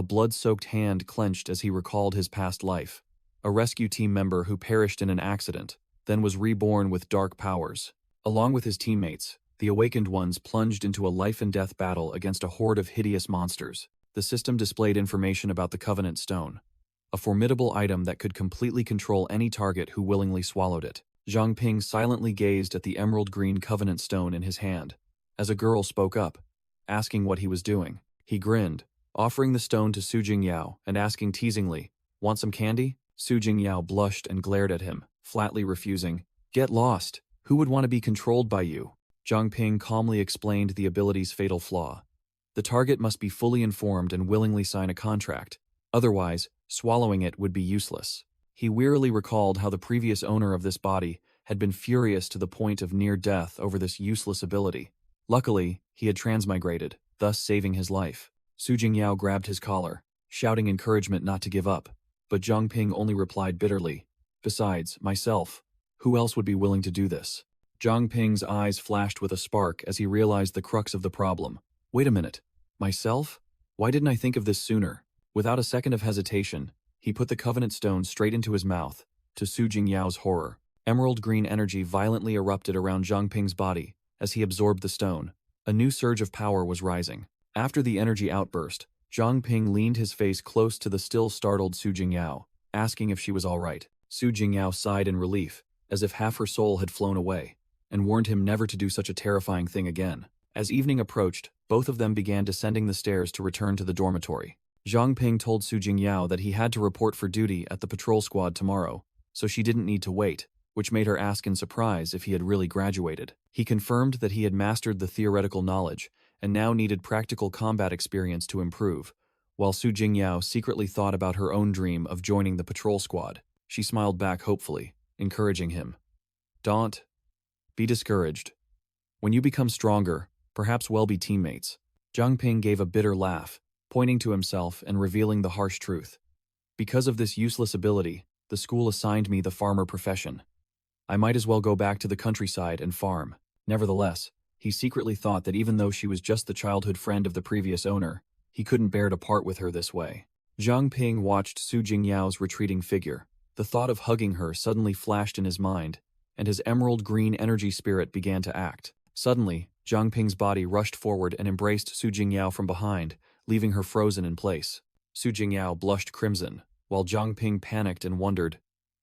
A blood-soaked hand clenched as he recalled his past life. A rescue team member who perished in an accident, then was reborn with dark powers. Along with his teammates, the awakened ones plunged into a life-and-death battle against a horde of hideous monsters. The system displayed information about the Covenant Stone, a formidable item that could completely control any target who willingly swallowed it. Zhang Ping silently gazed at the emerald-green Covenant Stone in his hand, as a girl spoke up, asking what he was doing. He grinned, offering the stone to Su Jingyao and asking teasingly, "Want some candy?" Su Jingyao blushed and glared at him, flatly refusing. "Get lost. Who would want to be controlled by you?" Zhang Ping calmly explained the ability's fatal flaw. The target must be fully informed and willingly sign a contract. Otherwise, swallowing it would be useless. He wearily recalled how the previous owner of this body had been furious to the point of near death over this useless ability. Luckily, he had transmigrated, thus saving his life. Su Jingyao grabbed his collar, shouting encouragement not to give up, but Zhang Ping only replied bitterly, "Besides, myself, who else would be willing to do this?" Zhang Ping's eyes flashed with a spark as he realized the crux of the problem. Wait a minute. Myself? Why didn't I think of this sooner? Without a second of hesitation, he put the Covenant Stone straight into his mouth, to Su Jingyao's horror. Emerald green energy violently erupted around Zhang Ping's body as he absorbed the stone. A new surge of power was rising. After the energy outburst, Zhang Ping leaned his face close to the still startled Su Jingyao, asking if she was all right. Su Jingyao sighed in relief, as if half her soul had flown away, and warned him never to do such a terrifying thing again. As evening approached, both of them began descending the stairs to return to the dormitory. Zhang Ping told Su Jingyao that he had to report for duty at the patrol squad tomorrow, so she didn't need to wait, which made her ask in surprise if he had really graduated. He confirmed that he had mastered the theoretical knowledge and now needed practical combat experience to improve, while Su Jingyao secretly thought about her own dream of joining the patrol squad. She smiled back hopefully, encouraging him. "Don't be discouraged. When you become stronger, perhaps we'll be teammates." Zhang Ping gave a bitter laugh, pointing to himself and revealing the harsh truth. "Because of this useless ability, the school assigned me the farmer profession. I might as well go back to the countryside and farm." Nevertheless, he secretly thought that even though she was just the childhood friend of the previous owner, he couldn't bear to part with her this way. Zhang Ping watched Su Jingyao's retreating figure. The thought of hugging her suddenly flashed in his mind, and his emerald green energy spirit began to act. Suddenly, Zhang Ping's body rushed forward and embraced Su Jingyao from behind, leaving her frozen in place. Su Jingyao blushed crimson, while Zhang Ping panicked and wondered,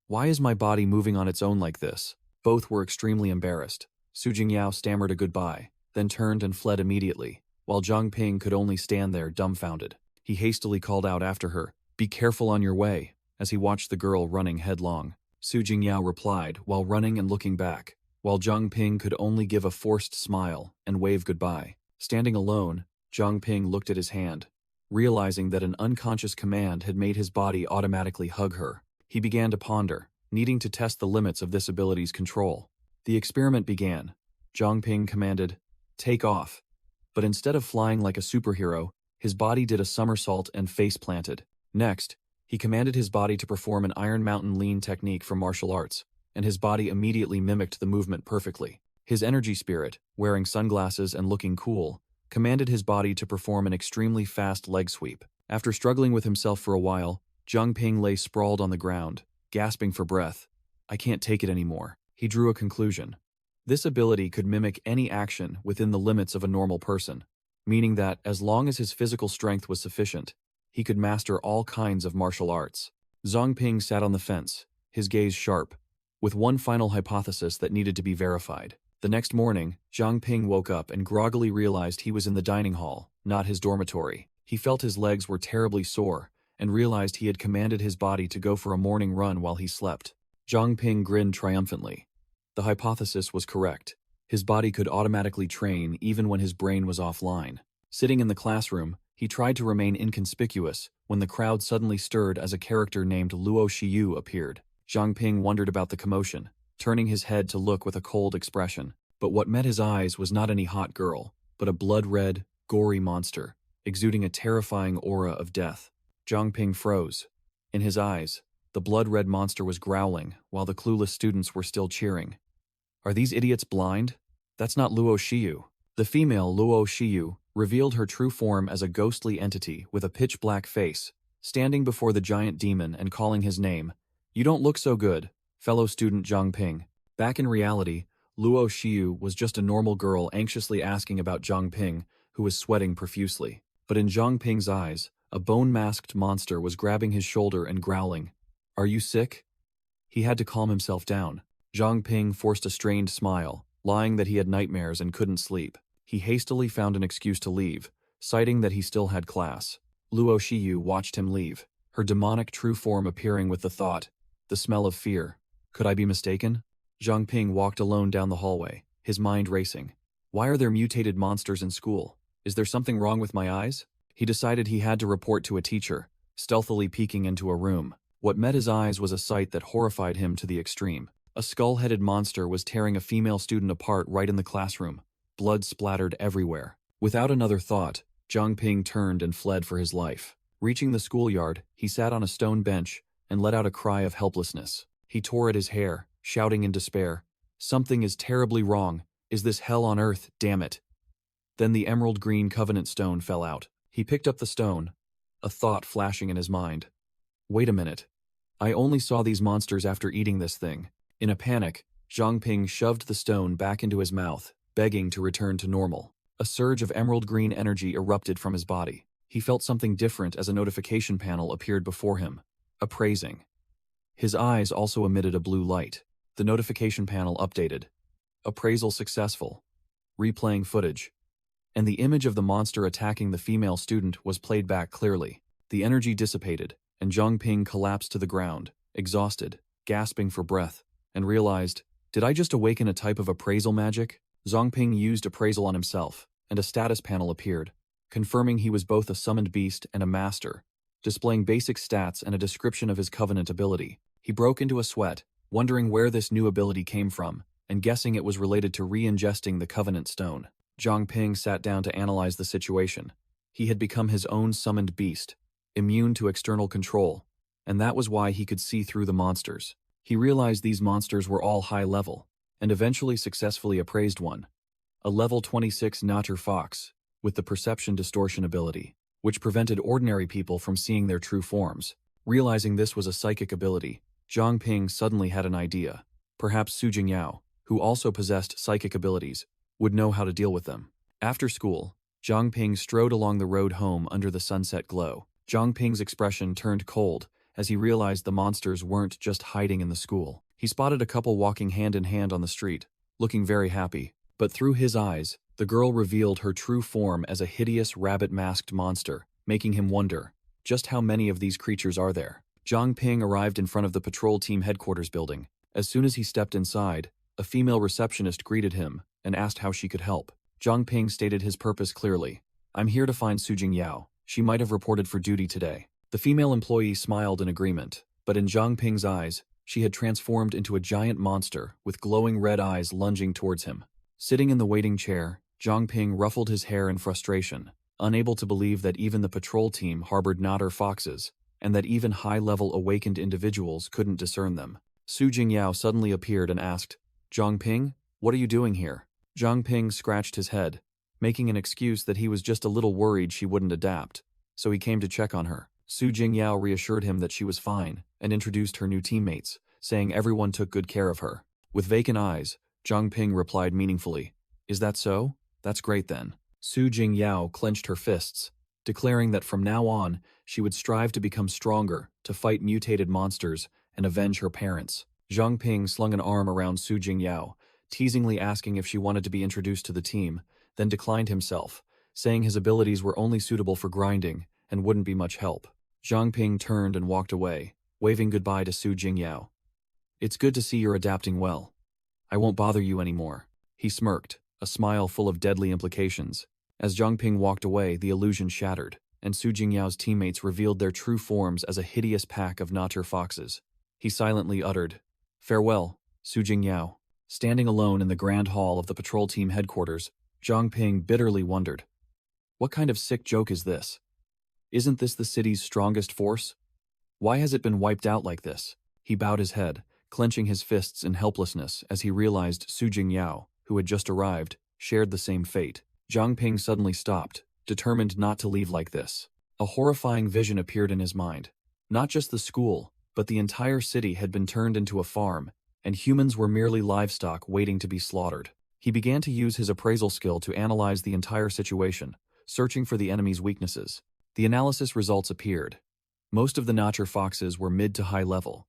"Why is my body moving on its own like this?" Both were extremely embarrassed. Su Jingyao stammered a goodbye, then turned and fled immediately, while Zhang Ping could only stand there dumbfounded. He hastily called out after her, "Be careful on your way," as he watched the girl running headlong. Su Jingyao replied while running and looking back, while Zhang Ping could only give a forced smile and wave goodbye. Standing alone, Zhang Ping looked at his hand, realizing that an unconscious command had made his body automatically hug her. He began to ponder, needing to test the limits of this ability's control. The experiment began. Zhang Ping commanded, "Take off." But instead of flying like a superhero, his body did a somersault and face planted. Next, he commanded his body to perform an Iron Mountain lean technique from martial arts, and his body immediately mimicked the movement perfectly. His energy spirit, wearing sunglasses and looking cool, commanded his body to perform an extremely fast leg sweep. After struggling with himself for a while, Zhang Ping lay sprawled on the ground, gasping for breath. "I can't take it anymore." He drew a conclusion. This ability could mimic any action within the limits of a normal person, meaning that as long as his physical strength was sufficient, he could master all kinds of martial arts. Zhang Ping sat on the fence, his gaze sharp, with one final hypothesis that needed to be verified. The next morning, Zhang Ping woke up and groggily realized he was in the dining hall, not his dormitory. He felt his legs were terribly sore and realized he had commanded his body to go for a morning run while he slept. Zhang Ping grinned triumphantly. The hypothesis was correct. His body could automatically train even when his brain was offline. Sitting in the classroom, he tried to remain inconspicuous when the crowd suddenly stirred as a character named Luo Shiyu appeared. Zhang Ping wondered about the commotion, turning his head to look with a cold expression. But what met his eyes was not any hot girl, but a blood-red, gory monster, exuding a terrifying aura of death. Zhang Ping froze. In his eyes, the blood-red monster was growling, while the clueless students were still cheering. "Are these idiots blind? That's not Luo Shiyu." The female Luo Shiyu, revealed her true form as a ghostly entity with a pitch-black face, standing before the giant demon and calling his name. "You don't look so good, fellow student Zhang Ping." Back in reality, Luo Xiu was just a normal girl anxiously asking about Zhang Ping, who was sweating profusely. But in Zhang Ping's eyes, a bone-masked monster was grabbing his shoulder and growling. "Are you sick?" He had to calm himself down. Zhang Ping forced a strained smile, lying that he had nightmares and couldn't sleep. He hastily found an excuse to leave, citing that he still had class. Luo Xiu watched him leave, her demonic true form appearing with the thought, the smell of fear. Could I be mistaken? Zhang Ping walked alone down the hallway, his mind racing. Why are there mutated monsters in school? Is there something wrong with my eyes? He decided he had to report to a teacher, stealthily peeking into a room. What met his eyes was a sight that horrified him to the extreme. A skull-headed monster was tearing a female student apart right in the classroom. Blood splattered everywhere. Without another thought, Zhang Ping turned and fled for his life. Reaching the schoolyard, he sat on a stone bench and let out a cry of helplessness. He tore at his hair, shouting in despair, "Something is terribly wrong. Is this hell on earth, damn it?" Then the emerald green covenant stone fell out. He picked up the stone, a thought flashing in his mind. Wait a minute. I only saw these monsters after eating this thing. In a panic, Zhang Ping shoved the stone back into his mouth, begging to return to normal. A surge of emerald green energy erupted from his body. He felt something different as a notification panel appeared before him. Appraising. His eyes also emitted a blue light. The notification panel updated. Appraisal successful. Replaying footage. And the image of the monster attacking the female student was played back clearly. The energy dissipated, and Zhang Ping collapsed to the ground, exhausted, gasping for breath, and realized, did I just awaken a type of appraisal magic? Zhang Ping used appraisal on himself, and a status panel appeared, confirming he was both a summoned beast and a master, displaying basic stats and a description of his covenant ability. He broke into a sweat, wondering where this new ability came from, and guessing it was related to re-ingesting the covenant stone. Zhang Ping sat down to analyze the situation. He had become his own summoned beast, immune to external control, and that was why he could see through the monsters. He realized these monsters were all high level, and eventually successfully appraised one. A level 26 Natur Fox, with the perception distortion ability, which prevented ordinary people from seeing their true forms. Realizing this was a psychic ability, Zhang Ping suddenly had an idea. Perhaps Su Jingyao, who also possessed psychic abilities, would know how to deal with them. After school, Zhang Ping strode along the road home under the sunset glow. Zhang Ping's expression turned cold as he realized the monsters weren't just hiding in the school. He spotted a couple walking hand in hand on the street, looking very happy. But through his eyes, the girl revealed her true form as a hideous rabbit-masked monster, making him wonder, just how many of these creatures are there? Zhang Ping arrived in front of the patrol team headquarters building. As soon as he stepped inside, a female receptionist greeted him and asked how she could help. Zhang Ping stated his purpose clearly. I'm here to find Su Jingyao. She might have reported for duty today. The female employee smiled in agreement, but in Zhang Ping's eyes, she had transformed into a giant monster with glowing red eyes lunging towards him. Sitting in the waiting chair, Zhang Ping ruffled his hair in frustration, unable to believe that even the patrol team harbored Natur foxes, and that even high-level awakened individuals couldn't discern them. Su Jingyao suddenly appeared and asked, Zhang Ping, what are you doing here? Zhang Ping scratched his head, making an excuse that he was just a little worried she wouldn't adapt, so he came to check on her. Su Jingyao reassured him that she was fine and introduced her new teammates, saying everyone took good care of her. With vacant eyes, Zhang Ping replied meaningfully, Is that so? That's great then. Su Jingyao clenched her fists, declaring that from now on, she would strive to become stronger, to fight mutated monsters, and avenge her parents. Zhang Ping slung an arm around Su Jingyao, teasingly asking if she wanted to be introduced to the team, then declined himself, saying his abilities were only suitable for grinding and wouldn't be much help. Zhang Ping turned and walked away, waving goodbye to Su Jingyao. It's good to see you're adapting well. I won't bother you anymore. He smirked, a smile full of deadly implications. As Zhang Ping walked away, the illusion shattered, and Su Jingyao's teammates revealed their true forms as a hideous pack of Natur foxes. He silently uttered, Farewell, Su Jingyao. Standing alone in the grand hall of the patrol team headquarters, Zhang Ping bitterly wondered, what kind of sick joke is this? Isn't this the city's strongest force? Why has it been wiped out like this? He bowed his head, clenching his fists in helplessness as he realized Su Jingyao, who had just arrived, shared the same fate. Zhang Ping suddenly stopped, determined not to leave like this. A horrifying vision appeared in his mind. Not just the school, but the entire city had been turned into a farm, and humans were merely livestock waiting to be slaughtered. He began to use his appraisal skill to analyze the entire situation, searching for the enemy's weaknesses. The analysis results appeared. Most of the Notcher foxes were mid to high level.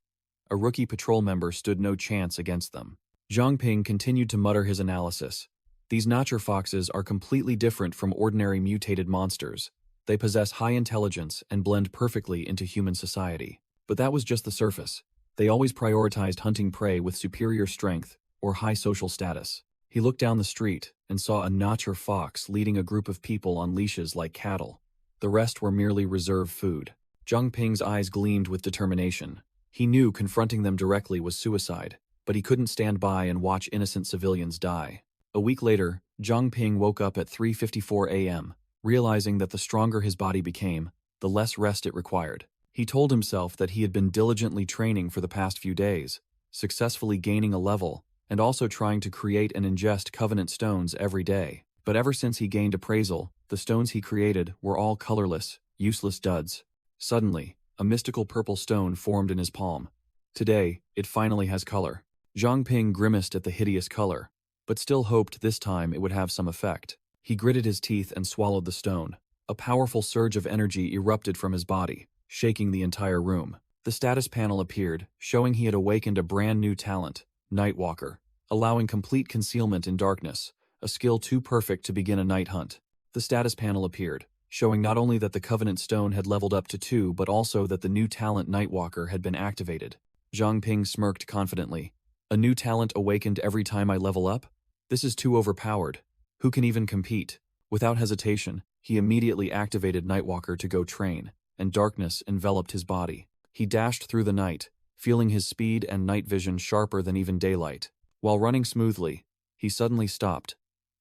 A rookie patrol member stood no chance against them. Zhang Ping continued to mutter his analysis. These Notcher foxes are completely different from ordinary mutated monsters. They possess high intelligence and blend perfectly into human society. But that was just the surface. They always prioritized hunting prey with superior strength or high social status. He looked down the street and saw a Notcher fox leading a group of people on leashes like cattle. The rest were merely reserved food. Zhang Ping's eyes gleamed with determination. He knew confronting them directly was suicide, but he couldn't stand by and watch innocent civilians die. A week later, Zhang Ping woke up at 3:54 a.m., realizing that the stronger his body became, the less rest it required. He told himself that he had been diligently training for the past few days, successfully gaining a level, and also trying to create and ingest covenant stones every day. But ever since he gained appraisal, the stones he created were all colorless, useless duds. Suddenly, a mystical purple stone formed in his palm. Today, it finally has color. Zhang Ping grimaced at the hideous color, but still hoped this time it would have some effect. He gritted his teeth and swallowed the stone. A powerful surge of energy erupted from his body, shaking the entire room. The status panel appeared, showing he had awakened a brand new talent, Nightwalker, allowing complete concealment in darkness, a skill too perfect to begin a night hunt. The status panel appeared, showing not only that the Covenant Stone had leveled up to 2 but also that the new talent Nightwalker had been activated. Zhang Ping smirked confidently. A new talent awakened every time I level up? This is too overpowered. Who can even compete? Without hesitation, he immediately activated Nightwalker to go train, and darkness enveloped his body. He dashed through the night, feeling his speed and night vision sharper than even daylight. While running smoothly, he suddenly stopped,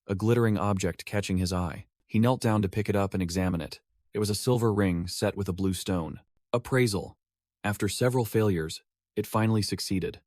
a glittering object catching his eye. He knelt down to pick it up and examine it. It was a silver ring set with a blue stone. Appraisal. After several failures, it finally succeeded.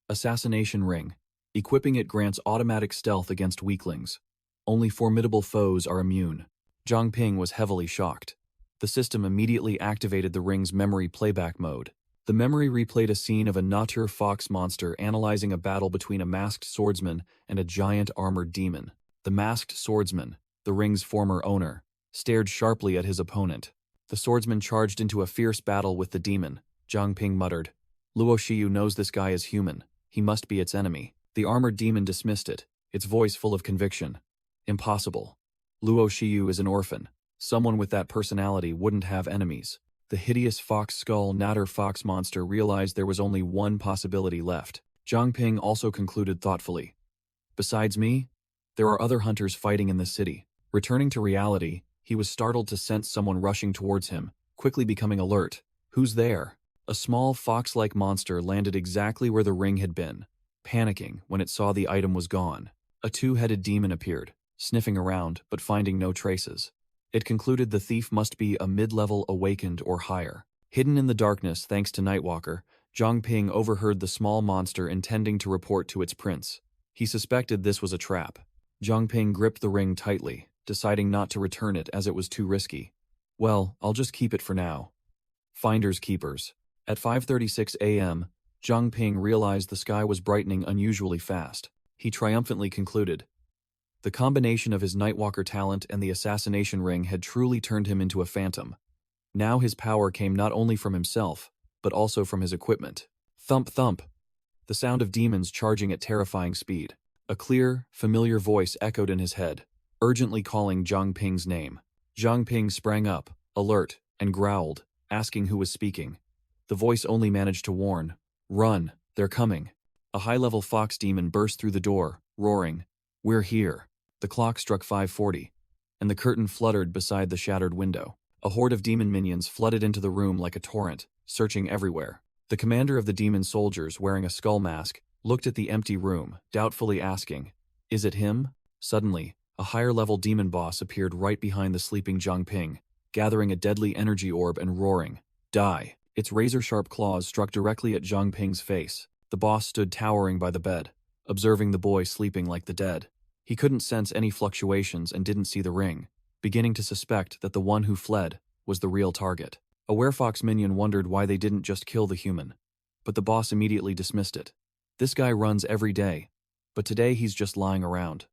Assassination ring. Equipping it grants automatic stealth against weaklings. Only formidable foes are immune. Zhang Ping was heavily shocked. The system immediately activated the ring's memory playback mode. The memory replayed a scene of a Notcher fox monster analyzing a battle between a masked swordsman and a giant armored demon. The masked swordsman, the ring's former owner, stared sharply at his opponent. The swordsman charged into a fierce battle with the demon. Zhang Ping muttered, "Luo Shiyu knows this guy is human. He must be its enemy." The armored demon dismissed it, its voice full of conviction. "Impossible. Luo Shiyu is an orphan. Someone with that personality wouldn't have enemies." The hideous fox skull Natter fox monster realized there was only one possibility left. Zhang Ping also concluded thoughtfully, "Besides me, there are other hunters fighting in this city." Returning to reality, he was startled to sense someone rushing towards him, quickly becoming alert. "Who's there?" A small fox-like monster landed exactly where the ring had been, panicking when it saw the item was gone. A two-headed demon appeared, sniffing around but finding no traces. It concluded the thief must be a mid-level awakened or higher. Hidden in the darkness thanks to Nightwalker, Zhang Ping overheard the small monster intending to report to its prince. He suspected this was a trap. Zhang Ping gripped the ring tightly, deciding not to return it as it was too risky. "Well, I'll just keep it for now." Finders keepers. At 5:36 a.m., Zhang Ping realized the sky was brightening unusually fast. He triumphantly concluded, the combination of his Nightwalker talent and the assassination ring had truly turned him into a phantom. Now his power came not only from himself, but also from his equipment. Thump thump. The sound of demons charging at terrifying speed. A clear, familiar voice echoed in his head, urgently calling Zhang Ping's name. Zhang Ping sprang up, alert, and growled, asking who was speaking. The voice only managed to warn, "Run, they're coming." A high-level fox demon burst through the door, roaring, "We're here." The clock struck 5:40, and the curtain fluttered beside the shattered window. A horde of demon minions flooded into the room like a torrent, searching everywhere. The commander of the demon soldiers, wearing a skull mask, looked at the empty room, doubtfully asking, "Is it him?" Suddenly, a higher-level demon boss appeared right behind the sleeping Zhang Ping, gathering a deadly energy orb and roaring, "Die!" Its razor-sharp claws struck directly at Zhang Ping's face. The boss stood towering by the bed, observing the boy sleeping like the dead. He couldn't sense any fluctuations and didn't see the ring. beginning to suspect that the one who fled was the real target. A werefox minion wondered why they didn't just kill the human, but the boss immediately dismissed it. This guy runs every day, but today he's just lying around.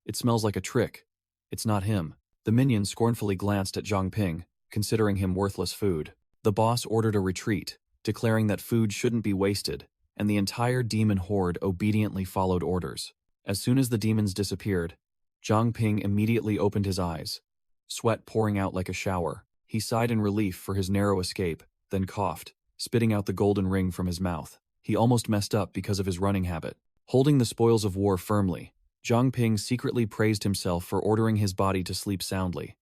It smells like a trick. It's not him. The minion scornfully glanced at Zhang Ping, considering him worthless food. The boss ordered a retreat, declaring that food shouldn't be wasted, and the entire demon horde obediently followed orders. As soon as the demons disappeared, Zhang Ping immediately opened his eyes, sweat pouring out like a shower. He sighed in relief for his narrow escape, then coughed, spitting out the golden ring from his mouth. He almost messed up because of his running habit. Holding the spoils of war firmly, Zhang Ping secretly praised himself for ordering his body to sleep soundly.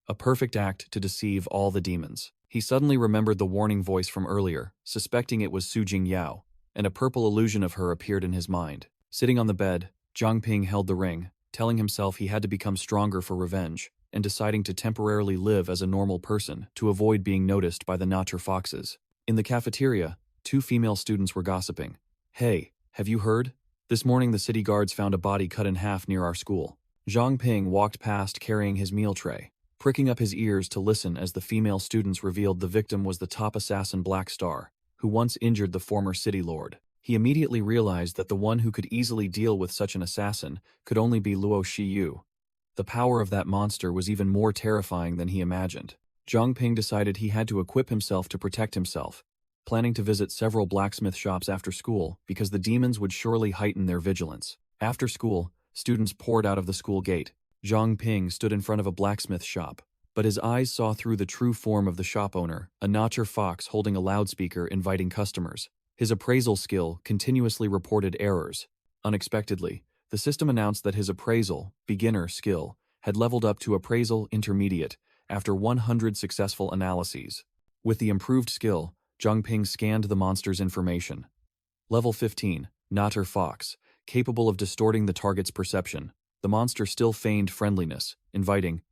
A perfect act to deceive all the demons. He suddenly remembered the warning voice from earlier, suspecting it was Su Jingyao, and a purple illusion of her appeared in his mind. Sitting on the bed, Zhang Ping held the ring, telling himself he had to become stronger for revenge, and deciding to temporarily live as a normal person to avoid being noticed by the Nature Foxes. In the cafeteria, 2 female students were gossiping. "Hey, have you heard? This morning the city guards found a body cut in half near our school." Zhang Ping walked past carrying his meal tray, pricking up his ears to listen as the female students revealed the victim was the top assassin Black Star, who once injured the former city lord. He immediately realized that the one who could easily deal with such an assassin could only be Luo Shiyu. The power of that monster was even more terrifying than he imagined. Zhang Ping decided he had to equip himself to protect himself, planning to visit several blacksmith shops after school because the demons would surely heighten their vigilance. After school, students poured out of the school gate. Zhang Ping stood in front of a blacksmith shop, but his eyes saw through the true form of the shop owner, a Nature Fox holding a loudspeaker inviting customers. His appraisal skill continuously reported errors. Unexpectedly, the system announced that his appraisal, beginner skill, had leveled up to appraisal intermediate after 100 successful analyses. With the improved skill, Zhang Ping scanned the monster's information. Level 15, Nature Fox, capable of distorting the target's perception. The monster still feigned friendliness, inviting,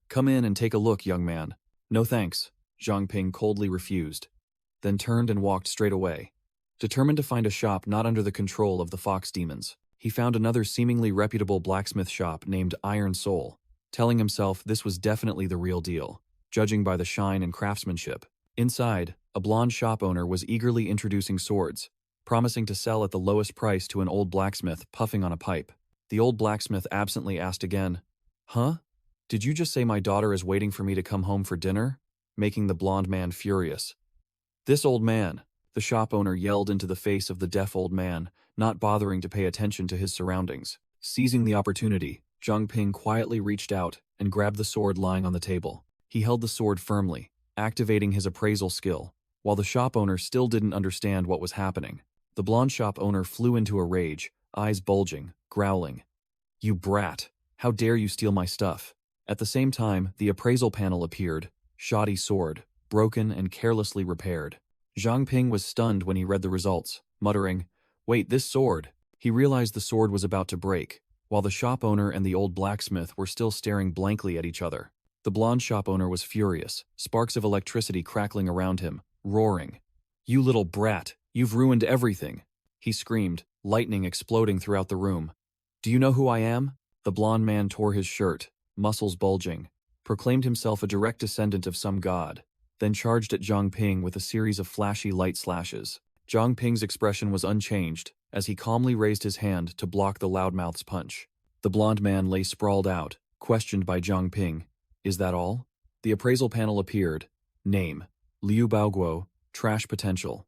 "Come in and take a look, young man." "No thanks," Zhang Ping coldly refused, then turned and walked straight away. Determined to find a shop not under the control of the fox demons, he found another seemingly reputable blacksmith shop named Iron Soul, telling himself this was definitely the real deal, judging by the shine and craftsmanship. Inside, a blonde shop owner was eagerly introducing swords, promising to sell at the lowest price to an old blacksmith puffing on a pipe. The old blacksmith absently asked again, "Huh? Did you just say my daughter is waiting for me to come home for dinner?" Making the blonde man furious. "This old man," the shop owner yelled into the face of the deaf old man, not bothering to pay attention to his surroundings. Seizing the opportunity, Zhang Ping quietly reached out and grabbed the sword lying on the table. He held the sword firmly, activating his appraisal skill, while the shop owner still didn't understand what was happening. The blonde shop owner flew into a rage, eyes bulging, growling, "You brat! How dare you steal my stuff?" At the same time, the appraisal panel appeared, shoddy sword, broken and carelessly repaired. Zhang Ping was stunned when he read the results, muttering, "Wait, this sword?" He realized the sword was about to break, while the shop owner and the old blacksmith were still staring blankly at each other. The blonde shop owner was furious, sparks of electricity crackling around him, roaring, "You little brat, you've ruined everything!" He screamed, lightning exploding throughout the room. "Do you know who I am?" The blonde man tore his shirt, muscles bulging, proclaimed himself a direct descendant of some god, then charged at Zhang Ping with a series of flashy light slashes. Zhang Ping's expression was unchanged, as he calmly raised his hand to block the loudmouth's punch. The blonde man lay sprawled out, questioned by Zhang Ping. "Is that all?" The appraisal panel appeared. Name: Liu Baoguo, trash potential.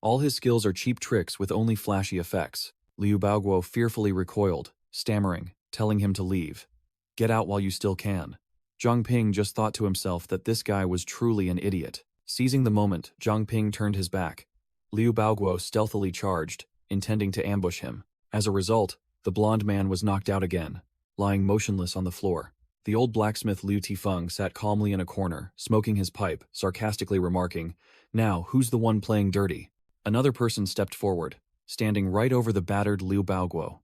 All his skills are cheap tricks with only flashy effects. Liu Baoguo fearfully recoiled, stammering, telling him to leave. "Get out while you still can." Zhang Ping just thought to himself that this guy was truly an idiot. Seizing the moment, Zhang Ping turned his back. Liu Baoguo stealthily charged, intending to ambush him. As a result, the blonde man was knocked out again, lying motionless on the floor. The old blacksmith Liu Tifeng sat calmly in a corner, smoking his pipe, sarcastically remarking, "Now, who's the one playing dirty?" Another person stepped forward, standing right over the battered Liu Baoguo.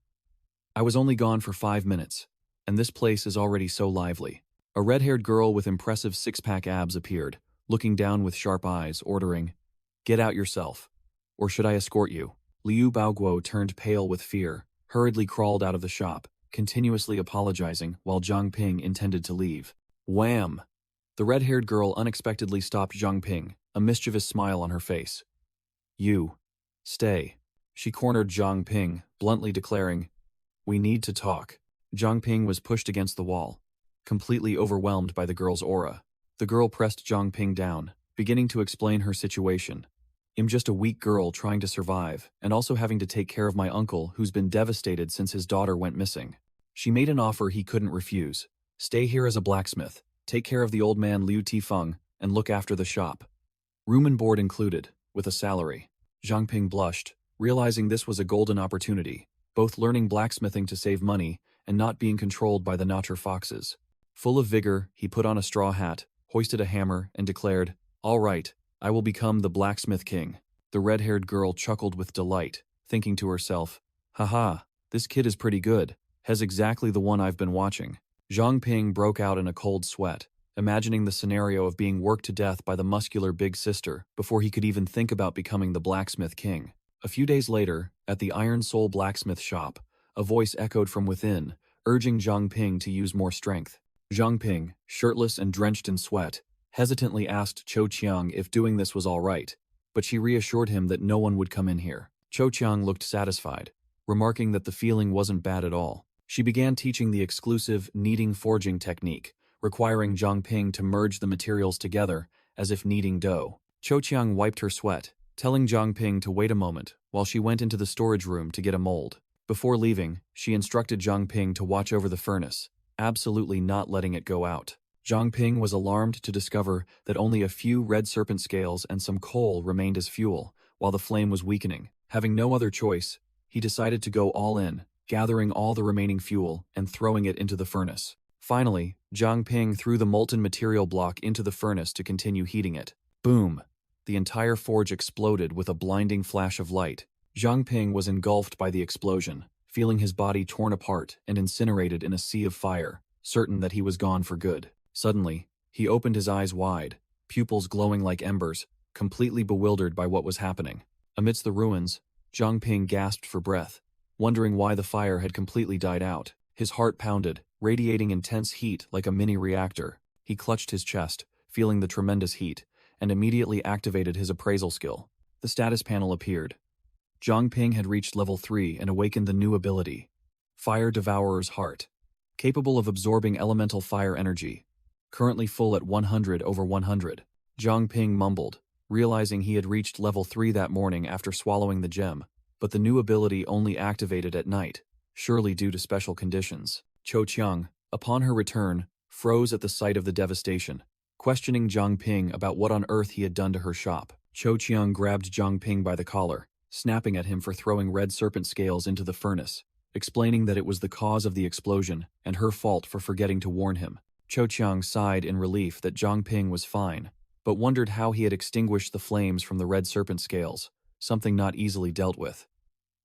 "I was only gone for 5 minutes, and this place is already so lively." A red-haired girl with impressive six-pack abs appeared, looking down with sharp eyes, ordering, "Get out yourself. Or should I escort you?" Liu Baoguo turned pale with fear, hurriedly crawled out of the shop, continuously apologizing while Zhang Ping intended to leave. Wham! The red-haired girl unexpectedly stopped Zhang Ping, a mischievous smile on her face. You. Stay. She cornered Zhang Ping, bluntly declaring, We need to talk. Zhang Ping was pushed against the wall, completely overwhelmed by the girl's aura. The girl pressed Zhang Ping down, beginning to explain her situation. I'm just a weak girl trying to survive, and also having to take care of my uncle who's been devastated since his daughter went missing. She made an offer he couldn't refuse. Stay here as a blacksmith, take care of the old man Liu Tifeng, and look after the shop. Room and board included, with a salary. Zhang Ping blushed, realizing this was a golden opportunity, both learning blacksmithing to save money and not being controlled by the Nacher foxes. Full of vigor, he put on a straw hat, hoisted a hammer, and declared, All right, I will become the blacksmith king. The red-haired girl chuckled with delight, thinking to herself, Haha, this kid is pretty good, has exactly the one I've been watching. Zhang Ping broke out in a cold sweat, imagining the scenario of being worked to death by the muscular big sister before he could even think about becoming the blacksmith king. A few days later, at the Iron Soul blacksmith shop, a voice echoed from within, urging Zhang Ping to use more strength. Zhang Ping, shirtless and drenched in sweat, hesitantly asked Cho Chiang if doing this was all right, but she reassured him that no one would come in here. Cho Chiang looked satisfied, remarking that the feeling wasn't bad at all. She began teaching the exclusive kneading forging technique, requiring Zhang Ping to merge the materials together as if kneading dough. Cho Chiang wiped her sweat, telling Zhang Ping to wait a moment while she went into the storage room to get a mold. Before leaving, she instructed Zhang Ping to watch over the furnace, absolutely not letting it go out. Zhang Ping was alarmed to discover that only a few red serpent scales and some coal remained as fuel, while the flame was weakening. Having no other choice, he decided to go all in, gathering all the remaining fuel and throwing it into the furnace. Finally, Zhang Ping threw the molten material block into the furnace to continue heating it. Boom! The entire forge exploded with a blinding flash of light. Zhang Ping was engulfed by the explosion, feeling his body torn apart and incinerated in a sea of fire, certain that he was gone for good. Suddenly, he opened his eyes wide, pupils glowing like embers, completely bewildered by what was happening. Amidst the ruins, Zhang Ping gasped for breath, wondering why the fire had completely died out. His heart pounded, radiating intense heat like a mini reactor. He clutched his chest, feeling the tremendous heat, and immediately activated his appraisal skill. The status panel appeared. Zhang Ping had reached level 3 and awakened the new ability, Fire Devourer's Heart, capable of absorbing elemental fire energy, currently full at 100/100. Zhang Ping mumbled, realizing he had reached level 3 that morning after swallowing the gem, but the new ability only activated at night, surely due to special conditions. Cho Chiang, upon her return, froze at the sight of the devastation, questioning Zhang Ping about what on earth he had done to her shop. Cho Chiang grabbed Zhang Ping by the collar, snapping at him for throwing red serpent scales into the furnace, explaining that it was the cause of the explosion and her fault for forgetting to warn him. Cho Chiang sighed in relief that Zhang Ping was fine, but wondered how he had extinguished the flames from the red serpent scales, something not easily dealt with.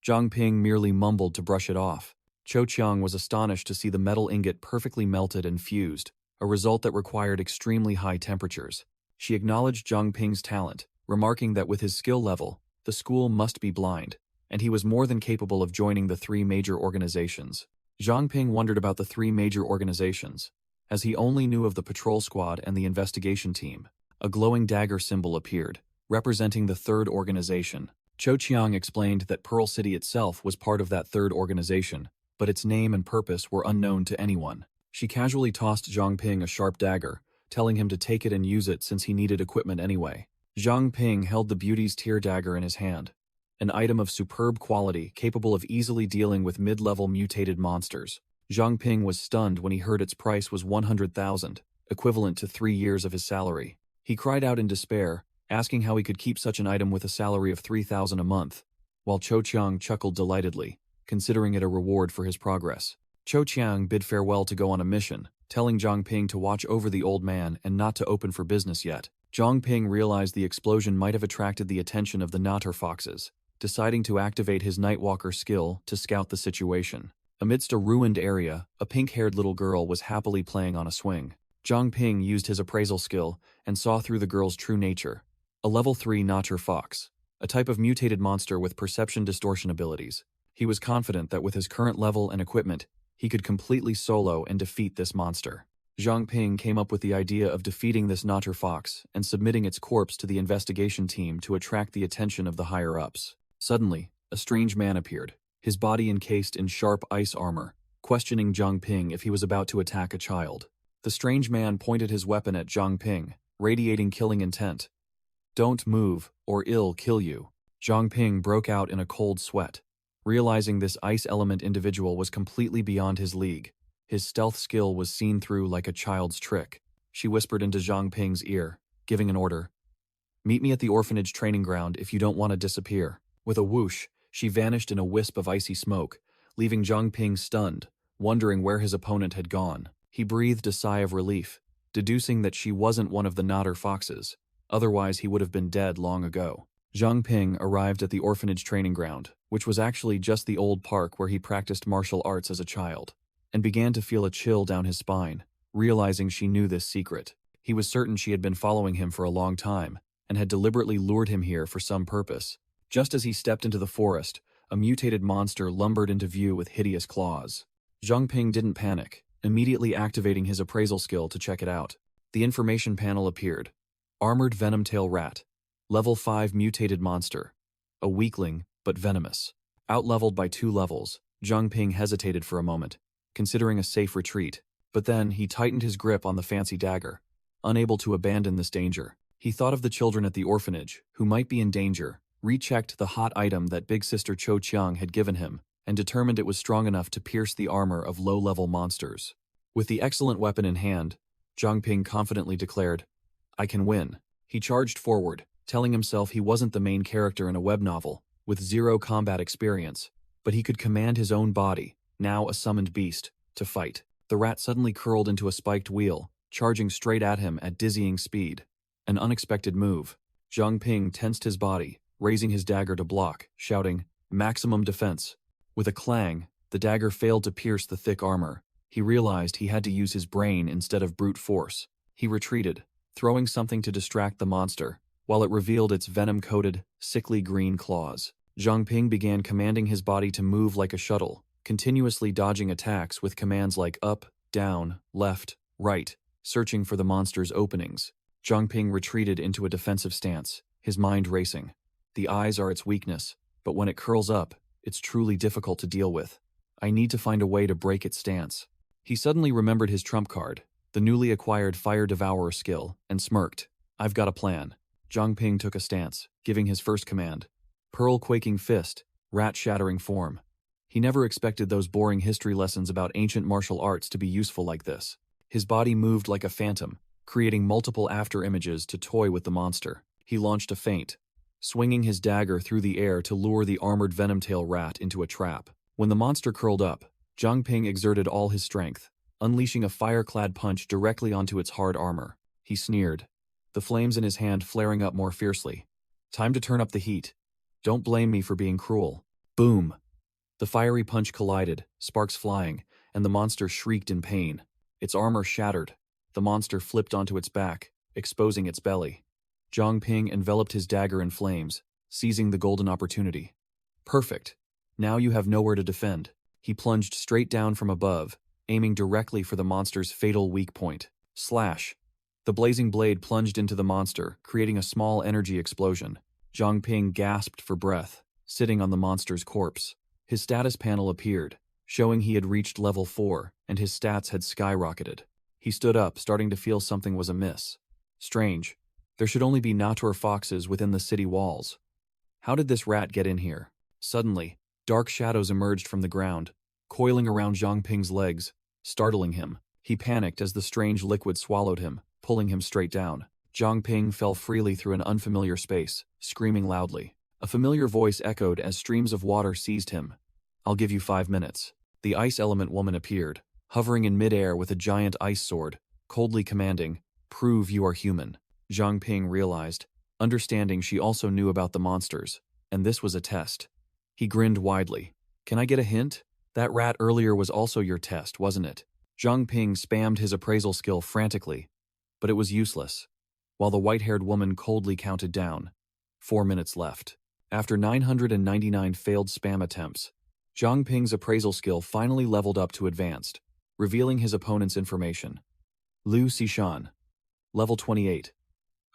Zhang Ping merely mumbled to brush it off. Cho Chiang was astonished to see the metal ingot perfectly melted and fused, a result that required extremely high temperatures. She acknowledged Zhang Ping's talent, remarking that with his skill level, the school must be blind, and he was more than capable of joining the 3 major organizations. Zhang Ping wondered about the 3 major organizations, as he only knew of the patrol squad and the investigation team. A glowing dagger symbol appeared, representing the 3rd organization. Cho Chiang explained that Pearl City itself was part of that 3rd organization, but its name and purpose were unknown to anyone. She casually tossed Zhang Ping a sharp dagger, telling him to take it and use it since he needed equipment anyway. Zhang Ping held the beauty's tear dagger in his hand, an item of superb quality capable of easily dealing with mid-level mutated monsters. Zhang Ping was stunned when he heard its price was 100,000, equivalent to 3 years of his salary. He cried out in despair, asking how he could keep such an item with a salary of 3,000 a month, while Cho Chiang chuckled delightedly, considering it a reward for his progress. Cho Chiang bid farewell to go on a mission, telling Zhang Ping to watch over the old man and not to open for business yet. Zhang Ping realized the explosion might have attracted the attention of the Nacher foxes, deciding to activate his Nightwalker skill to scout the situation. Amidst a ruined area, a pink-haired little girl was happily playing on a swing. Zhang Ping used his appraisal skill and saw through the girl's true nature. A level 3 Nacher fox, a type of mutated monster with perception distortion abilities. He was confident that with his current level and equipment, he could completely solo and defeat this monster. Zhang Ping came up with the idea of defeating this Natter fox and submitting its corpse to the investigation team to attract the attention of the higher-ups. Suddenly, a strange man appeared, his body encased in sharp ice armor, questioning Zhang Ping if he was about to attack a child. The strange man pointed his weapon at Zhang Ping, radiating killing intent. "Don't move, or I'll kill you." Zhang Ping broke out in a cold sweat, realizing this ice element individual was completely beyond his league. His stealth skill was seen through like a child's trick. She whispered into Zhang Ping's ear, giving an order. "Meet me at the orphanage training ground if you don't want to disappear." With a whoosh, she vanished in a wisp of icy smoke, leaving Zhang Ping stunned, wondering where his opponent had gone. He breathed a sigh of relief, deducing that she wasn't one of the Natter foxes. Otherwise, he would have been dead long ago. Zhang Ping arrived at the orphanage training ground, which was actually just the old park where he practiced martial arts as a child, and began to feel a chill down his spine, realizing she knew this secret. He was certain she had been following him for a long time, and had deliberately lured him here for some purpose. Just as he stepped into the forest, a mutated monster lumbered into view with hideous claws. Zhang Ping didn't panic, immediately activating his appraisal skill to check it out. The information panel appeared. Armored Venom Tail Rat. Level 5 mutated monster. A weakling, but venomous. Outleveled by 2 levels, Zhang Ping hesitated for a moment, considering a safe retreat, but then he tightened his grip on the fancy dagger, unable to abandon this danger. He thought of the children at the orphanage, who might be in danger, rechecked the hot item that Big Sister Cho Chiang had given him, and determined it was strong enough to pierce the armor of low-level monsters. With the excellent weapon in hand, Zhang Ping confidently declared, "I can win." He charged forward, telling himself he wasn't the main character in a web novel, with 0 combat experience, but he could command his own body, now a summoned beast, to fight. The rat suddenly curled into a spiked wheel, charging straight at him at dizzying speed. An unexpected move. Zhang Ping tensed his body, raising his dagger to block, shouting, "Maximum defense." With a clang, the dagger failed to pierce the thick armor. He realized he had to use his brain instead of brute force. He retreated, throwing something to distract the monster, while it revealed its venom-coated, sickly green claws. Zhang Ping began commanding his body to move like a shuttle, continuously dodging attacks with commands like up, down, left, right, searching for the monster's openings. Zhang Ping retreated into a defensive stance, his mind racing. The eyes are its weakness, but when it curls up, it's truly difficult to deal with. I need to find a way to break its stance. He suddenly remembered his trump card, the newly acquired Fire Devourer skill, and smirked. "I've got a plan." Zhang Ping took a stance, giving his first command. Pearl-quaking fist, rat-shattering form. He never expected those boring history lessons about ancient martial arts to be useful like this. His body moved like a phantom, creating multiple after-images to toy with the monster. He launched a feint, swinging his dagger through the air to lure the armored venom-tail rat into a trap. When the monster curled up, Zhang Ping exerted all his strength, unleashing a fire-clad punch directly onto its hard armor. He sneered, the flames in his hand flaring up more fiercely. "Time to turn up the heat. Don't blame me for being cruel." Boom! The fiery punch collided, sparks flying, and the monster shrieked in pain. Its armor shattered. The monster flipped onto its back, exposing its belly. Zhang Ping enveloped his dagger in flames, seizing the golden opportunity. "Perfect. Now you have nowhere to defend." He plunged straight down from above, aiming directly for the monster's fatal weak point. Slash! The blazing blade plunged into the monster, creating a small energy explosion. Zhang Ping gasped for breath, sitting on the monster's corpse. His status panel appeared, showing he had reached level 4, and his stats had skyrocketed. He stood up, starting to feel something was amiss. Strange. There should only be Natur foxes within the city walls. How did this rat get in here? Suddenly, dark shadows emerged from the ground, coiling around Zhang Ping's legs, startling him. He panicked as the strange liquid swallowed him, pulling him straight down. Zhang Ping fell freely through an unfamiliar space, screaming loudly. A familiar voice echoed as streams of water seized him. "I'll give you 5 minutes." The ice element woman appeared, hovering in midair with a giant ice sword, coldly commanding, "Prove you are human." Zhang Ping realized, understanding she also knew about the monsters, and this was a test. He grinned widely. "Can I get a hint? That rat earlier was also your test, wasn't it?" Zhang Ping spammed his appraisal skill frantically, but it was useless, while the white-haired woman coldly counted down. 4 minutes left. After 999 failed spam attempts, Zhang Ping's appraisal skill finally leveled up to advanced, revealing his opponent's information. Liu Xishan. Level 28.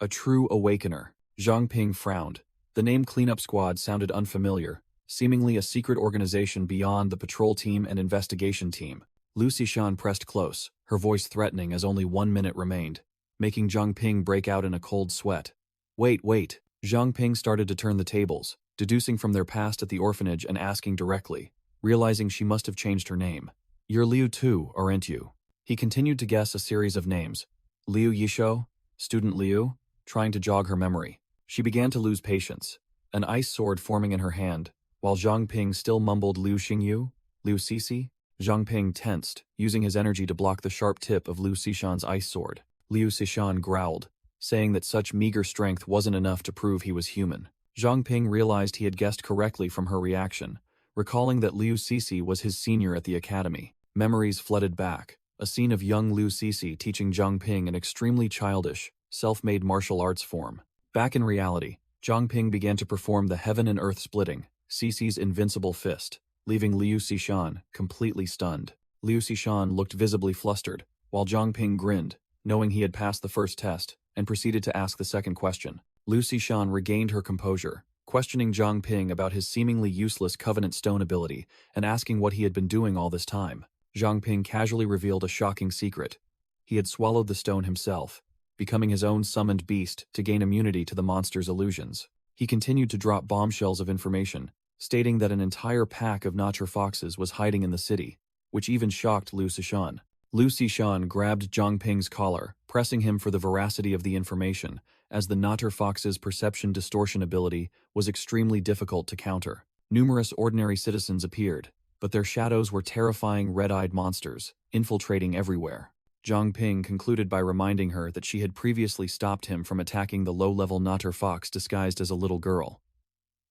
A true awakener. Zhang Ping frowned. The name Cleanup Squad sounded unfamiliar, seemingly a secret organization beyond the patrol team and investigation team. Liu Xishan pressed close, her voice threatening as only 1 minute remained, making Zhang Ping break out in a cold sweat. Wait. Zhang Ping started to turn the tables, deducing from their past at the orphanage and asking directly, realizing she must have changed her name. You're Liu too, aren't you? He continued to guess a series of names. Liu Yisho? Student Liu? Trying to jog her memory. She began to lose patience, an ice sword forming in her hand, while Zhang Ping still mumbled Liu Xingyu? Liu Sisi? Zhang Ping tensed, using his energy to block the sharp tip of Liu Xishan's ice sword. Liu Xishan growled, saying that such meager strength wasn't enough to prove he was human. Zhang Ping realized he had guessed correctly from her reaction, recalling that Liu Sisi was his senior at the academy. Memories flooded back, a scene of young Liu Sisi teaching Zhang Ping an extremely childish, self-made martial arts form. Back in reality, Zhang Ping began to perform the heaven and earth splitting, Sisi's invincible fist, leaving Liu Xishan completely stunned. Liu Xishan looked visibly flustered, while Zhang Ping grinned, knowing he had passed the first test, and proceeded to ask the second question. Liu Xishan regained her composure, questioning Zhang Ping about his seemingly useless Covenant Stone ability and asking what he had been doing all this time. Zhang Ping casually revealed a shocking secret. He had swallowed the stone himself, becoming his own summoned beast to gain immunity to the monster's illusions. He continued to drop bombshells of information, stating that an entire pack of Nacher foxes was hiding in the city, which even shocked Liu Xishan. Liu Xishan grabbed Zhang Ping's collar, pressing him for the veracity of the information, as the Nacher fox's perception distortion ability was extremely difficult to counter. Numerous ordinary citizens appeared, but their shadows were terrifying red-eyed monsters, infiltrating everywhere. Zhang Ping concluded by reminding her that she had previously stopped him from attacking the low-level Nacher fox disguised as a little girl.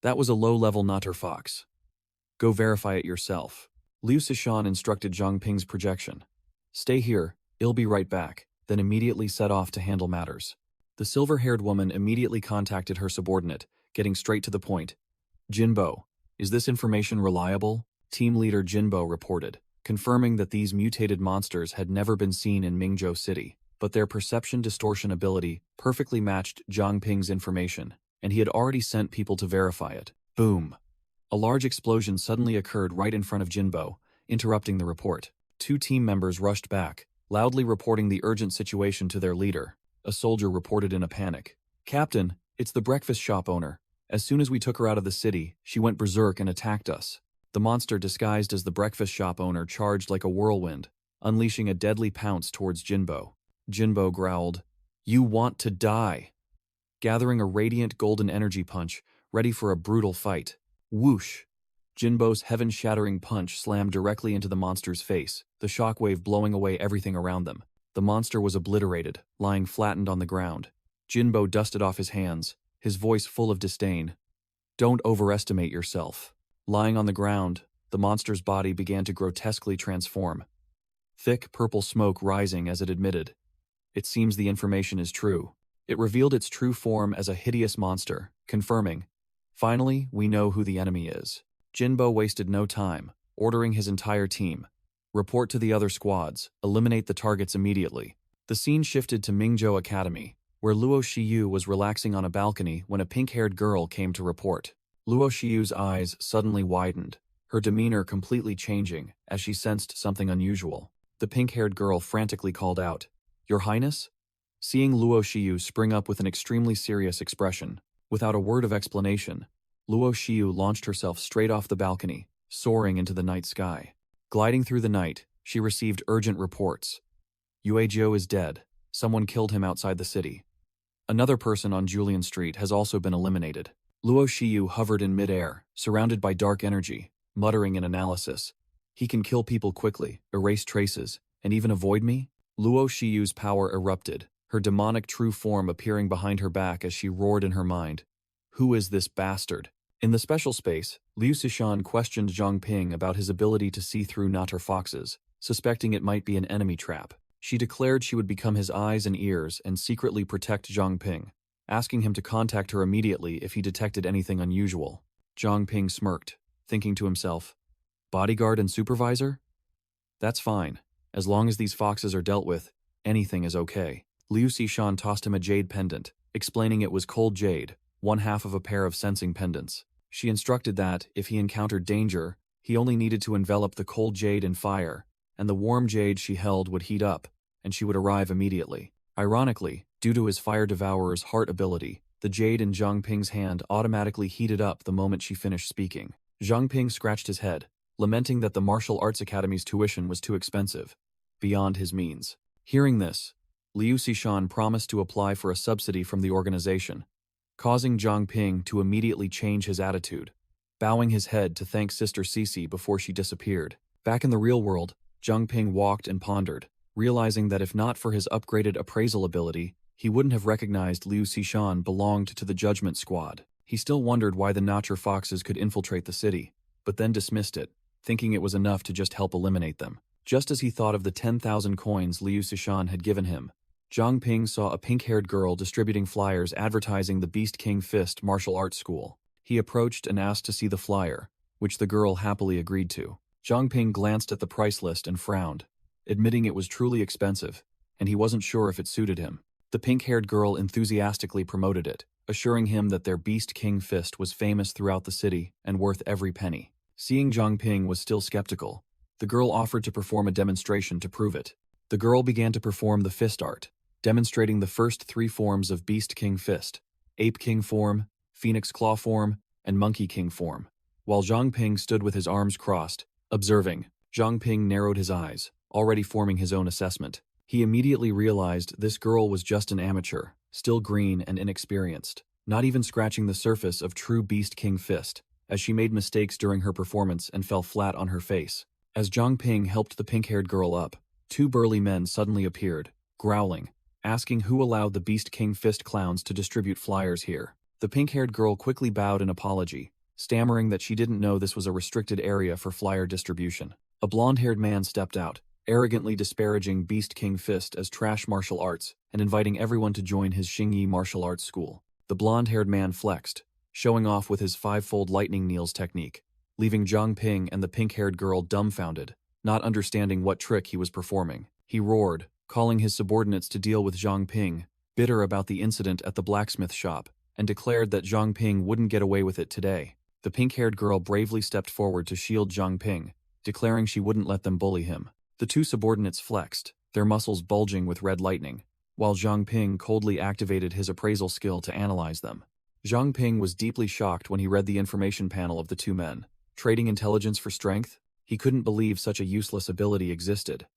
That was a low-level Nacher fox. Go verify it yourself. Liu Xishan instructed Zhang Ping's projection. Stay here, I'll be right back, then immediately set off to handle matters. The silver-haired woman immediately contacted her subordinate, getting straight to the point. Jinbo, is this information reliable? Team leader Jinbo reported, confirming that these mutated monsters had never been seen in Mingzhou City, but their perception distortion ability perfectly matched Zhang Ping's information, and he had already sent people to verify it. Boom! A large explosion suddenly occurred right in front of Jinbo, interrupting the report. 2 team members rushed back, loudly reporting the urgent situation to their leader. A soldier reported in a panic. Captain, it's the breakfast shop owner. As soon as we took her out of the city, she went berserk and attacked us. The monster disguised as the breakfast shop owner charged like a whirlwind, unleashing a deadly pounce towards Jinbo. Jinbo growled, "You want to die!" Gathering a radiant golden energy punch, ready for a brutal fight. Whoosh! Jinbo's heaven-shattering punch slammed directly into the monster's face, the shockwave blowing away everything around them. The monster was obliterated, lying flattened on the ground. Jinbo dusted off his hands, his voice full of disdain. Don't overestimate yourself. Lying on the ground, the monster's body began to grotesquely transform. Thick purple smoke rising as it admitted. It seems the information is true. It revealed its true form as a hideous monster, confirming, finally, we know who the enemy is. Jinbo wasted no time, ordering his entire team. Report to the other squads, eliminate the targets immediately. The scene shifted to Mingzhou Academy, where Luo Shiyu was relaxing on a balcony when a pink-haired girl came to report. Luo Shiyu's eyes suddenly widened, her demeanor completely changing as she sensed something unusual. The pink-haired girl frantically called out, Your Highness? Seeing Luo Shiyu spring up with an extremely serious expression, without a word of explanation, Luo Shiyu launched herself straight off the balcony, soaring into the night sky. Gliding through the night, she received urgent reports. Yue Jiu is dead. Someone killed him outside the city. Another person on Julian Street has also been eliminated. Luo Shiyu hovered in midair, surrounded by dark energy, muttering in analysis. He can kill people quickly, erase traces, and even avoid me? Luo Shiyu's power erupted, her demonic true form appearing behind her back as she roared in her mind. Who is this bastard? In the special space, Liu Xishan questioned Zhang Ping about his ability to see through Nacher foxes, suspecting it might be an enemy trap. She declared she would become his eyes and ears and secretly protect Zhang Ping, asking him to contact her immediately if he detected anything unusual. Zhang Ping smirked, thinking to himself, bodyguard and supervisor? That's fine. As long as these foxes are dealt with, Anything is okay. Liu Xishan tossed him a jade pendant, explaining it was cold jade, one half of a pair of sensing pendants. She instructed that, if he encountered danger, he only needed to envelop the cold jade in fire, and the warm jade she held would heat up, and she would arrive immediately. Ironically, due to his Fire Devourer's heart ability, the jade in Zhang Ping's hand automatically heated up the moment she finished speaking. Zhang Ping scratched his head, lamenting that the Martial Arts Academy's tuition was too expensive, beyond his means. Hearing this, Liu Xishan promised to apply for a subsidy from the organization, causing Zhang Ping to immediately change his attitude, bowing his head to thank Sister Cece before she disappeared. Back in the real world, Zhang Ping walked and pondered, realizing that if not for his upgraded appraisal ability, he wouldn't have recognized Liu Xishan belonged to the Judgment Squad. He still wondered why the Notcher Foxes could infiltrate the city, but then dismissed it, thinking it was enough to just help eliminate them. Just as he thought of the 10,000 coins Liu Xishan had given him, Zhang Ping saw a pink-haired girl distributing flyers advertising the Beast King Fist martial arts school. He approached and asked to see the flyer, which the girl happily agreed to. Zhang Ping glanced at the price list and frowned, admitting it was truly expensive, and he wasn't sure if it suited him. The pink-haired girl enthusiastically promoted it, assuring him that their Beast King Fist was famous throughout the city and worth every penny. Seeing Zhang Ping was still skeptical, the girl offered to perform a demonstration to prove it. The girl began to perform the fist art, demonstrating the first 3 forms of Beast King Fist: Ape King form, Phoenix Claw form, and Monkey King form. While Zhang Ping stood with his arms crossed, observing, Zhang Ping narrowed his eyes, already forming his own assessment. He immediately realized this girl was just an amateur, still green and inexperienced, not even scratching the surface of true Beast King Fist, as she made mistakes during her performance and fell flat on her face. As Zhang Ping helped the pink-haired girl up, 2 burly men suddenly appeared, growling, asking who allowed the Beast King Fist clowns to distribute flyers here. The pink-haired girl quickly bowed in apology, stammering that she didn't know this was a restricted area for flyer distribution. A blonde-haired man stepped out, arrogantly disparaging Beast King Fist as trash martial arts and inviting everyone to join his Xingyi martial arts school. The blonde-haired man flexed, showing off with his 5-fold lightning kneels technique, leaving Zhang Ping and the pink-haired girl dumbfounded, not understanding what trick he was performing. He roared, calling his subordinates to deal with Zhang Ping, bitter about the incident at the blacksmith shop, and declared that Zhang Ping wouldn't get away with it today. The pink-haired girl bravely stepped forward to shield Zhang Ping, declaring she wouldn't let them bully him. The 2 subordinates flexed, their muscles bulging with red lightning, while Zhang Ping coldly activated his appraisal skill to analyze them. Zhang Ping was deeply shocked when he read the information panel of the 2 men. Trading intelligence for strength? He couldn't believe such a useless ability existed.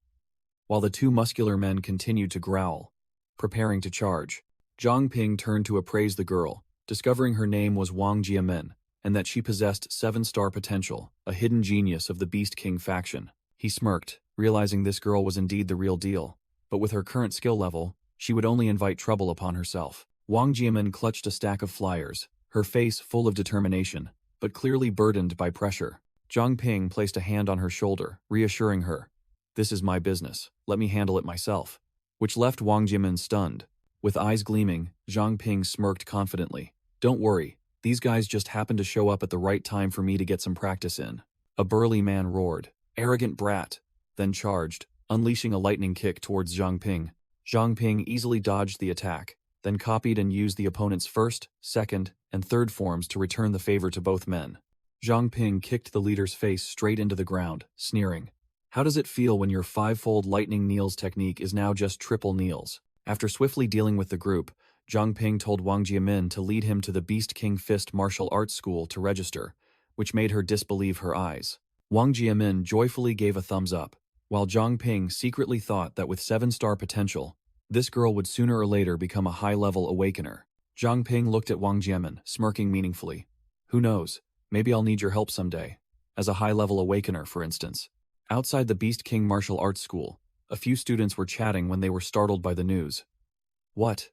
While the 2 muscular men continued to growl, preparing to charge, Zhang Ping turned to appraise the girl, discovering her name was Wang Jiamen, and that she possessed 7-star potential, a hidden genius of the Beast King faction. He smirked, realizing this girl was indeed the real deal, but with her current skill level, she would only invite trouble upon herself. Wang Jiamen clutched a stack of flyers, her face full of determination, but clearly burdened by pressure. Zhang Ping placed a hand on her shoulder, reassuring her, "This is my business, let me handle it myself," which left Wang Jiamen stunned. With eyes gleaming, Zhang Ping smirked confidently. "Don't worry, these guys just happened to show up at the right time for me to get some practice in." A burly man roared, "Arrogant brat," then charged, unleashing a lightning kick towards Zhang Ping. Zhang Ping easily dodged the attack, then copied and used the opponent's 1st, 2nd, and 3rd forms to return the favor to both men. Zhang Ping kicked the leader's face straight into the ground, sneering, "How does it feel when your 5-fold lightning kneels technique is now just triple kneels?" After swiftly dealing with the group, Zhang Ping told Wang Jiamen to lead him to the Beast King Fist martial arts school to register, which made her disbelieve her eyes. Wang Jiamen joyfully gave a thumbs up, while Zhang Ping secretly thought that with 7-star potential, this girl would sooner or later become a high-level awakener. Zhang Ping looked at Wang Jiamen, smirking meaningfully. "Who knows, maybe I'll need your help someday. As a high-level awakener, for instance." Outside the Beast King martial arts school, a few students were chatting when they were startled by the news. "What?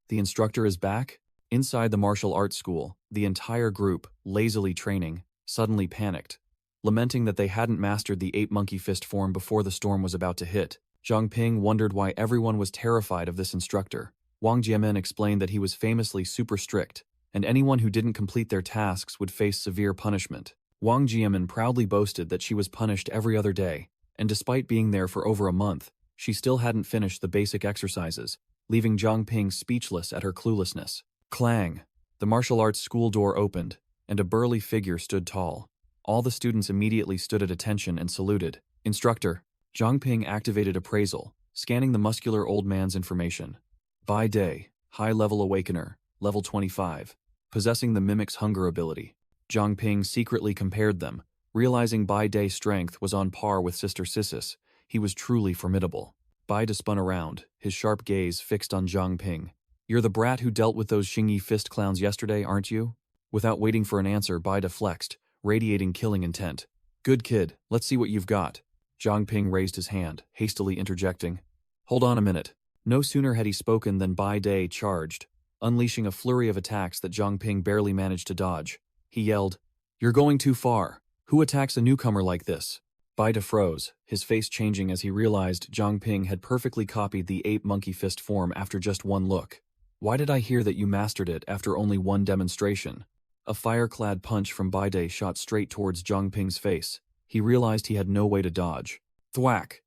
The instructor is back?" Inside the martial arts school, the entire group, lazily training, suddenly panicked, lamenting that they hadn't mastered the 8 monkey fist form before the storm was about to hit. Zhang Ping wondered why everyone was terrified of this instructor. Wang Jiamen explained that he was famously super strict, and anyone who didn't complete their tasks would face severe punishment. Wang Jiamen proudly boasted that she was punished every other day, and despite being there for over a month, She still hadn't finished the basic exercises, leaving Zhang Ping speechless at her cluelessness. Clang! The martial arts school door opened, and a burly figure stood tall. All the students immediately stood at attention and saluted. Instructor. Zhang Ping activated appraisal, scanning the muscular old man's information. By day, high-level awakener, level 25, possessing the mimic's hunger ability. Zhang Ping secretly compared them, realizing Bai Day's strength was on par with Sister Sissis. He was truly formidable. Bai Da spun around, his sharp gaze fixed on Zhang Ping. You're the brat who dealt with those Xingyi fist clowns yesterday, aren't you? Without waiting for an answer, Bai Da flexed, radiating killing intent. Good kid, let's see what you've got. Zhang Ping raised his hand, hastily interjecting. Hold on a minute. No sooner had he spoken than Bai Da charged, unleashing a flurry of attacks that Zhang Ping barely managed to dodge. He yelled, You're going too far. Who attacks a newcomer like this? Bai Da froze, his face changing as he realized Zhang Ping had perfectly copied the ape monkey fist form after just one look. Why did I hear that you mastered it after only one demonstration? A fire-clad punch from Bai Da shot straight towards Zhang Ping's face. He realized he had no way to dodge. Thwack!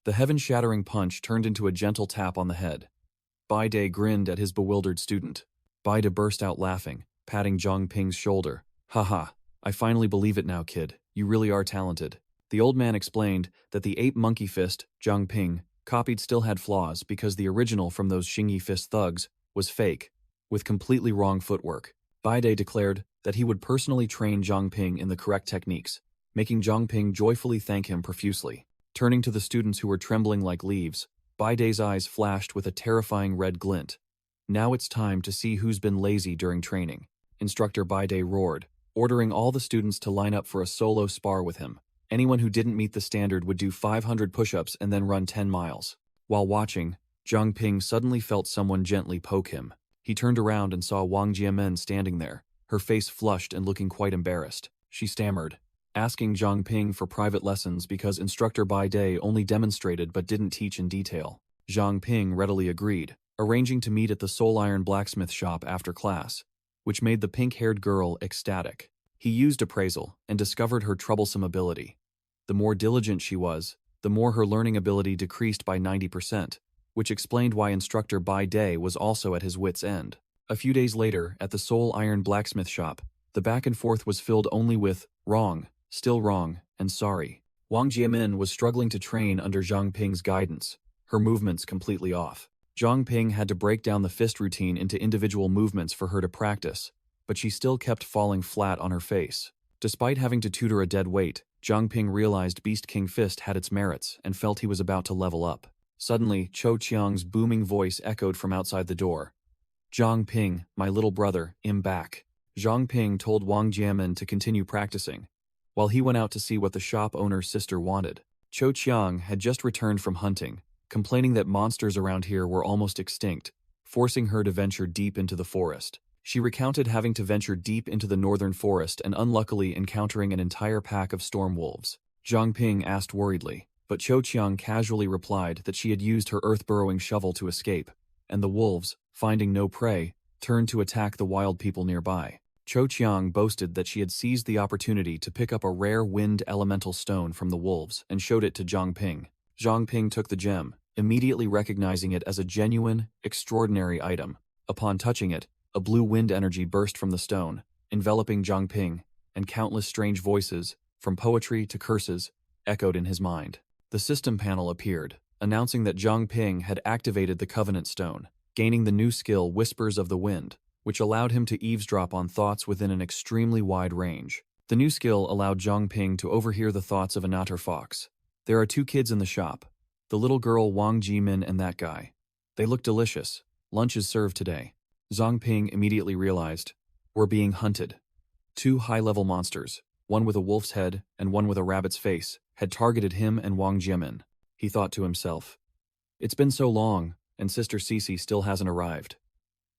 The heaven-shattering punch turned into a gentle tap on the head. Bai Da grinned at his bewildered student. Bai Da burst out laughing, patting Zhang Ping's shoulder. Haha, I finally believe it now, kid. You really are talented. The old man explained that the ape monkey fist, Zhang Ping, copied still had flaws because the original from those Xingyi fist thugs was fake, with completely wrong footwork. Bai Da declared that he would personally train Zhang Ping in the correct techniques, making Zhang Ping joyfully thank him profusely. Turning to the students who were trembling like leaves, Bai Da's eyes flashed with a terrifying red glint. Now it's time to see who's been lazy during training. Instructor Bai Da roared, ordering all the students to line up for a solo spar with him. Anyone who didn't meet the standard would do 500 push-ups and then run 10 miles. While watching, Zhang Ping suddenly felt someone gently poke him. He turned around and saw Wang Jiamen standing there, her face flushed and looking quite embarrassed. She stammered, asking Zhang Ping for private lessons because instructor Bai Da only demonstrated but didn't teach in detail. Zhang Ping readily agreed, arranging to meet at the Soul Iron blacksmith shop after class, which made the pink-haired girl ecstatic. He used appraisal and discovered her troublesome ability. The more diligent she was, the more her learning ability decreased by 90%, which explained why instructor Bai Da was also at his wit's end. A few days later, at the Soul Iron blacksmith shop, the back and forth was filled only with wrong, still wrong, and sorry. Wang Jiamen was struggling to train under Zhang Ping's guidance, her movements completely off. Zhang Ping had to break down the fist routine into individual movements for her to practice, but she still kept falling flat on her face. Despite having to tutor a dead weight, Zhang Ping realized Beast King Fist had its merits and felt he was about to level up. Suddenly, Cho Chiang's booming voice echoed from outside the door. Zhang Ping, my little brother, I'm back. Zhang Ping told Wang Jiamen to continue practicing, while he went out to see what the shop owner's sister wanted. Cho Chiang had just returned from hunting, complaining that monsters around here were almost extinct, forcing her to venture deep into the forest. She recounted having to venture deep into the northern forest and unluckily encountering an entire pack of storm wolves. Zhang Ping asked worriedly, but Cho Chiang casually replied that she had used her earth-burrowing shovel to escape, and the wolves, finding no prey, turned to attack the wild people nearby. Cho Chiang boasted that she had seized the opportunity to pick up a rare wind elemental stone from the wolves and showed it to Zhang Ping. Zhang Ping took the gem, immediately recognizing it as a genuine, extraordinary item. Upon touching it, a blue wind energy burst from the stone, enveloping Zhang Ping, and countless strange voices, from poetry to curses, echoed in his mind. The system panel appeared, announcing that Zhang Ping had activated the Covenant Stone, gaining the new skill Whispers of the Wind, which allowed him to eavesdrop on thoughts within an extremely wide range. The new skill allowed Zhang Ping to overhear the thoughts of a Natter fox. There are 2 kids in the shop, the little girl Wang Jimin and that guy. They look delicious. Lunch is served today. Zhang Ping immediately realized, we're being hunted. 2 high-level monsters, one with a wolf's head and one with a rabbit's face, had targeted him and Wang Jimin. He thought to himself, it's been so long, and Sister Cece still hasn't arrived.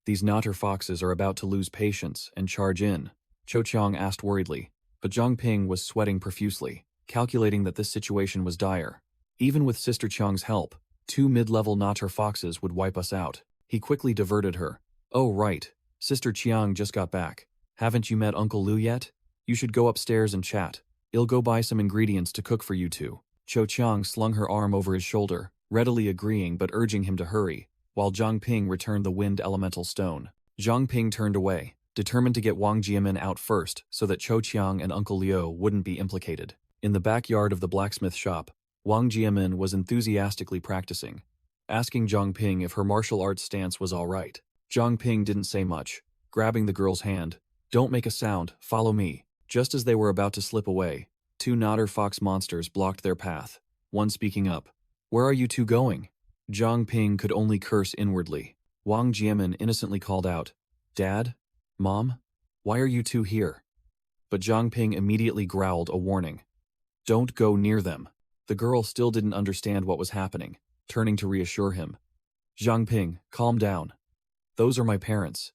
These Natter foxes are about to lose patience and charge in. Cho Chiang asked worriedly, but Zhang Ping was sweating profusely, calculating that this situation was dire. Even with Sister Chiang's help, 2 mid-level Natter foxes would wipe us out. He quickly diverted her. Oh right, Sister Chiang just got back. Haven't you met Uncle Lu yet? You should go upstairs and chat. I'll go buy some ingredients to cook for you two. Cho Chiang slung her arm over his shoulder, readily agreeing but urging him to hurry, while Zhang Ping returned the wind elemental stone. Zhang Ping turned away, determined to get Wang Jiamin out first so that Cho Qiang and Uncle Liu wouldn't be implicated. In the backyard of the blacksmith shop, Wang Jiamin was enthusiastically practicing, asking Zhang Ping if her martial arts stance was all right. Zhang Ping didn't say much, grabbing the girl's hand. "Don't make a sound, follow me." Just as they were about to slip away, two Nodder fox monsters blocked their path, one speaking up. "Where are you two going?" Zhang Ping could only curse inwardly. Wang Jiamin innocently called out, "Dad? Mom? Why are you two here?" But Zhang Ping immediately growled a warning. "Don't go near them." The girl still didn't understand what was happening, turning to reassure him. "Zhang Ping, calm down. Those are my parents.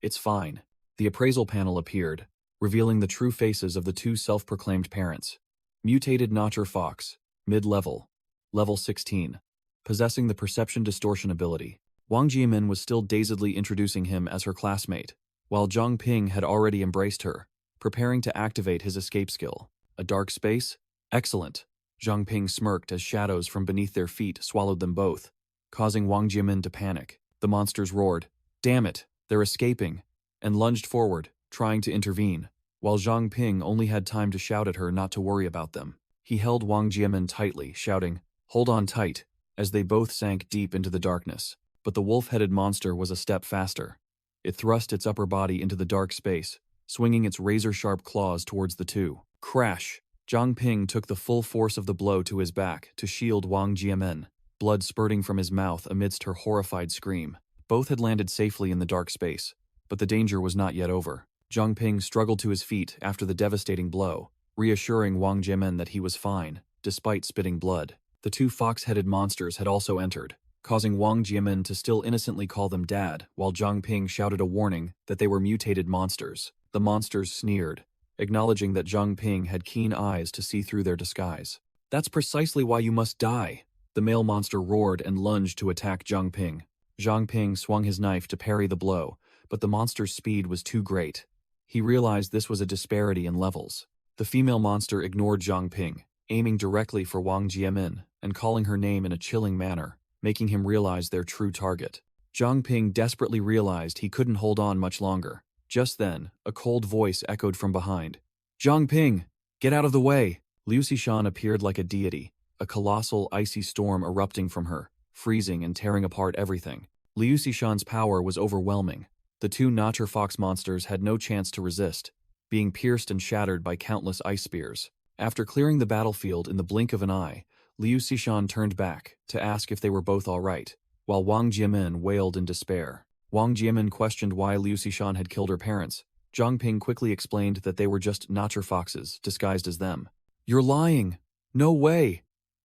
It's fine." The appraisal panel appeared, revealing the true faces of the two self-proclaimed parents. Mutated Notcher Fox, mid-level, level 16, possessing the perception distortion ability. Wang Jiamin was still dazedly introducing him as her classmate, while Zhang Ping had already embraced her, preparing to activate his escape skill. A dark space? Excellent. Zhang Ping smirked as shadows from beneath their feet swallowed them both, causing Wang Jiamin to panic. The monsters roared, "Damn it, they're escaping," and lunged forward, trying to intervene, while Zhang Ping only had time to shout at her not to worry about them. He held Wang Jiamin tightly, shouting, "Hold on tight," as they both sank deep into the darkness. But the wolf-headed monster was a step faster. It thrust its upper body into the dark space, swinging its razor-sharp claws towards the two. Crash! Zhang Ping took the full force of the blow to his back to shield Wang Jiamin, blood spurting from his mouth amidst her horrified scream. Both had landed safely in the dark space, but the danger was not yet over. Zhang Ping struggled to his feet after the devastating blow, reassuring Wang Jiamin that he was fine, despite spitting blood. The two fox-headed monsters had also entered, causing Wang Jiamin to still innocently call them dad, while Zhang Ping shouted a warning that they were mutated monsters. The monsters sneered, acknowledging that Zhang Ping had keen eyes to see through their disguise. "That's precisely why you must die." The male monster roared and lunged to attack Zhang Ping. Zhang Ping swung his knife to parry the blow, but the monster's speed was too great. He realized this was a disparity in levels. The female monster ignored Zhang Ping, aiming directly for Wang Jiamin and calling her name in a chilling manner, making him realize their true target. Zhang Ping desperately realized he couldn't hold on much longer. Just then, a cold voice echoed from behind. "Zhang Ping, get out of the way!" Liu Xishan appeared like a deity, a colossal icy storm erupting from her, freezing and tearing apart everything. Liu Xishan's power was overwhelming. The two Notcher fox monsters had no chance to resist, being pierced and shattered by countless ice spears. After clearing the battlefield in the blink of an eye, Liu Xishan turned back to ask if they were both all right, while Wang Jiamin wailed in despair. Wang Jiamin questioned why Liu Xishan had killed her parents. Zhang Ping quickly explained that they were just Notcher foxes disguised as them. "You're lying! No way!"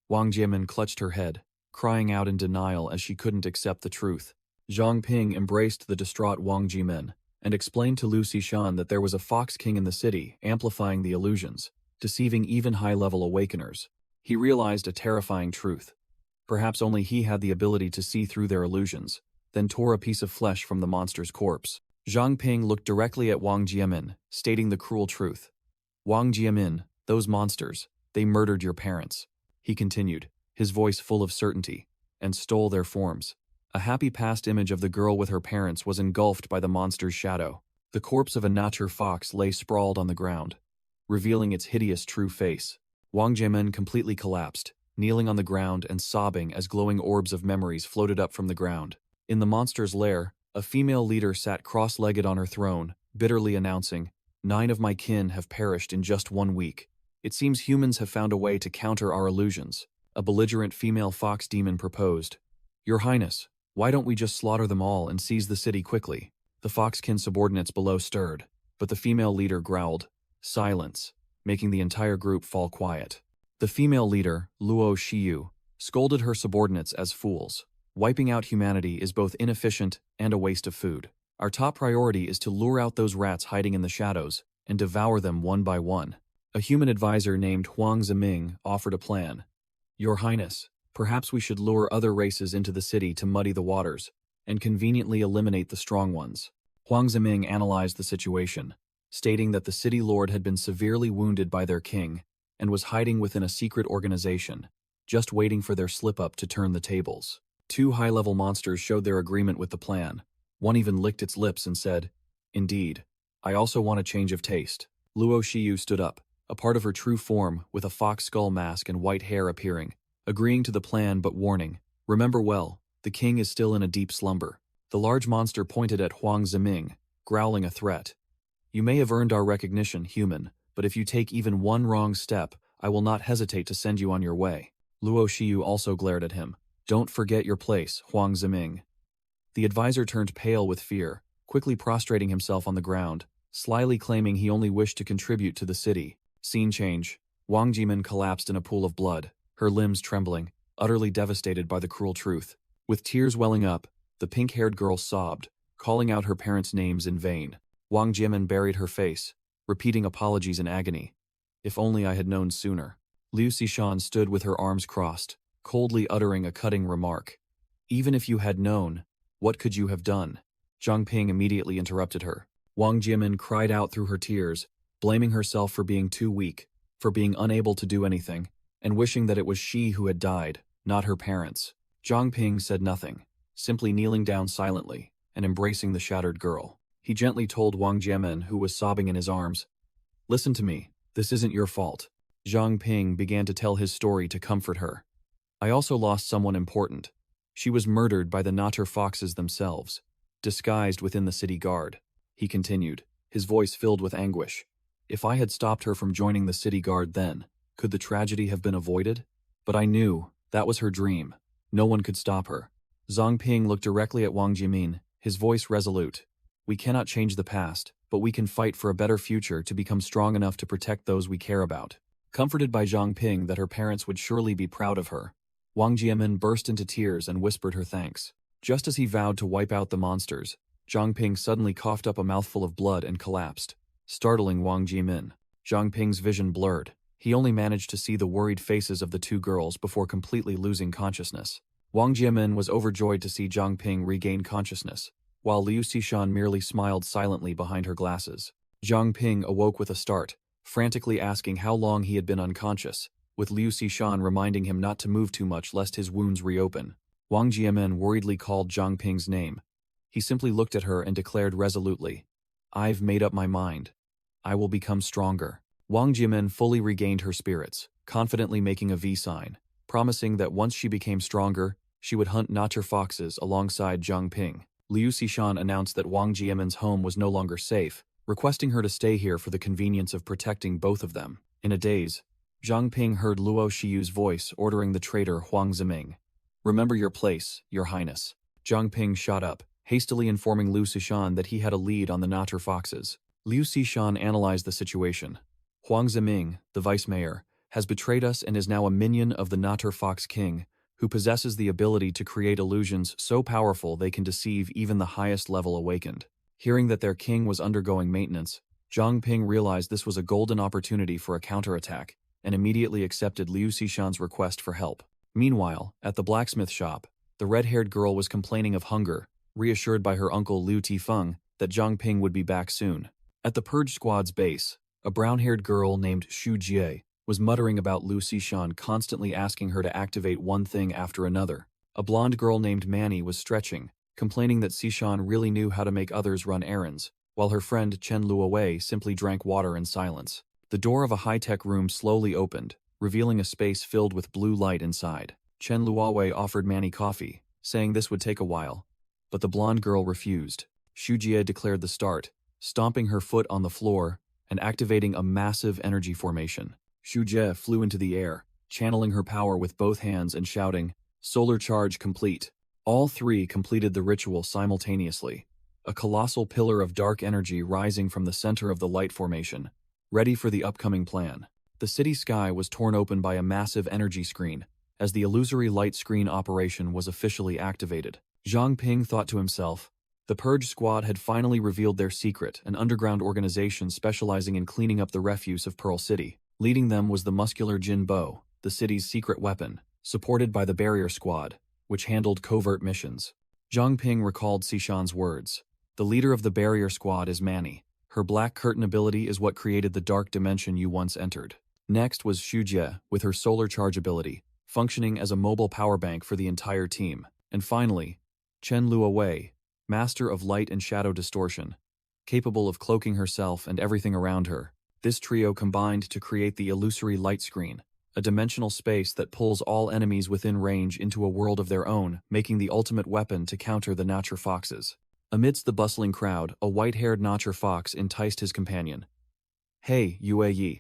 Wang Jiamin clutched her head, crying out in denial as she couldn't accept the truth. Zhang Ping embraced the distraught Wang Jiamin and explained to Liu Xishan that there was a fox king in the city amplifying the illusions, deceiving even high-level awakeners. He realized a terrifying truth. Perhaps only he had the ability to see through their illusions, then tore a piece of flesh from the monster's corpse. Zhang Ping looked directly at Wang Jiamin, stating the cruel truth. "Wang Jiamin, those monsters, they murdered your parents," he continued, his voice full of certainty, "and stole their forms." A happy past image of the girl with her parents was engulfed by the monster's shadow. The corpse of a Notcher fox lay sprawled on the ground, revealing its hideous true face. Wang Jiamin completely collapsed, kneeling on the ground and sobbing as glowing orbs of memories floated up from the ground. In the monster's lair, a female leader sat cross-legged on her throne, bitterly announcing, "9 of my kin have perished in just 1 week. It seems humans have found a way to counter our illusions." A belligerent female fox demon proposed, "Your Highness, why don't we just slaughter them all and seize the city quickly?" The foxkin subordinates below stirred, but the female leader growled, "Silence," making the entire group fall quiet. The female leader, Luo Shiyu, scolded her subordinates as fools. "Wiping out humanity is both inefficient and a waste of food. Our top priority is to lure out those rats hiding in the shadows and devour them one by one." A human advisor named Huang Ziming offered a plan. "Your Highness, perhaps we should lure other races into the city to muddy the waters and conveniently eliminate the strong ones." Huang Ziming analyzed the situation, stating that the city lord had been severely wounded by their king and was hiding within a secret organization, just waiting for their slip-up to turn the tables. Two high-level monsters showed their agreement with the plan. One even licked its lips and said, "Indeed. I also want a change of taste." Luo Shiyu stood up, a part of her true form with a fox skull mask and white hair appearing, agreeing to the plan but warning, "Remember well, the king is still in a deep slumber." The large monster pointed at Huang Ziming, growling a threat. "You may have earned our recognition, human, but if you take even one wrong step, I will not hesitate to send you on your way." Luo Shiyu also glared at him. "Don't forget your place, Huang Ziming." The advisor turned pale with fear, quickly prostrating himself on the ground, slyly claiming he only wished to contribute to the city. Scene change. Wang Jimin collapsed in a pool of blood, her limbs trembling, utterly devastated by the cruel truth. With tears welling up, the pink-haired girl sobbed, calling out her parents' names in vain. Wang Jimin buried her face, repeating apologies in agony. "If only I had known sooner." Liu Xishan stood with her arms crossed, coldly uttering a cutting remark. "Even if you had known, what could you have done?" Zhang Ping immediately interrupted her. Wang Jimin cried out through her tears, blaming herself for being too weak, for being unable to do anything, and wishing that it was she who had died, not her parents. Zhang Ping said nothing, simply kneeling down silently and embracing the shattered girl. He gently told Wang Jimin, who was sobbing in his arms, "Listen to me, this isn't your fault." Zhang Ping began to tell his story to comfort her. "I also lost someone important. She was murdered by the Natter foxes themselves, disguised within the city guard." He continued, his voice filled with anguish. "If I had stopped her from joining the city guard then, could the tragedy have been avoided? But I knew that was her dream. No one could stop her." Zhang Ping looked directly at Wang Jimin, his voice resolute. "We cannot change the past, but we can fight for a better future to become strong enough to protect those we care about." Comforted by Zhang Ping that her parents would surely be proud of her, Wang Jimin burst into tears and whispered her thanks. Just as he vowed to wipe out the monsters, Zhang Ping suddenly coughed up a mouthful of blood and collapsed, startling Wang Jimin. Zhang Ping's vision blurred. He only managed to see the worried faces of the two girls before completely losing consciousness. Wang Jimin was overjoyed to see Zhang Ping regain consciousness, while Liu Xishan merely smiled silently behind her glasses. Zhang Ping awoke with a start, frantically asking how long he had been unconscious, with Liu Xishan reminding him not to move too much lest his wounds reopen. Wang Jimin worriedly called Zhang Ping's name. He simply looked at her and declared resolutely, "I've made up my mind. I will become stronger." Wang Jimin fully regained her spirits, confidently making a V sign, promising that once she became stronger, she would hunt Natter foxes alongside Zhang Ping. Liu Xishan announced that Wang Jimin's home was no longer safe, requesting her to stay here for the convenience of protecting both of them. In a daze, Zhang Ping heard Luo Shiyu's voice ordering the traitor Huang Ziming, "Remember your place, your highness." Zhang Ping shot up, hastily informing Liu Xishan that he had a lead on the Natter foxes. Liu Xishan analyzed the situation. "Huang Ziming, the vice mayor, has betrayed us and is now a minion of the Natter Fox King, who possesses the ability to create illusions so powerful they can deceive even the highest level awakened." Hearing that their king was undergoing maintenance, Zhang Ping realized this was a golden opportunity for a counterattack, and immediately accepted Liu Xishan's request for help. Meanwhile, at the blacksmith shop, the red-haired girl was complaining of hunger, reassured by her uncle Liu Tifeng that Zhang Ping would be back soon. At the Purge Squad's base, a brown-haired girl named Xu Jie was muttering about Liu Xishan constantly asking her to activate one thing after another. A blonde girl named Manny was stretching, complaining that Xishan really knew how to make others run errands, while her friend Chen Luowei simply drank water in silence. The door of a high-tech room slowly opened, revealing a space filled with blue light inside. Chen Luowei offered Manny coffee, saying this would take a while, but the blonde girl refused. Xu Jie declared the start, stomping her foot on the floor and activating a massive energy formation. Xu Jie flew into the air, channeling her power with both hands and shouting, "Solar charge complete." All three completed the ritual simultaneously, a colossal pillar of dark energy rising from the center of the light formation, ready for the upcoming plan. The city sky was torn open by a massive energy screen, as the illusory light screen operation was officially activated. Zhang Ping thought to himself, the Purge Squad had finally revealed their secret, an underground organization specializing in cleaning up the refuse of Pearl City. Leading them was the muscular Jin Bo, the city's secret weapon, supported by the Barrier Squad, which handled covert missions. Zhang Ping recalled Xishan's words. The leader of the Barrier Squad is Manny. Her black curtain ability is what created the dark dimension you once entered. Next was Xu Jie, with her solar charge ability, functioning as a mobile power bank for the entire team. And finally, Chen Luowei, master of light and shadow distortion, capable of cloaking herself and everything around her. This trio combined to create the illusory light screen, a dimensional space that pulls all enemies within range into a world of their own, making the ultimate weapon to counter the Notcher Foxes. Amidst the bustling crowd, a white-haired Notcher Fox enticed his companion. "Hey, Yue,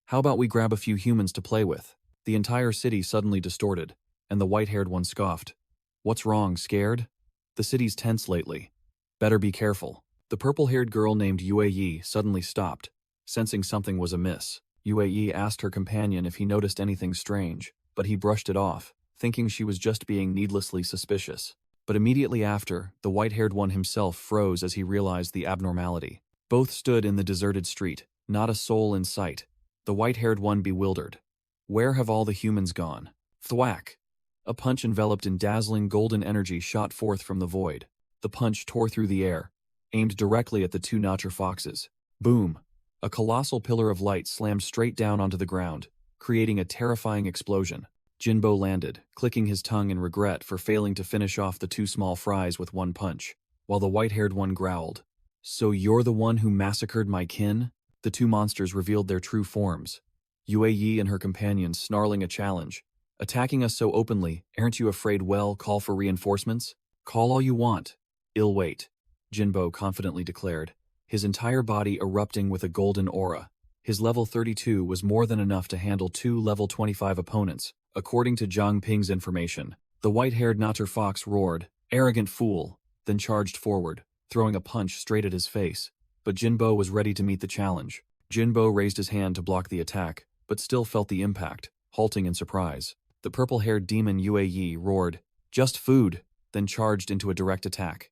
how about we grab a few humans to play with?" The entire city suddenly distorted, and the white-haired one scoffed. "What's wrong, scared? The city's tense lately. Better be careful." The purple-haired girl named Yue suddenly stopped, sensing something was amiss. Yue asked her companion if he noticed anything strange, but he brushed it off, thinking she was just being needlessly suspicious. But immediately after, the white-haired one himself froze as he realized the abnormality. Both stood in the deserted street, not a soul in sight. The white-haired one bewildered. Where have all the humans gone? Thwack! A punch enveloped in dazzling golden energy shot forth from the void. The punch tore through the air, aimed directly at the two Notcher Foxes. Boom! A colossal pillar of light slammed straight down onto the ground, creating a terrifying explosion. Jinbo landed, clicking his tongue in regret for failing to finish off the two small fries with one punch, while the white-haired one growled. "So you're the one who massacred my kin?" The two monsters revealed their true forms. Yue and her companions snarling a challenge. "Attacking us so openly, aren't you afraid we'll call for reinforcements?" "Call all you want. I'll wait," Jinbo confidently declared, his entire body erupting with a golden aura. His level 32 was more than enough to handle two level 25 opponents, according to Zhang Ping's information. The white-haired Notcher Fox roared, "Arrogant fool," then charged forward, throwing a punch straight at his face. But Jinbo was ready to meet the challenge. Jinbo raised his hand to block the attack, but still felt the impact, halting in surprise. The purple-haired demon Yue roared, "Just food," then charged into a direct attack.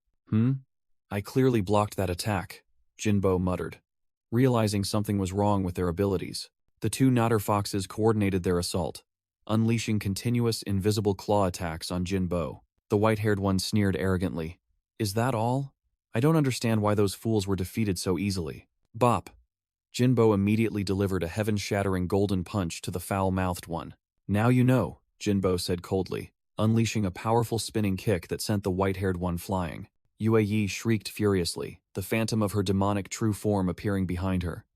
I clearly blocked that attack," Jinbo muttered, realizing something was wrong with their abilities. The two Notcher Foxes coordinated their assault, unleashing continuous invisible claw attacks on Jinbo. The white-haired one sneered arrogantly. "Is that all? I don't understand why those fools were defeated so easily." Bop! Jinbo immediately delivered a heaven-shattering golden punch to the foul-mouthed one. "Now you know," Jinbo said coldly, unleashing a powerful spinning kick that sent the white-haired one flying. Yue shrieked furiously, the phantom of her demonic true form appearing behind her.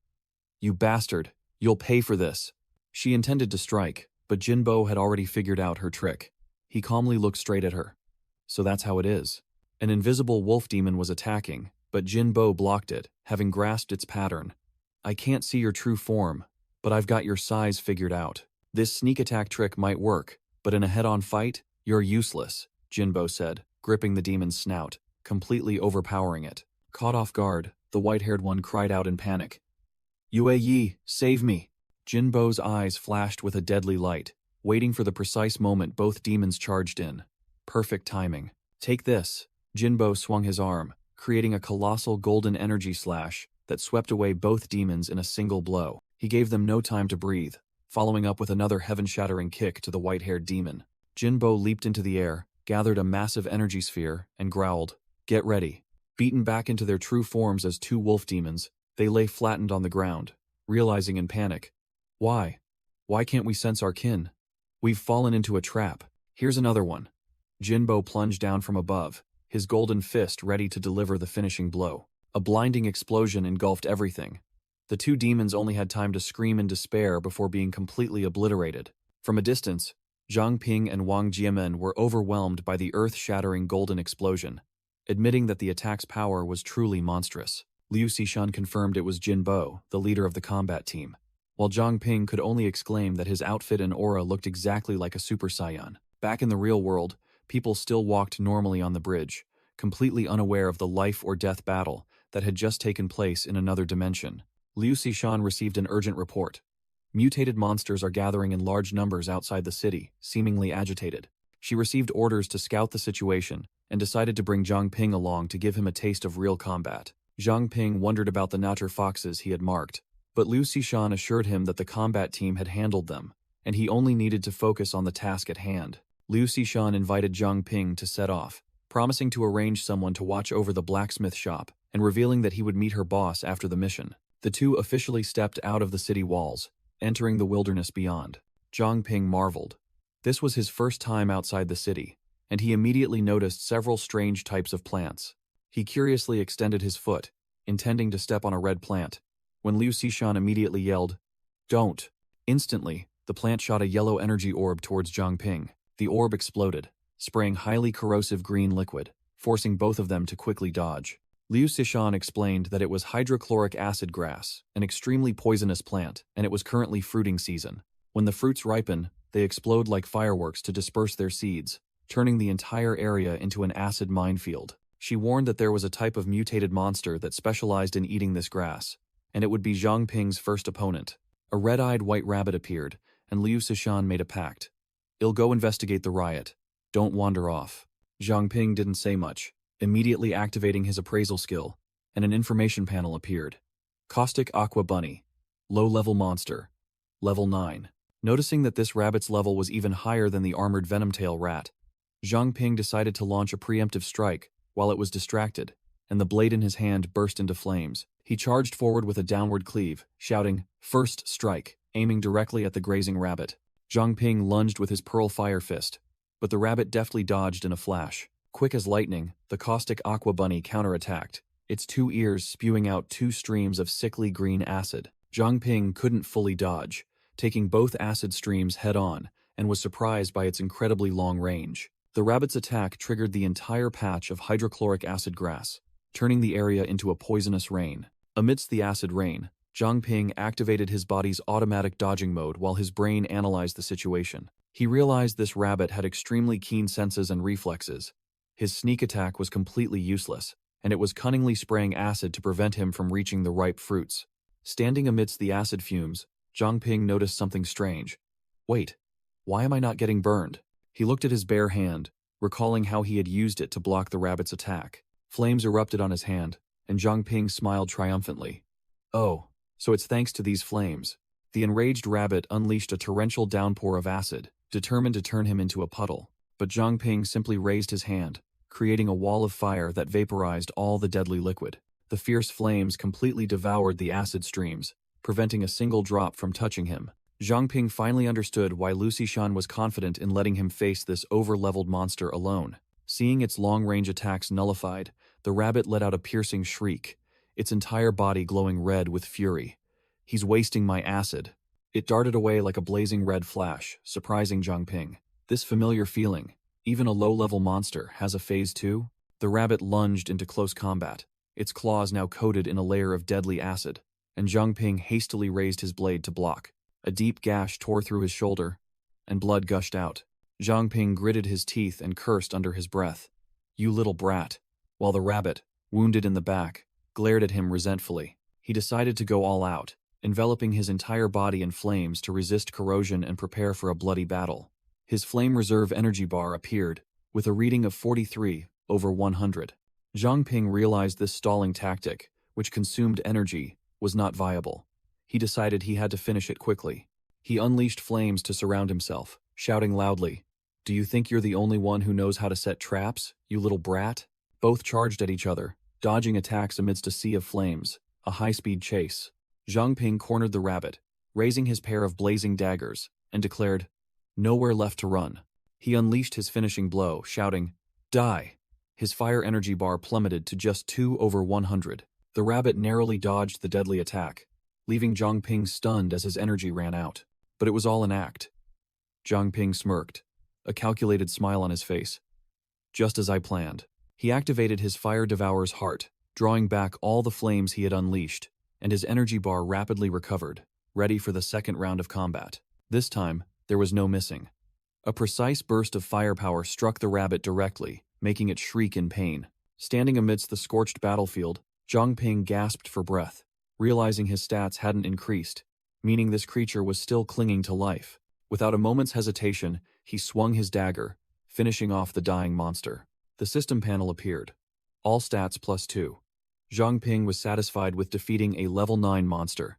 "You bastard! You'll pay for this!" She intended to strike, but Jinbo had already figured out her trick. He calmly looked straight at her. "So that's how it is." An invisible wolf demon was attacking, but Jinbo blocked it, having grasped its pattern. "I can't see your true form, but I've got your size figured out. This sneak attack trick might work, but in a head-on fight, you're useless," Jinbo said, gripping the demon's snout, completely overpowering it. Caught off guard, the white-haired one cried out in panic. "Yue, save me!" Jinbo's eyes flashed with a deadly light, waiting for the precise moment both demons charged in. Perfect timing. "Take this." Jinbo swung his arm, creating a colossal golden energy slash that swept away both demons in a single blow. He gave them no time to breathe, following up with another heaven-shattering kick to the white-haired demon. Jinbo leaped into the air, gathered a massive energy sphere, and growled, "Get ready." Beaten back into their true forms as two wolf demons, they lay flattened on the ground, realizing in panic, Why? Why can't we sense our kin? We've fallen into a trap. Here's another one." Jinbo plunged down from above, his golden fist ready to deliver the finishing blow. A blinding explosion engulfed everything. The two demons only had time to scream in despair before being completely obliterated. From a distance, Zhang Ping and Wang Jiamen were overwhelmed by the earth-shattering golden explosion, admitting that the attack's power was truly monstrous. Liu Xishan confirmed it was Jinbo, the leader of the combat team, while Zhang Ping could only exclaim that his outfit and aura looked exactly like a Super Saiyan. Back in the real world, people still walked normally on the bridge, completely unaware of the life-or-death battle that had just taken place in another dimension. Liu Xishan received an urgent report. Mutated monsters are gathering in large numbers outside the city, seemingly agitated. She received orders to scout the situation and decided to bring Zhang Ping along to give him a taste of real combat. Zhang Ping wondered about the Notcher Foxes he had marked, but Liu Xishan assured him that the combat team had handled them, and he only needed to focus on the task at hand. Liu Xishan invited Zhang Ping to set off, promising to arrange someone to watch over the blacksmith shop, and revealing that he would meet her boss after the mission. The two officially stepped out of the city walls, entering the wilderness beyond. Zhang Ping marveled. This was his first time outside the city, and he immediately noticed several strange types of plants. He curiously extended his foot, intending to step on a red plant, when Liu Xishan immediately yelled, "Don't!" Instantly, the plant shot a yellow energy orb towards Zhang Ping. The orb exploded, spraying highly corrosive green liquid, forcing both of them to quickly dodge. Liu Xishan explained that it was hydrochloric acid grass, an extremely poisonous plant, and it was currently fruiting season. When the fruits ripen, they explode like fireworks to disperse their seeds, turning the entire area into an acid minefield. She warned that there was a type of mutated monster that specialized in eating this grass, and it would be Zhang Ping's first opponent. A red-eyed white rabbit appeared, and Liu Xishan made a pact. "I'll go investigate the riot. Don't wander off." Zhang Ping didn't say much, immediately activating his appraisal skill, and an information panel appeared. Caustic Aqua Bunny. Low-level monster. Level 9. Noticing that this rabbit's level was even higher than the armored venomtail rat, Zhang Ping decided to launch a preemptive strike while it was distracted, and the blade in his hand burst into flames. He charged forward with a downward cleave, shouting, "First strike," aiming directly at the grazing rabbit. Zhang Ping lunged with his pearl fire fist, but the rabbit deftly dodged in a flash. Quick as lightning, the caustic aqua bunny counterattacked, its two ears spewing out two streams of sickly green acid. Zhang Ping couldn't fully dodge, taking both acid streams head-on, and was surprised by its incredibly long range. The rabbit's attack triggered the entire patch of hydrochloric acid grass, turning the area into a poisonous rain. Amidst the acid rain, Zhang Ping activated his body's automatic dodging mode while his brain analyzed the situation. He realized this rabbit had extremely keen senses and reflexes. His sneak attack was completely useless, and it was cunningly spraying acid to prevent him from reaching the ripe fruits. Standing amidst the acid fumes, Zhang Ping noticed something strange. Wait, why am I not getting burned? He looked at his bare hand, recalling how he had used it to block the rabbit's attack. Flames erupted on his hand, and Zhang Ping smiled triumphantly. Oh, so it's thanks to these flames. The enraged rabbit unleashed a torrential downpour of acid, determined to turn him into a puddle. But Zhang Ping simply raised his hand, creating a wall of fire that vaporized all the deadly liquid. The fierce flames completely devoured the acid streams, preventing a single drop from touching him. Zhang Ping finally understood why Liu Xishan was confident in letting him face this over-leveled monster alone. Seeing its long-range attacks nullified, the rabbit let out a piercing shriek, its entire body glowing red with fury. "He's wasting my acid." It darted away like a blazing red flash, surprising Zhang Ping. This familiar feeling, even a low-level monster, has a phase 2? The rabbit lunged into close combat, its claws now coated in a layer of deadly acid, and Zhang Ping hastily raised his blade to block. A deep gash tore through his shoulder, and blood gushed out. Zhang Ping gritted his teeth and cursed under his breath. "You little brat," while the rabbit, wounded in the back, glared at him resentfully. He decided to go all out, enveloping his entire body in flames to resist corrosion and prepare for a bloody battle. His flame reserve energy bar appeared, with a reading of 43/100. Zhang Ping realized this stalling tactic, which consumed energy, was not viable. He decided he had to finish it quickly. He unleashed flames to surround himself, shouting loudly, "Do you think you're the only one who knows how to set traps, you little brat?" Both charged at each other, dodging attacks amidst a sea of flames, a high-speed chase. Zhang Ping cornered the rabbit, raising his pair of blazing daggers, and declared, "Nowhere left to run." He unleashed his finishing blow, shouting, "Die!" His fire energy bar plummeted to just 2/100. The rabbit narrowly dodged the deadly attack, leaving Zhang Ping stunned as his energy ran out. But it was all an act. Zhang Ping smirked, a calculated smile on his face. "Just as I planned." He activated his Fire Devourer's heart, drawing back all the flames he had unleashed, and his energy bar rapidly recovered, ready for the second round of combat. This time, there was no missing. A precise burst of firepower struck the rabbit directly, making it shriek in pain. Standing amidst the scorched battlefield, Zhang Ping gasped for breath, realizing his stats hadn't increased, meaning this creature was still clinging to life. Without a moment's hesitation, he swung his dagger, finishing off the dying monster. The system panel appeared. All stats +2. Zhang Ping was satisfied with defeating a level 9 monster.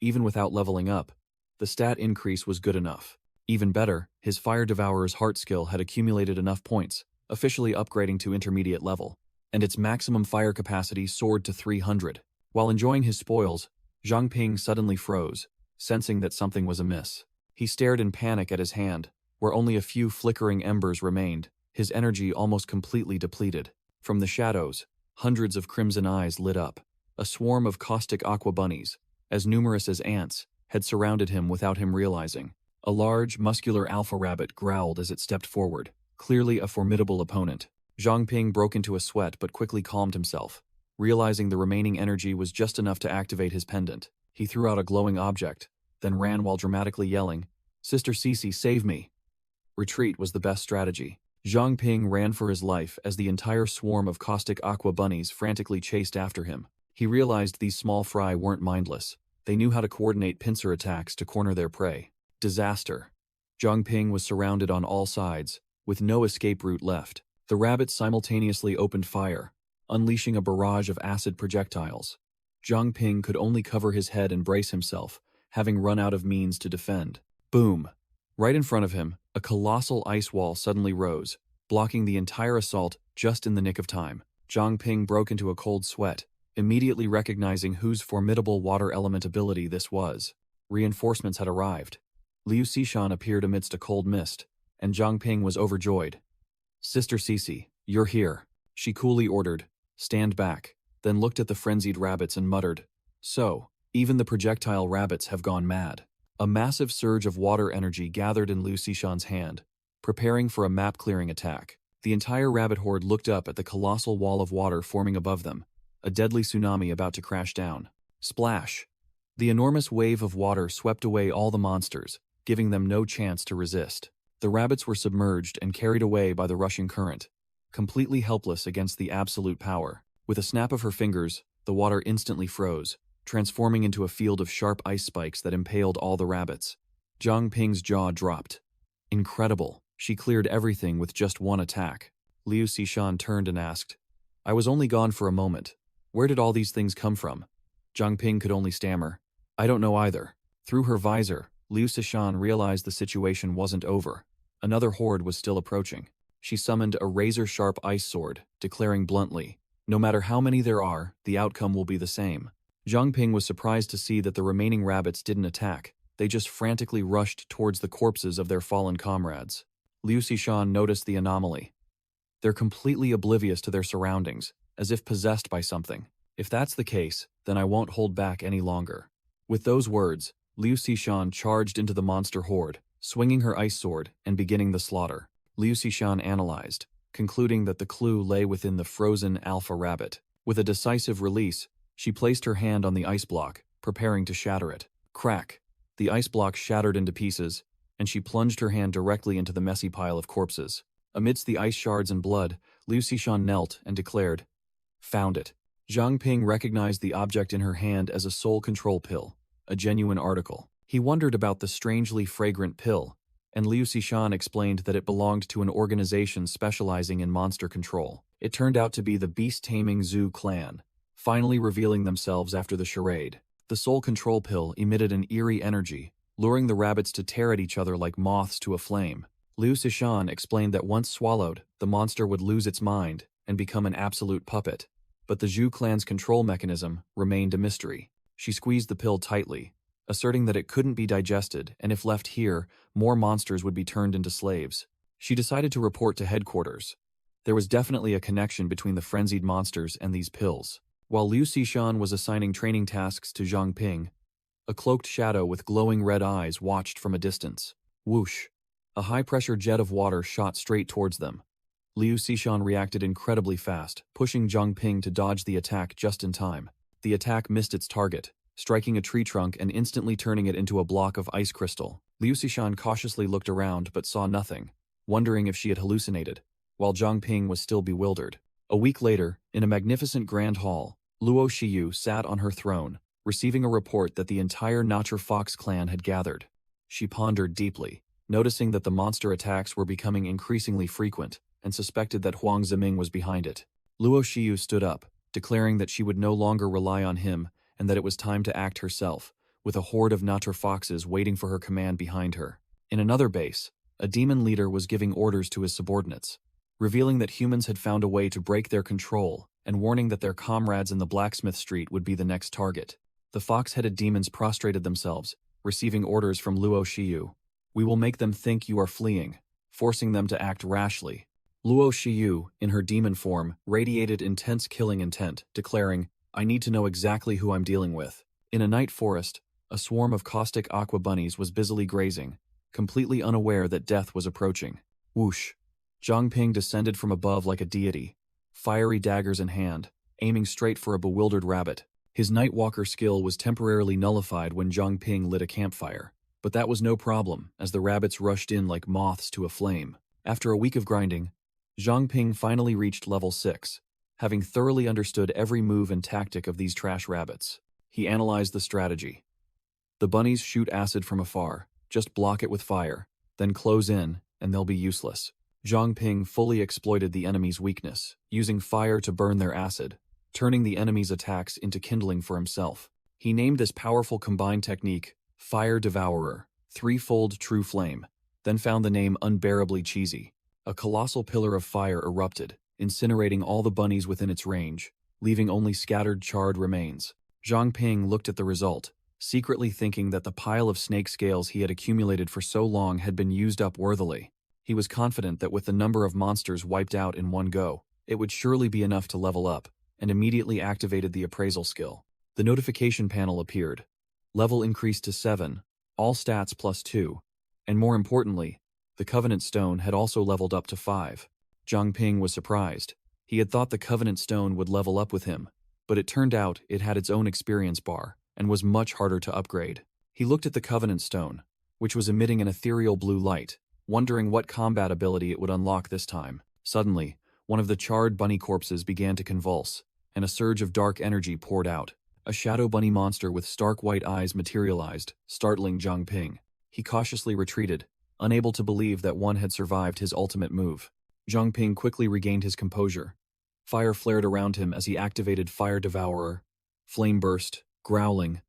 Even without leveling up, the stat increase was good enough. Even better, his Fire Devourer's heart skill had accumulated enough points, officially upgrading to intermediate level, and its maximum fire capacity soared to 300. While enjoying his spoils, Zhang Ping suddenly froze, sensing that something was amiss. He stared in panic at his hand, where only a few flickering embers remained, his energy almost completely depleted. From the shadows, hundreds of crimson eyes lit up. A swarm of caustic aqua bunnies, as numerous as ants, had surrounded him without him realizing. A large, muscular alpha rabbit growled as it stepped forward, clearly a formidable opponent. Zhang Ping broke into a sweat but quickly calmed himself. Realizing the remaining energy was just enough to activate his pendant, he threw out a glowing object, then ran while dramatically yelling, "Sister Cece, save me!" Retreat was the best strategy. Zhang Ping ran for his life as the entire swarm of caustic aqua bunnies frantically chased after him. He realized these small fry weren't mindless. They knew how to coordinate pincer attacks to corner their prey. Disaster. Zhang Ping was surrounded on all sides, with no escape route left. The rabbits simultaneously opened fire, unleashing a barrage of acid projectiles. Zhang Ping could only cover his head and brace himself, having run out of means to defend. Boom! Right in front of him, a colossal ice wall suddenly rose, blocking the entire assault just in the nick of time. Zhang Ping broke into a cold sweat, immediately recognizing whose formidable water element ability this was. Reinforcements had arrived. Liu Xishan appeared amidst a cold mist, and Zhang Ping was overjoyed. "Sister Cece, you're here," she coolly ordered. "Stand back," then looked at the frenzied rabbits and muttered, "So, even the projectile rabbits have gone mad." A massive surge of water energy gathered in Liu Xishan's hand, preparing for a map-clearing attack. The entire rabbit horde looked up at the colossal wall of water forming above them, a deadly tsunami about to crash down. Splash! The enormous wave of water swept away all the monsters, giving them no chance to resist. The rabbits were submerged and carried away by the rushing current, completely helpless against the absolute power. With a snap of her fingers, the water instantly froze, transforming into a field of sharp ice spikes that impaled all the rabbits. Zhang Ping's jaw dropped. Incredible. She cleared everything with just one attack. Liu Xishan turned and asked, "I was only gone for a moment. Where did all these things come from?" Zhang Ping could only stammer, "I don't know either." Through her visor, Liu Xishan realized the situation wasn't over. Another horde was still approaching. She summoned a razor-sharp ice sword, declaring bluntly, "No matter how many there are, the outcome will be the same." Zhang Ping was surprised to see that the remaining rabbits didn't attack. They just frantically rushed towards the corpses of their fallen comrades. Liu Xishan noticed the anomaly. They're completely oblivious to their surroundings, as if possessed by something. If that's the case, then I won't hold back any longer. With those words, Liu Xishan charged into the monster horde, swinging her ice sword and beginning the slaughter. Liu Xishan analyzed, concluding that the clue lay within the frozen alpha rabbit. With a decisive release, she placed her hand on the ice block, preparing to shatter it. Crack! The ice block shattered into pieces, and she plunged her hand directly into the messy pile of corpses. Amidst the ice shards and blood, Liu Xishan knelt and declared, "Found it." Zhang Ping recognized the object in her hand as a soul control pill, a genuine article. He wondered about the strangely fragrant pill, and Liu Xishan explained that it belonged to an organization specializing in monster control. It turned out to be the beast-taming Zhu clan, finally revealing themselves after the charade. The soul control pill emitted an eerie energy, luring the rabbits to tear at each other like moths to a flame. Liu Xishan explained that once swallowed, the monster would lose its mind and become an absolute puppet. But the Zhu clan's control mechanism remained a mystery. She squeezed the pill tightly, asserting that it couldn't be digested, and if left here, more monsters would be turned into slaves. She decided to report to headquarters. There was definitely a connection between the frenzied monsters and these pills. While Liu Xishan was assigning training tasks to Zhang Ping, a cloaked shadow with glowing red eyes watched from a distance. Whoosh! A high-pressure jet of water shot straight towards them. Liu Xishan reacted incredibly fast, pushing Zhang Ping to dodge the attack just in time. The attack missed its target, striking a tree trunk and instantly turning it into a block of ice crystal. Liu Xishan cautiously looked around but saw nothing, wondering if she had hallucinated, while Zhang Ping was still bewildered. A week later, in a magnificent grand hall, Luo Shiyu sat on her throne, receiving a report that the entire Notcher Fox clan had gathered. She pondered deeply, noticing that the monster attacks were becoming increasingly frequent, and suspected that Huang Ziming was behind it. Luo Shiyu stood up, declaring that she would no longer rely on him and that it was time to act herself, with a horde of Notcher Foxes waiting for her command behind her. In another base, a demon leader was giving orders to his subordinates, revealing that humans had found a way to break their control and warning that their comrades in the blacksmith street would be the next target. The fox-headed demons prostrated themselves, receiving orders from Luo Shiyu. We will make them think you are fleeing, forcing them to act rashly. Luo Shiyu, in her demon form, radiated intense killing intent, declaring, I need to know exactly who I'm dealing with. In a night forest, a swarm of caustic aqua bunnies was busily grazing, completely unaware that death was approaching. Whoosh! Zhang Ping descended from above like a deity, fiery daggers in hand, aiming straight for a bewildered rabbit. His Nightwalker skill was temporarily nullified when Zhang Ping lit a campfire, but that was no problem as the rabbits rushed in like moths to a flame. After a week of grinding, Zhang Ping finally reached level 6, having thoroughly understood every move and tactic of these trash rabbits. He analyzed the strategy. The bunnies shoot acid from afar, just block it with fire, then close in, and they'll be useless. Zhang Ping fully exploited the enemy's weakness, using fire to burn their acid, turning the enemy's attacks into kindling for himself. He named this powerful combined technique Fire Devourer, Threefold True Flame, then found the name unbearably cheesy. A colossal pillar of fire erupted, incinerating all the bunnies within its range, leaving only scattered charred remains. Zhang Ping looked at the result, secretly thinking that the pile of snake scales he had accumulated for so long had been used up worthily. He was confident that with the number of monsters wiped out in one go, it would surely be enough to level up, and immediately activated the appraisal skill. The notification panel appeared. Level increased to 7, all stats +2, and more importantly, the Covenant Stone had also leveled up to 5. Zhang Ping was surprised. He had thought the Covenant Stone would level up with him, but it turned out it had its own experience bar, and was much harder to upgrade. He looked at the Covenant Stone, which was emitting an ethereal blue light, wondering what combat ability it would unlock this time. Suddenly, one of the charred bunny corpses began to convulse, and a surge of dark energy poured out. A shadow bunny monster with stark white eyes materialized, startling Zhang Ping. He cautiously retreated, unable to believe that one had survived his ultimate move. Zhang Ping quickly regained his composure. Fire flared around him as he activated Fire Devourer. Flame burst, growling.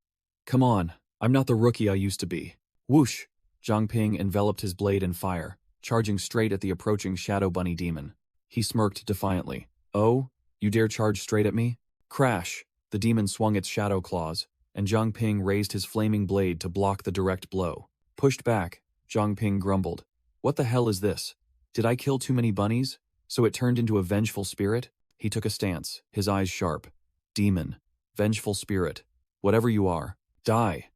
Come on, I'm not the rookie I used to be. Whoosh! Zhang Ping enveloped his blade in fire, charging straight at the approaching shadow bunny demon. He smirked defiantly. Oh, you dare charge straight at me? Crash! The demon swung its shadow claws, and Zhang Ping raised his flaming blade to block the direct blow. Pushed back, Zhang Ping grumbled. What the hell is this? Did I kill too many bunnies? So it turned into a vengeful spirit? He took a stance, his eyes sharp. Demon. Vengeful spirit. Whatever you are, die.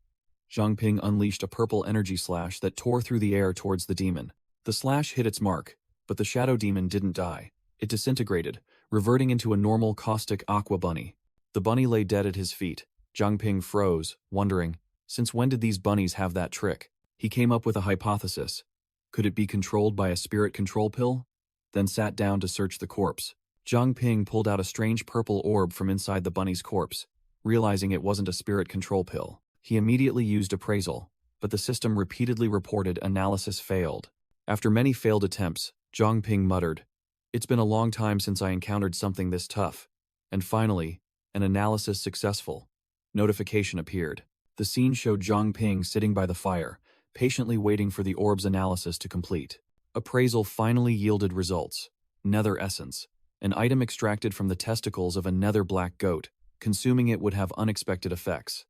Zhang Ping unleashed a purple energy slash that tore through the air towards the demon. The slash hit its mark, but the shadow demon didn't die. It disintegrated, reverting into a normal caustic aqua bunny. The bunny lay dead at his feet. Zhang Ping froze, wondering, since when did these bunnies have that trick? He came up with a hypothesis. Could it be controlled by a spirit control pill? Then sat down to search the corpse. Zhang Ping pulled out a strange purple orb from inside the bunny's corpse, realizing it wasn't a spirit control pill. He immediately used appraisal, but the system repeatedly reported analysis failed. After many failed attempts, Zhang Ping muttered, It's been a long time since I encountered something this tough. And finally, an analysis successful. Notification appeared. The scene showed Zhang Ping sitting by the fire, patiently waiting for the orb's analysis to complete. Appraisal finally yielded results. Nether essence. An item extracted from the testicles of a nether black goat. Consuming it would have unexpected effects.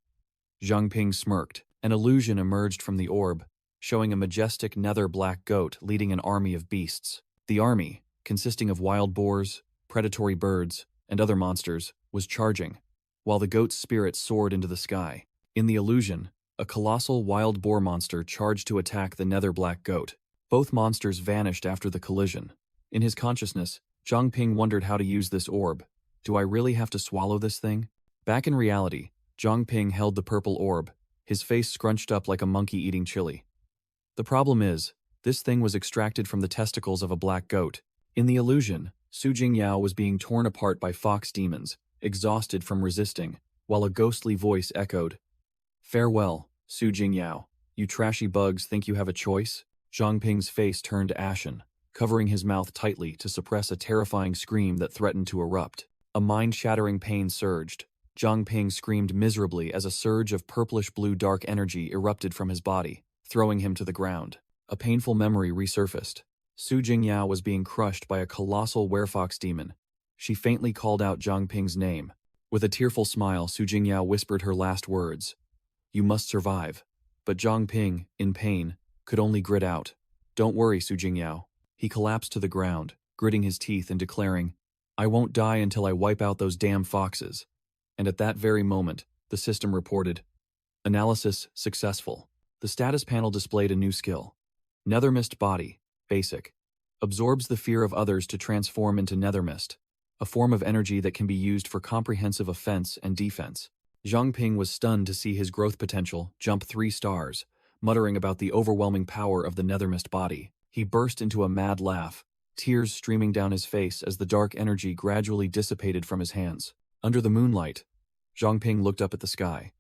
Zhang Ping smirked. An illusion emerged from the orb, showing a majestic nether black goat leading an army of beasts. The army, consisting of wild boars, predatory birds, and other monsters, was charging, while the goat's spirit soared into the sky. In the illusion, a colossal wild boar monster charged to attack the nether black goat. Both monsters vanished after the collision. In his consciousness, Zhang Ping wondered how to use this orb. Do I really have to swallow this thing? Back in reality, Zhang Ping held the purple orb, his face scrunched up like a monkey eating chili. The problem is, this thing was extracted from the testicles of a black goat. In the illusion, Su Jingyao was being torn apart by fox demons, exhausted from resisting, while a ghostly voice echoed, Farewell, Su Jingyao. You trashy bugs think you have a choice? Zhang Ping's face turned ashen, covering his mouth tightly to suppress a terrifying scream that threatened to erupt. A mind-shattering pain surged. Zhang Ping screamed miserably as a surge of purplish-blue dark energy erupted from his body, throwing him to the ground. A painful memory resurfaced. Su Jingyao was being crushed by a colossal werefox demon. She faintly called out Zhang Ping's name. With a tearful smile, Su Jingyao whispered her last words. You must survive. But Zhang Ping, in pain, could only grit out, "Don't worry, Su Jingyao." He collapsed to the ground, gritting his teeth and declaring, "I won't die until I wipe out those damn foxes." And at that very moment, the system reported, "Analysis successful." The status panel displayed a new skill. Nethermist Body, Basic. Absorbs the fear of others to transform into nethermist, a form of energy that can be used for comprehensive offense and defense. Zhang Ping was stunned to see his growth potential jump 3 stars, muttering about the overwhelming power of the nethermist body. He burst into a mad laugh, tears streaming down his face as the dark energy gradually dissipated from his hands. Under the moonlight, Zhang Ping looked up at the sky,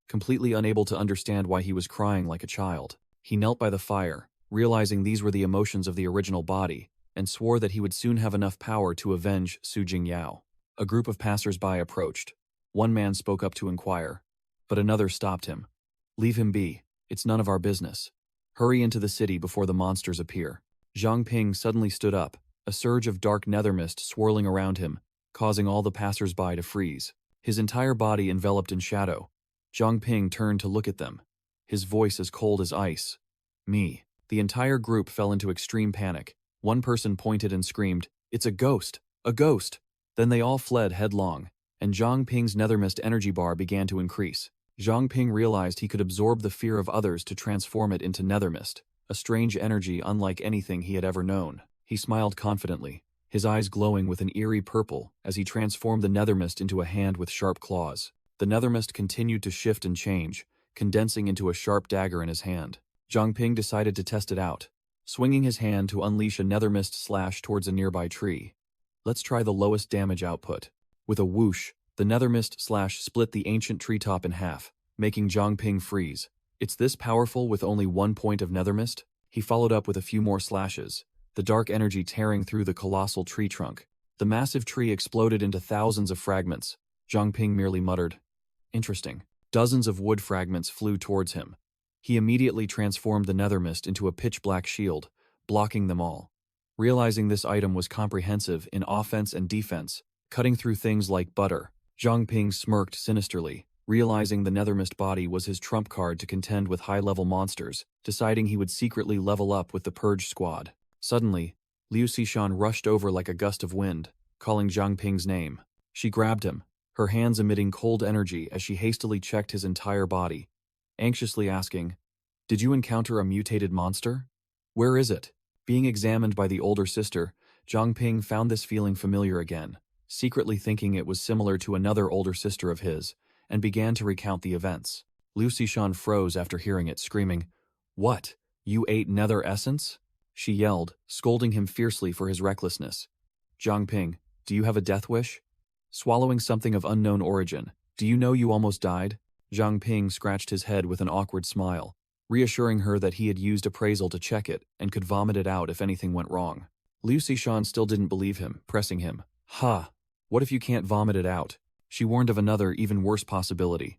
completely unable to understand why he was crying like a child. He knelt by the fire, realizing these were the emotions of the original body, and swore that he would soon have enough power to avenge Su Jingyao. A group of passers-by approached. One man spoke up to inquire, but another stopped him. "Leave him be. It's none of our business. Hurry into the city before the monsters appear." Zhang Ping suddenly stood up, a surge of dark nethermist swirling around him, causing all the passers-by to freeze. His entire body enveloped in shadow. Zhang Ping turned to look at them, his voice as cold as ice. "Me." The entire group fell into extreme panic. One person pointed and screamed, "It's a ghost! A ghost!" Then they all fled headlong, and Zhang Ping's nethermist energy bar began to increase. Zhang Ping realized he could absorb the fear of others to transform it into nethermist, a strange energy unlike anything he had ever known. He smiled confidently, his eyes glowing with an eerie purple as he transformed the nethermist into a hand with sharp claws. The nethermist continued to shift and change, condensing into a sharp dagger in his hand. Zhang Ping decided to test it out, swinging his hand to unleash a nethermist slash towards a nearby tree. "Let's try the lowest damage output." With a whoosh, the nethermist slash split the ancient treetop in half, making Zhang Ping freeze. "It's this powerful with only 1 point of nethermist?" He followed up with a few more slashes, the dark energy tearing through the colossal tree trunk. The massive tree exploded into thousands of fragments. Zhang Ping merely muttered, "Interesting." Dozens of wood fragments flew towards him. He immediately transformed the nethermist into a pitch-black shield, blocking them all. Realizing this item was comprehensive in offense and defense, cutting through things like butter, Zhang Ping smirked sinisterly, realizing the nethermist body was his trump card to contend with high-level monsters, deciding he would secretly level up with the Purge Squad. Suddenly, Liu Xishan rushed over like a gust of wind, calling Zhang Ping's name. She grabbed him, her hands emitting cold energy as she hastily checked his entire body, anxiously asking, "Did you encounter a mutated monster? Where is it?" Being examined by the older sister, Zhang Ping found this feeling familiar again, secretly thinking it was similar to another older sister of his, and began to recount the events. Liu Xishan froze after hearing it, screaming, "What? You ate nether essence?" She yelled, scolding him fiercely for his recklessness. "Zhang Ping, do you have a death wish? Swallowing something of unknown origin. Do you know you almost died?" Zhang Ping scratched his head with an awkward smile, reassuring her that he had used appraisal to check it and could vomit it out if anything went wrong. Liu Xishan still didn't believe him, pressing him. "Ha! What if you can't vomit it out?" She warned of another, even worse possibility.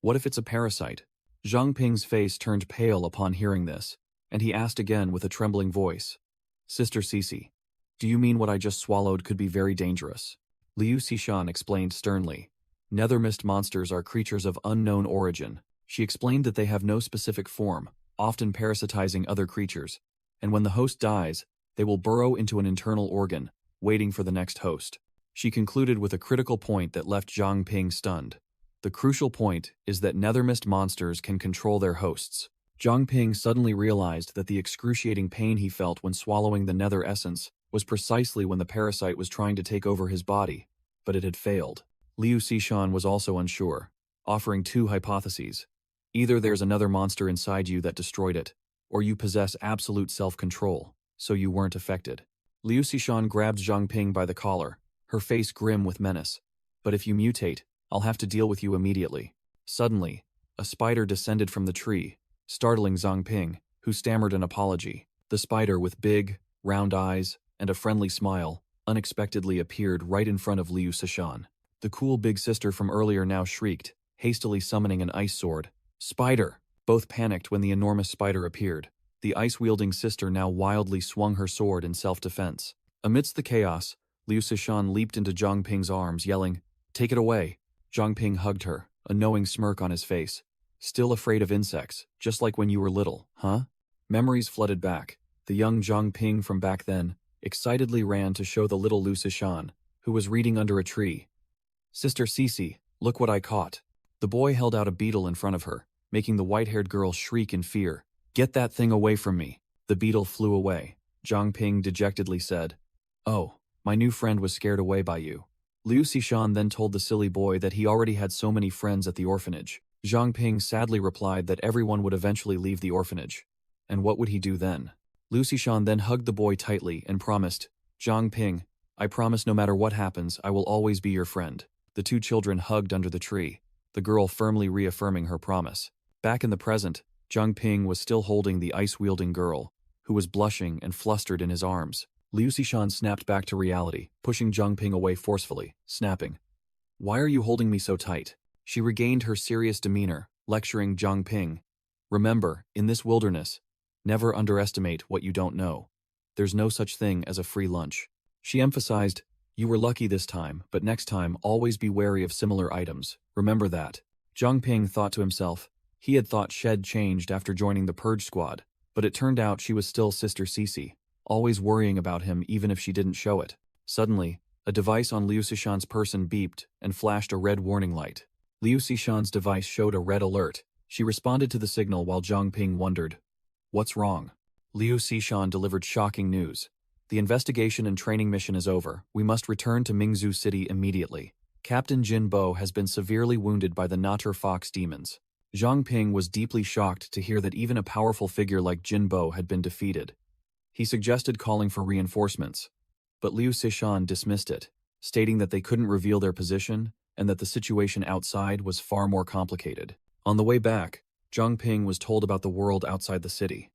"What if it's a parasite?" Zhang Ping's face turned pale upon hearing this, and he asked again with a trembling voice, "Sister Cece, do you mean what I just swallowed could be very dangerous?" Liu Xishan explained sternly. "Nethermist monsters are creatures of unknown origin." She explained that they have no specific form, often parasitizing other creatures, and when the host dies, they will burrow into an internal organ, waiting for the next host. She concluded with a critical point that left Zhang Ping stunned. The crucial point is that nethermist monsters can control their hosts. Zhang Ping suddenly realized that the excruciating pain he felt when swallowing the nether essence was precisely when the parasite was trying to take over his body, but it had failed. Liu Xishan was also unsure, offering 2 hypotheses. Either there's another monster inside you that destroyed it, or you possess absolute self-control, so you weren't affected. Liu Xishan grabbed Zhang Ping by the collar, her face grim with menace. "But if you mutate, I'll have to deal with you immediately." Suddenly, a spider descended from the tree, startling Zhang Ping, who stammered an apology. The spider, with big, round eyes and a friendly smile, unexpectedly appeared right in front of Liu Xishan. The cool big sister from earlier now shrieked, hastily summoning an ice sword. "Spider!" Both panicked when the enormous spider appeared. The ice-wielding sister now wildly swung her sword in self-defense. Amidst the chaos, Liu Xishan leaped into Zhang Ping's arms, yelling, "Take it away!" Zhang Ping hugged her, a knowing smirk on his face. "Still afraid of insects, just like when you were little, huh?" Memories flooded back. The young Zhang Ping from back then excitedly ran to show the little Lu Sishan, who was reading under a tree. "Sister Cece, look what I caught." The boy held out a beetle in front of her, making the white-haired girl shriek in fear. "Get that thing away from me." The beetle flew away. Zhang Ping dejectedly said, "Oh, my new friend was scared away by you." Liu Xishan then told the silly boy that he already had so many friends at the orphanage. Zhang Ping sadly replied that everyone would eventually leave the orphanage. And what would he do then? Liu Xishan then hugged the boy tightly and promised, "Zhang Ping, I promise no matter what happens, I will always be your friend." The two children hugged under the tree, the girl firmly reaffirming her promise. Back in the present, Zhang Ping was still holding the ice-wielding girl, who was blushing and flustered in his arms. Liu Xishan snapped back to reality, pushing Zhang Ping away forcefully, snapping, "Why are you holding me so tight?" She regained her serious demeanor, lecturing Zhang Ping, "Remember, in this wilderness, never underestimate what you don't know. There's no such thing as a free lunch." She emphasized, "You were lucky this time, but next time always be wary of similar items. Remember that." Zhang Ping thought to himself. He had thought Shed changed after joining the Purge Squad, but it turned out she was still Sister Cece, always worrying about him even if she didn't show it. Suddenly, a device on Liu Xishan's person beeped and flashed a red warning light. Liu Xishan's device showed a red alert. She responded to the signal while Zhang Ping wondered, "What's wrong?" Liu Xishan delivered shocking news. "The investigation and training mission is over. We must return to Mingzhu City immediately. Captain Jin Bo has been severely wounded by the Natur Fox demons." Zhang Ping was deeply shocked to hear that even a powerful figure like Jin Bo had been defeated. He suggested calling for reinforcements, but Liu Xishan dismissed it, stating that they couldn't reveal their position and that the situation outside was far more complicated. On the way back, Zhang Ping was told about the world outside the city.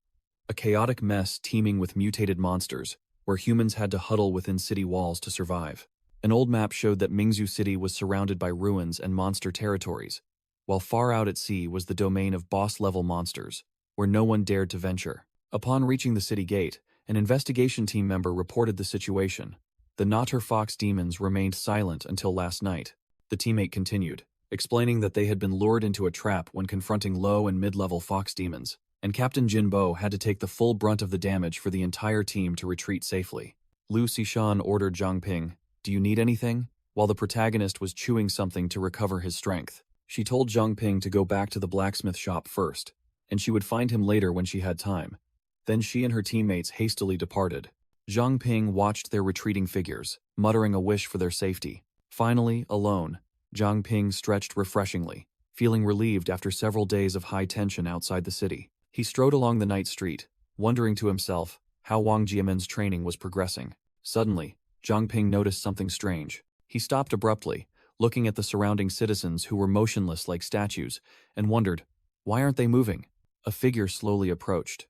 A chaotic mess teeming with mutated monsters, where humans had to huddle within city walls to survive. An old map showed that Mingzhu City was surrounded by ruins and monster territories, while far out at sea was the domain of boss-level monsters, where no one dared to venture. Upon reaching the city gate, an investigation team member reported the situation. The Natur Fox demons remained silent until last night. The teammate continued, explaining that they had been lured into a trap when confronting low and mid-level fox demons, and Captain Jin Bo had to take the full brunt of the damage for the entire team to retreat safely. Liu Xishan ordered Zhang Ping, "Do you need anything?" while the protagonist was chewing something to recover his strength. She told Zhang Ping to go back to the blacksmith shop first, and she would find him later when she had time. Then she and her teammates hastily departed. Zhang Ping watched their retreating figures, muttering a wish for their safety. Finally, alone, Zhang Ping stretched refreshingly, feeling relieved after several days of high tension outside the city. He strode along the night street, wondering to himself how Wang Jiamen's training was progressing. Suddenly, Zhang Ping noticed something strange. He stopped abruptly, looking at the surrounding citizens who were motionless like statues, and wondered, why aren't they moving? A figure slowly approached.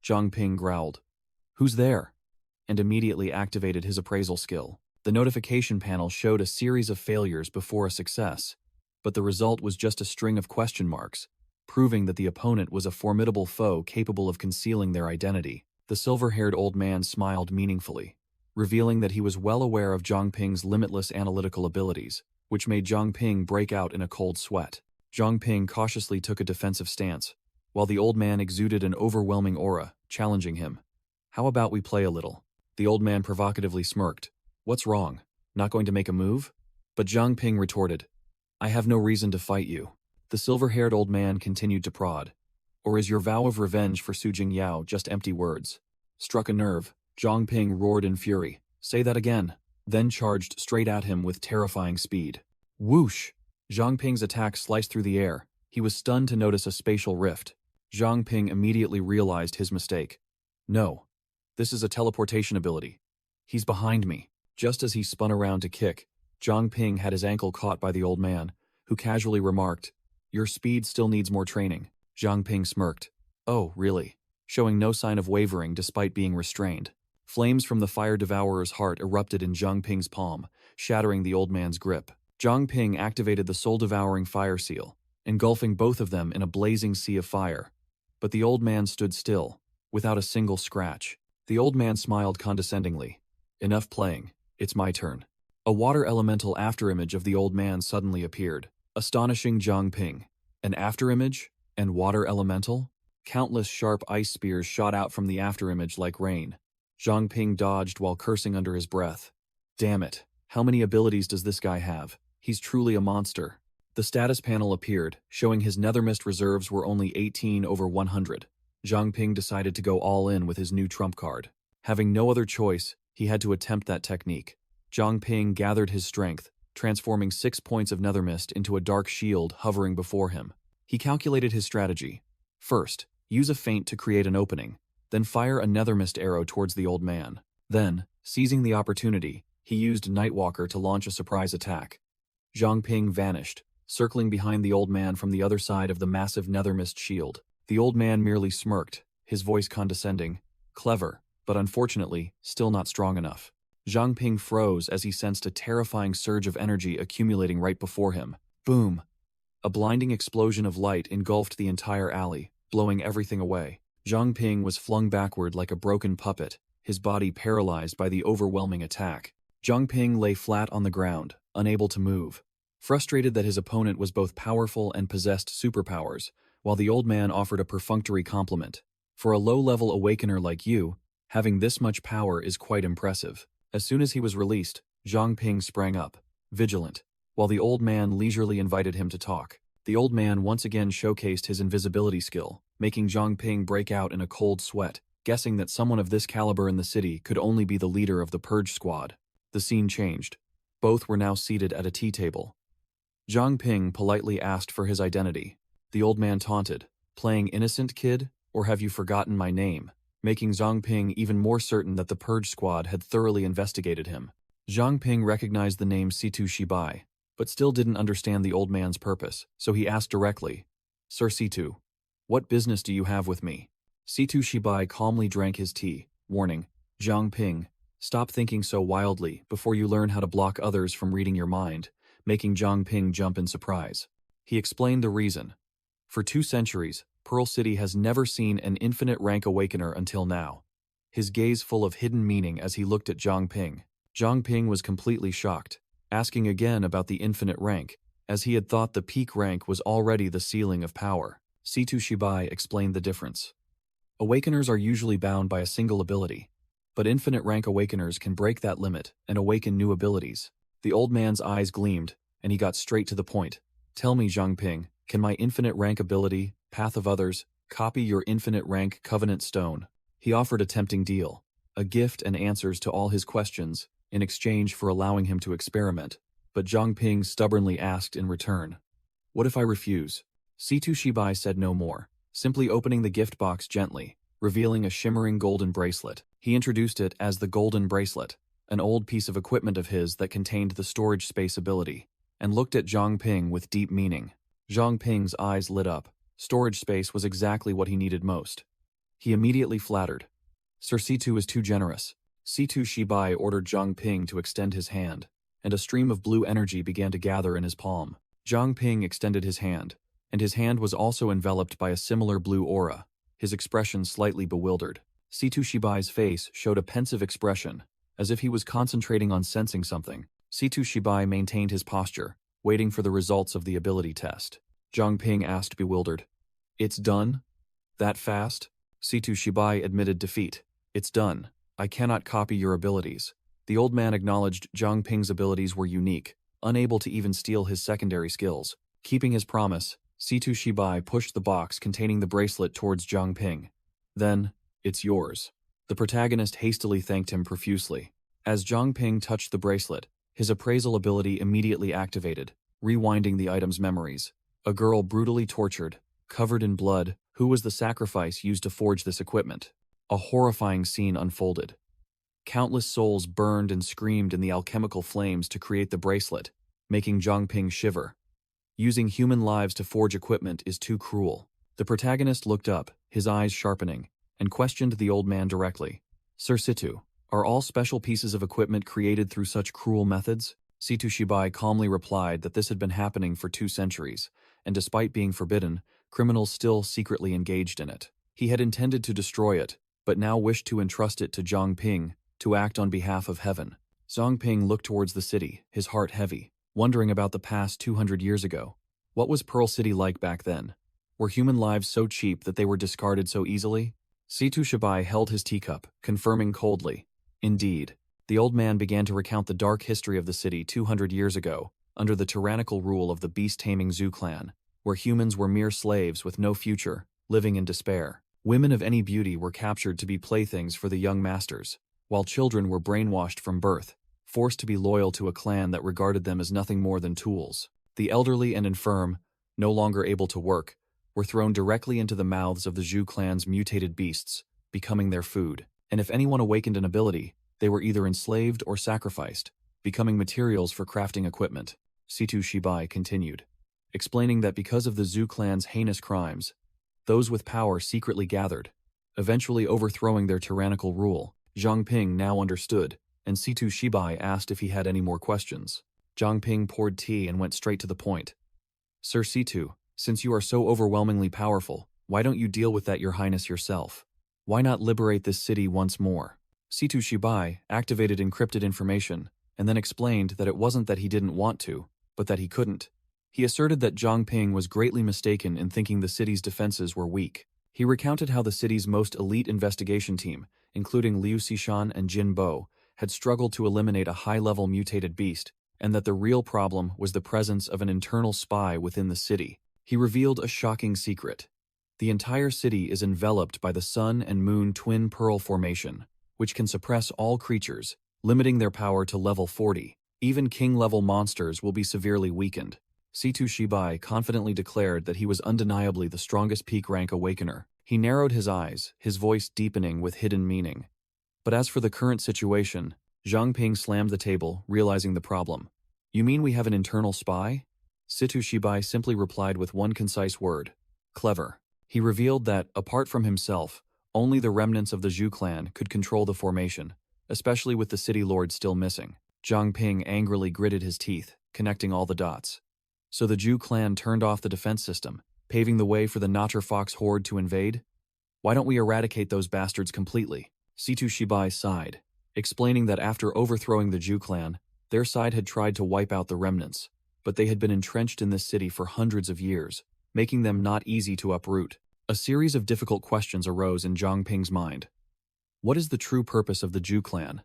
Zhang Ping growled, "Who's there?" and immediately activated his appraisal skill. The notification panel showed a series of failures before a success, but the result was just a string of question marks, proving that the opponent was a formidable foe capable of concealing their identity. The silver-haired old man smiled meaningfully, revealing that he was well aware of Zhang Ping's limitless analytical abilities, which made Zhang Ping break out in a cold sweat. Zhang Ping cautiously took a defensive stance, while the old man exuded an overwhelming aura, challenging him. "How about we play a little?" The old man provocatively smirked. "What's wrong? Not going to make a move?" But Zhang Ping retorted, "I have no reason to fight you." The silver-haired old man continued to prod. "Or is your vow of revenge for Su Jingyao just empty words?" Struck a nerve, Zhang Ping roared in fury. "Say that again," then charged straight at him with terrifying speed. Whoosh! Zhang Ping's attack sliced through the air. He was stunned to notice a spatial rift. Zhang Ping immediately realized his mistake. "No. This is a teleportation ability. He's behind me." Just as he spun around to kick, Zhang Ping had his ankle caught by the old man, who casually remarked, "Your speed still needs more training." Zhang Ping smirked. "Oh, really?" Showing no sign of wavering despite being restrained. Flames from the fire devourer's heart erupted in Zhang Ping's palm, shattering the old man's grip. Zhang Ping activated the soul-devouring fire seal, engulfing both of them in a blazing sea of fire. But the old man stood still, without a single scratch. The old man smiled condescendingly. "Enough playing. It's my turn." A water elemental afterimage of the old man suddenly appeared, astonishing Zhang Ping. An afterimage? And water elemental? Countless sharp ice spears shot out from the afterimage like rain. Zhang Ping dodged while cursing under his breath. Damn it, how many abilities does this guy have? He's truly a monster. The status panel appeared, showing his nethermist reserves were only 18 over 100. Zhang Ping decided to go all in with his new trump card. Having no other choice, he had to attempt that technique. Zhang Ping gathered his strength, transforming 6 points of nethermist into a dark shield hovering before him. He calculated his strategy. First, use a feint to create an opening, then fire a nethermist arrow towards the old man. Then, seizing the opportunity, he used Nightwalker to launch a surprise attack. Zhang Ping vanished, circling behind the old man from the other side of the massive nethermist shield. The old man merely smirked, his voice condescending. Clever, but unfortunately, still not strong enough. Zhang Ping froze as he sensed a terrifying surge of energy accumulating right before him. Boom! A blinding explosion of light engulfed the entire alley, blowing everything away. Zhang Ping was flung backward like a broken puppet, his body paralyzed by the overwhelming attack. Zhang Ping lay flat on the ground, unable to move. Frustrated that his opponent was both powerful and possessed superpowers, while the old man offered a perfunctory compliment. For a low-level awakener like you, having this much power is quite impressive. As soon as he was released, Zhang Ping sprang up, vigilant, while the old man leisurely invited him to talk. The old man once again showcased his invisibility skill, making Zhang Ping break out in a cold sweat, guessing that someone of this caliber in the city could only be the leader of the Purge Squad. The scene changed. Both were now seated at a tea table. Zhang Ping politely asked for his identity. The old man taunted, "Playing innocent, kid? Or have you forgotten my name?" Making Zhang Ping even more certain that the Purge Squad had thoroughly investigated him. Zhang Ping recognized the name Situ Shibai, but still didn't understand the old man's purpose, so he asked directly, "Sir Situ, what business do you have with me?" Situ Shibai calmly drank his tea, warning, "Zhang Ping, stop thinking so wildly before you learn how to block others from reading your mind," making Zhang Ping jump in surprise. He explained the reason. For 2 centuries, Pearl City has never seen an infinite rank awakener until now. His gaze full of hidden meaning as he looked at Zhang Ping. Zhang Ping was completely shocked, asking again about the infinite rank, as he had thought the peak rank was already the ceiling of power. Situ Shibai explained the difference. Awakeners are usually bound by a single ability, but infinite rank awakeners can break that limit and awaken new abilities. The old man's eyes gleamed, and he got straight to the point. "Tell me, Zhang Ping, can my infinite rank ability, Path of Others, copy your infinite rank Covenant Stone?" He offered a tempting deal, a gift and answers to all his questions, in exchange for allowing him to experiment, but Zhang Ping stubbornly asked in return, "What if I refuse?" Situ Shibai said no more, simply opening the gift box gently, revealing a shimmering golden bracelet. He introduced it as the Golden Bracelet, an old piece of equipment of his that contained the storage space ability, and looked at Zhang Ping with deep meaning. Zhang Ping's eyes lit up. Storage space was exactly what he needed most. He immediately flattered. "Sir Situ is too generous." Situ Shibai ordered Zhang Ping to extend his hand, and a stream of blue energy began to gather in his palm. Zhang Ping extended his hand, and his hand was also enveloped by a similar blue aura, his expression slightly bewildered. Situ Shibai's face showed a pensive expression, as if he was concentrating on sensing something. Situ Shibai maintained his posture, waiting for the results of the ability test. Zhang Ping asked bewildered, "It's done? That fast?" Situ Shibai admitted defeat. "It's done. I cannot copy your abilities." The old man acknowledged Zhang Ping's abilities were unique, unable to even steal his secondary skills. Keeping his promise, Situ Shibai pushed the box containing the bracelet towards Zhang Ping. "Then, it's yours." The protagonist hastily thanked him profusely. As Zhang Ping touched the bracelet, his appraisal ability immediately activated, rewinding the item's memories. A girl brutally tortured, covered in blood, who was the sacrifice used to forge this equipment. A horrifying scene unfolded. Countless souls burned and screamed in the alchemical flames to create the bracelet, making Zhang Ping shiver. Using human lives to forge equipment is too cruel. The protagonist looked up, his eyes sharpening, and questioned the old man directly. "Sir Situ, are all special pieces of equipment created through such cruel methods?" Situ Shibai calmly replied that this had been happening for 2 centuries, and despite being forbidden, criminals still secretly engaged in it. He had intended to destroy it, but now wished to entrust it to Zhang Ping to act on behalf of heaven. Zhang Ping looked towards the city, his heart heavy, wondering about the past 200 years ago. What was Pearl City like back then? Were human lives so cheap that they were discarded so easily? Situ Shibai held his teacup, confirming coldly. Indeed. The old man began to recount the dark history of the city 200 years ago, under the tyrannical rule of the beast-taming Zhu clan, where humans were mere slaves with no future, living in despair. Women of any beauty were captured to be playthings for the young masters, while children were brainwashed from birth, forced to be loyal to a clan that regarded them as nothing more than tools. The elderly and infirm, no longer able to work, were thrown directly into the mouths of the Zhu clan's mutated beasts, becoming their food. And if anyone awakened an ability, they were either enslaved or sacrificed, becoming materials for crafting equipment. Situ Shibai continued, explaining that because of the Zhu clan's heinous crimes, those with power secretly gathered, eventually overthrowing their tyrannical rule. Zhang Ping now understood, and Situ Shibai asked if he had any more questions. Zhang Ping poured tea and went straight to the point. Sir Situ, since you are so overwhelmingly powerful, why don't you deal with that, Your Highness, yourself? Why not liberate this city once more? Situ Shibai activated encrypted information, and then explained that it wasn't that he didn't want to, but that he couldn't. He asserted that Zhang Ping was greatly mistaken in thinking the city's defenses were weak. He recounted how the city's most elite investigation team, including Liu Xishan and Jin Bo, had struggled to eliminate a high-level mutated beast, and that the real problem was the presence of an internal spy within the city. He revealed a shocking secret. The entire city is enveloped by the Sun and Moon twin pearl formation, which can suppress all creatures, limiting their power to level 40. Even king-level monsters will be severely weakened. Situ Shibai confidently declared that he was undeniably the strongest peak rank awakener. He narrowed his eyes, his voice deepening with hidden meaning. But as for the current situation, Zhang Ping slammed the table, realizing the problem. You mean we have an internal spy? Situ Shibai simply replied with one concise word. Clever. He revealed that, apart from himself, only the remnants of the Zhu clan could control the formation, especially with the city lord still missing. Zhang Ping angrily gritted his teeth, connecting all the dots. So the Zhu clan turned off the defense system, paving the way for the Natter Fox horde to invade? Why don't we eradicate those bastards completely? Situ Shibai sighed, explaining that after overthrowing the Zhu clan, their side had tried to wipe out the remnants, but they had been entrenched in this city for hundreds of years, making them not easy to uproot. A series of difficult questions arose in Zhang Ping's mind. What is the true purpose of the Zhu clan?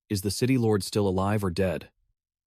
Is the city lord still alive or dead?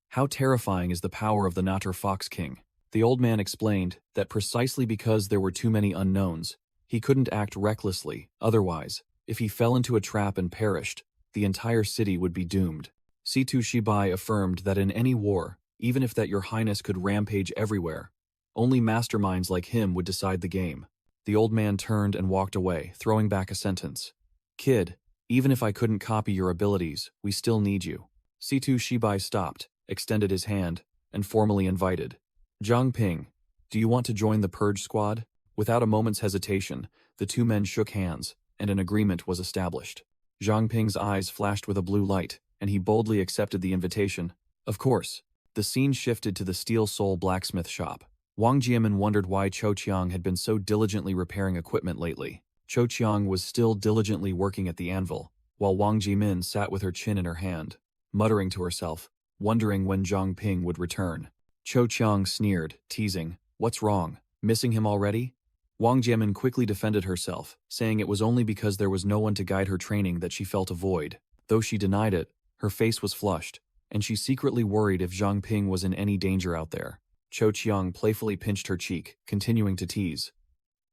How terrifying is the power of the Natter Fox King? The old man explained that precisely because there were too many unknowns, he couldn't act recklessly. Otherwise, if he fell into a trap and perished, the entire city would be doomed. Situ Shibai affirmed that in any war, even if that Your Highness could rampage everywhere, only masterminds like him would decide the game. The old man turned and walked away, throwing back a sentence. Kid, even if I couldn't copy your abilities, we still need you. Situ Shibai stopped, extended his hand, and formally invited. Zhang Ping, do you want to join the Purge Squad? Without a moment's hesitation, the two men shook hands, and an agreement was established. Zhang Ping's eyes flashed with a blue light, and he boldly accepted the invitation. Of course. The scene shifted to the Steel Soul blacksmith shop. Wang Jiamin wondered why Cho Chiang had been so diligently repairing equipment lately. Cho Chiang was still diligently working at the anvil, while Wang Jimin sat with her chin in her hand, muttering to herself, wondering when Zhang Ping would return. Cho Chiang sneered, teasing, "What's wrong? Missing him already?" Wang Jiamin quickly defended herself, saying it was only because there was no one to guide her training that she felt a void. Though she denied it, her face was flushed, and she secretly worried if Zhang Ping was in any danger out there. Cho Chiang playfully pinched her cheek, continuing to tease.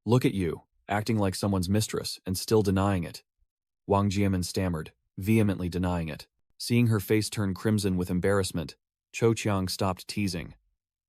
"Look at you, acting like someone's mistress and still denying it." Wang Jiamin stammered, vehemently denying it. Seeing her face turn crimson with embarrassment, Cho Chiang stopped teasing.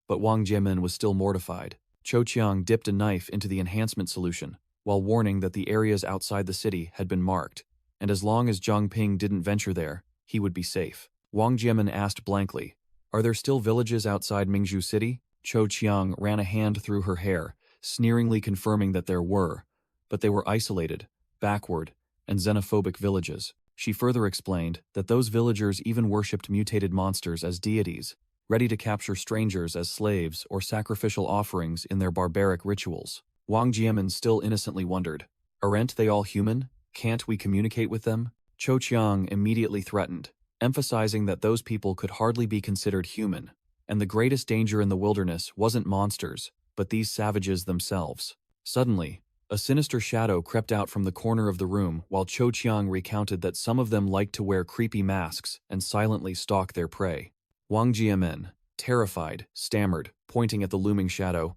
But Wang Jiamin was still mortified. Cho Chiang dipped a knife into the enhancement solution, while warning that the areas outside the city had been marked, and as long as Zhang Ping didn't venture there, he would be safe. Wang Jiamin asked blankly, "Are there still villages outside Mingzhu City?" Cho Chiang ran a hand through her hair, sneeringly confirming that there were, but they were isolated, backward, and xenophobic villages. She further explained that those villagers even worshipped mutated monsters as deities, ready to capture strangers as slaves or sacrificial offerings in their barbaric rituals. Wang Jiamin still innocently wondered, "Aren't they all human? Can't we communicate with them?" Cho Chiang immediately threatened, emphasizing that those people could hardly be considered human, and the greatest danger in the wilderness wasn't monsters, but these savages themselves. Suddenly, a sinister shadow crept out from the corner of the room while Cho Chiang recounted that some of them liked to wear creepy masks and silently stalk their prey. Wang Jiamen, terrified, stammered, pointing at the looming shadow.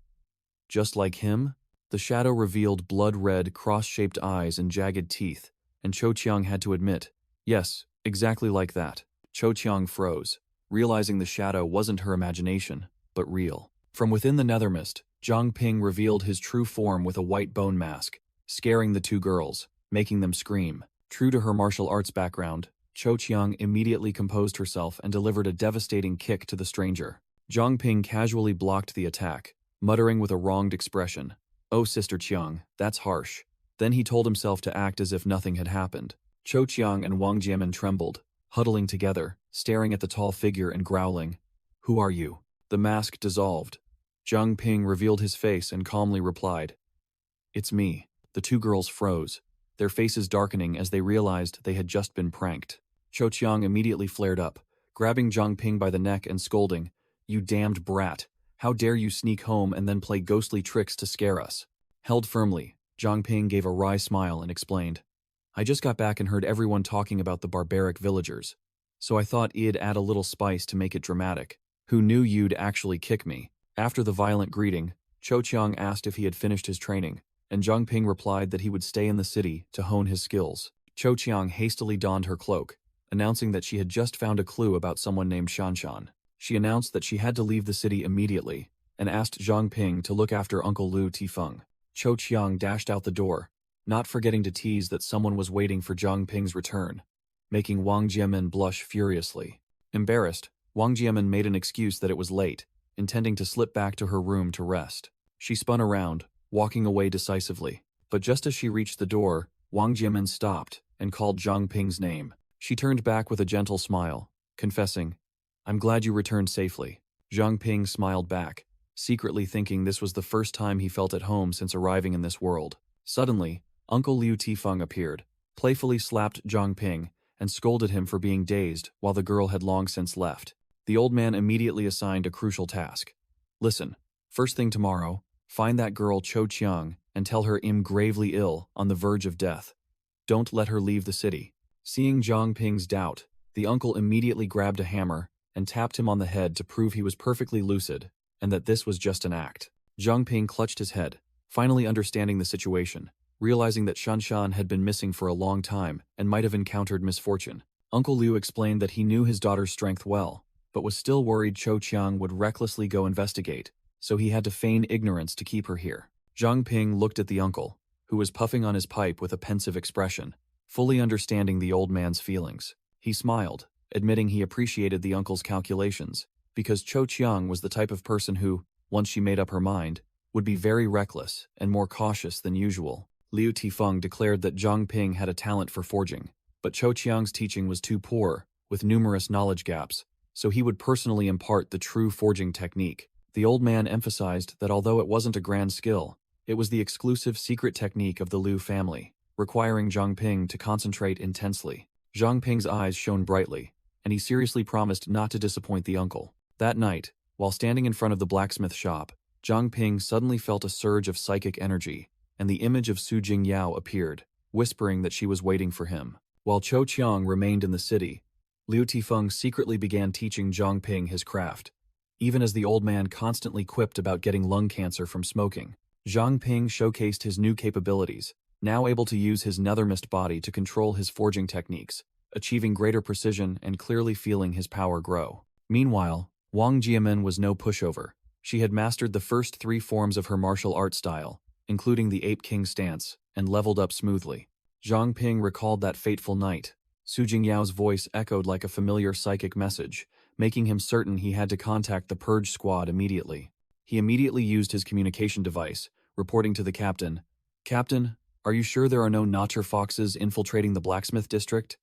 Just like him? The shadow revealed blood-red, cross-shaped eyes and jagged teeth, and Cho Chiang had to admit, yes, exactly like that. Cho Chiang froze, realizing the shadow wasn't her imagination, but real. From within the nethermist, Zhang Ping revealed his true form with a white bone mask, scaring the two girls, making them scream. True to her martial arts background, Cho Chiang immediately composed herself and delivered a devastating kick to the stranger. Zhang Ping casually blocked the attack, muttering with a wronged expression, "Oh, Sister Chiang, that's harsh." Then he told himself to act as if nothing had happened. Cho Chiang and Wang Jiamen trembled, huddling together, staring at the tall figure and growling, "Who are you?" The mask dissolved. Zhang Ping revealed his face and calmly replied, "It's me." The two girls froze, their faces darkening as they realized they had just been pranked. Cho Chiang immediately flared up, grabbing Zhang Ping by the neck and scolding, "You damned brat! How dare you sneak home and then play ghostly tricks to scare us?" Held firmly, Zhang Ping gave a wry smile and explained, "I just got back and heard everyone talking about the barbaric villagers, so I thought it'd add a little spice to make it dramatic. Who knew you'd actually kick me?" After the violent greeting, Cho Chiang asked if he had finished his training, and Zhang Ping replied that he would stay in the city to hone his skills. Cho Chiang hastily donned her cloak, announcing that she had just found a clue about someone named Shanshan. She announced that she had to leave the city immediately, and asked Zhang Ping to look after Uncle Liu Tifeng. Cho Chiang dashed out the door, not forgetting to tease that someone was waiting for Zhang Ping's return, making Wang Jiamen blush furiously. Embarrassed, Wang Jiamen made an excuse that it was late, intending to slip back to her room to rest. She spun around, walking away decisively. But just as she reached the door, Wang Jiamen stopped and called Zhang Ping's name. She turned back with a gentle smile, confessing, "I'm glad you returned safely." Zhang Ping smiled back, secretly thinking this was the first time he felt at home since arriving in this world. Suddenly, Uncle Liu Tifeng appeared, playfully slapped Zhang Ping, and scolded him for being dazed while the girl had long since left. The old man immediately assigned a crucial task. "Listen, first thing tomorrow, find that girl Cho Chiang and tell her I'm gravely ill, on the verge of death. Don't let her leave the city." Seeing Zhang Ping's doubt, the uncle immediately grabbed a hammer and tapped him on the head to prove he was perfectly lucid and that this was just an act. Zhang Ping clutched his head, finally understanding the situation, realizing that Shanshan had been missing for a long time and might have encountered misfortune. Uncle Liu explained that he knew his daughter's strength well, but was still worried Cho Chiang would recklessly go investigate, so he had to feign ignorance to keep her here. Zhang Ping looked at the uncle, who was puffing on his pipe with a pensive expression, fully understanding the old man's feelings. He smiled, admitting he appreciated the uncle's calculations, because Cho Chiang was the type of person who, once she made up her mind, would be very reckless and more cautious than usual. Liu Tifeng declared that Zhang Ping had a talent for forging, but Cho Chiang's teaching was too poor, with numerous knowledge gaps, so he would personally impart the true forging technique. The old man emphasized that although it wasn't a grand skill, it was the exclusive secret technique of the Liu family, requiring Zhang Ping to concentrate intensely. Zhang Ping's eyes shone brightly, and he seriously promised not to disappoint the uncle. That night, while standing in front of the blacksmith shop, Zhang Ping suddenly felt a surge of psychic energy, and the image of Su Jingyao appeared, whispering that she was waiting for him. While Cho Chiang remained in the city, Liu Tifeng secretly began teaching Zhang Ping his craft, even as the old man constantly quipped about getting lung cancer from smoking. Zhang Ping showcased his new capabilities, now able to use his nethermist body to control his forging techniques, achieving greater precision and clearly feeling his power grow. Meanwhile, Wang Jiamen was no pushover. She had mastered the first 3 forms of her martial art style, including the Ape King stance, and leveled up smoothly. Zhang Ping recalled that fateful night. Su Jingyao's voice echoed like a familiar psychic message, making him certain he had to contact the Purge Squad immediately. He immediately used his communication device, reporting to the captain, "Captain, are you sure there are no Notcher foxes infiltrating the blacksmith district?"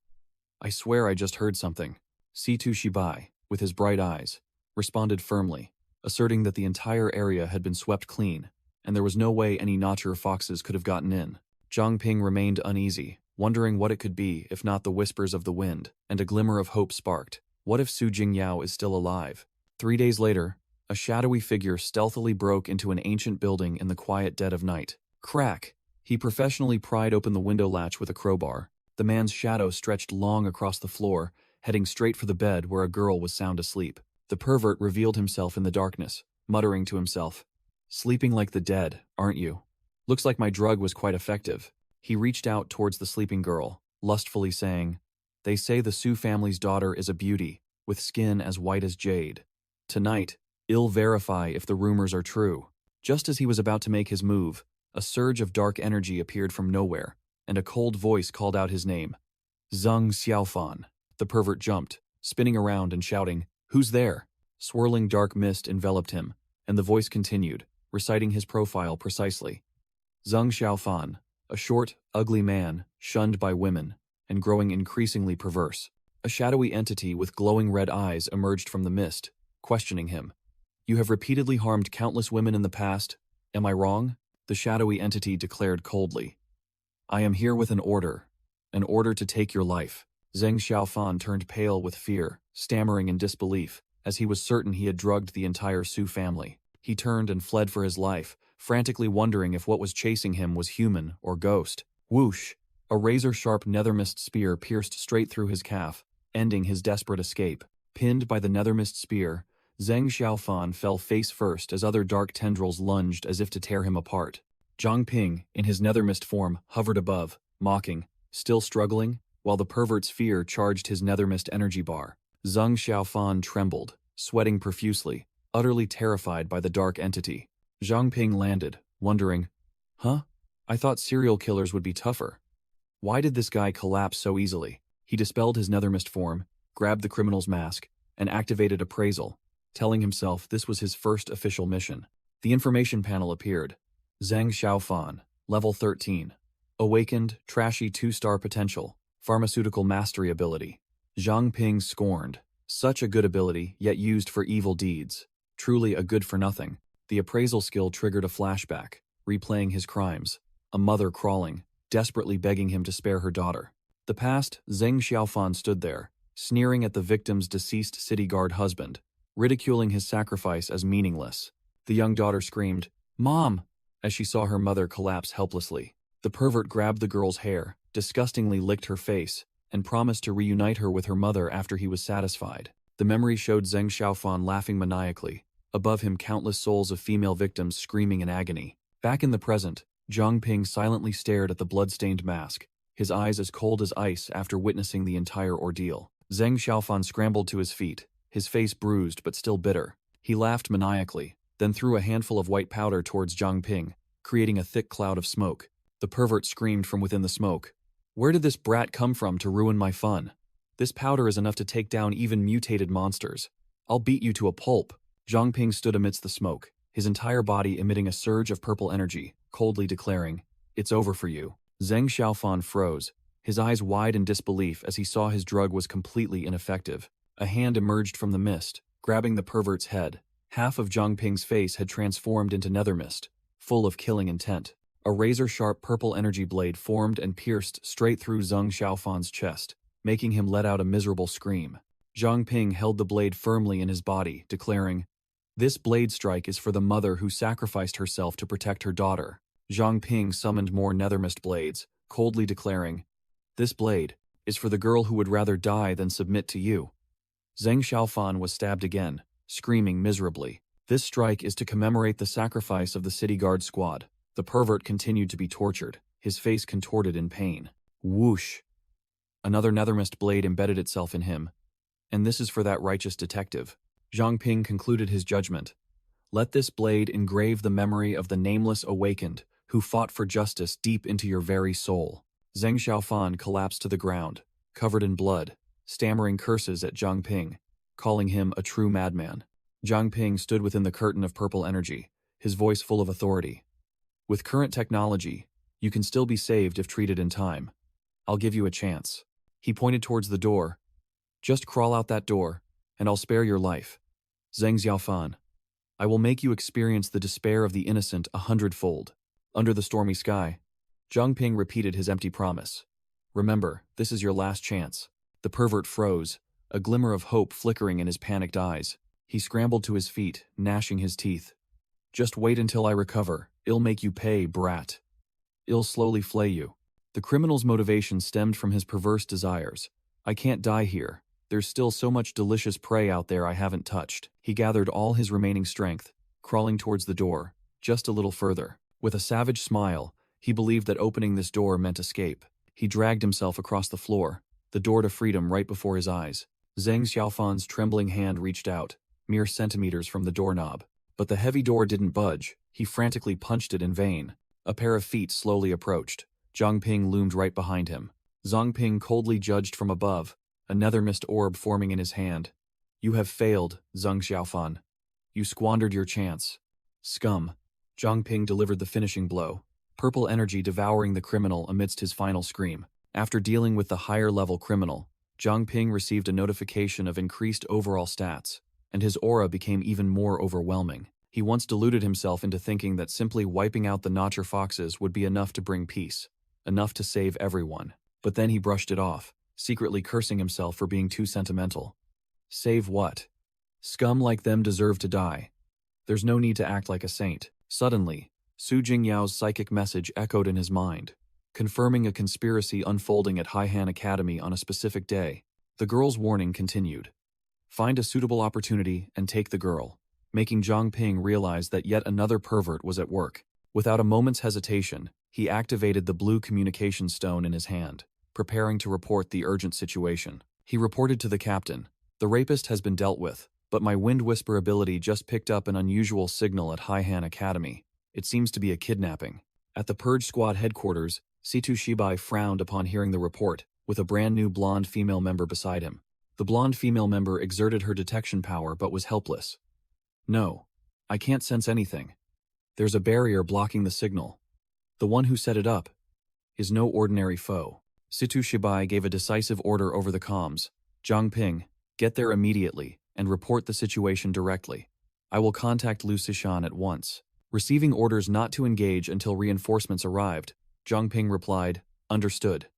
"I swear I just heard something." Situ Shibai, with his bright eyes, responded firmly, asserting that the entire area had been swept clean, and there was no way any Notcher foxes could have gotten in. Zhang Ping remained uneasy, wondering what it could be if not the whispers of the wind, and a glimmer of hope sparked. What if Su Jingyao is still alive? 3 days later, a shadowy figure stealthily broke into an ancient building in the quiet dead of night. Crack! He professionally pried open the window latch with a crowbar. The man's shadow stretched long across the floor, heading straight for the bed where a girl was sound asleep. The pervert revealed himself in the darkness, muttering to himself, "Sleeping like the dead, aren't you? Looks like my drug was quite effective." He reached out towards the sleeping girl, lustfully saying, "They say the Su family's daughter is a beauty, with skin as white as jade. Tonight, I'll verify if the rumors are true." Just as he was about to make his move, a surge of dark energy appeared from nowhere, and a cold voice called out his name. "Zheng Xiaofan." The pervert jumped, spinning around and shouting, "Who's there?" Swirling dark mist enveloped him, and the voice continued, reciting his profile precisely. Zheng Xiaofan, a short, ugly man, shunned by women, and growing increasingly perverse. A shadowy entity with glowing red eyes emerged from the mist, questioning him. "You have repeatedly harmed countless women in the past. Am I wrong?" The shadowy entity declared coldly. "I am here with an order to take your life." Zheng Xiaofan turned pale with fear, stammering in disbelief, as he was certain he had drugged the entire Su family. He turned and fled for his life, frantically wondering if what was chasing him was human or ghost. Whoosh! A razor-sharp nethermist spear pierced straight through his calf, ending his desperate escape. Pinned by the nethermist spear, Zheng Xiaofan fell face first as other dark tendrils lunged as if to tear him apart. Zhang Ping, in his nethermist form, hovered above, mocking, still struggling, while the pervert's fear charged his nethermist energy bar. Zheng Xiaofan trembled, sweating profusely, utterly terrified by the dark entity. Zhang Ping landed, wondering, "Huh? I thought serial killers would be tougher. Why did this guy collapse so easily?" He dispelled his nethermist form, grabbed the criminal's mask, and activated appraisal, telling himself this was his first official mission. The information panel appeared. Zheng Xiaofan, level 13. Awakened, trashy 2-star potential, pharmaceutical mastery ability. Zhang Ping scorned. Such a good ability, yet used for evil deeds. Truly a good-for-nothing. The appraisal skill triggered a flashback, replaying his crimes. A mother crawling, desperately begging him to spare her daughter. The past, Zheng Xiaofan stood there, sneering at the victim's deceased city guard husband, ridiculing his sacrifice as meaningless. The young daughter screamed, "Mom!" as she saw her mother collapse helplessly. The pervert grabbed the girl's hair, disgustingly licked her face, and promised to reunite her with her mother after he was satisfied. The memory showed Zheng Xiaofan laughing maniacally, above him countless souls of female victims screaming in agony. Back in the present, Zhang Ping silently stared at the blood-stained mask, his eyes as cold as ice after witnessing the entire ordeal. Zheng Xiaofan scrambled to his feet, his face bruised but still bitter. He laughed maniacally, then threw a handful of white powder towards Zhang Ping, creating a thick cloud of smoke. The pervert screamed from within the smoke, "Where did this brat come from to ruin my fun? This powder is enough to take down even mutated monsters. I'll beat you to a pulp." Zhang Ping stood amidst the smoke, his entire body emitting a surge of purple energy, coldly declaring, "It's over for you." Zheng Xiaofan froze, his eyes wide in disbelief as he saw his drug was completely ineffective. A hand emerged from the mist, grabbing the pervert's head. Half of Zhang Ping's face had transformed into nether mist, full of killing intent. A razor-sharp purple energy blade formed and pierced straight through Zheng Xiaofan's chest, making him let out a miserable scream. Zhang Ping held the blade firmly in his body, declaring, "This blade strike is for the mother who sacrificed herself to protect her daughter." Zhang Ping summoned more nethermist blades, coldly declaring, "This blade is for the girl who would rather die than submit to you." Zheng Xiaofan was stabbed again, screaming miserably. "This strike is to commemorate the sacrifice of the city guard squad." The pervert continued to be tortured, his face contorted in pain. Whoosh! Another nethermist blade embedded itself in him. "And this is for that righteous detective." Zhang Ping concluded his judgment. "Let this blade engrave the memory of the nameless awakened who fought for justice deep into your very soul." Zheng Xiaofan collapsed to the ground, covered in blood, stammering curses at Zhang Ping, calling him a true madman. Zhang Ping stood within the curtain of purple energy, his voice full of authority. "With current technology, you can still be saved if treated in time. I'll give you a chance." He pointed towards the door. "Just crawl out that door, and I'll spare your life. Zheng Xiaofan, I will make you experience the despair of the innocent 100-fold." Under the stormy sky, Zhang Ping repeated his empty promise. "Remember, this is your last chance." The pervert froze, a glimmer of hope flickering in his panicked eyes. He scrambled to his feet, gnashing his teeth. "Just wait until I recover. I'll make you pay, brat." I'll slowly flay you. The criminal's motivation stemmed from his perverse desires. I can't die here. There's still so much delicious prey out there I haven't touched. He gathered all his remaining strength, crawling towards the door, just a little further. With a savage smile, he believed that opening this door meant escape. He dragged himself across the floor, the door to freedom right before his eyes. Zhang Xiaofan's trembling hand reached out, mere centimeters from the doorknob. But the heavy door didn't budge. He frantically punched it in vain. A pair of feet slowly approached. Zhang Ping loomed right behind him. Zhang Ping coldly judged from above, a nether mist orb forming in his hand. You have failed, Zhang Xiaofan. You squandered your chance. Scum. Zhang Ping delivered the finishing blow, purple energy devouring the criminal amidst his final scream. After dealing with the higher-level criminal, Zhang Ping received a notification of increased overall stats, and his aura became even more overwhelming. He once deluded himself into thinking that simply wiping out the Notcher Foxes would be enough to bring peace, enough to save everyone. But then he brushed it off, secretly cursing himself for being too sentimental. Save what? Scum like them deserve to die. There's no need to act like a saint. Suddenly, Su Jingyao's psychic message echoed in his mind, confirming a conspiracy unfolding at Haihan Academy on a specific day. The girl's warning continued. Find a suitable opportunity and take the girl, making Zhang Ping realize that yet another pervert was at work. Without a moment's hesitation, he activated the blue communication stone in his hand, preparing to report the urgent situation. He reported to the captain, "The rapist has been dealt with, but my wind whisper ability just picked up an unusual signal at Haihan Academy. It seems to be a kidnapping." At the Purge Squad headquarters, Situ Shibai frowned upon hearing the report, with a brand new blonde female member beside him. The blonde female member exerted her detection power but was helpless. No, I can't sense anything. There's a barrier blocking the signal. The one who set it up is no ordinary foe. Situ Shibai gave a decisive order over the comms. Zhang Ping, get there immediately and report the situation directly. I will contact Lu Sishan at once. Receiving orders not to engage until reinforcements arrived, Zhang Ping replied, understood.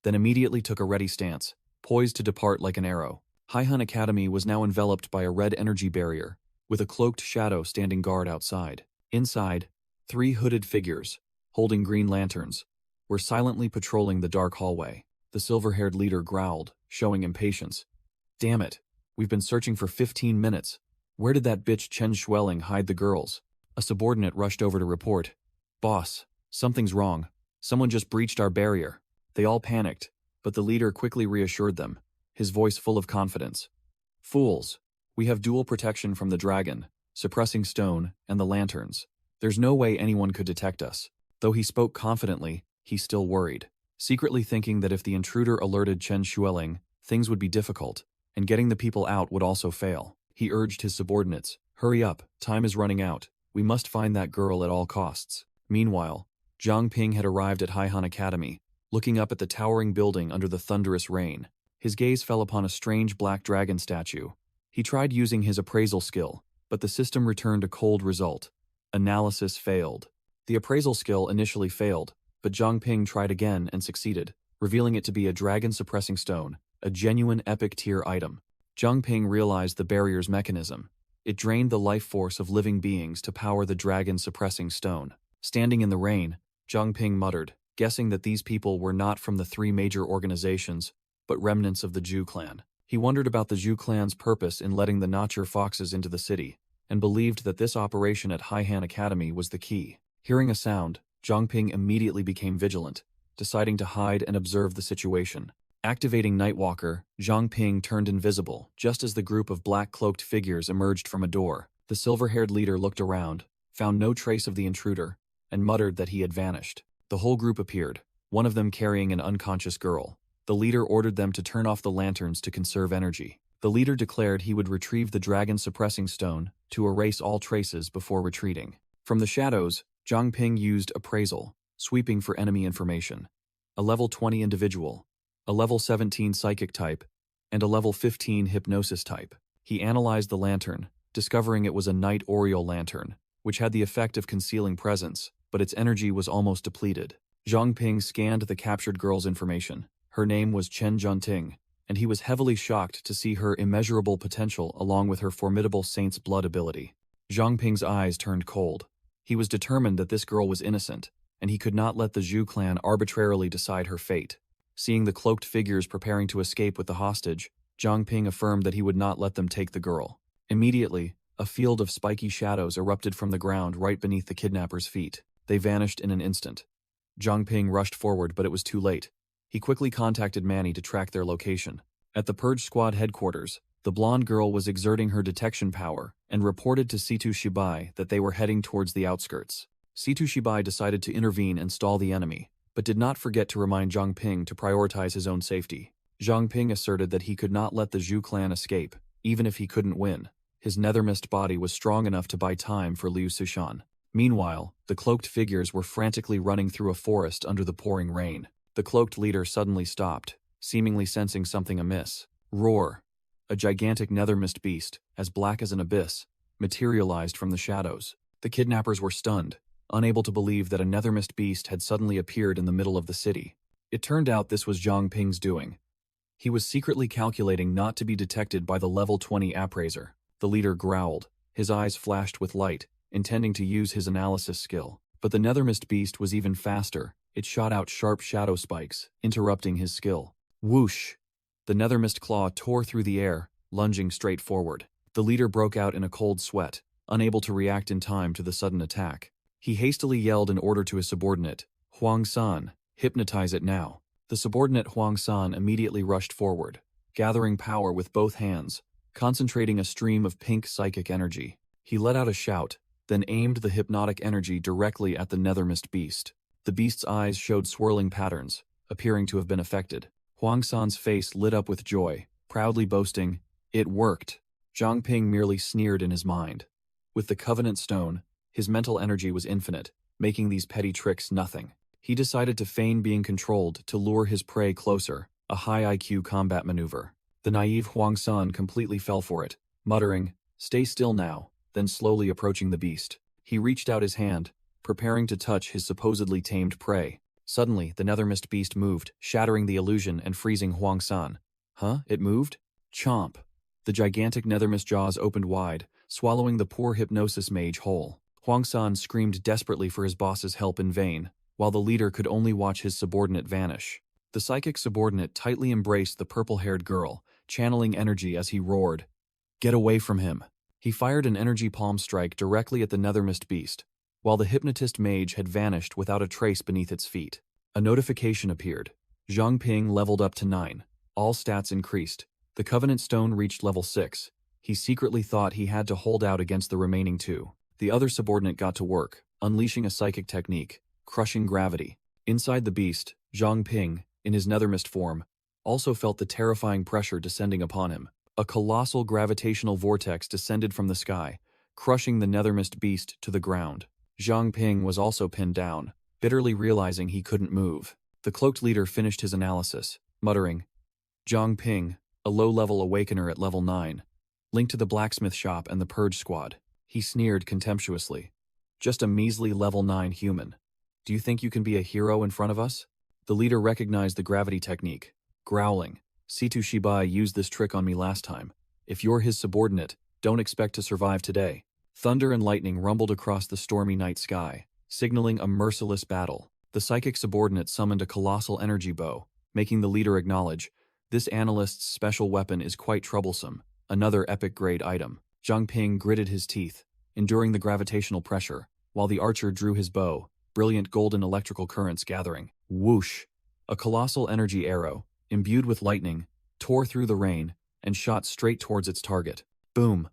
Then immediately took a ready stance, poised to depart like an arrow. Haihan Academy was now enveloped by a red energy barrier, with a cloaked shadow standing guard outside. Inside, 3 hooded figures, holding green lanterns, were silently patrolling the dark hallway. The silver-haired leader growled, showing impatience. Damn it, we've been searching for 15 minutes. Where did that bitch Chen Xueling hide the girls? A subordinate rushed over to report. Boss, something's wrong. Someone just breached our barrier. They all panicked, but the leader quickly reassured them, his voice full of confidence. Fools, we have dual protection from the dragon, suppressing stone, and the lanterns. There's no way anyone could detect us. Though he spoke confidently, he still worried, secretly thinking that if the intruder alerted Chen Xueling, things would be difficult, and getting the people out would also fail. He urged his subordinates, hurry up, time is running out. We must find that girl at all costs. Meanwhile, Zhang Ping had arrived at Haihan Academy, looking up at the towering building under the thunderous rain. His gaze fell upon a strange black dragon statue. He tried using his appraisal skill, but the system returned a cold result. Analysis failed. The appraisal skill initially failed, but Zhang Ping tried again and succeeded, revealing it to be a dragon-suppressing stone, a genuine epic-tier item. Zhang Ping realized the barrier's mechanism. It drained the life force of living beings to power the dragon-suppressing stone. Standing in the rain, Zhang Ping muttered, guessing that these people were not from the 3 major organizations, but remnants of the Zhu clan. He wondered about the Zhu clan's purpose in letting the Notcher Foxes into the city, and believed that this operation at Haihan Academy was the key. Hearing a sound, Zhang Ping immediately became vigilant, deciding to hide and observe the situation. Activating Nightwalker, Zhang Ping turned invisible just as the group of black-cloaked figures emerged from a door. The silver-haired leader looked around, found no trace of the intruder, and muttered that he had vanished. The whole group appeared, one of them carrying an unconscious girl. The leader ordered them to turn off the lanterns to conserve energy. The leader declared he would retrieve the dragon-suppressing stone to erase all traces before retreating. From the shadows, Zhang Ping used appraisal, sweeping for enemy information. A level 20 individual, a level 17 psychic type, and a level 15 hypnosis type. He analyzed the lantern, discovering it was a night Oriole lantern, which had the effect of concealing presence, but its energy was almost depleted. Zhang Ping scanned the captured girl's information. Her name was Chen Junting, and he was heavily shocked to see her immeasurable potential along with her formidable Saint's Blood ability. Zhang Ping's eyes turned cold. He was determined that this girl was innocent, and he could not let the Zhu clan arbitrarily decide her fate. Seeing the cloaked figures preparing to escape with the hostage, Zhang Ping affirmed that he would not let them take the girl. Immediately, a field of spiky shadows erupted from the ground right beneath the kidnappers' feet. They vanished in an instant. Zhang Ping rushed forward, but it was too late. He quickly contacted Manny to track their location. At the Purge Squad headquarters, the blonde girl was exerting her detection power and reported to Situ Shibai that they were heading towards the outskirts. Situ Shibai decided to intervene and stall the enemy, but did not forget to remind Zhang Ping to prioritize his own safety. Zhang Ping asserted that he could not let the Zhu clan escape, even if he couldn't win. His nethermist body was strong enough to buy time for Liu Sushan. Meanwhile, the cloaked figures were frantically running through a forest under the pouring rain. The cloaked leader suddenly stopped, seemingly sensing something amiss. Roar! A gigantic nethermist beast, as black as an abyss, materialized from the shadows. The kidnappers were stunned, unable to believe that a nethermist beast had suddenly appeared in the middle of the city. It turned out this was Zhang Ping's doing. He was secretly calculating not to be detected by the level 20 appraiser. The leader growled. His eyes flashed with light, intending to use his analysis skill. But the nethermist beast was even faster. It shot out sharp shadow spikes, interrupting his skill. Whoosh! The nethermist claw tore through the air, lunging straight forward. The leader broke out in a cold sweat, unable to react in time to the sudden attack. He hastily yelled an order to his subordinate, Huang San, hypnotize it now. The subordinate Huang San immediately rushed forward, gathering power with both hands, concentrating a stream of pink psychic energy. He let out a shout, then aimed the hypnotic energy directly at the nethermist beast. The beast's eyes showed swirling patterns, appearing to have been affected. Huang San's face lit up with joy, proudly boasting, "It worked." Zhang Ping merely sneered in his mind. With the Covenant Stone, his mental energy was infinite, making these petty tricks nothing. He decided to feign being controlled to lure his prey closer, a high IQ combat maneuver. The naive Huang San completely fell for it, muttering, "Stay still now," then slowly approaching the beast. He reached out his hand, preparing to touch his supposedly tamed prey. Suddenly, the nethermist beast moved, shattering the illusion and freezing Huang San. Huh? It moved? Chomp! The gigantic nethermist jaws opened wide, swallowing the poor hypnosis mage whole. Huang San screamed desperately for his boss's help in vain, while the leader could only watch his subordinate vanish. The psychic subordinate tightly embraced the purple-haired girl, channeling energy as he roared, "Get away from him!" He fired an energy palm strike directly at the nethermist beast, while the hypnotist mage had vanished without a trace beneath its feet. A notification appeared. Zhang Ping leveled up to 9. All stats increased. The Covenant Stone reached level 6. He secretly thought he had to hold out against the remaining 2. The other subordinate got to work, unleashing a psychic technique, crushing gravity. Inside the beast, Zhang Ping, in his nethermist form, also felt the terrifying pressure descending upon him. A colossal gravitational vortex descended from the sky, crushing the nethermist beast to the ground. Zhang Ping was also pinned down, bitterly realizing he couldn't move. The cloaked leader finished his analysis, muttering, "Zhang Ping, a low-level awakener at level 9, linked to the blacksmith shop and the Purge Squad." He sneered contemptuously. "Just a measly level 9 human. Do you think you can be a hero in front of us?" The leader recognized the gravity technique, growling, "Situ Shibai used this trick on me last time. If you're his subordinate, don't expect to survive today." Thunder and lightning rumbled across the stormy night sky, signaling a merciless battle. The psychic subordinate summoned a colossal energy bow, making the leader acknowledge, "This analyst's special weapon is quite troublesome, another epic-grade item." Zhang Ping gritted his teeth, enduring the gravitational pressure, while the archer drew his bow, brilliant golden electrical currents gathering. Whoosh! A colossal energy arrow, imbued with lightning, tore through the rain and shot straight towards its target. Boom!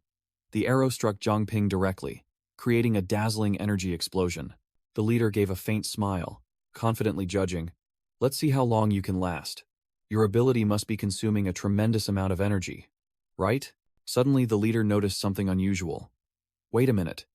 The arrow struck Zhang Ping directly, creating a dazzling energy explosion. The leader gave a faint smile, confidently judging, "Let's see how long you can last. Your ability must be consuming a tremendous amount of energy, right?" Suddenly the leader noticed something unusual. "Wait a minute.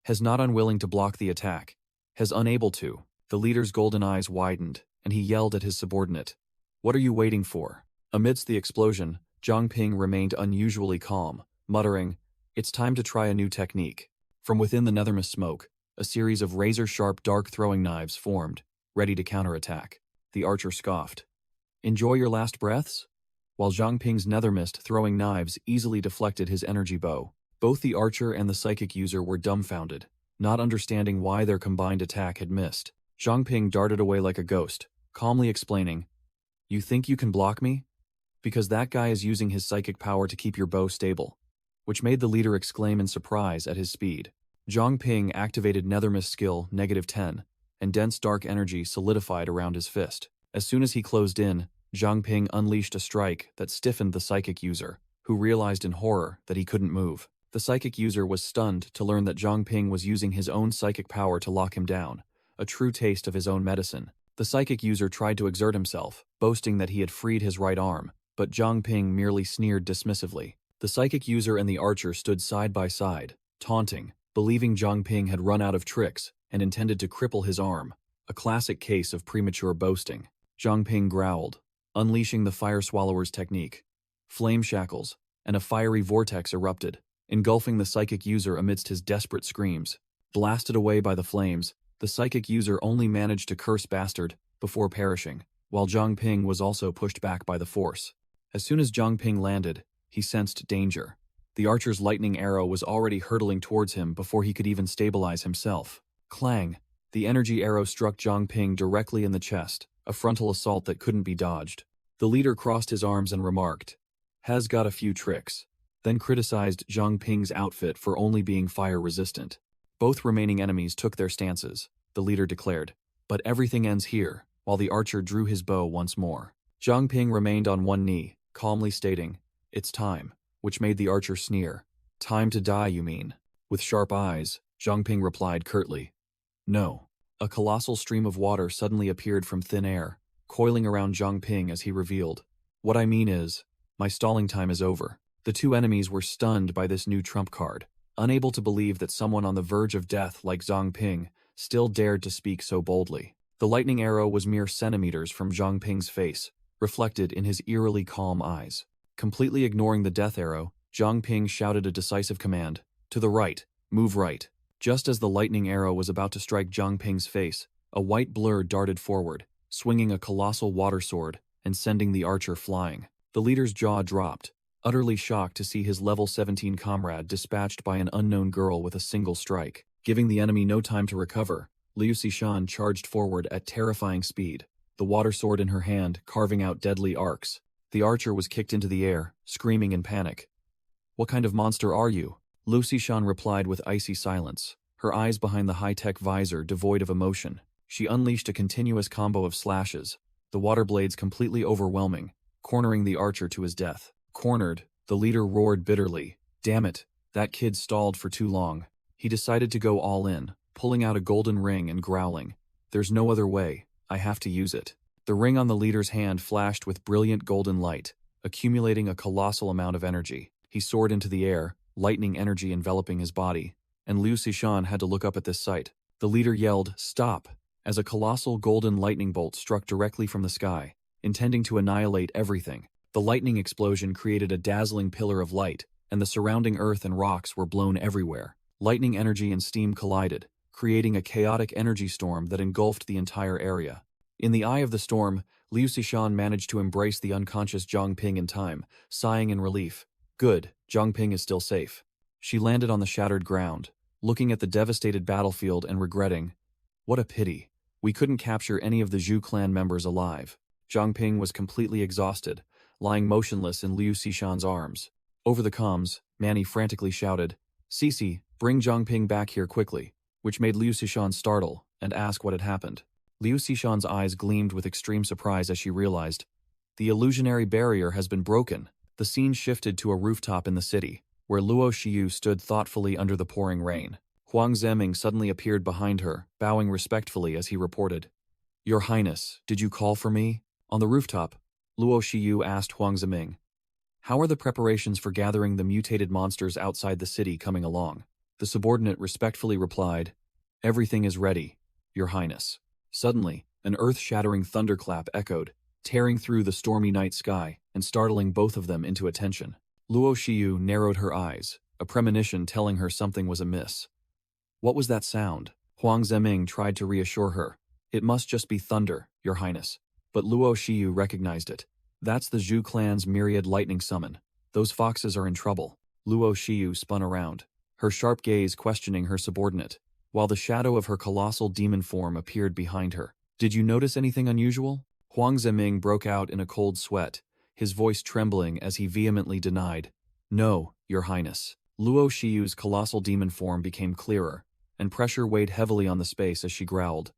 Has not unwilling to block the attack. Has unable to." The leader's golden eyes widened, and he yelled at his subordinate, "What are you waiting for?" Amidst the explosion, Zhang Ping remained unusually calm, muttering, "It's time to try a new technique." From within the nethermist smoke, a series of razor-sharp dark throwing knives formed, ready to counterattack. The archer scoffed. "Enjoy your last breaths?" While Zhang Ping's nethermist throwing knives easily deflected his energy bow, both the archer and the psychic user were dumbfounded, not understanding why their combined attack had missed. Zhang Ping darted away like a ghost, calmly explaining, "You think you can block me? Because that guy is using his psychic power to keep your bow stable," which made the leader exclaim in surprise at his speed. Zhang Ping activated Nethermist skill -10, and dense dark energy solidified around his fist. As soon as he closed in, Zhang Ping unleashed a strike that stiffened the psychic user, who realized in horror that he couldn't move. The psychic user was stunned to learn that Zhang Ping was using his own psychic power to lock him down, a true taste of his own medicine. The psychic user tried to exert himself, boasting that he had freed his right arm, but Zhang Ping merely sneered dismissively. The psychic user and the archer stood side by side, taunting, believing Zhang Ping had run out of tricks and intended to cripple his arm, a classic case of premature boasting. Zhang Ping growled, unleashing the fire swallower's technique. Flame shackles, and a fiery vortex erupted, engulfing the psychic user amidst his desperate screams. Blasted away by the flames, the psychic user only managed to curse bastard before perishing, while Zhang Ping was also pushed back by the force. As soon as Zhang Ping landed, he sensed danger. The archer's lightning arrow was already hurtling towards him before he could even stabilize himself. Clang! The energy arrow struck Zhang Ping directly in the chest, a frontal assault that couldn't be dodged. The leader crossed his arms and remarked, "Has got a few tricks," then criticized Zhang Ping's outfit for only being fire-resistant. Both remaining enemies took their stances, the leader declared, but everything ends here, while the archer drew his bow once more. Zhang Ping remained on one knee, calmly stating, "It's time," which made the archer sneer. "Time to die, you mean?" With sharp eyes, Zhang Ping replied curtly, "No." A colossal stream of water suddenly appeared from thin air, coiling around Zhang Ping as he revealed, "What I mean is, my stalling time is over." The two enemies were stunned by this new trump card, unable to believe that someone on the verge of death like Zhang Ping still dared to speak so boldly. The lightning arrow was mere centimeters from Zhang Ping's face, reflected in his eerily calm eyes. Completely ignoring the death arrow, Zhang Ping shouted a decisive command, "To the right, move right." Just as the lightning arrow was about to strike Zhang Ping's face, a white blur darted forward, swinging a colossal water sword and sending the archer flying. The leader's jaw dropped, utterly shocked to see his level 17 comrade dispatched by an unknown girl with a single strike. Giving the enemy no time to recover, Liu Xishan charged forward at terrifying speed, the water sword in her hand carving out deadly arcs. The archer was kicked into the air, screaming in panic. "What kind of monster are you?" Liu Xishan replied with icy silence, her eyes behind the high-tech visor devoid of emotion. She unleashed a continuous combo of slashes, the water blades completely overwhelming, cornering the archer to his death. Cornered, the leader roared bitterly, "Damn it, that kid stalled for too long." He decided to go all in, pulling out a golden ring and growling, "There's no other way, I have to use it." The ring on the leader's hand flashed with brilliant golden light, accumulating a colossal amount of energy. He soared into the air, lightning energy enveloping his body, and Liu Xishan had to look up at this sight. The leader yelled, "Stop!" as a colossal golden lightning bolt struck directly from the sky, intending to annihilate everything. The lightning explosion created a dazzling pillar of light, and the surrounding earth and rocks were blown everywhere. Lightning energy and steam collided, creating a chaotic energy storm that engulfed the entire area. In the eye of the storm, Liu Xishan managed to embrace the unconscious Zhang Ping in time, sighing in relief. "Good, Zhang Ping is still safe." She landed on the shattered ground, looking at the devastated battlefield and regretting, "What a pity. We couldn't capture any of the Zhu clan members alive." Zhang Ping was completely exhausted, lying motionless in Liu Xishan's arms. Over the comms, Manny frantically shouted, "Cici, bring Zhang Ping back here quickly," which made Liu Xishan startle and ask what had happened. Liu Xishan's eyes gleamed with extreme surprise as she realized, "The illusionary barrier has been broken." The scene shifted to a rooftop in the city, where Luo Xiyu stood thoughtfully under the pouring rain. Huang Zeming suddenly appeared behind her, bowing respectfully as he reported, "Your Highness, did you call for me?" On the rooftop, Luo Xiyu asked Huang Zeming, "How are the preparations for gathering the mutated monsters outside the city coming along?" The subordinate respectfully replied, "Everything is ready, Your Highness." Suddenly, an earth-shattering thunderclap echoed, tearing through the stormy night sky and startling both of them into attention. Luo Xiyu narrowed her eyes, a premonition telling her something was amiss. "What was that sound?" Huang Zeming tried to reassure her. "It must just be thunder, Your Highness." But Luo Xiyu recognized it. "That's the Zhu clan's myriad lightning summon. Those foxes are in trouble." Luo Xiyu spun around, her sharp gaze questioning her subordinate. while the shadow of her colossal demon form appeared behind her. "Did you notice anything unusual?" Huang Ziming broke out in a cold sweat, his voice trembling as he vehemently denied, "No, Your Highness." Luo Shiyu's colossal demon form became clearer, and pressure weighed heavily on the space as she growled.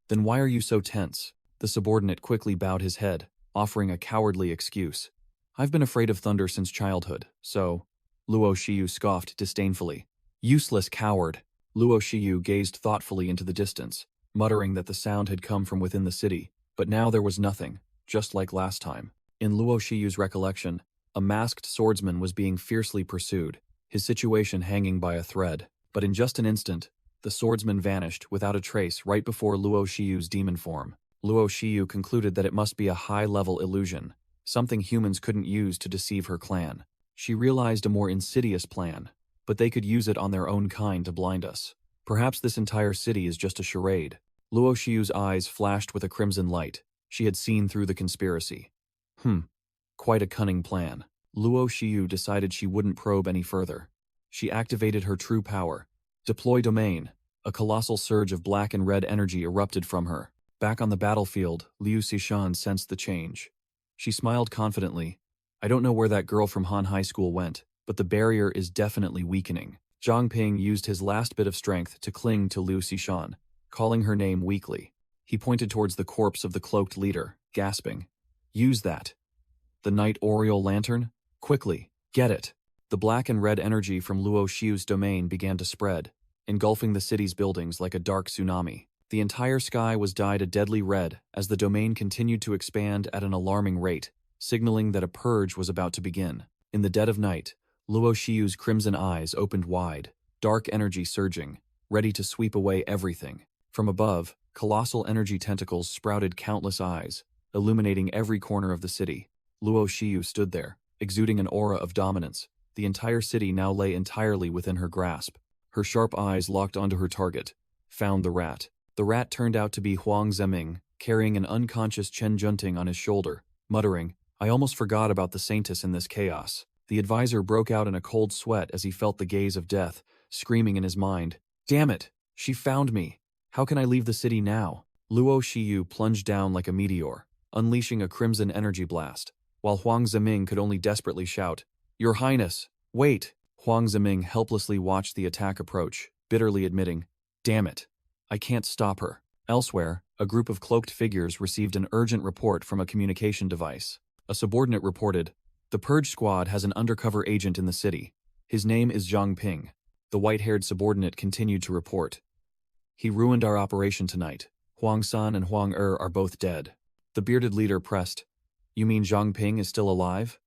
"Then why are you so tense?" The subordinate quickly bowed his head, offering a cowardly excuse. "I've been afraid of thunder since childhood, so—" Luo Shiyu scoffed disdainfully. "Useless coward." Luo Shiyu gazed thoughtfully into the distance, muttering that the sound had come from within the city, but now there was nothing, just like last time. In Luo Shiyu's recollection, a masked swordsman was being fiercely pursued, his situation hanging by a thread. But in just an instant, the swordsman vanished without a trace right before Luo Shiyu's demon form. Luo Shiyu concluded that it must be a high-level illusion, something humans couldn't use to deceive her clan. She realized a more insidious plan, but they could use it on their own kind to blind us. Perhaps this entire city is just a charade. Luo Shiyu's eyes flashed with a crimson light. She had seen through the conspiracy. Quite a cunning plan. Luo Shiyu decided she wouldn't probe any further. She activated her true power. Deploy domain. A colossal surge of black and red energy erupted from her. Back on the battlefield, Liu Xishan sensed the change. She smiled confidently. "I don't know where that girl from Han High School went, but the barrier is definitely weakening." Zhang Ping used his last bit of strength to cling to Liu Xishan, calling her name weakly. He pointed towards the corpse of the cloaked leader, gasping. "Use that. The Night Oriole Lantern? Quickly, get it." The black and red energy from Luo Shiyu's domain began to spread, engulfing the city's buildings like a dark tsunami. The entire sky was dyed a deadly red as the domain continued to expand at an alarming rate, signaling that a purge was about to begin. In the dead of night, Luo Shiyu's crimson eyes opened wide, dark energy surging, ready to sweep away everything. From above, colossal energy tentacles sprouted countless eyes, illuminating every corner of the city. Luo Shiyu stood there, exuding an aura of dominance. The entire city now lay entirely within her grasp. Her sharp eyes locked onto her target. Found the rat. The rat turned out to be Huang Ziming, carrying an unconscious Chen Junting on his shoulder, muttering, "I almost forgot about the Saintess in this chaos." The advisor broke out in a cold sweat as he felt the gaze of death, screaming in his mind, "Damn it! She found me! How can I leave the city now?" Luo Shiyu plunged down like a meteor, unleashing a crimson energy blast, while Huang Ziming could only desperately shout, "Your Highness, wait!" Huang Ziming helplessly watched the attack approach, bitterly admitting, "Damn it! I can't stop her." Elsewhere, a group of cloaked figures received an urgent report from a communication device. A subordinate reported, "The Purge Squad has an undercover agent in the city. His name is Zhang Ping." The white-haired subordinate continued to report, "He ruined our operation tonight. Huang San and Huang Er are both dead." The bearded leader pressed, "You mean Zhang Ping is still alive?"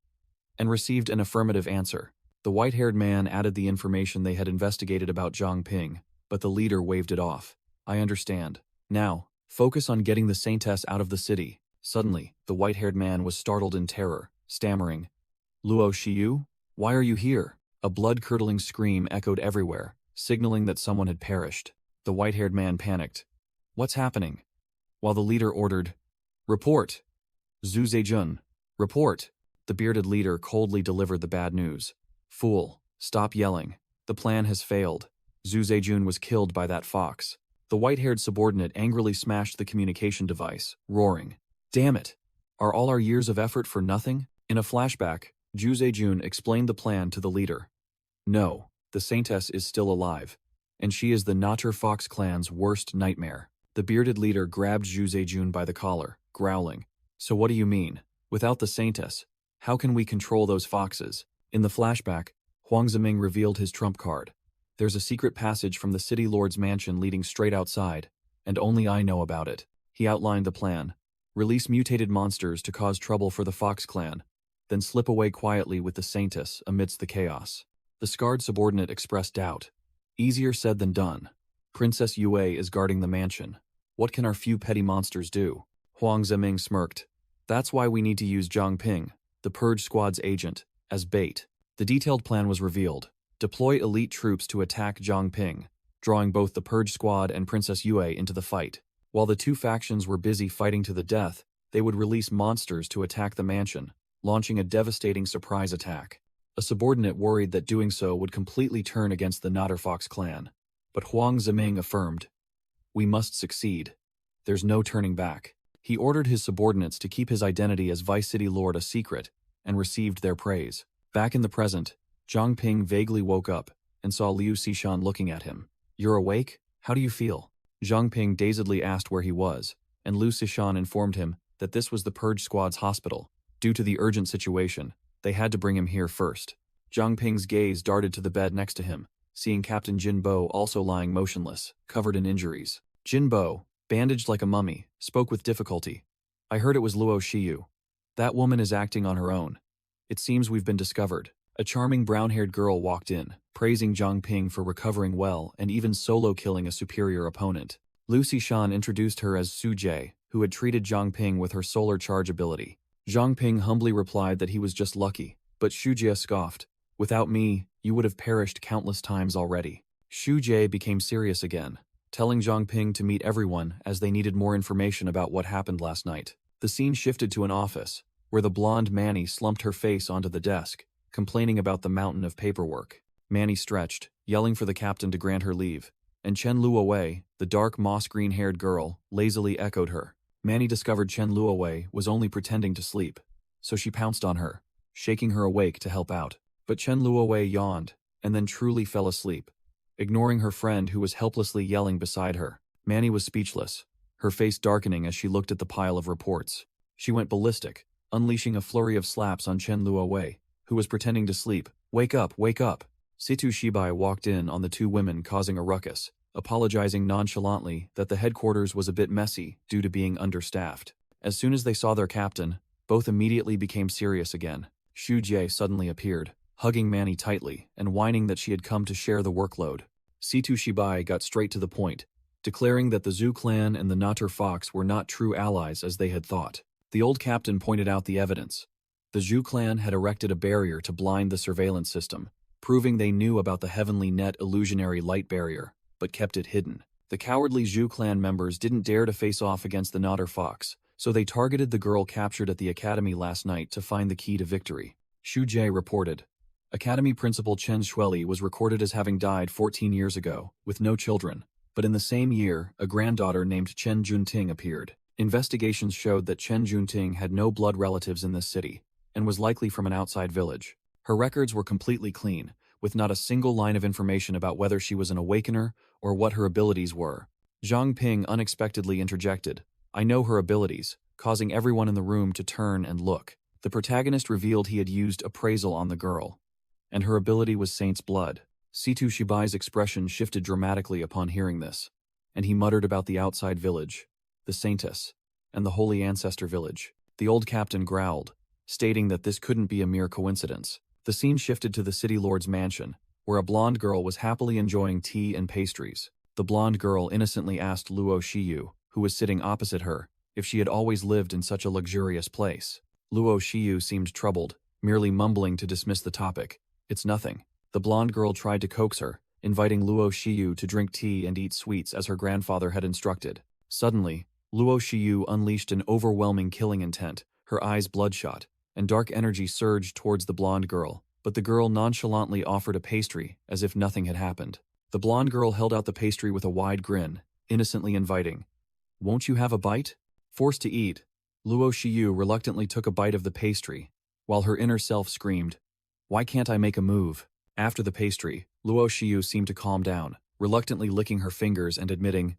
and received an affirmative answer. The white-haired man added the information they had investigated about Zhang Ping, but the leader waved it off. "I understand. Now, focus on getting the Saintess out of the city." Suddenly, the white-haired man was startled in terror, stammering, "Luo Shiyu? Why are you here?" A blood-curdling scream echoed everywhere, signaling that someone had perished. The white-haired man panicked. "What's happening?" While the leader ordered, "Report! Zhu Zejun, report!" The bearded leader coldly delivered the bad news. "Fool, stop yelling. The plan has failed. Zhu Zejun was killed by that fox." The white-haired subordinate angrily smashed the communication device, roaring, "Damn it! Are all our years of effort for nothing?" In a flashback, Zhu Zejun explained the plan to the leader. "No, the Saintess is still alive, and she is the Natur Fox clan's worst nightmare." The bearded leader grabbed Zhu Zejun by the collar, growling, "So what do you mean? Without the Saintess, how can we control those foxes?" In the flashback, Huang Ziming revealed his trump card. "There's a secret passage from the city lord's mansion leading straight outside, and only I know about it." He outlined the plan. Release mutated monsters to cause trouble for the Fox clan, then slip away quietly with the Saintess amidst the chaos. The scarred subordinate expressed doubt. "Easier said than done. Princess Yue is guarding the mansion. What can our few petty monsters do?" Huang Ziming smirked. "That's why we need to use Zhang Ping, the Purge Squad's agent, as bait." The detailed plan was revealed. Deploy elite troops to attack Zhang Ping, drawing both the Purge Squad and Princess Yue into the fight. While the two factions were busy fighting to the death, they would release monsters to attack the mansion, launching a devastating surprise attack. A subordinate worried that doing so would completely turn against the Natter Fox clan. But Huang Ziming affirmed, "We must succeed. There's no turning back." He ordered his subordinates to keep his identity as Vice City Lord a secret, and received their praise. Back in the present, Zhang Ping vaguely woke up and saw Liu Xishan looking at him. "You're awake? How do you feel?" Zhang Ping dazedly asked where he was, and Liu Xishan informed him that this was the Purge Squad's hospital. Due to the urgent situation, they had to bring him here first. Zhang Ping's gaze darted to the bed next to him, seeing Captain Jin Bo also lying motionless, covered in injuries. Jin Bo, bandaged like a mummy, spoke with difficulty. "I heard it was Luo Shiyu. That woman is acting on her own. It seems we've been discovered." A charming brown-haired girl walked in, praising Zhang Ping for recovering well and even solo-killing a superior opponent. Liu Xishan introduced her as Su Jie, who had treated Zhang Ping with her solar charge ability. Zhang Ping humbly replied that he was just lucky, but Su Jie scoffed. "Without me, you would have perished countless times already." Su Jie became serious again, telling Zhang Ping to meet everyone as they needed more information about what happened last night. The scene shifted to an office, where the blonde Manny slumped her face onto the desk, complaining about the mountain of paperwork. Manny stretched, yelling for the captain to grant her leave, and Chen Luowei, the dark moss-green-haired girl, lazily echoed her. Manny discovered Chen Luowei was only pretending to sleep, so she pounced on her, shaking her awake to help out. But Chen Luowei yawned, and then truly fell asleep, ignoring her friend who was helplessly yelling beside her. Manny was speechless, her face darkening as she looked at the pile of reports. She went ballistic, unleashing a flurry of slaps on Chen Luowei, who was pretending to sleep. "Wake up, wake up!" Situ Shibai walked in on the two women causing a ruckus, apologizing nonchalantly that the headquarters was a bit messy due to being understaffed. As soon as they saw their captain, both immediately became serious again. Xu Jie suddenly appeared, hugging Manny tightly and whining that she had come to share the workload. Situ Shibai got straight to the point, declaring that the Zhu clan and the Natur Fox were not true allies as they had thought. The old captain pointed out the evidence. The Zhu clan had erected a barrier to blind the surveillance system, proving they knew about the heavenly net illusionary light barrier, but kept it hidden. The cowardly Zhu clan members didn't dare to face off against the Natur Fox, so they targeted the girl captured at the academy last night to find the key to victory. Xu Jie reported. Academy Principal Chen Shueli was recorded as having died 14 years ago, with no children, but in the same year, a granddaughter named Chen Junting appeared. Investigations showed that Chen Junting had no blood relatives in this city, and was likely from an outside village. Her records were completely clean, with not a single line of information about whether she was an awakener or what her abilities were. Zhang Ping unexpectedly interjected, "I know her abilities," causing everyone in the room to turn and look. The protagonist revealed he had used appraisal on the girl, and her ability was Saint's Blood. Situ Shibai's expression shifted dramatically upon hearing this, and he muttered about the outside village, the Saintess, and the Holy Ancestor village. The old captain growled, stating that this couldn't be a mere coincidence. The scene shifted to the city lord's mansion, where a blonde girl was happily enjoying tea and pastries. The blonde girl innocently asked Luo Shiyu, who was sitting opposite her, if she had always lived in such a luxurious place. Luo Shiyu seemed troubled, merely mumbling to dismiss the topic. "It's nothing." The blonde girl tried to coax her, inviting Luo Shiyu to drink tea and eat sweets as her grandfather had instructed. Suddenly, Luo Shiyu unleashed an overwhelming killing intent, her eyes bloodshot, and dark energy surged towards the blonde girl, but the girl nonchalantly offered a pastry as if nothing had happened. The blonde girl held out the pastry with a wide grin, innocently inviting. "Won't you have a bite?" Forced to eat, Luo Shiyu reluctantly took a bite of the pastry, while her inner self screamed, "Why can't I make a move?" After the pastry, Luo Shiyu seemed to calm down, reluctantly licking her fingers and admitting,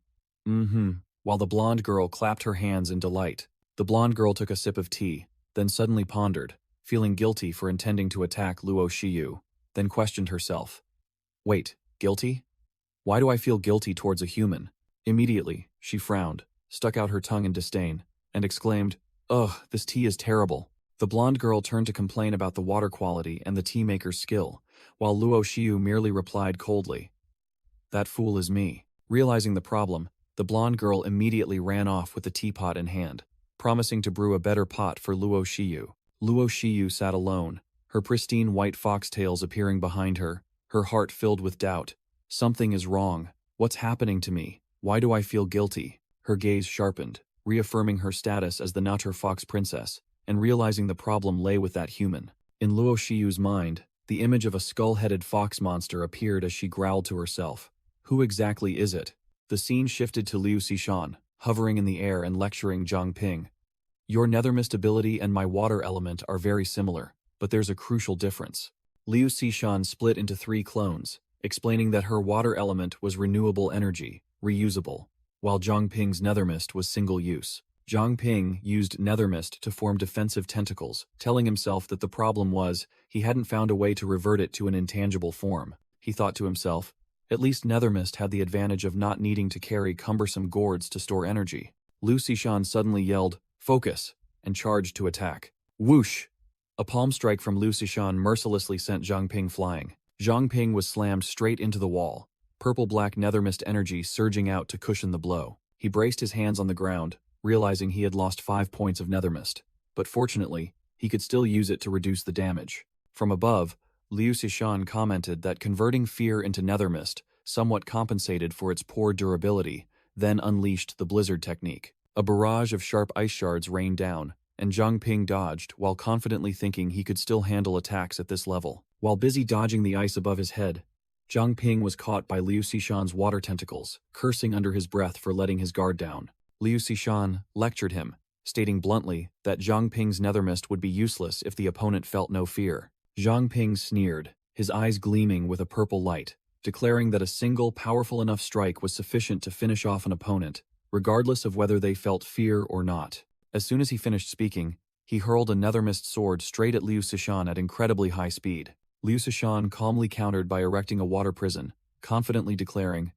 while the blonde girl clapped her hands in delight. The blonde girl took a sip of tea, then suddenly pondered, feeling guilty for intending to attack Luo Shiyu, then questioned herself. "Wait, guilty? Why do I feel guilty towards a human?" Immediately, she frowned, stuck out her tongue in disdain, and exclaimed, "Ugh, this tea is terrible." The blonde girl turned to complain about the water quality and the tea maker's skill, while Luo Shiyu merely replied coldly, "That fool is me." Realizing the problem, the blonde girl immediately ran off with the teapot in hand, promising to brew a better pot for Luo Shiyu. Luo Shiyu sat alone, her pristine white foxtails appearing behind her, her heart filled with doubt. Something is wrong. What's happening to me? Why do I feel guilty? Her gaze sharpened, reaffirming her status as the Natur Fox princess, and realizing the problem lay with that human. In Luo Shiyu's mind, the image of a skull-headed fox monster appeared as she growled to herself, Who exactly is it? The scene shifted to Liu Xishan, hovering in the air and lecturing Zhang Ping. Your nethermist ability and my water element are very similar, but there's a crucial difference. Liu Xishan split into 3 clones, explaining that her water element was renewable energy, reusable, while Zhang Ping's nethermist was single-use. Zhang Ping used nethermist to form defensive tentacles, telling himself that the problem was he hadn't found a way to revert it to an intangible form. He thought to himself, at least nethermist had the advantage of not needing to carry cumbersome gourds to store energy. Liu Xishan suddenly yelled, "Focus," and charged to attack. Whoosh! A palm strike from Liu Xishan mercilessly sent Zhang Ping flying. Zhang Ping was slammed straight into the wall, purple-black nethermist energy surging out to cushion the blow. He braced his hands on the ground, realizing he had lost 5 points of nethermist, but fortunately, he could still use it to reduce the damage. From above, Liu Xishan commented that converting fear into nethermist somewhat compensated for its poor durability, then unleashed the blizzard technique. A barrage of sharp ice shards rained down, and Zhang Ping dodged while confidently thinking he could still handle attacks at this level. While busy dodging the ice above his head, Zhang Ping was caught by Liu Xishan's water tentacles, cursing under his breath for letting his guard down. Liu Xishan lectured him, stating bluntly that Zhang Ping's nethermist would be useless if the opponent felt no fear. Zhang Ping sneered, his eyes gleaming with a purple light, declaring that a single powerful enough strike was sufficient to finish off an opponent, regardless of whether they felt fear or not. As soon as he finished speaking, he hurled a nethermist sword straight at Liu Xishan at incredibly high speed. Liu Xishan calmly countered by erecting a water prison, confidently declaring,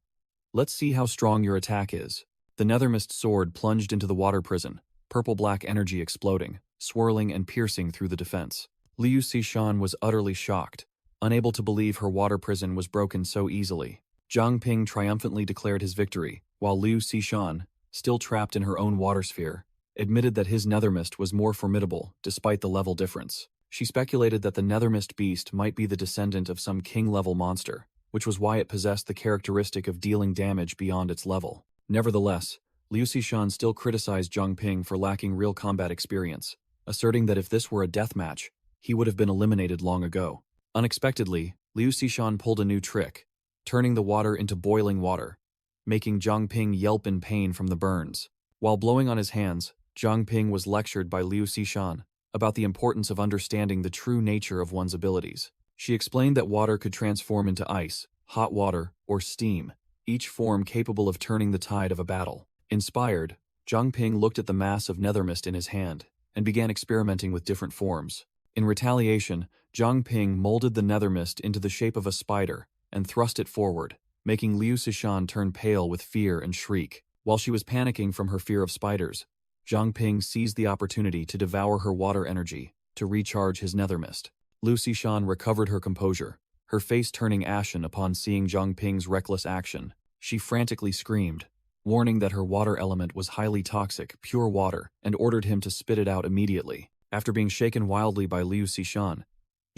"Let's see how strong your attack is." The nethermist sword plunged into the water prison, purple-black energy exploding, swirling and piercing through the defense. Liu Xishan was utterly shocked, unable to believe her water prison was broken so easily. Zhang Ping triumphantly declared his victory, while Liu Xishan, still trapped in her own water sphere, admitted that his nethermist was more formidable despite the level difference. She speculated that the nethermist beast might be the descendant of some king-level monster, which was why it possessed the characteristic of dealing damage beyond its level. Nevertheless, Liu Xishan still criticized Zhang Ping for lacking real combat experience, asserting that if this were a deathmatch, he would have been eliminated long ago. Unexpectedly, Liu Xishan pulled a new trick, turning the water into boiling water, making Zhang Ping yelp in pain from the burns. While blowing on his hands, Zhang Ping was lectured by Liu Xishan about the importance of understanding the true nature of one's abilities. She explained that water could transform into ice, hot water, or steam, each form capable of turning the tide of a battle. Inspired, Zhang Ping looked at the mass of nethermist in his hand and began experimenting with different forms. In retaliation, Zhang Ping molded the nethermist into the shape of a spider and thrust it forward, making Liu Xishan turn pale with fear and shriek. While she was panicking from her fear of spiders, Zhang Ping seized the opportunity to devour her water energy to recharge his nethermist. Liu Xishan recovered her composure, her face turning ashen upon seeing Zhang Ping's reckless action. She frantically screamed, warning that her water element was highly toxic, pure water, and ordered him to spit it out immediately. After being shaken wildly by Liu Xishan,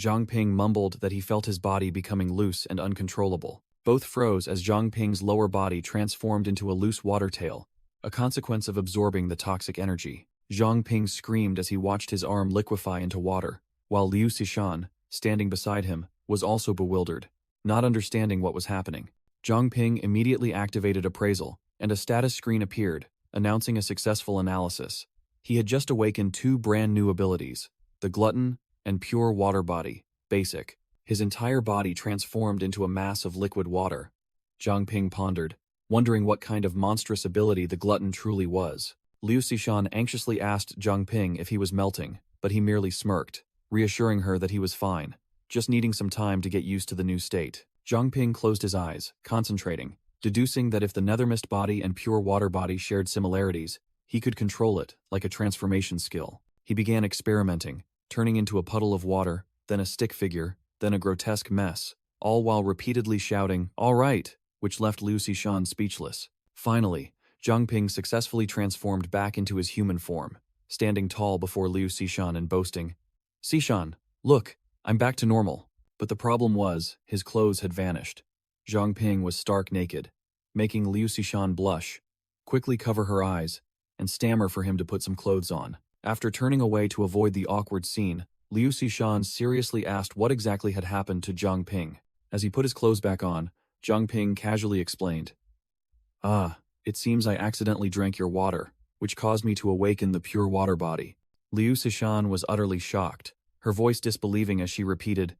Zhang Ping mumbled that he felt his body becoming loose and uncontrollable. Both froze as Zhang Ping's lower body transformed into a loose water tail, a consequence of absorbing the toxic energy. Zhang Ping screamed as he watched his arm liquefy into water, while Liu Xishan, standing beside him, was also bewildered, not understanding what was happening. Zhang Ping immediately activated appraisal, and a status screen appeared, announcing a successful analysis. He had just awakened 2 brand new abilities, the Glutton and Pure Water Body, Basic. His entire body transformed into a mass of liquid water. Zhang Ping pondered, wondering what kind of monstrous ability the Glutton truly was. Liu Xishan anxiously asked Zhang Ping if he was melting, but he merely smirked, reassuring her that he was fine, just needing some time to get used to the new state. Zhang Ping closed his eyes, concentrating, deducing that if the nethermist body and pure water body shared similarities, he could control it like a transformation skill. He began experimenting, turning into a puddle of water, then a stick figure, then a grotesque mess, all while repeatedly shouting, "All right," which left Liu Xishan speechless. Finally, Zhang Ping successfully transformed back into his human form, standing tall before Liu Xishan and boasting, "Xishan, look, I'm back to normal." But the problem was, his clothes had vanished. Zhang Ping was stark naked, making Liu Xishan blush, quickly cover her eyes, and stammer for him to put some clothes on. After turning away to avoid the awkward scene, Liu Xishan seriously asked what exactly had happened to Zhang Ping. As he put his clothes back on, Zhang Ping casually explained. Ah, it seems I accidentally drank your water, which caused me to awaken the pure water body. Liu Sishan was utterly shocked, her voice disbelieving as she repeated,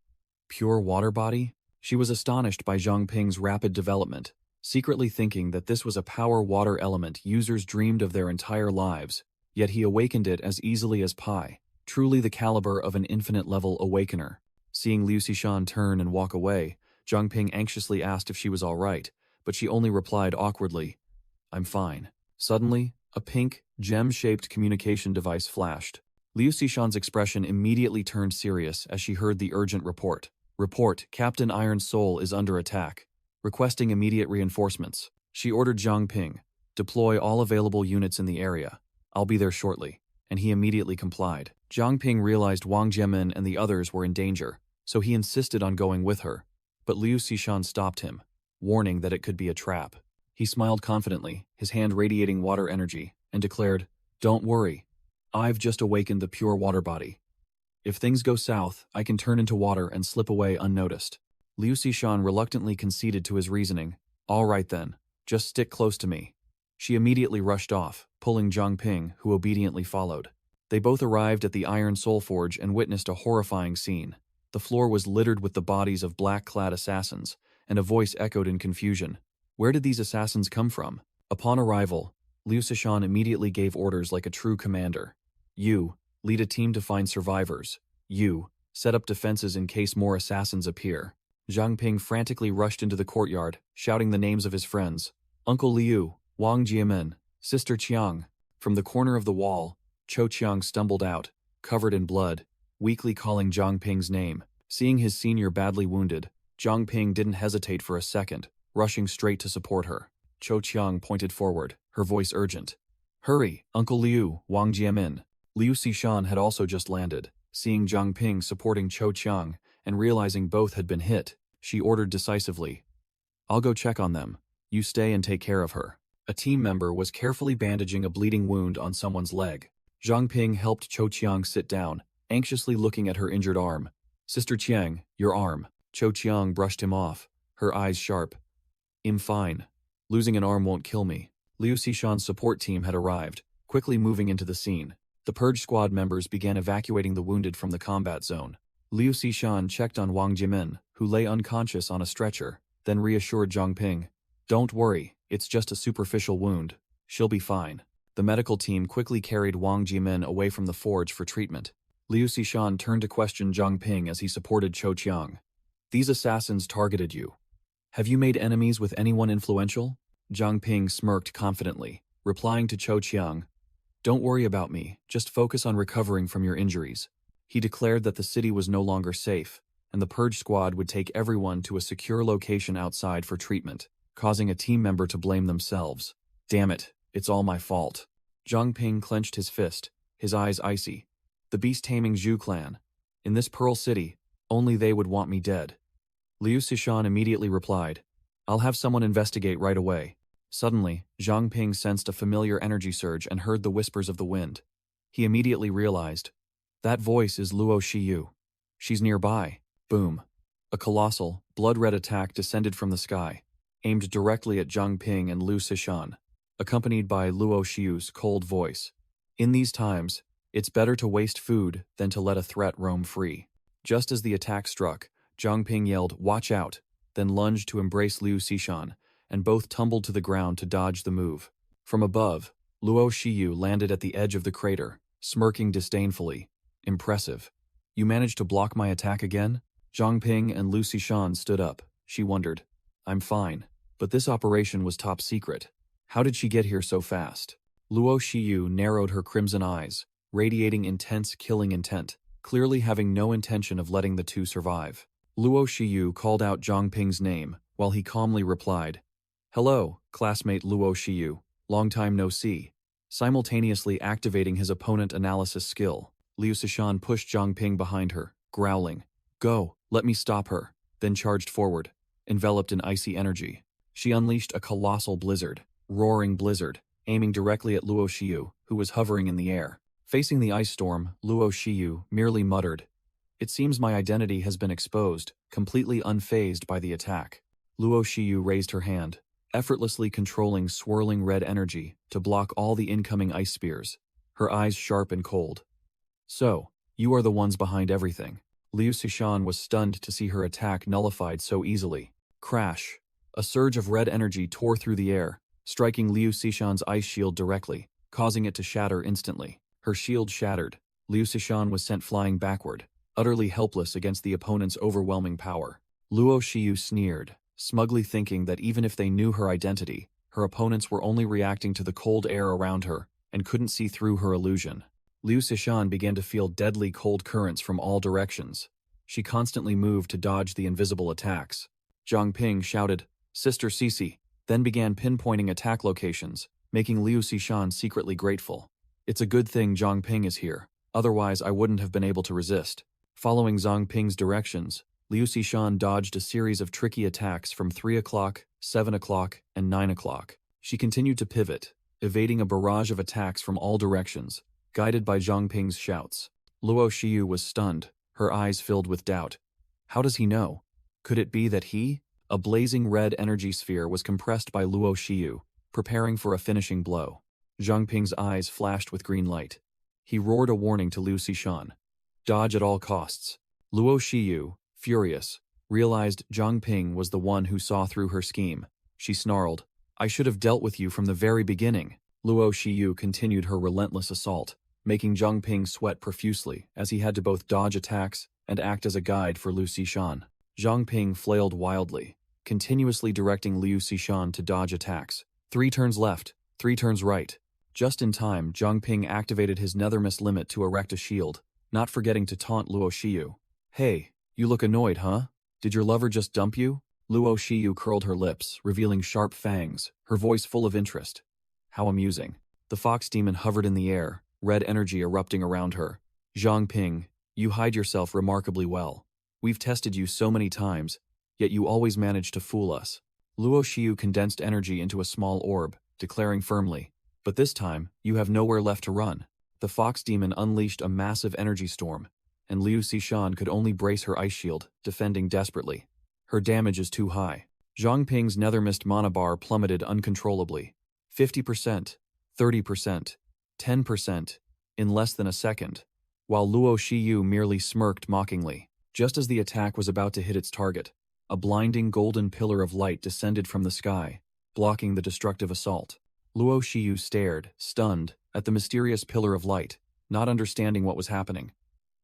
Pure water body? She was astonished by Zhang Ping's rapid development, secretly thinking that this was a power water element users dreamed of their entire lives, yet he awakened it as easily as pie, truly the caliber of an infinite-level awakener. Seeing Liu Sishan turn and walk away, Zhang Ping anxiously asked if she was all right, but she only replied awkwardly, I'm fine. Suddenly, a pink, gem-shaped communication device flashed. Liu Sishan's expression immediately turned serious as she heard the urgent report. Report, Captain Iron Soul is under attack. Requesting immediate reinforcements. She ordered Zhang Ping, deploy all available units in the area. I'll be there shortly. And he immediately complied. Zhang Ping realized Wang Jiemin and the others were in danger, so he insisted on going with her. But Liu Sishan stopped him, warning that it could be a trap. He smiled confidently, his hand radiating water energy, and declared, Don't worry. I've just awakened the pure water body. If things go south, I can turn into water and slip away unnoticed. Liu Sishan reluctantly conceded to his reasoning. All right then, just stick close to me. She immediately rushed off, pulling Zhang Ping, who obediently followed. They both arrived at the Iron Soul Forge and witnessed a horrifying scene. The floor was littered with the bodies of black-clad assassins, and a voice echoed in confusion. Where did these assassins come from? Upon arrival, Liu Sishan immediately gave orders like a true commander. You, lead a team to find survivors. You, set up defenses in case more assassins appear. Zhang Ping frantically rushed into the courtyard, shouting the names of his friends. Uncle Liu, Wang Jiemin, Sister Qiang. From the corner of the wall, Cho Qiang stumbled out, covered in blood, weakly calling Zhang Ping's name. Seeing his senior badly wounded, Zhang Ping didn't hesitate for a second, rushing straight to support her. Cho Qiang pointed forward, her voice urgent. Hurry, Uncle Liu, Wang Jiemin. Liu Sishan had also just landed. Seeing Zhang Ping supporting Cho Qiang and realizing both had been hit, she ordered decisively, I'll go check on them. You stay and take care of her. A team member was carefully bandaging a bleeding wound on someone's leg. Zhang Ping helped Cho Qiang sit down, anxiously looking at her injured arm. Sister Qiang, your arm. Cho Qiang brushed him off, her eyes sharp. I'm fine. Losing an arm won't kill me. Liu Sishan's support team had arrived, quickly moving into the scene. The Purge Squad members began evacuating the wounded from the combat zone. Liu Sishan checked on Wang Jiemin, who lay unconscious on a stretcher, then reassured Zhang Ping. Don't worry, it's just a superficial wound. She'll be fine. The medical team quickly carried Wang Jiemin away from the forge for treatment. Liu Sishan turned to question Zhang Ping as he supported Cho Qiang. These assassins targeted you. Have you made enemies with anyone influential? Zhang Ping smirked confidently, replying to Cho Qiang. Don't worry about me, just focus on recovering from your injuries. He declared that the city was no longer safe, and the Purge Squad would take everyone to a secure location outside for treatment, causing a team member to blame themselves. Damn it, it's all my fault. Zhang Ping clenched his fist, his eyes icy. The beast-taming Zhu clan. In this Pearl City, only they would want me dead. Liu Sishan immediately replied, I'll have someone investigate right away. Suddenly, Zhang Ping sensed a familiar energy surge and heard the whispers of the wind. He immediately realized, that voice is Luo Shiyu. She's nearby. Boom. A colossal, blood-red attack descended from the sky, aimed directly at Zhang Ping and Liu Sishan, accompanied by Luo Shiyu's cold voice. In these times, it's better to waste food than to let a threat roam free. Just as the attack struck, Zhang Ping yelled, Watch out, then lunged to embrace Liu Sishan, and both tumbled to the ground to dodge the move. From above, Luo Shiyu landed at the edge of the crater, smirking disdainfully. Impressive. You managed to block my attack again? Zhang Ping and Liu Sishan stood up. She wondered. I'm fine, but this operation was top secret. How did she get here so fast? Luo Shiyu narrowed her crimson eyes, radiating intense killing intent, clearly having no intention of letting the two survive. Luo Shiyu called out Zhang Ping's name, while he calmly replied, Hello, classmate Luo Shiyu, long time no see. Simultaneously activating his opponent analysis skill, Liu Sishan pushed Zhang Ping behind her, growling, Go, let me stop her, then charged forward, enveloped in icy energy. She unleashed a colossal blizzard, roaring blizzard, aiming directly at Luo Shiyu, who was hovering in the air. Facing the ice storm, Luo Shiyu merely muttered, It seems my identity has been exposed, completely unfazed by the attack. Luo Shiyu raised her hand, effortlessly controlling swirling red energy to block all the incoming ice spears, her eyes sharp and cold. So, you are the ones behind everything. Liu Sishan was stunned to see her attack nullified so easily. Crash! A surge of red energy tore through the air, striking Liu Sishan's ice shield directly, causing it to shatter instantly. Her shield shattered. Liu Sishan was sent flying backward, utterly helpless against the opponent's overwhelming power. Luo Shiyu sneered, smugly thinking that even if they knew her identity, her opponents were only reacting to the cold air around her and couldn't see through her illusion. Liu Sishan began to feel deadly cold currents from all directions. She constantly moved to dodge the invisible attacks. Zhang Ping shouted, "Sister Cece," then began pinpointing attack locations, making Liu Sishan secretly grateful. It's a good thing Zhang Ping is here, otherwise I wouldn't have been able to resist. Following Zhang Ping's directions, Liu Sishan dodged a series of tricky attacks from 3 o'clock, 7 o'clock, and 9 o'clock. She continued to pivot, evading a barrage of attacks from all directions, guided by Zhang Ping's shouts. Luo Shiyu was stunned, her eyes filled with doubt. How does he know? Could it be that he? A blazing red energy sphere was compressed by Luo Shiyu, preparing for a finishing blow. Zhang Ping's eyes flashed with green light. He roared a warning to Liu Sishan. Dodge at all costs. Luo Shiyu, furious, realized Zhang Ping was the one who saw through her scheme. She snarled, "I should have dealt with you from the very beginning." Luo Shiyu continued her relentless assault, making Zhang Ping sweat profusely as he had to both dodge attacks and act as a guide for Liu Sishan. Zhang Ping flailed wildly, continuously directing Liu Sishan to dodge attacks. 3 turns left, 3 turns right. Just in time, Zhang Ping activated his nethermist limit to erect a shield, not forgetting to taunt Luo Shiyu. "Hey, you look annoyed, huh? Did your lover just dump you?" Luo Shiyu curled her lips, revealing sharp fangs, her voice full of interest. How amusing. The fox demon hovered in the air, red energy erupting around her. "Zhang Ping, you hide yourself remarkably well. We've tested you so many times, yet you always manage to fool us." Luo Shiyu condensed energy into a small orb, declaring firmly, "But this time, you have nowhere left to run." The fox demon unleashed a massive energy storm, and Liu Sishan could only brace her ice shield, defending desperately. Her damage is too high. Zhang Ping's nethermist mana bar plummeted uncontrollably. 50%, 30%, 10%, in less than a second, while Luo Shiyu merely smirked mockingly. Just as the attack was about to hit its target, a blinding golden pillar of light descended from the sky, blocking the destructive assault. Luo Shiyu stared, stunned, at the mysterious pillar of light, not understanding what was happening.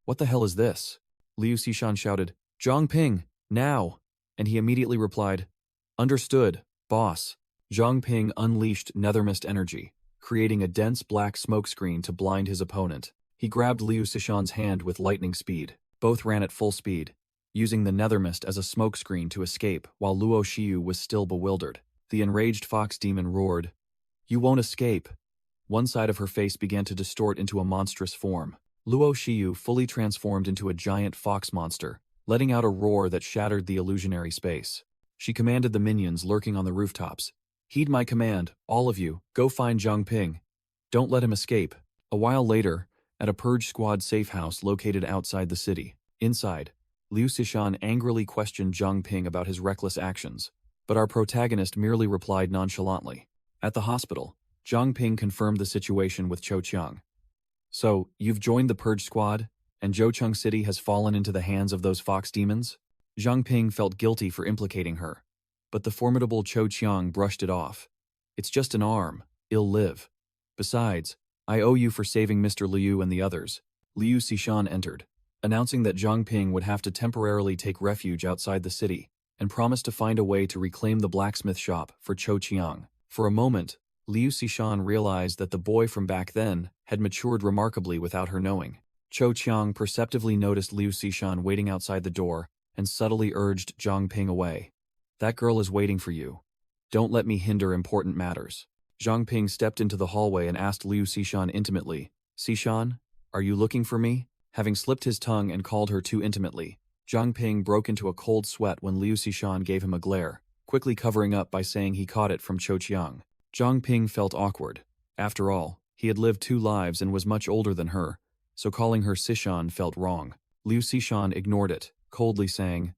"What the hell is this?" Liu Sishan shouted, "Zhang Ping, now!" And he immediately replied, "Understood, boss." Zhang Ping unleashed nethermist energy, creating a dense black smoke screen to blind his opponent. He grabbed Liu Sishan's hand with lightning speed. Both ran at full speed, using the nethermist as a smokescreen to escape while Luo Shiyu was still bewildered. The enraged fox demon roared, "You won't escape." One side of her face began to distort into a monstrous form. Luo Shiyu fully transformed into a giant fox monster, letting out a roar that shattered the illusionary space. She commanded the minions lurking on the rooftops, "Heed my command, all of you, go find Zhang Ping. Don't let him escape." A while later, at a purge squad safe house located outside the city. Inside, Liu Sishan angrily questioned Zhang Ping about his reckless actions, but our protagonist merely replied nonchalantly. At the hospital, Zhang Ping confirmed the situation with Cho Qiang. "So, you've joined the purge squad, and Zhoucheng City has fallen into the hands of those fox demons?" Zhang Ping felt guilty for implicating her, but the formidable Cho Qiang brushed it off. "It's just an arm, it'll live. Besides, I owe you for saving Mr. Liu and the others." Liu Sishan entered, announcing that Zhang Ping would have to temporarily take refuge outside the city, and promised to find a way to reclaim the blacksmith shop for Cho Qiang. For a moment, Liu Sishan realized that the boy from back then had matured remarkably without her knowing. Cho Qiang perceptively noticed Liu Sishan waiting outside the door and subtly urged Zhang Ping away. "That girl is waiting for you. Don't let me hinder important matters." Zhang Ping stepped into the hallway and asked Liu Sishan intimately, "Sishan, are you looking for me?" Having slipped his tongue and called her too intimately, Zhang Ping broke into a cold sweat when Liu Sishan gave him a glare, quickly covering up by saying he caught it from Cho Qiang. Zhang Ping felt awkward. After all, he had lived 2 lives and was much older than her, so calling her Sishan felt wrong. Liu Sishan ignored it, coldly saying,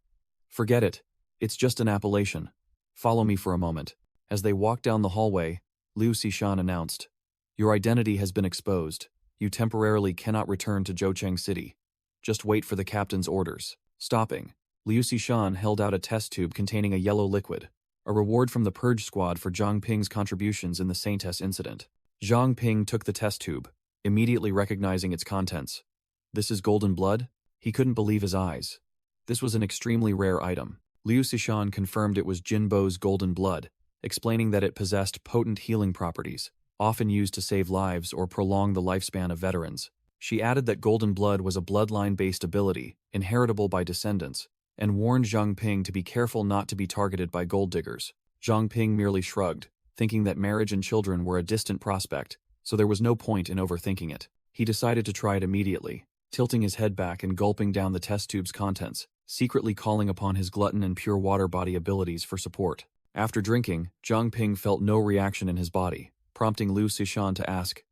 "Forget it. It's just an appellation." Follow me for a moment. As they walked down the hallway, Liu Xishan announced, "Your identity has been exposed. You temporarily cannot return to Zhoucheng City. Just wait for the captain's orders." Stopping, Liu Xishan held out a test tube containing a yellow liquid, a reward from the Purge Squad for Zhang Ping's contributions in the Saintess incident. Zhang Ping took the test tube, immediately recognizing its contents. "This is golden blood?" He couldn't believe his eyes. This was an extremely rare item. Liu Xishan confirmed it was Jinbo's golden blood, explaining that it possessed potent healing properties, often used to save lives or prolong the lifespan of veterans. She added that golden blood was a bloodline-based ability, inheritable by descendants, and warned Zhang Ping to be careful not to be targeted by gold diggers. Zhang Ping merely shrugged, thinking that marriage and children were a distant prospect, so there was no point in overthinking it. He decided to try it immediately, tilting his head back and gulping down the test tube's contents, secretly calling upon his glutton and pure water body abilities for support. After drinking, Zhang Ping felt no reaction in his body, prompting Liu Xishan to ask,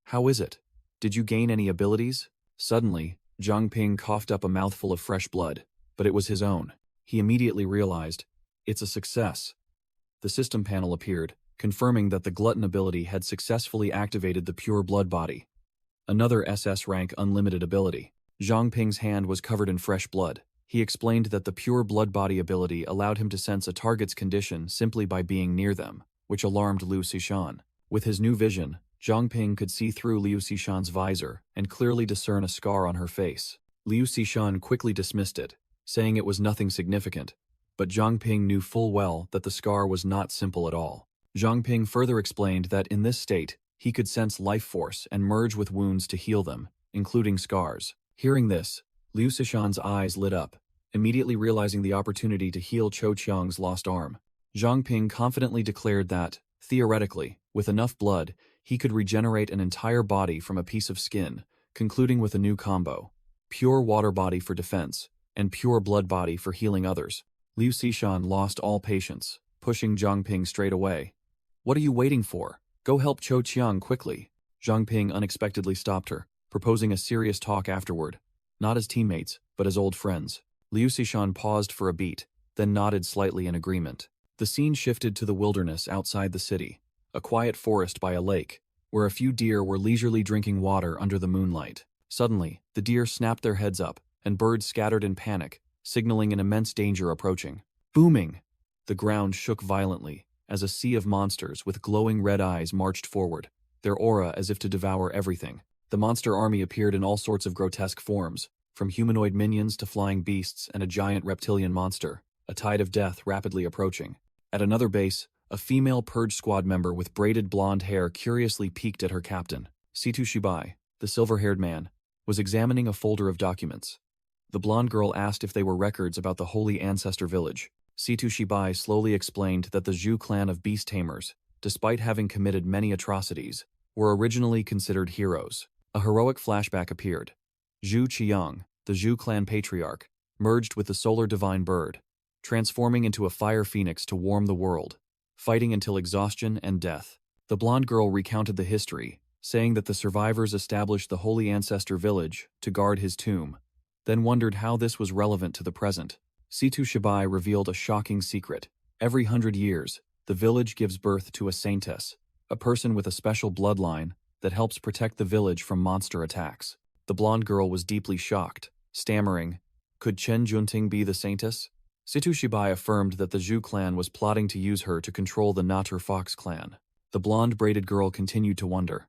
"How is it? Did you gain any abilities?" Suddenly, Zhang Ping coughed up a mouthful of fresh blood, but it was his own. He immediately realized, "It's a success." The system panel appeared, confirming that the glutton ability had successfully activated the pure blood body. Another SS rank unlimited ability. Zhang Ping's hand was covered in fresh blood. He explained that the pure blood body ability allowed him to sense a target's condition simply by being near them, which alarmed Liu Xishan. With his new vision, Zhang Ping could see through Liu Xishan's visor and clearly discern a scar on her face. Liu Xishan quickly dismissed it, saying it was nothing significant, but Zhang Ping knew full well that the scar was not simple at all. Zhang Ping further explained that in this state, he could sense life force and merge with wounds to heal them, including scars. Hearing this, Liu Xishan's eyes lit up, immediately realizing the opportunity to heal Cho Qiang's lost arm. Zhang Ping confidently declared that, theoretically, with enough blood, he could regenerate an entire body from a piece of skin, concluding with a new combo: pure water body for defense, and pure blood body for healing others. Liu Xishan lost all patience, pushing Zhang Ping straight away. "What are you waiting for? Go help Cho Qiang quickly." Zhang Ping unexpectedly stopped her, proposing a serious talk afterward, not as teammates, but as old friends. Liu Xishan paused for a beat, then nodded slightly in agreement. The scene shifted to the wilderness outside the city, a quiet forest by a lake, where a few deer were leisurely drinking water under the moonlight. Suddenly, the deer snapped their heads up, and birds scattered in panic, signaling an immense danger approaching. Booming! The ground shook violently, as a sea of monsters with glowing red eyes marched forward, their aura as if to devour everything. The monster army appeared in all sorts of grotesque forms, from humanoid minions to flying beasts and a giant reptilian monster, a tide of death rapidly approaching. At another base, a female Purge Squad member with braided blonde hair curiously peeked at her captain. Situ Shibai, the silver-haired man, was examining a folder of documents. The blonde girl asked if they were records about the Holy Ancestor Village. Situ Shibai slowly explained that the Zhu clan of beast tamers, despite having committed many atrocities, were originally considered heroes. A heroic flashback appeared. Zhu Qiang, the Zhu clan patriarch, merged with the solar divine bird, transforming into a fire phoenix to warm the world, fighting until exhaustion and death. The blonde girl recounted the history, saying that the survivors established the Holy Ancestor Village to guard his tomb, then wondered how this was relevant to the present. Situ Shibai revealed a shocking secret. Every 100 years, the village gives birth to a saintess, a person with a special bloodline that helps protect the village from monster attacks. The blonde girl was deeply shocked, stammering, "Could Chen Junting be the saintess?" Situ Shibai affirmed that the Zhu clan was plotting to use her to control the Natur Fox clan. The blonde braided girl continued to wonder.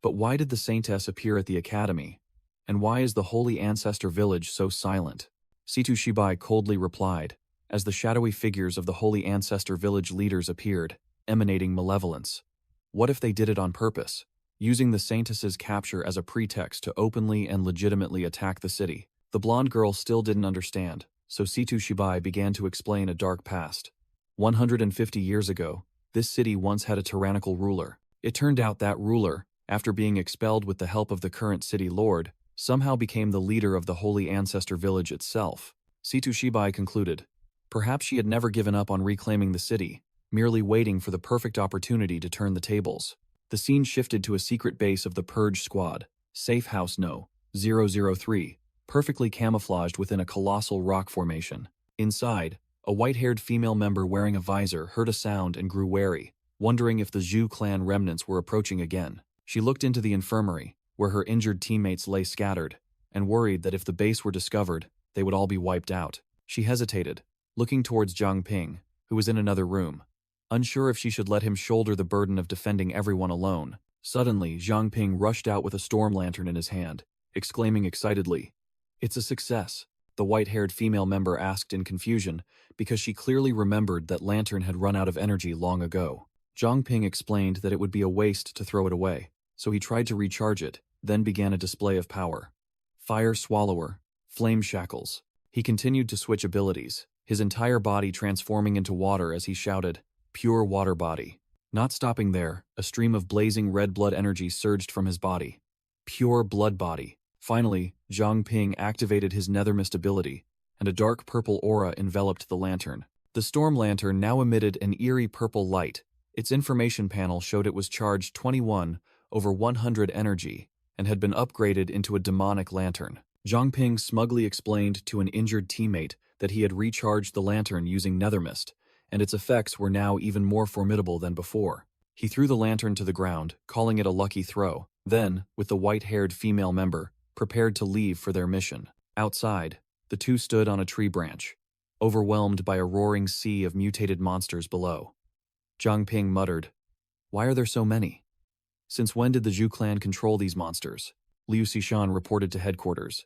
But why did the saintess appear at the academy? And why is the Holy Ancestor Village so silent? Situ Shibai coldly replied, as the shadowy figures of the Holy Ancestor Village leaders appeared, emanating malevolence. What if they did it on purpose, using the saintess's capture as a pretext to openly and legitimately attack the city? The blonde girl still didn't understand, so Situ Shibai began to explain a dark past. 150 years ago, this city once had a tyrannical ruler. It turned out that ruler, after being expelled with the help of the current city lord, somehow became the leader of the Holy Ancestor Village itself. Situ Shibai concluded. Perhaps she had never given up on reclaiming the city, merely waiting for the perfect opportunity to turn the tables. The scene shifted to a secret base of the Purge Squad, Safe House No. 003, perfectly camouflaged within a colossal rock formation. Inside, A white-haired female member wearing a visor heard a sound and grew wary, wondering if the Zhu clan remnants were approaching again. She looked into the infirmary, where her injured teammates lay scattered, and worried that if the base were discovered, they would all be wiped out. She hesitated, looking towards Zhang Ping, who was in another room, unsure if she should let him shoulder the burden of defending everyone alone. Suddenly, Zhang Ping rushed out with a storm lantern in his hand, exclaiming excitedly, "It's a success," the white-haired female member asked in confusion, because she clearly remembered that lantern had run out of energy long ago. Zhang Ping explained that it would be a waste to throw it away, so he tried to recharge it, then began a display of power. Fire Swallower, Flame Shackles. He continued to switch abilities, his entire body transforming into water as he shouted, "Pure Water Body." Not stopping there, a stream of blazing red blood energy surged from his body. Pure Blood Body. Finally, Zhang Ping activated his Nether Mist ability, and a dark purple aura enveloped the lantern. The storm lantern now emitted an eerie purple light. Its information panel showed it was charged 21/100 energy and had been upgraded into a demonic lantern. Zhang Ping smugly explained to an injured teammate that he had recharged the lantern using Nether Mist, and its effects were now even more formidable than before. He threw the lantern to the ground, calling it a lucky throw. Then, with the white-haired female member, prepared to leave for their mission. Outside, the two stood on a tree branch, overwhelmed by a roaring sea of mutated monsters below. Zhang Ping muttered, "Why are there so many? Since when did the Zhu clan control these monsters?" Liu Xishan reported to headquarters.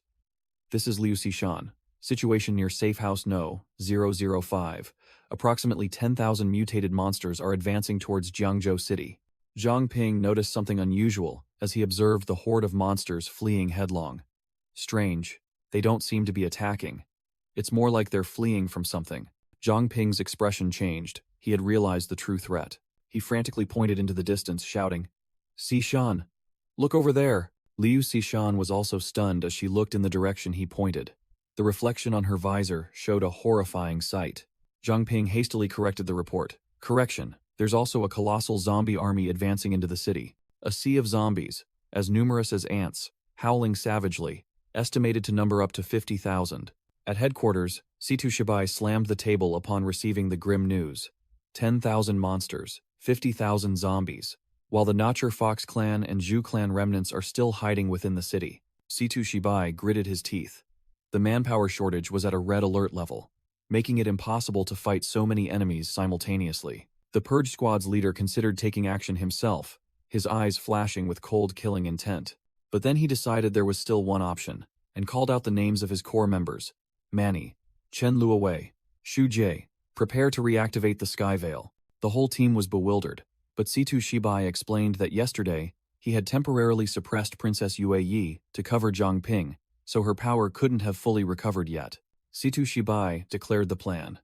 "This is Liu Xishan. Situation near Safe House No. 005. Approximately 10,000 mutated monsters are advancing towards Jiangzhou City." Zhang Ping noticed something unusual as he observed the horde of monsters fleeing headlong. Strange, they don't seem to be attacking. It's more like they're fleeing from something. Zhang Ping's expression changed. He had realized the true threat. He frantically pointed into the distance, shouting, "Xishan, look over there!" Liu Xishan was also stunned as she looked in the direction he pointed. The reflection on her visor showed a horrifying sight. Zhang Ping hastily corrected the report. "Correction, there's also a colossal zombie army advancing into the city. A sea of zombies, as numerous as ants, howling savagely, estimated to number up to 50,000. At headquarters, Situ Shibai slammed the table upon receiving the grim news. 10,000 monsters, 50,000 zombies, while the Notcher Fox clan and Zhu clan remnants are still hiding within the city. Situ Shibai gritted his teeth. The manpower shortage was at a red alert level, making it impossible to fight so many enemies simultaneously. The Purge Squad's leader considered taking action himself, his eyes flashing with cold killing intent. But then he decided there was still one option, and called out the names of his core members. Manny, Chen Luowei, Xu Jie, prepare to reactivate the Sky Veil. The whole team was bewildered, but Situ Shibai explained that yesterday, he had temporarily suppressed Princess Yue Yi to cover Zhang Ping, so her power couldn't have fully recovered yet. Situ Shibai declared the plan.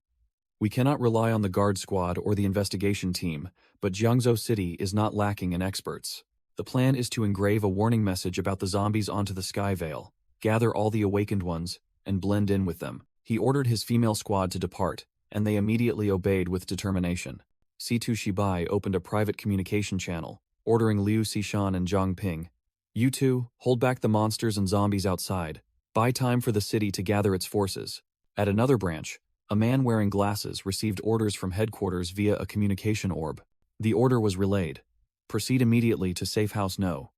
"We cannot rely on the guard squad or the investigation team, but Jiangzhou City is not lacking in experts. The plan is to engrave a warning message about the zombies onto the Sky Veil, gather all the awakened ones, and blend in with them." He ordered his female squad to depart, and they immediately obeyed with determination. Situ Shibai opened a private communication channel, ordering Liu Xishan and Zhang Ping, "You two, hold back the monsters and zombies outside. Buy time for the city to gather its forces." At another branch, a man wearing glasses received orders from headquarters via a communication orb. The order was relayed. "Proceed immediately to Safe House No.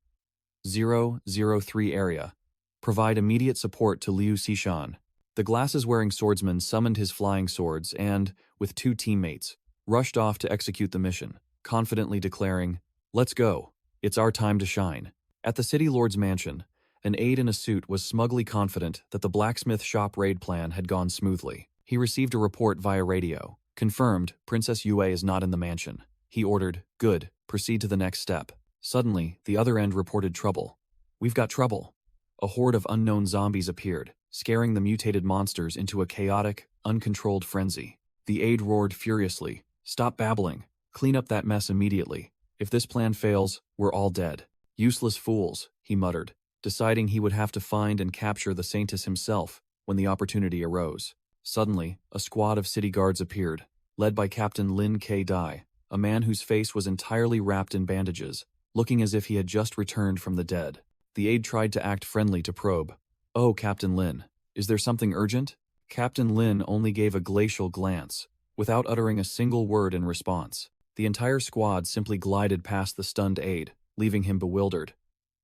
003 area. Provide immediate support to Liu Xishan." The glasses-wearing swordsman summoned his flying swords and, with two teammates, rushed off to execute the mission, confidently declaring, "Let's go. It's our time to shine." At the city lord's mansion, an aide in a suit was smugly confident that the blacksmith shop raid plan had gone smoothly. He received a report via radio. Confirmed, Princess Yue is not in the mansion. He ordered, "Good, proceed to the next step." Suddenly, the other end reported trouble. "We've got trouble." A horde of unknown zombies appeared, scaring the mutated monsters into a chaotic, uncontrolled frenzy. The aide roared furiously, "Stop babbling. Clean up that mess immediately. If this plan fails, we're all dead." "Useless fools," he muttered, deciding he would have to find and capture the Saintess himself when the opportunity arose. Suddenly, a squad of city guards appeared, led by Captain Lin K. Dai, a man whose face was entirely wrapped in bandages, looking as if he had just returned from the dead. The aide tried to act friendly to probe. "Oh, Captain Lin, is there something urgent?" Captain Lin only gave a glacial glance, without uttering a single word in response. The entire squad simply glided past the stunned aide, leaving him bewildered.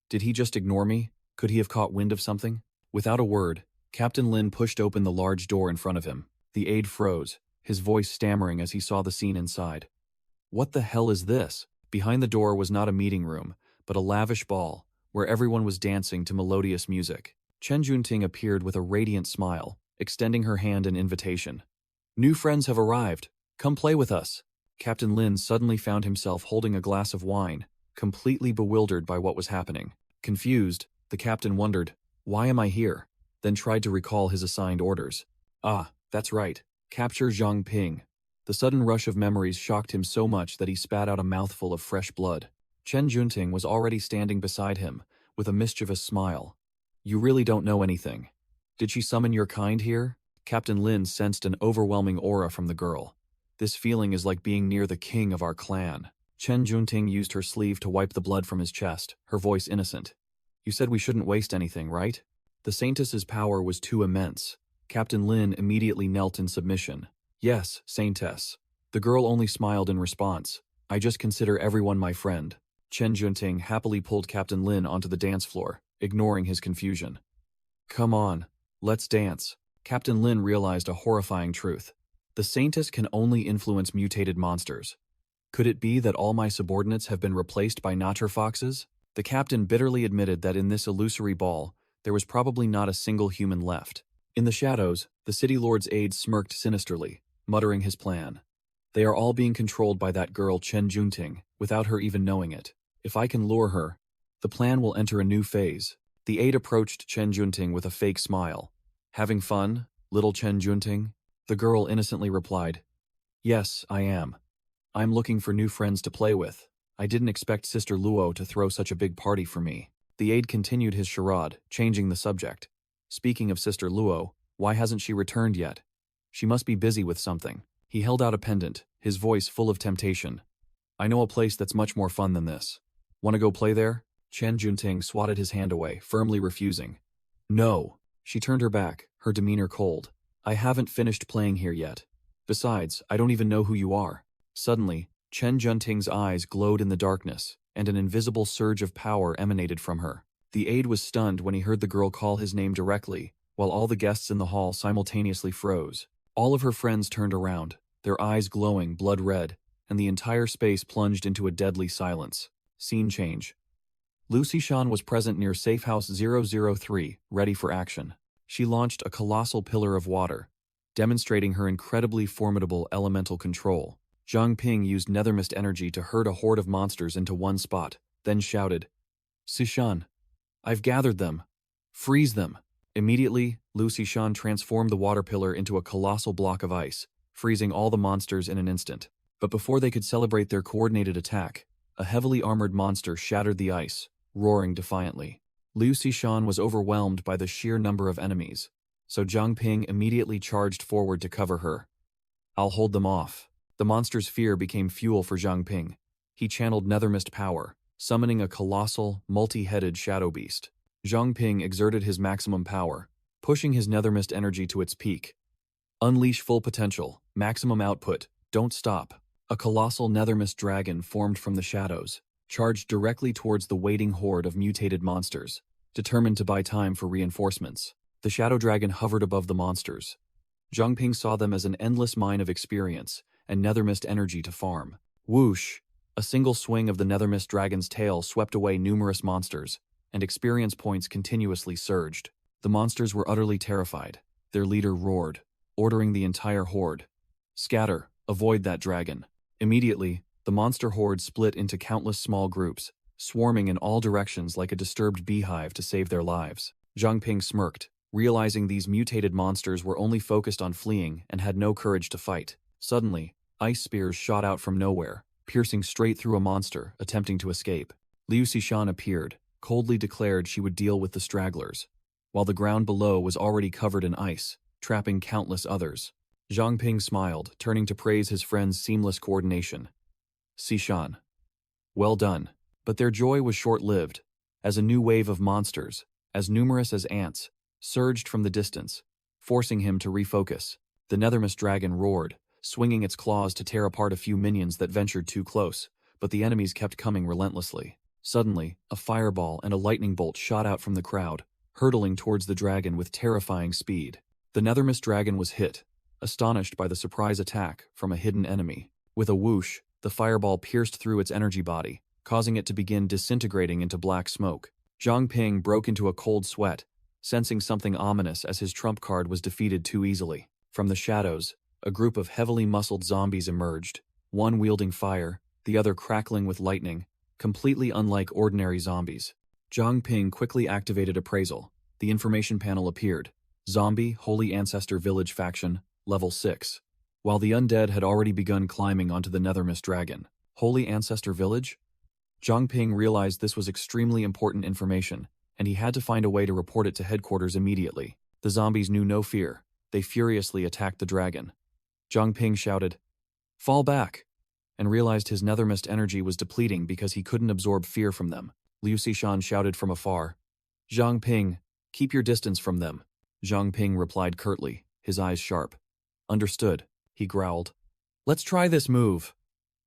Did he just ignore me? Could he have caught wind of something? Without a word, Captain Lin pushed open the large door in front of him. The aide froze, his voice stammering as he saw the scene inside. What the hell is this? Behind the door was not a meeting room, but a lavish ball, where everyone was dancing to melodious music. Chen Junting appeared with a radiant smile, extending her hand in invitation. New friends have arrived. Come play with us. Captain Lin suddenly found himself holding a glass of wine, completely bewildered by what was happening. Confused, the captain wondered, why am I here? Then tried to recall his assigned orders. Ah, that's right. Capture Zhang Ping. The sudden rush of memories shocked him so much that he spat out a mouthful of fresh blood. Chen Junting was already standing beside him, with a mischievous smile. You really don't know anything. Did she summon your kind here? Captain Lin sensed an overwhelming aura from the girl. This feeling is like being near the king of our clan. Chen Junting used her sleeve to wipe the blood from his chest, her voice innocent. You said we shouldn't waste anything, right? The Saintess's power was too immense. Captain Lin immediately knelt in submission. Yes, Saintess. The girl only smiled in response. I just consider everyone my friend. Chen Junting happily pulled Captain Lin onto the dance floor, ignoring his confusion. Come on, let's dance. Captain Lin realized a horrifying truth. The Saintess can only influence mutated monsters. Could it be that all my subordinates have been replaced by nature foxes? The captain bitterly admitted that in this illusory ball, there was probably not a single human left. In the shadows, the city lord's aide smirked sinisterly, muttering his plan. They are all being controlled by that girl Chen Junting, without her even knowing it. If I can lure her, the plan will enter a new phase. The aide approached Chen Junting with a fake smile. Having fun, little Chen Junting? The girl innocently replied, Yes, I am. I'm looking for new friends to play with. I didn't expect Sister Luo to throw such a big party for me. The aide continued his charade, changing the subject. Speaking of Sister Luo, why hasn't she returned yet? She must be busy with something. He held out a pendant, his voice full of temptation. I know a place that's much more fun than this. Want to go play there? Chen Junting swatted his hand away, firmly refusing. No. She turned her back, her demeanor cold. I haven't finished playing here yet. Besides, I don't even know who you are. Suddenly, Chen Junting's eyes glowed in the darkness, and an invisible surge of power emanated from her. The aide was stunned when he heard the girl call his name directly, while all the guests in the hall simultaneously froze. All of her friends turned around, their eyes glowing blood red, and the entire space plunged into a deadly silence. Scene change. Lucy Shan was present near Safe House 003, ready for action. She launched a colossal pillar of water, demonstrating her incredibly formidable elemental control. Zhang Ping used nethermist energy to herd a horde of monsters into one spot, then shouted, Sishan, I've gathered them. Freeze them. Immediately, Lu Sishan transformed the water pillar into a colossal block of ice, freezing all the monsters in an instant. But before they could celebrate their coordinated attack, a heavily armored monster shattered the ice, roaring defiantly. Liu Sishan was overwhelmed by the sheer number of enemies, so Zhang Ping immediately charged forward to cover her. I'll hold them off. The monster's fear became fuel for Zhang Ping. He channeled nethermist power, summoning a colossal, multi-headed shadow beast. Zhang Ping exerted his maximum power, pushing his nethermist energy to its peak. Unleash full potential, maximum output, don't stop. A colossal nethermist dragon formed from the shadows, charged directly towards the waiting horde of mutated monsters, determined to buy time for reinforcements. The shadow dragon hovered above the monsters. Zhang Ping saw them as an endless mine of experience and nethermist energy to farm. Whoosh! A single swing of the nethermist dragon's tail swept away numerous monsters, and experience points continuously surged. The monsters were utterly terrified. Their leader roared, ordering the entire horde. Scatter, avoid that dragon. Immediately, the monster horde split into countless small groups, swarming in all directions like a disturbed beehive to save their lives. Zhang Ping smirked, realizing these mutated monsters were only focused on fleeing and had no courage to fight. Suddenly, ice spears shot out from nowhere, piercing straight through a monster attempting to escape. Liu Sishan appeared, coldly declared she would deal with the stragglers, while the ground below was already covered in ice, trapping countless others. Zhang Ping smiled, turning to praise his friend's seamless coordination. Sishan. Well done. But their joy was short-lived, as a new wave of monsters, as numerous as ants, surged from the distance, forcing him to refocus. The Nethermist dragon roared, swinging its claws to tear apart a few minions that ventured too close, but the enemies kept coming relentlessly. Suddenly, a fireball and a lightning bolt shot out from the crowd, hurtling towards the dragon with terrifying speed. The Nethermist dragon was hit, astonished by the surprise attack from a hidden enemy. With a whoosh, the fireball pierced through its energy body, causing it to begin disintegrating into black smoke. Zhang Ping broke into a cold sweat, sensing something ominous as his trump card was defeated too easily. From the shadows, a group of heavily muscled zombies emerged, one wielding fire, the other crackling with lightning, completely unlike ordinary zombies. Zhang Ping quickly activated appraisal. The information panel appeared. Zombie, Holy Ancestor Village Faction, Level 6. While the undead had already begun climbing onto the Nethermist dragon. Holy Ancestor Village? Zhang Ping realized this was extremely important information, and he had to find a way to report it to headquarters immediately. The zombies knew no fear. They furiously attacked the dragon. Zhang Ping shouted, "Fall back!" and realized his Nethermist energy was depleting because he couldn't absorb fear from them. Liu Xishan shouted from afar, "Zhang Ping, keep your distance from them." Zhang Ping replied curtly, his eyes sharp. "Understood," he growled. "Let's try this move."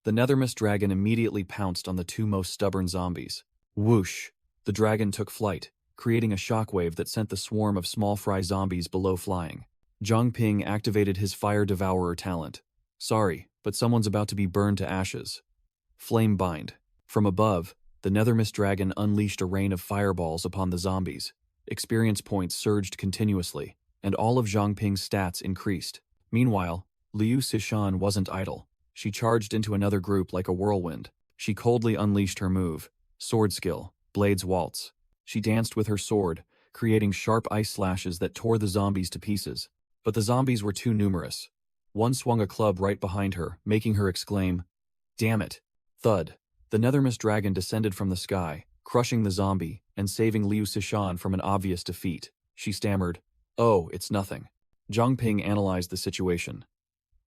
The Nethermist dragon immediately pounced on the two most stubborn zombies. Whoosh! The dragon took flight, creating a shockwave that sent the swarm of small fry zombies below flying. Zhang Ping activated his Fire Devourer talent. "Sorry, but someone's about to be burned to ashes." Flame Bind. From above, the Nethermist dragon unleashed a rain of fireballs upon the zombies. Experience points surged continuously, and all of Zhang Ping's stats increased. Meanwhile, Liu Xishan wasn't idle. She charged into another group like a whirlwind. She coldly unleashed her move, Sword Skill, Blades Waltz. She danced with her sword, creating sharp ice slashes that tore the zombies to pieces. But the zombies were too numerous. One swung a club right behind her, making her exclaim, "Damn it!" Thud. The Nethermist dragon descended from the sky, crushing the zombie and saving Liu Xishan from an obvious defeat. She stammered, "Oh, it's nothing." Zhang Ping analyzed the situation.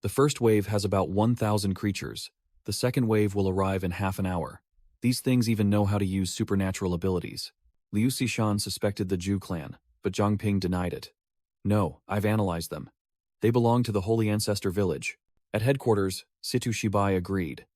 The first wave has about 1,000 creatures. The second wave will arrive in half an hour. These things even know how to use supernatural abilities. Liu Xishan suspected the Zhu clan, but Zhang Ping denied it. "No, I've analyzed them. They belong to the Holy Ancestor Village." At headquarters, Situ Shibai agreed.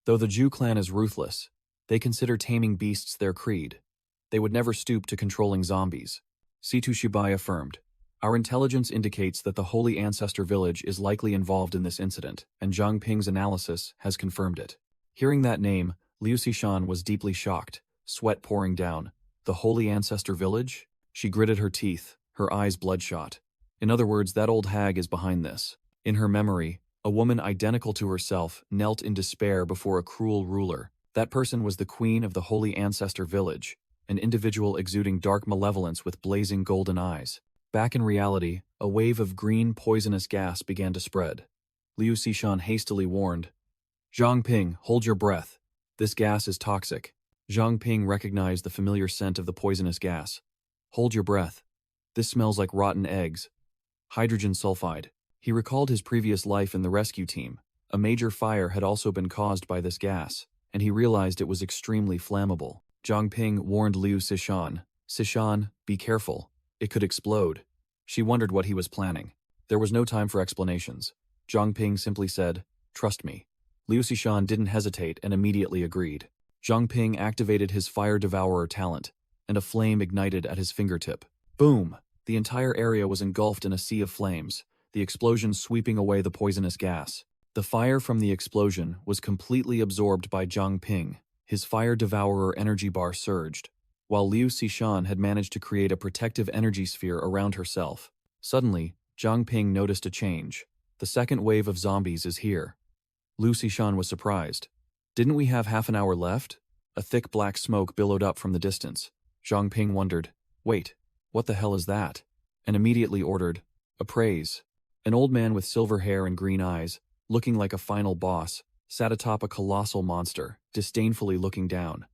Though the Zhu clan is ruthless, they consider taming beasts their creed. They would never stoop to controlling zombies. Situ Shibai affirmed, "Our intelligence indicates that the Holy Ancestor Village is likely involved in this incident, and Zhang Ping's analysis has confirmed it." Hearing that name, Liu Xishan was deeply shocked, sweat pouring down. The Holy Ancestor Village? She gritted her teeth, her eyes bloodshot. In other words, that old hag is behind this. In her memory, a woman identical to herself knelt in despair before a cruel ruler. That person was the queen of the Holy Ancestor Village, an individual exuding dark malevolence with blazing golden eyes. Back in reality, a wave of green poisonous gas began to spread. Liu Xishan hastily warned, "Zhang Ping, hold your breath. This gas is toxic." Zhang Ping recognized the familiar scent of the poisonous gas. "Hold your breath. This smells like rotten eggs. Hydrogen sulfide." He recalled his previous life in the rescue team. A major fire had also been caused by this gas, and he realized it was extremely flammable. Zhang Ping warned Liu Xishan, "Xishan, be careful. It could explode." She wondered what he was planning. There was no time for explanations. Zhang Ping simply said, "Trust me." Liu Xishan didn't hesitate and immediately agreed. Zhang Ping activated his Fire Devourer talent, and a flame ignited at his fingertip. Boom! The entire area was engulfed in a sea of flames, the explosion sweeping away the poisonous gas. The fire from the explosion was completely absorbed by Zhang Ping. His Fire Devourer energy bar surged, while Liu Xishan had managed to create a protective energy sphere around herself. Suddenly, Zhang Ping noticed a change. The second wave of zombies is here. Liu Xishan was surprised. "Didn't we have half an hour left?" A thick black smoke billowed up from the distance. Zhang Ping wondered, "Wait, what the hell is that?" and immediately ordered, "Appraise." An old man with silver hair and green eyes, looking like a final boss, sat atop a colossal monster, disdainfully looking down.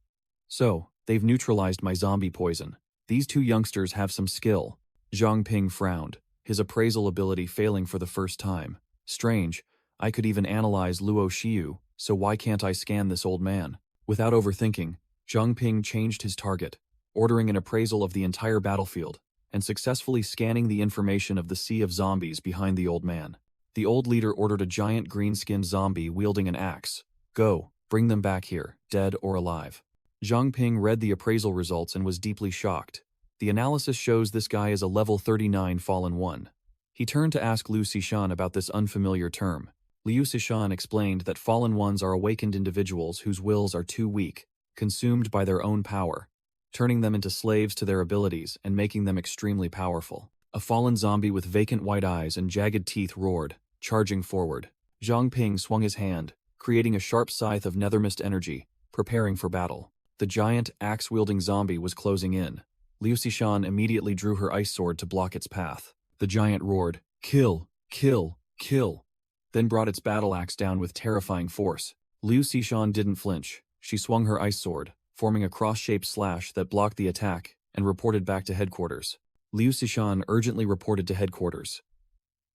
"So, they've neutralized my zombie poison. These two youngsters have some skill." Zhang Ping frowned, his appraisal ability failing for the first time. "Strange, I could even analyze Luo Xiu, so why can't I scan this old man?" Without overthinking, Zhang Ping changed his target, ordering an appraisal of the entire battlefield, and successfully scanning the information of the sea of zombies behind the old man. The old leader ordered a giant green-skinned zombie wielding an axe. Go, bring them back here, dead or alive. Zhang Ping read the appraisal results and was deeply shocked. The analysis shows this guy is a level 39 fallen one. He turned to ask Liu Xishan about this unfamiliar term. Liu Xishan explained that fallen ones are awakened individuals whose wills are too weak, consumed by their own power, turning them into slaves to their abilities and making them extremely powerful. A fallen zombie with vacant white eyes and jagged teeth roared, charging forward. Zhang Ping swung his hand, creating a sharp scythe of nethermist energy, preparing for battle. The giant, axe-wielding zombie was closing in. Liu Xishan immediately drew her ice sword to block its path. The giant roared, "Kill! Kill! Kill!" then brought its battle axe down with terrifying force. Liu Xishan didn't flinch. She swung her ice sword, forming a cross-shaped slash that blocked the attack, and reported back to headquarters. Liu Xishan urgently reported to headquarters.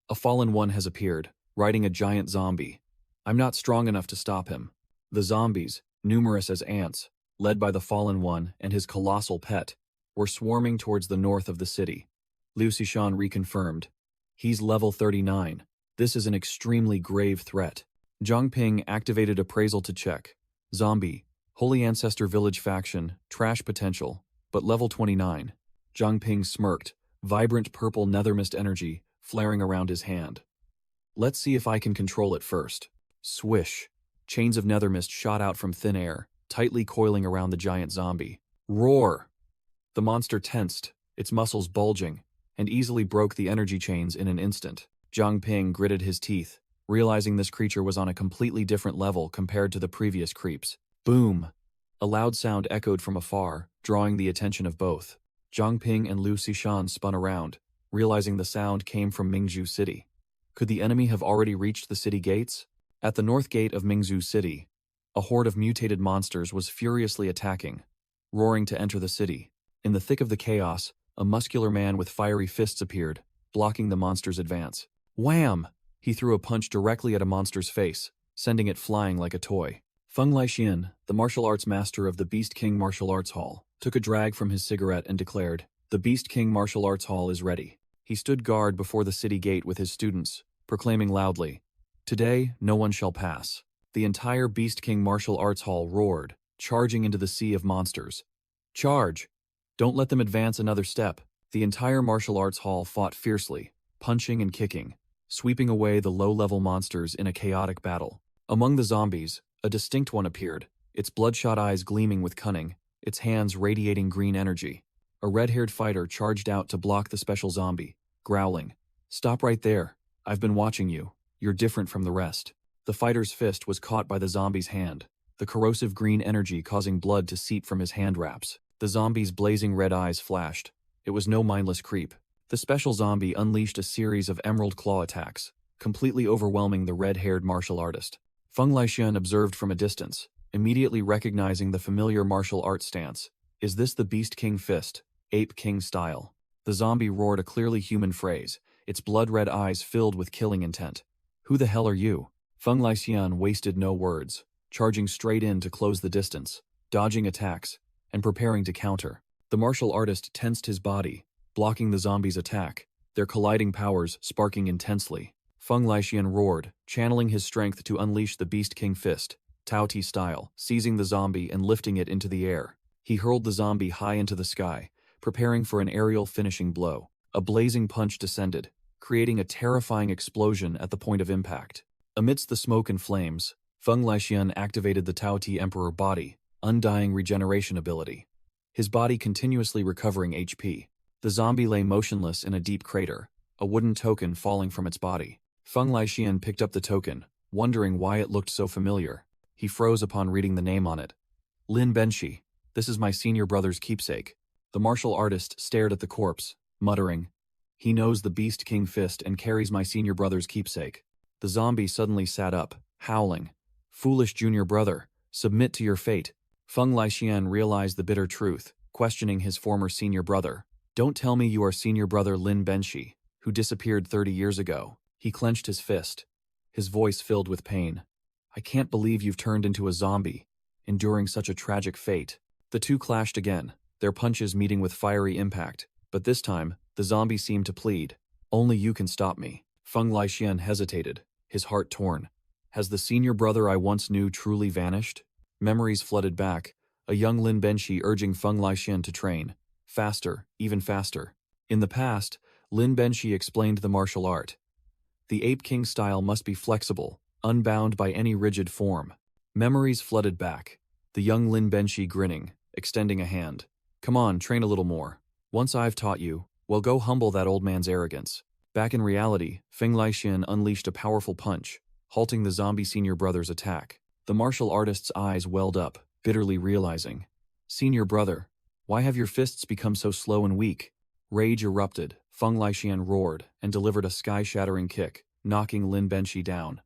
A fallen one has appeared, riding a giant zombie. I'm not strong enough to stop him. The zombies, numerous as ants, led by the fallen one and his colossal pet, were swarming towards the north of the city. Liu Xishan reconfirmed. He's level 39. This is an extremely grave threat. Zhang Ping activated appraisal to check. Zombie, Holy Ancestor Village faction, trash potential, but level 29. Zhang Ping smirked, vibrant purple nethermist energy flaring around his hand. Let's see if I can control it first. Swish. Chains of nethermist shot out from thin air, tightly coiling around the giant zombie. Roar! The monster tensed, its muscles bulging, and easily broke the energy chains in an instant. Zhang Ping gritted his teeth, realizing this creature was on a completely different level compared to the previous creeps. Boom! A loud sound echoed from afar, drawing the attention of both. Zhang Ping and Liu Xishan spun around, realizing the sound came from Mingzhu City. Could the enemy have already reached the city gates? At the north gate of Mingzhu City, a horde of mutated monsters was furiously attacking, roaring to enter the city. In the thick of the chaos, a muscular man with fiery fists appeared, blocking the monster's advance. Wham! He threw a punch directly at a monster's face, sending it flying like a toy. Feng Laixian, the martial arts master of the Beast King Martial Arts Hall, took a drag from his cigarette and declared, "The Beast King Martial Arts Hall is ready." He stood guard before the city gate with his students, proclaiming loudly, "Today, no one shall pass." The entire Beast King Martial Arts Hall roared, charging into the sea of monsters. Charge! Don't let them advance another step. The entire martial arts hall fought fiercely, punching and kicking, sweeping away the low-level monsters in a chaotic battle. Among the zombies, a distinct one appeared, its bloodshot eyes gleaming with cunning, its hands radiating green energy. A red-haired fighter charged out to block the special zombie, growling, "Stop right there. I've been watching you. You're different from the rest." The fighter's fist was caught by the zombie's hand, the corrosive green energy causing blood to seep from his hand wraps. The zombie's blazing red eyes flashed. It was no mindless creep. The special zombie unleashed a series of emerald claw attacks, completely overwhelming the red-haired martial artist. Feng Laixian observed from a distance, immediately recognizing the familiar martial arts stance. Is this the Beast King fist, Ape King style? The zombie roared a clearly human phrase, its blood-red eyes filled with killing intent. Who the hell are you? Feng Laixian wasted no words, charging straight in to close the distance, dodging attacks, and preparing to counter. The martial artist tensed his body, blocking the zombie's attack, their colliding powers sparking intensely. Feng Laixian roared, channeling his strength to unleash the Beast King fist, Tao Ti style, seizing the zombie and lifting it into the air. He hurled the zombie high into the sky, preparing for an aerial finishing blow. A blazing punch descended, creating a terrifying explosion at the point of impact. Amidst the smoke and flames, Feng Laixian activated the Tao Ti Emperor body, undying regeneration ability. His body continuously recovering HP. The zombie lay motionless in a deep crater, a wooden token falling from its body. Feng Laixian picked up the token, wondering why it looked so familiar. He froze upon reading the name on it. Lin Benshi, this is my senior brother's keepsake. The martial artist stared at the corpse, muttering, "He knows the Beast King fist and carries my senior brother's keepsake." The zombie suddenly sat up, howling, "Foolish junior brother, submit to your fate." Feng Laixian realized the bitter truth, questioning his former senior brother. "Don't tell me you are senior brother Lin Benshi, who disappeared 30 years ago." He clenched his fist, his voice filled with pain. "I can't believe you've turned into a zombie, enduring such a tragic fate." The two clashed again, their punches meeting with fiery impact, but this time, the The zombie seemed to plead. Only you can stop me. Feng Laixian hesitated, his heart torn. Has the senior brother I once knew truly vanished? Memories flooded back, a young Lin Benxi urging Feng Laixian to train. Faster, even faster. In the past, Lin Benxi explained the martial art. The Ape King style must be flexible, unbound by any rigid form. Memories flooded back, the young Lin Benxi grinning, extending a hand. Come on, train a little more. Once I've taught you, well, go humble that old man's arrogance. Back in reality, Feng Laixian unleashed a powerful punch, halting the zombie senior brother's attack. The martial artist's eyes welled up, bitterly realizing. Senior brother, why have your fists become so slow and weak? Rage erupted, Feng Laixian roared, and delivered a sky-shattering kick, knocking Lin Benxi down.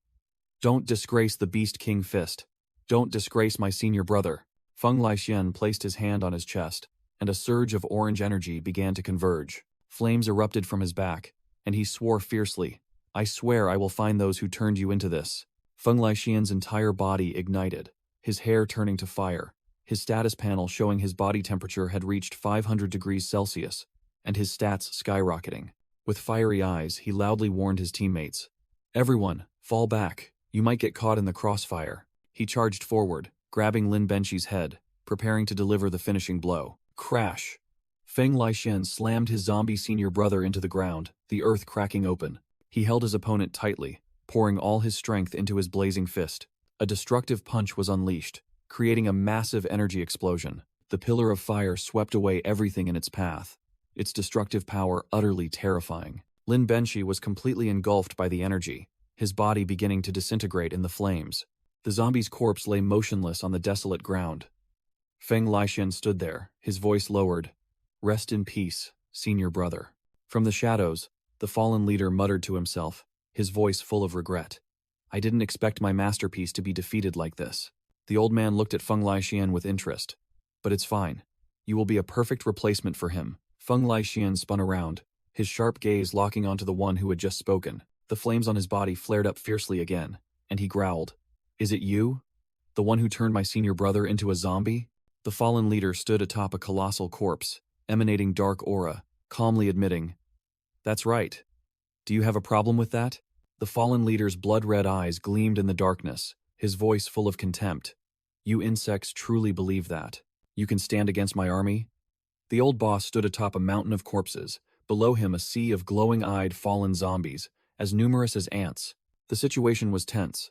Don't disgrace the Beast King fist. Don't disgrace my senior brother. Feng Laixian placed his hand on his chest, and a surge of orange energy began to converge. Flames erupted from his back, and he swore fiercely, I swear I will find those who turned you into this. Feng Laixian's entire body ignited, his hair turning to fire, his status panel showing his body temperature had reached 500 degrees Celsius, and his stats skyrocketing. With fiery eyes, he loudly warned his teammates. Everyone, fall back, you might get caught in the crossfire. He charged forward, grabbing Lin Benxi's head, preparing to deliver the finishing blow. Crash! Feng Laixian slammed his zombie senior brother into the ground, the earth cracking open. He held his opponent tightly, pouring all his strength into his blazing fist. A destructive punch was unleashed, creating a massive energy explosion. The pillar of fire swept away everything in its path, its destructive power utterly terrifying. Lin Benxi was completely engulfed by the energy, his body beginning to disintegrate in the flames. The zombie's corpse lay motionless on the desolate ground. Feng Laixian stood there, his voice lowered. Rest in peace, senior brother. From the shadows, the fallen leader muttered to himself, his voice full of regret. I didn't expect my masterpiece to be defeated like this. The old man looked at Feng Laixian with interest. But it's fine. You will be a perfect replacement for him. Feng Laixian spun around, his sharp gaze locking onto the one who had just spoken. The flames on his body flared up fiercely again, and he growled. Is it you? The one who turned my senior brother into a zombie? The fallen leader stood atop a colossal corpse, emanating dark aura, calmly admitting, That's right. Do you have a problem with that? The fallen leader's blood-red eyes gleamed in the darkness, his voice full of contempt. You insects truly believe that? You can stand against my army? The old boss stood atop a mountain of corpses, below him a sea of glowing-eyed fallen zombies, as numerous as ants. The situation was tense.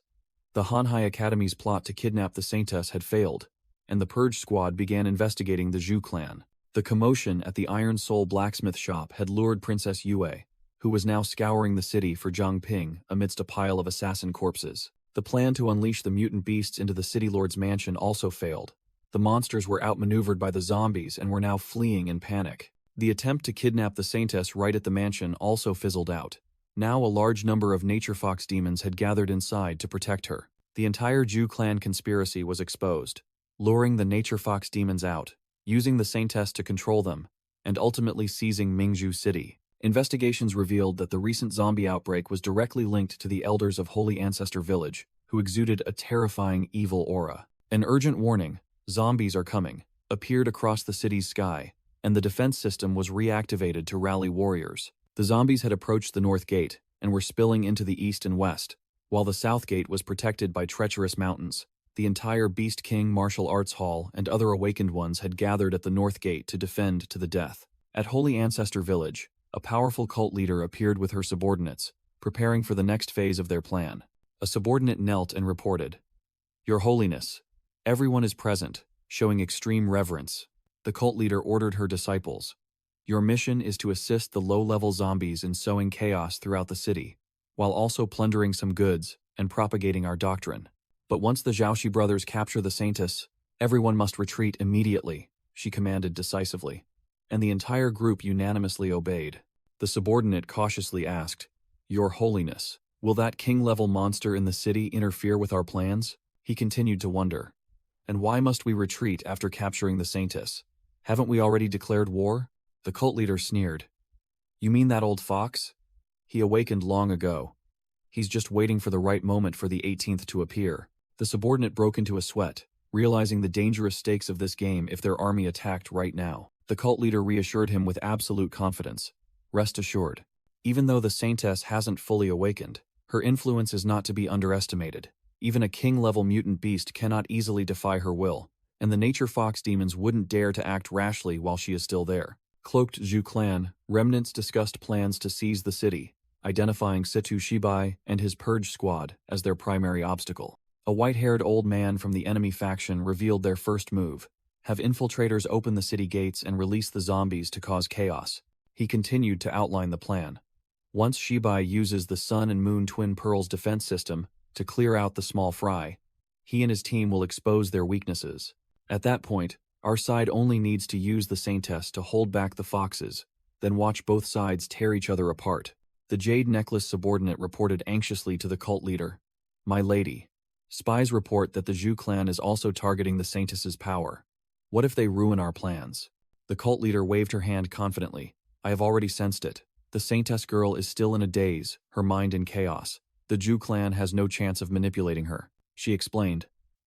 The Hanhai Academy's plot to kidnap the Saintess had failed, and the Purge Squad began investigating the Zhu clan. The commotion at the Iron Soul blacksmith shop had lured Princess Yue, who was now scouring the city for Zhang Ping amidst a pile of assassin corpses. The plan to unleash the mutant beasts into the city lord's mansion also failed. The monsters were outmaneuvered by the zombies and were now fleeing in panic. The attempt to kidnap the Saintess right at the mansion also fizzled out. Now a large number of nature fox demons had gathered inside to protect her. The entire Zhu clan conspiracy was exposed, luring the nature fox demons out, using the Saintess to control them, and ultimately seizing Mingzhu City. Investigations revealed that the recent zombie outbreak was directly linked to the elders of Holy Ancestor Village, who exuded a terrifying evil aura. An urgent warning, zombies are coming, appeared across the city's sky, and the defense system was reactivated to rally warriors. The zombies had approached the north gate and were spilling into the east and west, while the south gate was protected by treacherous mountains. The entire Beast King Martial Arts Hall and other awakened ones had gathered at the north gate to defend to the death. At Holy Ancestor Village, a powerful cult leader appeared with her subordinates, preparing for the next phase of their plan. A subordinate knelt and reported, Your Holiness, everyone is present, showing extreme reverence. The cult leader ordered her disciples, Your mission is to assist the low-level zombies in sowing chaos throughout the city, while also plundering some goods and propagating our doctrine. But once the Zhaoxi brothers capture the Saintess, everyone must retreat immediately, she commanded decisively. And the entire group unanimously obeyed. The subordinate cautiously asked, Your Holiness, will that king-level monster in the city interfere with our plans? He continued to wonder. And why must we retreat after capturing the Saintess? Haven't we already declared war? The cult leader sneered. You mean that old fox? He awakened long ago. He's just waiting for the right moment for the 18th to appear. The subordinate broke into a sweat, realizing the dangerous stakes of this game if their army attacked right now. The cult leader reassured him with absolute confidence. Rest assured. Even though the Saintess hasn't fully awakened, her influence is not to be underestimated. Even a king-level mutant beast cannot easily defy her will, and the nature fox demons wouldn't dare to act rashly while she is still there. Cloaked Zhu clan, remnants discussed plans to seize the city, identifying Situ Shibai and his purge squad as their primary obstacle. A white-haired old man from the enemy faction revealed their first move: have infiltrators open the city gates and release the zombies to cause chaos. He continued to outline the plan. Once Shibai uses the Sun and Moon Twin Pearls defense system to clear out the small fry, he and his team will expose their weaknesses. At that point, our side only needs to use the Saintess to hold back the foxes, then watch both sides tear each other apart. The Jade Necklace subordinate reported anxiously to the cult leader. My lady, spies report that the Zhu clan is also targeting the Saintess's power. What if they ruin our plans? The cult leader waved her hand confidently. I have already sensed it. The Saintess girl is still in a daze, her mind in chaos. The Zhu clan has no chance of manipulating her. She explained.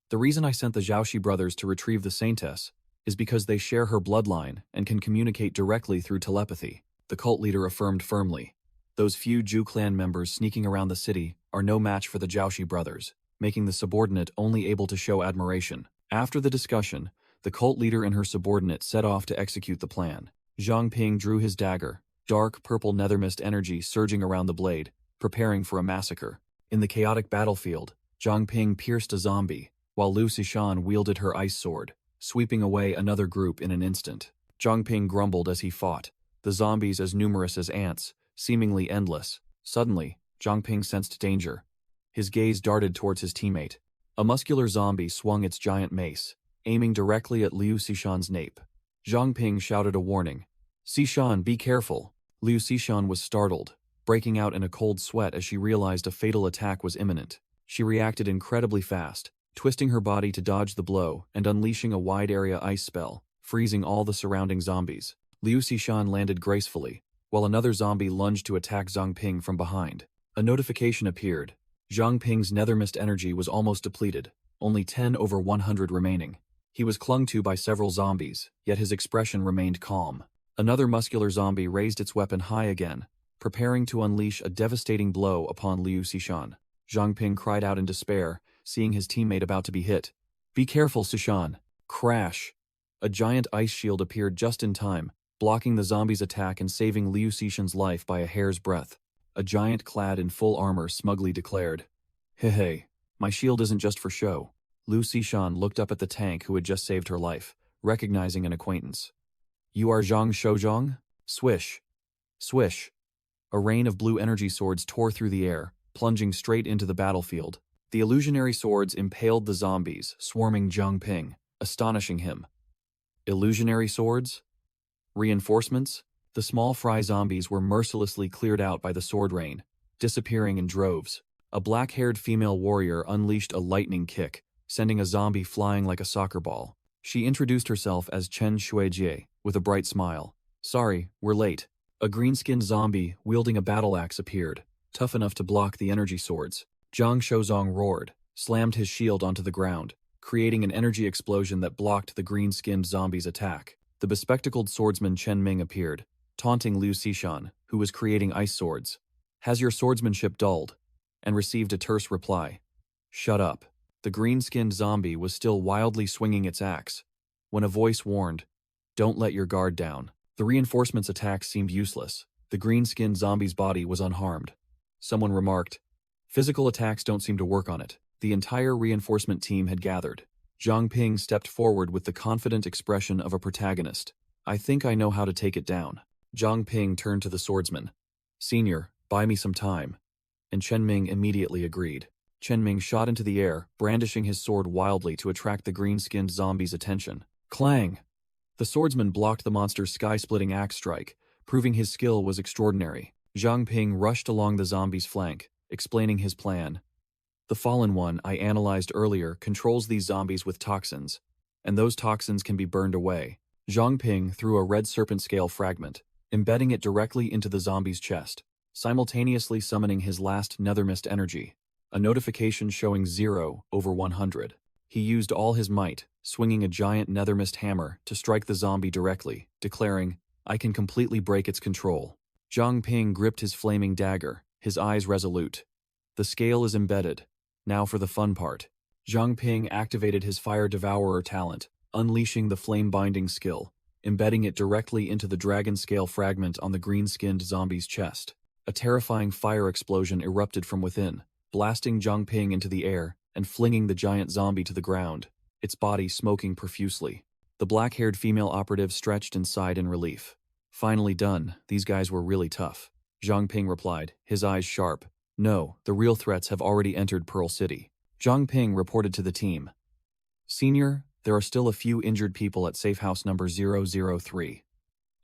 The reason I sent the Zhaoxi brothers to retrieve the Saintess is because they share her bloodline and can communicate directly through telepathy. The cult leader affirmed firmly. Those few Zhu clan members sneaking around the city are no match for the Zhaoxi brothers, making the subordinate only able to show admiration. After the discussion, the cult leader and her subordinate set off to execute the plan. Zhang Ping drew his dagger, dark purple nethermist energy surging around the blade, preparing for a massacre. In the chaotic battlefield, Zhang Ping pierced a zombie, while Liu Xishan wielded her ice sword, sweeping away another group in an instant. Zhang Ping grumbled as he fought, the zombies as numerous as ants, seemingly endless. Suddenly, Zhang Ping sensed danger. His gaze darted towards his teammate. A muscular zombie swung its giant mace, aiming directly at Liu Xishan's nape. Zhang Ping shouted a warning. Xishan, be careful. Liu Xishan was startled, breaking out in a cold sweat as she realized a fatal attack was imminent. She reacted incredibly fast, twisting her body to dodge the blow and unleashing a wide-area ice spell, freezing all the surrounding zombies. Liu Xishan landed gracefully, while another zombie lunged to attack Zhang Ping from behind. A notification appeared. Zhang Ping's nethermist energy was almost depleted, only 10 over 100 remaining. He was clung to by several zombies, yet his expression remained calm. Another muscular zombie raised its weapon high again, preparing to unleash a devastating blow upon Liu Xishan. Zhang Ping cried out in despair, seeing his teammate about to be hit. Be careful, Xishan. Crash! A giant ice shield appeared just in time, blocking the zombie's attack and saving Liu Xishan's life by a hair's breadth. A giant clad in full armor smugly declared. Hey, my shield isn't just for show. Liu Xishan looked up at the tank who had just saved her life, recognizing an acquaintance. You are Zhang Shouzhong? Swish. Swish. A rain of blue energy swords tore through the air, plunging straight into the battlefield. The illusionary swords impaled the zombies, swarming Zhang Ping, astonishing him. Illusionary swords? Reinforcements? The small fry zombies were mercilessly cleared out by the sword rain, disappearing in droves. A black-haired female warrior unleashed a lightning kick, sending a zombie flying like a soccer ball. She introduced herself as Chen Shuijie, with a bright smile. Sorry, we're late. A green-skinned zombie wielding a battle axe appeared, tough enough to block the energy swords. Zhang Shouzhong roared, slammed his shield onto the ground, creating an energy explosion that blocked the green-skinned zombie's attack. The bespectacled swordsman Chen Ming appeared, taunting Liu Xishan, who was creating ice swords. Has your swordsmanship dulled? And received a terse reply. Shut up. The green-skinned zombie was still wildly swinging its axe, when a voice warned, Don't let your guard down. The reinforcements' attack seemed useless. The green-skinned zombie's body was unharmed. Someone remarked, Physical attacks don't seem to work on it. The entire reinforcement team had gathered. Zhang Ping stepped forward with the confident expression of a protagonist. I think I know how to take it down. Zhang Ping turned to the swordsman. Senior, buy me some time. And Chen Ming immediately agreed. Chen Ming shot into the air, brandishing his sword wildly to attract the green-skinned zombie's attention. Clang! The swordsman blocked the monster's sky-splitting axe strike, proving his skill was extraordinary. Zhang Ping rushed along the zombie's flank, explaining his plan. The fallen one I analyzed earlier controls these zombies with toxins, and those toxins can be burned away. Zhang Ping threw a red serpent scale fragment, embedding it directly into the zombie's chest, simultaneously summoning his last nethermist energy. A notification showing 0 over 100. He used all his might, swinging a giant nethermist hammer to strike the zombie directly, declaring, I can completely break its control. Zhang Ping gripped his flaming dagger, his eyes resolute. The scale is embedded. Now for the fun part. Zhang Ping activated his Fire Devourer talent, unleashing the flame-binding skill, embedding it directly into the dragon scale fragment on the green-skinned zombie's chest. A terrifying fire explosion erupted from within, blasting Zhang Ping into the air and flinging the giant zombie to the ground, its body smoking profusely. The black-haired female operative stretched and sighed in relief. Finally done, these guys were really tough. Zhang Ping replied, his eyes sharp. No, the real threats have already entered Pearl City. Zhang Ping reported to the team. Senior, there are still a few injured people at safe house number 003.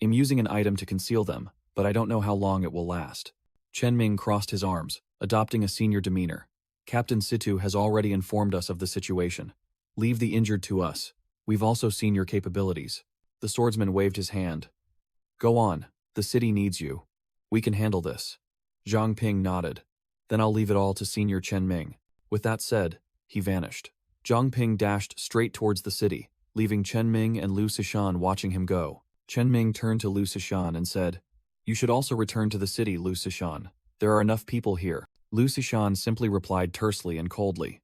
I'm using an item to conceal them, but I don't know how long it will last. Chen Ming crossed his arms, adopting a senior demeanor. Captain Situ has already informed us of the situation. Leave the injured to us. We've also seen your capabilities. The swordsman waved his hand. Go on, the city needs you. We can handle this. Zhang Ping nodded. Then I'll leave it all to Senior Chen Ming. With that said, he vanished. Zhang Ping dashed straight towards the city, leaving Chen Ming and Lu Sishan watching him go. Chen Ming turned to Lu Sishan and said, You should also return to the city, Lu Sishan. There are enough people here. Lu Sishan simply replied tersely and coldly.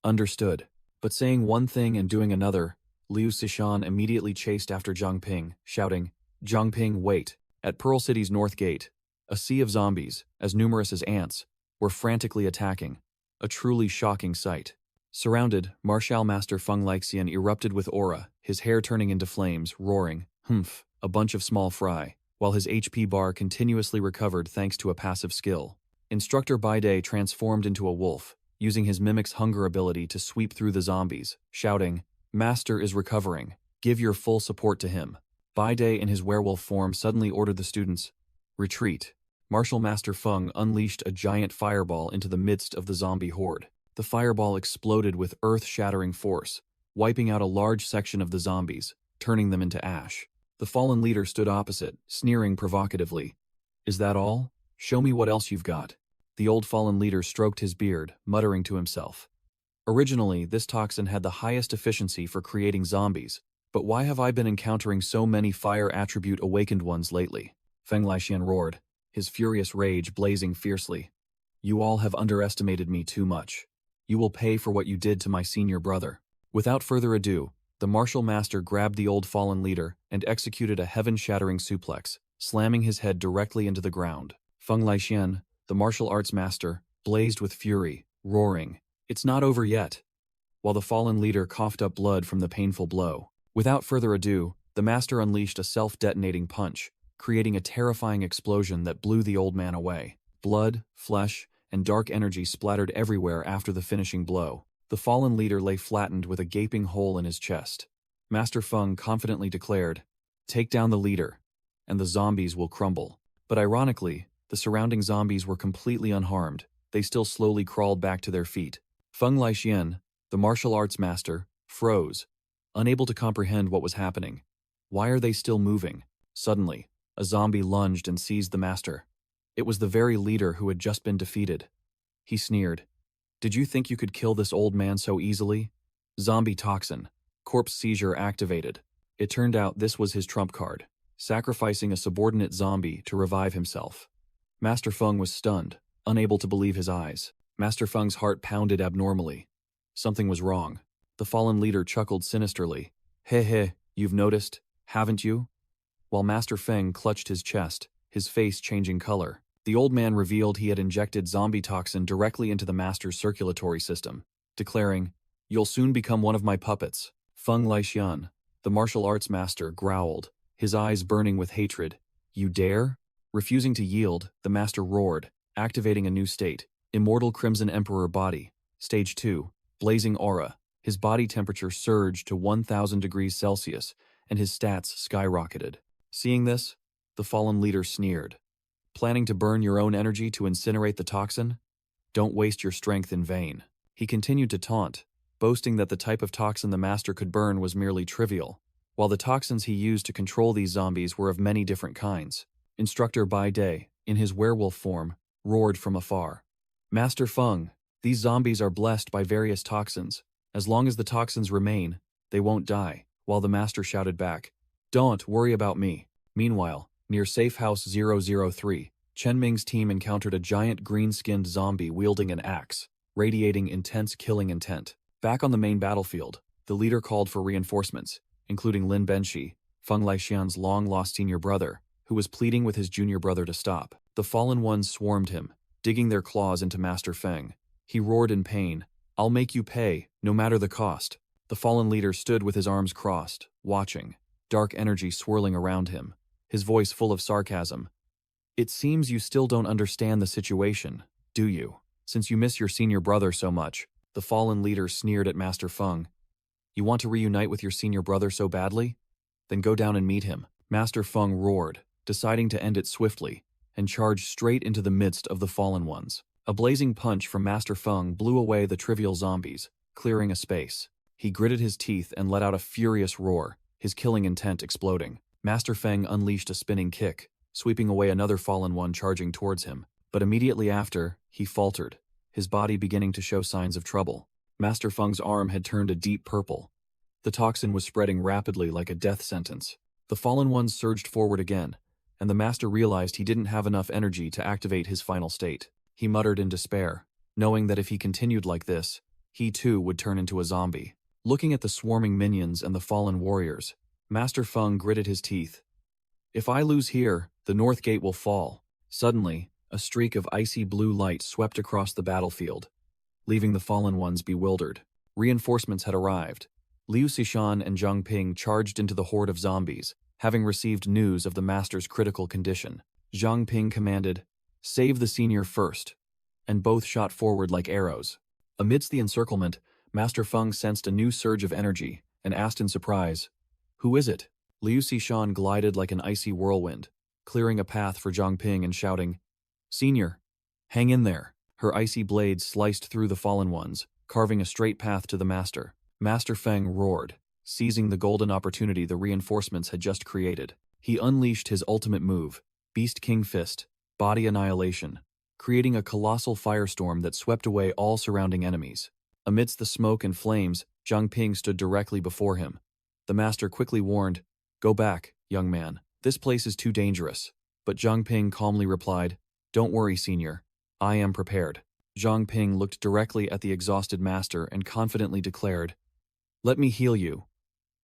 Understood. But saying one thing and doing another, Liu Sishan immediately chased after Zhang Ping, shouting, Zhang Ping, wait. At Pearl City's north gate, a sea of zombies, as numerous as ants, were frantically attacking. A truly shocking sight. Surrounded, Martial Master Feng Lixian erupted with aura, his hair turning into flames, roaring, humph, a bunch of small fry, while his HP bar continuously recovered thanks to a passive skill. Instructor Baide transformed into a wolf, using his Mimic's hunger ability to sweep through the zombies, shouting, Master is recovering. Give your full support to him. Baide in his werewolf form suddenly ordered the students, retreat. Martial Master Feng unleashed a giant fireball into the midst of the zombie horde. The fireball exploded with earth-shattering force, wiping out a large section of the zombies, turning them into ash. The fallen leader stood opposite, sneering provocatively. Is that all? Show me what else you've got. The old fallen leader stroked his beard, muttering to himself. Originally, this toxin had the highest efficiency for creating zombies, but why have I been encountering so many fire attribute awakened ones lately? Feng Lixian roared, his furious rage blazing fiercely. You all have underestimated me too much. You will pay for what you did to my senior brother. Without further ado, the martial master grabbed the old fallen leader and executed a heaven-shattering suplex, slamming his head directly into the ground. Feng Lixian, the martial arts master, blazed with fury, roaring, It's not over yet. While the fallen leader coughed up blood from the painful blow. Without further ado, the master unleashed a self-detonating punch, creating a terrifying explosion that blew the old man away. Blood, flesh, and dark energy splattered everywhere after the finishing blow. The fallen leader lay flattened with a gaping hole in his chest. Master Feng confidently declared, Take down the leader, and the zombies will crumble. But ironically, the surrounding zombies were completely unharmed. They still slowly crawled back to their feet. Feng Lixian, the martial arts master, froze, unable to comprehend what was happening. Why are they still moving? Suddenly, a zombie lunged and seized the master. It was the very leader who had just been defeated. He sneered. Did you think you could kill this old man so easily? Zombie toxin. Corpse seizure activated. It turned out this was his trump card, sacrificing a subordinate zombie to revive himself. Master Feng was stunned, unable to believe his eyes. Master Feng's heart pounded abnormally. Something was wrong. The fallen leader chuckled sinisterly. Heh, you've noticed, haven't you? While Master Feng clutched his chest, his face changing color, the old man revealed he had injected zombie toxin directly into the master's circulatory system, declaring, You'll soon become one of my puppets. Feng Lixian, the martial arts master, growled, his eyes burning with hatred. You dare? Refusing to yield, the master roared, activating a new state, Immortal Crimson Emperor Body, Stage 2, Blazing Aura. His body temperature surged to 1000 degrees Celsius, and his stats skyrocketed. Seeing this, the fallen leader sneered. Planning to burn your own energy to incinerate the toxin? Don't waste your strength in vain. He continued to taunt, boasting that the type of toxin the master could burn was merely trivial, while the toxins he used to control these zombies were of many different kinds. Instructor Baide, in his werewolf form, roared from afar. Master Feng, these zombies are blessed by various toxins. As long as the toxins remain, they won't die, while the master shouted back, Don't worry about me. Meanwhile, Near Safe House 003, Chen Ming's team encountered a giant green-skinned zombie wielding an axe, radiating intense killing intent. Back on the main battlefield, the leader called for reinforcements, including Lin Benshi, Feng Laixian's long-lost senior brother, who was pleading with his junior brother to stop. The fallen ones swarmed him, digging their claws into Master Feng. He roared in pain, "I'll make you pay, no matter the cost." The fallen leader stood with his arms crossed, watching, dark energy swirling around him, his voice full of sarcasm. "It seems you still don't understand the situation, do you? Since you miss your senior brother so much," the fallen leader sneered at Master Feng. "You want to reunite with your senior brother so badly? Then go down and meet him." Master Feng roared, deciding to end it swiftly, and charged straight into the midst of the fallen ones. A blazing punch from Master Feng blew away the trivial zombies, clearing a space. He gritted his teeth and let out a furious roar, his killing intent exploding. Master Feng unleashed a spinning kick, sweeping away another fallen one charging towards him. But immediately after, he faltered, his body beginning to show signs of trouble. Master Feng's arm had turned a deep purple. The toxin was spreading rapidly like a death sentence. The fallen ones surged forward again, and the master realized he didn't have enough energy to activate his final state. He muttered in despair, knowing that if he continued like this, he too would turn into a zombie. Looking at the swarming minions and the fallen warriors, Master Feng gritted his teeth. "If I lose here, the North Gate will fall." Suddenly, a streak of icy blue light swept across the battlefield, leaving the fallen ones bewildered. Reinforcements had arrived. Liu Xishan and Zhang Ping charged into the horde of zombies, having received news of the master's critical condition. Zhang Ping commanded, "Save the senior first," and both shot forward like arrows. Amidst the encirclement, Master Feng sensed a new surge of energy and asked in surprise, "Who is it?" Liu Xishan glided like an icy whirlwind, clearing a path for Zhang Ping and shouting, "Senior, hang in there." Her icy blade sliced through the fallen ones, carving a straight path to the master. Master Feng roared, seizing the golden opportunity the reinforcements had just created. He unleashed his ultimate move, Beast King Fist, Body Annihilation, creating a colossal firestorm that swept away all surrounding enemies. Amidst the smoke and flames, Zhang Ping stood directly before him. The master quickly warned, "Go back, young man. This place is too dangerous." But Zhang Ping calmly replied, "Don't worry, senior. I am prepared." Zhang Ping looked directly at the exhausted master and confidently declared, "Let me heal you."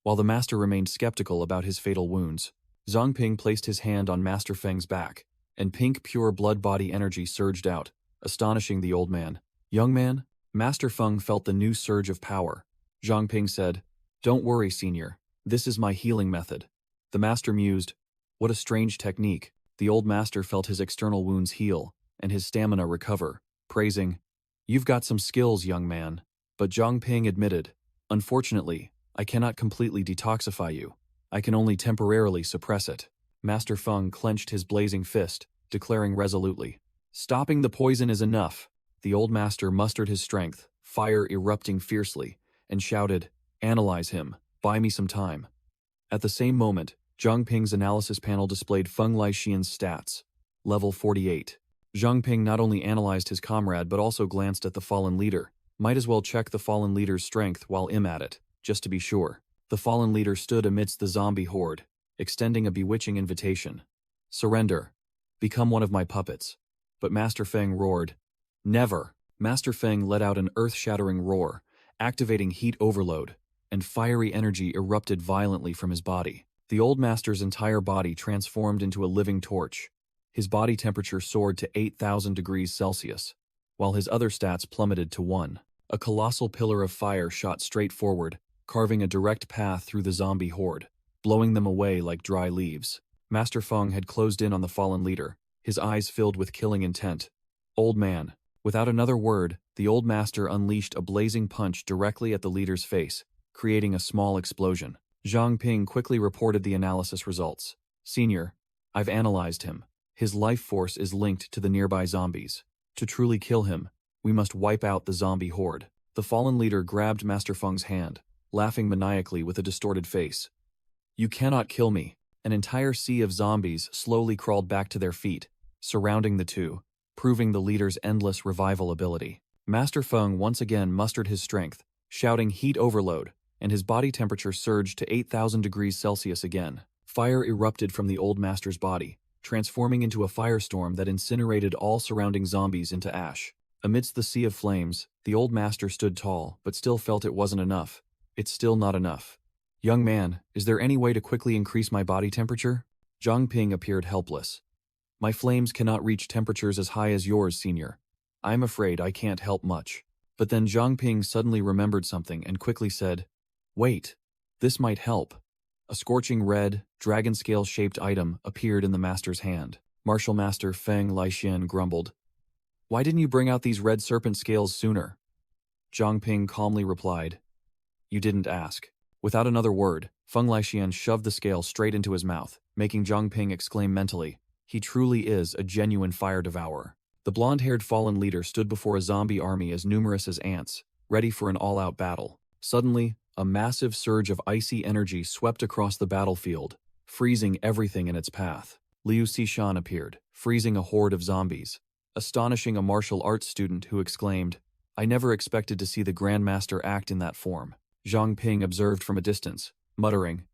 While the master remained skeptical about his fatal wounds, Zhang Ping placed his hand on Master Feng's back, and pink pure blood body energy surged out, astonishing the old man. "Young man?" Master Feng felt the new surge of power. Zhang Ping said, "Don't worry, senior. This is my healing method." The master mused, "What a strange technique." The old master felt his external wounds heal, and his stamina recover, praising, "You've got some skills, young man." But Zhang Ping admitted, "Unfortunately, I cannot completely detoxify you. I can only temporarily suppress it." Master Feng clenched his blazing fist, declaring resolutely, "Stopping the poison is enough." The old master mustered his strength, fire erupting fiercely, and shouted, "Analyze him. Buy me some time." At the same moment, Zhang Ping's analysis panel displayed Feng Laixian's stats. Level 48. Zhang Ping not only analyzed his comrade but also glanced at the fallen leader. Might as well check the fallen leader's strength while at it, just to be sure. The fallen leader stood amidst the zombie horde, extending a bewitching invitation. "Surrender. Become one of my puppets." But Master Feng roared, "Never." Master Feng let out an earth-shattering roar, activating heat overload, and fiery energy erupted violently from his body. The old master's entire body transformed into a living torch. His body temperature soared to 8,000 degrees Celsius, while his other stats plummeted to 1. A colossal pillar of fire shot straight forward, carving a direct path through the zombie horde, blowing them away like dry leaves. Master Feng had closed in on the fallen leader, his eyes filled with killing intent. "Old man." Without another word, the old master unleashed a blazing punch directly at the leader's face, creating a small explosion. Zhang Ping quickly reported the analysis results. "Senior, I've analyzed him. His life force is linked to the nearby zombies. To truly kill him, we must wipe out the zombie horde." The fallen leader grabbed Master Feng's hand, laughing maniacally with a distorted face. "You cannot kill me." An entire sea of zombies slowly crawled back to their feet, surrounding the two, proving the leader's endless revival ability. Master Feng once again mustered his strength, shouting heat overload, and his body temperature surged to 8,000 degrees Celsius again. Fire erupted from the old master's body, transforming into a firestorm that incinerated all surrounding zombies into ash. Amidst the sea of flames, the old master stood tall, but still felt it wasn't enough. It's still not enough. Young man, is there any way to quickly increase my body temperature? Zhang Ping appeared helpless. My flames cannot reach temperatures as high as yours, senior. I'm afraid I can't help much. But then Zhang Ping suddenly remembered something and quickly said, Wait, this might help. A scorching red, dragon scale-shaped item appeared in the master's hand. Martial Master Feng Laixian grumbled, Why didn't you bring out these red serpent scales sooner? Zhang Ping calmly replied, You didn't ask. Without another word, Feng Laixian shoved the scale straight into his mouth, making Zhang Ping exclaim mentally, He truly is a genuine fire devourer. The blonde-haired fallen leader stood before a zombie army as numerous as ants, ready for an all-out battle. Suddenly, a massive surge of icy energy swept across the battlefield, freezing everything in its path. Liu Xishan appeared, freezing a horde of zombies, astonishing a martial arts student who exclaimed, I never expected to see the Grandmaster act in that form. Zhang Ping observed from a distance, muttering,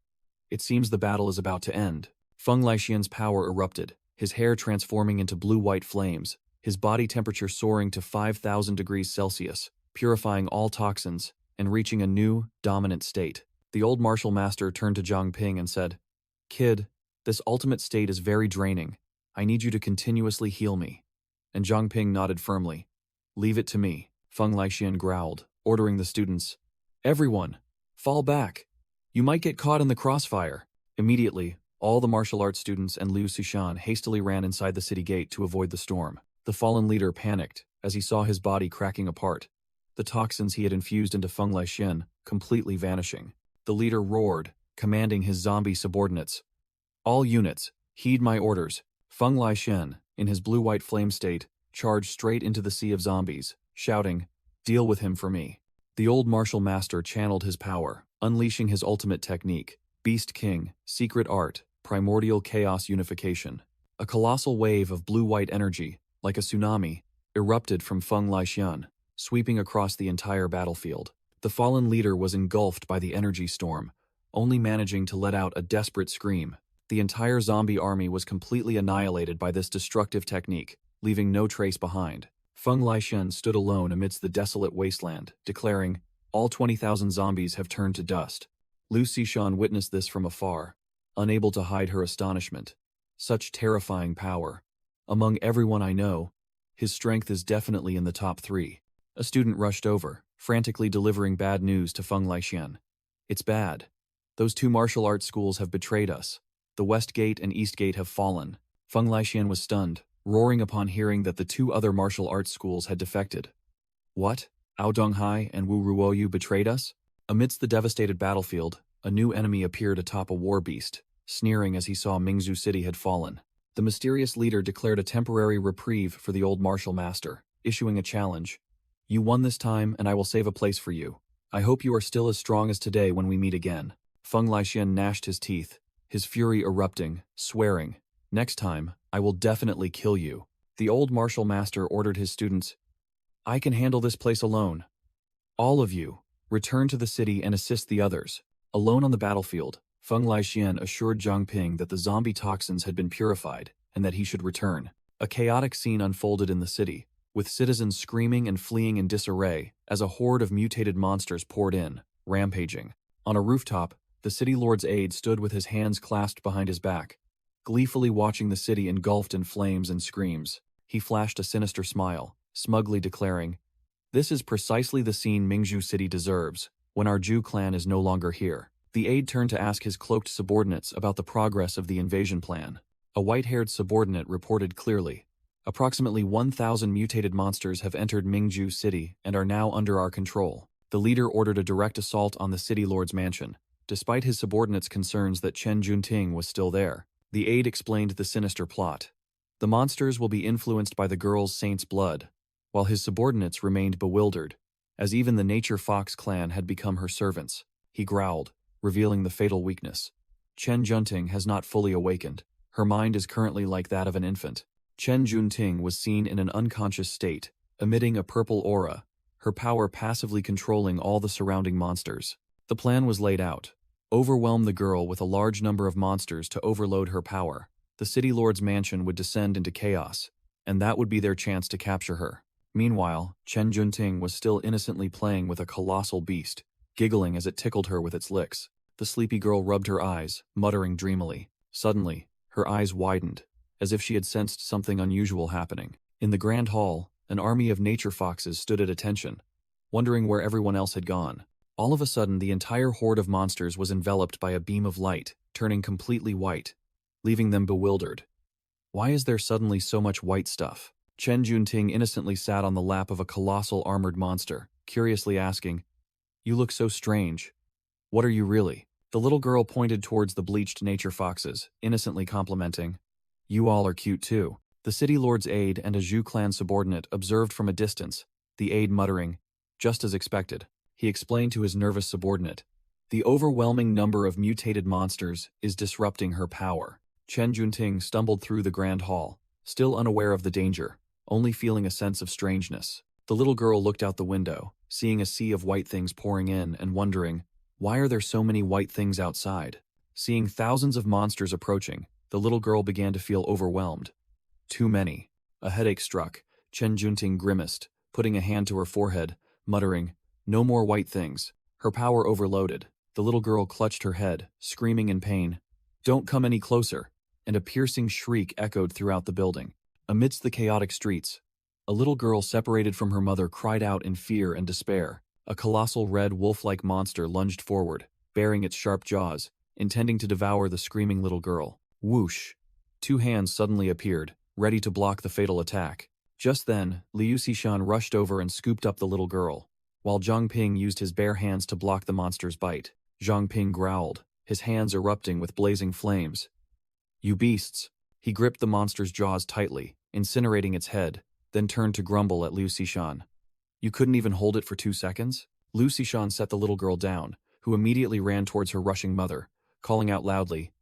It seems the battle is about to end. Feng Laixian's power erupted, his hair transforming into blue-white flames, his body temperature soaring to 5,000 degrees Celsius, purifying all toxins, and reaching a new, dominant state. The old martial master turned to Zhang Ping and said, Kid, this ultimate state is very draining. I need you to continuously heal me. And Zhang Ping nodded firmly. Leave it to me, Feng Laixian growled, ordering the students, Everyone, fall back. You might get caught in the crossfire. Immediately, all the martial arts students and Liu Xishan hastily ran inside the city gate to avoid the storm. The fallen leader panicked as he saw his body cracking apart, the toxins he had infused into Feng Laixian completely vanishing. The leader roared, commanding his zombie subordinates, All units, heed my orders. Feng Laixian, in his blue-white flame state, charged straight into the sea of zombies, shouting, Deal with him for me. The old martial master channeled his power, unleashing his ultimate technique, Beast King, Secret Art, Primordial Chaos Unification. A colossal wave of blue-white energy, like a tsunami, erupted from Feng Laixian, sweeping across the entire battlefield. The fallen leader was engulfed by the energy storm, only managing to let out a desperate scream. The entire zombie army was completely annihilated by this destructive technique, leaving no trace behind. Feng Laixian stood alone amidst the desolate wasteland, declaring, All 20,000 zombies have turned to dust. Liu Xishan witnessed this from afar, unable to hide her astonishment. Such terrifying power. Among everyone I know, his strength is definitely in the top 3. A student rushed over, frantically delivering bad news to Feng Laixian. It's bad. Those 2 martial arts schools have betrayed us. The West Gate and East Gate have fallen. Feng Laixian was stunned, roaring upon hearing that the 2 other martial arts schools had defected. What? Ao Donghai and Wu Ruoyu betrayed us? Amidst the devastated battlefield, a new enemy appeared atop a war beast, sneering as he saw Mingzhu City had fallen. The mysterious leader declared a temporary reprieve for the old martial master, issuing a challenge. You won this time, and I will save a place for you. I hope you are still as strong as today when we meet again. Feng Laixian gnashed his teeth, his fury erupting, swearing, Next time, I will definitely kill you. The old martial master ordered his students, I can handle this place alone. All of you, return to the city and assist the others. Alone on the battlefield, Feng Laixian assured Zhang Ping that the zombie toxins had been purified and that he should return. A chaotic scene unfolded in the city, with citizens screaming and fleeing in disarray as a horde of mutated monsters poured in, rampaging. On a rooftop, the city lord's aide stood with his hands clasped behind his back, gleefully watching the city engulfed in flames and screams. He flashed a sinister smile, smugly declaring, This is precisely the scene Mingzhu City deserves, when our Zhu clan is no longer here. The aide turned to ask his cloaked subordinates about the progress of the invasion plan. A white-haired subordinate reported clearly, Approximately 1,000 mutated monsters have entered Mingzhu City and are now under our control. The leader ordered a direct assault on the city lord's mansion, despite his subordinates' concerns that Chen Junting was still there. The aide explained the sinister plot. The monsters will be influenced by the girl's saint's blood, while his subordinates remained bewildered, as even the Nature Fox clan had become her servants. He growled, revealing the fatal weakness. Chen Junting has not fully awakened. Her mind is currently like that of an infant. Chen Junting was seen in an unconscious state, emitting a purple aura, her power passively controlling all the surrounding monsters. The plan was laid out. Overwhelm the girl with a large number of monsters to overload her power. The city lord's mansion would descend into chaos, and that would be their chance to capture her. Meanwhile, Chen Junting was still innocently playing with a colossal beast, giggling as it tickled her with its licks. The sleepy girl rubbed her eyes, muttering dreamily. Suddenly, her eyes widened, as if she had sensed something unusual happening. In the grand hall, an army of nature foxes stood at attention, wondering where everyone else had gone. All of a sudden, the entire horde of monsters was enveloped by a beam of light, turning completely white, leaving them bewildered. Why is there suddenly so much white stuff? Chen Junting innocently sat on the lap of a colossal armored monster, curiously asking, "You look so strange. What are you really?" The little girl pointed towards the bleached nature foxes, innocently complimenting, "You all are cute too." The city lord's aide and a Zhu clan subordinate observed from a distance, the aide muttering, "Just as expected." He explained to his nervous subordinate, "The overwhelming number of mutated monsters is disrupting her power." Chen Junting stumbled through the grand hall, still unaware of the danger, only feeling a sense of strangeness. The little girl looked out the window, seeing a sea of white things pouring in and wondering, why are there so many white things outside? Seeing thousands of monsters approaching, the little girl began to feel overwhelmed. Too many. A headache struck. Chen Junting grimaced, putting a hand to her forehead, muttering, "No more white things." Her power overloaded. The little girl clutched her head, screaming in pain, "Don't come any closer," and a piercing shriek echoed throughout the building. Amidst the chaotic streets, a little girl separated from her mother cried out in fear and despair. A colossal red wolf-like monster lunged forward, baring its sharp jaws, intending to devour the screaming little girl. Whoosh! Two hands suddenly appeared, ready to block the fatal attack. Just then, Liu Xishan rushed over and scooped up the little girl, while Zhang Ping used his bare hands to block the monster's bite. Zhang Ping growled, his hands erupting with blazing flames. "You beasts!" He gripped the monster's jaws tightly, incinerating its head, then turned to grumble at Liu Xishan. "You couldn't even hold it for 2 seconds?" Liu Xishan set the little girl down, who immediately ran towards her rushing mother, calling out loudly,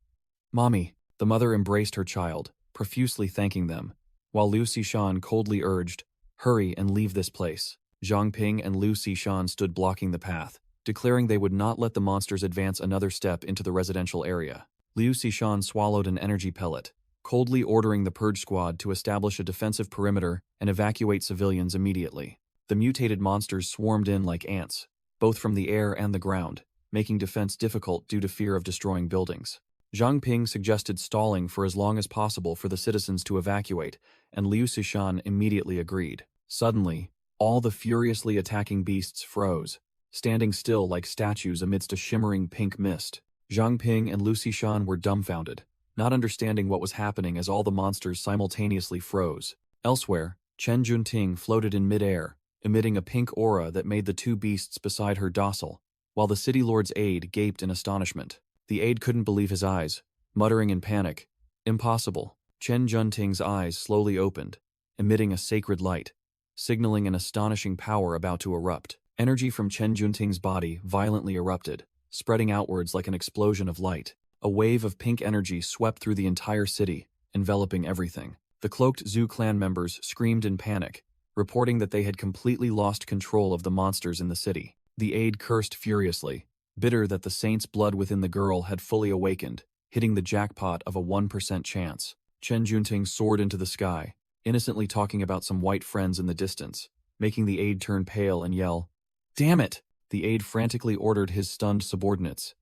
"Mommy!" The mother embraced her child, profusely thanking them, while Liu Xishan coldly urged, "Hurry and leave this place." Zhang Ping and Liu Xishan stood blocking the path, declaring they would not let the monsters advance another step into the residential area. Liu Xishan swallowed an energy pellet, coldly ordering the purge squad to establish a defensive perimeter and evacuate civilians immediately. The mutated monsters swarmed in like ants, both from the air and the ground, making defense difficult due to fear of destroying buildings. Zhang Ping suggested stalling for as long as possible for the citizens to evacuate, and Liu Xishan immediately agreed. Suddenly, all the furiously attacking beasts froze, standing still like statues amidst a shimmering pink mist. Zhang Ping and Liu Xishan were dumbfounded, not understanding what was happening as all the monsters simultaneously froze. Elsewhere, Chen Junting floated in midair, emitting a pink aura that made the two beasts beside her docile, while the city lord's aide gaped in astonishment. The aide couldn't believe his eyes, muttering in panic, "Impossible." Chen Junting's eyes slowly opened, emitting a sacred light, signaling an astonishing power about to erupt. Energy from Chen Junting's body violently erupted, spreading outwards like an explosion of light. A wave of pink energy swept through the entire city, enveloping everything. The cloaked Zhu clan members screamed in panic, reporting that they had completely lost control of the monsters in the city. The aide cursed furiously, bitter that the saint's blood within the girl had fully awakened, hitting the jackpot of a 1% chance. Chen Junting soared into the sky, innocently talking about some white friends in the distance, making the aide turn pale and yell, "Damn it!" The aide frantically ordered his stunned subordinates,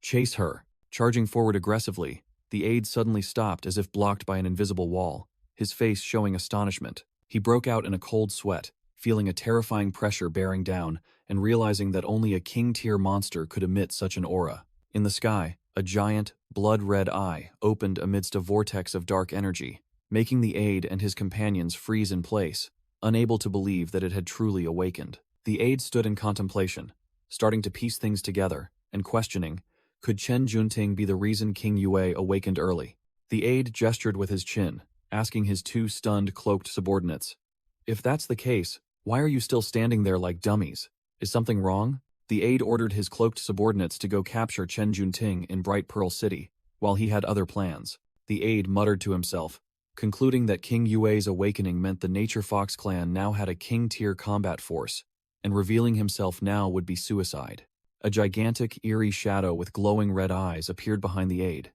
"Chase her!" Charging forward aggressively, the aide suddenly stopped as if blocked by an invisible wall, his face showing astonishment. He broke out in a cold sweat, feeling a terrifying pressure bearing down and realizing that only a king-tier monster could emit such an aura. In the sky, a giant, blood-red eye opened amidst a vortex of dark energy, making the aide and his companions freeze in place, unable to believe that it had truly awakened. The aide stood in contemplation, starting to piece things together, and questioning, could Chen Junting be the reason King Yue awakened early? The aide gestured with his chin, asking his two stunned cloaked subordinates, "If that's the case, why are you still standing there like dummies? Is something wrong?" The aide ordered his cloaked subordinates to go capture Chen Junting in Bright Pearl City, while he had other plans. The aide muttered to himself, concluding that King Yue's awakening meant the Nature Fox clan now had a king-tier combat force, and revealing himself now would be suicide. A gigantic, eerie shadow with glowing red eyes appeared behind the aide.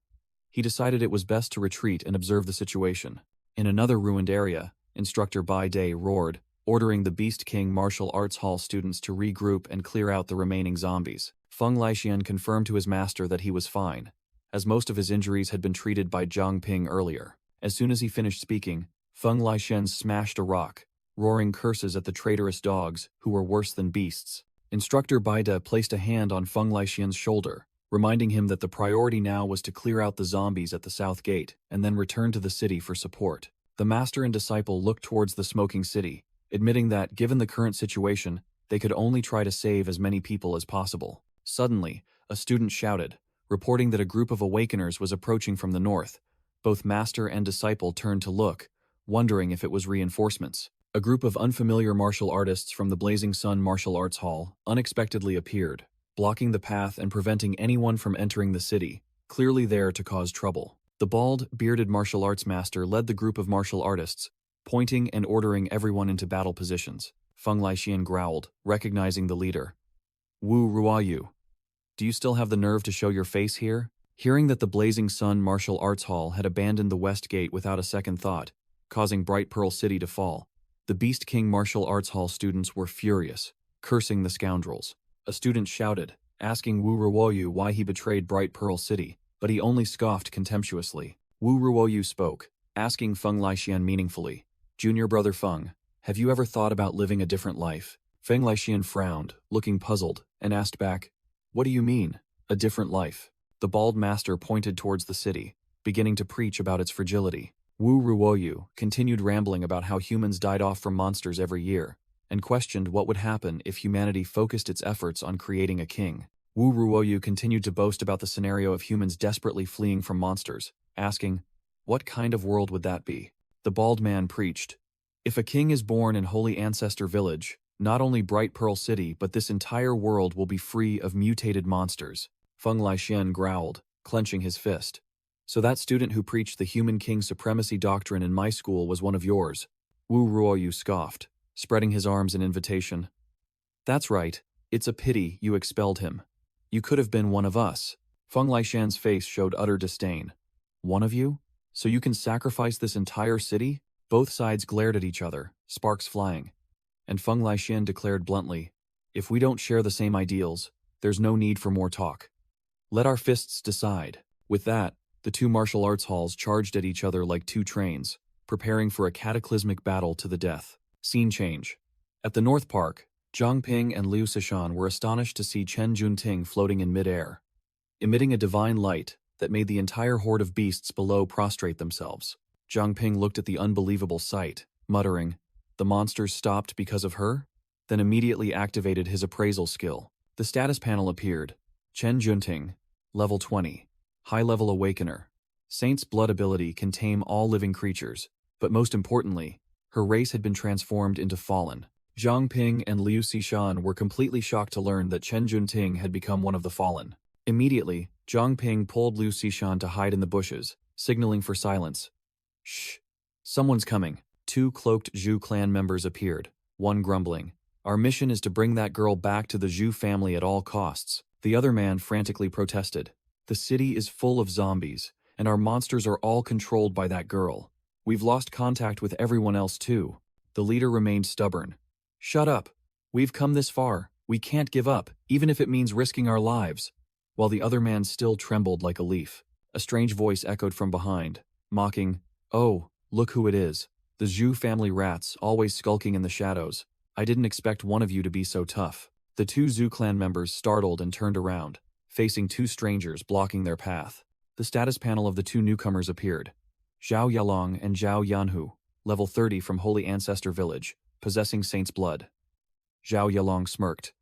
He decided it was best to retreat and observe the situation. In another ruined area, Instructor Bai Day roared, ordering the Beast King Martial Arts Hall students to regroup and clear out the remaining zombies. Feng Laixian confirmed to his master that he was fine, as most of his injuries had been treated by Zhang Ping earlier. As soon as he finished speaking, Feng Laixian smashed a rock, roaring curses at the traitorous dogs, who were worse than beasts. Instructor Baida placed a hand on Feng Laixian's shoulder, reminding him that the priority now was to clear out the zombies at the south gate and then return to the city for support. The master and disciple looked towards the smoking city, admitting that, given the current situation, they could only try to save as many people as possible. Suddenly, a student shouted, reporting that a group of awakeners was approaching from the north. Both master and disciple turned to look, wondering if it was reinforcements. A group of unfamiliar martial artists from the Blazing Sun Martial Arts Hall unexpectedly appeared, blocking the path and preventing anyone from entering the city, clearly there to cause trouble. The bald, bearded martial arts master led the group of martial artists, pointing and ordering everyone into battle positions. Feng Laixian growled, recognizing the leader. Wu Ruoyu, do you still have the nerve to show your face here? Hearing that the Blazing Sun Martial Arts Hall had abandoned the West Gate without a second thought, causing Bright Pearl City to fall, the Beast King Martial Arts Hall students were furious, cursing the scoundrels. A student shouted, asking Wu Ruoyu why he betrayed Bright Pearl City, but he only scoffed contemptuously. Wu Ruoyu spoke, asking Feng Laixian meaningfully, Junior brother Feng, have you ever thought about living a different life? Feng Laixian frowned, looking puzzled, and asked back, what do you mean, a different life? The bald master pointed towards the city, beginning to preach about its fragility. Wu Ruoyu continued rambling about how humans died off from monsters every year, and questioned what would happen if humanity focused its efforts on creating a king. Wu Ruoyu continued to boast about the scenario of humans desperately fleeing from monsters, asking, what kind of world would that be? The bald man preached, if a king is born in Holy Ancestor Village, not only Bright Pearl City but this entire world will be free of mutated monsters. Feng Laixian growled, clenching his fist. So that student who preached the human king supremacy doctrine in my school was one of yours? Wu Ruoyu scoffed, spreading his arms in invitation. That's right, it's a pity you expelled him. You could have been one of us. Feng Laixian's face showed utter disdain. One of you? So you can sacrifice this entire city? Both sides glared at each other, sparks flying. And Feng Laixian declared bluntly, if we don't share the same ideals, there's no need for more talk. Let our fists decide. With that, the two martial arts halls charged at each other like two trains, preparing for a cataclysmic battle to the death. Scene change. At the North Park, Zhang Ping and Liu Sishan were astonished to see Chen Junting floating in midair, emitting a divine light that made the entire horde of beasts below prostrate themselves. Zhang Ping looked at the unbelievable sight, muttering, the monsters stopped because of her? Then immediately activated his appraisal skill. The status panel appeared. Chen Junting, level 20, high-level awakener. Saint's blood ability can tame all living creatures, but most importantly, her race had been transformed into fallen. Zhang Ping and Liu Sishan were completely shocked to learn that Chen Junting had become one of the fallen. Immediately, Zhang Ping pulled Liu Sishan to hide in the bushes, signaling for silence. Shh. Someone's coming. Two cloaked Zhu clan members appeared, one grumbling, our mission is to bring that girl back to the Zhu family at all costs. The other man frantically protested. The city is full of zombies, and our monsters are all controlled by that girl. We've lost contact with everyone else too. The leader remained stubborn. Shut up. We've come this far. We can't give up, even if it means risking our lives. While the other man still trembled like a leaf. A strange voice echoed from behind, mocking, oh, look who it is. The Zhu family rats, always skulking in the shadows. I didn't expect one of you to be so tough. The two Zhu clan members startled and turned around, facing two strangers blocking their path. The status panel of the two newcomers appeared. Zhao Yalong and Zhao Yanhu, level 30 from Holy Ancestor Village, possessing Saint's blood. Zhao Yalong smirked.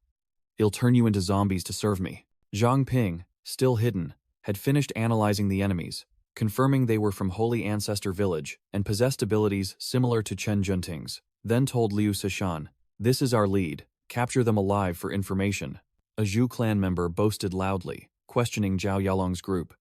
It'll turn you into zombies to serve me. Zhang Ping, still hidden, had finished analyzing the enemies, confirming they were from Holy Ancestor Village and possessed abilities similar to Chen Junting's, then told Liu Sishan, this is our lead, capture them alive for information. A Zhu clan member boasted loudly, questioning Zhao Yalong's group.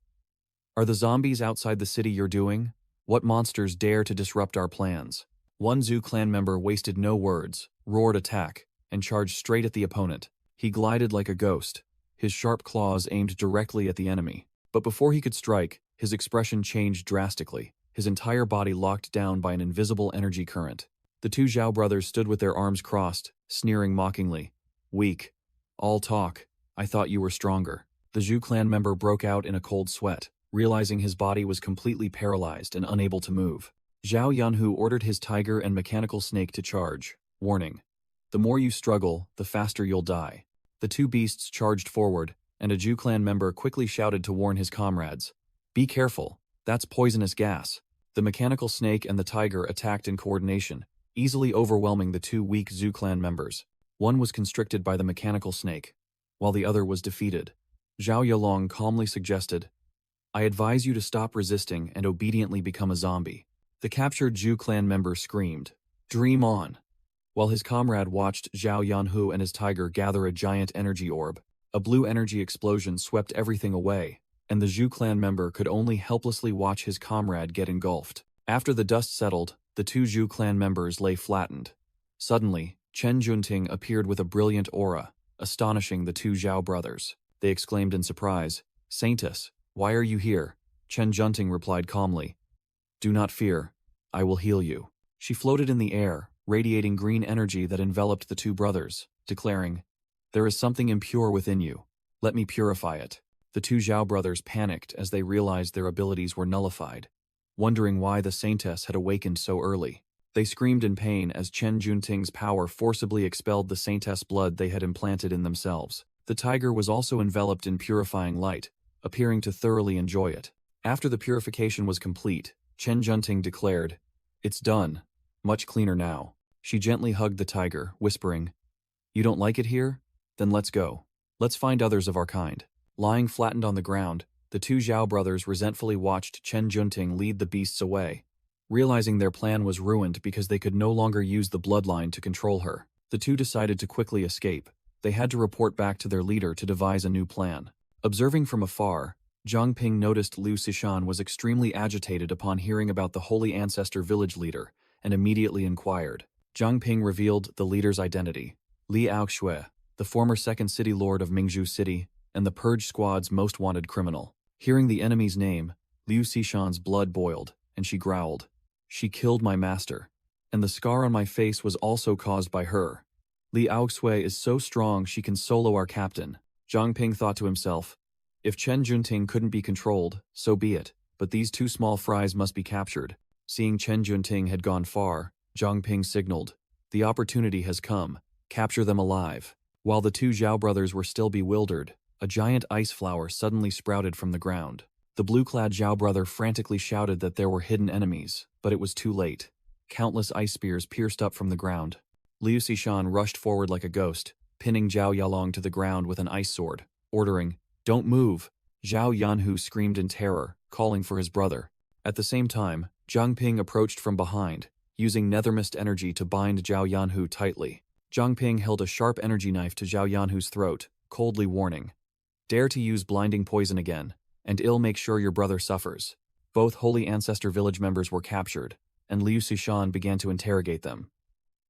Are the zombies outside the city you're doing? What monsters dare to disrupt our plans? One Zhu clan member wasted no words, roared attack, and charged straight at the opponent. He glided like a ghost, his sharp claws aimed directly at the enemy. But before he could strike, his expression changed drastically, his entire body locked down by an invisible energy current. The two Zhao brothers stood with their arms crossed, sneering mockingly. Weak. All talk. I thought you were stronger. The Zhu clan member broke out in a cold sweat, realizing his body was completely paralyzed and unable to move. Zhao Yanhu ordered his tiger and mechanical snake to charge. Warning. The more you struggle, the faster you'll die. The two beasts charged forward, and a Zhu clan member quickly shouted to warn his comrades. Be careful, that's poisonous gas. The mechanical snake and the tiger attacked in coordination, easily overwhelming the two weak Zhu clan members. One was constricted by the mechanical snake, while the other was defeated. Zhao Yalong calmly suggested, I advise you to stop resisting and obediently become a zombie. The captured Zhu clan member screamed, Dream on! While his comrade watched Zhao Yanhu and his tiger gather a giant energy orb, a blue energy explosion swept everything away, and the Zhu clan member could only helplessly watch his comrade get engulfed. After the dust settled, the two Zhu clan members lay flattened. Suddenly, Chen Junting appeared with a brilliant aura, astonishing the two Zhao brothers. They exclaimed in surprise, Saintess, why are you here? Chen Junting replied calmly, Do not fear, I will heal you. She floated in the air, radiating green energy that enveloped the two brothers, declaring, There is something impure within you. Let me purify it. The two Zhao brothers panicked as they realized their abilities were nullified, wondering why the Saintess had awakened so early. They screamed in pain as Chen Junting's power forcibly expelled the Saintess blood they had implanted in themselves. The tiger was also enveloped in purifying light, appearing to thoroughly enjoy it. After the purification was complete, Chen Junting declared, It's done. Much cleaner now. She gently hugged the tiger, whispering, You don't like it here? Then let's go. Let's find others of our kind. Lying flattened on the ground, the two Zhao brothers resentfully watched Chen Junting lead the beasts away. Realizing their plan was ruined because they could no longer use the bloodline to control her, the two decided to quickly escape. They had to report back to their leader to devise a new plan. Observing from afar, Zhang Ping noticed Liu Sishan was extremely agitated upon hearing about the Holy Ancestor village leader, and immediately inquired. Zhang Ping revealed the leader's identity. Li Aoxue, the former second city lord of Mingzhu City, and the Purge Squad's most wanted criminal. Hearing the enemy's name, Liu Sishan's blood boiled, and she growled, She killed my master, and the scar on my face was also caused by her. Li Aoxue is so strong she can solo our captain. Zhang Ping thought to himself, If Chen Junting couldn't be controlled, so be it, but these two small fries must be captured. Seeing Chen Junting had gone far, Zhang Ping signaled, The opportunity has come, capture them alive. While the two Zhao brothers were still bewildered, a giant ice flower suddenly sprouted from the ground. The blue-clad Zhao brother frantically shouted that there were hidden enemies, but it was too late. Countless ice spears pierced up from the ground. Liu Sishan rushed forward like a ghost, pinning Zhao Yalong to the ground with an ice sword, ordering, Don't move! Zhao Yanhu screamed in terror, calling for his brother. At the same time, Zhang Ping approached from behind, using nethermist energy to bind Zhao Yanhu tightly. Zhang Ping held a sharp energy knife to Zhao Yanhu's throat, coldly warning, Dare to use blinding poison again, and ill make sure your brother suffers. Both Holy Ancestor village members were captured, and Liu Sishan began to interrogate them.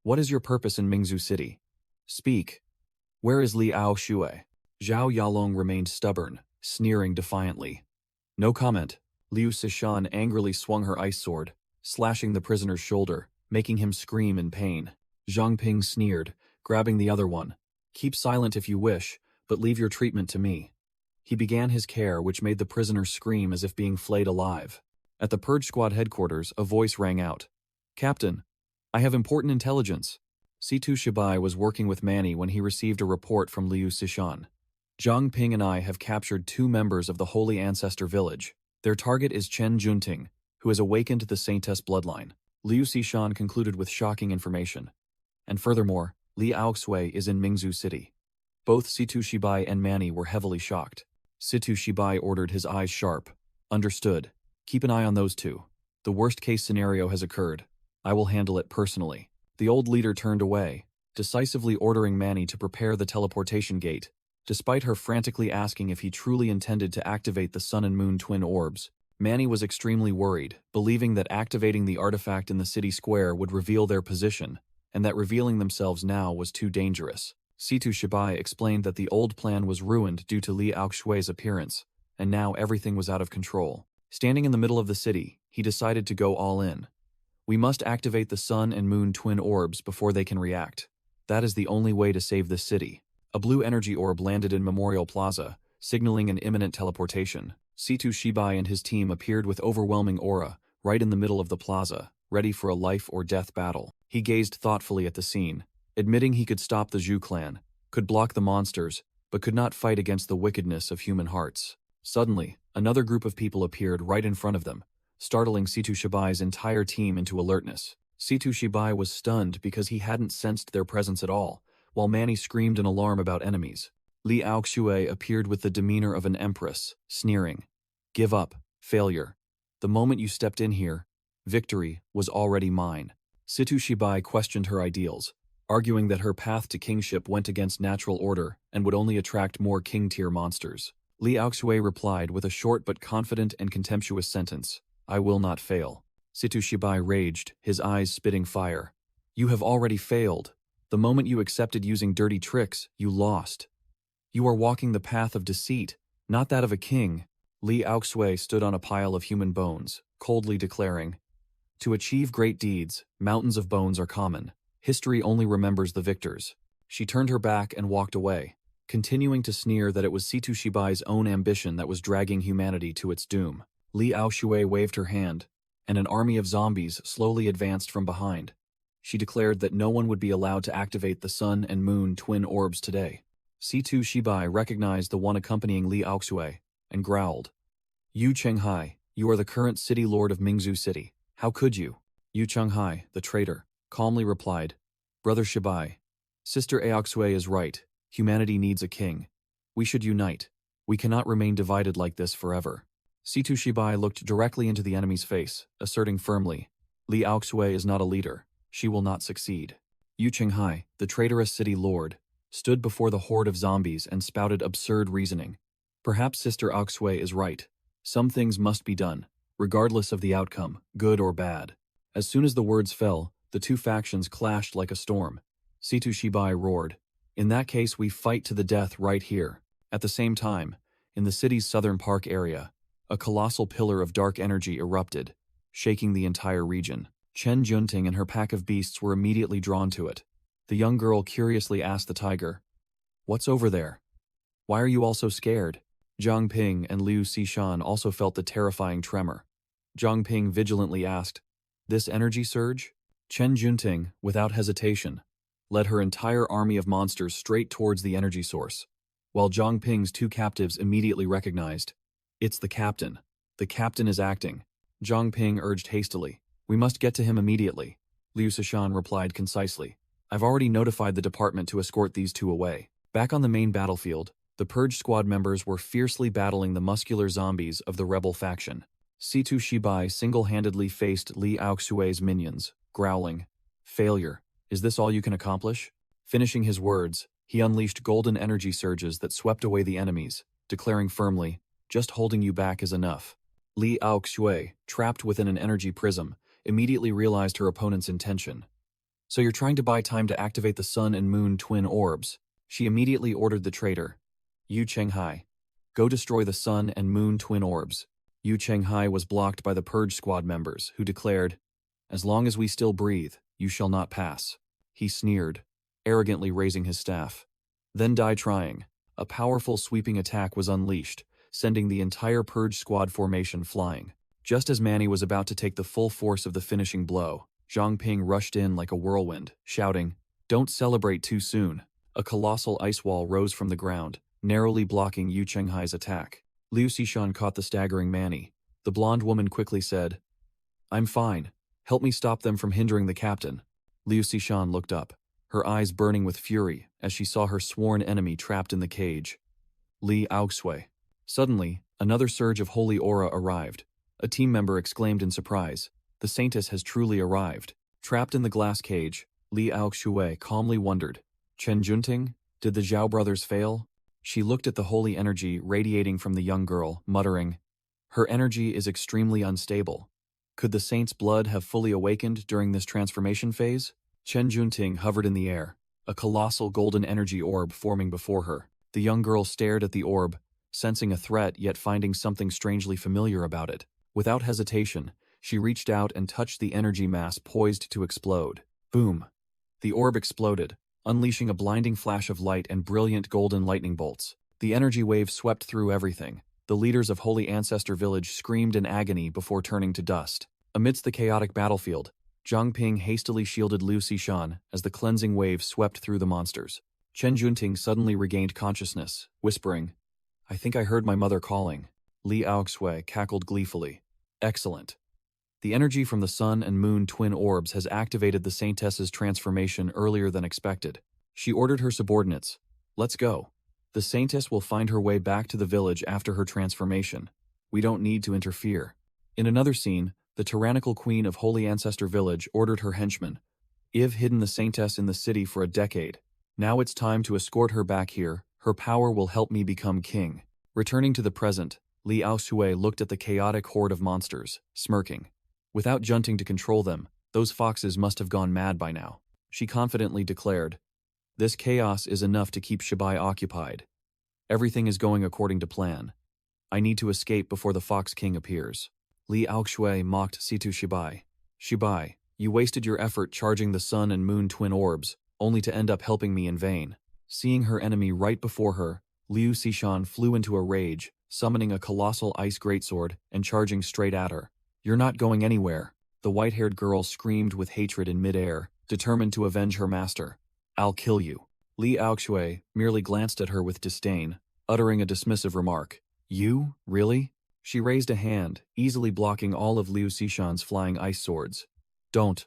What is your purpose in Mingzhu City? Speak. Where is Li Aoxue? Zhao Yalong remained stubborn, sneering defiantly. No comment. Liu Sishan angrily swung her ice sword, slashing the prisoner's shoulder, making him scream in pain. Zhang Ping sneered, grabbing the other one. Keep silent if you wish, but leave your treatment to me. He began his care, which made the prisoner scream as if being flayed alive. At the Purge Squad headquarters, a voice rang out. Captain, I have important intelligence. Situ Shibai was working with Manny when he received a report from Liu Sishan. Zhang Ping and I have captured 2 members of the Holy Ancestor village. Their target is Chen Junting, who has awakened the Saintess bloodline. Liu Sishan concluded with shocking information. And furthermore, Li Aoxue is in Mingzhu City. Both Situ Shibai and Manny were heavily shocked. Situ Shibai ordered his eyes sharp. Understood. Keep an eye on those 2. The worst-case scenario has occurred. I will handle it personally. The old leader turned away, decisively ordering Manny to prepare the teleportation gate. Despite her frantically asking if he truly intended to activate the Sun and Moon twin orbs, Manny was extremely worried, believing that activating the artifact in the city square would reveal their position, and that revealing themselves now was too dangerous. Situ Shibai explained that the old plan was ruined due to Li Aoxue's appearance, and now everything was out of control. Standing in the middle of the city, he decided to go all in. We must activate the sun and moon twin orbs before they can react. That is the only way to save this city. A blue energy orb landed in Memorial Plaza, signaling an imminent teleportation. Situ Shibai and his team appeared with overwhelming aura, right in the middle of the plaza, ready for a life or death battle. He gazed thoughtfully at the scene, admitting he could stop the Zhu clan, could block the monsters, but could not fight against the wickedness of human hearts. Suddenly, another group of people appeared right in front of them, startling Situ Shibai's entire team into alertness. Situ Shibai was stunned because he hadn't sensed their presence at all, while Manny screamed in alarm about enemies. Li Aoxue appeared with the demeanor of an empress, sneering. Give up, failure. The moment you stepped in here, victory was already mine. Situ Shibai questioned her ideals, arguing that her path to kingship went against natural order and would only attract more king-tier monsters. Li Aoxue replied with a short but confident and contemptuous sentence, I will not fail. Situ Shibai raged, his eyes spitting fire. You have already failed. The moment you accepted using dirty tricks, you lost. You are walking the path of deceit, not that of a king. Li Aoxue stood on a pile of human bones, coldly declaring, to achieve great deeds, mountains of bones are common. History only remembers the victors. She turned her back and walked away, continuing to sneer that it was Situ Shibai's own ambition that was dragging humanity to its doom. Li Aoxue waved her hand, and an army of zombies slowly advanced from behind. She declared that no one would be allowed to activate the sun and moon twin orbs today. Situ Shibai recognized the one accompanying Li Aoxue and growled, Yu Chenghai, you are the current city lord of Mingzhu City. How could you? Yu Chenghai, the traitor, calmly replied, Brother Shibai, Sister Aoxue is right. Humanity needs a king. We should unite. We cannot remain divided like this forever. Situ Shibai looked directly into the enemy's face, asserting firmly, Li Aoxue is not a leader. She will not succeed. Yu Chenghai, the traitorous city lord, stood before the horde of zombies and spouted absurd reasoning. Perhaps Sister Aoxue is right. Some things must be done, regardless of the outcome, good or bad. As soon as the words fell, the two factions clashed like a storm. Situ Shibai roared, in that case we fight to the death right here. At the same time, in the city's southern park area, a colossal pillar of dark energy erupted, shaking the entire region. Chen Junting and her pack of beasts were immediately drawn to it. The young girl curiously asked the tiger, What's over there? Why are you all so scared? Zhang Ping and Liu Xishan also felt the terrifying tremor. Zhang Ping vigilantly asked, This energy surge? Chen Junting, without hesitation, led her entire army of monsters straight towards the energy source, while Zhang Ping's two captives immediately recognized, It's the captain. The captain is acting. Zhang Ping urged hastily, We must get to him immediately. Liu Xishan replied concisely, I've already notified the department to escort these two away. Back on the main battlefield, the Purge Squad members were fiercely battling the muscular zombies of the rebel faction. Situ Shibai single-handedly faced Li Aoxue's minions, growling, Failure. Is this all you can accomplish? Finishing his words, he unleashed golden energy surges that swept away the enemies, declaring firmly, Just holding you back is enough. Li Aoxue, trapped within an energy prism, immediately realized her opponent's intention. So you're trying to buy time to activate the sun and moon twin orbs. She immediately ordered the traitor, Yu Chenghai, go destroy the sun and moon twin orbs. Yu Chenghai was blocked by the Purge Squad members, who declared, As long as we still breathe, you shall not pass. He sneered, arrogantly raising his staff. Then die trying. A powerful sweeping attack was unleashed, sending the entire Purge Squad formation flying. Just as Manny was about to take the full force of the finishing blow, Zhang Ping rushed in like a whirlwind, shouting, Don't celebrate too soon. A colossal ice wall rose from the ground, narrowly blocking Yu Chenghai's attack. Liu Xishan caught the staggering Manny. The blonde woman quickly said, I'm fine. Help me stop them from hindering the captain. Liu Xishan looked up, her eyes burning with fury as she saw her sworn enemy trapped in the cage. Li Aoxue. Suddenly, another surge of holy aura arrived. A team member exclaimed in surprise, The Saintess has truly arrived. Trapped in the glass cage, Li Aoxue calmly wondered, Chen Junting, did the Zhao brothers fail? She looked at the holy energy radiating from the young girl, muttering, Her energy is extremely unstable. Could the saint's blood have fully awakened during this transformation phase? Chen Junting hovered in the air, a colossal golden energy orb forming before her. The young girl stared at the orb, sensing a threat yet finding something strangely familiar about it. Without hesitation, she reached out and touched the energy mass poised to explode. Boom! The orb exploded, unleashing a blinding flash of light and brilliant golden lightning bolts. The energy wave swept through everything. The leaders of Holy Ancestor Village screamed in agony before turning to dust. Amidst the chaotic battlefield, Zhang Ping hastily shielded Liu Xishan as the cleansing wave swept through the monsters. Chen Junting suddenly regained consciousness, whispering, "I think I heard my mother calling." Li Aoxue cackled gleefully. "Excellent. The energy from the sun and moon twin orbs has activated the Saintess's transformation earlier than expected." She ordered her subordinates, "Let's go. The Saintess will find her way back to the village after her transformation. We don't need to interfere." In another scene, the tyrannical queen of Holy Ancestor Village ordered her henchmen, "I've hidden the Saintess in the city for a decade. Now it's time to escort her back here. Her power will help me become king." Returning to the present, Li Aosue looked at the chaotic horde of monsters, smirking. Without Junting to control them, those foxes must have gone mad by now. She confidently declared, "This chaos is enough to keep Shibai occupied. Everything is going according to plan. I need to escape before the Fox King appears." Li Aoxue mocked Situ Shibai. "Shibai, you wasted your effort charging the sun and moon twin orbs, only to end up helping me in vain." Seeing her enemy right before her, Liu Xishan flew into a rage, summoning a colossal ice greatsword and charging straight at her. "You're not going anywhere." The white-haired girl screamed with hatred in midair, determined to avenge her master. "I'll kill you." Li Aoxue merely glanced at her with disdain, uttering a dismissive remark. "You? Really?" She raised a hand, easily blocking all of Liu Xishan's flying ice swords. "Don't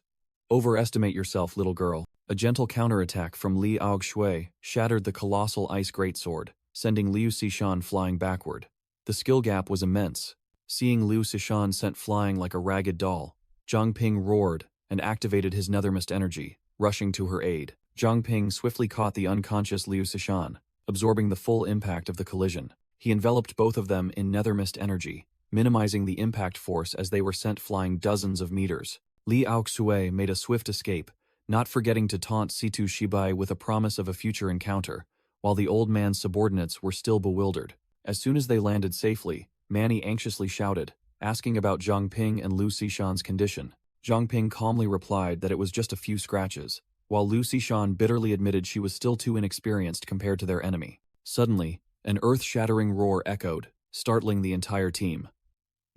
overestimate yourself, little girl." A gentle counterattack from Li Aoxue shattered the colossal ice greatsword, sending Liu Xishan flying backward. The skill gap was immense. Seeing Liu Xishan sent flying like a ragged doll, Zhang Ping roared and activated his nethermist energy, rushing to her aid. Zhang Ping swiftly caught the unconscious Liu Xishan, absorbing the full impact of the collision. He enveloped both of them in nethermist energy, minimizing the impact force as they were sent flying dozens of meters. Li Aoxue made a swift escape, not forgetting to taunt Situ Shibai with a promise of a future encounter, while the old man's subordinates were still bewildered. As soon as they landed safely, Manny anxiously shouted, asking about Zhang Ping and Liu Xishan's condition. Zhang Ping calmly replied that it was just a few scratches, while Liu Xishan bitterly admitted she was still too inexperienced compared to their enemy. Suddenly, an earth-shattering roar echoed, startling the entire team.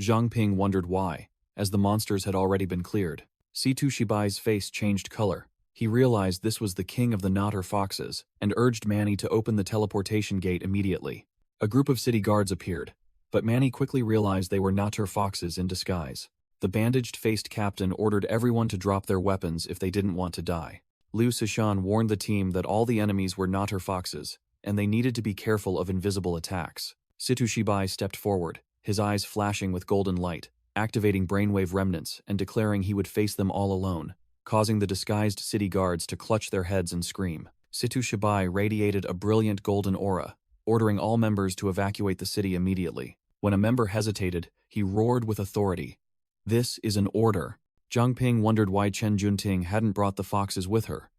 Zhang Ping wondered why, as the monsters had already been cleared. Situ Shibai's face changed color. He realized this was the king of the Notter Foxes, and urged Manny to open the teleportation gate immediately. A group of city guards appeared, but Manny quickly realized they were Notter Foxes in disguise. The bandaged-faced captain ordered everyone to drop their weapons if they didn't want to die. Liu Xishan warned the team that all the enemies were Notter Foxes, and they needed to be careful of invisible attacks. Situ Shibai stepped forward, his eyes flashing with golden light, activating brainwave remnants and declaring he would face them all alone, causing the disguised city guards to clutch their heads and scream. Situ Shibai radiated a brilliant golden aura, ordering all members to evacuate the city immediately. When a member hesitated, he roared with authority, "This is an order." Zhang Ping wondered why Chen Junting hadn't brought the foxes with her.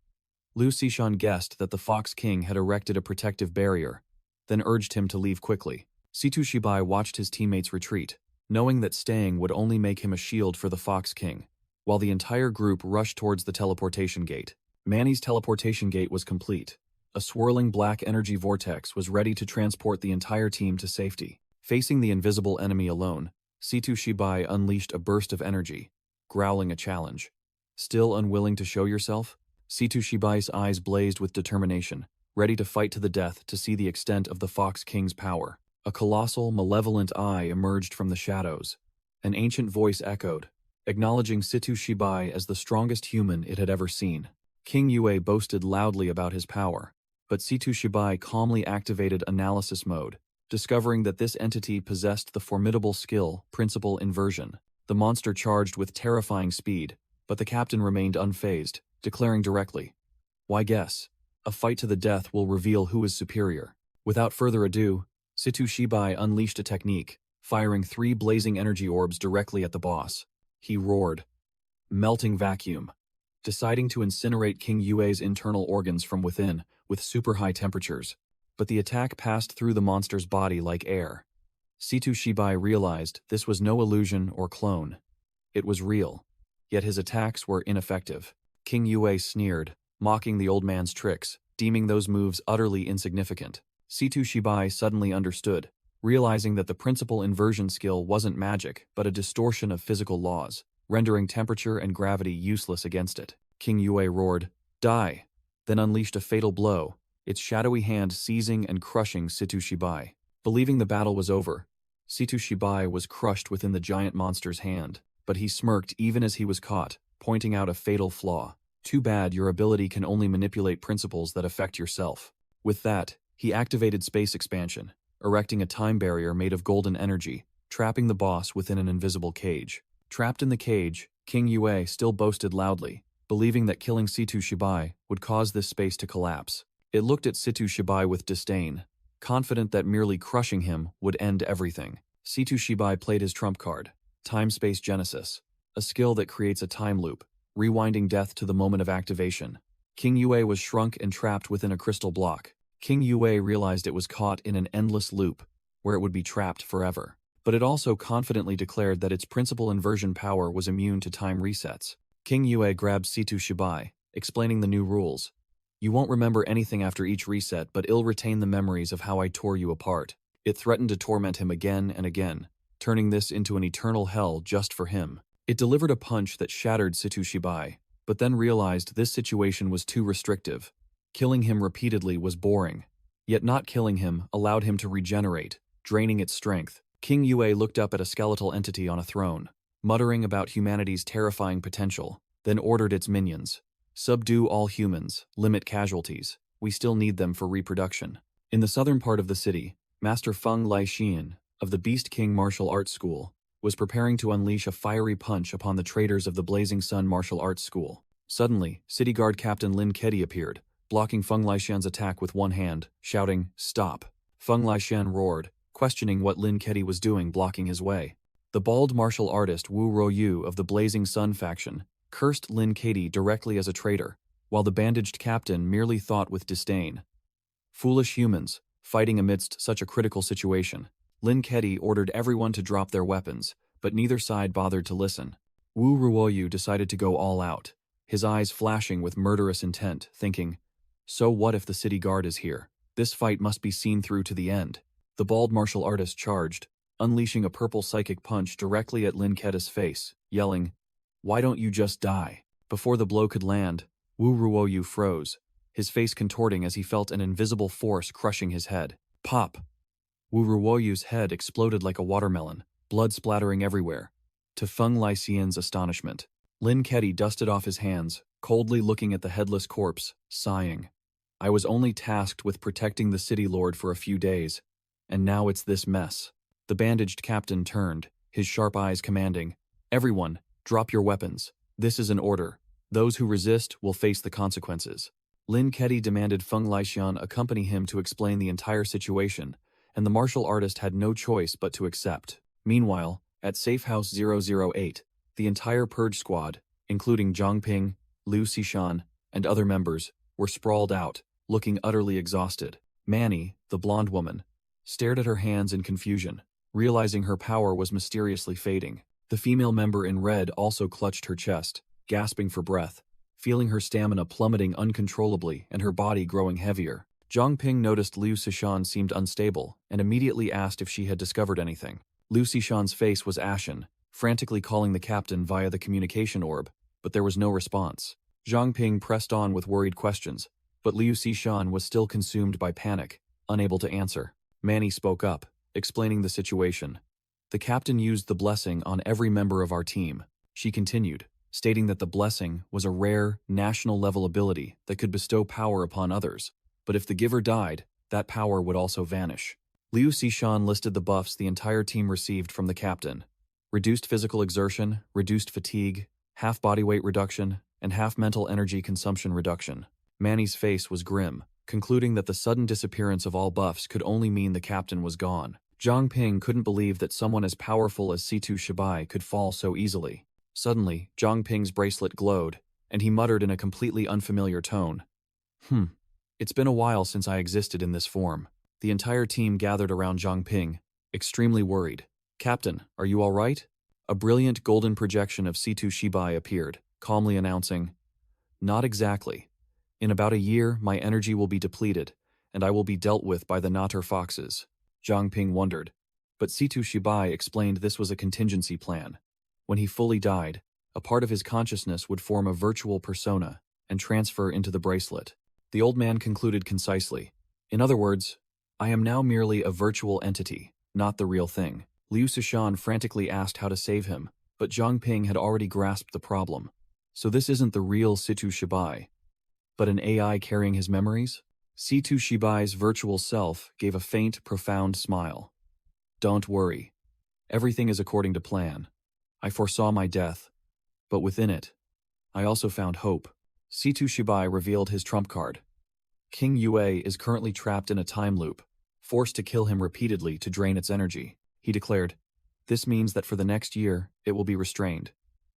Liu Xishan guessed that the Fox King had erected a protective barrier, then urged him to leave quickly. Situ Shibai watched his teammates retreat, knowing that staying would only make him a shield for the Fox King, while the entire group rushed towards the teleportation gate. Manny's teleportation gate was complete. A swirling black energy vortex was ready to transport the entire team to safety. Facing the invisible enemy alone, Situ Shibai unleashed a burst of energy, growling a challenge. "Still unwilling to show yourself?" Situ Shibai's eyes blazed with determination, ready to fight to the death to see the extent of the Fox King's power. A colossal, malevolent eye emerged from the shadows. An ancient voice echoed, acknowledging Situ Shibai as the strongest human it had ever seen. King Yue boasted loudly about his power, but Situ Shibai calmly activated analysis mode, discovering that this entity possessed the formidable skill, Principal Inversion. The monster charged with terrifying speed, but the captain remained unfazed, declaring directly, "Why guess? A fight to the death will reveal who is superior." Without further ado, Situ Shibai unleashed a technique, firing 3 blazing energy orbs directly at the boss. He roared, "Melting vacuum." deciding to incinerate King Yue's internal organs from within with super high temperatures. But the attack passed through the monster's body like air. Situ Shibai realized this was no illusion or clone. It was real. Yet his attacks were ineffective. King Yue sneered, mocking the old man's tricks, deeming those moves utterly insignificant. Situ Shibai suddenly understood, realizing that the principal inversion skill wasn't magic but a distortion of physical laws, rendering temperature and gravity useless against it. King Yue roared, "Die!" then unleashed a fatal blow, its shadowy hand seizing and crushing Situ Shibai. Believing the battle was over, Situ Shibai was crushed within the giant monster's hand, but he smirked even as he was caught, pointing out a fatal flaw. "Too bad your ability can only manipulate principles that affect yourself." With that, he activated space expansion, erecting a time barrier made of golden energy, trapping the boss within an invisible cage. Trapped in the cage, King Yue still boasted loudly, believing that killing Situ Shibai would cause this space to collapse. It looked at Situ Shibai with disdain, confident that merely crushing him would end everything. Situ Shibai played his trump card, Time-Space Genesis, a skill that creates a time loop, rewinding death to the moment of activation. King Yue was shrunk and trapped within a crystal block. King Yue realized it was caught in an endless loop, where it would be trapped forever. But it also confidently declared that its principal inversion power was immune to time resets. King Yue grabbed Situ Shibai, explaining the new rules. "You won't remember anything after each reset, but it'll retain the memories of how I tore you apart." It threatened to torment him again and again, turning this into an eternal hell just for him. It delivered a punch that shattered Situ Shibai, but then realized this situation was too restrictive. Killing him repeatedly was boring, yet not killing him allowed him to regenerate, draining its strength. King Yue looked up at a skeletal entity on a throne, muttering about humanity's terrifying potential, then ordered its minions. "Subdue all humans, limit casualties. We still need them for reproduction." In the southern part of the city, Master Feng Laixian, of the Beast King Martial Arts School, was preparing to unleash a fiery punch upon the traitors of the Blazing Sun Martial Arts School. Suddenly, City Guard Captain Lin Kedi appeared, blocking Feng Laixian's attack with one hand, shouting, "Stop." Feng Laixian roared, questioning what Lin Kedi was doing blocking his way. The bald martial artist Wu Ruoyu of the Blazing Sun faction cursed Lin Kedi directly as a traitor, while the bandaged captain merely thought with disdain. Foolish humans, fighting amidst such a critical situation. Lin Kedi ordered everyone to drop their weapons, but neither side bothered to listen. Wu Ruoyu decided to go all out, his eyes flashing with murderous intent, thinking, "So what if the city guard is here? This fight must be seen through to the end." The bald martial artist charged, unleashing a purple psychic punch directly at Lin Kedi's face, yelling, "Why don't you just die?" Before the blow could land, Wu Ruoyu froze, his face contorting as he felt an invisible force crushing his head. Pop! Wu Ruoyu's head exploded like a watermelon, blood splattering everywhere. To Feng Laixian's astonishment, Lin Kedi dusted off his hands, coldly looking at the headless corpse, sighing. "I was only tasked with protecting the city lord for a few days, and now it's this mess." The bandaged captain turned, his sharp eyes commanding, "Everyone, drop your weapons. This is an order. Those who resist will face the consequences." Lin Kedi demanded Feng Laixian accompany him to explain the entire situation, and the martial artist had no choice but to accept. Meanwhile, at Safe House 008, the entire Purge Squad, including Zhangping, Liu Xishan, and other members, were sprawled out, looking utterly exhausted. Manny, the blonde woman, stared at her hands in confusion, realizing her power was mysteriously fading. The female member in red also clutched her chest, gasping for breath, feeling her stamina plummeting uncontrollably and her body growing heavier. Zhangping noticed Liu Xishan seemed unstable and immediately asked if she had discovered anything. Liu Xishan's face was ashen, frantically calling the captain via the communication orb, but there was no response. Zhangping pressed on with worried questions, but Liu Xishan was still consumed by panic, unable to answer. Manny spoke up, explaining the situation. "The captain used the blessing on every member of our team," she continued, stating that the blessing was a rare, national-level ability that could bestow power upon others. But if the giver died, that power would also vanish. Liu Xishan listed the buffs the entire team received from the captain: reduced physical exertion, reduced fatigue, half body weight reduction, and half mental energy consumption reduction. Manny's face was grim, concluding that the sudden disappearance of all buffs could only mean the captain was gone. Zhangping couldn't believe that someone as powerful as Situ Shibai could fall so easily. Suddenly, Zhangping's bracelet glowed, and he muttered in a completely unfamiliar tone. It's been a while since I existed in this form. The entire team gathered around Zhang Ping, extremely worried. Captain, are you all right? A brilliant golden projection of Situ Shibai appeared, calmly announcing, Not exactly. In about a year, my energy will be depleted, and I will be dealt with by the Natter foxes. Zhang Ping wondered, but Situ Shibai explained this was a contingency plan. When he fully died, a part of his consciousness would form a virtual persona and transfer into the bracelet. The old man concluded concisely. In other words, I am now merely a virtual entity, not the real thing. Liu Sishan frantically asked how to save him, but Zhang Ping had already grasped the problem. So this isn't the real Situ Shibai, but an AI carrying his memories? Situ Shibai's virtual self gave a faint, profound smile. Don't worry. Everything is according to plan. I foresaw my death, but within it, I also found hope. Situ Shibai revealed his trump card. King Yue is currently trapped in a time loop, forced to kill him repeatedly to drain its energy. He declared, This means that for the next year, it will be restrained.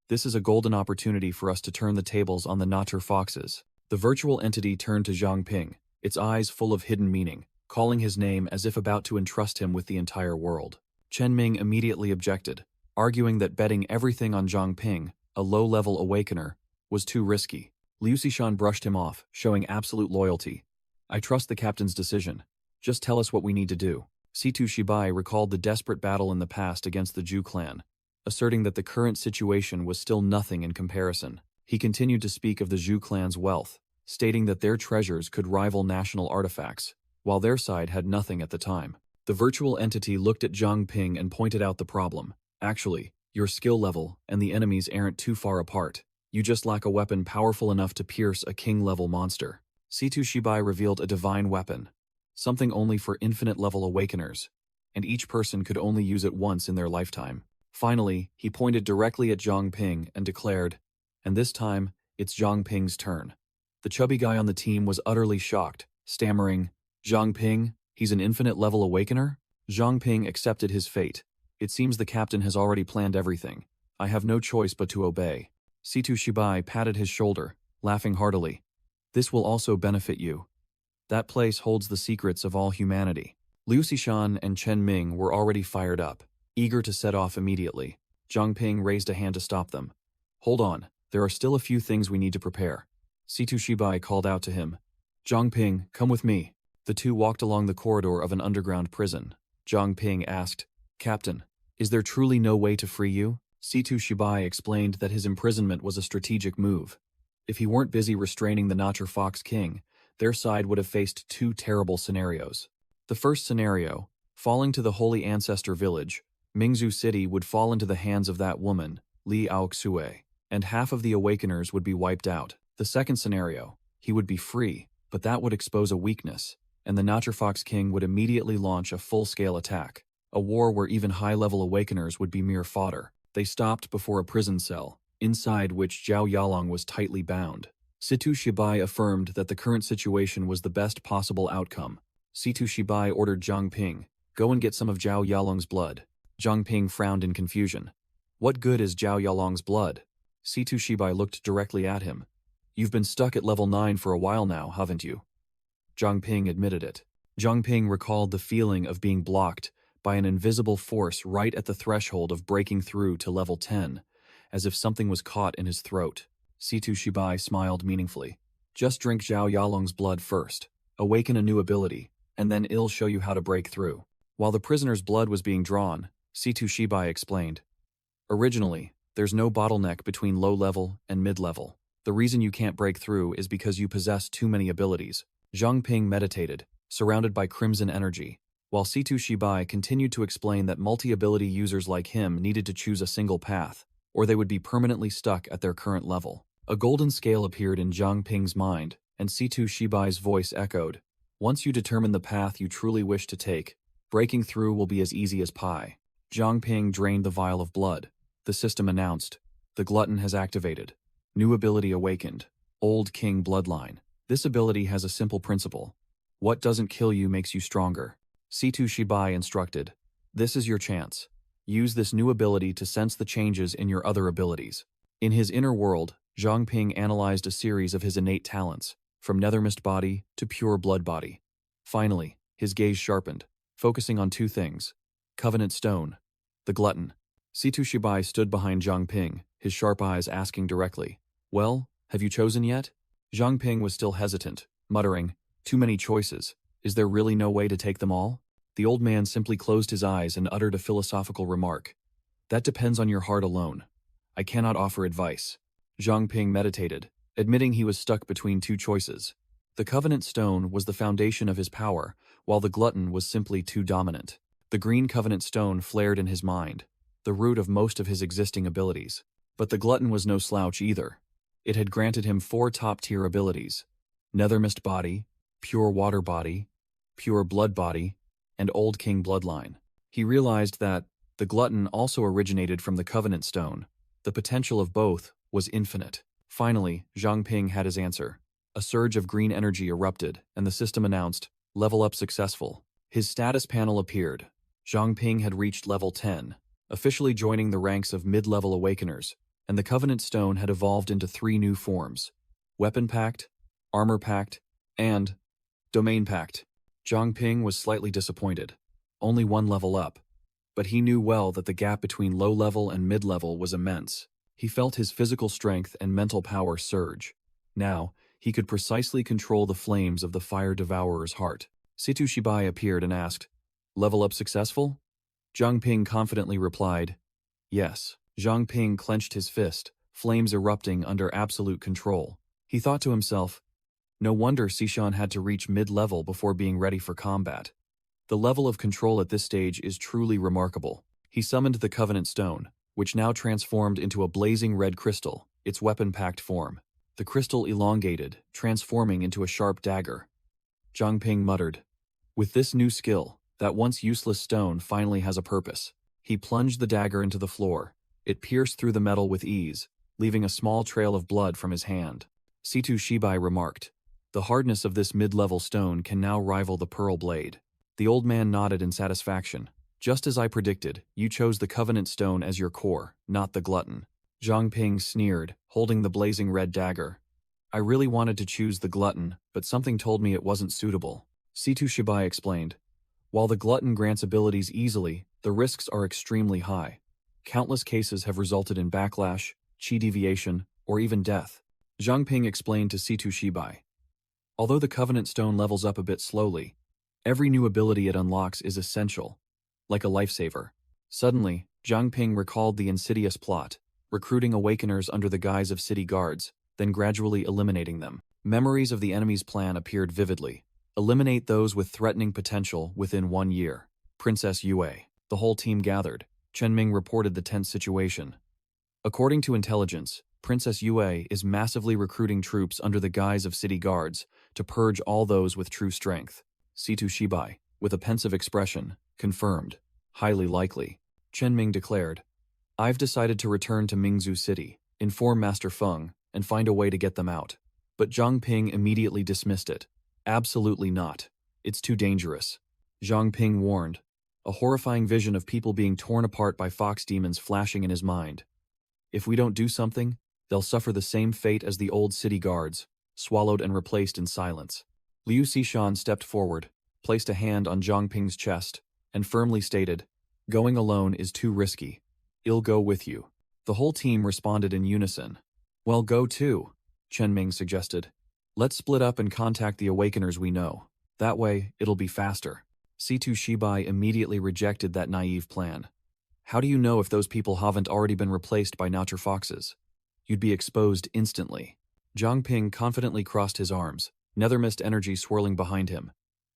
This is a golden opportunity for us to turn the tables on the Natter foxes. The virtual entity turned to Zhang Ping, its eyes full of hidden meaning, calling his name as if about to entrust him with the entire world. Chen Ming immediately objected, arguing that betting everything on Zhang Ping, a low-level awakener, was too risky. Liu Sishan brushed him off, showing absolute loyalty. I trust the captain's decision. Just tell us what we need to do. Situ Shibai recalled the desperate battle in the past against the Zhu clan, asserting that the current situation was still nothing in comparison. He continued to speak of the Zhu clan's wealth, stating that their treasures could rival national artifacts, while their side had nothing at the time. The virtual entity looked at Zhang Ping and pointed out the problem. Actually, your skill level and the enemies aren't too far apart. You just lack a weapon powerful enough to pierce a king-level monster. Situ Shibai revealed a divine weapon, something only for infinite-level awakeners, and each person could only use it once in their lifetime. Finally, he pointed directly at Zhang Ping and declared, and this time, it's Zhang Ping's turn. The chubby guy on the team was utterly shocked, stammering, Zhang Ping, he's an infinite-level awakener? Zhang Ping accepted his fate. It seems the captain has already planned everything. I have no choice but to obey. Situ Shibai patted his shoulder, laughing heartily. This will also benefit you. That place holds the secrets of all humanity. Liu Sishan and Chen Ming were already fired up, eager to set off immediately. Zhang Ping raised a hand to stop them. Hold on, there are still a few things we need to prepare. Situ Shibai called out to him. Zhang Ping, come with me. The two walked along the corridor of an underground prison. Zhang Ping asked, Captain, is there truly no way to free you? Situ Shibai explained that his imprisonment was a strategic move. If he weren't busy restraining the Natter Fox King, their side would have faced two terrible scenarios. The first scenario, falling to the Holy Ancestor Village, Mingzhu City would fall into the hands of that woman, Li Aoxue, and half of the Awakeners would be wiped out. The second scenario, he would be free, but that would expose a weakness, and the Natter Fox King would immediately launch a full-scale attack, a war where even high-level Awakeners would be mere fodder. They stopped before a prison cell, inside which Zhao Yalong was tightly bound. Situ Shibai affirmed that the current situation was the best possible outcome. Situ Shibai ordered Zhang Ping, go and get some of Zhao Yalong's blood. Zhang Ping frowned in confusion. What good is Zhao Yalong's blood? Situ Shibai looked directly at him. You've been stuck at level 9 for a while now, haven't you? Zhang Ping admitted it. Zhang Ping recalled the feeling of being blocked by an invisible force right at the threshold of breaking through to level 10, as if something was caught in his throat. Situ Shibai smiled meaningfully. Just drink Zhao Yalong's blood first, awaken a new ability, and then it'll show you how to break through. While the prisoner's blood was being drawn, Situ Shibai explained, originally, there's no bottleneck between low-level and mid-level. The reason you can't break through is because you possess too many abilities. Zhang Ping meditated, surrounded by crimson energy, while Situ Shibai continued to explain that multi-ability users like him needed to choose a single path, or they would be permanently stuck at their current level. A golden scale appeared in Zhang Ping's mind, and Situ Shibai's voice echoed, once you determine the path you truly wish to take, breaking through will be as easy as pie. Zhang Ping drained the vial of blood. The system announced, the glutton has activated. New ability awakened. Old King Bloodline. This ability has a simple principle. What doesn't kill you makes you stronger. Situ Shibai instructed, this is your chance. Use this new ability to sense the changes in your other abilities. In his inner world, Zhang Ping analyzed a series of his innate talents, from nethermist body to pure blood body. Finally, his gaze sharpened, focusing on two things: Covenant Stone, the glutton. Situ Shibai stood behind Zhang Ping, his sharp eyes asking directly, "Well, have you chosen yet?" Zhang Ping was still hesitant, muttering, "Too many choices. Is there really no way to take them all?" The old man simply closed his eyes and uttered a philosophical remark. "That depends on your heart alone. I cannot offer advice." Zhang Ping meditated, admitting he was stuck between two choices. The Covenant Stone was the foundation of his power, while the glutton was simply too dominant. The green Covenant Stone flared in his mind, the root of most of his existing abilities. But the glutton was no slouch either. It had granted him 4 top-tier abilities: Nethermist Body, Pure Water Body, Pure Blood Body, and Old King Bloodline. He realized that the glutton also originated from the Covenant Stone. The potential of both was infinite. Finally, Zhang Ping had his answer. A surge of green energy erupted, and the system announced, "Level up successful." His status panel appeared. Zhang Ping had reached level 10, officially joining the ranks of mid-level awakeners, and the Covenant Stone had evolved into 3 new forms: Weapon Pact, Armor Pact, and Domain Pact. Zhang Ping was slightly disappointed. Only 1 level up. But he knew well that the gap between low-level and mid-level was immense. He felt his physical strength and mental power surge. Now, he could precisely control the flames of the Fire Devourer's heart. Situ Shibai appeared and asked, "Level up successful?" Zhang Ping confidently replied, "Yes." Zhang Ping clenched his fist, flames erupting under absolute control. He thought to himself, no wonder Sishan had to reach mid-level before being ready for combat. The level of control at this stage is truly remarkable. He summoned the Covenant Stone, which now transformed into a blazing red crystal, its weapon-packed form. The crystal elongated, transforming into a sharp dagger. Zhang Ping muttered, "With this new skill, that once useless stone finally has a purpose." He plunged the dagger into the floor. It pierced through the metal with ease, leaving a small trail of blood from his hand. Situ Shibai remarked, "The hardness of this mid-level stone can now rival the pearl blade." The old man nodded in satisfaction. "Just as I predicted, you chose the Covenant Stone as your core, not the glutton." Zhang Ping sneered, holding the blazing red dagger. "I really wanted to choose the glutton, but something told me it wasn't suitable." Situ Shibai explained, "While the glutton grants abilities easily, the risks are extremely high. Countless cases have resulted in backlash, chi deviation, or even death." Zhang Ping explained to Situ Shibai, "Although the Covenant Stone levels up a bit slowly, every new ability it unlocks is essential, like a lifesaver." Suddenly, Zhang Ping recalled the insidious plot, recruiting awakeners under the guise of city guards, then gradually eliminating them. Memories of the enemy's plan appeared vividly. Eliminate those with threatening potential within 1 year. Princess Yue. The whole team gathered. Chenming reported the tense situation. According to intelligence, Princess Yue is massively recruiting troops under the guise of city guards to purge all those with true strength. Situ Shibai, with a pensive expression, confirmed. Highly likely. Chenming declared, "I've decided to return to Mingzhu City, inform Master Feng, and find a way to get them out." But Zhang Ping immediately dismissed it. "Absolutely not. It's too dangerous." Zhang Ping warned, a horrifying vision of people being torn apart by fox demons flashing in his mind. "If we don't do something, they'll suffer the same fate as the old city guards, swallowed and replaced in silence." Liu Xishan stepped forward, placed a hand on Zhang Ping's chest, and firmly stated, "Going alone is too risky. I'll go with you." The whole team responded in unison. "Well, go too," Chen Ming suggested. "Let's split up and contact the awakeners we know. That way, it'll be faster." Situ Shibai immediately rejected that naive plan. "How do you know if those people haven't already been replaced by nature foxes? You'd be exposed instantly." Zhang Ping confidently crossed his arms, nethermist energy swirling behind him.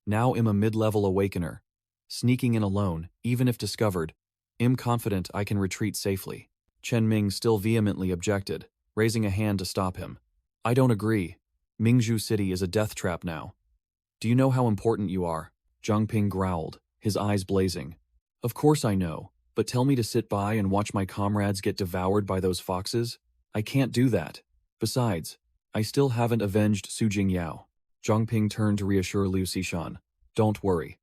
"Now I'm a mid-level awakener. Sneaking in alone, even if discovered, I'm confident I can retreat safely." Chen Ming still vehemently objected, raising a hand to stop him. "I don't agree. Mingzhu City is a death trap now. Do you know how important you are?" Zhang Ping growled, his eyes blazing. "Of course I know, but tell me to sit by and watch my comrades get devoured by those foxes? I can't do that. Besides, I still haven't avenged Su Jingyao." Zhang Ping turned to reassure Liu Xishan. "Don't worry.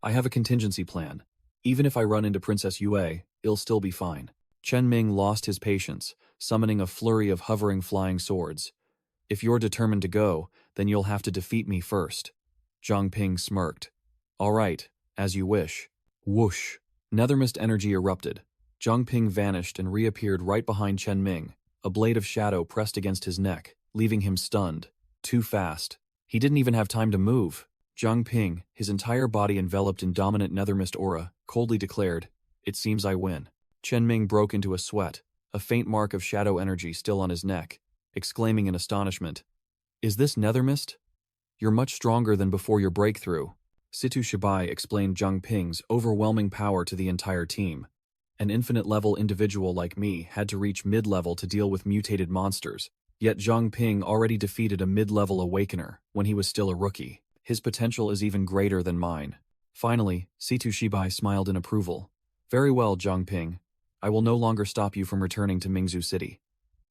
I have a contingency plan. Even if I run into Princess Yue, it'll still be fine." Chen Ming lost his patience, summoning a flurry of hovering flying swords. "If you're determined to go, then you'll have to defeat me first." Zhang Ping smirked. "All right, as you wish." Whoosh! Nethermist energy erupted. Zhang Ping vanished and reappeared right behind Chen Ming, a blade of shadow pressed against his neck, leaving him stunned. Too fast. He didn't even have time to move. Zhang Ping, his entire body enveloped in dominant nethermist aura, coldly declared, "It seems I win." Chen Ming broke into a sweat, a faint mark of shadow energy still on his neck, exclaiming in astonishment, "Is this nethermist? You're much stronger than before your breakthrough." Situ Shibai explained Zhang Ping's overwhelming power to the entire team. An infinite-level individual like me had to reach mid-level to deal with mutated monsters, yet Zhang Ping already defeated a mid-level awakener when he was still a rookie. His potential is even greater than mine. Finally, Situ Shibai smiled in approval. "Very well, Zhang Ping. I will no longer stop you from returning to Mingzhu City.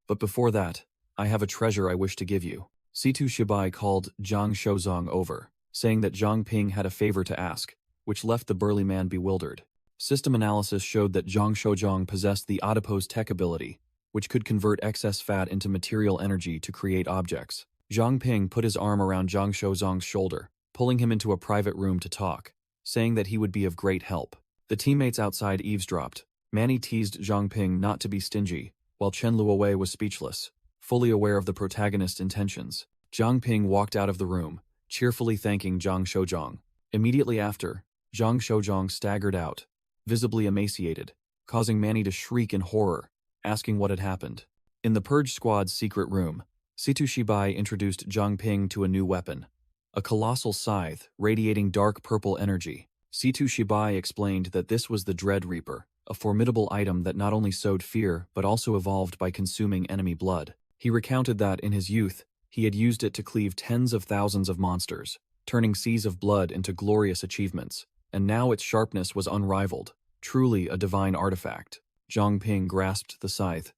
But before that, I have a treasure I wish to give you." Situ Shibai called Zhang Shouzong over, saying that Zhang Ping had a favor to ask, which left the burly man bewildered. System analysis showed that Zhang Shouzong possessed the adipose tech ability, which could convert excess fat into material energy to create objects. Zhang Ping put his arm around Zhang Shouzong's shoulder, pulling him into a private room to talk, saying that he would be of great help. The teammates outside eavesdropped. Manny teased Zhang Ping not to be stingy, while Chen Luowei was speechless, fully aware of the protagonist's intentions. Zhang Ping walked out of the room, cheerfully thanking Zhang Shouzong. Immediately after, Zhang Shouzong staggered out, visibly emaciated, causing Manny to shriek in horror, asking what had happened. In the Purge Squad's secret room, Situ Shibai introduced Zhang Ping to a new weapon, a colossal scythe radiating dark purple energy. Situ Shibai explained that this was the Dread Reaper, a formidable item that not only sowed fear but also evolved by consuming enemy blood. He recounted that, in his youth, he had used it to cleave tens of thousands of monsters, turning seas of blood into glorious achievements, and now its sharpness was unrivaled, truly a divine artifact. Zhang Ping grasped the scythe,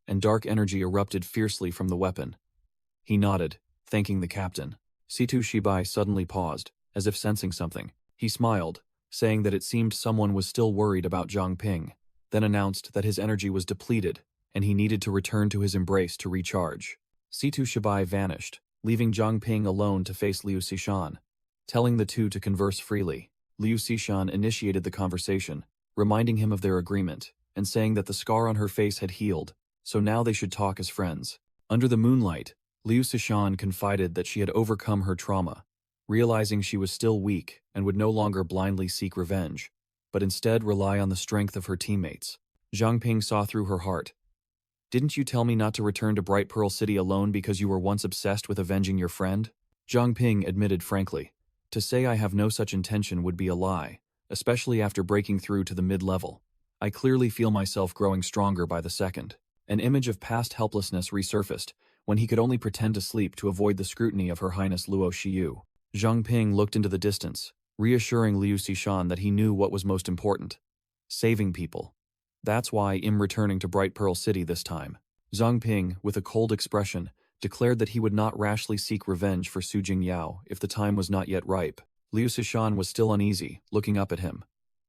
and dark energy erupted fiercely from the weapon. He nodded, thanking the captain. Situ Shibai suddenly paused, as if sensing something. He smiled, saying that it seemed someone was still worried about Zhang Ping, then announced that his energy was depleted, and he needed to return to his embrace to recharge. Situ Shibai vanished, leaving Zhang Ping alone to face Liu Xishan, telling the two to converse freely. Liu Xishan initiated the conversation, reminding him of their agreement, and saying that the scar on her face had healed, so now they should talk as friends. Under the moonlight, Liu Xishan confided that she had overcome her trauma, realizing she was still weak and would no longer blindly seek revenge, but instead rely on the strength of her teammates. Zhang Ping saw through her heart. "Didn't you tell me not to return to Bright Pearl City alone because you were once obsessed with avenging your friend?" Zhang Ping admitted frankly. "To say I have no such intention would be a lie, especially after breaking through to the mid-level. I clearly feel myself growing stronger by the second." An image of past helplessness resurfaced when he could only pretend to sleep to avoid the scrutiny of Her Highness Luo Shiyu. Zhang Ping looked into the distance, reassuring Liu Xishan that he knew what was most important: saving people. That's why I'm returning to Bright Pearl City this time. Zhang Ping, with a cold expression, declared that he would not rashly seek revenge for Su Jingyao if the time was not yet ripe. Liu Xishan was still uneasy, looking up at him.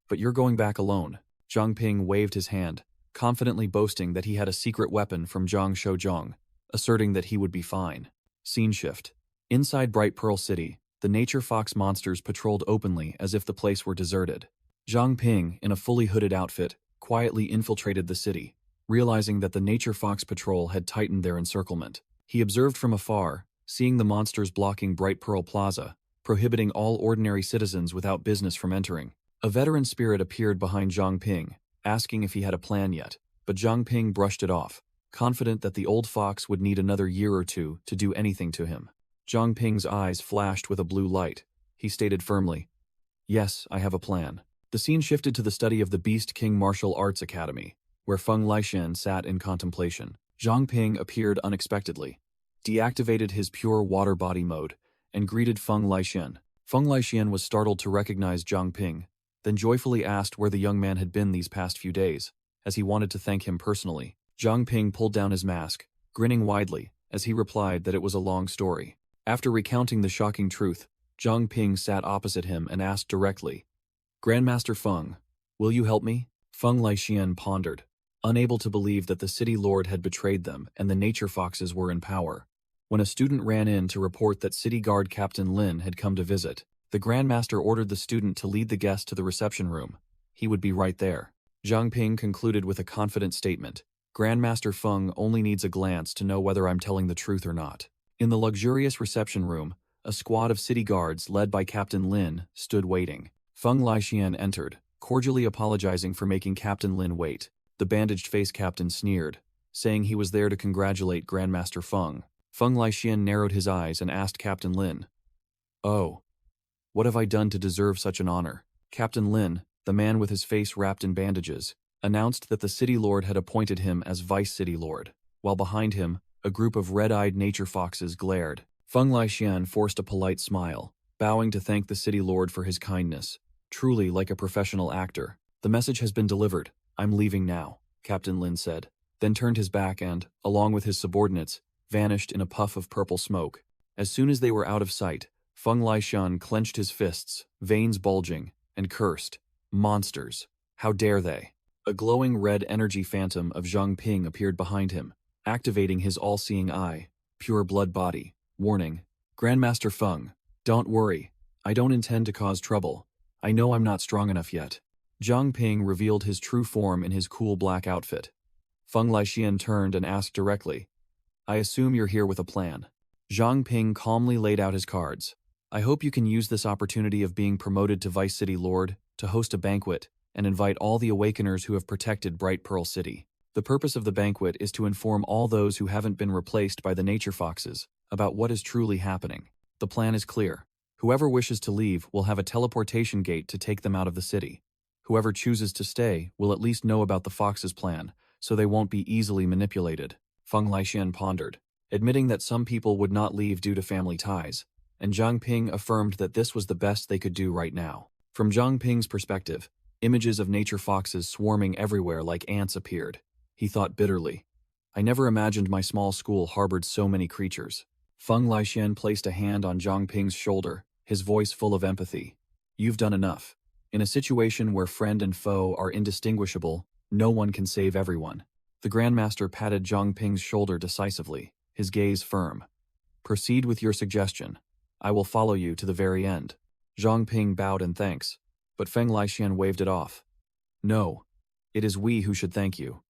"But you're going back alone." Zhang Ping waved his hand, confidently boasting that he had a secret weapon from Zhang Shouzong, asserting that he would be fine. Scene shift. Inside Bright Pearl City, the nature fox monsters patrolled openly as if the place were deserted. Zhang Ping, in a fully hooded outfit, quietly infiltrated the city, realizing that the nature fox patrol had tightened their encirclement. He observed from afar, seeing the monsters blocking Bright Pearl Plaza, prohibiting all ordinary citizens without business from entering. A veteran spirit appeared behind Zhang Ping, asking if he had a plan yet, but Zhang Ping brushed it off, confident that the old fox would need another year or two to do anything to him. Zhang Ping's eyes flashed with a blue light. He stated firmly, "Yes, I have a plan." The scene shifted to the study of the Beast King Martial Arts Academy, where Feng Laishan sat in contemplation. Zhang Ping appeared unexpectedly, deactivated his pure water body mode, and greeted Feng Laishan. Feng Laishan was startled to recognize Zhang Ping, then joyfully asked where the young man had been these past few days, as he wanted to thank him personally. Zhang Ping pulled down his mask, grinning widely, as he replied that it was a long story. After recounting the shocking truth, Zhang Ping sat opposite him and asked directly, "Grandmaster Feng, will you help me?" Feng Laishan pondered. unable to believe that the city lord had betrayed them and the nature foxes were in power. When a student ran in to report that city guard Captain Lin had come to visit, the Grandmaster ordered the student to lead the guest to the reception room. He would be right there. Zhang Ping concluded with a confident statement. Grandmaster Feng only needs a glance to know whether I'm telling the truth or not. In the luxurious reception room, a squad of city guards led by Captain Lin stood waiting. Feng Laixian entered, cordially apologizing for making Captain Lin wait. The bandaged-faced captain sneered, saying he was there to congratulate Grandmaster Feng. Feng Laixian narrowed his eyes and asked Captain Lin, "Oh, what have I done to deserve such an honor?" Captain Lin, the man with his face wrapped in bandages, announced that the city lord had appointed him as vice city lord, while behind him, a group of red-eyed nature foxes glared. Feng Laixian forced a polite smile, bowing to thank the city lord for his kindness. Truly like a professional actor. "The message has been delivered. I'm leaving now," Captain Lin said, then turned his back and, along with his subordinates, vanished in a puff of purple smoke. As soon as they were out of sight, Feng Laixian clenched his fists, veins bulging, and cursed, "Monsters! How dare they!" A glowing red energy phantom of Zhang Ping appeared behind him, activating his all-seeing eye, pure blood body. Warning, Grandmaster Feng, don't worry. I don't intend to cause trouble. I know I'm not strong enough yet. Zhang Ping revealed his true form in his cool black outfit. Feng Laixian turned and asked directly, "I assume you're here with a plan." Zhang Ping calmly laid out his cards. "I hope you can use this opportunity of being promoted to Vice City Lord to host a banquet and invite all the Awakeners who have protected Bright Pearl City. The purpose of the banquet is to inform all those who haven't been replaced by the nature foxes about what is truly happening. The plan is clear. Whoever wishes to leave will have a teleportation gate to take them out of the city. Whoever chooses to stay will at least know about the fox's plan, so they won't be easily manipulated." Feng Laixian pondered, admitting that some people would not leave due to family ties, and Zhang Ping affirmed that this was the best they could do right now. From Zhang Ping's perspective, images of nature foxes swarming everywhere like ants appeared. He thought bitterly, "I never imagined my small school harbored so many creatures." Feng Laixian placed a hand on Zhang Ping's shoulder, his voice full of empathy. "You've done enough. In a situation where friend and foe are indistinguishable, no one can save everyone." The Grandmaster patted Zhang Ping's shoulder decisively, his gaze firm. "Proceed with your suggestion. I will follow you to the very end." Zhang Ping bowed in thanks, but Feng Laixian waved it off. "No, it is we who should thank you.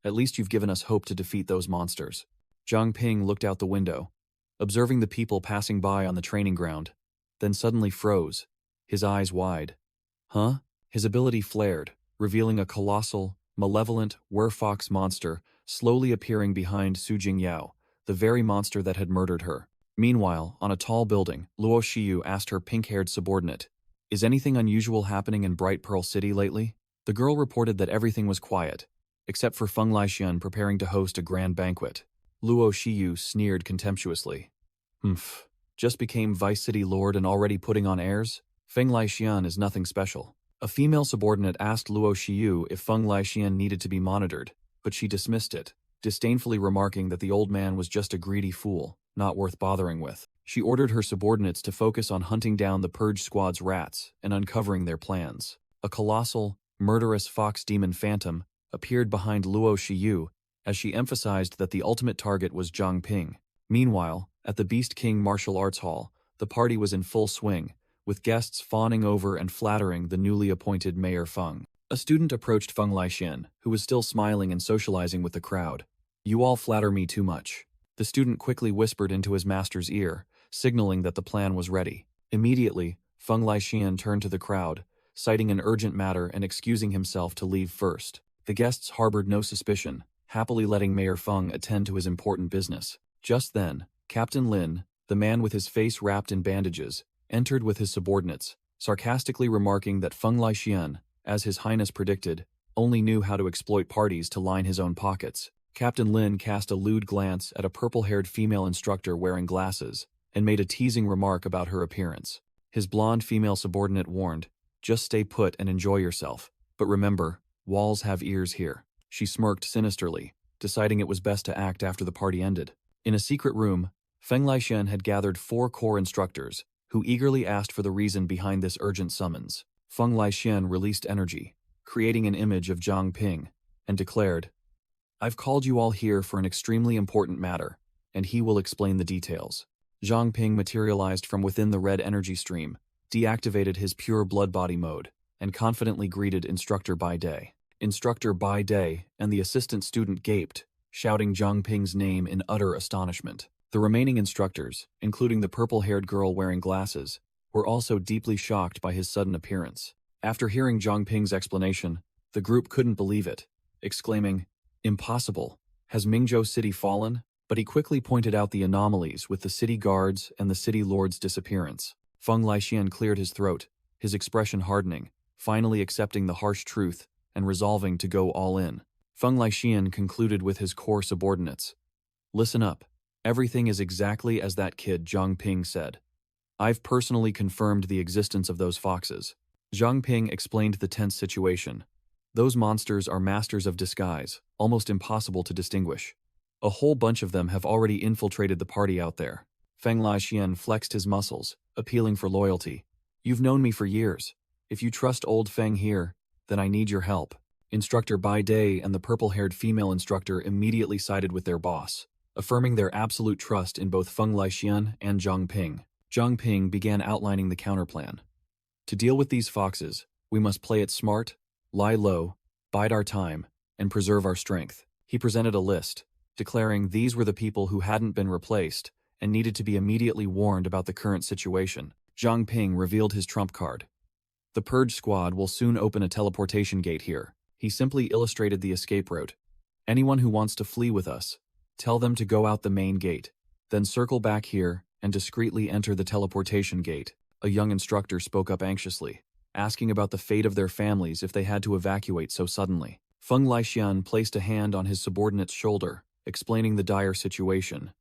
At least you've given us hope to defeat those monsters." Zhang Ping looked out the window, observing the people passing by on the training ground, then suddenly froze, his eyes wide. "Huh?" His ability flared, revealing a colossal, malevolent werewolf monster slowly appearing behind Su Jingyao, the very monster that had murdered her. Meanwhile, on a tall building, Luo Shiyu asked her pink-haired subordinate, "Is anything unusual happening in Bright Pearl City lately?" The girl reported that everything was quiet, except for Feng Laixian preparing to host a grand banquet. Luo Shiyu sneered contemptuously. "Humph, just became Vice City Lord and already putting on airs? Feng Laixian is nothing special." A female subordinate asked Luo Shiyu if Feng Laixian needed to be monitored, but she dismissed it, disdainfully remarking that the old man was just a greedy fool, not worth bothering with. She ordered her subordinates to focus on hunting down the Purge Squad's rats and uncovering their plans. A colossal, murderous fox demon phantom appeared behind Luo Shiyu as she emphasized that the ultimate target was Zhang Ping. Meanwhile, at the Beast King Martial Arts Hall, the party was in full swing, with guests fawning over and flattering the newly appointed Mayor Feng. A student approached Feng Laixian, who was still smiling and socializing with the crowd. "You all flatter me too much." The student quickly whispered into his master's ear, signaling that the plan was ready. Immediately, Feng Laixian turned to the crowd, citing an urgent matter and excusing himself to leave first. The guests harbored no suspicion, happily letting Mayor Feng attend to his important business. Just then, Captain Lin, the man with his face wrapped in bandages, entered with his subordinates, sarcastically remarking that Feng Laixian, as His Highness predicted, only knew how to exploit parties to line his own pockets. Captain Lin cast a lewd glance at a purple-haired female instructor wearing glasses, and made a teasing remark about her appearance. His blonde female subordinate warned, "Just stay put and enjoy yourself. But remember, walls have ears here." She smirked sinisterly, deciding it was best to act after the party ended. In a secret room, Feng Laixian had gathered 4 core instructors, who eagerly asked for the reason behind this urgent summons. Feng Laixian released energy, creating an image of Zhang Ping, and declared, "I've called you all here for an extremely important matter, and he will explain the details." Zhang Ping materialized from within the red energy stream, deactivated his pure blood body mode, and confidently greeted Instructor Bai Day. Instructor Bai Day and the assistant student gaped, shouting Zhang Ping's name in utter astonishment. The remaining instructors, including the purple-haired girl wearing glasses, were also deeply shocked by his sudden appearance. After hearing Zhang Ping's explanation, the group couldn't believe it, exclaiming, "Impossible! Has Mingzhou City fallen?" But he quickly pointed out the anomalies with the city guards and the city lord's disappearance. Feng Laixian cleared his throat, his expression hardening, finally accepting the harsh truth and resolving to go all in. Feng Laixian concluded with his core subordinates. "Listen up. Everything is exactly as that kid Zhang Ping said. I've personally confirmed the existence of those foxes." Zhang Ping explained the tense situation. "Those monsters are masters of disguise, almost impossible to distinguish. A whole bunch of them have already infiltrated the party out there." Feng Laixian flexed his muscles, appealing for loyalty. "You've known me for years. If you trust old Feng here, then I need your help." Instructor Bai Day and the purple-haired female instructor immediately sided with their boss, affirming their absolute trust in both Feng Laixian and Zhang Ping. Zhang Ping began outlining the counterplan. "To deal with these foxes, we must play it smart, lie low, bide our time, and preserve our strength." He presented a list, declaring these were the people who hadn't been replaced and needed to be immediately warned about the current situation. Zhang Ping revealed his trump card. "The Purge Squad will soon open a teleportation gate here." He simply illustrated the escape route. "Anyone who wants to flee with us, tell them to go out the main gate, then circle back here and discreetly enter the teleportation gate." A young instructor spoke up anxiously, asking about the fate of their families if they had to evacuate so suddenly. Feng Laixian placed a hand on his subordinate's shoulder, explaining the dire situation.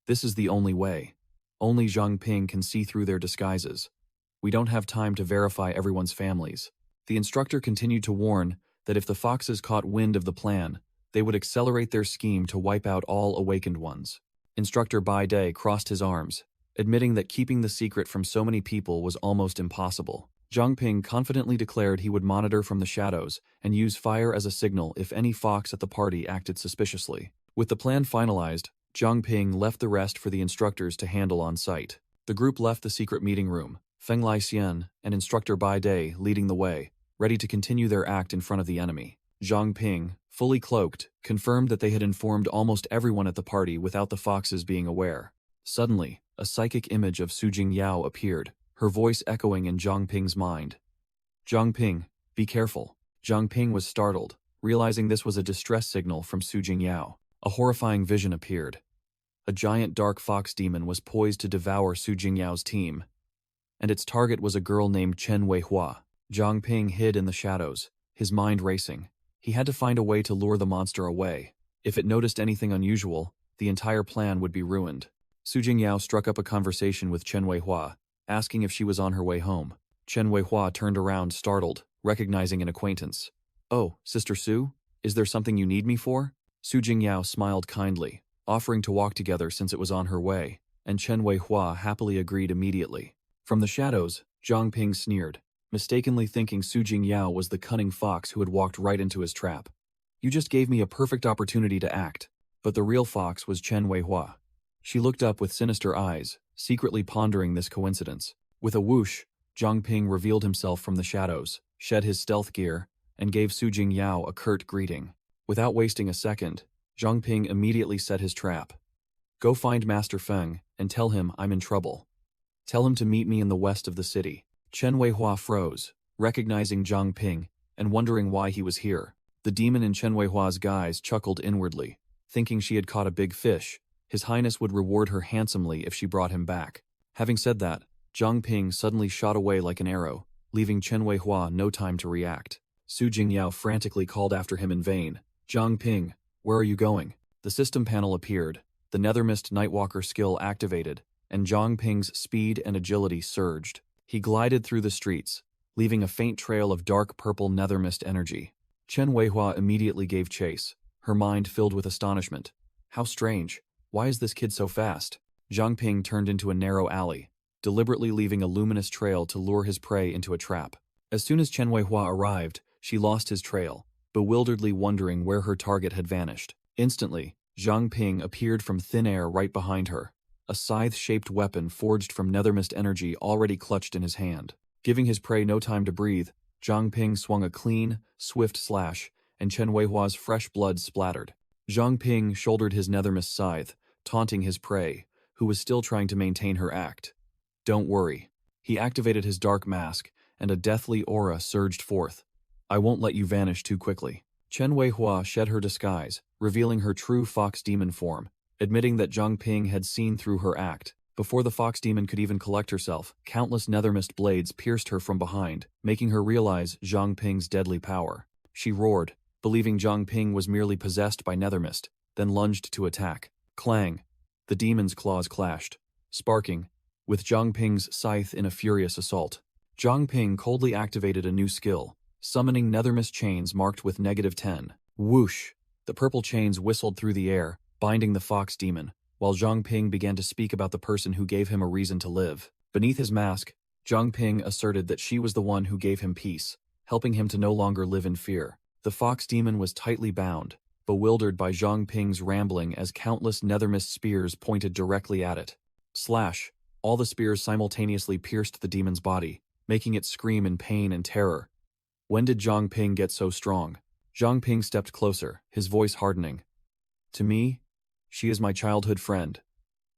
"This is the only way. Only Zhang Ping can see through their disguises. We don't have time to verify everyone's families." The instructor continued to warn that if the foxes caught wind of the plan, they would accelerate their scheme to wipe out all awakened ones. Instructor Bai Day crossed his arms, admitting that keeping the secret from so many people was almost impossible. Zhang Ping confidently declared he would monitor from the shadows and use fire as a signal if any fox at the party acted suspiciously. With the plan finalized, Zhang Ping left the rest for the instructors to handle on site. The group left the secret meeting room, Feng Laixian and Instructor Bai Day leading the way, ready to continue their act in front of the enemy. Zhang Ping, fully cloaked, confirmed that they had informed almost everyone at the party without the foxes being aware. Suddenly, a psychic image of Su Jingyao appeared, her voice echoing in Zhang Ping's mind. "Zhang Ping, be careful." Zhang Ping was startled, realizing this was a distress signal from Su Jingyao. A horrifying vision appeared. A giant dark fox demon was poised to devour Su Jingyao's team, and its target was a girl named Chen Weihua. Zhang Ping hid in the shadows, his mind racing. He had to find a way to lure the monster away. If it noticed anything unusual, the entire plan would be ruined. Su Jingyao struck up a conversation with Chen Weihua, asking if she was on her way home. Chen Weihua turned around startled, recognizing an acquaintance. "Oh, Sister Su? Is there something you need me for?" Su Jingyao smiled kindly, offering to walk together since it was on her way, and Chen Weihua happily agreed immediately. From the shadows, Zhang Ping sneered, mistakenly thinking Su Jingyao was the cunning fox who had walked right into his trap. "You just gave me a perfect opportunity to act." But the real fox was Chen Weihua. She looked up with sinister eyes, secretly pondering this coincidence. With a whoosh, Zhang Ping revealed himself from the shadows, shed his stealth gear, and gave Su Jingyao a curt greeting. Without wasting a second, Zhang Ping immediately set his trap. "Go find Master Feng and tell him I'm in trouble. Tell him to meet me in the west of the city." Chen Weihua froze, recognizing Zhang Ping and wondering why he was here. The demon in Chen Weihua's guise chuckled inwardly, thinking she had caught a big fish. His Highness would reward her handsomely if she brought him back. Having said that, Zhang Ping suddenly shot away like an arrow, leaving Chen Weihua no time to react. Su Jingyao frantically called after him in vain. "Zhang Ping, where are you going?" The system panel appeared, the Nethermist Nightwalker skill activated, and Zhang Ping's speed and agility surged. He glided through the streets, leaving a faint trail of dark purple nethermist energy. Chen Weihua immediately gave chase, her mind filled with astonishment. How strange. Why is this kid so fast? Zhang Ping turned into a narrow alley, deliberately leaving a luminous trail to lure his prey into a trap. As soon as Chen Weihua arrived, she lost his trail, bewilderedly wondering where her target had vanished. Instantly, Zhang Ping appeared from thin air right behind her, a scythe-shaped weapon forged from nethermist energy already clutched in his hand. Giving his prey no time to breathe, Zhang Ping swung a clean, swift slash, and Chen Weihua's fresh blood splattered. Zhang Ping shouldered his nethermist scythe, taunting his prey, who was still trying to maintain her act. "Don't worry." He activated his dark mask, and a deathly aura surged forth. "I won't let you vanish too quickly." Chen Weihua shed her disguise, revealing her true fox demon form, admitting that Zhang Ping had seen through her act. Before the fox demon could even collect herself, countless nethermist blades pierced her from behind, making her realize Zhang Ping's deadly power. She roared, believing Zhang Ping was merely possessed by nethermist, then lunged to attack. Clang! The demon's claws clashed, sparking, with Zhang Ping's scythe in a furious assault. Zhang Ping coldly activated a new skill, summoning nethermist chains marked with -10. Whoosh! The purple chains whistled through the air, binding the fox demon, while Zhang Ping began to speak about the person who gave him a reason to live. Beneath his mask, Zhang Ping asserted that she was the one who gave him peace, helping him to no longer live in fear. The fox demon was tightly bound, bewildered by Zhang Ping's rambling as countless nethermist spears pointed directly at it. Slash! All the spears simultaneously pierced the demon's body, making it scream in pain and terror. When did Zhang Ping get so strong? Zhang Ping stepped closer, his voice hardening. To me, she is my childhood friend,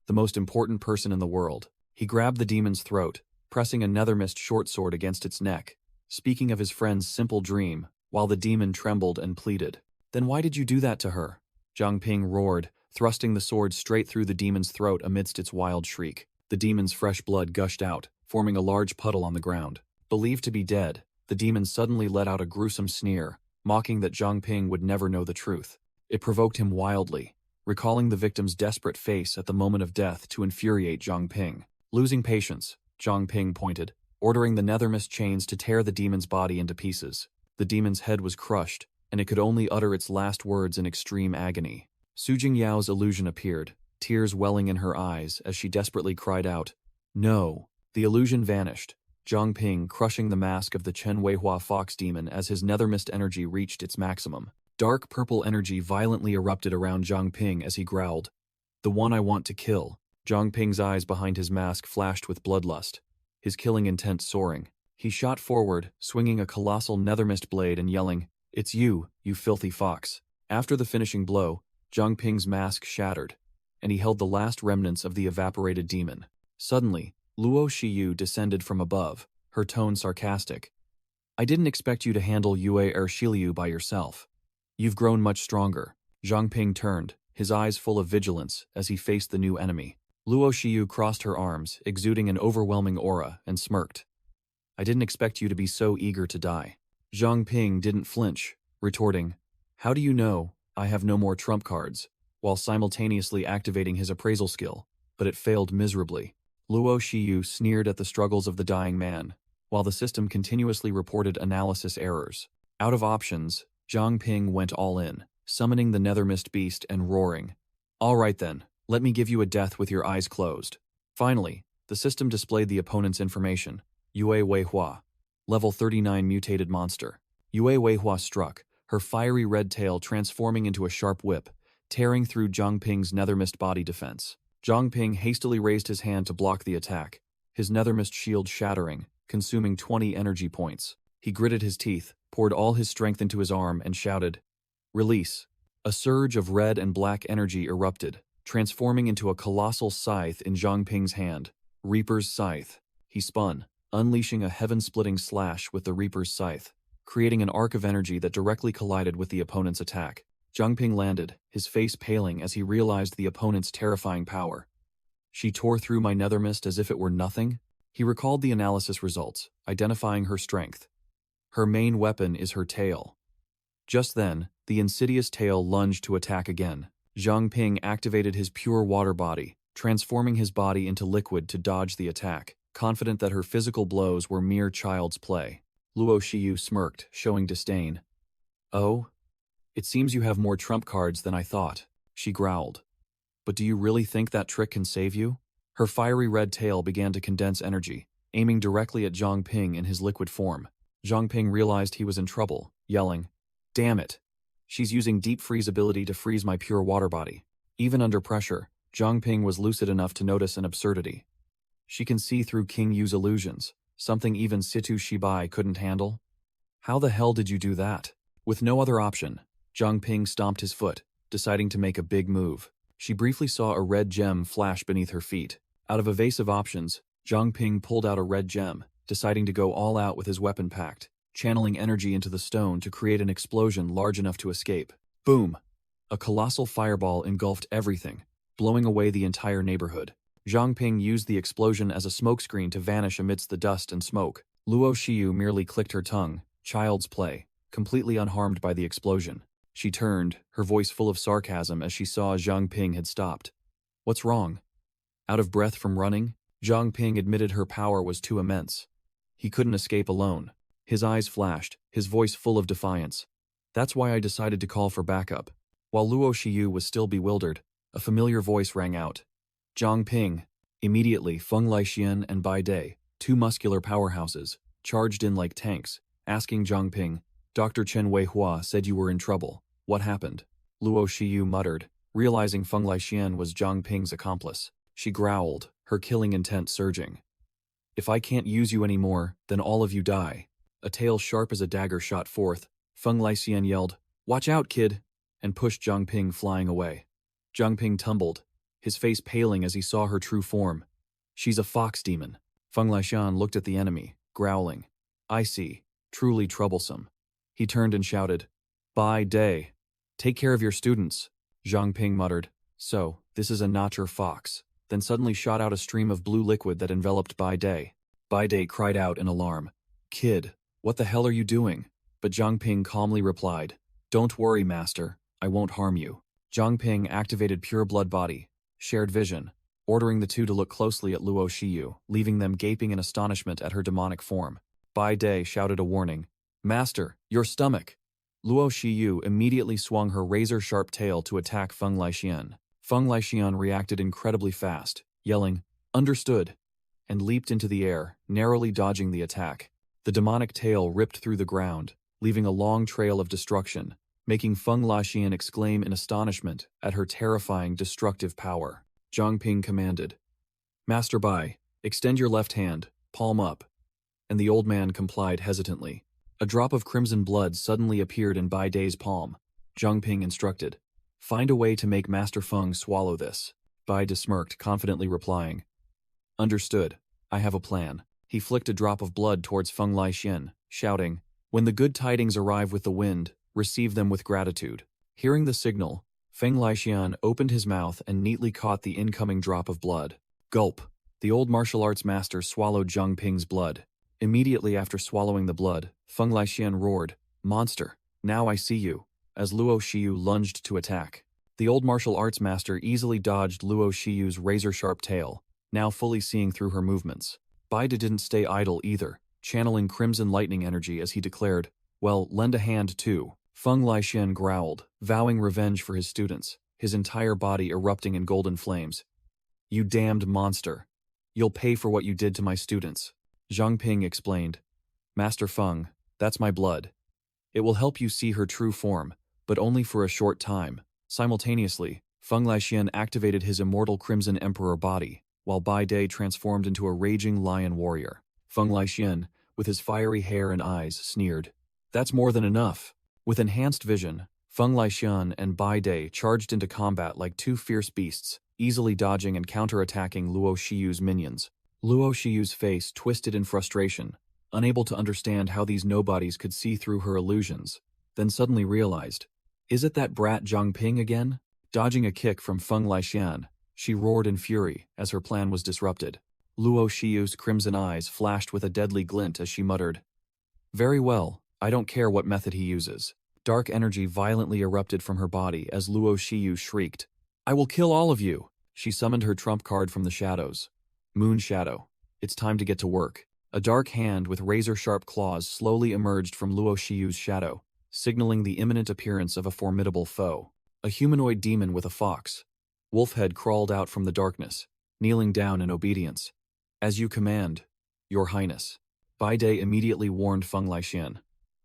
the most important person in the world. He grabbed the demon's throat, pressing a nethermist short sword against its neck, speaking of his friend's simple dream, while the demon trembled and pleaded. Then why did you do that to her? Zhang Ping roared, thrusting the sword straight through the demon's throat amidst its wild shriek. The demon's fresh blood gushed out, forming a large puddle on the ground. Believed to be dead, the demon suddenly let out a gruesome sneer, mocking that Zhang Ping would never know the truth. It provoked him wildly, recalling the victim's desperate face at the moment of death to infuriate Zhang Ping. Losing patience, Zhang Ping pointed, ordering the nethermist chains to tear the demon's body into pieces. The demon's head was crushed, and it could only utter its last words in extreme agony. Su Jingyao's illusion appeared, tears welling in her eyes as she desperately cried out, "No!" The illusion vanished, Zhang Ping crushing the mask of the Chen Weihua fox demon as his nethermist energy reached its maximum. Dark purple energy violently erupted around Zhang Ping as he growled, "The one I want to kill." Zhang Ping's eyes behind his mask flashed with bloodlust, his killing intent soaring. He shot forward, swinging a colossal nethermist blade and yelling, "It's you, you filthy fox." After the finishing blow, Zhang Ping's mask shattered, and he held the last remnants of the evaporated demon. Suddenly, Luo Shiyu descended from above, her tone sarcastic. "I didn't expect you to handle Yue Shiliu by yourself. You've grown much stronger." Zhang Ping turned, his eyes full of vigilance as he faced the new enemy. Luo Shiyu crossed her arms, exuding an overwhelming aura, and smirked. "I didn't expect you to be so eager to die." Zhang Ping didn't flinch, retorting, "How do you know I have no more trump cards?" while simultaneously activating his appraisal skill, but it failed miserably. Luo Shiyu sneered at the struggles of the dying man, while the system continuously reported analysis errors. Out of options, Zhang Ping went all in, summoning the nethermist beast and roaring, "All right then, let me give you a death with your eyes closed." Finally, the system displayed the opponent's information. Yue Weihua, level 39 mutated monster. Yue Weihua struck, her fiery red tail transforming into a sharp whip, tearing through Zhang Ping's nethermist body defense. Zhang Ping hastily raised his hand to block the attack, his nethermist shield shattering, consuming 20 energy points. He gritted his teeth, poured all his strength into his arm, and shouted, "Release." A surge of red and black energy erupted, transforming into a colossal scythe in Zhang Ping's hand. Reaper's Scythe. He spun, unleashing a heaven-splitting slash with the Reaper's Scythe, creating an arc of energy that directly collided with the opponent's attack. Zhang Ping landed, his face paling as he realized the opponent's terrifying power. "She tore through my nethermist as if it were nothing?" He recalled the analysis results, identifying her strength. Her main weapon is her tail. Just then, the insidious tail lunged to attack again. Zhang Ping activated his pure water body, transforming his body into liquid to dodge the attack, confident that her physical blows were mere child's play. Luo Shiyu smirked, showing disdain. "Oh? It seems you have more trump cards than I thought," she growled. "But do you really think that trick can save you?" Her fiery red tail began to condense energy, aiming directly at Zhang Ping in his liquid form. Zhang Ping realized he was in trouble, yelling, Damn it. She's using deep freeze ability to freeze my pure water body. Even under pressure, Zhang Ping was lucid enough to notice an absurdity. She can see through King Yu's illusions, something even Situ Shibai couldn't handle. How the hell did you do that? With no other option, Zhang Ping stomped his foot, deciding to make a big move. She briefly saw a red gem flash beneath her feet. Out of evasive options, Zhang Ping pulled out a red gem, deciding to go all out with his weapon pact, channeling energy into the stone to create an explosion large enough to escape. Boom! A colossal fireball engulfed everything, blowing away the entire neighborhood. Zhang Ping used the explosion as a smokescreen to vanish amidst the dust and smoke. Luo Xiyu merely clicked her tongue, child's play, completely unharmed by the explosion. She turned, her voice full of sarcasm as she saw Zhang Ping had stopped. What's wrong? Out of breath from running, Zhang Ping admitted her power was too immense. He couldn't escape alone. His eyes flashed, his voice full of defiance. That's why I decided to call for backup. While Luo Xiyu was still bewildered, a familiar voice rang out. Zhang Ping. Immediately, Feng Laixian and Bai Dai, two muscular powerhouses, charged in like tanks, asking Zhang Ping, Dr. Chen Weihua said you were in trouble. What happened? Luo Xiyu muttered, realizing Feng Laixian was Zhang Ping's accomplice. She growled, her killing intent surging. If I can't use you anymore, then all of you die. A tail sharp as a dagger shot forth. Feng Laixian yelled, Watch out, kid, and pushed Zhang Ping flying away. Zhang Ping tumbled, his face paling as he saw her true form. She's a fox demon. Feng Laixian looked at the enemy, growling. I see. Truly troublesome. He turned and shouted, Bai Dai. Take care of your students. Zhang Ping muttered, So, this is a nature fox. Then suddenly shot out a stream of blue liquid that enveloped Bai Dai. Bai Dai cried out in alarm. Kid, what the hell are you doing? But Zhang Ping calmly replied, Don't worry, master. I won't harm you. Zhang Ping activated Pure Blood Body, shared vision, ordering the two to look closely at Luo Xiyu, leaving them gaping in astonishment at her demonic form. Bai Dai shouted a warning. Master, your stomach! Luo Xiyu immediately swung her razor-sharp tail to attack Feng Laixian. Feng Laixian reacted incredibly fast, yelling, Understood, and leaped into the air, narrowly dodging the attack. The demonic tail ripped through the ground, leaving a long trail of destruction, making Feng Laixian exclaim in astonishment at her terrifying destructive power. Zhang Ping commanded, Master Bai, extend your left hand, palm up. And the old man complied hesitantly. A drop of crimson blood suddenly appeared in Bai Dai's palm. Zhang Ping instructed, Find a way to make Master Feng swallow this. Bai Dai smirked, confidently replying, Understood. I have a plan. He flicked a drop of blood towards Feng Laixian, shouting, When the good tidings arrive with the wind, receive them with gratitude. Hearing the signal, Feng Laixian opened his mouth and neatly caught the incoming drop of blood. Gulp! The old martial arts master swallowed Zhang Ping's blood. Immediately after swallowing the blood, Feng Laixian roared, Monster, now I see you, as Luo Xiyu lunged to attack. The old martial arts master easily dodged Luo Shiyu's razor-sharp tail, now fully seeing through her movements. Bai Dai didn't stay idle either, channeling crimson lightning energy as he declared, Well, lend a hand too. Feng Laixian growled, vowing revenge for his students, his entire body erupting in golden flames. You damned monster. You'll pay for what you did to my students. Zhang Ping explained, Master Feng, that's my blood. It will help you see her true form, but only for a short time. Simultaneously, Feng Laixian activated his immortal Crimson Emperor body, while Bai Dai transformed into a raging lion warrior. Feng Laixian, with his fiery hair and eyes, sneered, That's more than enough. With enhanced vision, Feng Laixian and Bai Dai charged into combat like two fierce beasts, easily dodging and counterattacking Luo Shiyu's minions. Luo Shiyu's face twisted in frustration, unable to understand how these nobodies could see through her illusions, then suddenly realized, Is it that brat Zhang Ping again? Dodging a kick from Feng Laixian, she roared in fury as her plan was disrupted. Luo Shiyu's crimson eyes flashed with a deadly glint as she muttered, Very well, I don't care what method he uses. Dark energy violently erupted from her body as Luo Xiyu shrieked, I will kill all of you! She summoned her trump card from the shadows. Moon Shadow. It's time to get to work. A dark hand with razor-sharp claws slowly emerged from Luo Shiyu's shadow, signaling the imminent appearance of a formidable foe. A humanoid demon with a fox. Wolfhead crawled out from the darkness, kneeling down in obedience. As you command, Your Highness. Bai Dai immediately warned Feng Laixian.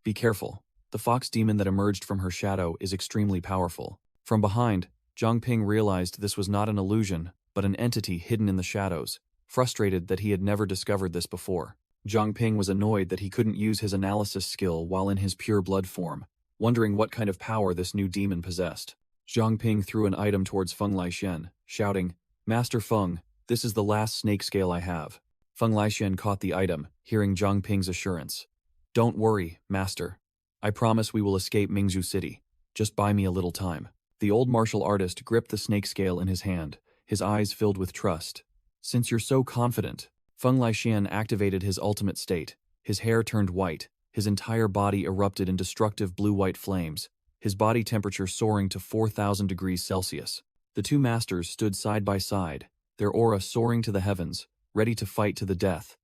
Be careful. The fox demon that emerged from her shadow is extremely powerful. From behind, Zhang Ping realized this was not an illusion, but an entity hidden in the shadows, frustrated that he had never discovered this before. Zhang Ping was annoyed that he couldn't use his analysis skill while in his pure blood form, wondering what kind of power this new demon possessed. Zhang Ping threw an item towards Feng Laixian, shouting, "Master Feng, this is the last snake scale I have." Feng Laixian caught the item, hearing Zhang Ping's assurance. "Don't worry, Master. I promise we will escape Mingzhu City. Just buy me a little time." The old martial artist gripped the snake scale in his hand, his eyes filled with trust. "Since you're so confident," Feng Laixian activated his ultimate state. His hair turned white, his entire body erupted in destructive blue-white flames, his body temperature soaring to 4,000 degrees Celsius. The two masters stood side by side, their aura soaring to the heavens, ready to fight to the death.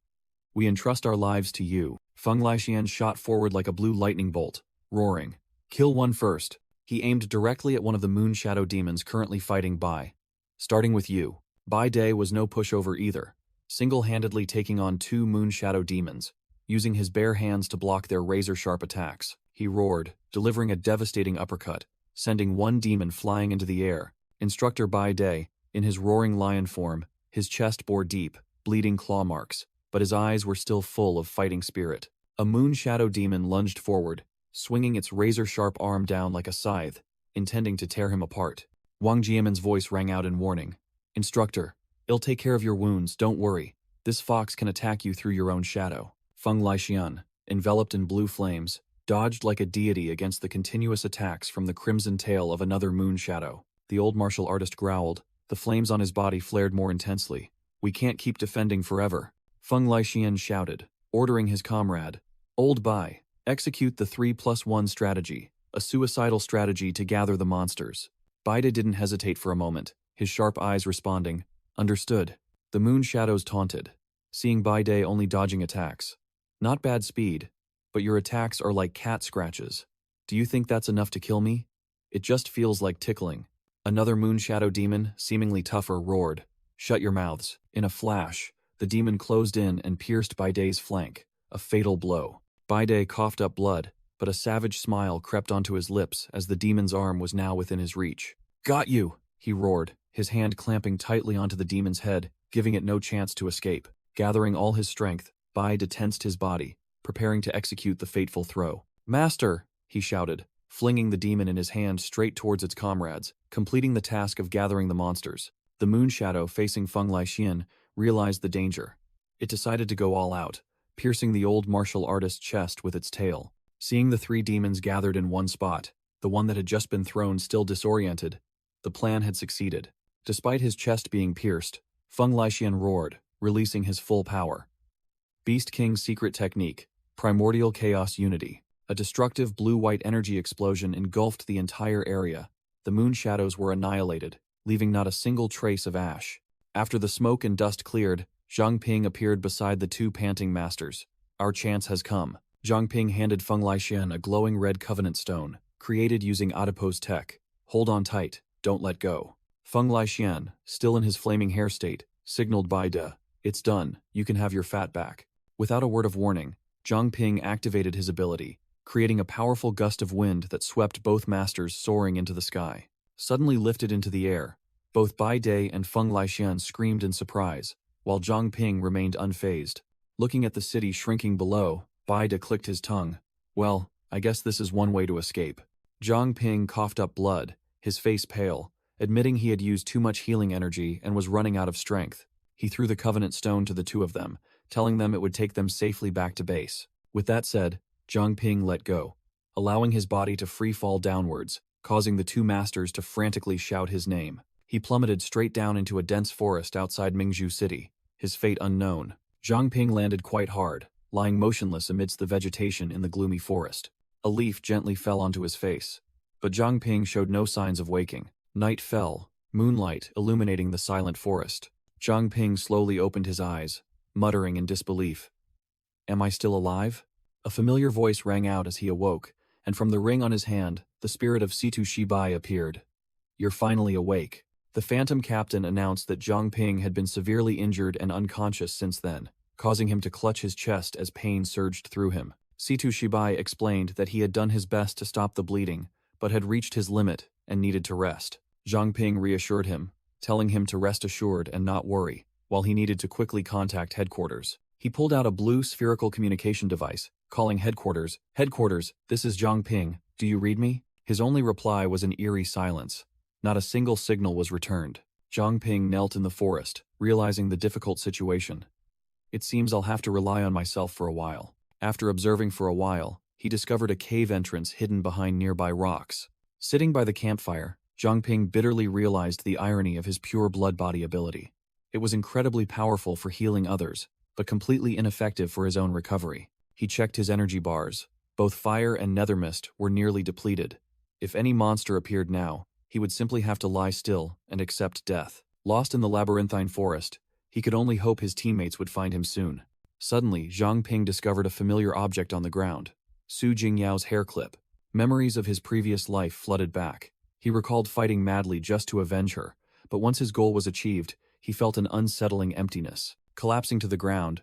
"We entrust our lives to you." Feng Laixian shot forward like a blue lightning bolt, roaring, "Kill one first." He aimed directly at one of the moon shadow demons currently fighting Bai. "Starting with you." Bai Day was no pushover either, single-handedly taking on two moon shadow demons, using his bare hands to block their razor-sharp attacks. He roared, delivering a devastating uppercut, sending one demon flying into the air. Instructor Bai Day, in his roaring lion form, his chest bore deep, bleeding claw marks, but his eyes were still full of fighting spirit. A moon shadow demon lunged forward, swinging its razor-sharp arm down like a scythe, intending to tear him apart. Wang Jiamin's voice rang out in warning. "Instructor, it'll take care of your wounds, don't worry. This fox can attack you through your own shadow." Feng Laixian, enveloped in blue flames, dodged like a deity against the continuous attacks from the crimson tail of another moon shadow. The old martial artist growled, the flames on his body flared more intensely. "We can't keep defending forever." Feng Laixian shouted, ordering his comrade, "Old Bai, execute the 3+1 strategy, a suicidal strategy to gather the monsters." Baida didn't hesitate for a moment, his sharp eyes responding, "Understood." The moon shadows taunted, seeing Baida only dodging attacks. "Not bad speed, but your attacks are like cat scratches. Do you think that's enough to kill me? It just feels like tickling." Another moon shadow demon, seemingly tougher, roared, "Shut your mouths." In a flash, the demon closed in and pierced Baida's flank, a fatal blow. Baida coughed up blood, but a savage smile crept onto his lips as the demon's arm was now within his reach. "Got you!" he roared, his hand clamping tightly onto the demon's head, giving it no chance to escape. Gathering all his strength, Baida tensed his body, preparing to execute the fateful throw. "Master!" he shouted, flinging the demon in his hand straight towards its comrades, completing the task of gathering the monsters. The moon shadow facing Feng Laixian realized the danger. It decided to go all out, piercing the old martial artist's chest with its tail. Seeing the three demons gathered in one spot, the one that had just been thrown still disoriented, the plan had succeeded. Despite his chest being pierced, Feng Laixian roared, releasing his full power. Beast King's secret technique, Primordial Chaos Unity. A destructive blue-white energy explosion engulfed the entire area. The moon shadows were annihilated, leaving not a single trace of ash. After the smoke and dust cleared, Zhang Ping appeared beside the two panting masters. "Our chance has come." Zhang Ping handed Feng Laixian a glowing red covenant stone, created using adipose tech. "Hold on tight, don't let go." Feng Laixian, still in his flaming hair state, signaled Baida, "It's done, you can have your fat back." Without a word of warning, Zhang Ping activated his ability, creating a powerful gust of wind that swept both masters soaring into the sky. Suddenly lifted into the air, both Bai Dai and Feng Laixian screamed in surprise, while Zhang Ping remained unfazed. Looking at the city shrinking below, Bai Da clicked his tongue. "Well, I guess this is one way to escape." Zhang Ping coughed up blood, his face pale, admitting he had used too much healing energy and was running out of strength. He threw the covenant stone to the two of them, telling them it would take them safely back to base. With that said, Zhang Ping let go, allowing his body to free fall downwards, causing the two masters to frantically shout his name. He plummeted straight down into a dense forest outside Mingzhu City, his fate unknown. Zhang Ping landed quite hard, lying motionless amidst the vegetation in the gloomy forest. A leaf gently fell onto his face, but Zhang Ping showed no signs of waking. Night fell, moonlight illuminating the silent forest. Zhang Ping slowly opened his eyes, muttering in disbelief. "Am I still alive?" A familiar voice rang out as he awoke, and from the ring on his hand, the spirit of Situ Shibai appeared. "You're finally awake." The Phantom Captain announced that Zhang Ping had been severely injured and unconscious since then, causing him to clutch his chest as pain surged through him. Situ Shibai explained that he had done his best to stop the bleeding, but had reached his limit and needed to rest. Zhang Ping reassured him, telling him to rest assured and not worry, while he needed to quickly contact headquarters. He pulled out a blue spherical communication device, calling headquarters. "Headquarters, this is Zhang Ping. Do you read me?" His only reply was an eerie silence. Not a single signal was returned. Zhang Ping knelt in the forest, realizing the difficult situation. "It seems I'll have to rely on myself for a while." After observing for a while, he discovered a cave entrance hidden behind nearby rocks. Sitting by the campfire, Zhang Ping bitterly realized the irony of his pure blood body ability. It was incredibly powerful for healing others, but completely ineffective for his own recovery. He checked his energy bars. Both fire and nether mist were nearly depleted. If any monster appeared now, he would simply have to lie still and accept death. Lost in the labyrinthine forest, he could only hope his teammates would find him soon. Suddenly, Zhang Ping discovered a familiar object on the ground. Su Jingyao's hair clip. Memories of his previous life flooded back. He recalled fighting madly just to avenge her, but once his goal was achieved, he felt an unsettling emptiness. Collapsing to the ground,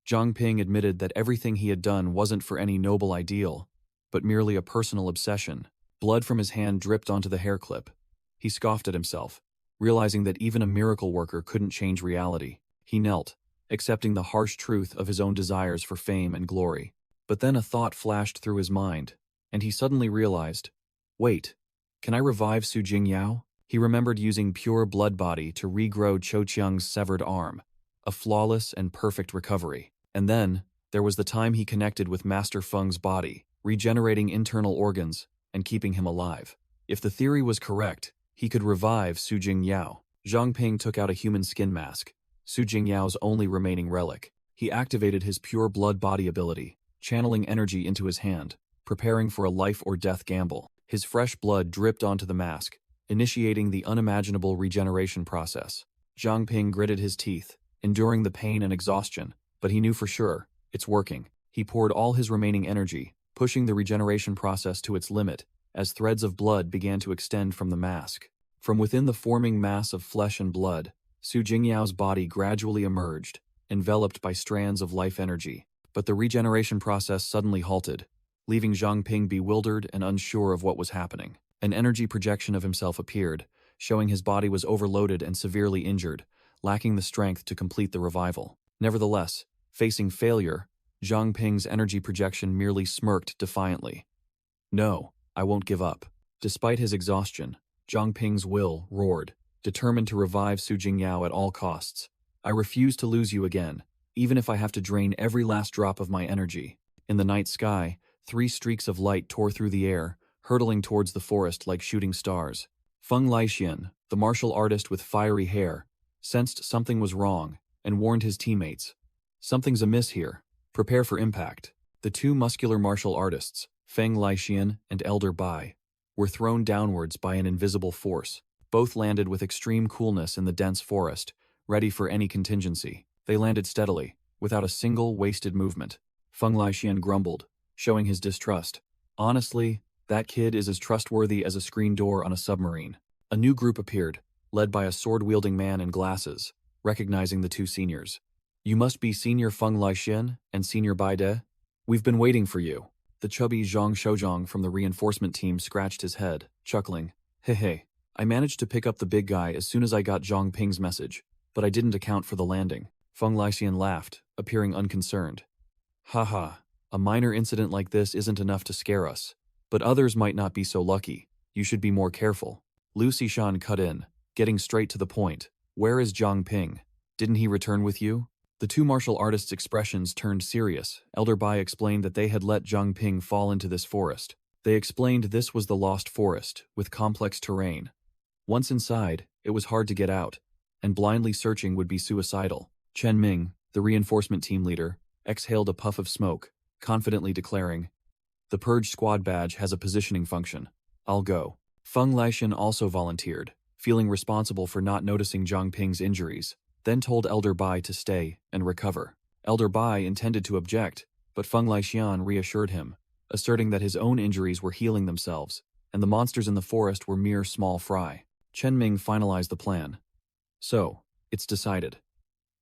Zhang Ping admitted that everything he had done wasn't for any noble ideal, but merely a personal obsession. Blood from his hand dripped onto the hair clip. He scoffed at himself, realizing that even a miracle worker couldn't change reality. He knelt, accepting the harsh truth of his own desires for fame and glory. But then a thought flashed through his mind, and he suddenly realized, wait, can I revive Su Jingyao? He remembered using pure blood body to regrow Cho Chiang's severed arm, a flawless and perfect recovery. And then, there was the time he connected with Master Feng's body, regenerating internal organs and keeping him alive. If the theory was correct, he could revive Su Jingyao. Zhang Ping took out a human skin mask, Su Jingyao's only remaining relic. He activated his pure blood body ability, channeling energy into his hand, preparing for a life or death gamble. His fresh blood dripped onto the mask, initiating the unimaginable regeneration process. Zhang Ping gritted his teeth, enduring the pain and exhaustion, but he knew for sure, it's working. He poured all his remaining energy, pushing the regeneration process to its limit, as threads of blood began to extend from the mask. From within the forming mass of flesh and blood, Su Jingyao's body gradually emerged, enveloped by strands of life energy. But the regeneration process suddenly halted, leaving Zhang Ping bewildered and unsure of what was happening. An energy projection of himself appeared, showing his body was overloaded and severely injured, lacking the strength to complete the revival. Nevertheless, facing failure, Zhang Ping's energy projection merely smirked defiantly. "No, I won't give up." Despite his exhaustion, Zhang Ping's will roared, determined to revive Su Jingyao at all costs. "I refuse to lose you again, even if I have to drain every last drop of my energy." In the night sky, 3 streaks of light tore through the air, hurtling towards the forest like shooting stars. Feng Laixian, the martial artist with fiery hair, sensed something was wrong and warned his teammates. "Something's amiss here. Prepare for impact." The 2 muscular martial artists, Feng Laixian and Elder Bai, were thrown downwards by an invisible force. Both landed with extreme coolness in the dense forest, ready for any contingency. They landed steadily, without a single wasted movement. Feng Laixian grumbled, showing his distrust. "Honestly, that kid is as trustworthy as a screen door on a submarine." A new group appeared, led by a sword-wielding man in glasses, recognizing the 2 seniors. "You must be Senior Feng Laixian and Senior Bai De? We've been waiting for you." The chubby Zhang Shouzhang from the reinforcement team scratched his head, chuckling. Hey, I managed to pick up the big guy as soon as I got Zhang Ping's message, but I didn't account for the landing." Feng Laixian laughed, appearing unconcerned. "Haha, a minor incident like this isn't enough to scare us, but others might not be so lucky. You should be more careful." Lu Xishan cut in, getting straight to the point. "Where is Zhang Ping? Didn't he return with you?" The 2 martial artists' expressions turned serious. Elder Bai explained that they had let Zhang Ping fall into this forest. They explained this was the Lost Forest, with complex terrain. Once inside, it was hard to get out, and blindly searching would be suicidal. Chen Ming, the reinforcement team leader, exhaled a puff of smoke, confidently declaring, "The Purge Squad badge has a positioning function. I'll go." Feng Laixian also volunteered, feeling responsible for not noticing Zhang Ping's injuries, then told Elder Bai to stay and recover. Elder Bai intended to object, but Feng Laixian reassured him, asserting that his own injuries were healing themselves, and the monsters in the forest were mere small fry. Chen Ming finalized the plan. "So, it's decided.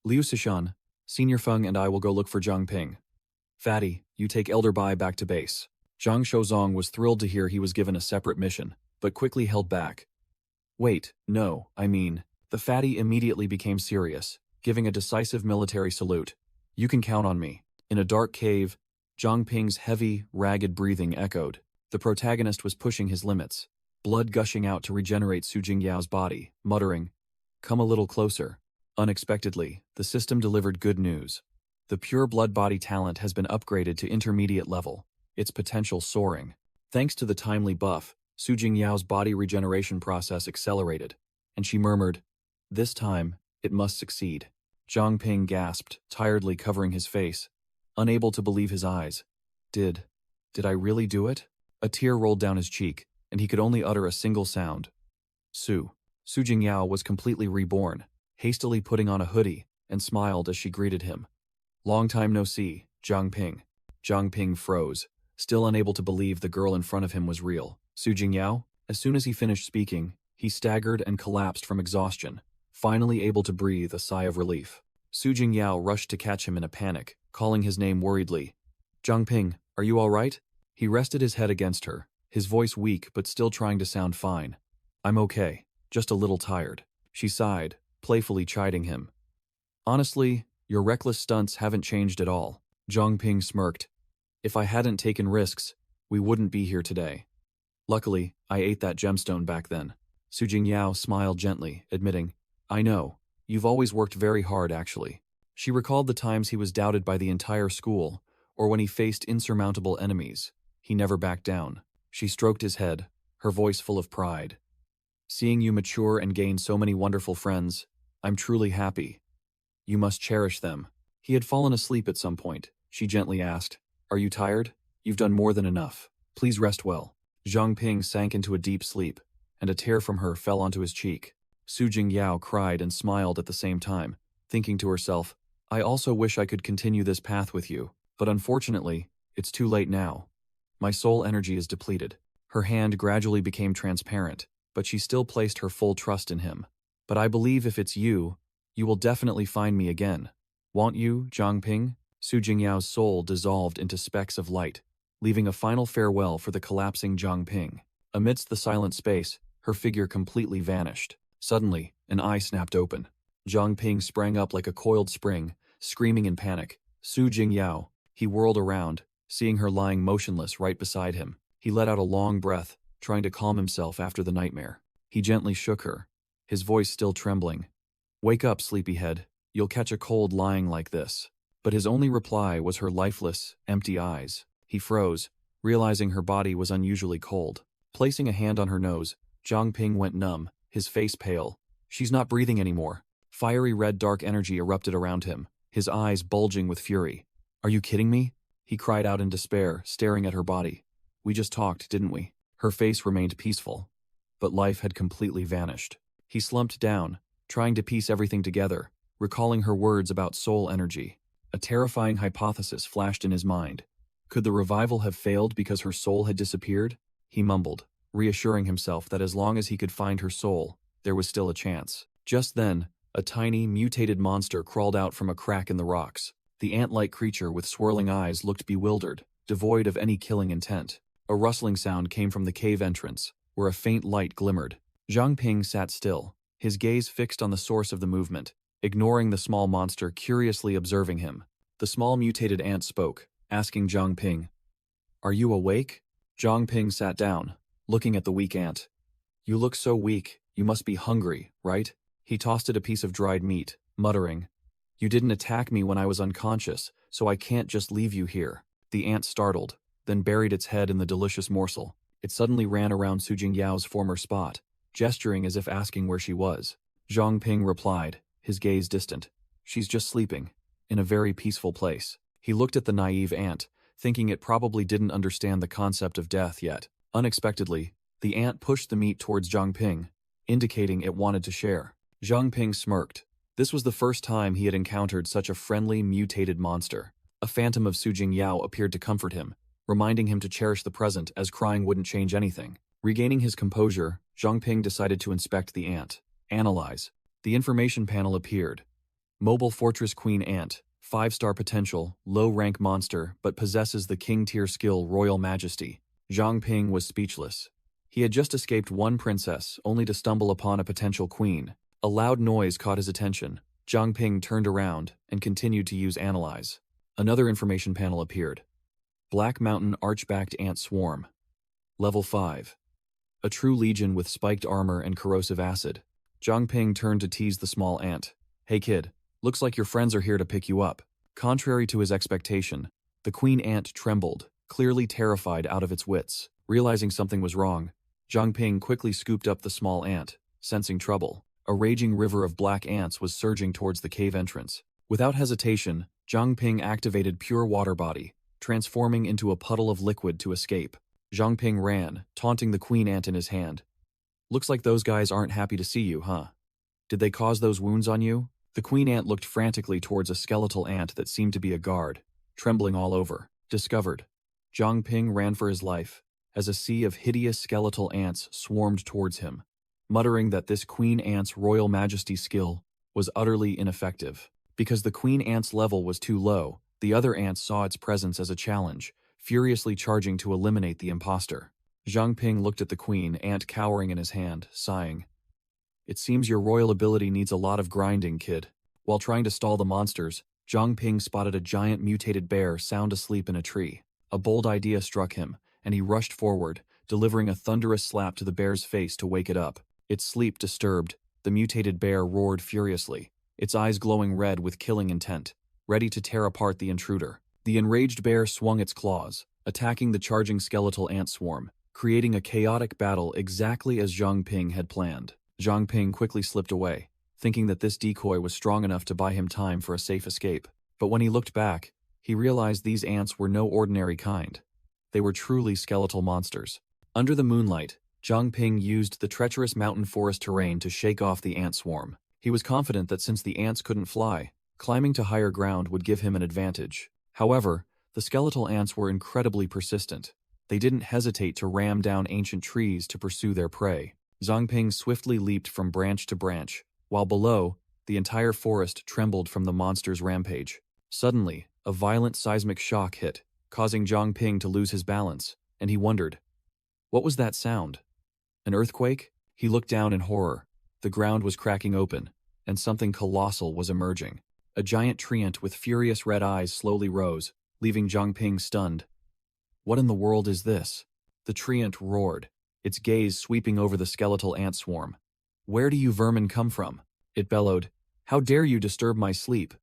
Liu Sishan, Senior Feng and I will go look for Zhang Ping. Fatty, you take Elder Bai back to base. Zhang Shouzong was thrilled to hear he was given a separate mission, but quickly held back. Wait, no, I mean, the fatty immediately became serious, giving a decisive military salute. You can count on me. In a dark cave, Zhang Ping's heavy, ragged breathing echoed. The protagonist was pushing his limits, blood gushing out to regenerate Su Jingyao's body, muttering, "Come a little closer." Unexpectedly, the system delivered good news. The pure blood body talent has been upgraded to intermediate level, its potential soaring. Thanks to the timely buff, Su Jingyao's body regeneration process accelerated, and she murmured, "This time, it must succeed." Zhang Ping gasped, tiredly covering his face, unable to believe his eyes. Did I really do it? A tear rolled down his cheek, and he could only utter a single sound. Su Jingyao was completely reborn, hastily putting on a hoodie, and smiled as she greeted him. "Long time no see, Zhang Ping." Zhang Ping froze, still unable to believe the girl in front of him was real. Su Jingyao? As soon as he finished speaking, he staggered and collapsed from exhaustion, finally able to breathe a sigh of relief. Su Jingyao rushed to catch him in a panic, calling his name worriedly. "Zhang Ping, are you all right?" He rested his head against her, his voice weak but still trying to sound fine. "I'm okay, just a little tired." She sighed, playfully chiding him. "Honestly, your reckless stunts haven't changed at all." Zhang Ping smirked. "If I hadn't taken risks, we wouldn't be here today. Luckily, I ate that gemstone back then." Su Jingyao smiled gently, admitting, "I know, you've always worked very hard actually." She recalled the times he was doubted by the entire school, or when he faced insurmountable enemies. He never backed down. She stroked his head, her voice full of pride. "Seeing you mature and gain so many wonderful friends, I'm truly happy. You must cherish them." He had fallen asleep at some point. She gently asked, "Are you tired? You've done more than enough. Please rest well." Zhang Ping sank into a deep sleep, and a tear from her fell onto his cheek. Su Jingyao cried and smiled at the same time, thinking to herself, "I also wish I could continue this path with you, but unfortunately, it's too late now. My soul energy is depleted." Her hand gradually became transparent, but she still placed her full trust in him. "But I believe if it's you, you will definitely find me again. Won't you, Zhang Ping?" Su Jingyao's soul dissolved into specks of light, leaving a final farewell for the collapsing Zhang Ping. Amidst the silent space, her figure completely vanished. Suddenly, an eye snapped open. Zhang Ping sprang up like a coiled spring, screaming in panic. "Su Jingyao." He whirled around, seeing her lying motionless right beside him. He let out a long breath, trying to calm himself after the nightmare. He gently shook her, his voice still trembling. "Wake up, sleepyhead. You'll catch a cold lying like this." But his only reply was her lifeless, empty eyes. He froze, realizing her body was unusually cold. Placing a hand on her nose, Zhang Ping went numb, his face pale. "She's not breathing anymore." Fiery red dark energy erupted around him, his eyes bulging with fury. "Are you kidding me?" he cried out in despair, staring at her body. "We just talked, didn't we?" Her face remained peaceful, but life had completely vanished. He slumped down, trying to piece everything together, recalling her words about soul energy. A terrifying hypothesis flashed in his mind. Could the revival have failed because her soul had disappeared? He mumbled, reassuring himself that as long as he could find her soul, there was still a chance. Just then, a tiny, mutated monster crawled out from a crack in the rocks. The ant-like creature with swirling eyes looked bewildered, devoid of any killing intent. A rustling sound came from the cave entrance, where a faint light glimmered. Zhang Ping sat still, his gaze fixed on the source of the movement, ignoring the small monster curiously observing him. The small mutated ant spoke, asking Zhang Ping, "Are you awake?" Zhang Ping sat down, looking at the weak ant. "You look so weak, you must be hungry, right?" He tossed it a piece of dried meat, muttering, "You didn't attack me when I was unconscious, so I can't just leave you here." The ant startled, then buried its head in the delicious morsel. It suddenly ran around Su Jingyao's former spot, gesturing as if asking where she was. Zhang Ping replied, his gaze distant. "She's just sleeping, in a very peaceful place." He looked at the naive ant, thinking it probably didn't understand the concept of death yet. Unexpectedly, the ant pushed the meat towards Zhang Ping, indicating it wanted to share. Zhang Ping smirked. This was the first time he had encountered such a friendly, mutated monster. A phantom of Su Jingyao appeared to comfort him, reminding him to cherish the present as crying wouldn't change anything. Regaining his composure, Zhang Ping decided to inspect the ant. Analyze. The information panel appeared. Mobile Fortress Queen Ant, 5-star potential, low-rank monster, but possesses the king-tier skill Royal Majesty. Zhang Ping was speechless. He had just escaped one princess, only to stumble upon a potential queen. A loud noise caught his attention. Zhang Ping turned around and continued to use Analyze. Another information panel appeared. Black Mountain Archbacked Ant Swarm. Level 5. A true legion with spiked armor and corrosive acid. Zhang Ping turned to tease the small ant. Hey kid, looks like your friends are here to pick you up. Contrary to his expectation, the queen ant trembled, clearly terrified out of its wits. Realizing something was wrong, Zhang Ping quickly scooped up the small ant, sensing trouble. A raging river of black ants was surging towards the cave entrance. Without hesitation, Zhang Ping activated Pure Water Body, transforming into a puddle of liquid to escape. Zhang Ping ran, taunting the queen ant in his hand. Looks like those guys aren't happy to see you, huh? Did they cause those wounds on you? The queen ant looked frantically towards a skeletal ant that seemed to be a guard, trembling all over. Discovered. Zhang Ping ran for his life, as a sea of hideous skeletal ants swarmed towards him, muttering that this queen ant's Royal Majesty skill was utterly ineffective. Because the queen ant's level was too low, the other ants saw its presence as a challenge, furiously charging to eliminate the imposter. Zhang Ping looked at the queen ant cowering in his hand, sighing. It seems your royal ability needs a lot of grinding, kid. While trying to stall the monsters, Zhang Ping spotted a giant mutated bear sound asleep in a tree. A bold idea struck him, and he rushed forward, delivering a thunderous slap to the bear's face to wake it up. Its sleep disturbed, the mutated bear roared furiously, its eyes glowing red with killing intent, ready to tear apart the intruder. The enraged bear swung its claws, attacking the charging skeletal ant swarm, creating a chaotic battle exactly as Zhang Ping had planned. Zhang Ping quickly slipped away, thinking that this decoy was strong enough to buy him time for a safe escape. But when he looked back, he realized these ants were no ordinary kind. They were truly skeletal monsters. Under the moonlight, Zhang Ping used the treacherous mountain forest terrain to shake off the ant swarm. He was confident that since the ants couldn't fly, climbing to higher ground would give him an advantage. However, the skeletal ants were incredibly persistent. They didn't hesitate to ram down ancient trees to pursue their prey. Zhang Ping swiftly leaped from branch to branch, while below, the entire forest trembled from the monster's rampage. Suddenly, a violent seismic shock hit, causing Zhang Ping to lose his balance, and he wondered, what was that sound? An earthquake? He looked down in horror. The ground was cracking open, and something colossal was emerging. A giant treant with furious red eyes slowly rose, leaving Zhang Ping stunned. What in the world is this? The treant roared, its gaze sweeping over the skeletal ant swarm. Where do you vermin come from? It bellowed. How dare you disturb my sleep?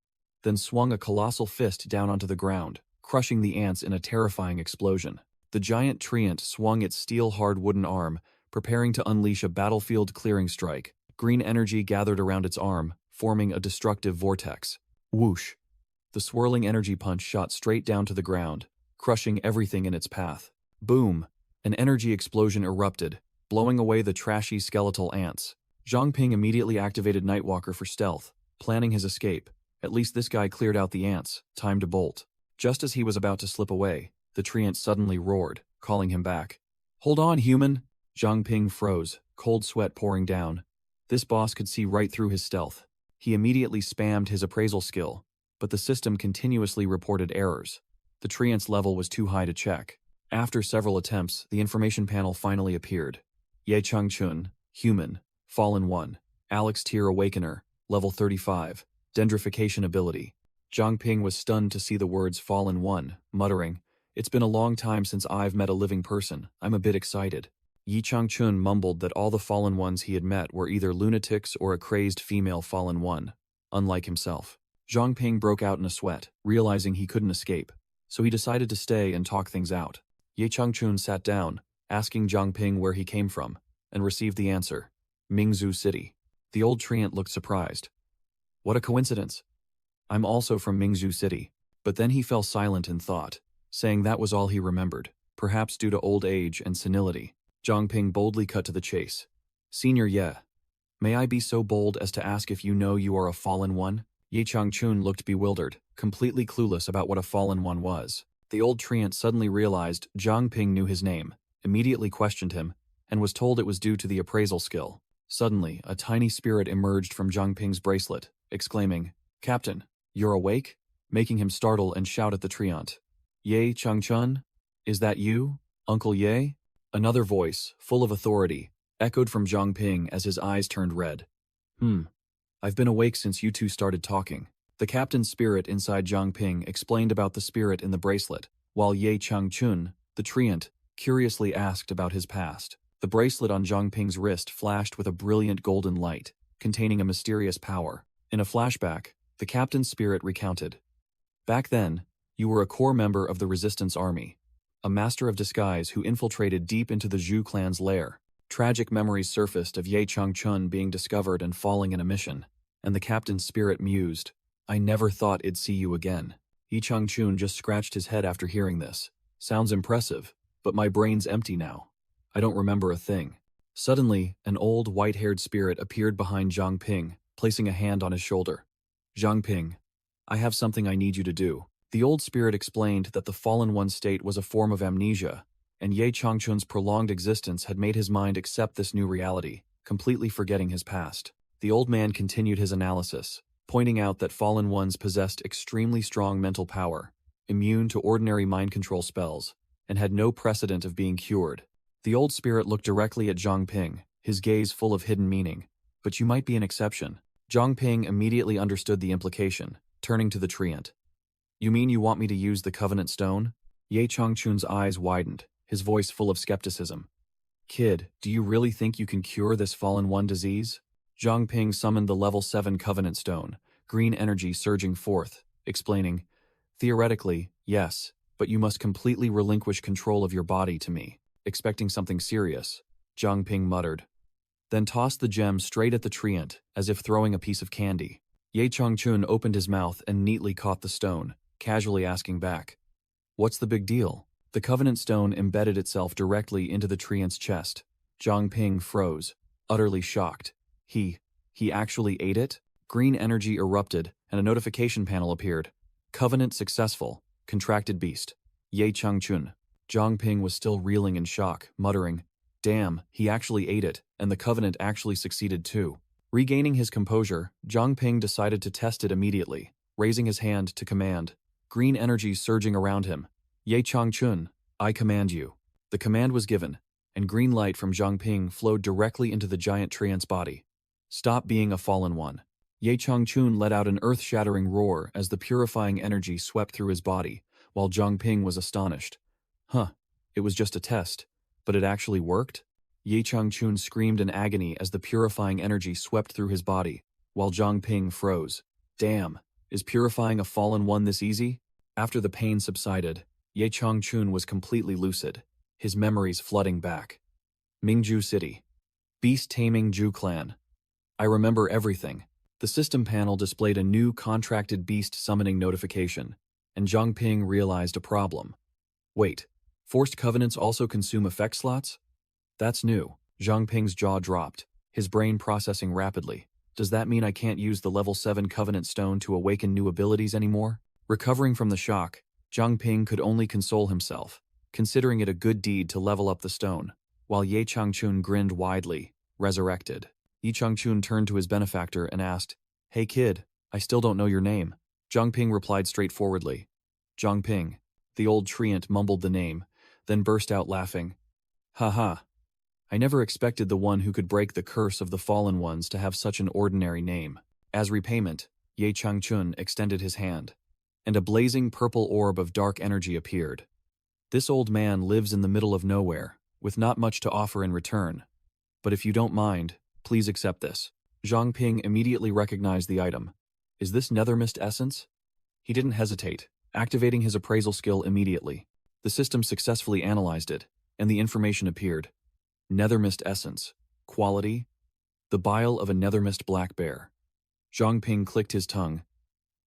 Then swung a colossal fist down onto the ground, crushing the ants in a terrifying explosion. The giant treant swung its steel-hard wooden arm, preparing to unleash a battlefield-clearing strike. Green energy gathered around its arm, forming a destructive vortex. Whoosh! The swirling energy punch shot straight down to the ground, crushing everything in its path. Boom! An energy explosion erupted, blowing away the trashy skeletal ants. Zhang Ping immediately activated Nightwalker for stealth, planning his escape. At least this guy cleared out the ants. Time to bolt. Just as he was about to slip away, the treant suddenly roared, calling him back. Hold on, human! Zhang Ping froze, cold sweat pouring down. This boss could see right through his stealth. He immediately spammed his appraisal skill, but the system continuously reported errors. The treant's level was too high to check. After several attempts, the information panel finally appeared. Ye Changchun, human, Fallen 1, Alex Tier Awakener, level 35, Dendrification ability. Zhang Ping was stunned to see the words Fallen 1, muttering, It's been a long time since I've met a living person. I'm a bit excited. Yi Changchun mumbled that all the Fallen Ones he had met were either lunatics or a crazed female Fallen One, unlike himself. Zhang Ping broke out in a sweat, realizing he couldn't escape, so he decided to stay and talk things out. Ye Changchun sat down, asking Zhang Ping where he came from, and received the answer, Mingzhu City. The old treant looked surprised. What a coincidence. I'm also from Mingzhu City. But then he fell silent in thought, saying that was all he remembered, perhaps due to old age and senility. Zhang Ping boldly cut to the chase. Senior Ye, may I be so bold as to ask if you know you are a Fallen One? Ye Changchun looked bewildered, completely clueless about what a Fallen One was. The old treant suddenly realized Zhang Ping knew his name, immediately questioned him, and was told it was due to the appraisal skill. Suddenly, a tiny spirit emerged from Zhang Ping's bracelet, exclaiming, Captain, you're awake? making him startle and shout at the treant. Ye Changchun? Is that you, Uncle Ye? Another voice, full of authority, echoed from Zhang Ping as his eyes turned red. I've been awake since you two started talking. The captain's spirit inside Zhang Ping explained about the spirit in the bracelet, while Ye Changchun, the treant, curiously asked about his past. The bracelet on Zhang Ping's wrist flashed with a brilliant golden light, containing a mysterious power. In a flashback, the captain's spirit recounted. Back then, you were a core member of the resistance army, a master of disguise who infiltrated deep into the Zhu clan's lair. Tragic memories surfaced of Ye Changchun being discovered and falling in a mission, and the captain's spirit mused, I never thought I'd see you again. Ye Changchun just scratched his head after hearing this. Sounds impressive, but my brain's empty now. I don't remember a thing. Suddenly, an old white-haired spirit appeared behind Zhang Ping, placing a hand on his shoulder. Zhang Ping, I have something I need you to do. The old spirit explained that the Fallen One state was a form of amnesia, and Ye Changchun's prolonged existence had made his mind accept this new reality, completely forgetting his past. The old man continued his analysis, pointing out that Fallen Ones possessed extremely strong mental power, immune to ordinary mind control spells, and had no precedent of being cured. The old spirit looked directly at Zhang Ping, his gaze full of hidden meaning. But you might be an exception. Zhang Ping immediately understood the implication, turning to the treant. You mean you want me to use the Covenant Stone? Ye Changchun's eyes widened, his voice full of skepticism. Kid, do you really think you can cure this Fallen One disease? Zhang Ping summoned the level 7 Covenant Stone, green energy surging forth, explaining, Theoretically, yes, but you must completely relinquish control of your body to me. Expecting something serious, Zhang Ping muttered. Then tossed the gem straight at the treant, as if throwing a piece of candy. Ye Changchun opened his mouth and neatly caught the stone, casually asking back, What's the big deal? The Covenant Stone embedded itself directly into the treant's chest. Zhang Ping froze, utterly shocked. He actually ate it? Green energy erupted, and a notification panel appeared. Covenant successful. Contracted beast. Ye Changchun. Zhang Ping was still reeling in shock, muttering, Damn, he actually ate it, and the Covenant actually succeeded too. Regaining his composure, Zhang Ping decided to test it immediately, raising his hand to command. Green energy surging around him. Ye Changchun, I command you. The command was given, and green light from Zhang Ping flowed directly into the giant treant's body. Stop being a fallen one. Ye Changchun let out an earth-shattering roar as the purifying energy swept through his body, while Zhang Ping was astonished. It was just a test, but it actually worked? Ye Changchun screamed in agony as the purifying energy swept through his body, while Zhang Ping froze. Damn, is purifying a fallen one this easy? After the pain subsided, Ye Changchun was completely lucid, his memories flooding back. Mingju City. Beast-taming Zhu clan. I remember everything. The system panel displayed a new contracted beast summoning notification, and Zhang Ping realized a problem. Wait, forced covenants also consume effect slots? That's new. Zhang Ping's jaw dropped, his brain processing rapidly. Does that mean I can't use the level 7 Covenant Stone to awaken new abilities anymore? Recovering from the shock, Zhang Ping could only console himself, considering it a good deed to level up the stone, while Ye Changchun grinned widely, resurrected. Ye Changchun turned to his benefactor and asked, Hey kid, I still don't know your name. Zhang Ping replied straightforwardly. Zhang Ping. The old treant mumbled the name, then burst out laughing. Ha. I never expected the one who could break the curse of the fallen ones to have such an ordinary name. As repayment, Ye Changchun extended his hand, and a blazing purple orb of dark energy appeared. This old man lives in the middle of nowhere, with not much to offer in return. But if you don't mind, please accept this. Zhang Ping immediately recognized the item. Is this Nethermist essence? He didn't hesitate, activating his appraisal skill immediately. The system successfully analyzed it, and the information appeared. Nethermist essence. Quality? The bile of a Nethermist black bear. Zhang Ping clicked his tongue.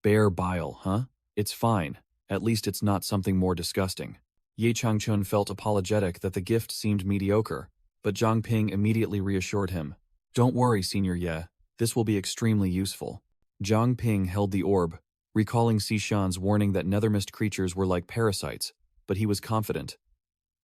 Bear bile, huh? It's fine. At least it's not something more disgusting. Ye Changchun felt apologetic that the gift seemed mediocre, but Zhang Ping immediately reassured him. Don't worry, Senior Ye. This will be extremely useful. Zhang Ping held the orb, recalling Xishan's warning that Nethermist creatures were like parasites, but he was confident.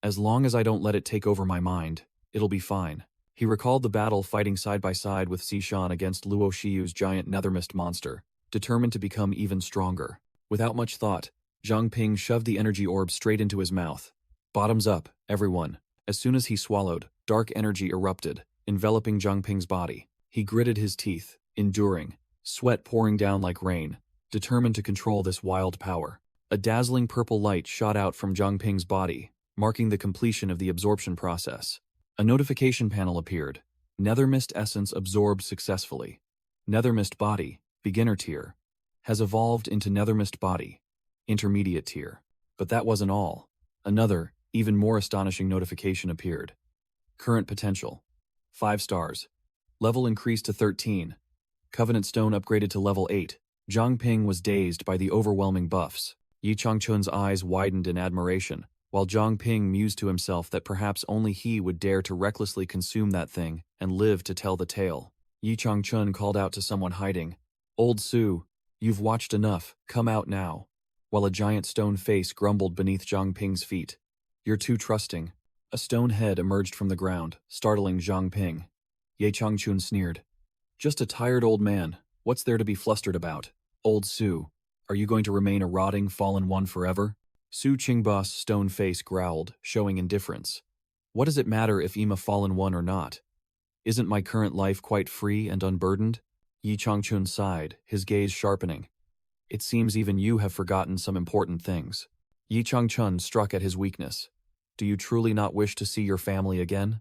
As long as I don't let it take over my mind, it'll be fine. He recalled the battle fighting side by side with Xishan against Luo Shiyu's giant Nethermist monster, determined to become even stronger. Without much thought, Zhang Ping shoved the energy orb straight into his mouth. Bottoms up, everyone. As soon as he swallowed, dark energy erupted, enveloping Zhang Ping's body. He gritted his teeth, enduring, sweat pouring down like rain, determined to control this wild power. A dazzling purple light shot out from Zhang Ping's body, marking the completion of the absorption process. A notification panel appeared. Nethermist essence absorbed successfully. Nethermist body, beginner tier, has evolved into Nethermist body, intermediate tier. But that wasn't all. Another, even more astonishing notification appeared. Current potential: 5 stars. Level increased to 13. Covenant stone upgraded to level 8. Zhang Ping was dazed by the overwhelming buffs. Yi Changchun's eyes widened in admiration, while Zhang Ping mused to himself that perhaps only he would dare to recklessly consume that thing and live to tell the tale. Yi Changchun called out to someone hiding, "Old Su, you've watched enough, come out now," while a giant stone face grumbled beneath Zhang Ping's feet. "You're too trusting." A stone head emerged from the ground, startling Zhang Ping. Ye Changchun sneered. "Just a tired old man, what's there to be flustered about? Old Su, are you going to remain a rotting, fallen one forever?" Su Qingba's stone face growled, showing indifference. "What does it matter if I'm a fallen one or not? Isn't my current life quite free and unburdened?" Yi Changchun sighed, his gaze sharpening. "It seems even you have forgotten some important things." Yi Changchun struck at his weakness. "Do you truly not wish to see your family again?"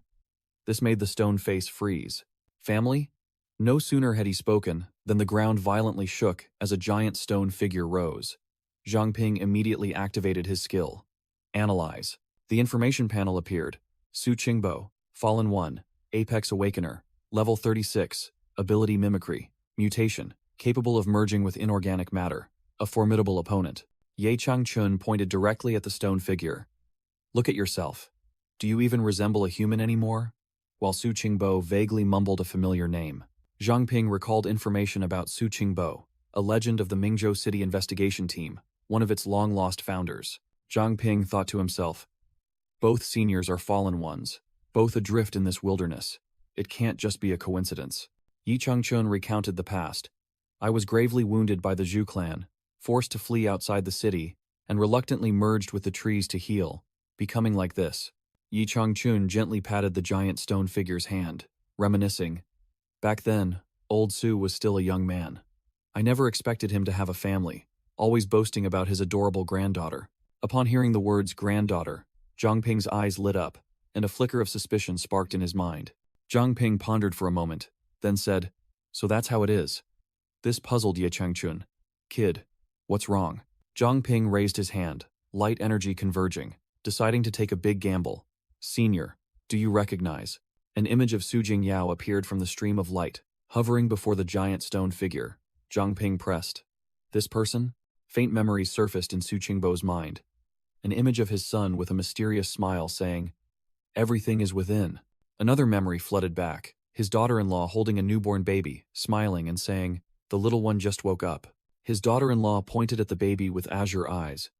This made the stone face freeze. Family? No sooner had he spoken than the ground violently shook as a giant stone figure rose. Zhang Ping immediately activated his skill. Analyze. The information panel appeared. Su Qingbo, Fallen 1, Apex Awakener, Level 36, Ability Mimicry, Mutation, capable of merging with inorganic matter, a formidable opponent. Ye Changchun pointed directly at the stone figure. "Look at yourself. Do you even resemble a human anymore?" While Su Qingbo vaguely mumbled a familiar name. Zhang Ping recalled information about Su Qingbo, a legend of the Mingzhou City investigation team, one of its long-lost founders. Zhang Ping thought to himself, "Both seniors are fallen ones, both adrift in this wilderness. It can't just be a coincidence." Yi Changchun recounted the past. "I was gravely wounded by the Zhu clan, forced to flee outside the city, and reluctantly merged with the trees to heal, becoming like this." Yi Changchun gently patted the giant stone figure's hand, reminiscing. "Back then, old Su was still a young man. I never expected him to have a family, always boasting about his adorable granddaughter." Upon hearing the words granddaughter, Zhang Ping's eyes lit up, and a flicker of suspicion sparked in his mind. Zhang Ping pondered for a moment, then said, "So that's how it is." This puzzled Ye Changchun. "Kid, what's wrong?" Zhang Ping raised his hand, light energy converging, deciding to take a big gamble. "Senior, do you recognize?" An image of Su Jingyao appeared from the stream of light, hovering before the giant stone figure. Zhang Ping pressed. This person? Faint memories surfaced in Su Qingbo's mind. An image of his son with a mysterious smile saying, "Everything is within." Another memory flooded back, his daughter-in-law holding a newborn baby, smiling and saying, "The little one just woke up." His daughter-in-law pointed at the baby with azure eyes.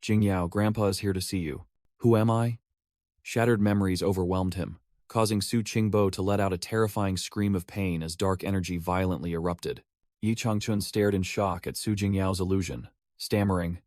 "Jingyao, Grandpa is here to see you." "Who am I?" Shattered memories overwhelmed him, causing Su Qingbo to let out a terrifying scream of pain as dark energy violently erupted. Yi Changchun stared in shock at Su Jingyao's illusion, stammering,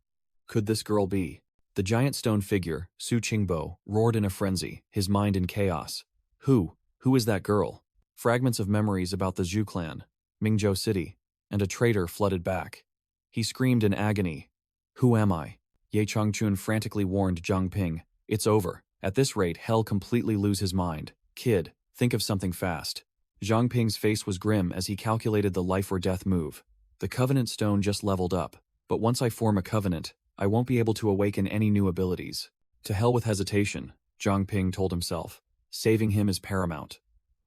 "Could this girl be?" The giant stone figure, Su Qingbo, roared in a frenzy, his mind in chaos. Who is that girl?" Fragments of memories about the Zhu clan, Mingzhou City, and a traitor flooded back. He screamed in agony. "Who am I?" Ye Changchun frantically warned Zhang Ping, "It's over. At this rate, he'll completely lose his mind. Kid, think of something fast." Zhang Ping's face was grim as he calculated the life or death move. "The covenant stone just leveled up, but once I form a covenant, I won't be able to awaken any new abilities." To hell with hesitation, Zhang Ping told himself. Saving him is paramount.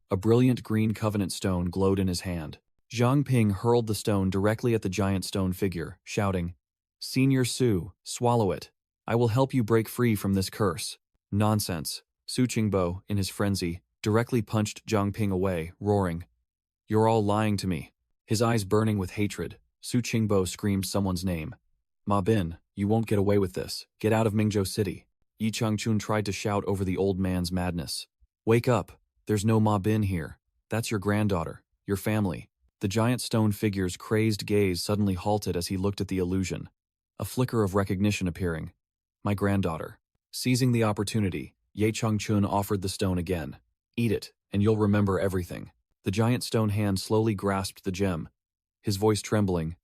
A brilliant green covenant stone glowed in his hand. Zhang Ping hurled the stone directly at the giant stone figure, shouting, "Senior Su, swallow it. I will help you break free from this curse." "Nonsense." Su Qingbo, in his frenzy, directly punched Zhang Ping away, roaring, "You're all lying to me." His eyes burning with hatred, Su Qingbo screamed someone's name. "Ma Bin, you won't get away with this. Get out of Mingzhou City." Yi Changchun tried to shout over the old man's madness. "Wake up. There's no Ma Bin here. That's your granddaughter, your family." The giant stone figure's crazed gaze suddenly halted as he looked at the illusion. a flicker of recognition appearing. My granddaughter. Seizing the opportunity, Ye Changchun offered the stone again. Eat it, and you'll remember everything. The giant stone hand slowly grasped the gem, his voice trembling.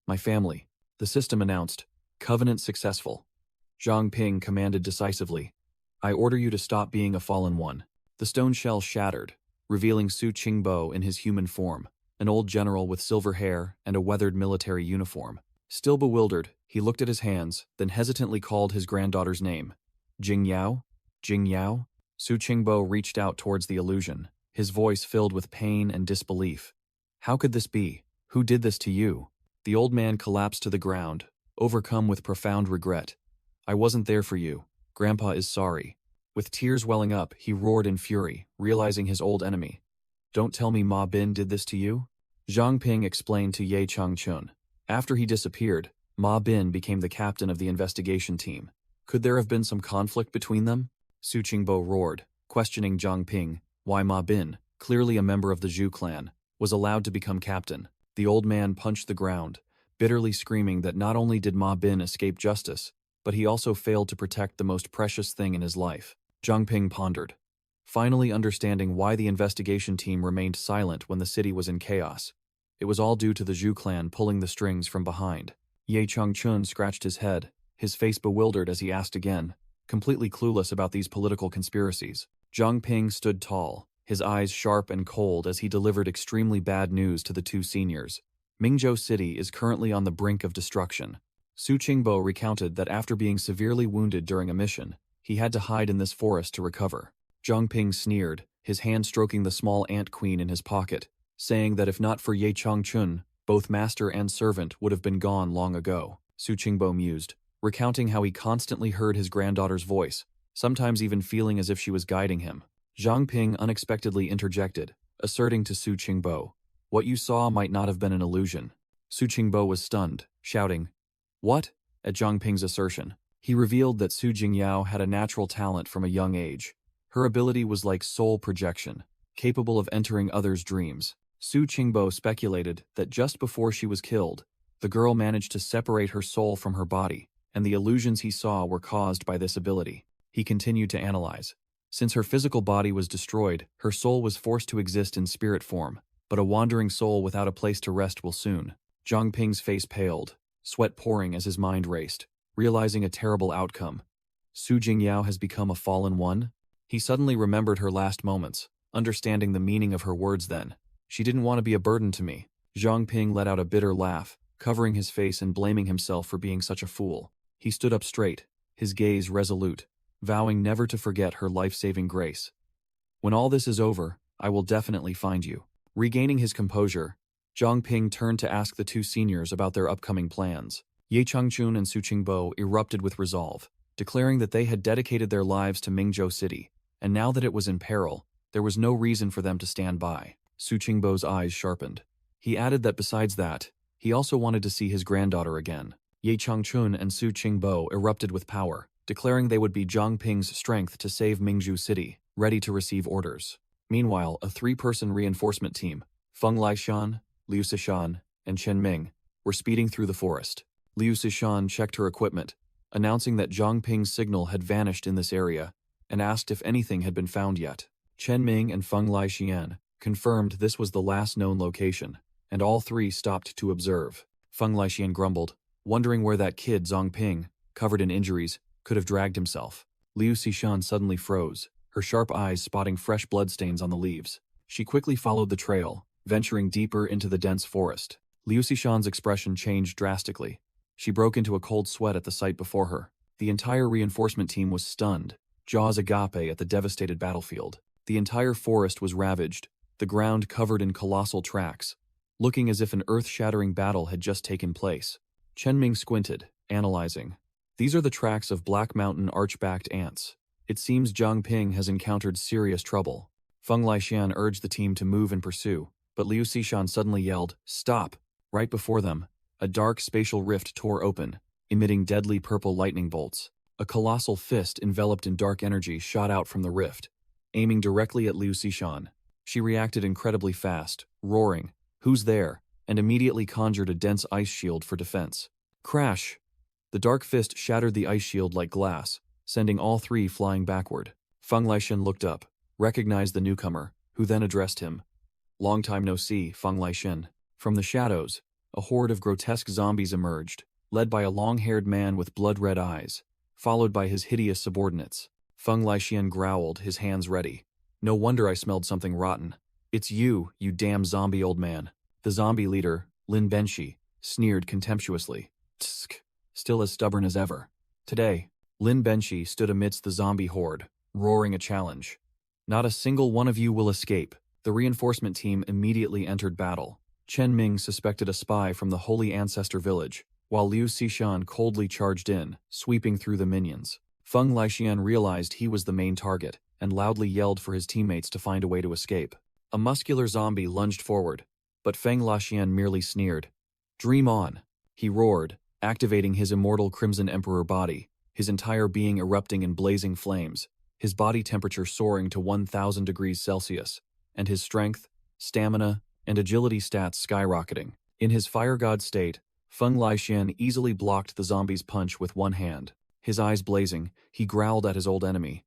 My family. The system announced. Covenant successful. Zhang Ping commanded decisively. I order you to stop being a fallen one. The stone shell shattered, revealing Su Qingbo in his human form, an old general with silver hair and a weathered military uniform. Still bewildered, he looked at his hands, then hesitantly called his granddaughter's name. Jing Yao? Jing Yao? Su Qingbo reached out towards the illusion, his voice filled with pain and disbelief. How could this be? Who did this to you? The old man collapsed to the ground, overcome with profound regret. I wasn't there for you. Grandpa is sorry. With tears welling up, he roared in fury, realizing his old enemy. Don't tell me Ma Bin did this to you? Zhang Ping explained to Ye Changchun. After he disappeared, Ma Bin became the captain of the investigation team. Could there have been some conflict between them? Su Qingbo roared, questioning Zhang Ping, why Ma Bin, clearly a member of the Zhu clan, was allowed to become captain. The old man punched the ground, bitterly screaming that not only did Ma Bin escape justice, but he also failed to protect the most precious thing in his life. Zhang Ping pondered, finally understanding why the investigation team remained silent when the city was in chaos. It was all due to the Zhu clan pulling the strings from behind. Ye Changchun scratched his head, his face bewildered as he asked again, completely clueless about these political conspiracies. Zhang Ping stood tall, his eyes sharp and cold as he delivered extremely bad news to the two seniors. Mingzhou City is currently on the brink of destruction. Su Qingbo recounted that after being severely wounded during a mission, he had to hide in this forest to recover. Zhang Ping sneered, his hand stroking the small ant queen in his pocket, saying that if not for Ye Changchun, both master and servant would have been gone long ago. Su Qingbo mused, recounting how he constantly heard his granddaughter's voice, sometimes even feeling as if she was guiding him. Zhang Ping unexpectedly interjected, asserting to Su Qingbo, what you saw might not have been an illusion. Su Qingbo was stunned, shouting, what? At Zhang Ping's assertion. He revealed that Su Jingyao had a natural talent from a young age. Her ability was like soul projection, capable of entering others' dreams. Su Qingbo speculated that just before she was killed, the girl managed to separate her soul from her body, and the illusions he saw were caused by this ability. He continued to analyze. Since her physical body was destroyed, her soul was forced to exist in spirit form, but a wandering soul without a place to rest will soon. Zhang Ping's face paled, sweat pouring as his mind raced, realizing a terrible outcome. Su Jingyao has become a fallen one? He suddenly remembered her last moments, understanding the meaning of her words then. She didn't want to be a burden to me. Zhang Ping let out a bitter laugh, covering his face and blaming himself for being such a fool. He stood up straight, his gaze resolute, vowing never to forget her life-saving grace. When all this is over, I will definitely find you. Regaining his composure, Zhang Ping turned to ask the two seniors about their upcoming plans. Ye Changchun and Su Qingbo erupted with resolve, declaring that they had dedicated their lives to Mingzhou City, and now that it was in peril, there was no reason for them to stand by. Su Qingbo's eyes sharpened. He added that besides that, he also wanted to see his granddaughter again. Ye Changchun and Su Qingbo erupted with power, declaring they would be Zhang Ping's strength to save Mingzhou City, ready to receive orders. Meanwhile, a three-person reinforcement team, Feng Laishan, Liu Sishan, and Chen Ming, were speeding through the forest. Liu Sishan checked her equipment, announcing that Zhang Ping's signal had vanished in this area, and asked if anything had been found yet. Chen Ming and Feng Laishan confirmed this was the last known location, and all three stopped to observe. Feng Laishan grumbled, wondering where that kid Zhang Ping, covered in injuries, could have dragged himself. Liu Sishan suddenly froze, her sharp eyes spotting fresh bloodstains on the leaves. She quickly followed the trail, venturing deeper into the dense forest. Liu Sishan's expression changed drastically. She broke into a cold sweat at the sight before her. The entire reinforcement team was stunned, jaws agape at the devastated battlefield. The entire forest was ravaged, the ground covered in colossal tracks, looking as if an earth-shattering battle had just taken place. Chen Ming squinted, analyzing. These are the tracks of Black Mountain arch-backed ants. It seems Zhang Ping has encountered serious trouble. Feng Laishan urged the team to move and pursue, but Liu Sishan suddenly yelled, "Stop!" Right before them, a dark spatial rift tore open, emitting deadly purple lightning bolts. A colossal fist enveloped in dark energy shot out from the rift, aiming directly at Liu Sishan. She reacted incredibly fast, roaring, "Who's there?" and immediately conjured a dense ice shield for defense. Crash! The dark fist shattered the ice shield like glass, sending all three flying backward. Feng Leixin looked up, recognized the newcomer, who then addressed him. "Long time no see, Feng Leixin." From the shadows, a horde of grotesque zombies emerged, led by a long-haired man with blood-red eyes, followed by his hideous subordinates. Feng Leixin growled, his hands ready. "No wonder I smelled something rotten. It's you, you damn zombie old man." The zombie leader, Lin Benshi, sneered contemptuously. Tsk, still as stubborn as ever. Today, Lin Benshi stood amidst the zombie horde, roaring a challenge. "Not a single one of you will escape." The reinforcement team immediately entered battle. Chen Ming suspected a spy from the Holy Ancestor village, while Liu Xishan coldly charged in, sweeping through the minions. Feng Leixin realized he was the main target, and loudly yelled for his teammates to find a way to escape. A muscular zombie lunged forward, but Feng Leixin merely sneered. "Dream on," he roared, activating his immortal Crimson Emperor body, his entire being erupting in blazing flames, his body temperature soaring to 1,000 degrees Celsius, and his strength, stamina, and agility stats skyrocketing. In his fire god state, Feng Leixin easily blocked the zombie's punch with one hand. His eyes blazing, he growled at his old enemy.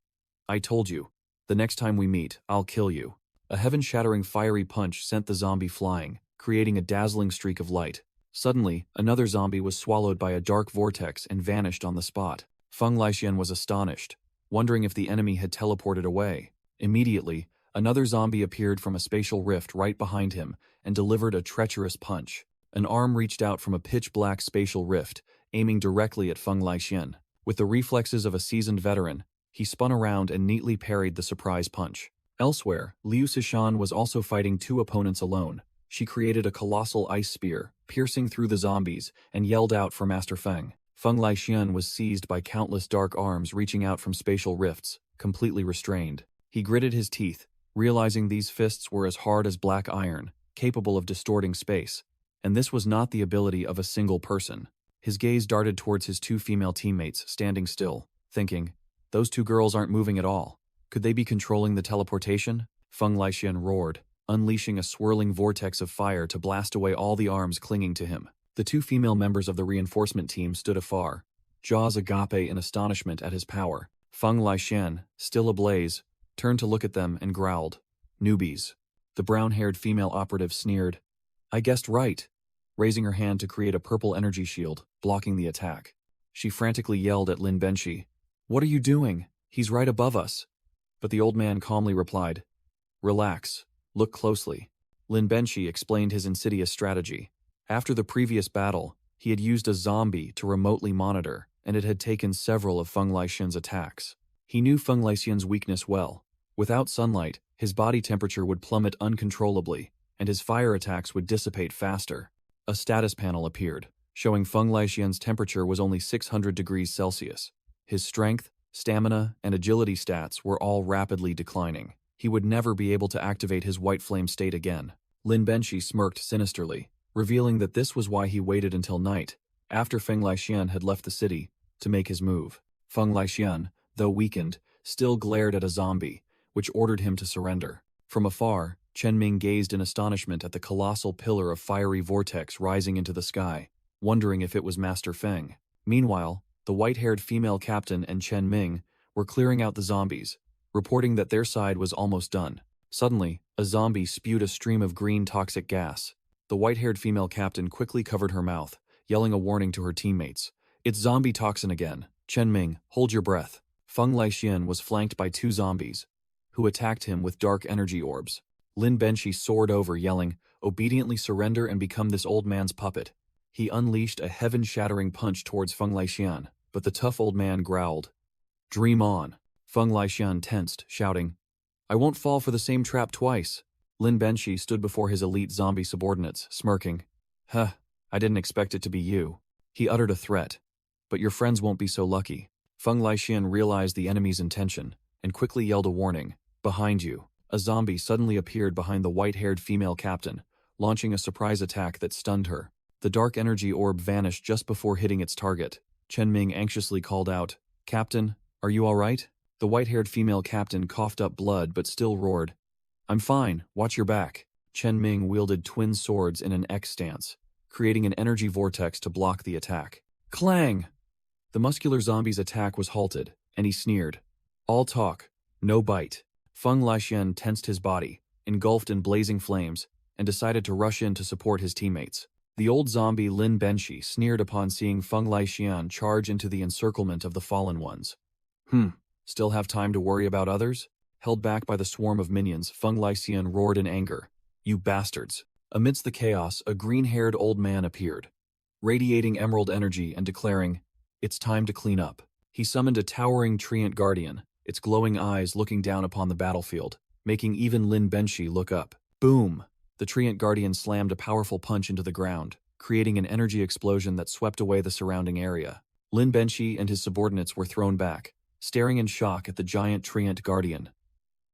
"I told you, the next time we meet, I'll kill you." A heaven-shattering fiery punch sent the zombie flying, creating a dazzling streak of light. Suddenly, another zombie was swallowed by a dark vortex and vanished on the spot. Feng Leixin was astonished, wondering if the enemy had teleported away. Immediately, another zombie appeared from a spatial rift right behind him and delivered a treacherous punch. An arm reached out from a pitch-black spatial rift, aiming directly at Feng Leixin. With the reflexes of a seasoned veteran, he spun around and neatly parried the surprise punch. Elsewhere, Liu Xishan was also fighting two opponents alone. She created a colossal ice spear, piercing through the zombies, and yelled out for Master Feng. Feng Leixin was seized by countless dark arms reaching out from spatial rifts, completely restrained. He gritted his teeth, realizing these fists were as hard as black iron, capable of distorting space. And this was not the ability of a single person. His gaze darted towards his two female teammates standing still, thinking, "Those two girls aren't moving at all. Could they be controlling the teleportation?" Feng Leixin roared, unleashing a swirling vortex of fire to blast away all the arms clinging to him. The two female members of the reinforcement team stood afar, jaws agape in astonishment at his power. Feng Leixin, still ablaze, turned to look at them and growled, "Newbies." The brown-haired female operative sneered, "I guessed right," raising her hand to create a purple energy shield, blocking the attack. She frantically yelled at Lin Benshi, "What are you doing? He's right above us." But the old man calmly replied, "Relax, look closely." Lin Benshi explained his insidious strategy. After the previous battle, he had used a zombie to remotely monitor, and it had taken several of Feng Leixin's attacks. He knew Feng Leixin's weakness well. Without sunlight, his body temperature would plummet uncontrollably, and his fire attacks would dissipate faster. A status panel appeared, showing Feng Leixin's temperature was only 600 degrees Celsius. His strength, stamina, and agility stats were all rapidly declining. He would never be able to activate his white flame state again. Lin Benshi smirked sinisterly, revealing that this was why he waited until night, after Feng Leixin had left the city, to make his move. Feng Leixin, though weakened, still glared at a zombie, which ordered him to surrender. From afar, Chen Ming gazed in astonishment at the colossal pillar of fiery vortex rising into the sky, wondering if it was Master Feng. Meanwhile, the white-haired female captain and Chen Ming were clearing out the zombies, reporting that their side was almost done. Suddenly, a zombie spewed a stream of green toxic gas. The white-haired female captain quickly covered her mouth, yelling a warning to her teammates. "It's zombie toxin again. Chen Ming, hold your breath." Feng Leixin was flanked by two zombies, who attacked him with dark energy orbs. Lin Benshi soared over, yelling, "Obediently surrender and become this old man's puppet." He unleashed a heaven-shattering punch towards Feng Leixin, but the tough old man growled, "Dream on." Feng Leixin tensed, shouting, "I won't fall for the same trap twice." Lin Benshi stood before his elite zombie subordinates, smirking. "Huh, I didn't expect it to be you." He uttered a threat, "But your friends won't be so lucky." Feng Leixin realized the enemy's intention, and quickly yelled a warning, "Behind you." A zombie suddenly appeared behind the white-haired female captain, launching a surprise attack that stunned her. The dark energy orb vanished just before hitting its target. Chen Ming anxiously called out, "Captain, are you all right?" The white-haired female captain coughed up blood but still roared, "I'm fine, watch your back." Chen Ming wielded twin swords in an X stance, creating an energy vortex to block the attack. Clang! The muscular zombie's attack was halted, and he sneered. All talk, no bite. Feng Laixian tensed his body, engulfed in blazing flames, and decided to rush in to support his teammates. The old zombie Lin Benshi sneered upon seeing Feng Laixian charge into the encirclement of the fallen ones. Still have time to worry about others? Held back by the swarm of minions, Feng Laixian roared in anger. You bastards! Amidst the chaos, a green-haired old man appeared, radiating emerald energy and declaring, It's time to clean up. He summoned a towering treant guardian, its glowing eyes looking down upon the battlefield, making even Lin Benshi look up. Boom! The treant guardian slammed a powerful punch into the ground, creating an energy explosion that swept away the surrounding area. Lin Benshi and his subordinates were thrown back, staring in shock at the giant treant guardian.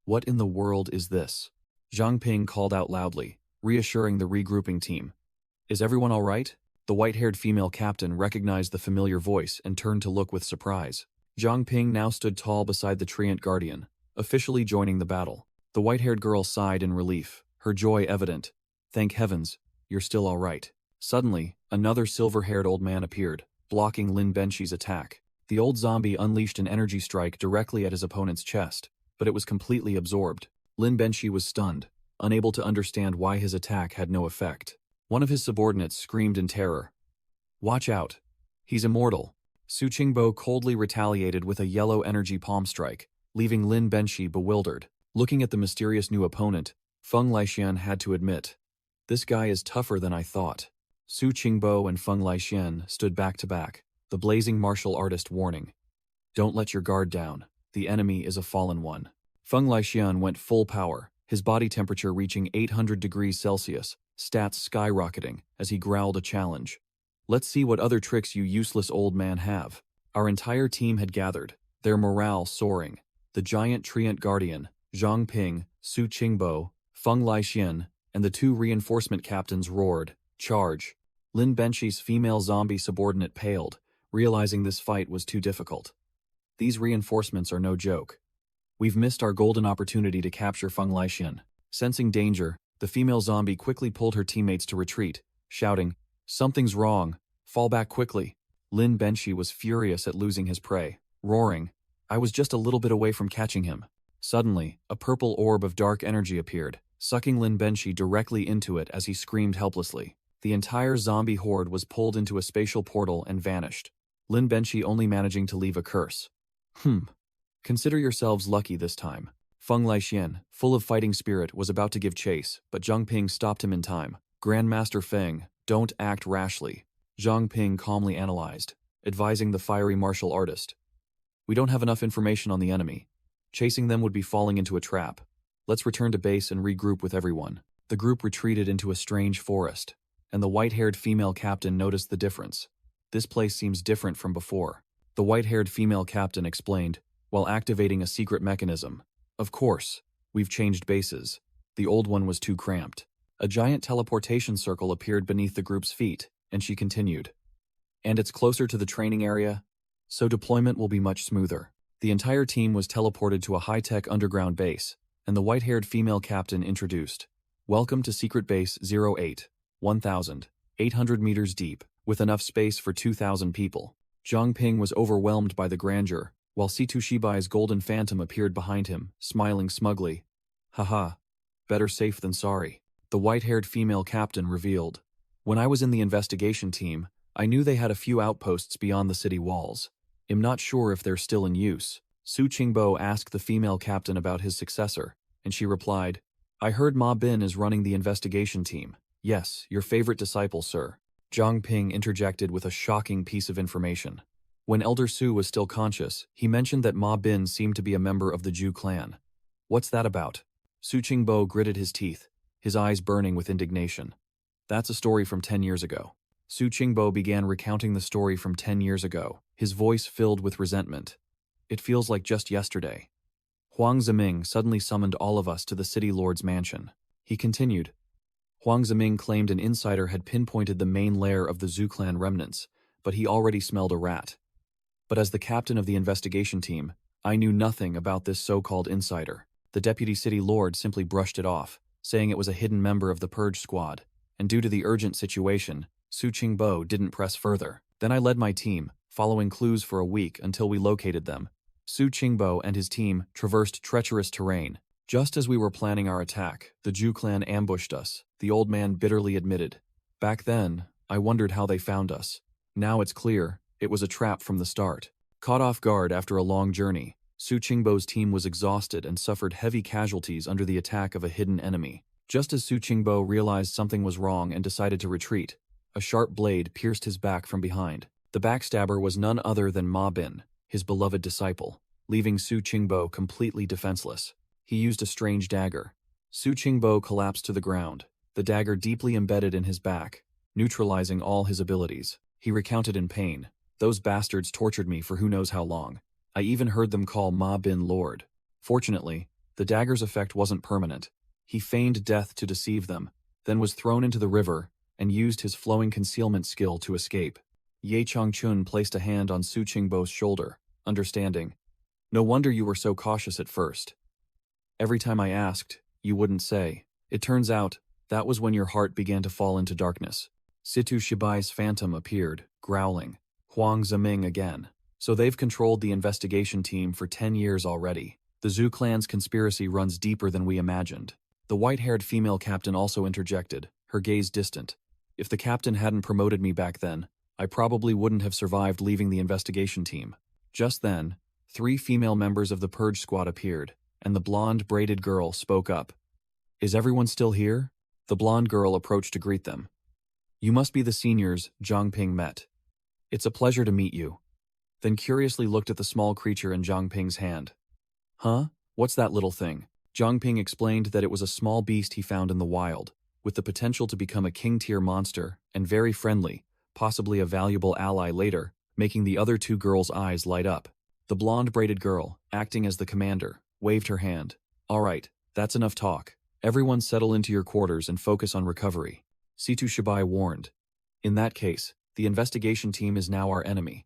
What in the world is this? Zhang Ping called out loudly, reassuring the regrouping team. Is everyone all right? The white-haired female captain recognized the familiar voice and turned to look with surprise. Zhang Ping now stood tall beside the treant guardian, officially joining the battle. The white-haired girl sighed in relief, her joy evident. Thank heavens, you're still all right. Suddenly, another silver-haired old man appeared, blocking Lin Benshi's attack. The old zombie unleashed an energy strike directly at his opponent's chest, but it was completely absorbed. Lin Benshi was stunned, unable to understand why his attack had no effect. One of his subordinates screamed in terror. Watch out! He's immortal. Su Qingbo coldly retaliated with a yellow energy palm strike, leaving Lin Benshi bewildered. Looking at the mysterious new opponent, Feng Laixian had to admit, this guy is tougher than I thought. Su Qingbo and Feng Laixian stood back to back, the blazing martial artist warning. Don't let your guard down. The enemy is a fallen one. Feng Laixian went full power, his body temperature reaching 800 degrees Celsius, stats skyrocketing as he growled a challenge. Let's see what other tricks you useless old man have. Our entire team had gathered, their morale soaring. The giant treant guardian, Zhang Ping, Su Qingbo, Feng Laixian, and the two reinforcement captains roared, Charge! Lin Benshi's female zombie subordinate paled, realizing this fight was too difficult. These reinforcements are no joke. We've missed our golden opportunity to capture Feng Laixian. Sensing danger, the female zombie quickly pulled her teammates to retreat, shouting, Something's wrong. Fall back quickly. Lin Benshi was furious at losing his prey, roaring, I was just a little bit away from catching him. Suddenly, a purple orb of dark energy appeared, sucking Lin Benshi directly into it as he screamed helplessly. The entire zombie horde was pulled into a spatial portal and vanished, Lin Benshi only managing to leave a curse. Consider yourselves lucky this time. Feng Laixian, full of fighting spirit, was about to give chase, but Zhang Ping stopped him in time. Grandmaster Feng, don't act rashly. Zhang Ping calmly analyzed, advising the fiery martial artist. We don't have enough information on the enemy. Chasing them would be falling into a trap. Let's return to base and regroup with everyone. The group retreated into a strange forest, and the white-haired female captain noticed the difference. This place seems different from before. The white-haired female captain explained, while activating a secret mechanism. Of course, we've changed bases. The old one was too cramped. A giant teleportation circle appeared beneath the group's feet, and she continued. And it's closer to the training area, so deployment will be much smoother. The entire team was teleported to a high-tech underground base, and the white-haired female captain introduced. Welcome to Secret Base 08, 1,800 meters deep, with enough space for 2,000 people. Zhang Ping was overwhelmed by the grandeur, while Situ Shibai's golden phantom appeared behind him, smiling smugly. Haha, better safe than sorry. The white-haired female captain revealed. When I was in the investigation team, I knew they had a few outposts beyond the city walls. I'm not sure if they're still in use. Su Qingbo asked the female captain about his successor, and she replied, I heard Ma Bin is running the investigation team. Yes, your favorite disciple, sir. Zhang Ping interjected with a shocking piece of information. When Elder Su was still conscious, he mentioned that Ma Bin seemed to be a member of the Zhu clan. What's that about? Su Qingbo gritted his teeth, his eyes burning with indignation. That's a story from 10 years ago. Su Qingbo began recounting the story from 10 years ago, his voice filled with resentment. It feels like just yesterday. Huang Ziming suddenly summoned all of us to the city lord's mansion. He continued. Huang Ziming claimed an insider had pinpointed the main lair of the Zhu clan remnants, but he already smelled a rat. But as the captain of the investigation team, I knew nothing about this so-called insider. The deputy city lord simply brushed it off, saying it was a hidden member of the purge squad, and due to the urgent situation, Su Qingbo didn't press further. Then I led my team, following clues for a week until we located them. Su Qingbo and his team traversed treacherous terrain. Just as we were planning our attack, the Zhu clan ambushed us, the old man bitterly admitted. Back then, I wondered how they found us. Now it's clear, it was a trap from the start. Caught off guard after a long journey, Su Qingbo's team was exhausted and suffered heavy casualties under the attack of a hidden enemy. Just as Su Qingbo realized something was wrong and decided to retreat, a sharp blade pierced his back from behind. The backstabber was none other than Ma Bin, his beloved disciple, leaving Su Qingbo completely defenseless. He used a strange dagger. Su Qingbo collapsed to the ground, the dagger deeply embedded in his back, neutralizing all his abilities. He recounted in pain, "Those bastards tortured me for who knows how long. I even heard them call Ma Bin Lord." Fortunately, the dagger's effect wasn't permanent. He feigned death to deceive them, then was thrown into the river and used his flowing concealment skill to escape. Ye Changchun placed a hand on Su Qingbo's shoulder, understanding. "No wonder you were so cautious at first. Every time I asked, you wouldn't say. It turns out, that was when your heart began to fall into darkness." Situ Shibai's phantom appeared, growling. Huang Ziming again. "So they've controlled the investigation team for 10 years already. The Zhu clan's conspiracy runs deeper than we imagined." The white-haired female captain also interjected, her gaze distant. "If the captain hadn't promoted me back then, I probably wouldn't have survived leaving the investigation team." Just then, 3 female members of the Purge Squad appeared, and the blonde, braided girl spoke up. "Is everyone still here?" The blonde girl approached to greet them. "You must be the seniors Zhang Ping met. It's a pleasure to meet you." Then curiously looked at the small creature in Zhang Ping's hand. "Huh? What's that little thing?" Zhang Ping explained that it was a small beast he found in the wild, with the potential to become a king-tier monster, and very friendly, possibly a valuable ally later, making the other 2 girls' eyes light up. The blonde braided girl, acting as the commander, waved her hand. "All right, that's enough talk. Everyone settle into your quarters and focus on recovery," Situ Shibai warned. "In that case, the investigation team is now our enemy.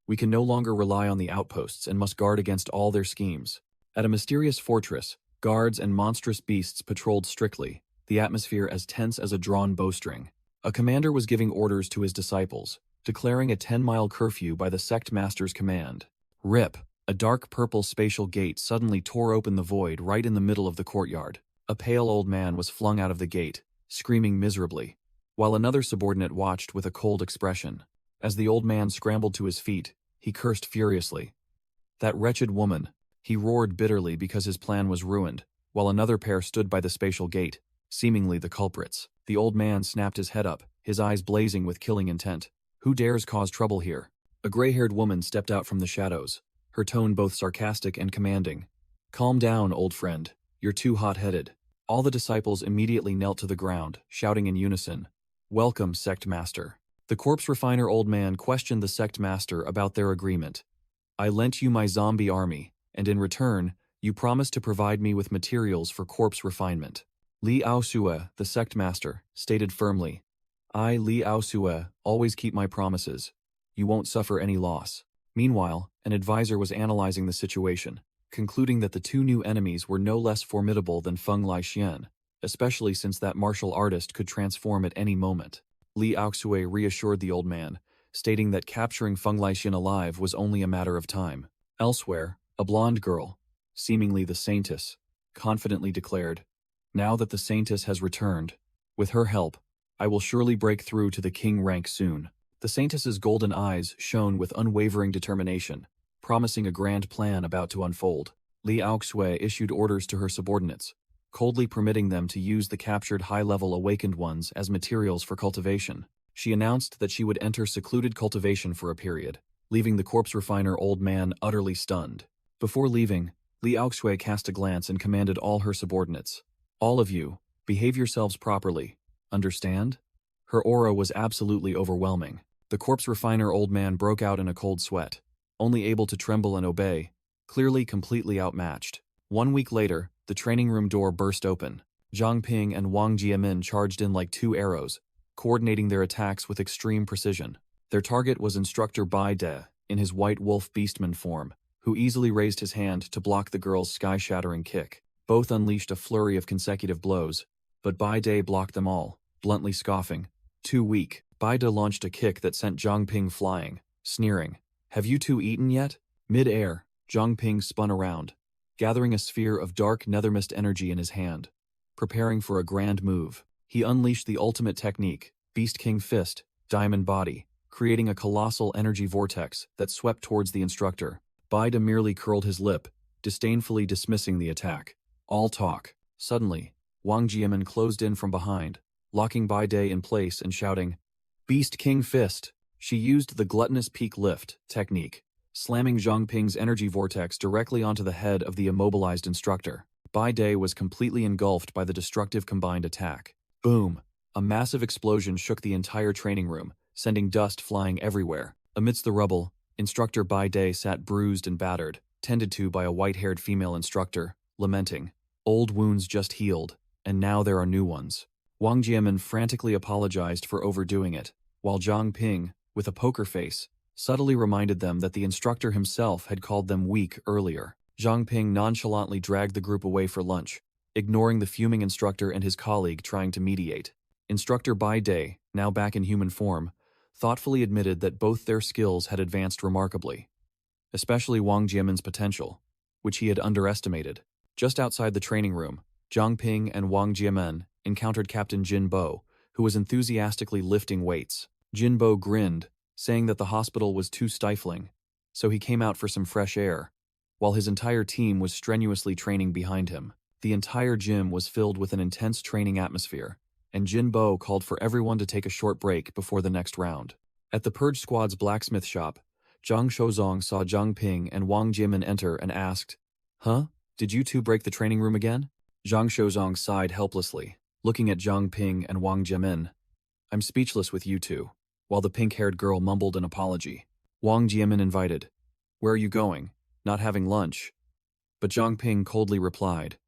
We can no longer rely on the outposts and must guard against all their schemes." At a mysterious fortress, guards and monstrous beasts patrolled strictly, the atmosphere as tense as a drawn bowstring. A commander was giving orders to his disciples, declaring a 10-mile curfew by the sect master's command. Rip! A dark purple spatial gate suddenly tore open the void right in the middle of the courtyard. A pale old man was flung out of the gate, screaming miserably, while another subordinate watched with a cold expression. As the old man scrambled to his feet, he cursed furiously. "That wretched woman!" He roared bitterly because his plan was ruined, while another pair stood by the spatial gate, seemingly the culprits. The old man snapped his head up, his eyes blazing with killing intent. "Who dares cause trouble here?" A gray-haired woman stepped out from the shadows, her tone both sarcastic and commanding. "Calm down, old friend. You're too hot-headed." All the disciples immediately knelt to the ground, shouting in unison, "Welcome, sect master." The corpse refiner old man questioned the sect master about their agreement. "I lent you my zombie army, and in return, you promised to provide me with materials for corpse refinement." Li Aosue, the sect master, stated firmly, "I, Li Aosue, always keep my promises. You won't suffer any loss." Meanwhile, an advisor was analyzing the situation, concluding that the 2 new enemies were no less formidable than Feng Laixian, especially since that martial artist could transform at any moment. Li Aosue reassured the old man, stating that capturing Feng Laixian alive was only a matter of time. Elsewhere, a blonde girl, seemingly the Saintess, confidently declared, "Now that the Saintess has returned, with her help, I will surely break through to the king rank soon." The Saintess's golden eyes shone with unwavering determination, promising a grand plan about to unfold. Li Aosue issued orders to her subordinates, coldly permitting them to use the captured high-level awakened ones as materials for cultivation. She announced that she would enter secluded cultivation for a period, leaving the corpse refiner old man utterly stunned. Before leaving, Li Aosue cast a glance and commanded all her subordinates, "All of you, behave yourselves properly. Understand?" Her aura was absolutely overwhelming. The corpse refiner old man broke out in a cold sweat, only able to tremble and obey, clearly completely outmatched. 1 week later, the training room door burst open. Zhang Ping and Wang Jiamin charged in like 2 arrows, coordinating their attacks with extreme precision. Their target was Instructor Bai De, in his white wolf beastman form, who easily raised his hand to block the girl's sky-shattering kick. Both unleashed a flurry of consecutive blows, but Bai De blocked them all, bluntly scoffing. "Too weak." Bai De launched a kick that sent Zhang Ping flying, sneering, Have you two eaten yet? Mid-air, Zhang Ping spun around, gathering a sphere of dark nethermist energy in his hand. Preparing for a grand move, he unleashed the ultimate technique, Beast King Fist, Diamond Body, creating a colossal energy vortex that swept towards the instructor. Bai De merely curled his lip, disdainfully dismissing the attack. All talk. Suddenly, Wang Jiamen closed in from behind, locking Bai De in place and shouting, "Beast King Fist!" She used the gluttonous peak lift technique, slamming Zhang Ping's energy vortex directly onto the head of the immobilized instructor. Bai De was completely engulfed by the destructive combined attack. Boom! A massive explosion shook the entire training room, sending dust flying everywhere. Amidst the rubble, Instructor Bai De sat bruised and battered, tended to by a white-haired female instructor, lamenting. Old wounds just healed, and now there are new ones. Wang Jiamen frantically apologized for overdoing it, while Zhang Ping, with a poker face, subtly reminded them that the instructor himself had called them weak earlier. Zhang Ping nonchalantly dragged the group away for lunch, ignoring the fuming instructor and his colleague trying to mediate. Instructor Bai De, now back in human form, thoughtfully admitted that both their skills had advanced remarkably, especially Wang Jiamen's potential, which he had underestimated. Just outside the training room, Zhang Ping and Wang Jiamen encountered Captain Jin Bo, who was enthusiastically lifting weights. Jin Bo grinned, saying that the hospital was too stifling, so he came out for some fresh air, while his entire team was strenuously training behind him. The entire gym was filled with an intense training atmosphere, and Jin Bo called for everyone to take a short break before the next round. At the Purge Squad's blacksmith shop, Zhang Shouzong saw Zhang Ping and Wang Jiamen enter and asked, "Huh? Did you two break the training room again?" Zhang Shouzong sighed helplessly, looking at Zhang Ping and Wang Jiamen. "I'm speechless with you two," while the pink-haired girl mumbled an apology. Wang Jiamen invited, "Where are you going? Not having lunch?" But Zhang Ping coldly replied,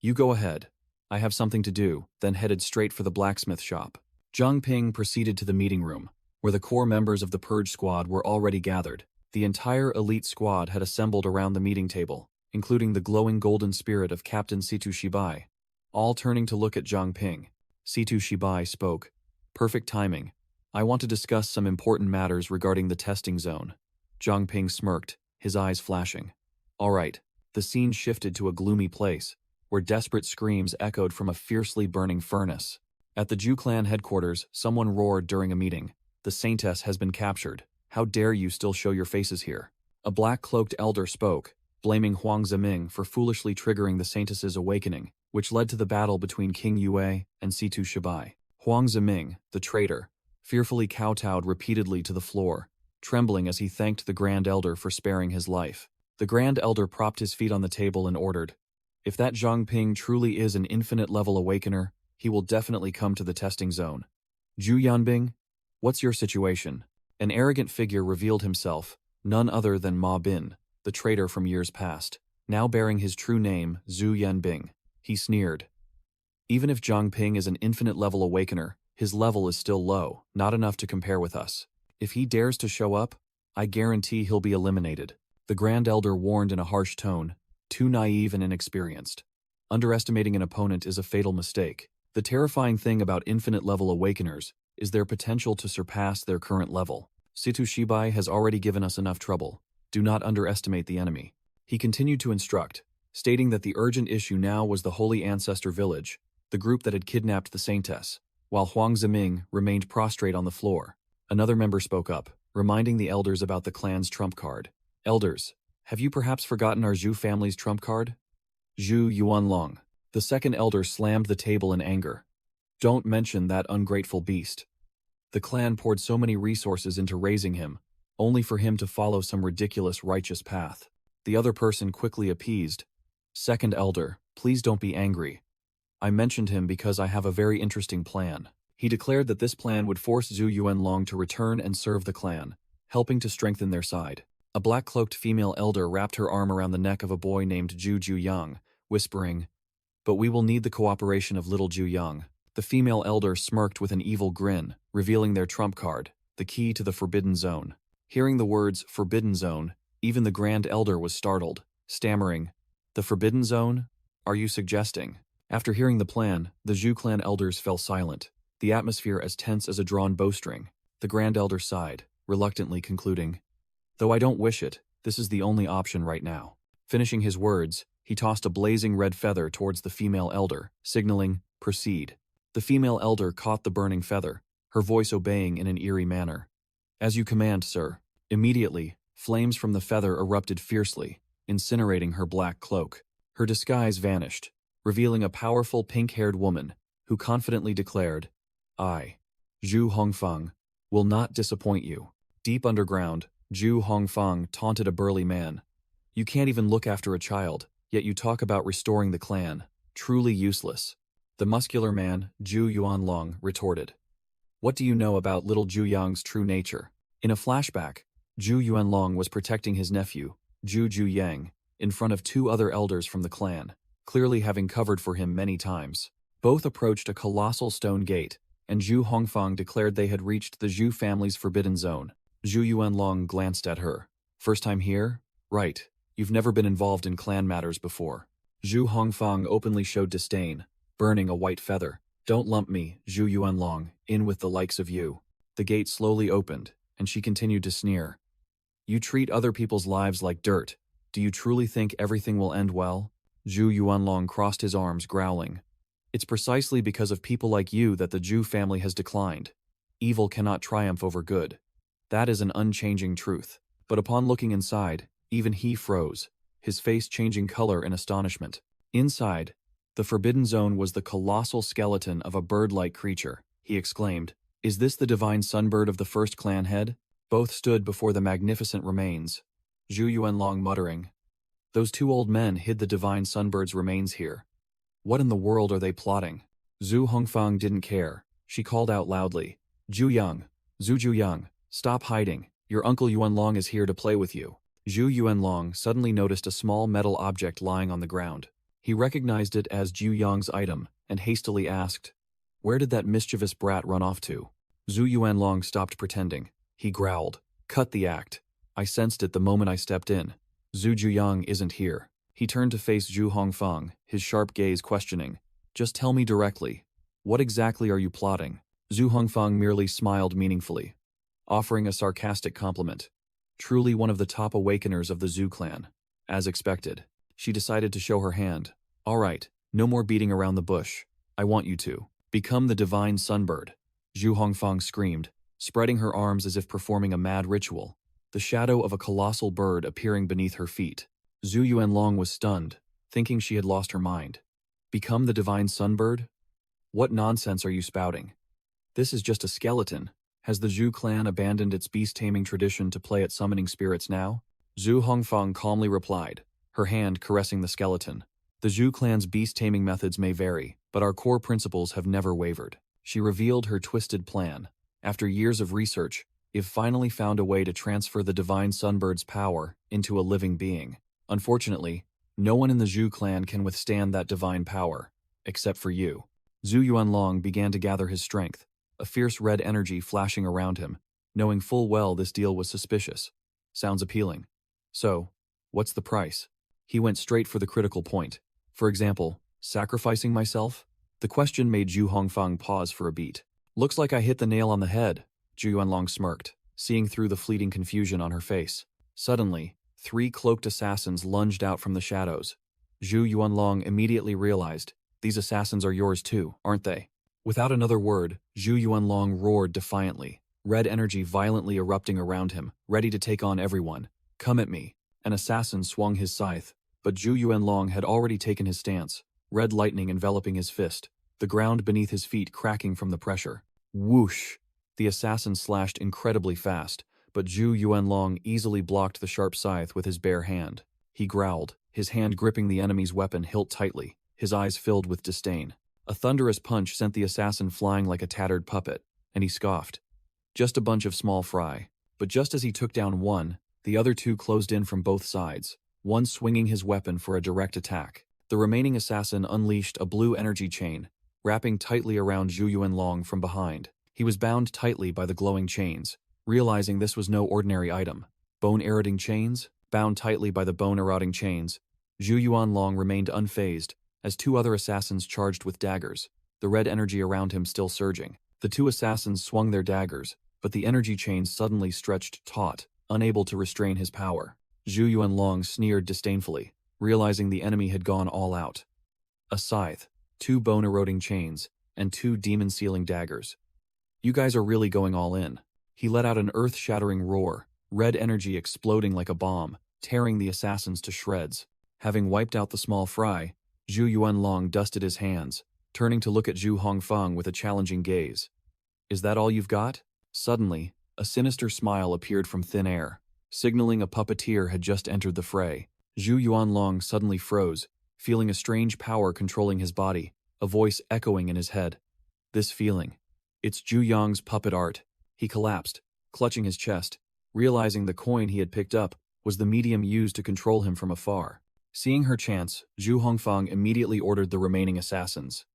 "You go ahead. I have something to do," then headed straight for the blacksmith shop. Zhang Ping proceeded to the meeting room, where the core members of the Purge Squad were already gathered. The entire elite squad had assembled around the meeting table, including the glowing golden spirit of Captain Situ Shibai, all turning to look at Zhang Ping. Situ Shibai spoke, "Perfect timing. I want to discuss some important matters regarding the testing zone." Zhang Ping smirked, his eyes flashing. All right. The scene shifted to a gloomy place, where desperate screams echoed from a fiercely burning furnace. At the Zhu clan headquarters, someone roared during a meeting. "The Saintess has been captured. How dare you still show your faces here?" A black-cloaked elder spoke, blaming Huang Ziming for foolishly triggering the Saintess's awakening, which led to the battle between King Yue and Situ Shibai. Huang Ziming, the traitor, fearfully kowtowed repeatedly to the floor, trembling as he thanked the Grand Elder for sparing his life. The Grand Elder propped his feet on the table and ordered, "If that Zhang Ping truly is an infinite-level awakener, he will definitely come to the testing zone." "Zhu Yanbing, what's your situation?" An arrogant figure revealed himself, none other than Ma Bin, the traitor from years past, now bearing his true name, Zhu Yanbing. He sneered. "Even if Zhang Ping is an infinite-level awakener, his level is still low, not enough to compare with us. If he dares to show up, I guarantee he'll be eliminated." The Grand Elder warned in a harsh tone, too naive and inexperienced. Underestimating an opponent is a fatal mistake. The terrifying thing about infinite-level awakeners is their potential to surpass their current level. Situ Shibai has already given us enough trouble. Do not underestimate the enemy. He continued to instruct, stating that the urgent issue now was the Holy Ancestor Village, the group that had kidnapped the Saintess, while Huang Ziming remained prostrate on the floor. Another member spoke up, reminding the elders about the clan's trump card. "Elders, have you perhaps forgotten our Zhu family's trump card?" Zhu Yuanlong. The second elder slammed the table in anger. "Don't mention that ungrateful beast. The clan poured so many resources into raising him, only for him to follow some ridiculous righteous path." The other person quickly appeased. "Second elder, please don't be angry. I mentioned him because I have a very interesting plan." He declared that this plan would force Zhu Yuanlong to return and serve the clan, helping to strengthen their side. A black-cloaked female elder wrapped her arm around the neck of a boy named Zhu Juyang, whispering, "But we will need the cooperation of little Juyang." The female elder smirked with an evil grin, revealing their trump card, the key to the Forbidden Zone. Hearing the words Forbidden Zone, even the Grand Elder was startled, stammering, "The Forbidden Zone? Are you suggesting?" After hearing the plan, the Zhu clan elders fell silent, the atmosphere as tense as a drawn bowstring. The Grand Elder sighed, reluctantly concluding, Though I don't wish it, this is the only option right now. Finishing his words, he tossed a blazing red feather towards the female elder, signaling, proceed. The female elder caught the burning feather, her voice obeying in an eerie manner. As you command, sir. Immediately, flames from the feather erupted fiercely, incinerating her black cloak. Her disguise vanished, revealing a powerful pink-haired woman, who confidently declared, I, Zhu Hongfang, will not disappoint you. Deep underground, Zhu Hongfang taunted a burly man. You can't even look after a child, yet you talk about restoring the clan. Truly useless. The muscular man, Zhu Yuanlong, retorted. What do you know about little Zhu Yang's true nature? In a flashback, Zhu Yuanlong was protecting his nephew, Zhu Yang, in front of two other elders from the clan, clearly having covered for him many times. Both approached a colossal stone gate, and Zhu Hongfang declared they had reached the Zhu family's forbidden zone. Zhu Yuanlong glanced at her. First time here? Right. You've never been involved in clan matters before. Zhu Hongfang openly showed disdain, burning a white feather. Don't lump me, Zhu Yuanlong, in with the likes of you. The gate slowly opened, and she continued to sneer. You treat other people's lives like dirt. Do you truly think everything will end well? Zhu Yuanlong crossed his arms, growling. It's precisely because of people like you that the Zhu family has declined. Evil cannot triumph over good. That is an unchanging truth. But upon looking inside, even he froze, his face changing color in astonishment. Inside, the forbidden zone was the colossal skeleton of a bird-like creature. He exclaimed, Is this the divine sunbird of the first clan head? Both stood before the magnificent remains, Zhu Yuanlong muttering. Those two old men hid the divine sunbird's remains here. What in the world are they plotting? Zhu Hongfang didn't care. She called out loudly, Zhu Yang, stop hiding. Your uncle Yuanlong is here to play with you. Zhu Yuanlong suddenly noticed a small metal object lying on the ground. He recognized it as Zhu Yang's item and hastily asked, Where did that mischievous brat run off to? Zhu Yuanlong stopped pretending. He growled, Cut the act. I sensed it the moment I stepped in. Zhu Yang isn't here. He turned to face Zhu Hongfang, his sharp gaze questioning. Just tell me directly. What exactly are you plotting? Zhu Hongfang merely smiled meaningfully, offering a sarcastic compliment. Truly one of the top awakeners of the Zhu clan. As expected, she decided to show her hand. All right, no more beating around the bush. I want you to become the divine sunbird. Zhu Hongfang screamed, spreading her arms as if performing a mad ritual, the shadow of a colossal bird appearing beneath her feet. Zhu Yuanlong was stunned, thinking she had lost her mind. Become the divine sunbird? What nonsense are you spouting? This is just a skeleton. Has the Zhu clan abandoned its beast-taming tradition to play at summoning spirits now? Zhu Hongfang calmly replied, her hand caressing the skeleton. The Zhu clan's beast-taming methods may vary, but our core principles have never wavered. She revealed her twisted plan. After years of research, I've finally found a way to transfer the divine sunbird's power into a living being. Unfortunately, no one in the Zhu clan can withstand that divine power, except for you. Zhu Yuanlong began to gather his strength, a fierce red energy flashing around him, knowing full well this deal was suspicious. Sounds appealing. So, what's the price? He went straight for the critical point. For example, sacrificing myself? The question made Zhu Hongfang pause for a beat. Looks like I hit the nail on the head, Zhu Yuanlong smirked, seeing through the fleeting confusion on her face. Suddenly, 3 cloaked assassins lunged out from the shadows. Zhu Yuanlong immediately realized, these assassins are yours too, aren't they? Without another word, Zhu Yuanlong roared defiantly, red energy violently erupting around him, ready to take on everyone. Come at me. An assassin swung his scythe, but Zhu Yuanlong had already taken his stance, red lightning enveloping his fist, the ground beneath his feet cracking from the pressure. Whoosh! The assassin slashed incredibly fast, but Zhu Yuanlong easily blocked the sharp scythe with his bare hand. He growled, his hand gripping the enemy's weapon hilt tightly, his eyes filled with disdain. A thunderous punch sent the assassin flying like a tattered puppet, and he scoffed. Just a bunch of small fry. But just as he took down one, the other 2 closed in from both sides, one swinging his weapon for a direct attack. The remaining assassin unleashed a blue energy chain, wrapping tightly around Zhu Yuanlong from behind. He was bound tightly by the glowing chains, realizing this was no ordinary item. Bone-eroding chains? Bound tightly by the bone-eroding chains, Zhu Yuanlong remained unfazed as 2 other assassins charged with daggers, the red energy around him still surging. The 2 assassins swung their daggers, but the energy chains suddenly stretched taut, unable to restrain his power. Zhu Yuanlong sneered disdainfully, realizing the enemy had gone all out. A scythe, 2 bone-eroding chains, and 2 demon-sealing daggers. You guys are really going all in. He let out an earth-shattering roar, red energy exploding like a bomb, tearing the assassins to shreds. Having wiped out the small fry, Zhu Yuanlong dusted his hands, turning to look at Zhu Hongfeng with a challenging gaze. Is that all you've got? Suddenly, a sinister smile appeared from thin air, signaling a puppeteer had just entered the fray. Zhu Yuanlong suddenly froze, feeling a strange power controlling his body, a voice echoing in his head. This feeling. It's Zhu Yang's puppet art. He collapsed, clutching his chest, realizing the coin he had picked up was the medium used to control him from afar. Seeing her chance, Zhu Hongfeng immediately ordered the remaining assassins.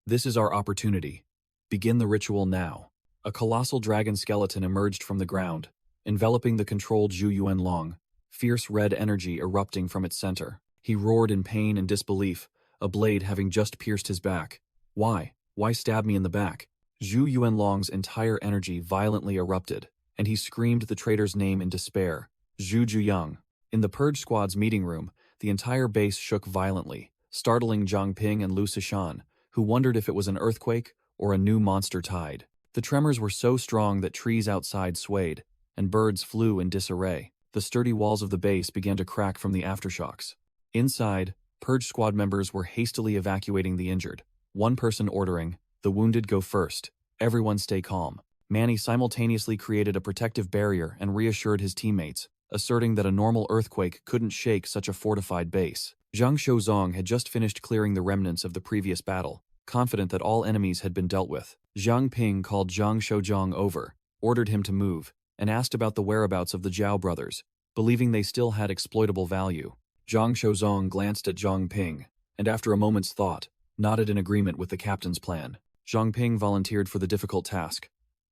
This is our opportunity. Begin the ritual now. A colossal dragon skeleton emerged from the ground, enveloping the controlled Zhu Yuanlong, fierce red energy erupting from its center. He roared in pain and disbelief, a blade having just pierced his back. Why? Why stab me in the back? Zhu Yuanlong's entire energy violently erupted, and he screamed the traitor's name in despair. Zhu Zhuyang. In the Purge Squad's meeting room, the entire base shook violently, startling Zhang Ping and Lu Sishan, who wondered if it was an earthquake or a new monster tide. The tremors were so strong that trees outside swayed, and birds flew in disarray. The sturdy walls of the base began to crack from the aftershocks. Inside, Purge Squad members were hastily evacuating the injured, one person ordering, "The wounded go first. Everyone stay calm." Manny simultaneously created a protective barrier and reassured his teammates, asserting that a normal earthquake couldn't shake such a fortified base. Zhang Shozong had just finished clearing the remnants of the previous battle, confident that all enemies had been dealt with. Zhang Ping called Zhang Shozong over, ordered him to move, and asked about the whereabouts of the Zhao brothers, believing they still had exploitable value. Zhang Shozong glanced at Zhang Ping, and after a moment's thought, nodded in agreement with the captain's plan. Zhang Ping volunteered for the difficult task.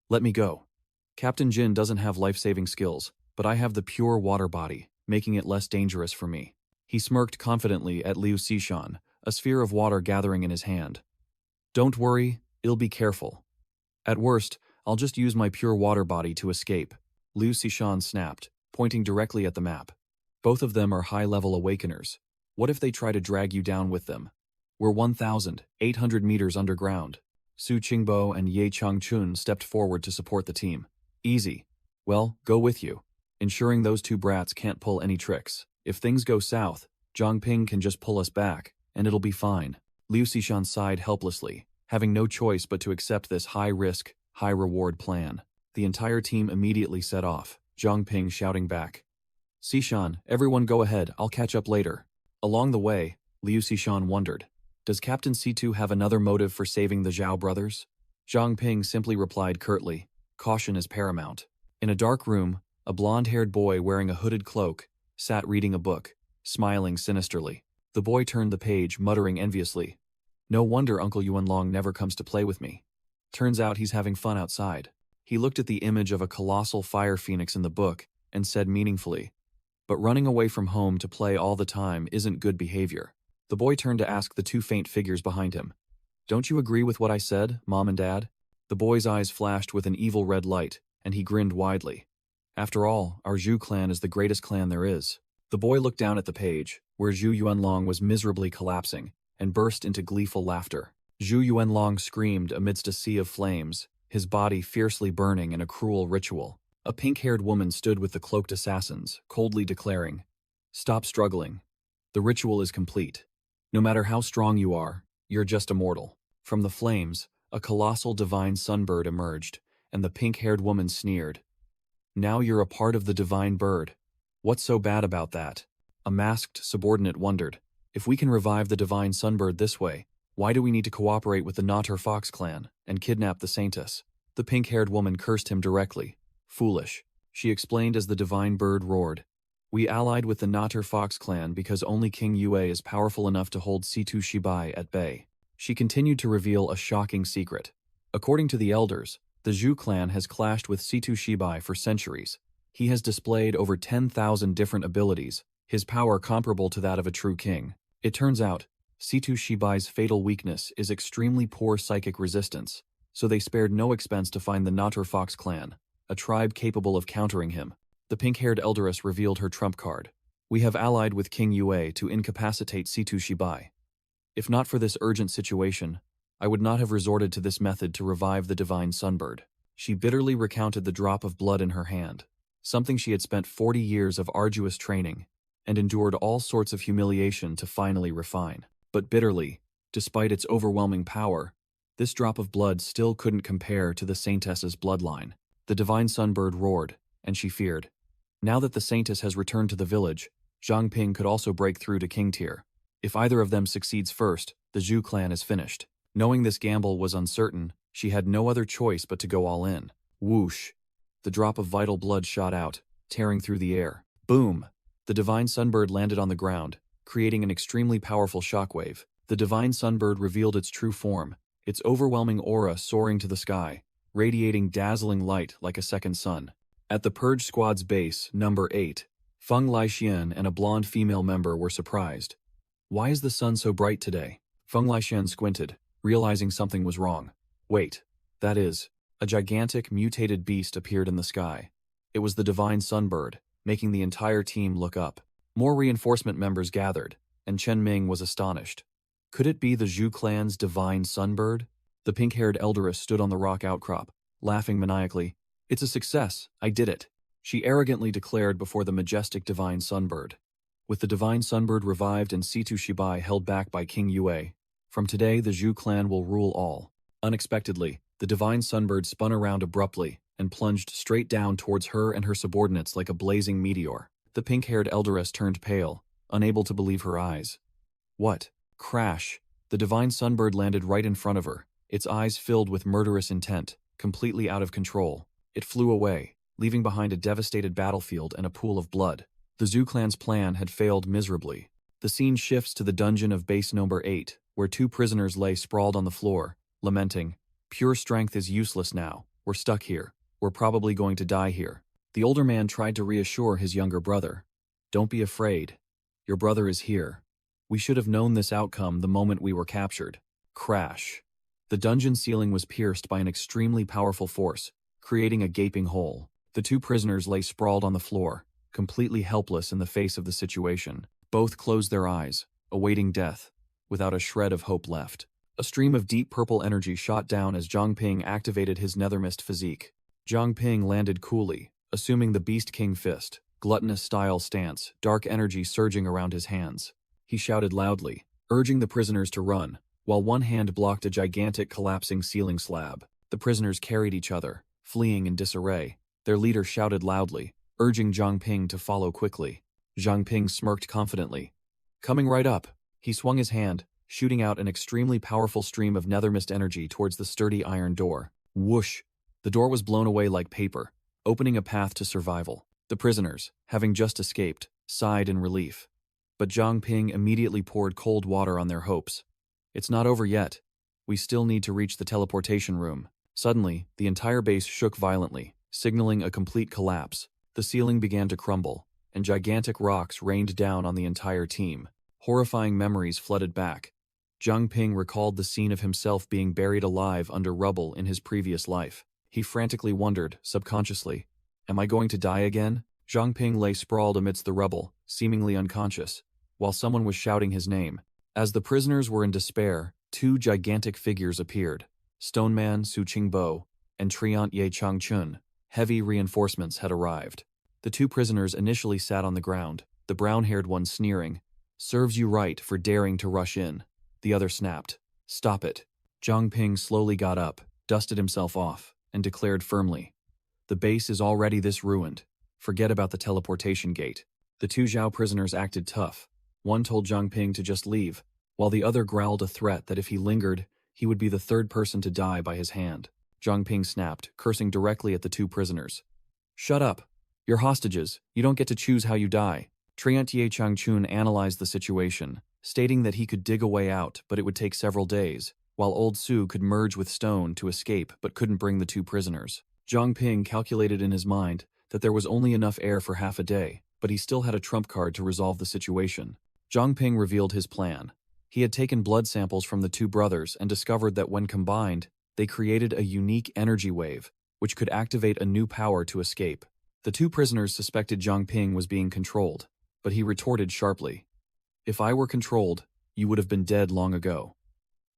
Let me go. Captain Jin doesn't have life-saving skills, but I have the pure water body, making it less dangerous for me. He smirked confidently at Liu Sishan, a sphere of water gathering in his hand. Don't worry, I'll be careful. At worst, I'll just use my pure water body to escape. Liu Sishan snapped, pointing directly at the map. Both of them are high-level awakeners. What if they try to drag you down with them? We're 1,800 meters underground. Su Qingbo and Ye Changchun stepped forward to support the team. Easy. Well, go with you, ensuring those 2 brats can't pull any tricks. If things go south, Zhang Ping can just pull us back, and it'll be fine. Liu Sishan sighed helplessly, having no choice but to accept this high-risk, high-reward plan. The entire team immediately set off, Zhang Ping shouting back. Sishan, everyone go ahead, I'll catch up later. Along the way, Liu Sishan wondered, does Captain C2 have another motive for saving the Zhao brothers? Zhang Ping simply replied curtly, caution is paramount. In a dark room, a blonde-haired boy wearing a hooded cloak sat reading a book, smiling sinisterly. The boy turned the page, muttering enviously, no wonder Uncle Yuanlong never comes to play with me. Turns out he's having fun outside. He looked at the image of a colossal fire phoenix in the book and said meaningfully, but running away from home to play all the time isn't good behavior. The boy turned to ask the 2 faint figures behind him, don't you agree with what I said, Mom and Dad? The boy's eyes flashed with an evil red light, and he grinned widely. After all, our Zhu clan is the greatest clan there is. The boy looked down at the page, where Zhu Yuanlong was miserably collapsing, and burst into gleeful laughter. Zhu Yuanlong screamed amidst a sea of flames, his body fiercely burning in a cruel ritual. A pink-haired woman stood with the cloaked assassins, coldly declaring, stop struggling. The ritual is complete. No matter how strong you are, you're just a mortal. From the flames, a colossal divine sunbird emerged, and the pink-haired woman sneered. Now you're a part of the divine bird. What's so bad about that? A masked subordinate wondered. If we can revive the divine sunbird this way, why do we need to cooperate with the Notter Fox clan and kidnap the Saintess? The pink-haired woman cursed him directly. Foolish, she explained as the divine bird roared. We allied with the Notter Fox clan because only King Yue is powerful enough to hold Situ Shibai at bay. She continued to reveal a shocking secret. According to the elders, the Zhu clan has clashed with Situ Shibai for centuries. He has displayed over 10,000 different abilities, his power comparable to that of a true king. It turns out, Situ Shibai's fatal weakness is extremely poor psychic resistance, so they spared no expense to find the Notter Fox clan, a tribe capable of countering him. The pink-haired elderess revealed her trump card. We have allied with King Yue to incapacitate Situ Shibai. If not for this urgent situation, I would not have resorted to this method to revive the divine sunbird. She bitterly recounted the drop of blood in her hand, something she had spent 40 years of arduous training and endured all sorts of humiliation to finally refine. But bitterly, despite its overwhelming power, this drop of blood still couldn't compare to the saintess's bloodline. The divine sunbird roared, and she feared. Now that the saintess has returned to the village, Zhang Ping could also break through to king tier. If either of them succeeds first, the Zhu clan is finished. Knowing this gamble was uncertain, she had no other choice but to go all in. Whoosh! The drop of vital blood shot out, tearing through the air. Boom! The divine sunbird landed on the ground, creating an extremely powerful shockwave. The divine sunbird revealed its true form, its overwhelming aura soaring to the sky, radiating dazzling light like a second sun. At the Purge Squad's base, number 8, Feng Laixian and a blonde female member were surprised. Why is the sun so bright today? Feng Laixian squinted, realizing something was wrong. Wait, that is, a gigantic, mutated beast appeared in the sky. It was the divine sunbird, making the entire team look up. More reinforcement members gathered, and Chen Ming was astonished. Could it be the Zhu clan's divine sunbird? The pink-haired elderess stood on the rock outcrop, laughing maniacally. It's a success, I did it, she arrogantly declared before the majestic divine sunbird. With the divine sunbird revived and Situ Shibai held back by King Yue, from today the Zhu clan will rule all. Unexpectedly, the divine sunbird spun around abruptly and plunged straight down towards her and her subordinates like a blazing meteor. The pink-haired elderess turned pale, unable to believe her eyes. What? Crash! The divine sunbird landed right in front of her, its eyes filled with murderous intent, completely out of control. It flew away, leaving behind a devastated battlefield and a pool of blood. The Zhu clan's plan had failed miserably. The scene shifts to the dungeon of base number 8, where 2 prisoners lay sprawled on the floor, lamenting. Pure strength is useless now. We're stuck here. We're probably going to die here. The older man tried to reassure his younger brother. Don't be afraid. Your brother is here. We should have known this outcome the moment we were captured. Crash. The dungeon ceiling was pierced by an extremely powerful force, creating a gaping hole. The 2 prisoners lay sprawled on the floor, completely helpless in the face of the situation. Both closed their eyes, awaiting death, without a shred of hope left. A stream of deep purple energy shot down as Zhang Ping activated his nethermist physique. Zhang Ping landed coolly, assuming the Beast King fist, gluttonous-style stance, dark energy surging around his hands. He shouted loudly, urging the prisoners to run, while one hand blocked a gigantic collapsing ceiling slab. The prisoners carried each other, fleeing in disarray. Their leader shouted loudly, urging Zhang Ping to follow quickly. Zhang Ping smirked confidently. Coming right up, he swung his hand, shooting out an extremely powerful stream of nethermist energy towards the sturdy iron door. Whoosh! The door was blown away like paper, opening a path to survival. The prisoners, having just escaped, sighed in relief. But Zhang Ping immediately poured cold water on their hopes. It's not over yet. We still need to reach the teleportation room. Suddenly, the entire base shook violently, signaling a complete collapse. The ceiling began to crumble, and gigantic rocks rained down on the entire team. Horrifying memories flooded back. Zhang Ping recalled the scene of himself being buried alive under rubble in his previous life. He frantically wondered, subconsciously, am I going to die again? Zhang Ping lay sprawled amidst the rubble, seemingly unconscious, while someone was shouting his name. As the prisoners were in despair, 2 gigantic figures appeared. Stoneman Su Qingbo and Triant Ye Changchun. Heavy reinforcements had arrived. The 2 prisoners initially sat on the ground, the brown-haired one sneering. Serves you right for daring to rush in. The other snapped. Stop it. Zhang Ping slowly got up, dusted himself off, and declared firmly. The base is already this ruined. Forget about the teleportation gate. The 2 Zhao prisoners acted tough. One told Zhang Ping to just leave, while the other growled a threat that if he lingered, he would be the 3rd person to die by his hand. Zhang Ping snapped, cursing directly at the 2 prisoners. Shut up. You're hostages. You don't get to choose how you die. Triantier Changchun analyzed the situation, stating that he could dig a way out, but it would take several days, while Old Su could merge with Stone to escape but couldn't bring the 2 prisoners. Zhang Ping calculated in his mind that there was only enough air for half a day, but he still had a trump card to resolve the situation. Zhang Ping revealed his plan. He had taken blood samples from the 2 brothers and discovered that when combined, they created a unique energy wave, which could activate a new power to escape. The two prisoners suspected Zhang Ping was being controlled, but he retorted sharply. If I were controlled, you would have been dead long ago.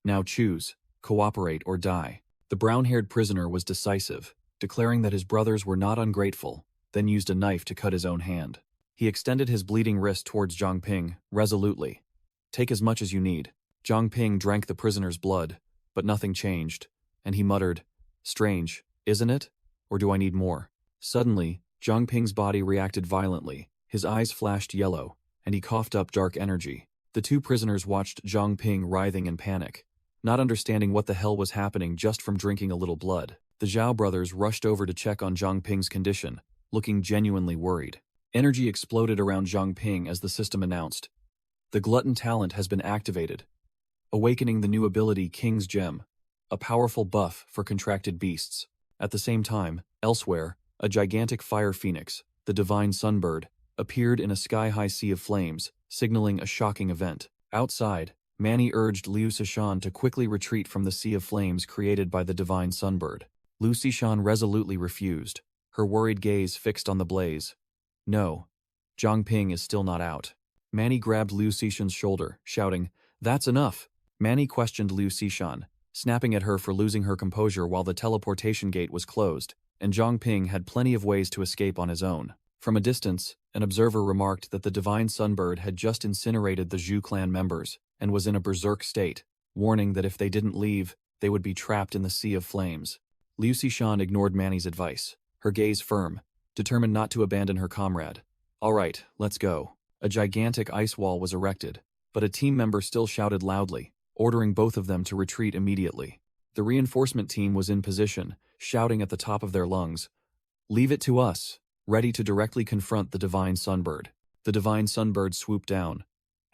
Now choose, cooperate or die. The brown-haired prisoner was decisive, declaring that his brothers were not ungrateful, then used a knife to cut his own hand. He extended his bleeding wrist towards Zhang Ping, resolutely. Take as much as you need. Zhang Ping drank the prisoner's blood, but nothing changed, and he muttered, Strange, isn't it? Or do I need more? Suddenly, Zhang Ping's body reacted violently, his eyes flashed yellow, and he coughed up dark energy. The two prisoners watched Zhang Ping writhing in panic, not understanding what the hell was happening just from drinking a little blood. The Zhao brothers rushed over to check on Zhang Ping's condition, looking genuinely worried. Energy exploded around Zhang Ping as the system announced, The glutton talent has been activated, awakening the new ability King's Gem, a powerful buff for contracted beasts. At the same time, elsewhere, a gigantic fire phoenix, the divine sunbird, appeared in a sky-high sea of flames, signaling a shocking event. Outside, Manny urged Liu Sishan to quickly retreat from the sea of flames created by the divine sunbird. Liu Sishan resolutely refused, her worried gaze fixed on the blaze. No, Zhang Ping is still not out. Manny grabbed Liu Sishan's shoulder, shouting, That's enough! Manny questioned Liu Sishan, snapping at her for losing her composure while the teleportation gate was closed, and Zhang Ping had plenty of ways to escape on his own. From a distance, an observer remarked that the divine sunbird had just incinerated the Zhu clan members and was in a berserk state, warning that if they didn't leave, they would be trapped in the sea of flames. Liu Sishan ignored Manny's advice, her gaze firm, determined not to abandon her comrade. All right, let's go. A gigantic ice wall was erected, but a team member still shouted loudly, ordering both of them to retreat immediately. The reinforcement team was in position, shouting at the top of their lungs, Leave it to us, ready to directly confront the divine sunbird. The divine sunbird swooped down,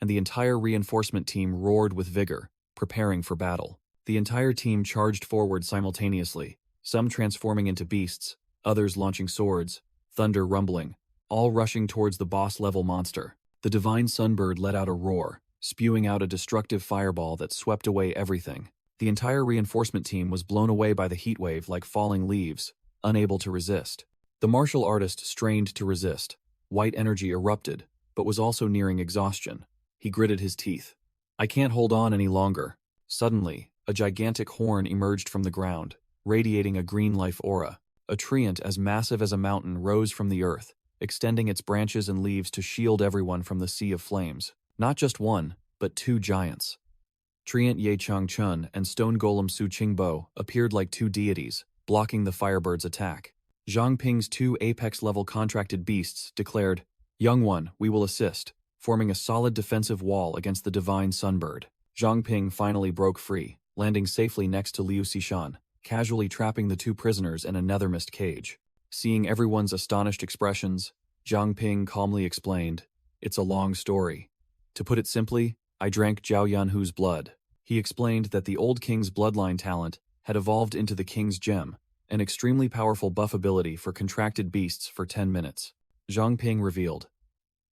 and the entire reinforcement team roared with vigor, preparing for battle. The entire team charged forward simultaneously, some transforming into beasts, others launching swords, thunder rumbling, all rushing towards the boss-level monster. The divine sunbird let out a roar, spewing out a destructive fireball that swept away everything. The entire reinforcement team was blown away by the heatwave like falling leaves, unable to resist. The martial artist strained to resist. White energy erupted, but was also nearing exhaustion. He gritted his teeth. I can't hold on any longer. Suddenly, a gigantic horn emerged from the ground, radiating a green life aura. A treant as massive as a mountain rose from the earth, extending its branches and leaves to shield everyone from the sea of flames. Not just one, but two giants. Treant Ye Chang Chun and stone golem Su Qingbo appeared like two deities, blocking the firebird's attack. Zhang Ping's two apex-level contracted beasts declared, Young one, we will assist, forming a solid defensive wall against the divine sunbird. Zhang Ping finally broke free, landing safely next to Liu Sishan, casually trapping the two prisoners in a nether-mist cage. Seeing everyone's astonished expressions, Zhang Ping calmly explained, It's a long story. To put it simply, I drank Zhao Yanhu's blood. He explained that the old king's bloodline talent had evolved into the king's gem, an extremely powerful buff ability for contracted beasts for 10 minutes. Zhang Ping revealed,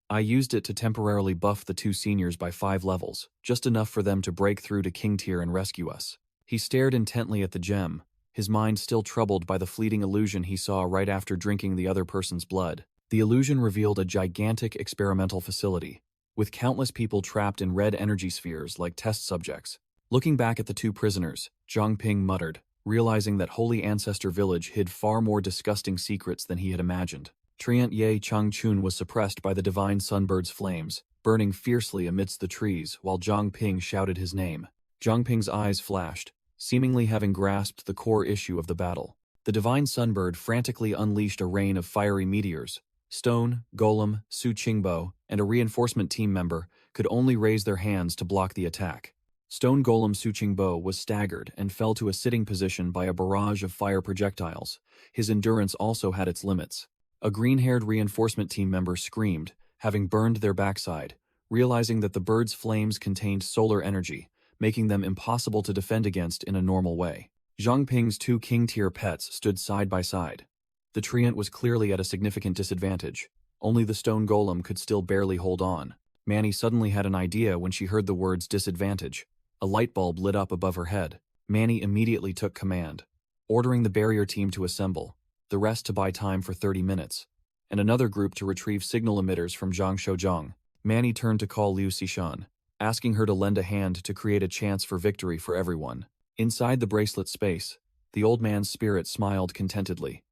I used it to temporarily buff the two seniors by 5 levels, just enough for them to break through to king tier and rescue us. He stared intently at the gem, his mind still troubled by the fleeting illusion he saw right after drinking the other person's blood. The illusion revealed a gigantic experimental facility, with countless people trapped in red energy spheres like test subjects. Looking back at the two prisoners, Zhang Ping muttered, realizing that Holy Ancestor Village hid far more disgusting secrets than he had imagined. Treant Ye Chang Chun was suppressed by the divine sunbird's flames, burning fiercely amidst the trees while Zhang Ping shouted his name. Zhang Ping's eyes flashed, seemingly having grasped the core issue of the battle. The divine sunbird frantically unleashed a rain of fiery meteors. Stone, Golem, Su Qingbo, and a reinforcement team member could only raise their hands to block the attack. Stone Golem Su Qingbo was staggered and fell to a sitting position by a barrage of fire projectiles. His endurance also had its limits. A green-haired reinforcement team member screamed, having burned their backside, realizing that the bird's flames contained solar energy, making them impossible to defend against in a normal way. Zhang Ping's two king-tier pets stood side by side. The treant was clearly at a significant disadvantage. Only the stone golem could still barely hold on. Manny suddenly had an idea when she heard the words disadvantage. A light bulb lit up above her head. Manny immediately took command, ordering the barrier team to assemble, the rest to buy time for 30 minutes. and another group to retrieve signal emitters from Zhang Shouzhong. Manny turned to call Liu Xishan, asking her to lend a hand to create a chance for victory for everyone. Inside the bracelet space, the old man's spirit smiled contentedly.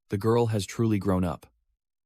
The girl has truly grown up.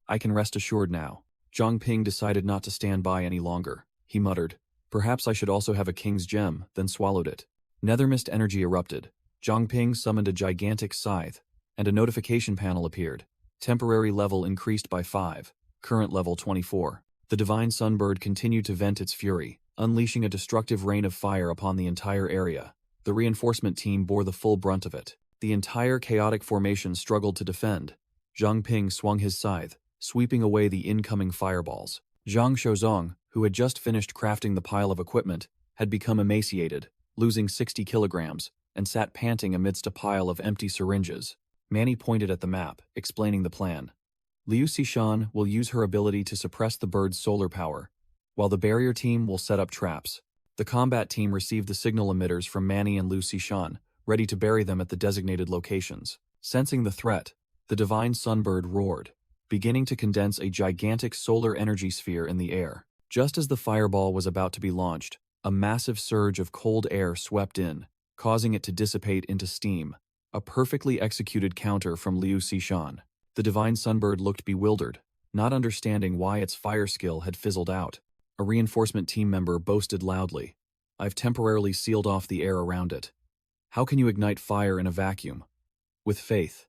I can rest assured now. Zhang Ping decided not to stand by any longer. He muttered, perhaps I should also have a king's gem, then swallowed it. Nethermist energy erupted. Zhang Ping summoned a gigantic scythe, and a notification panel appeared. Temporary level increased by 5, current level 24. The divine sunbird continued to vent its fury, unleashing a destructive rain of fire upon the entire area. The reinforcement team bore the full brunt of it. The entire chaotic formation struggled to defend. Zhang Ping swung his scythe, sweeping away the incoming fireballs. Zhang Shouzhong, who had just finished crafting the pile of equipment, had become emaciated, losing 60 kilograms, and sat panting amidst a pile of empty syringes. Manny pointed at the map, explaining the plan. Liu Xishan will use her ability to suppress the bird's solar power, while the barrier team will set up traps. The combat team received the signal emitters from Manny and Liu Xishan, ready to bury them at the designated locations. Sensing the threat, the divine sunbird roared, beginning to condense a gigantic solar energy sphere in the air. Just as the fireball was about to be launched, a massive surge of cold air swept in, causing it to dissipate into steam, a perfectly executed counter from Liu Xishan. The divine sunbird looked bewildered, not understanding why its fire skill had fizzled out. A reinforcement team member boasted loudly, I've temporarily sealed off the air around it. How can you ignite fire in a vacuum? With faith.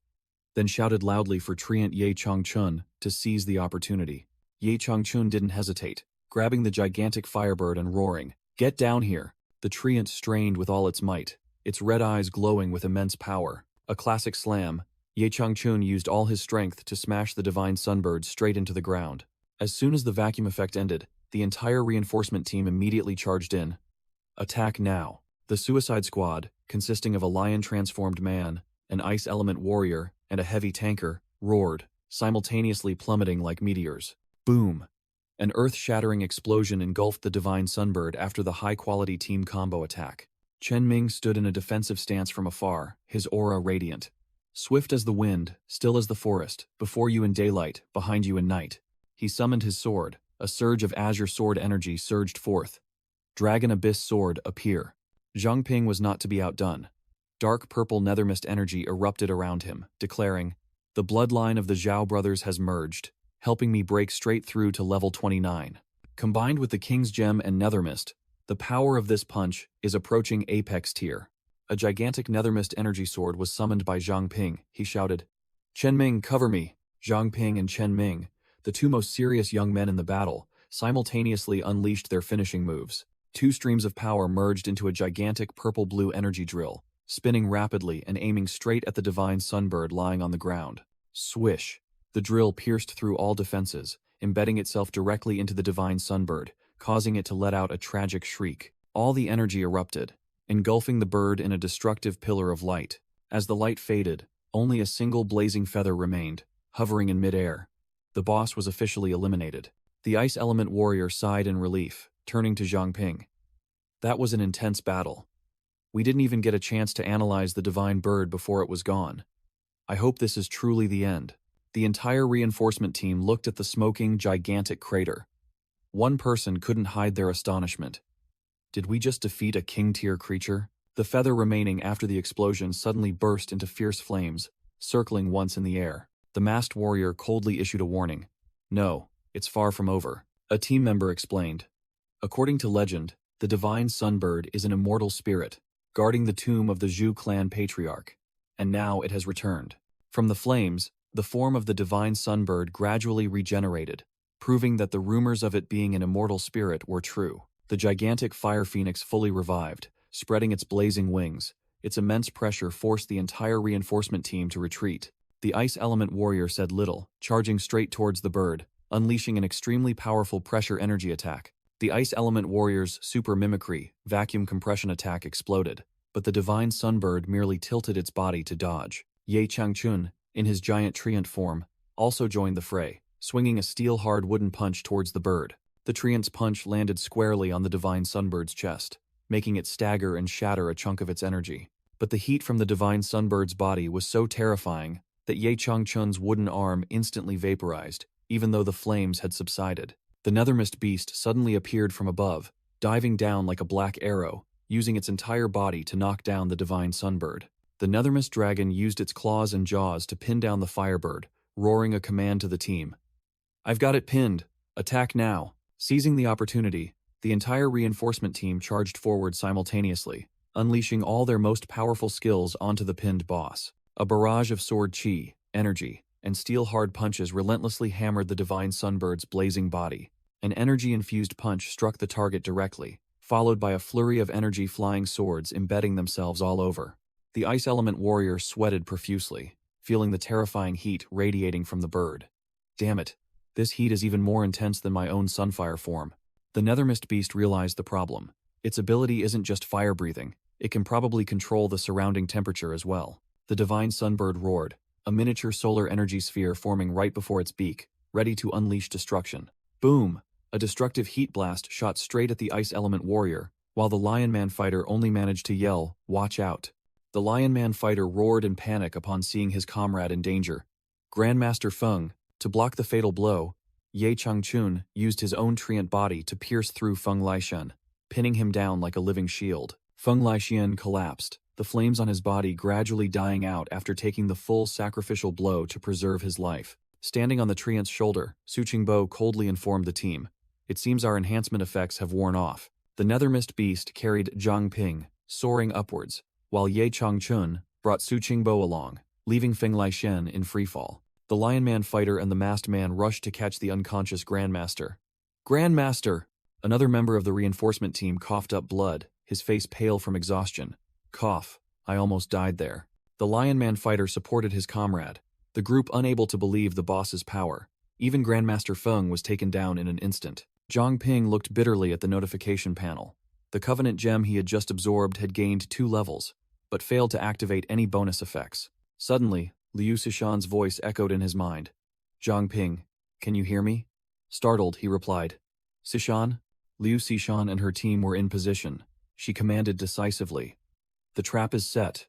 Then shouted loudly for Treant Ye Changchun to seize the opportunity. Ye Changchun didn't hesitate, grabbing the gigantic firebird and roaring, Get down here! The Treant strained with all its might, its red eyes glowing with immense power. A classic slam, Ye Changchun used all his strength to smash the divine sunbird straight into the ground. As soon as the vacuum effect ended, the entire reinforcement team immediately charged in. Attack now! The Suicide Squad, consisting of a lion-transformed man, an ice element warrior, and a heavy tanker, roared, simultaneously plummeting like meteors. Boom! An earth-shattering explosion engulfed the divine sunbird after the high-quality team combo attack. Chen Ming stood in a defensive stance from afar, his aura radiant. Swift as the wind, still as the forest, before you in daylight, behind you in night. He summoned his sword. A surge of azure sword energy surged forth. Dragon Abyss Sword, appear. Zhang Ping was not to be outdone. Dark purple nethermist energy erupted around him, declaring, The bloodline of the Zhao brothers has merged, helping me break straight through to level 29. Combined with the King's Gem and nethermist, the power of this punch is approaching apex tier. A gigantic nethermist energy sword was summoned by Zhang Ping. He shouted, Chen Ming, cover me! Zhang Ping and Chen Ming, the two most serious young men in the battle, simultaneously unleashed their finishing moves. Two streams of power merged into a gigantic purple-blue energy drill, spinning rapidly and aiming straight at the divine sunbird lying on the ground. Swish! The drill pierced through all defenses, embedding itself directly into the divine sunbird, causing it to let out a tragic shriek. All the energy erupted, engulfing the bird in a destructive pillar of light. As the light faded, only a single blazing feather remained, hovering in midair. The boss was officially eliminated. The ice element warrior sighed in relief, turning to Zhang Ping. That was an intense battle. We didn't even get a chance to analyze the divine bird before it was gone. I hope this is truly the end. The entire reinforcement team looked at the smoking, gigantic crater. One person couldn't hide their astonishment. Did we just defeat a king-tier creature? The feather remaining after the explosion suddenly burst into fierce flames, circling once in the air. The masked warrior coldly issued a warning. No, it's far from over. A team member explained. According to legend, the divine sunbird is an immortal spirit, guarding the tomb of the Zhu clan patriarch. And now it has returned. From the flames, the form of the divine sunbird gradually regenerated, proving that the rumors of it being an immortal spirit were true. The gigantic fire phoenix fully revived, spreading its blazing wings. Its immense pressure forced the entire reinforcement team to retreat. The ice element warrior said little, charging straight towards the bird, unleashing an extremely powerful pressure energy attack. The ice element warrior's super mimicry, vacuum compression attack exploded, but the divine sunbird merely tilted its body to dodge. Ye Changchun, in his giant treant form, also joined the fray, swinging a steel-hard wooden punch towards the bird. The treant's punch landed squarely on the divine sunbird's chest, making it stagger and shatter a chunk of its energy. But the heat from the divine sunbird's body was so terrifying that Ye Changchun's wooden arm instantly vaporized, even though the flames had subsided. The nethermist beast suddenly appeared from above, diving down like a black arrow, using its entire body to knock down the divine sunbird. The nethermist dragon used its claws and jaws to pin down the firebird, roaring a command to the team. "I've got it pinned. Attack now." Seizing the opportunity, the entire reinforcement team charged forward simultaneously, unleashing all their most powerful skills onto the pinned boss. A barrage of sword chi, energy, and steel-hard punches relentlessly hammered the divine sunbird's blazing body. An energy-infused punch struck the target directly, followed by a flurry of energy flying swords embedding themselves all over. The ice element warrior sweated profusely, feeling the terrifying heat radiating from the bird. Damn it, this heat is even more intense than my own sunfire form. The nethermist beast realized the problem. Its ability isn't just fire-breathing, it can probably control the surrounding temperature as well. The divine sunbird roared, a miniature solar energy sphere forming right before its beak, ready to unleash destruction. Boom! A destructive heat blast shot straight at the ice element warrior, while the Lion Man fighter only managed to yell, "Watch out." The Lion Man fighter roared in panic upon seeing his comrade in danger. Grandmaster Feng, to block the fatal blow, Ye Changchun used his own treant body to pierce through Feng Laixian, pinning him down like a living shield. Feng Laixian collapsed, the flames on his body gradually dying out after taking the full sacrificial blow to preserve his life. Standing on the treant's shoulder, Su Qingbo coldly informed the team, "It seems our enhancement effects have worn off." The nethermist beast carried Zhang Ping, soaring upwards, while Ye Changchun brought Su Qingbo along, leaving Feng Laixian in freefall. The Lion Man fighter and the masked man rushed to catch the unconscious Grandmaster. "Grandmaster!" Another member of the reinforcement team coughed up blood, his face pale from exhaustion. "Cough, I almost died there." The Lion Man fighter supported his comrade, the group unable to believe the boss's power. Even Grandmaster Feng was taken down in an instant. Zhang Ping looked bitterly at the notification panel. The Covenant gem he had just absorbed had gained 2 levels, but failed to activate any bonus effects. Suddenly, Liu Sishan's voice echoed in his mind. "Zhang Ping, can you hear me?" Startled, he replied. "Sishan?" Liu Sishan and her team were in position. She commanded decisively. "The trap is set.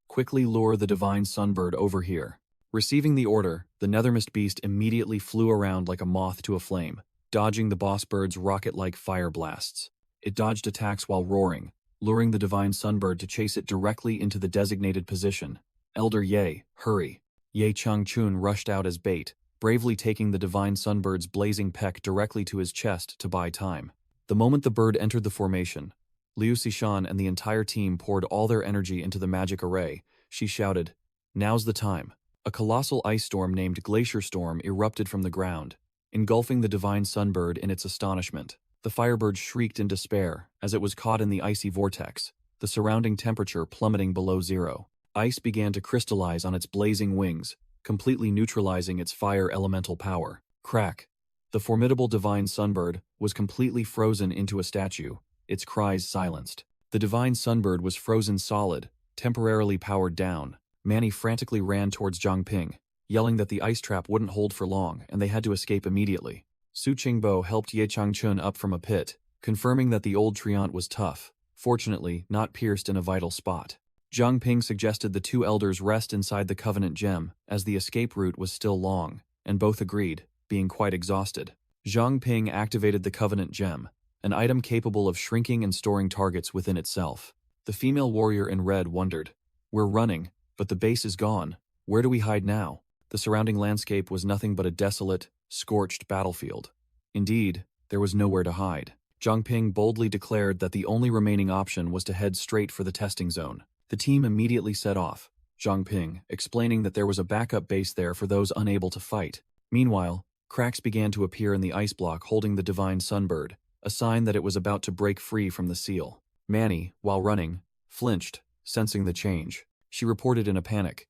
Quickly lure the divine sunbird over here." Receiving the order, the nethermist beast immediately flew around like a moth to a flame, dodging the boss bird's rocket-like fire blasts. It dodged attacks while roaring, luring the divine sunbird to chase it directly into the designated position. "Elder Ye, hurry." Ye Changchun rushed out as bait, bravely taking the divine sunbird's blazing peck directly to his chest to buy time. The moment the bird entered the formation, Liu Sishan and the entire team poured all their energy into the magic array. She shouted, "Now's the time." A colossal ice storm named Glacier Storm erupted from the ground, engulfing the divine sunbird in its astonishment. The firebird shrieked in despair as it was caught in the icy vortex, the surrounding temperature plummeting below zero. Ice began to crystallize on its blazing wings, completely neutralizing its fire elemental power. Crack! The formidable divine sunbird was completely frozen into a statue, its cries silenced. The divine sunbird was frozen solid, temporarily powered down. Manny frantically ran towards Zhang Ping, yelling that the ice trap wouldn't hold for long and they had to escape immediately. Su Qingbo helped Ye Changchun up from a pit, confirming that the old treant was tough, fortunately not pierced in a vital spot. Zhang Ping suggested the 2 elders rest inside the Covenant gem, as the escape route was still long, and both agreed, being quite exhausted. Zhang Ping activated the Covenant gem, an item capable of shrinking and storing targets within itself. The female warrior in red wondered, "We're running, but the base is gone. Where do we hide now?" The surrounding landscape was nothing but a desolate, scorched battlefield. Indeed, there was nowhere to hide. Zhang Ping boldly declared that the only remaining option was to head straight for the testing zone. The team immediately set off, Zhang Ping explaining that there was a backup base there for those unable to fight. Meanwhile, cracks began to appear in the ice block holding the divine sunbird, a sign that it was about to break free from the seal. Manny, while running, flinched, sensing the change. She reported in a panic,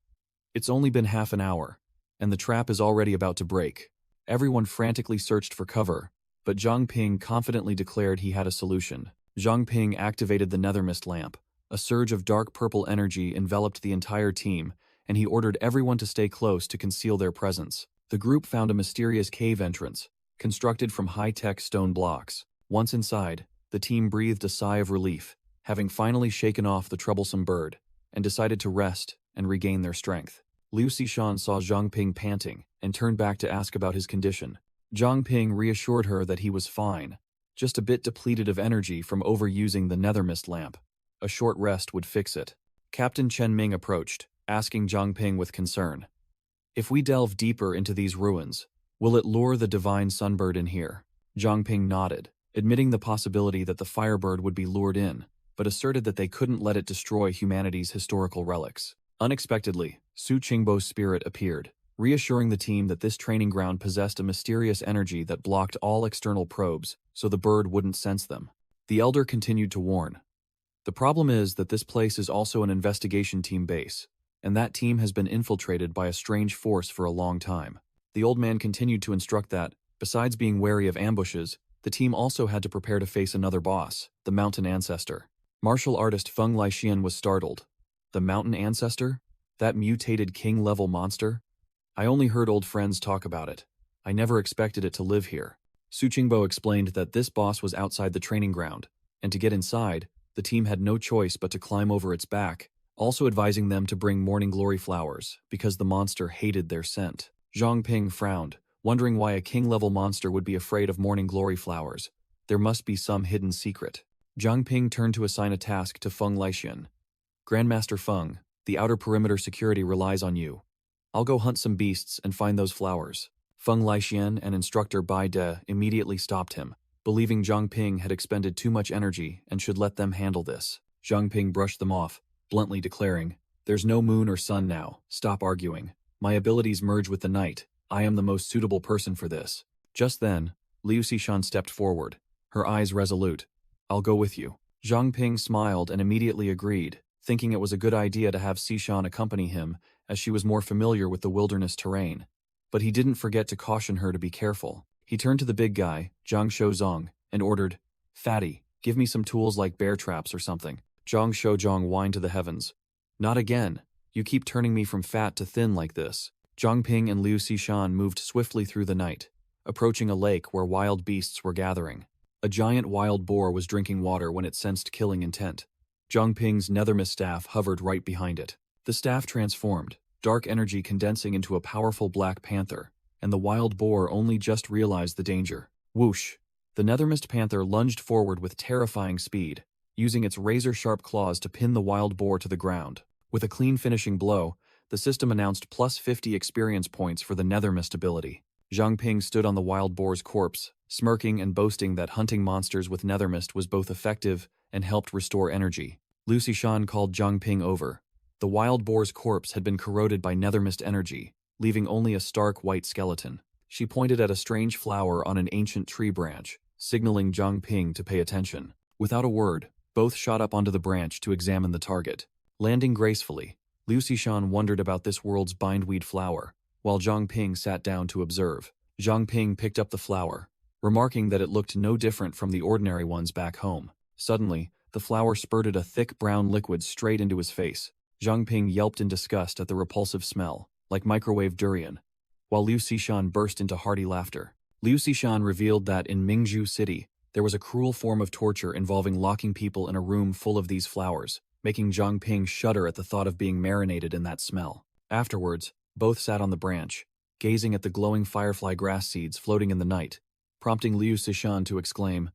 "It's only been half an hour, and the trap is already about to break." Everyone frantically searched for cover, but Zhang Ping confidently declared he had a solution. Zhang Ping activated the nethermist lamp. A surge of dark purple energy enveloped the entire team, and he ordered everyone to stay close to conceal their presence. The group found a mysterious cave entrance, constructed from high-tech stone blocks. Once inside, the team breathed a sigh of relief, having finally shaken off the troublesome bird, and decided to rest and regain their strength. Liu Sishan saw Zhang Ping panting and turned back to ask about his condition. Zhang Ping reassured her that he was fine, just a bit depleted of energy from overusing the nether mist lamp. A short rest would fix it. Captain Chen Ming approached, asking Zhang Ping with concern. If we delve deeper into these ruins, will it lure the divine sunbird in here? Zhang Ping nodded, admitting the possibility that the firebird would be lured in, but asserted that they couldn't let it destroy humanity's historical relics. Unexpectedly, Su Qingbo's spirit appeared, reassuring the team that this training ground possessed a mysterious energy that blocked all external probes so the bird wouldn't sense them. The elder continued to warn. The problem is that this place is also an investigation team base, and that team has been infiltrated by a strange force for a long time. The old man continued to instruct that, besides being wary of ambushes, the team also had to prepare to face another boss, the Mountain Ancestor. Martial artist Feng Lixian was startled. The Mountain Ancestor? That mutated king-level monster? I only heard old friends talk about it. I never expected it to live here. Su Qingbo explained that this boss was outside the training ground, and to get inside, the team had no choice but to climb over its back, also advising them to bring morning glory flowers, because the monster hated their scent. Zhang Ping frowned, wondering why a king-level monster would be afraid of morning glory flowers. There must be some hidden secret. Zhang Ping turned to assign a task to Feng Lixian. Grandmaster Feng, the outer perimeter security relies on you. I'll go hunt some beasts and find those flowers. Feng Lixian and instructor Bai De immediately stopped him, believing Zhang Ping had expended too much energy and should let them handle this. Zhang Ping brushed them off, bluntly declaring, "There's no moon or sun now, stop arguing. My abilities merge with the night, I am the most suitable person for this." Just then, Liu Xishan stepped forward, her eyes resolute. "I'll go with you." Zhang Ping smiled and immediately agreed, thinking it was a good idea to have Xishan accompany him, as she was more familiar with the wilderness terrain. But he didn't forget to caution her to be careful. He turned to the big guy, Zhang Shouzong, and ordered, "Fatty, give me some tools like bear traps or something." Zhang Shouzong whined to the heavens. "Not again. You keep turning me from fat to thin like this." Zhang Ping and Liu Xishan moved swiftly through the night, approaching a lake where wild beasts were gathering. A giant wild boar was drinking water when it sensed killing intent. Zhang Ping's nethermist staff hovered right behind it. The staff transformed, dark energy condensing into a powerful black panther, and the wild boar only just realized the danger. Whoosh! The nethermist panther lunged forward with terrifying speed, using its razor-sharp claws to pin the wild boar to the ground. With a clean finishing blow, the system announced plus 50 experience points for the nethermist ability. Zhang Ping stood on the wild boar's corpse, smirking and boasting that hunting monsters with nethermist was both effective and helped restore energy. Liu Xishan called Zhang Ping over. The wild boar's corpse had been corroded by nethermist energy, leaving only a stark white skeleton. She pointed at a strange flower on an ancient tree branch, signaling Zhang Ping to pay attention. Without a word, both shot up onto the branch to examine the target. Landing gracefully, Liu Xishan wondered about this world's bindweed flower, while Zhang Ping sat down to observe. Zhang Ping picked up the flower, remarking that it looked no different from the ordinary ones back home. Suddenly, the flower spurted a thick brown liquid straight into his face. Zhang Ping yelped in disgust at the repulsive smell, like microwave durian, while Liu Xishan burst into hearty laughter. Liu Xishan revealed that in Mingzhu City, there was a cruel form of torture involving locking people in a room full of these flowers, making Zhang Ping shudder at the thought of being marinated in that smell. Afterwards, both sat on the branch, gazing at the glowing firefly grass seeds floating in the night, prompting Liu Xishan to exclaim,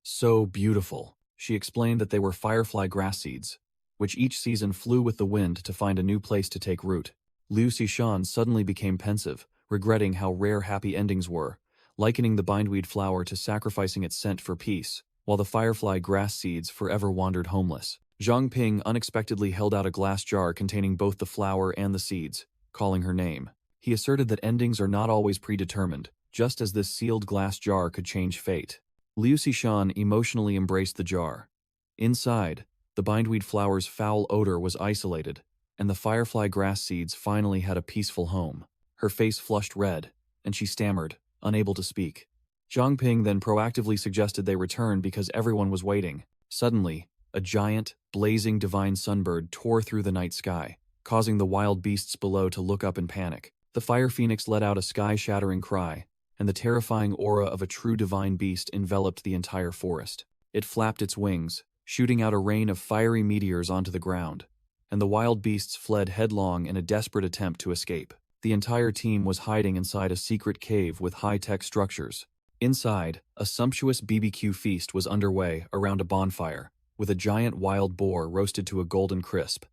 "So beautiful." She explained that they were firefly grass seeds, which each season flew with the wind to find a new place to take root. Liu Xishan suddenly became pensive, regretting how rare happy endings were, likening the bindweed flower to sacrificing its scent for peace, while the firefly grass seeds forever wandered homeless. Zhang Ping unexpectedly held out a glass jar containing both the flower and the seeds, calling her name. He asserted that endings are not always predetermined, just as this sealed glass jar could change fate. Liu Xishan emotionally embraced the jar. Inside, the bindweed flower's foul odor was isolated, and the firefly grass seeds finally had a peaceful home. Her face flushed red, and she stammered, unable to speak. Zhang Ping then proactively suggested they return because everyone was waiting. Suddenly, a giant, blazing divine sunbird tore through the night sky, causing the wild beasts below to look up in panic. The fire phoenix let out a sky-shattering cry, and the terrifying aura of a true divine beast enveloped the entire forest. It flapped its wings, shooting out a rain of fiery meteors onto the ground, and the wild beasts fled headlong in a desperate attempt to escape. The entire team was hiding inside a secret cave with high-tech structures. Inside, a sumptuous BBQ feast was underway around a bonfire, with a giant wild boar roasted to a golden crisp,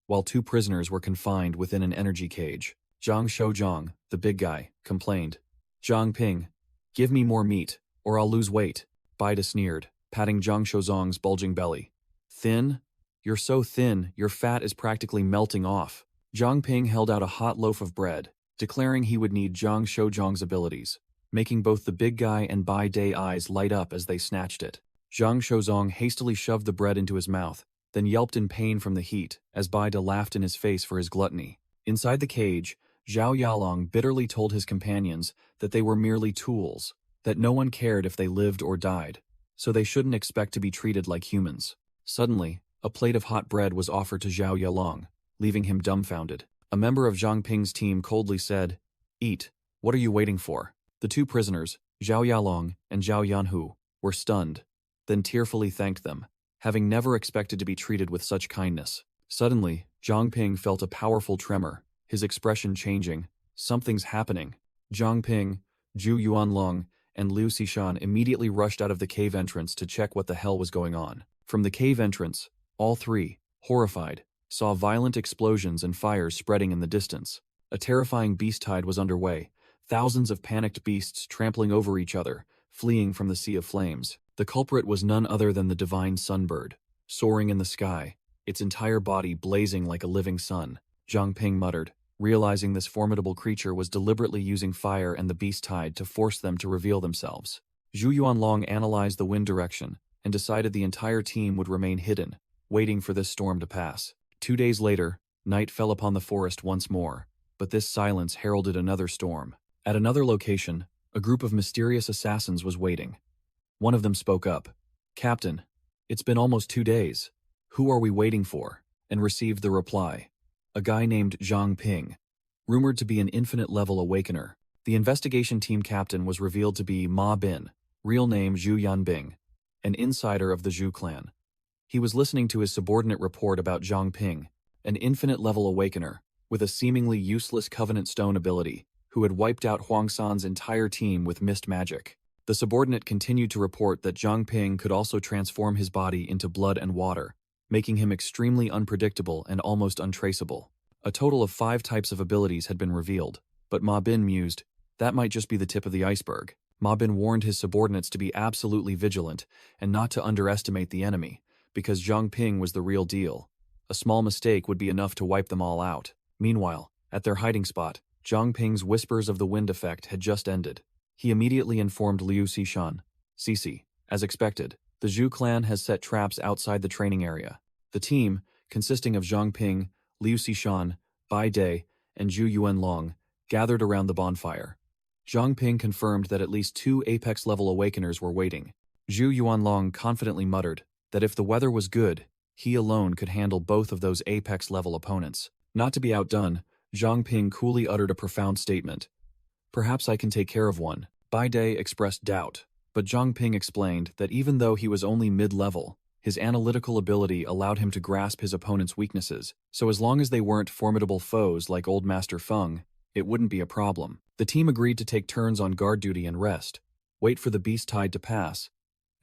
while 2 prisoners were confined within an energy cage. Zhang Shouzhong, the big guy, complained. "Zhang Ping, give me more meat, or I'll lose weight," Baida sneered, patting Zhang Shouzhong's bulging belly. "Thin? You're so thin, your fat is practically melting off." Zhang Ping held out a hot loaf of bread, declaring he would need Zhang Shouzhong's abilities, making both the big guy and Bai Dai eyes light up as they snatched it. Zhang Shouzhong hastily shoved the bread into his mouth, then yelped in pain from the heat as Bai Dai laughed in his face for his gluttony. Inside the cage, Zhao Yalong bitterly told his companions that they were merely tools, that no one cared if they lived or died, so they shouldn't expect to be treated like humans. Suddenly, a plate of hot bread was offered to Zhao Yalong, leaving him dumbfounded. A member of Zhang Ping's team coldly said, "Eat, what are you waiting for?" The 2 prisoners, Zhao Yalong and Zhao Yanhu, were stunned, then tearfully thanked them, having never expected to be treated with such kindness. Suddenly, Zhang Ping felt a powerful tremor, his expression changing. "Something's happening." Zhang Ping, Zhu Yuanlong, and Liu Xishan immediately rushed out of the cave entrance to check what the hell was going on. From the cave entrance, all 3, horrified, saw violent explosions and fires spreading in the distance. A terrifying beast tide was underway, thousands of panicked beasts trampling over each other, fleeing from the sea of flames. The culprit was none other than the divine sunbird, soaring in the sky, its entire body blazing like a living sun. Zhang Ping muttered, realizing this formidable creature was deliberately using fire and the beast tide to force them to reveal themselves. Zhu Yuanlong analyzed the wind direction and decided the entire team would remain hidden, waiting for this storm to pass. 2 days later, night fell upon the forest once more, but this silence heralded another storm. At another location, a group of mysterious assassins was waiting. One of them spoke up. "Captain, it's been almost 2 days. Who are we waiting for?" And received the reply. A guy named Zhang Ping, rumored to be an infinite-level awakener. The investigation team captain was revealed to be Ma Bin, real name Zhu Yanbing, an insider of the Zhu clan. He was listening to his subordinate report about Zhang Ping, an infinite-level awakener, with a seemingly useless Covenant Stone ability, who had wiped out Huang San's entire team with mist magic. The subordinate continued to report that Zhang Ping could also transform his body into blood and water, making him extremely unpredictable and almost untraceable. A total of 5 types of abilities had been revealed, but Ma Bin mused, that might just be the tip of the iceberg. Ma Bin warned his subordinates to be absolutely vigilant and not to underestimate the enemy, because Zhang Ping was the real deal. A small mistake would be enough to wipe them all out. Meanwhile, at their hiding spot, Zhang Ping's Whispers of the Wind effect had just ended. He immediately informed Liu Xishan, "Cici, as expected, the Zhu clan has set traps outside the training area." The team, consisting of Zhang Ping, Liu Xishan, Bai Dai, and Zhu Yuanlong, gathered around the bonfire. Zhang Ping confirmed that at least 2 Apex-level Awakeners were waiting. Zhu Yuanlong confidently muttered that if the weather was good, he alone could handle both of those Apex-level opponents. Not to be outdone, Zhang Ping coolly uttered a profound statement. "Perhaps I can take care of one." Bai Dai expressed doubt, but Zhang Ping explained that even though he was only mid-level, his analytical ability allowed him to grasp his opponent's weaknesses, so as long as they weren't formidable foes like Old Master Feng, it wouldn't be a problem. The team agreed to take turns on guard duty and rest, wait for the beast tide to pass,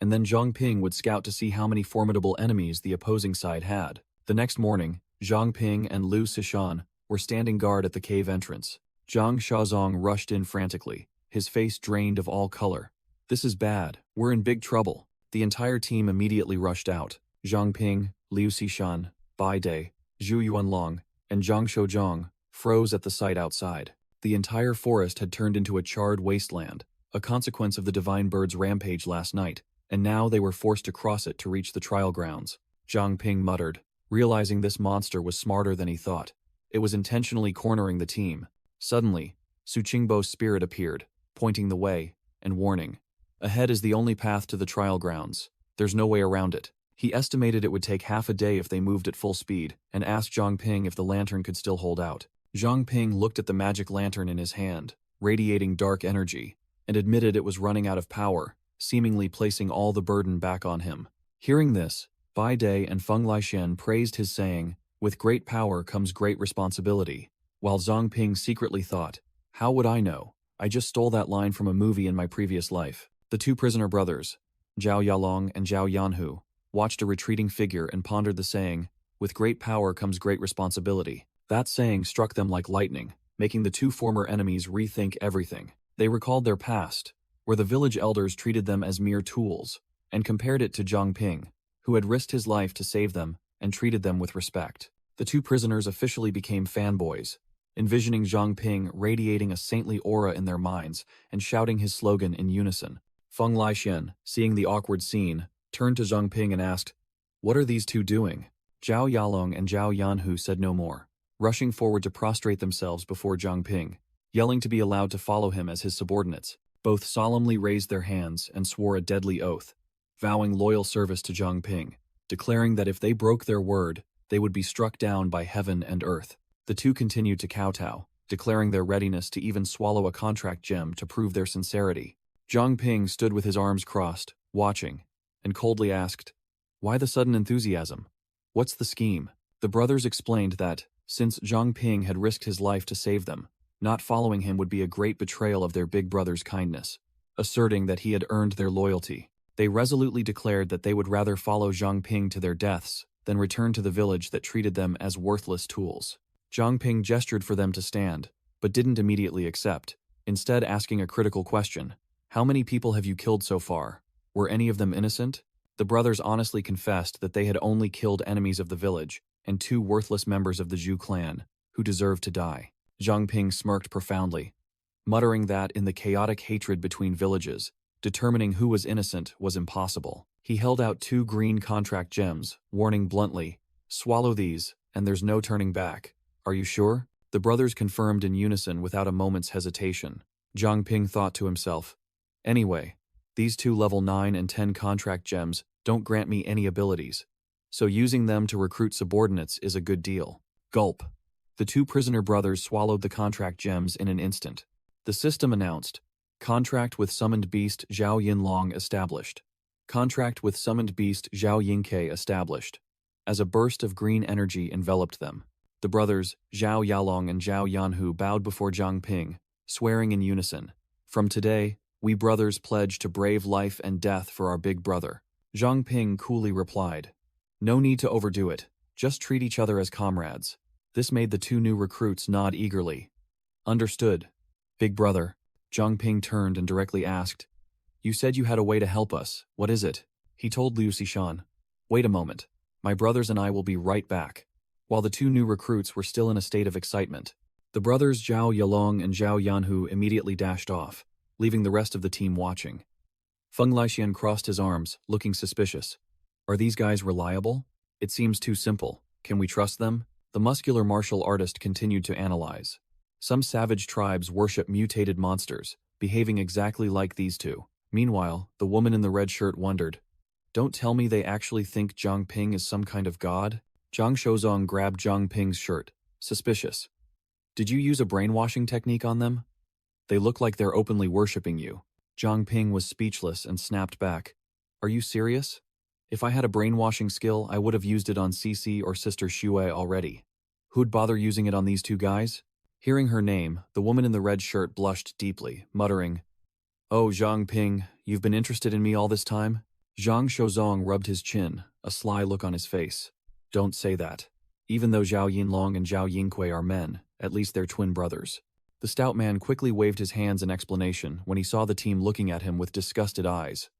and then Zhang Ping would scout to see how many formidable enemies the opposing side had. The next morning, Zhang Ping and Liu Xishan were standing guard at the cave entrance. Zhang Shazong rushed in frantically, his face drained of all color. "This is bad. We're in big trouble." The entire team immediately rushed out. Zhang Ping, Liu Xishan, Bai Dai, Zhu Yuanlong, and Zhang Shouzhong froze at the sight outside. The entire forest had turned into a charred wasteland, a consequence of the divine bird's rampage last night, and now they were forced to cross it to reach the trial grounds. Zhang Ping muttered, realizing this monster was smarter than he thought. It was intentionally cornering the team. Suddenly, Su Qingbo's spirit appeared, pointing the way, and warning. "Ahead is the only path to the trial grounds. There's no way around it." He estimated it would take half a day if they moved at full speed, and asked Zhang Ping if the lantern could still hold out. Zhang Ping looked at the magic lantern in his hand, radiating dark energy, and admitted it was running out of power, seemingly placing all the burden back on him. Hearing this, Bai Dai and Feng Lixin praised his saying, "With great power comes great responsibility." while Zhang Ping secretly thought, how would I know? I just stole that line from a movie in my previous life. The two prisoner brothers, Zhao Yalong and Zhao Yanhu, watched a retreating figure and pondered the saying, with great power comes great responsibility. That saying struck them like lightning, making the two former enemies rethink everything. They recalled their past, where the village elders treated them as mere tools, and compared it to Zhang Ping, who had risked his life to save them and treated them with respect. The two prisoners officially became fanboys, envisioning Zhang Ping radiating a saintly aura in their minds and shouting his slogan in unison. Feng Laixian, seeing the awkward scene, turned to Zhang Ping and asked, "What are these two doing?" Zhao Yalong and Zhao Yanhu said no more, rushing forward to prostrate themselves before Zhang Ping, yelling to be allowed to follow him as his subordinates. Both solemnly raised their hands and swore a deadly oath, vowing loyal service to Zhang Ping, declaring that if they broke their word, they would be struck down by heaven and earth. The two continued to kowtow, declaring their readiness to even swallow a contract gem to prove their sincerity. Zhang Ping stood with his arms crossed, watching, and coldly asked, "Why the sudden enthusiasm? What's the scheme?" The brothers explained that, since Zhang Ping had risked his life to save them, not following him would be a great betrayal of their big brother's kindness. Asserting that he had earned their loyalty, they resolutely declared that they would rather follow Zhang Ping to their deaths than return to the village that treated them as worthless tools. Zhang Ping gestured for them to stand, but didn't immediately accept, instead asking a critical question. "How many people have you killed so far? Were any of them innocent?" The brothers honestly confessed that they had only killed enemies of the village and two worthless members of the Zhu clan, who deserved to die. Zhang Ping smirked profoundly, muttering that in the chaotic hatred between villages, determining who was innocent was impossible. He held out two green contract gems, warning bluntly, "Swallow these, and there's no turning back. Are you sure?" The brothers confirmed in unison without a moment's hesitation. Zhang Ping thought to himself, "Anyway, these two level 9 and 10 contract gems don't grant me any abilities, so using them to recruit subordinates is a good deal." Gulp. The two prisoner brothers swallowed the contract gems in an instant. The system announced, "Contract with summoned beast Zhao Yinlong established. Contract with summoned beast Zhao Yingke established." As a burst of green energy enveloped them, the brothers Zhao Yalong and Zhao Yanhu bowed before Zhang Ping, swearing in unison, "From today, we brothers pledge to brave life and death for our big brother." Zhang Ping coolly replied, "No need to overdo it, just treat each other as comrades." This made the two new recruits nod eagerly. "Understood, big brother." Zhang Ping turned and directly asked, "You said you had a way to help us, what is it?" He told Liu Xishan, "Wait a moment, my brothers and I will be right back." While the two new recruits were still in a state of excitement, the brothers Zhao Yalong and Zhao Yanhu immediately dashed off, leaving the rest of the team watching. Feng Laixian crossed his arms, looking suspicious. "Are these guys reliable? It seems too simple. Can we trust them?" The muscular martial artist continued to analyze. Some savage tribes worship mutated monsters, behaving exactly like these two. Meanwhile, the woman in the red shirt wondered, "Don't tell me they actually think Zhang Ping is some kind of god?" Zhang Shozong grabbed Zhang Ping's shirt, suspicious. "Did you use a brainwashing technique on them? They look like they're openly worshipping you." Zhang Ping was speechless and snapped back. "Are you serious? If I had a brainwashing skill, I would have used it on Cici or Sister Xue already. Who'd bother using it on these two guys?" Hearing her name, the woman in the red shirt blushed deeply, muttering, "Oh, Zhang Ping, you've been interested in me all this time?" Zhang Shozong rubbed his chin, a sly look on his face. "Don't say that. Even though Zhao Yinlong and Zhao Yingque are men, at least they're twin brothers." The stout man quickly waved his hands in explanation when he saw the team looking at him with disgusted eyes.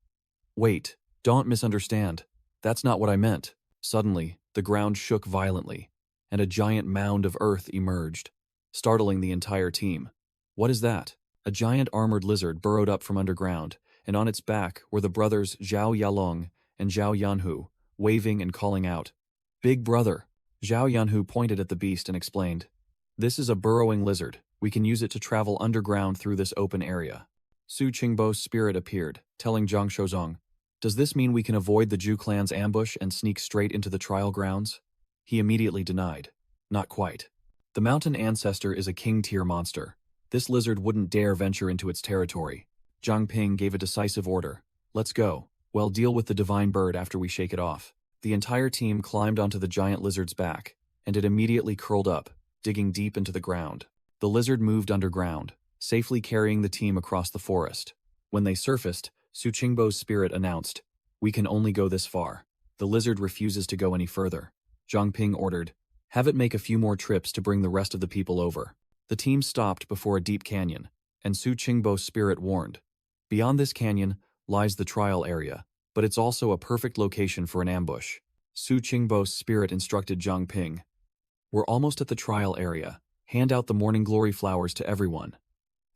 "Wait, don't misunderstand. That's not what I meant." Suddenly, the ground shook violently, and a giant mound of earth emerged, startling the entire team. "What is that?" A giant armored lizard burrowed up from underground, and on its back were the brothers Zhao Yalong and Zhao Yanhu, waving and calling out, "Big brother!" Zhao Yanhu pointed at the beast and explained, "This is a burrowing lizard. We can use it to travel underground through this open area." Su Qingbo's spirit appeared, telling Zhang Shozong, "Does this mean we can avoid the Zhu clan's ambush and sneak straight into the trial grounds?" He immediately denied, "Not quite. The mountain ancestor is a king-tier monster. This lizard wouldn't dare venture into its territory." Zhang Ping gave a decisive order, "Let's go. Well, deal with the divine bird after we shake it off." The entire team climbed onto the giant lizard's back, and it immediately curled up, digging deep into the ground. The lizard moved underground, safely carrying the team across the forest. When they surfaced, Su Qingbo's spirit announced, "We can only go this far." The lizard refuses to go any further. Zhang Ping ordered, "Have it make a few more trips to bring the rest of the people over." The team stopped before a deep canyon, and Su Qingbo's spirit warned, "Beyond this canyon lies the trial area, but it's also a perfect location for an ambush." Su Qingbo's spirit instructed Zhang Ping, "We're almost at the trial area. Hand out the morning glory flowers to everyone."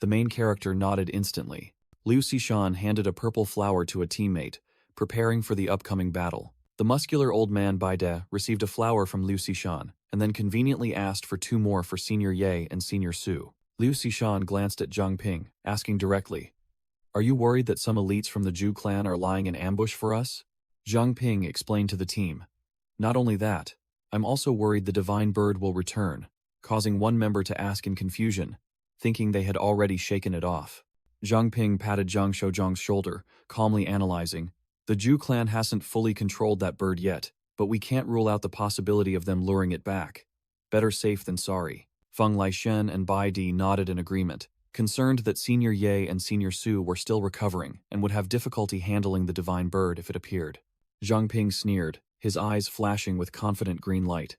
The main character nodded instantly. Liu Xishan handed a purple flower to a teammate, preparing for the upcoming battle. The muscular old man Bai De received a flower from Liu Xishan, and then conveniently asked for 2 more for Senior Ye and Senior Su. Liu Xishan glanced at Zhang Ping, asking directly, "Are you worried that some elites from the Zhu clan are lying in ambush for us?" Zhang Ping explained to the team, "Not only that, I'm also worried the divine bird will return," causing one member to ask in confusion, thinking they had already shaken it off. Zhang Ping patted Zhang Shouzhang's shoulder, calmly analyzing, "The Zhu clan hasn't fully controlled that bird yet, but we can't rule out the possibility of them luring it back. Better safe than sorry." Feng Laishen and Bai Di nodded in agreement, concerned that Senior Ye and Senior Su were still recovering and would have difficulty handling the divine bird if it appeared. Zhang Ping sneered, his eyes flashing with confident green light.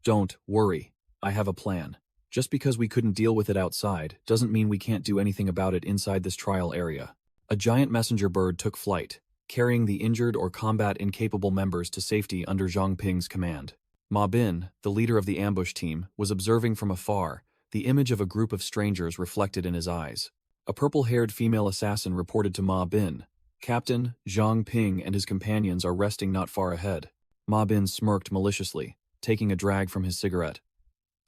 "Don't worry, I have a plan. Just because we couldn't deal with it outside doesn't mean we can't do anything about it inside this trial area." A giant messenger bird took flight, carrying the injured or combat-incapable members to safety under Zhang Ping's command. Ma Bin, the leader of the ambush team, was observing from afar, the image of a group of strangers reflected in his eyes. A purple-haired female assassin reported to Ma Bin, "Captain, Zhang Ping and his companions are resting not far ahead." Ma Bin smirked maliciously, taking a drag from his cigarette.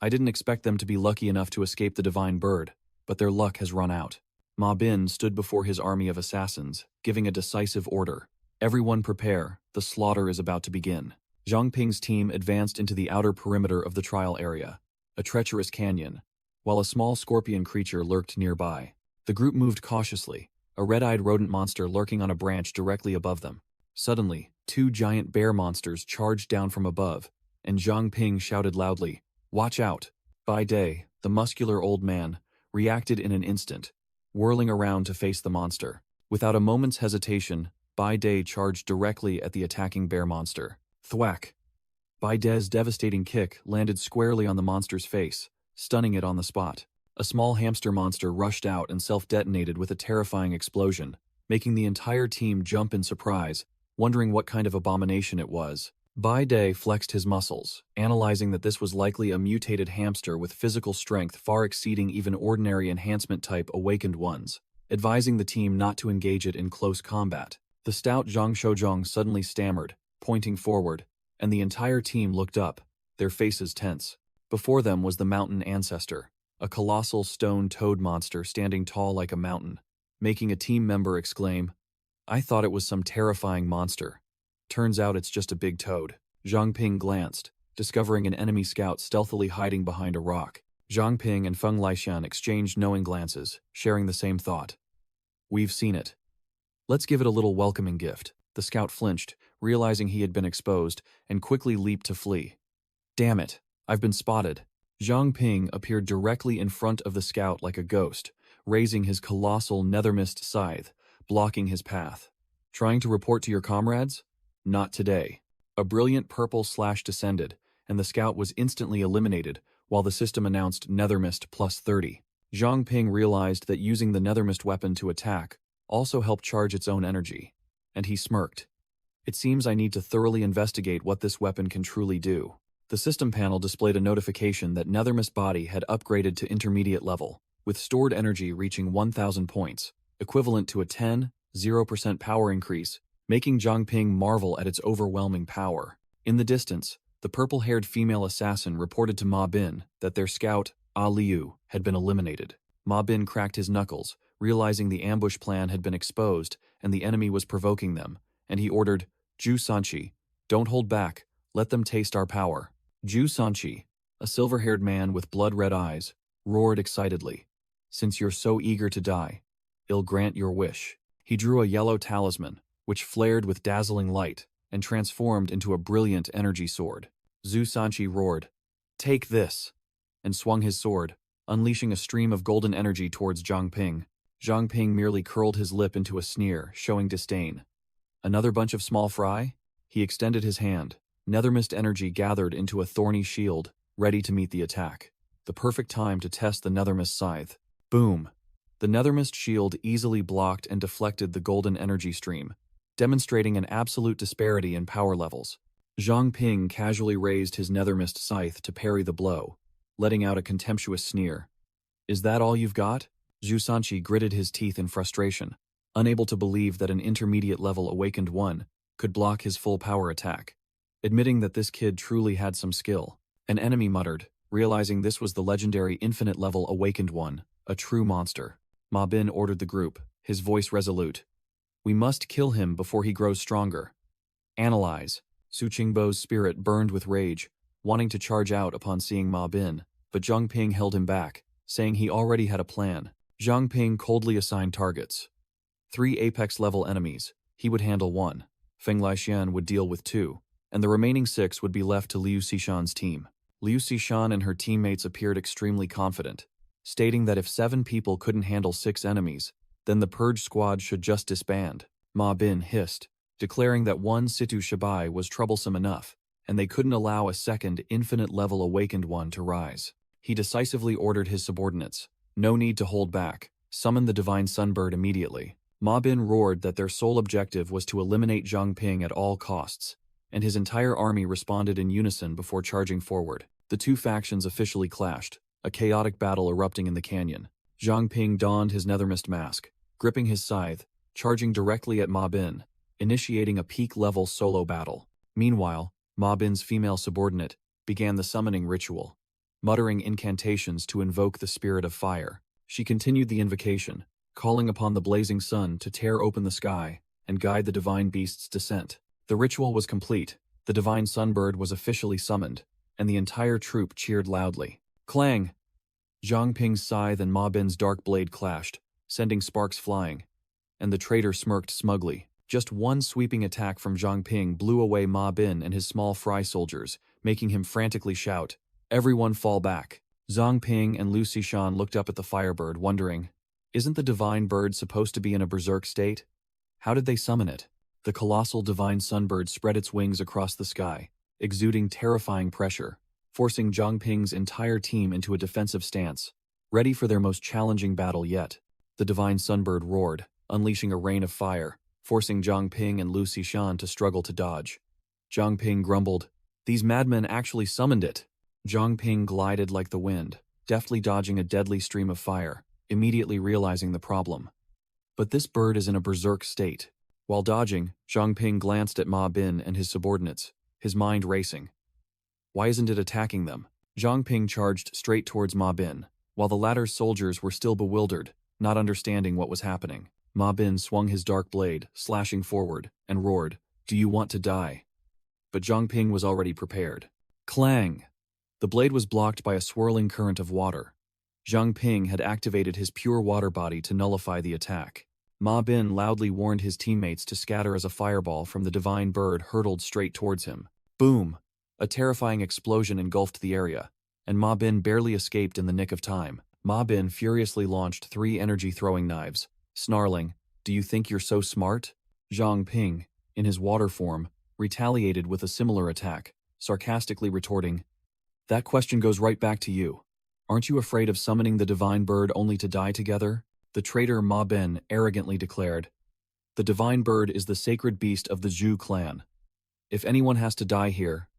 "I didn't expect them to be lucky enough to escape the divine bird, but their luck has run out." Ma Bin stood before his army of assassins, giving a decisive order. "Everyone prepare, the slaughter is about to begin." Zhang Ping's team advanced into the outer perimeter of the trial area, a treacherous canyon, while a small scorpion creature lurked nearby. The group moved cautiously, a red-eyed rodent monster lurking on a branch directly above them. Suddenly, 2 giant bear monsters charged down from above, and Zhang Ping shouted loudly, "Watch out!" Bai De, the muscular old man, reacted in an instant, whirling around to face the monster. Without a moment's hesitation, Bai De charged directly at the attacking bear monster. Thwack! Bai De's devastating kick landed squarely on the monster's face, stunning it on the spot. A small hamster monster rushed out and self-detonated with a terrifying explosion, making the entire team jump in surprise, wondering what kind of abomination it was. Bai De flexed his muscles, analyzing that this was likely a mutated hamster with physical strength far exceeding even ordinary enhancement-type awakened ones, advising the team not to engage it in close combat. The stout Zhang Shouzhang suddenly stammered, pointing forward, and the entire team looked up, their faces tense. Before them was the mountain ancestor, a colossal stone toad monster standing tall like a mountain, making a team member exclaim, "I thought it was some terrifying monster. Turns out it's just a big toad." Zhang Ping glanced, discovering an enemy scout stealthily hiding behind a rock. Zhang Ping and Feng Laishan exchanged knowing glances, sharing the same thought. "We've seen it. Let's give it a little welcoming gift." The scout flinched, realizing he had been exposed, and quickly leaped to flee. "Damn it, I've been spotted." Zhang Ping appeared directly in front of the scout like a ghost, raising his colossal nethermist scythe, blocking his path. "Trying to report to your comrades? Not today." A brilliant purple slash descended, and the scout was instantly eliminated, while the system announced Nethermist plus 30. Zhang Ping realized that using the Nethermist weapon to attack also helped charge its own energy, and he smirked. "It seems I need to thoroughly investigate what this weapon can truly do." The system panel displayed a notification that Nethermist body had upgraded to intermediate level, with stored energy reaching 1,000 points, equivalent to a 0% power increase, making Zhang Ping marvel at its overwhelming power. In the distance, the purple-haired female assassin reported to Ma Bin that their scout, Ah Liu, had been eliminated. Ma Bin cracked his knuckles, realizing the ambush plan had been exposed and the enemy was provoking them, and he ordered, "Zhu Sanqi, don't hold back, let them taste our power." Zhu Sanqi, a silver-haired man with blood-red eyes, roared excitedly, "Since you're so eager to die, I'll grant your wish." He drew a yellow talisman, which flared with dazzling light and transformed into a brilliant energy sword. Zhu Sanqi roared, "Take this!" and swung his sword, unleashing a stream of golden energy towards Zhang Ping. Zhang Ping merely curled his lip into a sneer, showing disdain. Another bunch of small fry? He extended his hand. Nethermist energy gathered into a thorny shield, ready to meet the attack. The perfect time to test the Nethermist scythe. Boom! The Nethermist shield easily blocked and deflected the golden energy stream, demonstrating an absolute disparity in power levels. Zhang Ping casually raised his Nethermist scythe to parry the blow, letting out a contemptuous sneer. Is that all you've got? Zhu Sanqi gritted his teeth in frustration, unable to believe that an intermediate-level awakened one could block his full power attack. Admitting that this kid truly had some skill, an enemy muttered, realizing this was the legendary infinite-level awakened one, a true monster. Ma Bin ordered the group, his voice resolute. We must kill him before he grows stronger. Analyze. Su Qingbo's spirit burned with rage, wanting to charge out upon seeing Ma Bin, but Zhang Ping held him back, saying he already had a plan. Zhang Ping coldly assigned targets. 3 apex-level enemies, he would handle 1. Feng Laixian would deal with 2, and the remaining 6 would be left to Liu Xishan's team. Liu Xishan and her teammates appeared extremely confident, stating that if 7 people couldn't handle 6 enemies, then the Purge squad should just disband. Ma Bin hissed, declaring that one Situ Shabai was troublesome enough, and they couldn't allow a second infinite-level awakened one to rise. He decisively ordered his subordinates, no need to hold back, summon the Divine Sunbird immediately. Ma Bin roared that their sole objective was to eliminate Zhang Ping at all costs, and his entire army responded in unison before charging forward. The 2 factions officially clashed, a chaotic battle erupting in the canyon. Zhang Ping donned his Nethermist mask, gripping his scythe, charging directly at Ma Bin, initiating a peak-level solo battle. Meanwhile, Ma Bin's female subordinate began the summoning ritual, muttering incantations to invoke the spirit of fire. She continued the invocation, calling upon the blazing sun to tear open the sky and guide the divine beast's descent. The ritual was complete, the divine sunbird was officially summoned, and the entire troop cheered loudly. Clang! Zhang Ping's scythe and Ma Bin's dark blade clashed, sending sparks flying, and the traitor smirked smugly. Just one sweeping attack from Zhang Ping blew away Ma Bin and his small fry soldiers, making him frantically shout, "Everyone fall back!" Zhang Ping and Liu Xishan looked up at the firebird, wondering, isn't the divine bird supposed to be in a berserk state? How did they summon it? The colossal divine sunbird spread its wings across the sky, exuding terrifying pressure, forcing Zhang Ping's entire team into a defensive stance, ready for their most challenging battle yet. The divine sunbird roared, unleashing a rain of fire, forcing Zhang Ping and Liu Xishan to struggle to dodge. Zhang Ping grumbled, "These madmen actually summoned it." Zhang Ping glided like the wind, deftly dodging a deadly stream of fire, immediately realizing the problem. But this bird is in a berserk state. While dodging, Zhang Ping glanced at Ma Bin and his subordinates, his mind racing. Why isn't it attacking them? Zhang Ping charged straight towards Ma Bin, while the latter's soldiers were still bewildered, not understanding what was happening. Ma Bin swung his dark blade, slashing forward, and roared, "Do you want to die?" But Zhang Ping was already prepared. Clang! The blade was blocked by a swirling current of water. Zhang Ping had activated his pure water body to nullify the attack. Ma Bin loudly warned his teammates to scatter as a fireball from the divine bird hurtled straight towards him. Boom! A terrifying explosion engulfed the area, and Ma Bin barely escaped in the nick of time. Ma Bin furiously launched 3 energy-throwing knives, snarling, "Do you think you're so smart?" Zhang Ping, in his water form, retaliated with a similar attack, sarcastically retorting, "That question goes right back to you. Aren't you afraid of summoning the divine bird only to die together?" The traitor Ma Bin arrogantly declared, "The divine bird is the sacred beast of the Zhu clan. If anyone has to die here,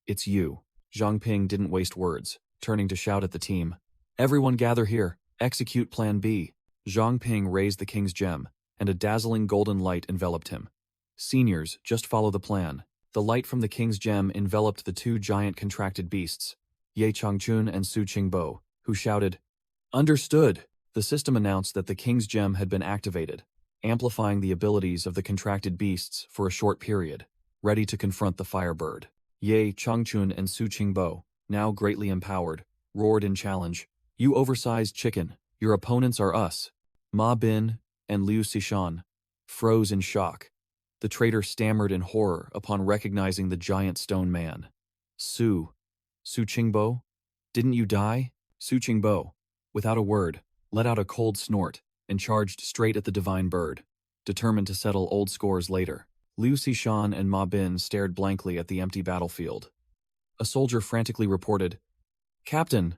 it's you." Zhang Ping didn't waste words, turning to shout at the team, "Everyone gather here, execute Plan B." Zhang Ping raised the king's gem, and a dazzling golden light enveloped him. "Seniors, just follow the plan." The light from the king's gem enveloped the 2 giant contracted beasts, Ye Changchun and Su Qingbo, who shouted, "Understood!" The system announced that the king's gem had been activated, amplifying the abilities of the contracted beasts for a short period, ready to confront the firebird. Ye Changchun and Su Qingbo, now greatly empowered, roared in challenge, "You oversized chicken, your opponents are us." Ma Bin and Liu Xishan froze in shock. The traitor stammered in horror upon recognizing the giant stone man. Su Qingbo? Didn't you die?" Su Qingbo, without a word, let out a cold snort and charged straight at the divine bird, determined to settle old scores later. Liu Xishan and Ma Bin stared blankly at the empty battlefield. A soldier frantically reported, "Captain,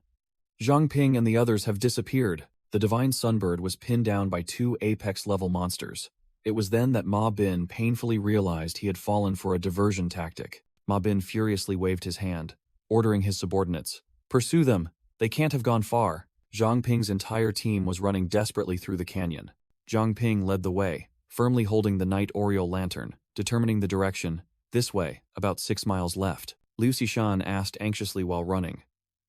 Zhang Ping and the others have disappeared." The divine sunbird was pinned down by 2 apex-level monsters. It was then that Ma Bin painfully realized he had fallen for a diversion tactic. Ma Bin furiously waved his hand, ordering his subordinates, "Pursue them! They can't have gone far." Zhang Ping's entire team was running desperately through the canyon. Zhang Ping led the way, firmly holding the night Oriole lantern, determining the direction. "This way, about 6 miles left." Liu Xishan asked anxiously while running.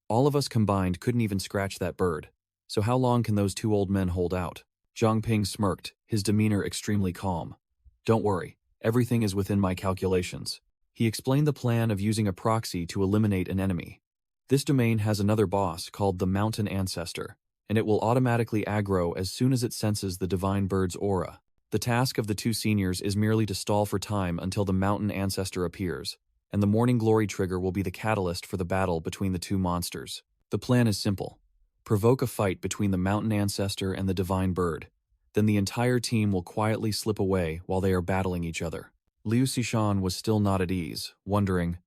"All of us combined couldn't even scratch that bird. So how long can those 2 old men hold out?" Zhang Ping smirked, his demeanor extremely calm. "Don't worry, everything is within my calculations." He explained the plan of using a proxy to eliminate an enemy. This domain has another boss called the Mountain Ancestor, and it will automatically aggro as soon as it senses the divine bird's aura. The task of the 2 seniors is merely to stall for time until the Mountain Ancestor appears, and the Morning Glory trigger will be the catalyst for the battle between the 2 monsters. The plan is simple. Provoke a fight between the Mountain Ancestor and the divine bird. Then the entire team will quietly slip away while they are battling each other. Liu Xishan was still not at ease, wondering,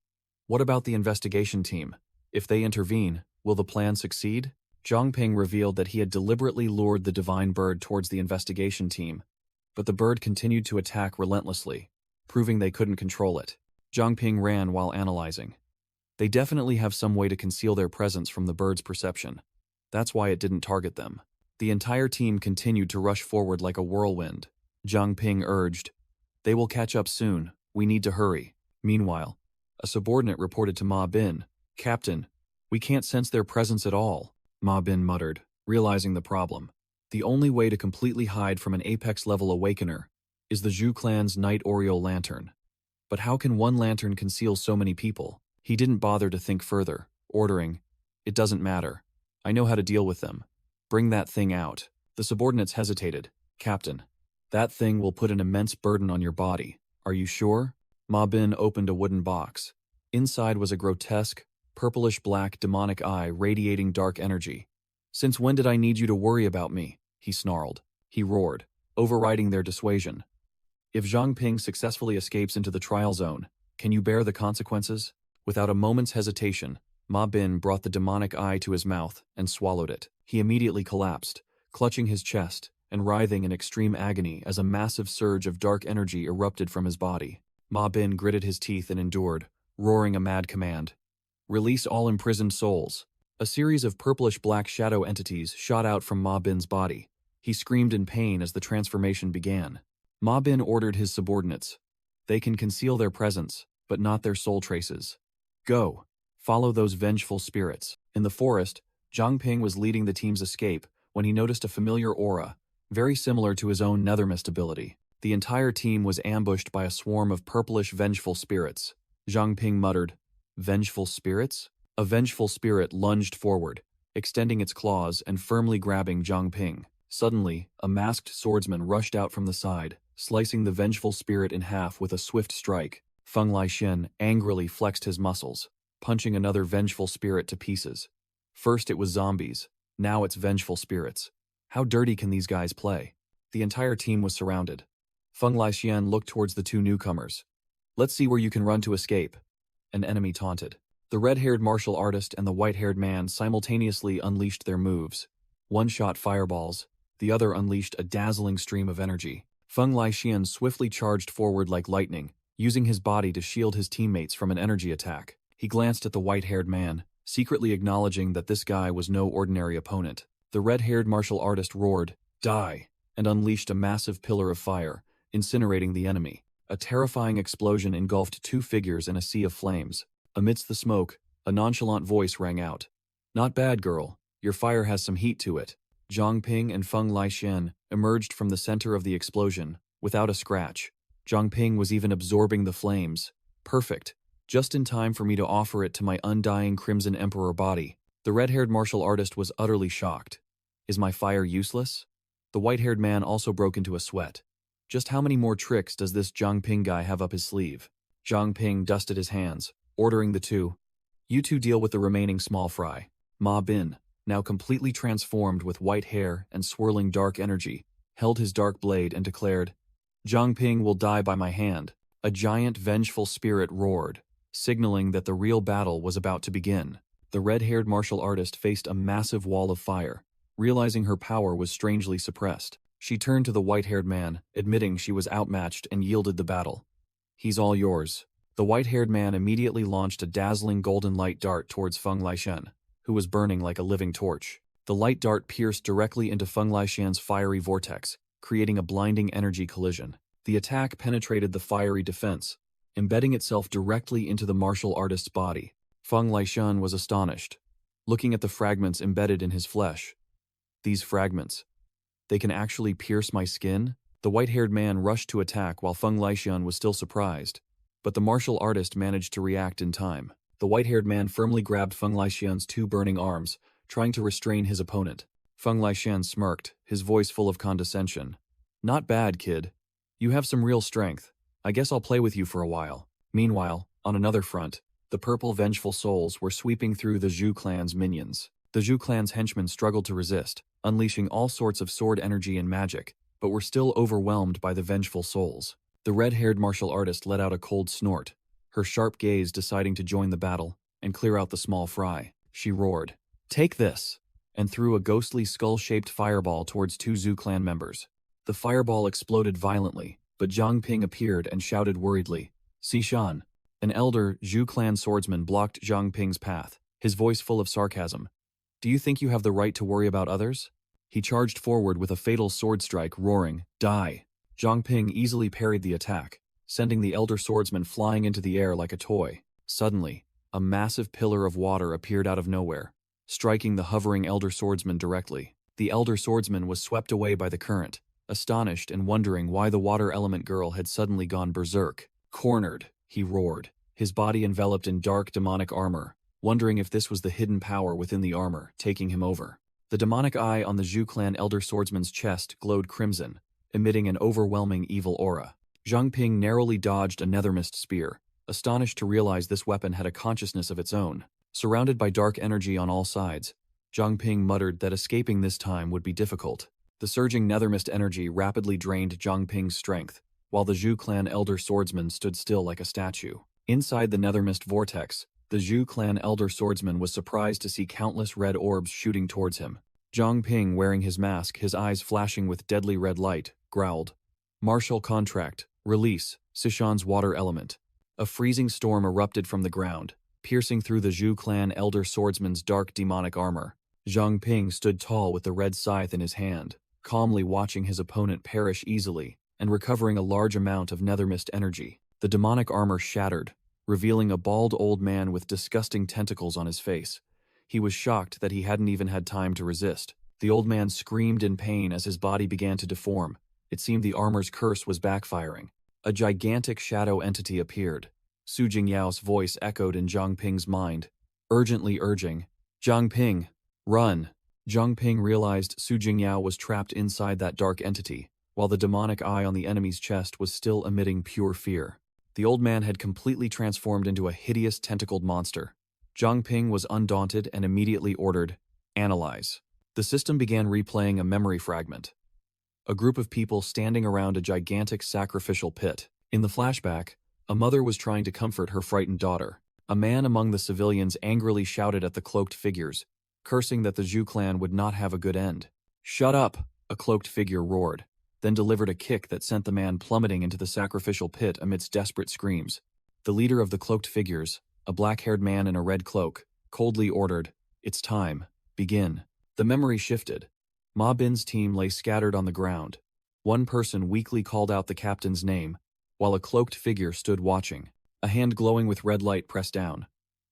what about the investigation team? If they intervene, will the plan succeed? Zhang Ping revealed that he had deliberately lured the divine bird towards the investigation team, but the bird continued to attack relentlessly, proving they couldn't control it. Zhang Ping ran while analyzing. They definitely have some way to conceal their presence from the bird's perception. That's why it didn't target them. The entire team continued to rush forward like a whirlwind. Zhang Ping urged, "They will catch up soon. We need to hurry." Meanwhile, a subordinate reported to Ma Bin, "Captain, we can't sense their presence at all." Ma Bin muttered, realizing the problem. The only way to completely hide from an apex-level awakener is the Zhu clan's Night Oriole lantern. But how can one lantern conceal so many people? He didn't bother to think further, ordering, "It doesn't matter. I know how to deal with them. Bring that thing out." The subordinates hesitated. "Captain, that thing will put an immense burden on your body. Are you sure?" Ma Bin opened a wooden box. Inside was a grotesque, purplish-black demonic eye radiating dark energy. "Since when did I need you to worry about me?" he snarled. He roared, overriding their dissuasion. "If Zhang Ping successfully escapes into the trial zone, can you bear the consequences?" Without a moment's hesitation, Ma Bin brought the demonic eye to his mouth and swallowed it. He immediately collapsed, clutching his chest and writhing in extreme agony as a massive surge of dark energy erupted from his body. Ma Bin gritted his teeth and endured, roaring a mad command. "Release all imprisoned souls." A series of purplish-black shadow entities shot out from Ma Bin's body. He screamed in pain as the transformation began. Ma Bin ordered his subordinates. "They can conceal their presence, but not their soul traces. Go. Follow those vengeful spirits." In the forest, Zhang Ping was leading the team's escape when he noticed a familiar aura, very similar to his own Nethermist ability. The entire team was ambushed by a swarm of purplish vengeful spirits. Zhang Ping muttered, "Vengeful spirits?" A vengeful spirit lunged forward, extending its claws and firmly grabbing Zhang Ping. Suddenly, a masked swordsman rushed out from the side, slicing the vengeful spirit in half with a swift strike. Feng Laixian angrily flexed his muscles, punching another vengeful spirit to pieces. First it was zombies, now it's vengeful spirits. How dirty can these guys play? The entire team was surrounded. Feng Laixian looked towards the 2 newcomers. "Let's see where you can run to escape." An enemy taunted. The red-haired martial artist and the white-haired man simultaneously unleashed their moves. One shot fireballs, the other unleashed a dazzling stream of energy. Feng Laixian swiftly charged forward like lightning, using his body to shield his teammates from an energy attack. He glanced at the white-haired man, secretly acknowledging that this guy was no ordinary opponent. The red-haired martial artist roared, "Die!" and unleashed a massive pillar of fire, incinerating the enemy. A terrifying explosion engulfed 2 figures in a sea of flames. Amidst the smoke, a nonchalant voice rang out. "Not bad, girl. Your fire has some heat to it." Zhang Ping and Feng Laixian emerged from the center of the explosion, without a scratch. Zhang Ping was even absorbing the flames. "Perfect. Just in time for me to offer it to my undying Crimson Emperor body." The red-haired martial artist was utterly shocked. "Is my fire useless?" The white-haired man also broke into a sweat. Just how many more tricks does this Zhang Ping guy have up his sleeve? Zhang Ping dusted his hands, ordering the 2. "You 2 deal with the remaining small fry." Ma Bin, now completely transformed with white hair and swirling dark energy, held his dark blade and declared, "Zhang Ping will die by my hand." A giant vengeful spirit roared, signaling that the real battle was about to begin. The red-haired martial artist faced a massive wall of fire. Realizing her power was strangely suppressed, she turned to the white-haired man, admitting she was outmatched and yielded the battle. "He's all yours." The white-haired man immediately launched a dazzling golden light dart towards Feng Laishan, who was burning like a living torch. The light dart pierced directly into Feng Laishan's fiery vortex, creating a blinding energy collision. The attack penetrated the fiery defense, embedding itself directly into the martial artist's body. Feng Laishan was astonished, looking at the fragments embedded in his flesh. "These fragments, they can actually pierce my skin?" The white-haired man rushed to attack while Feng Laishan was still surprised, but the martial artist managed to react in time. The white-haired man firmly grabbed Feng Laishan's two burning arms, trying to restrain his opponent. Feng Laishan smirked, his voice full of condescension. "Not bad, kid. You have some real strength. I guess I'll play with you for a while." Meanwhile, on another front, the purple vengeful souls were sweeping through the Zhu clan's minions. The Zhu clan's henchmen struggled to resist, unleashing all sorts of sword energy and magic, but were still overwhelmed by the vengeful souls. The red-haired martial artist let out a cold snort, her sharp gaze deciding to join the battle and clear out the small fry. She roared, "Take this!" and threw a ghostly skull-shaped fireball towards two Zhu clan members. The fireball exploded violently, but Zhang Ping appeared and shouted worriedly, "Sishan." An elder Zhu clan swordsman blocked Zhang Ping's path, his voice full of sarcasm. "Do you think you have the right to worry about others?" He charged forward with a fatal sword strike, roaring, "Die!" Zhang Ping easily parried the attack, sending the elder swordsman flying into the air like a toy. Suddenly, a massive pillar of water appeared out of nowhere, striking the hovering elder swordsman directly. The elder swordsman was swept away by the current, astonished and wondering why the water element girl had suddenly gone berserk. "Cornered," he roared, his body enveloped in dark demonic armor, wondering if this was the hidden power within the armor, taking him over. The demonic eye on the Zhu clan elder swordsman's chest glowed crimson, emitting an overwhelming evil aura. Zhang Ping narrowly dodged a nethermist spear, astonished to realize this weapon had a consciousness of its own. Surrounded by dark energy on all sides, Zhang Ping muttered that escaping this time would be difficult. The surging nethermist energy rapidly drained Zhang Ping's strength, while the Zhu clan elder swordsman stood still like a statue. Inside the nethermist vortex, the Zhu clan elder swordsman was surprised to see countless red orbs shooting towards him. Zhang Ping, wearing his mask, his eyes flashing with deadly red light, growled, "Martial contract, release Sishan's water element." A freezing storm erupted from the ground, piercing through the Zhu clan elder swordsman's dark demonic armor. Zhang Ping stood tall with the red scythe in his hand, calmly watching his opponent perish easily and recovering a large amount of nethermist energy. The demonic armor shattered, revealing a bald old man with disgusting tentacles on his face. He was shocked that he hadn't even had time to resist. The old man screamed in pain as his body began to deform. It seemed the armor's curse was backfiring. A gigantic shadow entity appeared. Su Jingyao's voice echoed in Zhang Ping's mind, urgently urging, "Zhang Ping, run!" Zhang Ping realized Su Jingyao was trapped inside that dark entity, while the demonic eye on the enemy's chest was still emitting pure fear. The old man had completely transformed into a hideous tentacled monster. Zhang Ping was undaunted and immediately ordered, "Analyze." The system began replaying a memory fragment. A group of people standing around a gigantic sacrificial pit. In the flashback, a mother was trying to comfort her frightened daughter. A man among the civilians angrily shouted at the cloaked figures, cursing that the Zhu clan would not have a good end. "Shut up!" a cloaked figure roared, then delivered a kick that sent the man plummeting into the sacrificial pit amidst desperate screams. The leader of the cloaked figures, a black-haired man in a red cloak, coldly ordered, "It's time. Begin." The memory shifted. Ma Bin's team lay scattered on the ground. One person weakly called out the captain's name, while a cloaked figure stood watching. A hand glowing with red light pressed down.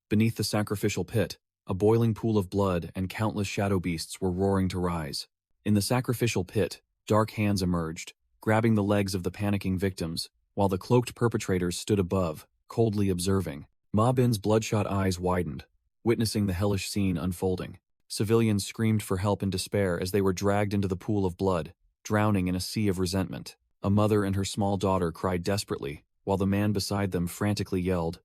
Beneath the sacrificial pit, a boiling pool of blood and countless shadow beasts were roaring to rise. In the sacrificial pit, dark hands emerged, grabbing the legs of the panicking victims, while the cloaked perpetrators stood above, coldly observing. Ma Bin's bloodshot eyes widened, witnessing the hellish scene unfolding. Civilians screamed for help in despair as they were dragged into the pool of blood, drowning in a sea of resentment. A mother and her small daughter cried desperately, while the man beside them frantically yelled,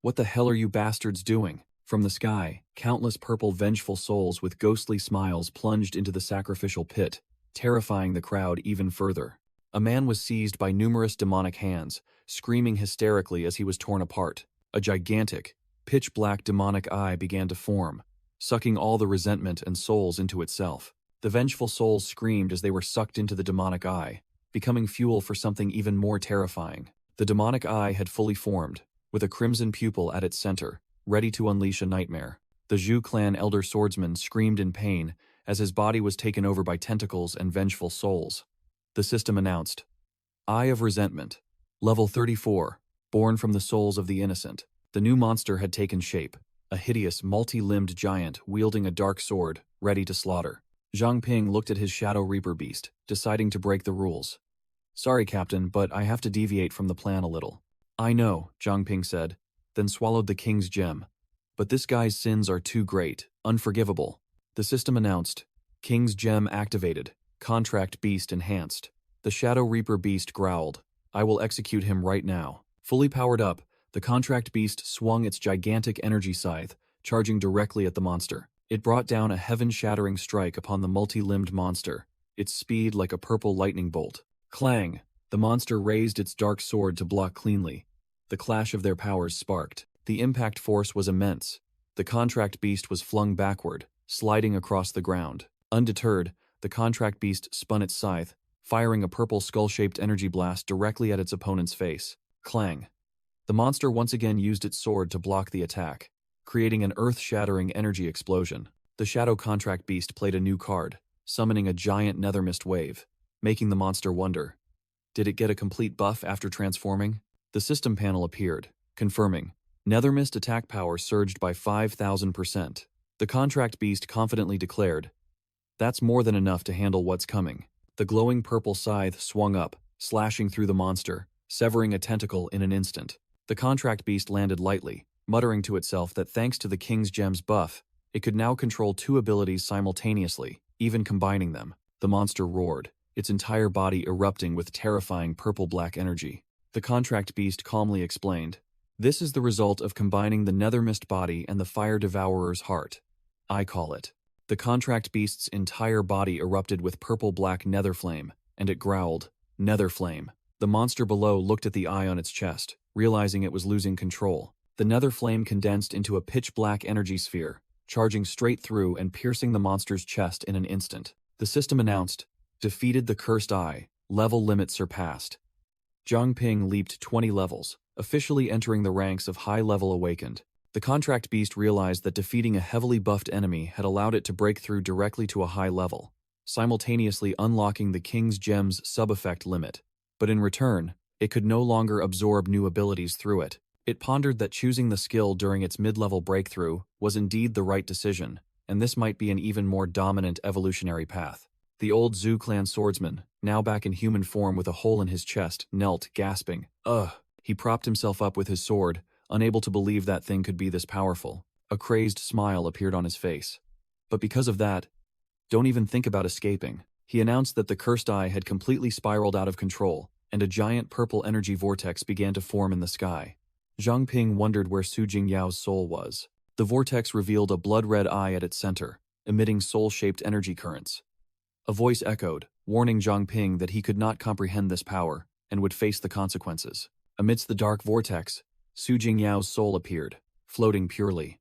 "What the hell are you bastards doing?" From the sky, Countless purple vengeful souls with ghostly smiles plunged into the sacrificial pit, terrifying the crowd even further. A man was seized by numerous demonic hands, screaming hysterically as he was torn apart. A gigantic, pitch-black demonic eye began to form, sucking all the resentment and souls into itself. The vengeful souls screamed as they were sucked into the demonic eye, becoming fuel for something even more terrifying. The demonic eye had fully formed, with a crimson pupil at its center, ready to unleash a nightmare. The Zhu clan elder swordsman screamed in pain as his body was taken over by tentacles and vengeful souls. The system announced, Eye of Resentment, Level 34, born from the souls of the innocent. The new monster had taken shape, a hideous, multi-limbed giant wielding a dark sword, ready to slaughter. Zhang Ping looked at his Shadow Reaper beast, deciding to break the rules. Sorry, Captain, but I have to deviate from the plan a little. I know, Zhang Ping said, then swallowed the king's gem. But this guy's sins are too great, unforgivable. The system announced, King's gem activated, contract beast enhanced. The Shadow Reaper beast growled, I will execute him right now. Fully powered up, the contract beast swung its gigantic energy scythe, charging directly at the monster. It brought down a heaven-shattering strike upon the multi-limbed monster, its speed like a purple lightning bolt. Clang! The monster raised its dark sword to block cleanly. The clash of their powers sparked. The impact force was immense. The contract beast was flung backward, sliding across the ground. Undeterred, the contract beast spun its scythe, firing a purple skull-shaped energy blast directly at its opponent's face. Clang! The monster once again used its sword to block the attack, creating an earth-shattering energy explosion. The Shadow Contract Beast played a new card, summoning a giant nethermist wave, making the monster wonder, did it get a complete buff after transforming? The system panel appeared, confirming, nethermist attack power surged by 5,000%. The Contract Beast confidently declared, that's more than enough to handle what's coming. The glowing purple scythe swung up, slashing through the monster, severing a tentacle in an instant. The Contract Beast landed lightly, muttering to itself that thanks to the King's Gem's buff, it could now control two abilities simultaneously, even combining them. The monster roared, its entire body erupting with terrifying purple-black energy. The Contract Beast calmly explained, this is the result of combining the Nethermist body and the Fire Devourer's heart. I call it. The Contract Beast's entire body erupted with purple-black nether flame, and it growled, Nether Flame. The monster below looked at the eye on its chest, realizing it was losing control. The nether flame condensed into a pitch-black energy sphere, charging straight through and piercing the monster's chest in an instant. The system announced, defeated the cursed eye, level limit surpassed. Zhang Ping leaped 20 levels, officially entering the ranks of high-level awakened. The Contract Beast realized that defeating a heavily buffed enemy had allowed it to break through directly to a high level, simultaneously unlocking the King's Gem's sub-effect limit. But in return, it could no longer absorb new abilities through it. It pondered that choosing the skill during its mid-level breakthrough was indeed the right decision, and this might be an even more dominant evolutionary path. The old Zhu clan swordsman, now back in human form with a hole in his chest, knelt, gasping. Ugh! He propped himself up with his sword, unable to believe that thing could be this powerful. A crazed smile appeared on his face. But because of that, don't even think about escaping. He announced that the cursed eye had completely spiraled out of control, and a giant purple energy vortex began to form in the sky. Zhang Ping wondered where Su Jingyao's soul was. The vortex revealed a blood-red eye at its center, emitting soul-shaped energy currents. A voice echoed, warning Zhang Ping that he could not comprehend this power, and would face the consequences. Amidst the dark vortex, Su Jingyao's soul appeared, floating purely.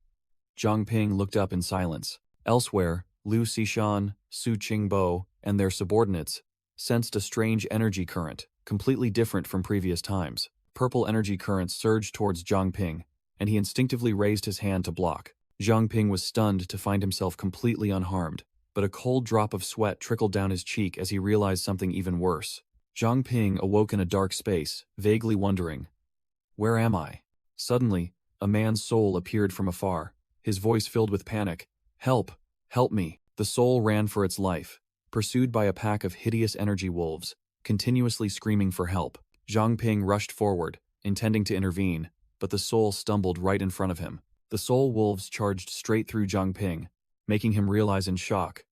Zhang Ping looked up in silence. Elsewhere, Liu Xishan, Su Qingbo, and their subordinates sensed a strange energy current, completely different from previous times. Purple energy currents surged towards Zhang Ping, and he instinctively raised his hand to block. Zhang Ping was stunned to find himself completely unharmed, but a cold drop of sweat trickled down his cheek as he realized something even worse. Zhang Ping awoke in a dark space, vaguely wondering, where am I? Suddenly, a man's soul appeared from afar, his voice filled with panic. Help! Help me! The soul ran for its life, pursued by a pack of hideous energy wolves, continuously screaming for help. Zhang Ping rushed forward, intending to intervene, but the soul stumbled right in front of him. The soul wolves charged straight through Zhang Ping, making him realize in shock.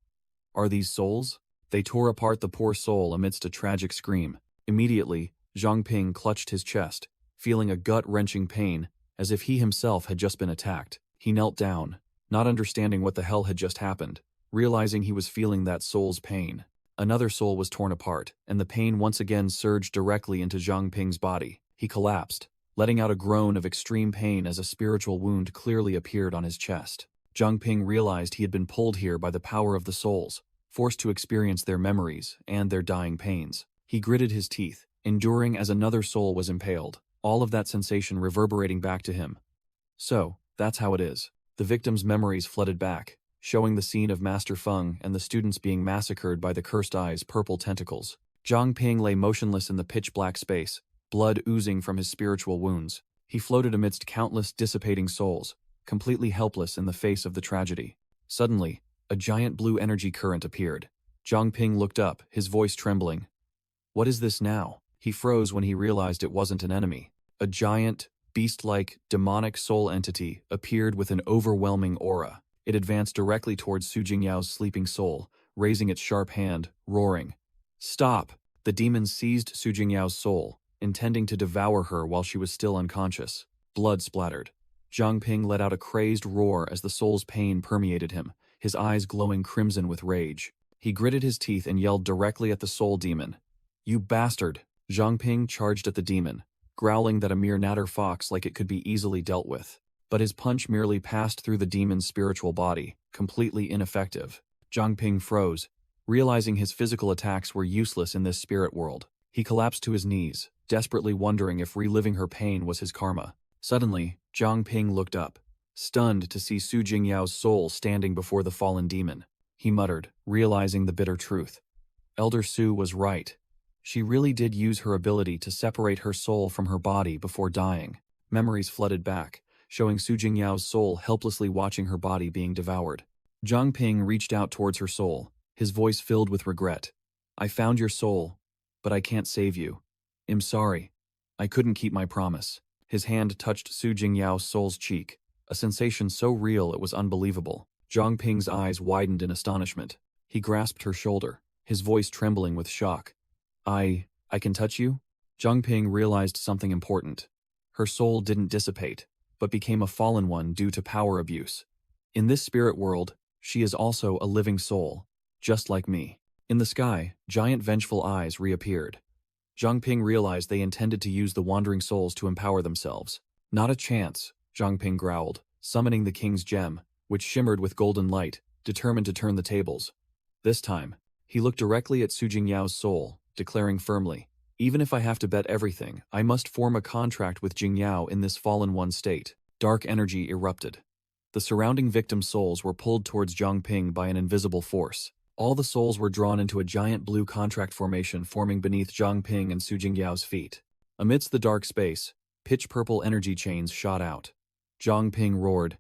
Are these souls? They tore apart the poor soul amidst a tragic scream. Immediately, Zhang Ping clutched his chest, feeling a gut-wrenching pain, as if he himself had just been attacked. He knelt down, not understanding what the hell had just happened, realizing he was feeling that soul's pain. Another soul was torn apart, and the pain once again surged directly into Zhang Ping's body. He collapsed, letting out a groan of extreme pain as a spiritual wound clearly appeared on his chest. Zhang Ping realized he had been pulled here by the power of the souls, forced to experience their memories and their dying pains. He gritted his teeth, enduring as another soul was impaled, all of that sensation reverberating back to him. So, that's how it is. The victim's memories flooded back, showing the scene of Master Feng and the students being massacred by the cursed eye's purple tentacles. Zhang Ping lay motionless in the pitch-black space, blood oozing from his spiritual wounds. He floated amidst countless dissipating souls, completely helpless in the face of the tragedy. Suddenly, a giant blue energy current appeared. Zhang Ping looked up, his voice trembling. What is this now? He froze when he realized it wasn't an enemy. A giant, beast-like, demonic soul entity appeared with an overwhelming aura. It advanced directly towards Su Jingyao's sleeping soul, raising its sharp hand, roaring. Stop! The demon seized Su Jingyao's soul, intending to devour her while she was still unconscious. Blood splattered. Zhang Ping let out a crazed roar as the soul's pain permeated him, his eyes glowing crimson with rage. He gritted his teeth and yelled directly at the soul demon. You bastard! Zhang Ping charged at the demon, growling that a mere natter fox like it could be easily dealt with. But his punch merely passed through the demon's spiritual body, completely ineffective. Zhang Ping froze, realizing his physical attacks were useless in this spirit world. He collapsed to his knees, desperately wondering if reliving her pain was his karma. Suddenly, Zhang Ping looked up, stunned to see Su Jingyao's soul standing before the fallen demon. He muttered, realizing the bitter truth. Elder Su was right. She really did use her ability to separate her soul from her body before dying. Memories flooded back, showing Su Jingyao's soul helplessly watching her body being devoured. Zhang Ping reached out towards her soul, his voice filled with regret. I found your soul, but I can't save you. I'm sorry. I couldn't keep my promise. His hand touched Su Jingyao's soul's cheek, a sensation so real it was unbelievable. Zhang Ping's eyes widened in astonishment. He grasped her shoulder, his voice trembling with shock. I can touch you? Zhang Ping realized something important. Her soul didn't dissipate, but became a fallen one due to power abuse. In this spirit world, she is also a living soul, just like me. In the sky, giant vengeful eyes reappeared. Zhang Ping realized they intended to use the wandering souls to empower themselves. Not a chance, Zhang Ping growled, summoning the king's gem, which shimmered with golden light, determined to turn the tables. This time, he looked directly at Su Jingyao's soul, declaring firmly, even if I have to bet everything, I must form a contract with Jingyao in this fallen one state. Dark energy erupted. The surrounding victim souls were pulled towards Zhang Ping by an invisible force. All the souls were drawn into a giant blue contract formation forming beneath Zhang Ping and Su Jingyao's feet. Amidst the dark space, pitch-purple energy chains shot out. Zhang Ping roared.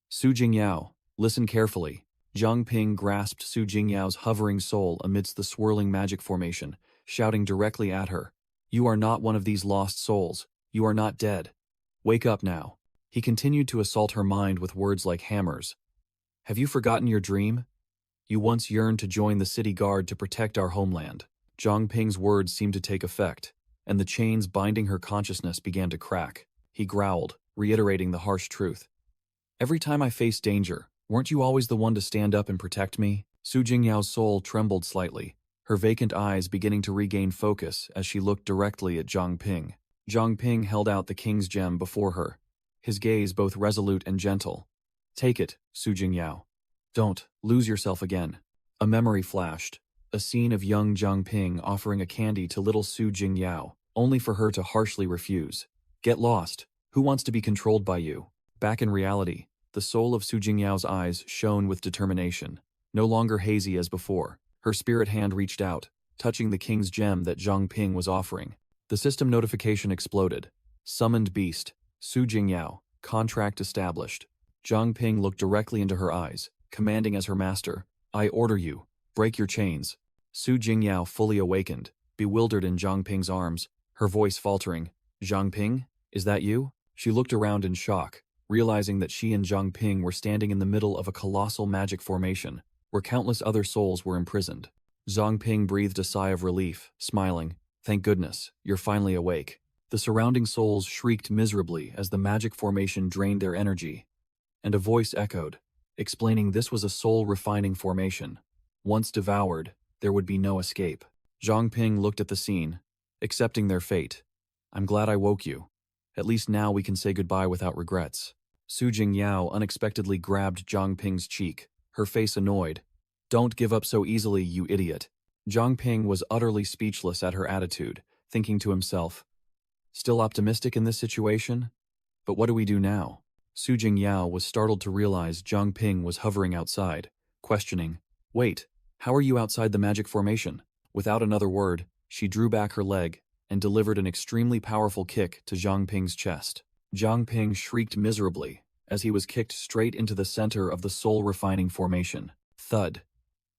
Su Jingyao, listen carefully. Zhang Ping grasped Su Jingyao's hovering soul amidst the swirling magic formation, shouting directly at her. You are not one of these lost souls. You are not dead. Wake up now. He continued to assault her mind with words like hammers. Have you forgotten your dream? You once yearned to join the city guard to protect our homeland. Zhang Ping's words seemed to take effect, and the chains binding her consciousness began to crack. He growled, reiterating the harsh truth. Every time I faced danger, weren't you always the one to stand up and protect me? Su Jingyao's soul trembled slightly, her vacant eyes beginning to regain focus as she looked directly at Zhang Ping. Zhang Ping held out the king's gem before her, his gaze both resolute and gentle. Take it, Su Jingyao. Don't lose yourself again. A memory flashed, a scene of young Zhang Ping offering a candy to little Su Jingyao, only for her to harshly refuse. Get lost. Who wants to be controlled by you? Back in reality, the soul of Su Jingyao's eyes shone with determination, no longer hazy as before. Her spirit hand reached out, touching the king's gem that Zhang Ping was offering. The system notification exploded. Summoned beast, Su Jingyao, contract established. Zhang Ping looked directly into her eyes, commanding as her master, I order you, break your chains. Su Jingyao fully awakened, bewildered in Zhang Ping's arms, her voice faltering. Zhang Ping, is that you? She looked around in shock, realizing that she and Zhang Ping were standing in the middle of a colossal magic formation, where countless other souls were imprisoned. Zhang Ping breathed a sigh of relief, smiling. Thank goodness, you're finally awake. The surrounding souls shrieked miserably as the magic formation drained their energy. And a voice echoed. explaining this was a soul-refining formation. Once devoured, there would be no escape. Zhang Ping looked at the scene, accepting their fate. I'm glad I woke you. At least now we can say goodbye without regrets. Su Jingyao unexpectedly grabbed Zhang Ping's cheek, her face annoyed. Don't give up so easily, you idiot. Zhang Ping was utterly speechless at her attitude, thinking to himself, still optimistic in this situation? But what do we do now? Su Jingyao was startled to realize Zhang Ping was hovering outside, questioning, wait, how are you outside the magic formation? Without another word, she drew back her leg and delivered an extremely powerful kick to Zhang Ping's chest. Zhang Ping shrieked miserably as he was kicked straight into the center of the soul-refining formation. Thud.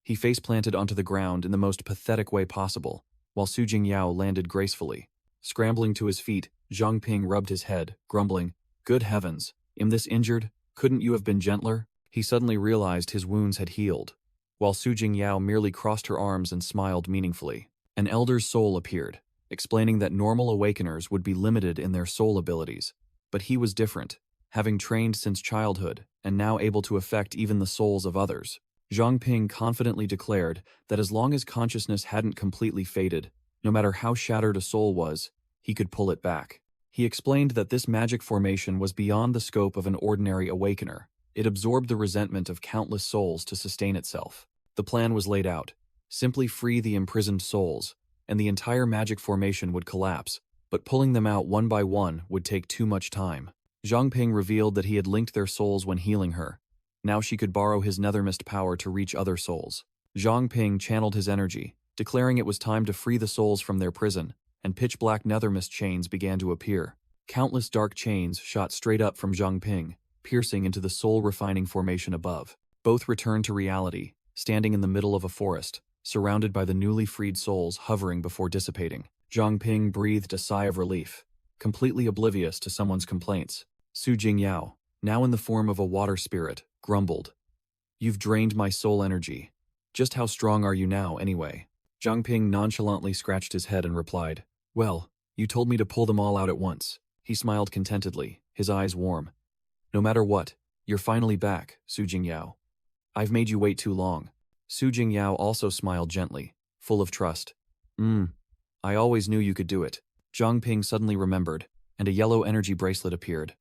He face-planted onto the ground in the most pathetic way possible, while Su Jingyao landed gracefully. Scrambling to his feet, Zhang Ping rubbed his head, grumbling, good heavens, am this injured? Couldn't you have been gentler? He suddenly realized his wounds had healed, while Su Jingyao merely crossed her arms and smiled meaningfully. An elder's soul appeared, explaining that normal awakeners would be limited in their soul abilities, but he was different, having trained since childhood and now able to affect even the souls of others. Zhang Ping confidently declared that as long as consciousness hadn't completely faded, no matter how shattered a soul was, he could pull it back. He explained that this magic formation was beyond the scope of an ordinary awakener. It absorbed the resentment of countless souls to sustain itself. The plan was laid out. Simply free the imprisoned souls, and the entire magic formation would collapse, but pulling them out one by one would take too much time. Zhang Ping revealed that he had linked their souls when healing her. Now she could borrow his nethermist power to reach other souls. Zhang Ping channeled his energy, declaring it was time to free the souls from their prison, and pitch-black nethermist chains began to appear. Countless dark chains shot straight up from Zhang Ping, piercing into the soul-refining formation above. Both returned to reality, standing in the middle of a forest, surrounded by the newly freed souls hovering before dissipating. Zhang Ping breathed a sigh of relief, completely oblivious to someone's complaints. Su Jingyao, now in the form of a water spirit, grumbled, "You've drained my soul energy. Just how strong are you now, anyway?" Zhang Ping nonchalantly scratched his head and replied, "Well, you told me to pull them all out at once." He smiled contentedly, his eyes warm. "No matter what, you're finally back, Su Jingyao. I've made you wait too long." Su Jingyao also smiled gently, full of trust. I always knew you could do it." Zhang Ping suddenly remembered, and a yellow energy bracelet appeared.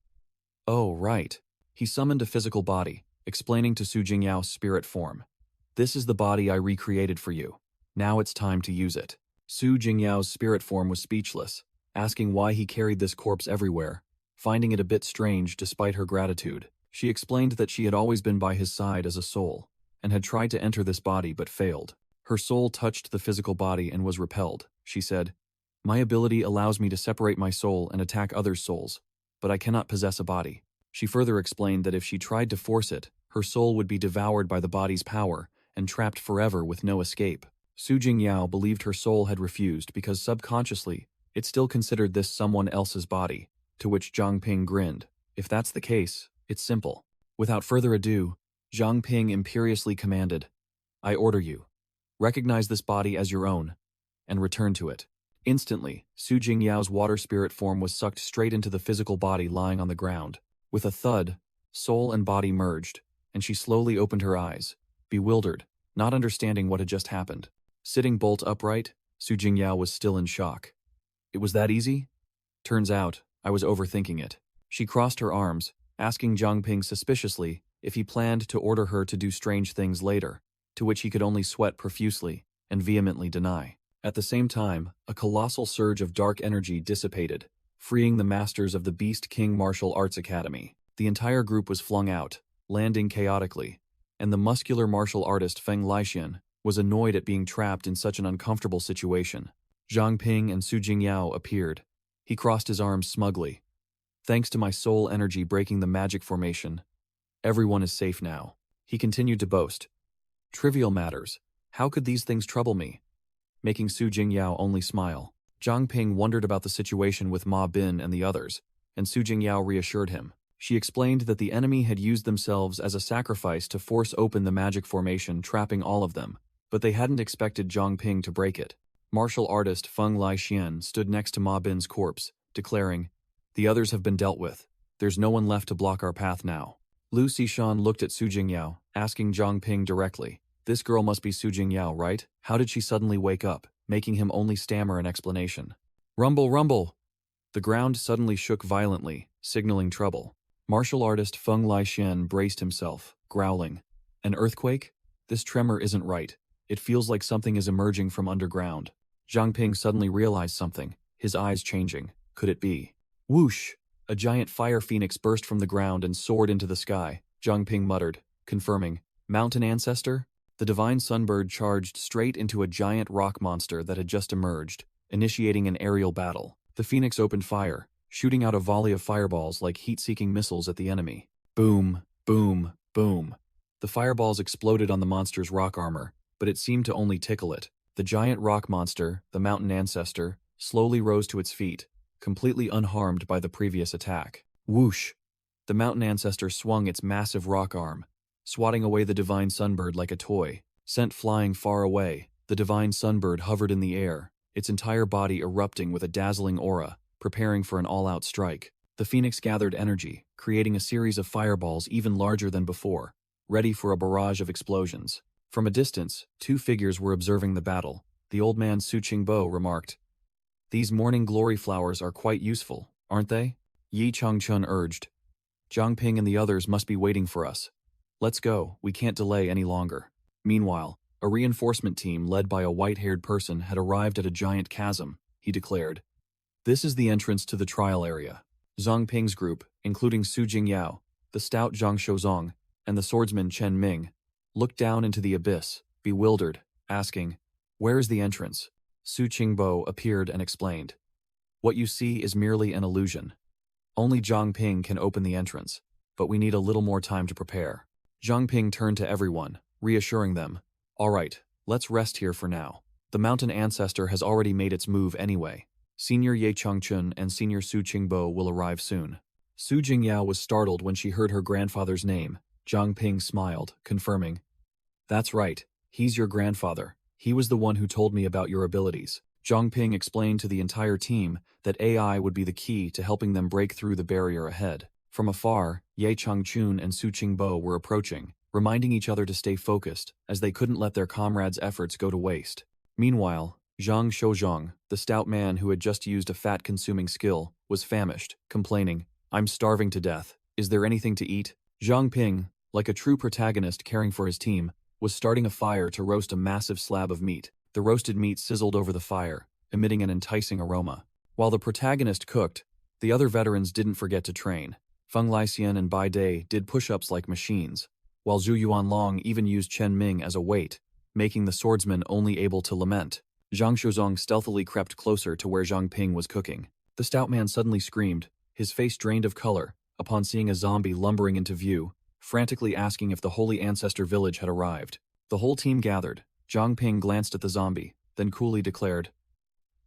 Oh, right. He summoned a physical body, explaining to Su Jingyao's spirit form. "This is the body I recreated for you. Now it's time to use it." Su Jingyao's spirit form was speechless, asking why he carried this corpse everywhere, finding it a bit strange despite her gratitude. She explained that she had always been by his side as a soul, and had tried to enter this body but failed. Her soul touched the physical body and was repelled. She said, "My ability allows me to separate my soul and attack others' souls, but I cannot possess a body." She further explained that if she tried to force it, her soul would be devoured by the body's power and trapped forever with no escape. Su Jingyao believed her soul had refused because subconsciously, it still considered this someone else's body, to which Zhang Ping grinned. "If that's the case, it's simple." Without further ado, Zhang Ping imperiously commanded, "I order you. Recognize this body as your own, and return to it." Instantly, Su Jingyao's water spirit form was sucked straight into the physical body lying on the ground. With a thud, soul and body merged, and she slowly opened her eyes, bewildered, not understanding what had just happened. Sitting bolt upright, Su Jingyao was still in shock. "It was that easy? Turns out, I was overthinking it." She crossed her arms, asking Zhang Ping suspiciously if he planned to order her to do strange things later, to which he could only sweat profusely and vehemently deny. At the same time, a colossal surge of dark energy dissipated, freeing the masters of the Beast King Martial Arts Academy. The entire group was flung out, landing chaotically, and the muscular martial artist Feng Lixian was annoyed at being trapped in such an uncomfortable situation. Zhang Ping and Su Jingyao appeared. He crossed his arms smugly. "Thanks to my soul energy breaking the magic formation, everyone is safe now." He continued to boast. "Trivial matters. How could these things trouble me?" Making Su Jingyao only smile. Zhang Ping wondered about the situation with Ma Bin and the others, and Su Jingyao reassured him. She explained that the enemy had used themselves as a sacrifice to force open the magic formation, trapping all of them, but they hadn't expected Zhang Ping to break it. Martial artist Feng Lixian stood next to Ma Bin's corpse, declaring, "The others have been dealt with. There's no one left to block our path now." Lu Xishan looked at Su Jingyao, asking Zhang Ping directly. This girl must be Su Jingyao, right? How did she suddenly wake up, making him only stammer an explanation? Rumble, rumble! The ground suddenly shook violently, signaling trouble. Martial artist Feng Laixian braced himself, growling. An earthquake? This tremor isn't right. It feels like something is emerging from underground. Zhang Ping suddenly realized something, his eyes changing. Could it be? Whoosh! A giant fire phoenix burst from the ground and soared into the sky. Zhang Ping muttered, confirming. Mountain ancestor? The divine sunbird charged straight into a giant rock monster that had just emerged, initiating an aerial battle. The phoenix opened fire, shooting out a volley of fireballs like heat-seeking missiles at the enemy. Boom, boom, boom. The fireballs exploded on the monster's rock armor, but it seemed to only tickle it. The giant rock monster, the mountain ancestor, slowly rose to its feet, completely unharmed by the previous attack. Whoosh! The mountain ancestor swung its massive rock arm, swatting away the divine sunbird like a toy. Sent flying far away, the divine sunbird hovered in the air, its entire body erupting with a dazzling aura, preparing for an all-out strike. The phoenix gathered energy, creating a series of fireballs even larger than before, ready for a barrage of explosions. From a distance, two figures were observing the battle. The old man Su Qingbo remarked, "These morning glory flowers are quite useful, aren't they?" Yi Changchun urged. "Zhang Ping and the others must be waiting for us. Let's go, we can't delay any longer." Meanwhile, a reinforcement team led by a white-haired person had arrived at a giant chasm, he declared. "This is the entrance to the trial area." Zhang Ping's group, including Su Jingyao, the stout Zhang Shozong, and the swordsman Chen Ming, looked down into the abyss, bewildered, asking, "Where is the entrance?" Su Qingbo appeared and explained. "What you see is merely an illusion. Only Zhang Ping can open the entrance, but we need a little more time to prepare." Zhang Ping turned to everyone, reassuring them, "All right, let's rest here for now. The mountain ancestor has already made its move anyway. Senior Ye Changchun and Senior Su Qingbo will arrive soon." Su Jingyao was startled when she heard her grandfather's name. Zhang Ping smiled, confirming, "That's right, he's your grandfather. He was the one who told me about your abilities." Zhang Ping explained to the entire team that AI would be the key to helping them break through the barrier ahead. From afar, Ye Changchun and Su Qingbo were approaching, reminding each other to stay focused, as they couldn't let their comrades' efforts go to waste. Meanwhile, Zhang Shozhong, the stout man who had just used a fat-consuming skill, was famished, complaining, "I'm starving to death. Is there anything to eat?" Zhang Ping, like a true protagonist caring for his team, was starting a fire to roast a massive slab of meat. The roasted meat sizzled over the fire, emitting an enticing aroma. While the protagonist cooked, the other veterans didn't forget to train. Feng Laixian and Bai Dai did push-ups like machines, while Zhu Yuanlong even used Chen Ming as a weight, making the swordsman only able to lament. Zhang Shozong stealthily crept closer to where Zhang Ping was cooking. The stout man suddenly screamed, his face drained of color, upon seeing a zombie lumbering into view, frantically asking if the Holy Ancestor village had arrived. The whole team gathered. Zhang Ping glanced at the zombie, then coolly declared,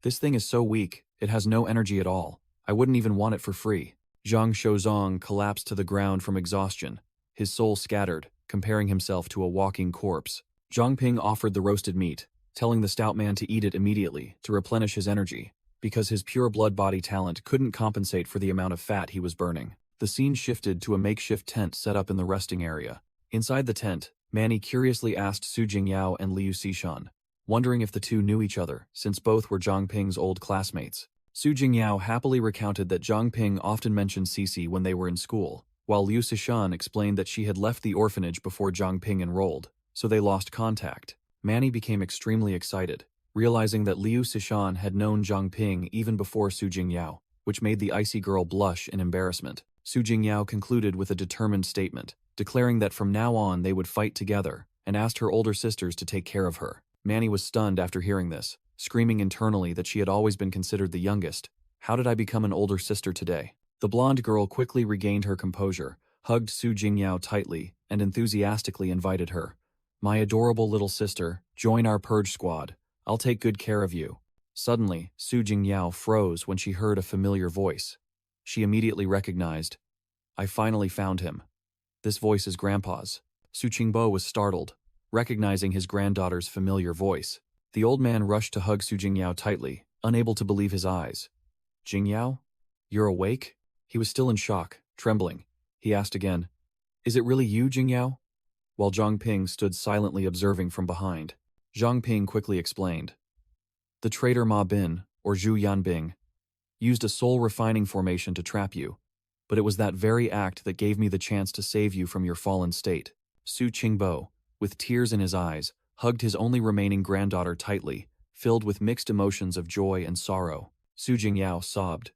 "This thing is so weak, it has no energy at all. I wouldn't even want it for free." Zhang Shozong collapsed to the ground from exhaustion, his soul scattered, comparing himself to a walking corpse. Zhang Ping offered the roasted meat, telling the stout man to eat it immediately to replenish his energy, because his pure blood body talent couldn't compensate for the amount of fat he was burning. The scene shifted to a makeshift tent set up in the resting area. Inside the tent, Manny curiously asked Su Jingyao and Liu Xishan, wondering if the two knew each other, since both were Zhang Ping's old classmates. Su Jingyao happily recounted that Zhang Ping often mentioned Cici when they were in school, while Liu Xishan explained that she had left the orphanage before Zhang Ping enrolled, so they lost contact. Manny became extremely excited, realizing that Liu Xishan had known Zhang Ping even before Su Jingyao, which made the icy girl blush in embarrassment. Su Jingyao concluded with a determined statement, declaring that from now on they would fight together, and asked her older sisters to take care of her. Manny was stunned after hearing this, screaming internally that she had always been considered the youngest. How did I become an older sister today? The blonde girl quickly regained her composure, hugged Su Jingyao tightly, and enthusiastically invited her. "My adorable little sister, join our purge squad. I'll take good care of you." Suddenly, Su Jingyao froze when she heard a familiar voice. She immediately recognized, "I finally found him. This voice is Grandpa's." Su Qingbo was startled, recognizing his granddaughter's familiar voice. The old man rushed to hug Su Jingyao tightly, unable to believe his eyes. "Jingyao? You're awake?" He was still in shock, trembling. He asked again, Is it really you, Jingyao? While Zhang Ping stood silently observing from behind, Zhang Ping quickly explained. The traitor Ma Bin, or Zhu Yanbing, used a soul-refining formation to trap you, but it was that very act that gave me the chance to save you from your fallen state. Su Qingbo, with tears in his eyes, hugged his only remaining granddaughter tightly, filled with mixed emotions of joy and sorrow. Su Jingyao sobbed,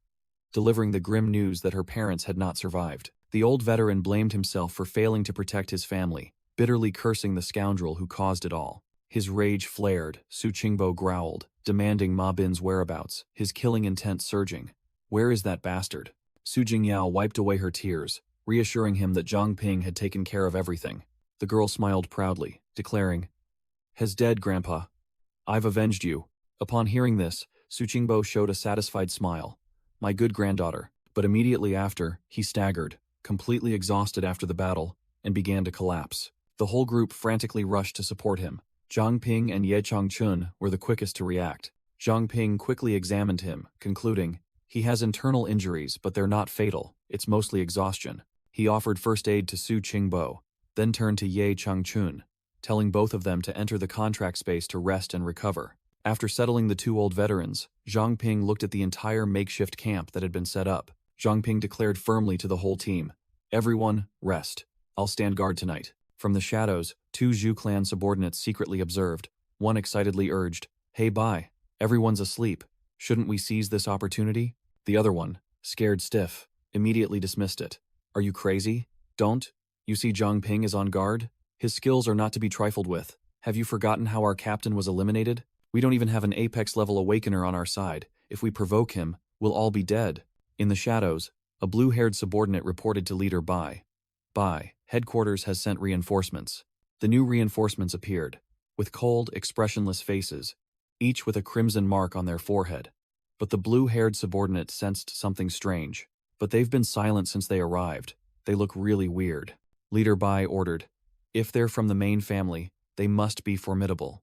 delivering the grim news that her parents had not survived. The old veteran blamed himself for failing to protect his family, bitterly cursing the scoundrel who caused it all. His rage flared, Su Qingbo growled, demanding Ma Bin's whereabouts, his killing intent surging. Where is that bastard? Su Jingyao wiped away her tears, reassuring him that Zhang Ping had taken care of everything. The girl smiled proudly, declaring, Has dead, Grandpa. I've avenged you. Upon hearing this, Su Qingbo showed a satisfied smile. My good granddaughter. But immediately after, he staggered, completely exhausted after the battle, and began to collapse. The whole group frantically rushed to support him. Zhang Ping and Ye Changchun were the quickest to react. Zhang Ping quickly examined him, concluding, he has internal injuries, but they're not fatal. It's mostly exhaustion. He offered first aid to Su Qingbo, then turned to Ye Changchun, telling both of them to enter the contract space to rest and recover. After settling the two old veterans, Zhang Ping looked at the entire makeshift camp that had been set up. Zhang Ping declared firmly to the whole team, Everyone, rest. I'll stand guard tonight. From the shadows, two Zhu clan subordinates secretly observed. One excitedly urged, Hey bye, everyone's asleep. Shouldn't we seize this opportunity? The other one, scared stiff, immediately dismissed it. Are you crazy? Don't. You see Zhang Ping is on guard? His skills are not to be trifled with. Have you forgotten how our captain was eliminated? We don't even have an apex-level awakener on our side. If we provoke him, we'll all be dead. In the shadows, a blue-haired subordinate reported to leader Bai. Bai, headquarters has sent reinforcements. The new reinforcements appeared, with cold, expressionless faces, each with a crimson mark on their forehead. But the blue-haired subordinate sensed something strange. But they've been silent since they arrived. They look really weird. Leader Bai ordered, If they're from the main family, they must be formidable.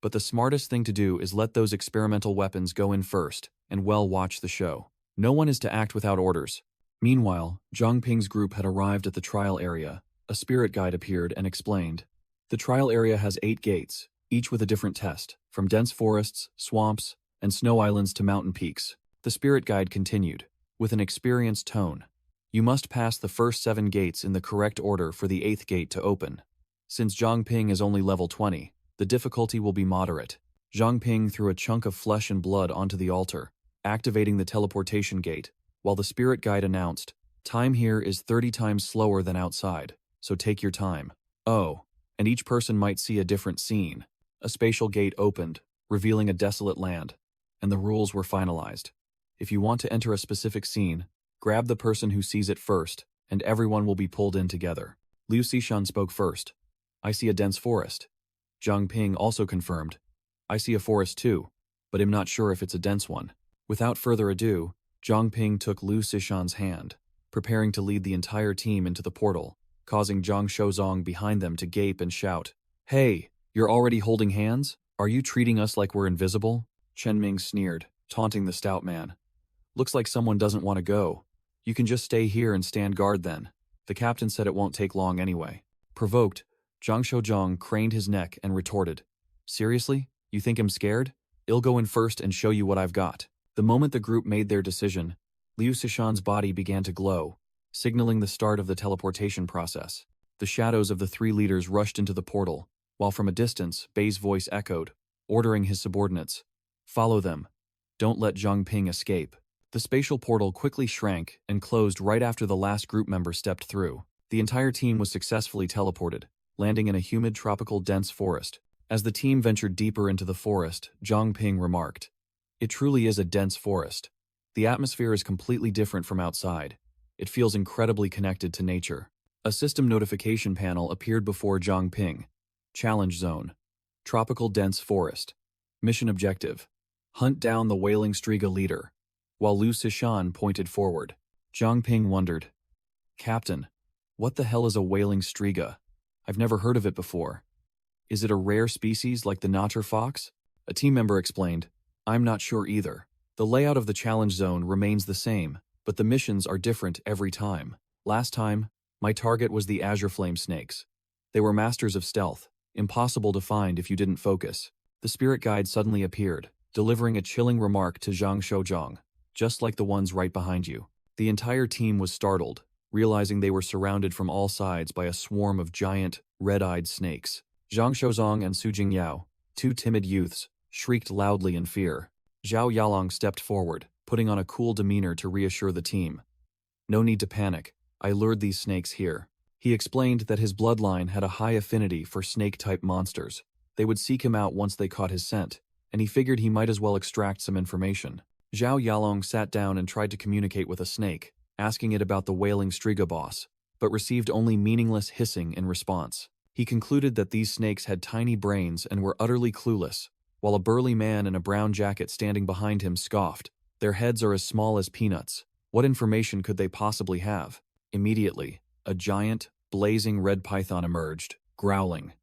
But the smartest thing to do is let those experimental weapons go in first, and watch the show. No one is to act without orders. Meanwhile, Zhang Ping's group had arrived at the trial area. A spirit guide appeared and explained. The trial area has 8 gates, each with a different test, from dense forests, swamps, and snow islands to mountain peaks. The spirit guide continued, with an experienced tone. You must pass the first 7 gates in the correct order for the 8th gate to open. Since Zhang Ping is only level 20, the difficulty will be moderate. Zhang Ping threw a chunk of flesh and blood onto the altar, activating the teleportation gate, while the spirit guide announced, Time here is 30 times slower than outside, so take your time. Oh, and each person might see a different scene. A spatial gate opened, revealing a desolate land, and the rules were finalized. If you want to enter a specific scene, grab the person who sees it first, and everyone will be pulled in together. Liu Xishan spoke first. I see a dense forest. Zhang Ping also confirmed. I see a forest too, but am not sure if it's a dense one. Without further ado, Zhang Ping took Liu Xishan's hand, preparing to lead the entire team into the portal, causing Zhang Shouzong behind them to gape and shout, Hey, you're already holding hands? Are you treating us like we're invisible? Chen Ming sneered, taunting the stout man. Looks like someone doesn't want to go. You can just stay here and stand guard then. The captain said it won't take long anyway. Provoked, Zhang Shouzong craned his neck and retorted, Seriously? You think I'm scared? I'll go in first and show you what I've got. The moment the group made their decision, Liu Xishan's body began to glow, signaling the start of the teleportation process. The shadows of the 3 leaders rushed into the portal, while from a distance, Bai's voice echoed, ordering his subordinates, Follow them. Don't let Zhang Ping escape. The spatial portal quickly shrank and closed right after the last group member stepped through. The entire team was successfully teleported, landing in a humid tropical dense forest. As the team ventured deeper into the forest, Zhang Ping remarked, It truly is a dense forest. The atmosphere is completely different from outside. It feels incredibly connected to nature. A system notification panel appeared before Zhang Ping. Challenge Zone. Tropical Dense Forest. Mission Objective. Hunt down the Wailing Striga leader. While Liu Xishan pointed forward, Zhang Ping wondered, Captain, what the hell is a Wailing Striga? I've never heard of it before. Is it a rare species like the Natter fox? A team member explained, I'm not sure either. The layout of the challenge zone remains the same, but the missions are different every time. Last time, My target was the azure flame snakes. They were masters of stealth, impossible to find if you didn't focus. The spirit guide suddenly appeared, delivering a chilling remark to Zhang Shouzhong, just like the ones right behind you. The entire team was startled, realizing they were surrounded from all sides by a swarm of giant, red-eyed snakes. Zhang Shouzhong and Su Jingyao, two timid youths, shrieked loudly in fear. Zhao Yalong stepped forward, putting on a cool demeanor to reassure the team. No need to panic. I lured these snakes here. He explained that his bloodline had a high affinity for snake-type monsters. They would seek him out once they caught his scent, and he figured he might as well extract some information. Zhao Yalong sat down and tried to communicate with a snake, asking it about the wailing Striga boss, but received only meaningless hissing in response. He concluded that these snakes had tiny brains and were utterly clueless, while a burly man in a brown jacket standing behind him scoffed. Their heads are as small as peanuts. What information could they possibly have? Immediately, a giant, blazing red python emerged, growling.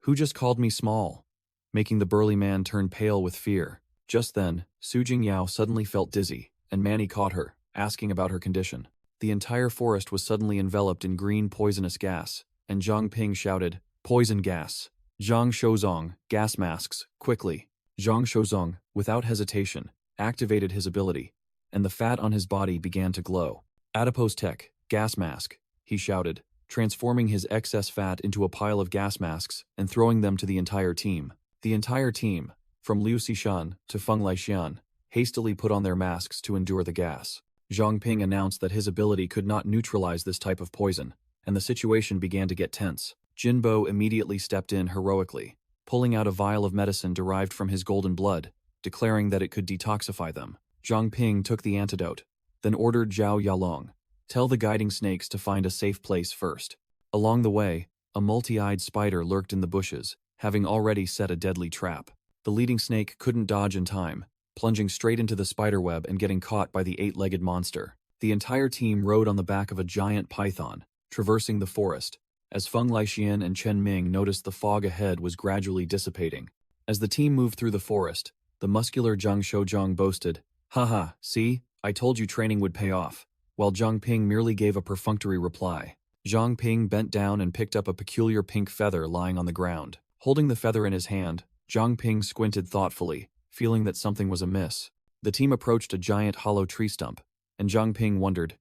Who just called me small? Making the burly man turn pale with fear. Just then, Su Jingyao suddenly felt dizzy, and Manny caught her, asking about her condition. The entire forest was suddenly enveloped in green poisonous gas, and Zhang Ping shouted, "Poison gas!" Zhang Shouzhong, gas masks, quickly. Zhang Shouzhong, without hesitation, activated his ability, and the fat on his body began to glow. Adipose tech, gas mask, he shouted, transforming his excess fat into a pile of gas masks and throwing them to the entire team. The entire team, from Liu Xishan to Feng Laixian, hastily put on their masks to endure the gas. Zhang Ping announced that his ability could not neutralize this type of poison, and the situation began to get tense. Jinbo immediately stepped in heroically, pulling out a vial of medicine derived from his golden blood, declaring that it could detoxify them. Zhang Ping took the antidote, then ordered Zhao Yalong, "Tell the guiding snakes to find a safe place first." Along the way, a multi-eyed spider lurked in the bushes, having already set a deadly trap. The leading snake couldn't dodge in time, plunging straight into the spiderweb and getting caught by the eight-legged monster. The entire team rode on the back of a giant python, traversing the forest, as Feng Laixian and Chen Ming noticed the fog ahead was gradually dissipating. As the team moved through the forest, the muscular Zhang Shouzhong boasted, "Haha, see? I told you training would pay off," while Zhang Ping merely gave a perfunctory reply. Zhang Ping bent down and picked up a peculiar pink feather lying on the ground. Holding the feather in his hand, Zhang Ping squinted thoughtfully, feeling that something was amiss. The team approached a giant hollow tree stump, and Zhang Ping wondered,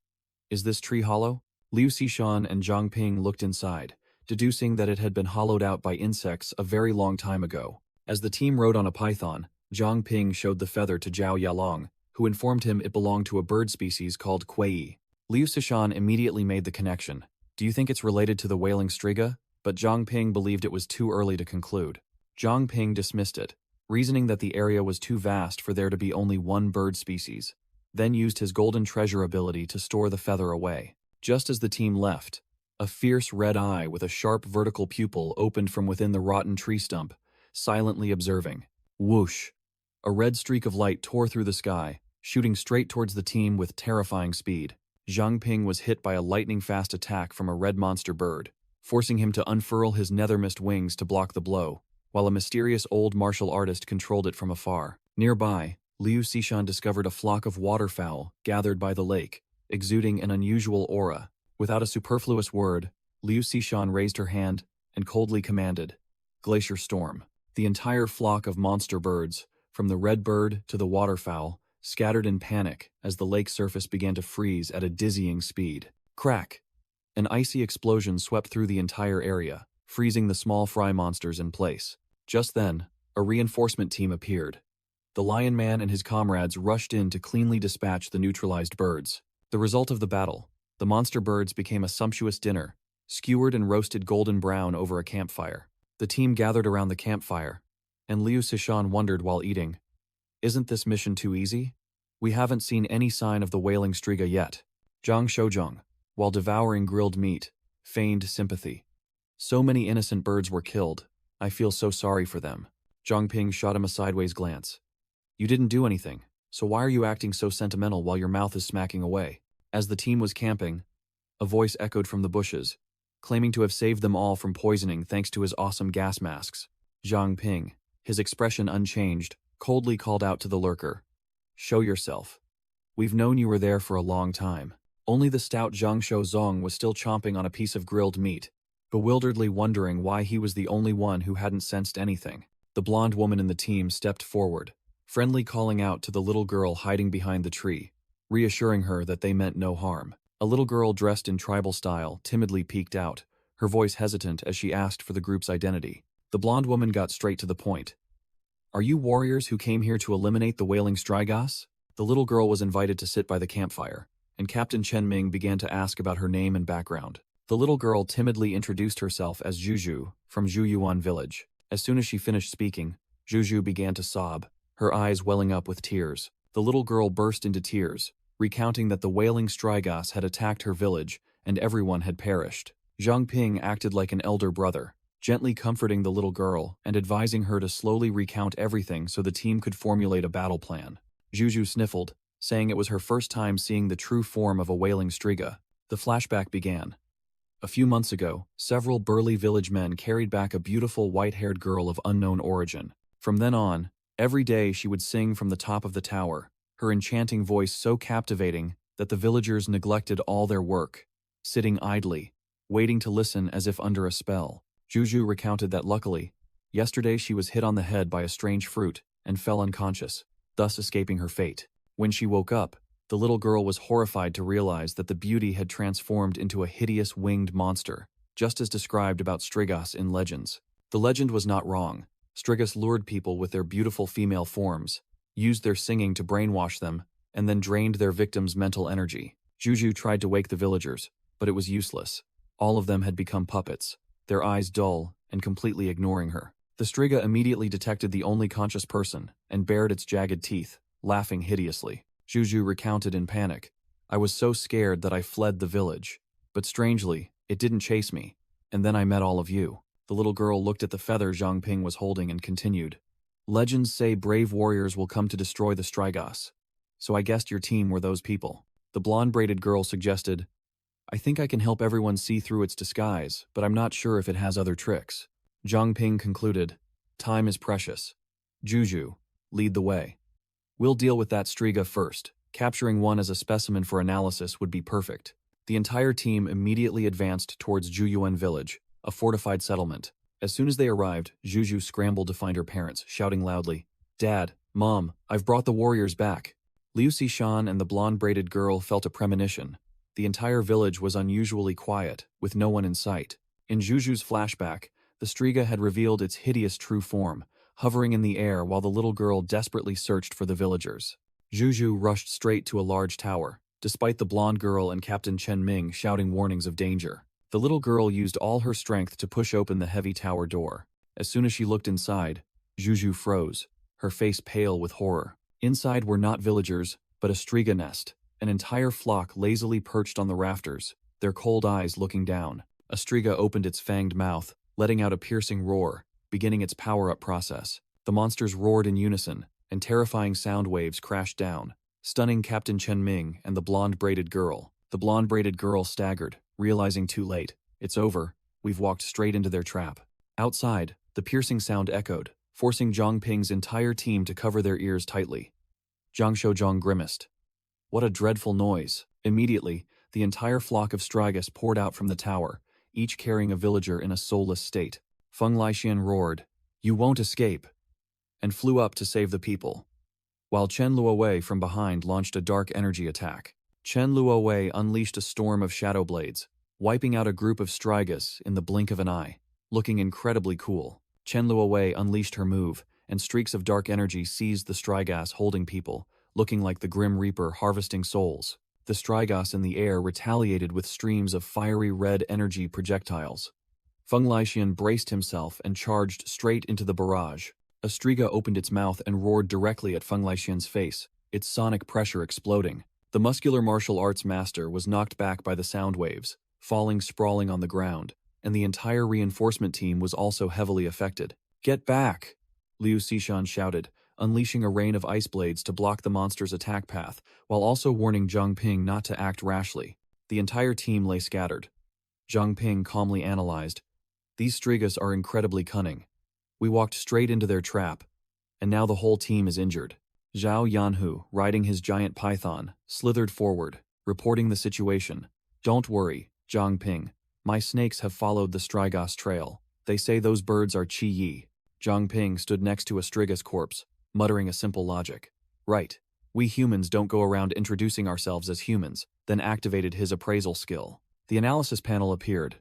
"Is this tree hollow?" Liu Xishan and Zhang Ping looked inside, deducing that it had been hollowed out by insects a very long time ago. As the team rode on a python, Zhang Ping showed the feather to Zhao Yalong, who informed him it belonged to a bird species called Kuei. Liu Xishan immediately made the connection. "Do you think it's related to the wailing Striga?" But Zhang Ping believed it was too early to conclude. Zhang Ping dismissed it, reasoning that the area was too vast for there to be only one bird species, then used his golden treasure ability to store the feather away. Just as the team left, a fierce red eye with a sharp vertical pupil opened from within the rotten tree stump, silently observing. Whoosh! A red streak of light tore through the sky, shooting straight towards the team with terrifying speed. Zhang Ping was hit by a lightning-fast attack from a red monster bird, forcing him to unfurl his nether-mist wings to block the blow, while a mysterious old martial artist controlled it from afar. Nearby, Liu Xishan discovered a flock of waterfowl gathered by the lake, exuding an unusual aura. Without a superfluous word, Liu Xishan raised her hand and coldly commanded, "Glacier Storm." The entire flock of monster birds, from the red bird to the waterfowl, scattered in panic as the lake surface began to freeze at a dizzying speed. Crack! An icy explosion swept through the entire area, freezing the small fry monsters in place. Just then, a reinforcement team appeared. The Lion Man and his comrades rushed in to cleanly dispatch the neutralized birds. The result of the battle, the monster birds became a sumptuous dinner, skewered and roasted golden brown over a campfire. The team gathered around the campfire, and Liu Xishan wondered while eating, "Isn't this mission too easy? We haven't seen any sign of the wailing Striga yet." Zhang Shouzhong, while devouring grilled meat, feigned sympathy. "So many innocent birds were killed. I feel so sorry for them." Zhang Ping shot him a sideways glance. "You didn't do anything, so why are you acting so sentimental while your mouth is smacking away?" As the team was camping, a voice echoed from the bushes, claiming to have saved them all from poisoning thanks to his awesome gas masks. Zhang Ping, his expression unchanged, coldly called out to the lurker, "Show yourself. We've known you were there for a long time." Only the stout Zhang Zong was still chomping on a piece of grilled meat, bewilderedly wondering why he was the only one who hadn't sensed anything. The blonde woman in the team stepped forward, friendly calling out to the little girl hiding behind the tree, reassuring her that they meant no harm. A little girl dressed in tribal style timidly peeked out, her voice hesitant as she asked for the group's identity. The blonde woman got straight to the point. "Are you warriors who came here to eliminate the wailing Strigas?" The little girl was invited to sit by the campfire, and Captain Chen Ming began to ask about her name and background. The little girl timidly introduced herself as Juju, from Zhuyuan village. As soon as she finished speaking, Juju began to sob, her eyes welling up with tears. The little girl burst into tears, recounting that the wailing Strigas had attacked her village and everyone had perished. Zhang Ping acted like an elder brother, gently comforting the little girl and advising her to slowly recount everything so the team could formulate a battle plan. Juju sniffled, saying it was her first time seeing the true form of a wailing Striga. The flashback began. A few months ago, several burly village men carried back a beautiful white-haired girl of unknown origin. From then on, every day she would sing from the top of the tower, her enchanting voice so captivating that the villagers neglected all their work, sitting idly, waiting to listen as if under a spell. Juju recounted that luckily, yesterday she was hit on the head by a strange fruit and fell unconscious, thus escaping her fate. When she woke up, the little girl was horrified to realize that the beauty had transformed into a hideous winged monster, just as described about Strigas in legends. The legend was not wrong. Strigas lured people with their beautiful female forms, used their singing to brainwash them, and then drained their victims' mental energy. Juju tried to wake the villagers, but it was useless. All of them had become puppets, their eyes dull and completely ignoring her. The Striga immediately detected the only conscious person and bared its jagged teeth, laughing hideously. Juju recounted in panic. "I was so scared that I fled the village. But strangely, it didn't chase me. And then I met all of you." The little girl looked at the feather Zhang Ping was holding and continued. "Legends say brave warriors will come to destroy the Strigas. So I guessed your team were those people." The blonde-braided girl suggested, "I think I can help everyone see through its disguise, but I'm not sure if it has other tricks." Zhang Ping concluded, "Time is precious. Juju, lead the way. We'll deal with that Striga first. Capturing one as a specimen for analysis would be perfect." The entire team immediately advanced towards Juyuan village, a fortified settlement. As soon as they arrived, Juju scrambled to find her parents, shouting loudly, "Dad, Mom, I've brought the warriors back." Liu Xishan and the blonde-braided girl felt a premonition. The entire village was unusually quiet, with no one in sight. In Juju's flashback, the Striga had revealed its hideous true form, hovering in the air while the little girl desperately searched for the villagers. Juju rushed straight to a large tower, despite the blonde girl and Captain Chen Ming shouting warnings of danger. The little girl used all her strength to push open the heavy tower door. As soon as she looked inside, Juju froze, her face pale with horror. Inside were not villagers, but a Striga nest, an entire flock lazily perched on the rafters, their cold eyes looking down. A Striga opened its fanged mouth, letting out a piercing roar, beginning its power-up process. The monsters roared in unison, and terrifying sound waves crashed down, stunning Captain Chen Ming and the blonde-braided girl. The blonde-braided girl staggered, realizing too late. "It's over. We've walked straight into their trap." Outside, the piercing sound echoed, forcing Zhang Ping's entire team to cover their ears tightly. Zhang Shozhong grimaced. "What a dreadful noise." Immediately, the entire flock of Strigas poured out from the tower, each carrying a villager in a soulless state. Feng Lixian roared, "You won't escape," and flew up to save the people, while Chen Luowei from behind launched a dark energy attack. Chen Luowei unleashed a storm of shadow blades, wiping out a group of Strigas in the blink of an eye. Looking incredibly cool, Chen Luowei unleashed her move, and streaks of dark energy seized the Strigas holding people, looking like the Grim Reaper harvesting souls. The Strigas in the air retaliated with streams of fiery red energy projectiles. Feng Lixian braced himself and charged straight into the barrage. A Striga opened its mouth and roared directly at Feng Lixian's face, its sonic pressure exploding. The muscular martial arts master was knocked back by the sound waves, falling sprawling on the ground, and the entire reinforcement team was also heavily affected. "Get back!" Liu Xishan shouted, unleashing a rain of ice blades to block the monster's attack path, while also warning Zhang Ping not to act rashly. The entire team lay scattered. Zhang Ping calmly analyzed, "These Strigas are incredibly cunning. We walked straight into their trap, and now the whole team is injured." Zhao Yanhu, riding his giant python, slithered forward, reporting the situation. Don't worry, Zhang Ping. My snakes have followed the Strigas trail. They say those birds are Qi Yi. Zhang Ping stood next to a Strigas corpse, muttering a simple logic. Right. We humans don't go around introducing ourselves as humans, then activated his appraisal skill. The analysis panel appeared.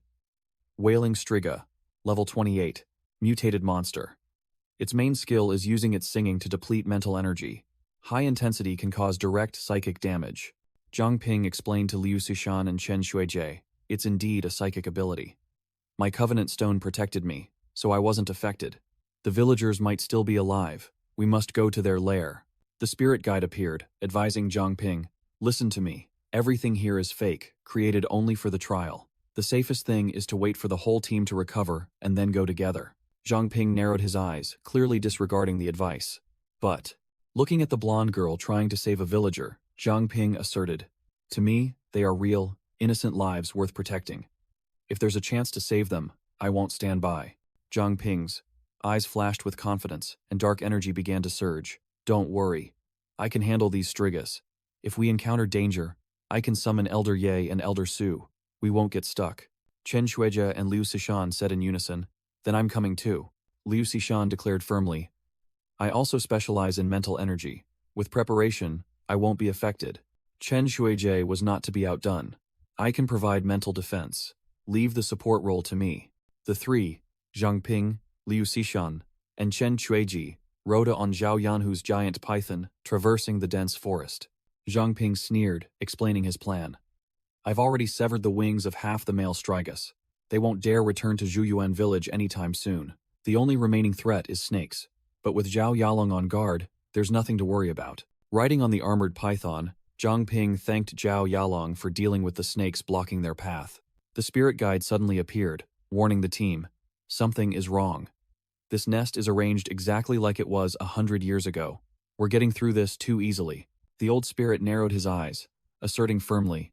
Wailing Striga, level 28, mutated monster. Its main skill is using its singing to deplete mental energy. High intensity can cause direct psychic damage. Zhang Ping explained to Liu Sishan and Chen Xuejie, it's indeed a psychic ability. My covenant stone protected me, so I wasn't affected. The villagers might still be alive. We must go to their lair. The spirit guide appeared, advising Zhang Ping, listen to me. Everything here is fake, created only for the trial. The safest thing is to wait for the whole team to recover and then go together. Zhang Ping narrowed his eyes, clearly disregarding the advice. But, looking at the blonde girl trying to save a villager, Zhang Ping asserted, to me, they are real, innocent lives worth protecting. If there's a chance to save them, I won't stand by. Zhang Ping's eyes flashed with confidence, and dark energy began to surge. Don't worry. I can handle these Strigas. If we encounter danger, I can summon Elder Ye and Elder Su. We won't get stuck. Chen Xuejie and Liu Sishan said in unison, then I'm coming too. Liu Sishan declared firmly, I also specialize in mental energy. With preparation, I won't be affected. Chen Xuejie was not to be outdone. I can provide mental defense. Leave the support role to me. The three, Zhang Ping, Liu Sishan, and Chen Xuejie, rode on Zhao Yanhu's giant python, traversing the dense forest. Zhang Ping sneered, explaining his plan. I've already severed the wings of half the male Strigas. They won't dare return to Zhuyuan village anytime soon. The only remaining threat is snakes. But with Zhao Yalong on guard, there's nothing to worry about. Riding on the armored python, Zhang Ping thanked Zhao Yalong for dealing with the snakes blocking their path. The spirit guide suddenly appeared, warning the team, something is wrong. This nest is arranged exactly like it was 100 years ago. We're getting through this too easily. The old spirit narrowed his eyes, asserting firmly,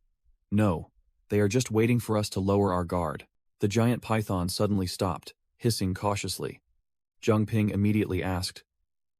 no, they are just waiting for us to lower our guard. The giant python suddenly stopped, hissing cautiously. Zhang Ping immediately asked,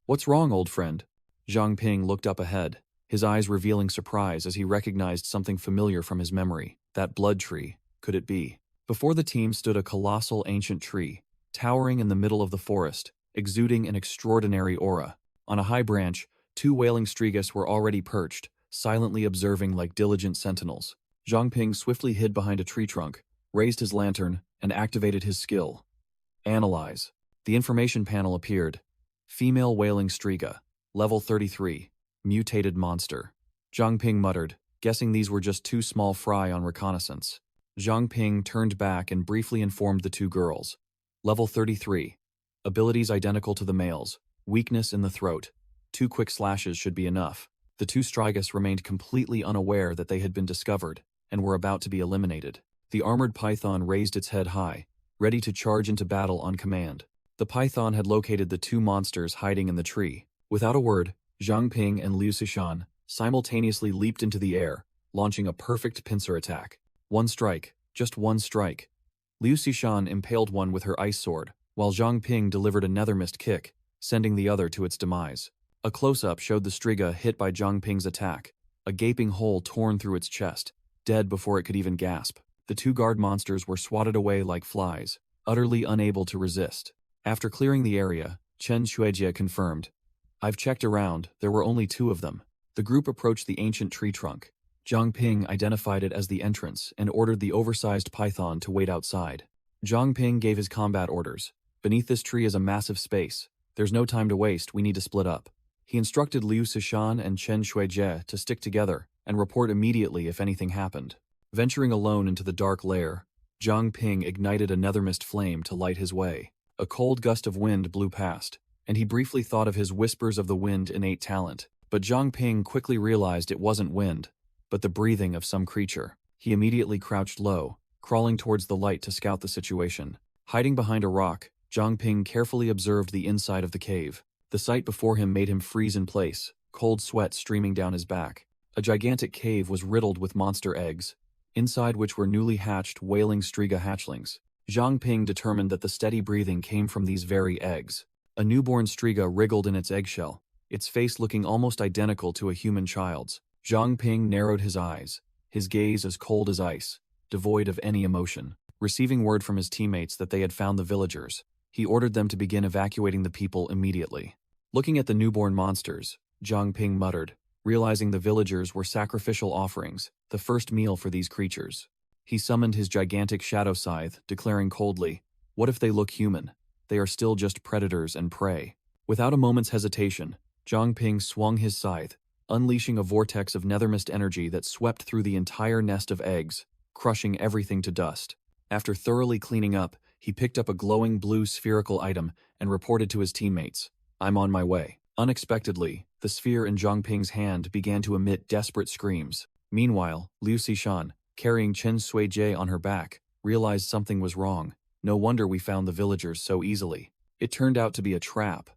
what's wrong, old friend? Zhang Ping looked up ahead, his eyes revealing surprise as he recognized something familiar from his memory. That blood tree, could it be? Before the team stood a colossal ancient tree, towering in the middle of the forest, exuding an extraordinary aura. On a high branch, 2 wailing Strigas were already perched, silently observing like diligent sentinels. Zhang Ping swiftly hid behind a tree trunk, raised his lantern, and activated his skill. Analyze. The information panel appeared. Female wailing Striga, level 33, mutated monster. Zhang Ping muttered, guessing these were just 2 small fry on reconnaissance. Zhang Ping turned back and briefly informed the 2 girls. Level 33. Abilities identical to the males. Weakness in the throat. 2 quick slashes should be enough. The 2 Strigas remained completely unaware that they had been discovered and were about to be eliminated. The armored python raised its head high, ready to charge into battle on command. The python had located the 2 monsters hiding in the tree. Without a word, Zhang Ping and Liu Sishan simultaneously leaped into the air, launching a perfect pincer attack. 1 strike, just 1 strike. Liu Sishan impaled one with her ice sword, while Zhang Ping delivered a nethermist kick, sending the other to its demise. A close-up showed the Striga hit by Zhang Ping's attack, a gaping hole torn through its chest, dead before it could even gasp. The 2 guard monsters were swatted away like flies, utterly unable to resist. After clearing the area, Chen Xuejie confirmed, I've checked around, there were only 2 of them. The group approached the ancient tree trunk. Zhang Ping identified it as the entrance and ordered the oversized python to wait outside. Zhang Ping gave his combat orders. Beneath this tree is a massive space. There's no time to waste, we need to split up. He instructed Liu Sishan and Chen Xuejie to stick together and report immediately if anything happened. Venturing alone into the dark lair, Zhang Ping ignited a nethermist flame to light his way. A cold gust of wind blew past, and he briefly thought of his Whispers of the Wind innate talent. But Zhang Ping quickly realized it wasn't wind, but the breathing of some creature. He immediately crouched low, crawling towards the light to scout the situation. Hiding behind a rock, Zhang Ping carefully observed the inside of the cave. The sight before him made him freeze in place, cold sweat streaming down his back. A gigantic cave was riddled with monster eggs, inside which were newly hatched wailing Striga hatchlings. Zhang Ping determined that the steady breathing came from these very eggs. A newborn Striga wriggled in its eggshell, its face looking almost identical to a human child's. Zhang Ping narrowed his eyes, his gaze as cold as ice, devoid of any emotion. Receiving word from his teammates that they had found the villagers, he ordered them to begin evacuating the people immediately. Looking at the newborn monsters, Zhang Ping muttered, realizing the villagers were sacrificial offerings, the first meal for these creatures. He summoned his gigantic shadow scythe, declaring coldly, "What if they look human? They are still just predators and prey." Without a moment's hesitation, Zhang Ping swung his scythe, unleashing a vortex of nethermist energy that swept through the entire nest of eggs, crushing everything to dust. After thoroughly cleaning up, he picked up a glowing blue spherical item and reported to his teammates, "I'm on my way." Unexpectedly, the sphere in Zhang Ping's hand began to emit desperate screams. Meanwhile, Liu Xishan, carrying Chen Suijie on her back, realized something was wrong. No wonder we found the villagers so easily. It turned out to be a trap.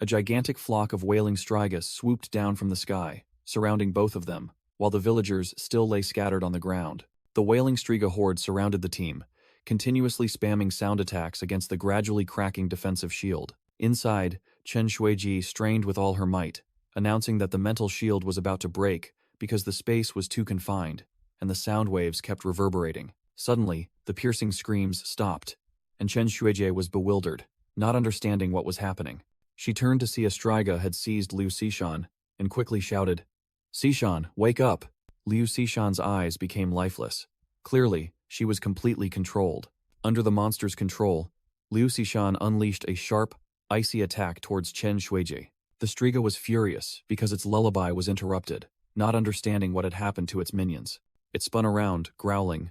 A gigantic flock of wailing strigas swooped down from the sky, surrounding both of them, while the villagers still lay scattered on the ground. The wailing striga horde surrounded the team, continuously spamming sound attacks against the gradually cracking defensive shield. Inside, Chen Shuiji strained with all her might, announcing that the mental shield was about to break because the space was too confined, and the sound waves kept reverberating. Suddenly, the piercing screams stopped, and Chen Shuiji was bewildered, not understanding what was happening. She turned to see a striga had seized Liu Xishan, and quickly shouted, "Xishan, wake up!" Liu Xishan's eyes became lifeless. Clearly, she was completely controlled. Under the monster's control, Liu Xishan unleashed a sharp, icy attack towards Chen Shuiji. The striga was furious because its lullaby was interrupted, not understanding what had happened to its minions. It spun around, growling,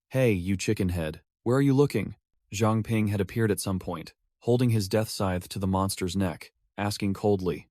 "Hey, you chicken head, where are you looking?" Zhang Ping had appeared at some point, holding his death scythe to the monster's neck, asking coldly,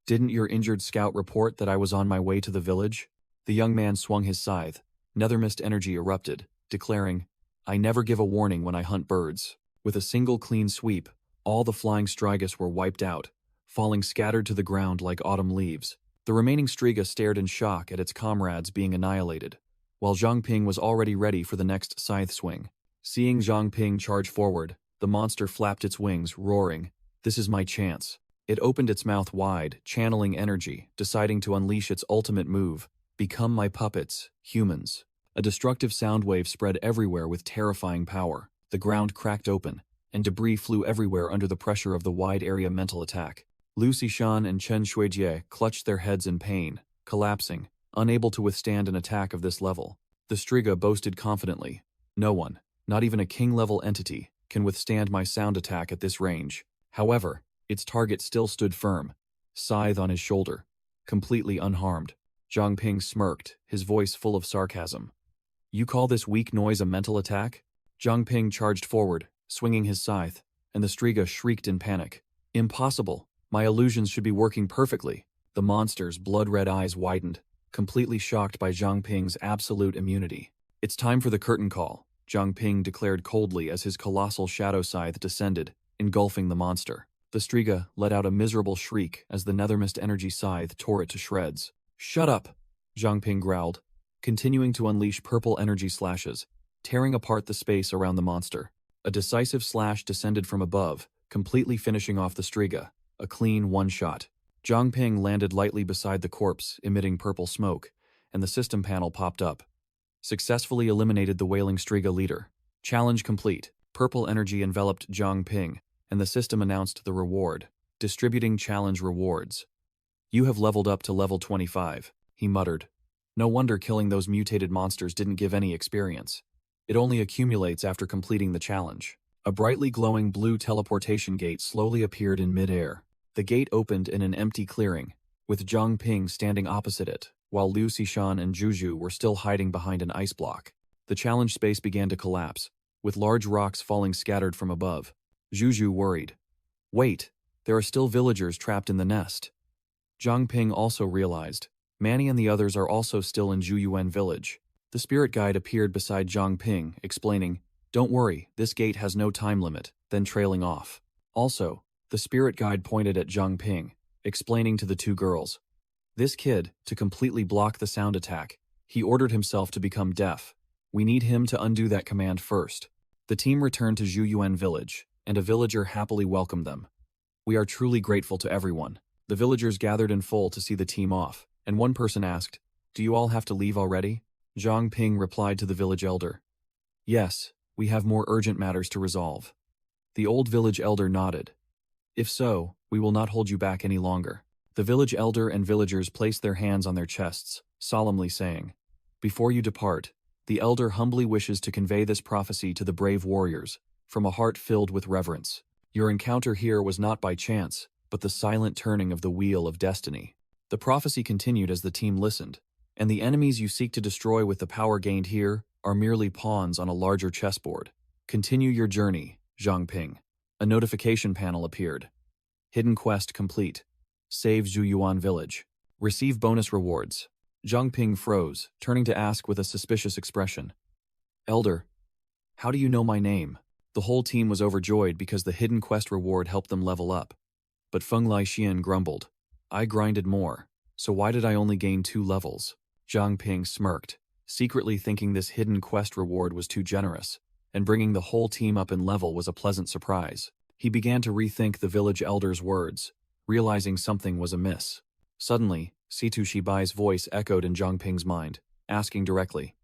"Didn't your injured scout report that I was on my way to the village?" The young man swung his scythe. Nethermist energy erupted, declaring, "I never give a warning when I hunt birds." With a single clean sweep, all the flying strigas were wiped out, falling scattered to the ground like autumn leaves. The remaining striga stared in shock at its comrades being annihilated, while Zhang Ping was already ready for the next scythe swing. Seeing Zhang Ping charge forward, the monster flapped its wings, roaring, "This is my chance." It opened its mouth wide, channeling energy, deciding to unleash its ultimate move, "Become my puppets, humans." A destructive sound wave spread everywhere with terrifying power. The ground cracked open, and debris flew everywhere under the pressure of the wide-area mental attack. Liu Xishan and Chen Shuijie clutched their heads in pain, collapsing, unable to withstand an attack of this level. The striga boasted confidently, "No one, not even a king-level entity, can withstand my sound attack at this range." However, its target still stood firm, scythe on his shoulder, completely unharmed. Zhang Ping smirked, his voice full of sarcasm. "You call this weak noise a mental attack?" Zhang Ping charged forward, swinging his scythe, and the striga shrieked in panic. "Impossible! My illusions should be working perfectly." The monster's blood-red eyes widened, completely shocked by Zhang Ping's absolute immunity. "It's time for the curtain call," Zhang Ping declared coldly as his colossal shadow scythe descended, engulfing the monster. The striga let out a miserable shriek as the nethermist energy scythe tore it to shreds. "Shut up!" Zhang Ping growled, continuing to unleash purple energy slashes, tearing apart the space around the monster. A decisive slash descended from above, completely finishing off the striga, a clean one-shot. Zhang Ping landed lightly beside the corpse, emitting purple smoke, and the system panel popped up. Successfully eliminated the wailing striga leader. Challenge complete. Purple energy enveloped Zhang Ping, and the system announced the reward. Distributing challenge rewards. "You have leveled up to level 25, he muttered. No wonder killing those mutated monsters didn't give any experience. It only accumulates after completing the challenge. A brightly glowing blue teleportation gate slowly appeared in mid-air. The gate opened in an empty clearing, with Zhang Ping standing opposite it, while Liu Xishan and Juju were still hiding behind an ice block. The challenge space began to collapse, with large rocks falling scattered from above. Juju worried. "Wait, there are still villagers trapped in the nest." Zhang Ping also realized, Manny and the others are also still in Zhuyuan village. The spirit guide appeared beside Zhang Ping, explaining, "Don't worry, this gate has no time limit," then trailing off. Also, the spirit guide pointed at Zhang Ping, explaining to the two girls, "This kid, to completely block the sound attack, he ordered himself to become deaf. We need him to undo that command first." The team returned to Zhuyuan village, and a villager happily welcomed them. "We are truly grateful to everyone." The villagers gathered in full to see the team off, and one person asked, "Do you all have to leave already?" Zhang Ping replied to the village elder. Yes, we have more urgent matters to resolve. The old village elder nodded. If so, we will not hold you back any longer. The village elder and villagers placed their hands on their chests, solemnly saying, Before you depart, the elder humbly wishes to convey this prophecy to the brave warriors, from a heart filled with reverence. Your encounter here was not by chance, but the silent turning of the wheel of destiny. The prophecy continued as the team listened, and the enemies you seek to destroy with the power gained here are merely pawns on a larger chessboard. Continue your journey, Zhang Ping. A notification panel appeared. Hidden quest complete. Save Zhuyuan village. Receive bonus rewards. Zhang Ping froze, turning to ask with a suspicious expression. Elder, how do you know my name? The whole team was overjoyed because the hidden quest reward helped them level up. But Feng Laixian grumbled. I grinded more, so why did I only gain 2 levels? Zhang Ping smirked, secretly thinking this hidden quest reward was too generous, and bringing the whole team up in level was a pleasant surprise. He began to rethink the village elder's words, realizing something was amiss. Suddenly, Situ Shibai's voice echoed in Zhang Ping's mind, asking directly,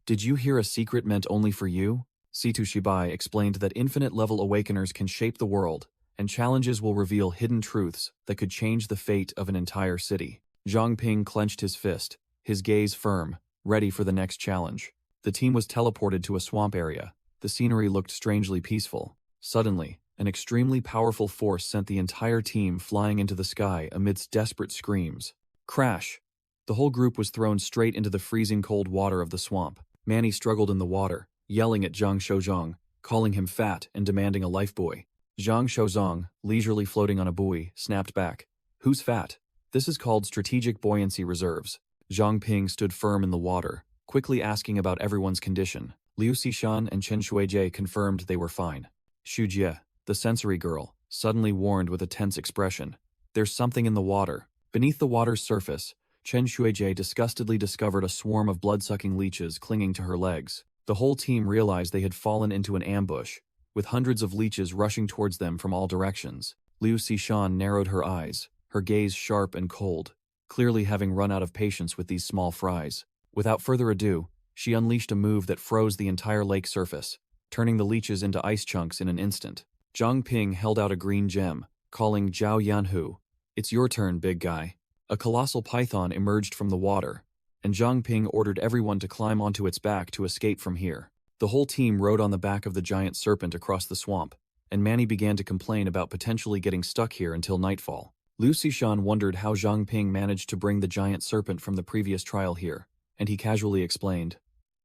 Did you hear a secret meant only for you? Situ Shibai explained that infinite-level awakeners can shape the world, and challenges will reveal hidden truths that could change the fate of an entire city. Zhang Ping clenched his fist, his gaze firm, ready for the next challenge. The team was teleported to a swamp area. The scenery looked strangely peaceful. Suddenly, an extremely powerful force sent the entire team flying into the sky amidst desperate screams. Crash! The whole group was thrown straight into the freezing cold water of the swamp. Manny struggled in the water, yelling at Zhang Shouzong, calling him fat and demanding a lifebuoy. Zhang Shouzong, leisurely floating on a buoy, snapped back. Who's fat? This is called strategic buoyancy reserves. Zhang Ping stood firm in the water, quickly asking about everyone's condition. Liu Xishan and Chen Shuijie confirmed they were fine. Xu Jie, the sensory girl, suddenly warned with a tense expression. There's something in the water. Beneath the water's surface, Chen Shuijie disgustedly discovered a swarm of blood-sucking leeches clinging to her legs. The whole team realized they had fallen into an ambush, with hundreds of leeches rushing towards them from all directions. Liu Xishan narrowed her eyes, her gaze sharp and cold, clearly having run out of patience with these small fries. Without further ado, she unleashed a move that froze the entire lake surface, turning the leeches into ice chunks in an instant. Zhang Ping held out a green gem, calling Zhao Yanhu, It's your turn, big guy. A colossal python emerged from the water, and Zhang Ping ordered everyone to climb onto its back to escape from here. The whole team rode on the back of the giant serpent across the swamp, and Manny began to complain about potentially getting stuck here until nightfall. Liu Xishan wondered how Zhang Ping managed to bring the giant serpent from the previous trial here, and he casually explained,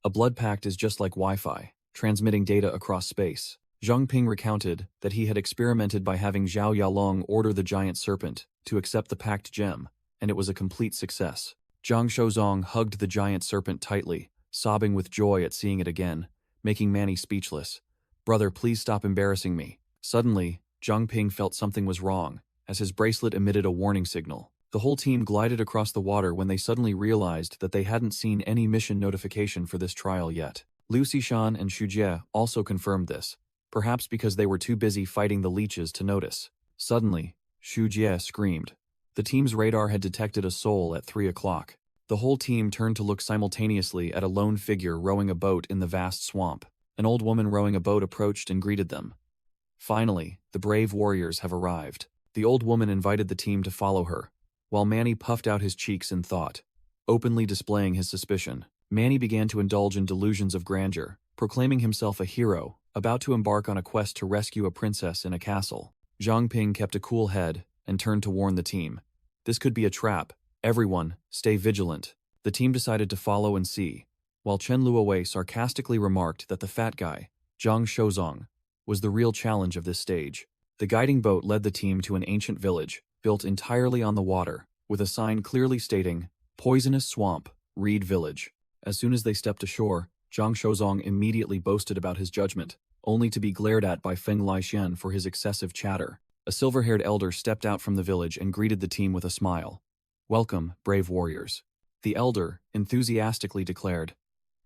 A blood pact is just like Wi-Fi, transmitting data across space. Zhang Ping recounted that he had experimented by having Zhao Yalong order the giant serpent to accept the pact gem, and it was a complete success. Zhang Shouzong hugged the giant serpent tightly, sobbing with joy at seeing it again, making Manny speechless. Brother, please stop embarrassing me. Suddenly, Zhang Ping felt something was wrong, as his bracelet emitted a warning signal. The whole team glided across the water when they suddenly realized that they hadn't seen any mission notification for this trial yet. Liu Xishan and Xu Jie also confirmed this, perhaps because they were too busy fighting the leeches to notice. Suddenly, Xu Jie screamed. The team's radar had detected a soul at 3 o'clock. The whole team turned to look simultaneously at a lone figure rowing a boat in the vast swamp. An old woman rowing a boat approached and greeted them. Finally, the brave warriors have arrived. The old woman invited the team to follow her, while Manny puffed out his cheeks in thought, openly displaying his suspicion. Manny began to indulge in delusions of grandeur, proclaiming himself a hero, about to embark on a quest to rescue a princess in a castle. Zhang Ping kept a cool head and turned to warn the team. This could be a trap. Everyone, stay vigilant. The team decided to follow and see, while Chen Luowei sarcastically remarked that the fat guy, Zhang Shouzong, was the real challenge of this stage. The guiding boat led the team to an ancient village, built entirely on the water, with a sign clearly stating, Poisonous Swamp, Reed Village. As soon as they stepped ashore, Zhang Shouzong immediately boasted about his judgment, only to be glared at by Feng Laixian for his excessive chatter. A silver-haired elder stepped out from the village and greeted the team with a smile. Welcome, brave warriors. The elder enthusiastically declared,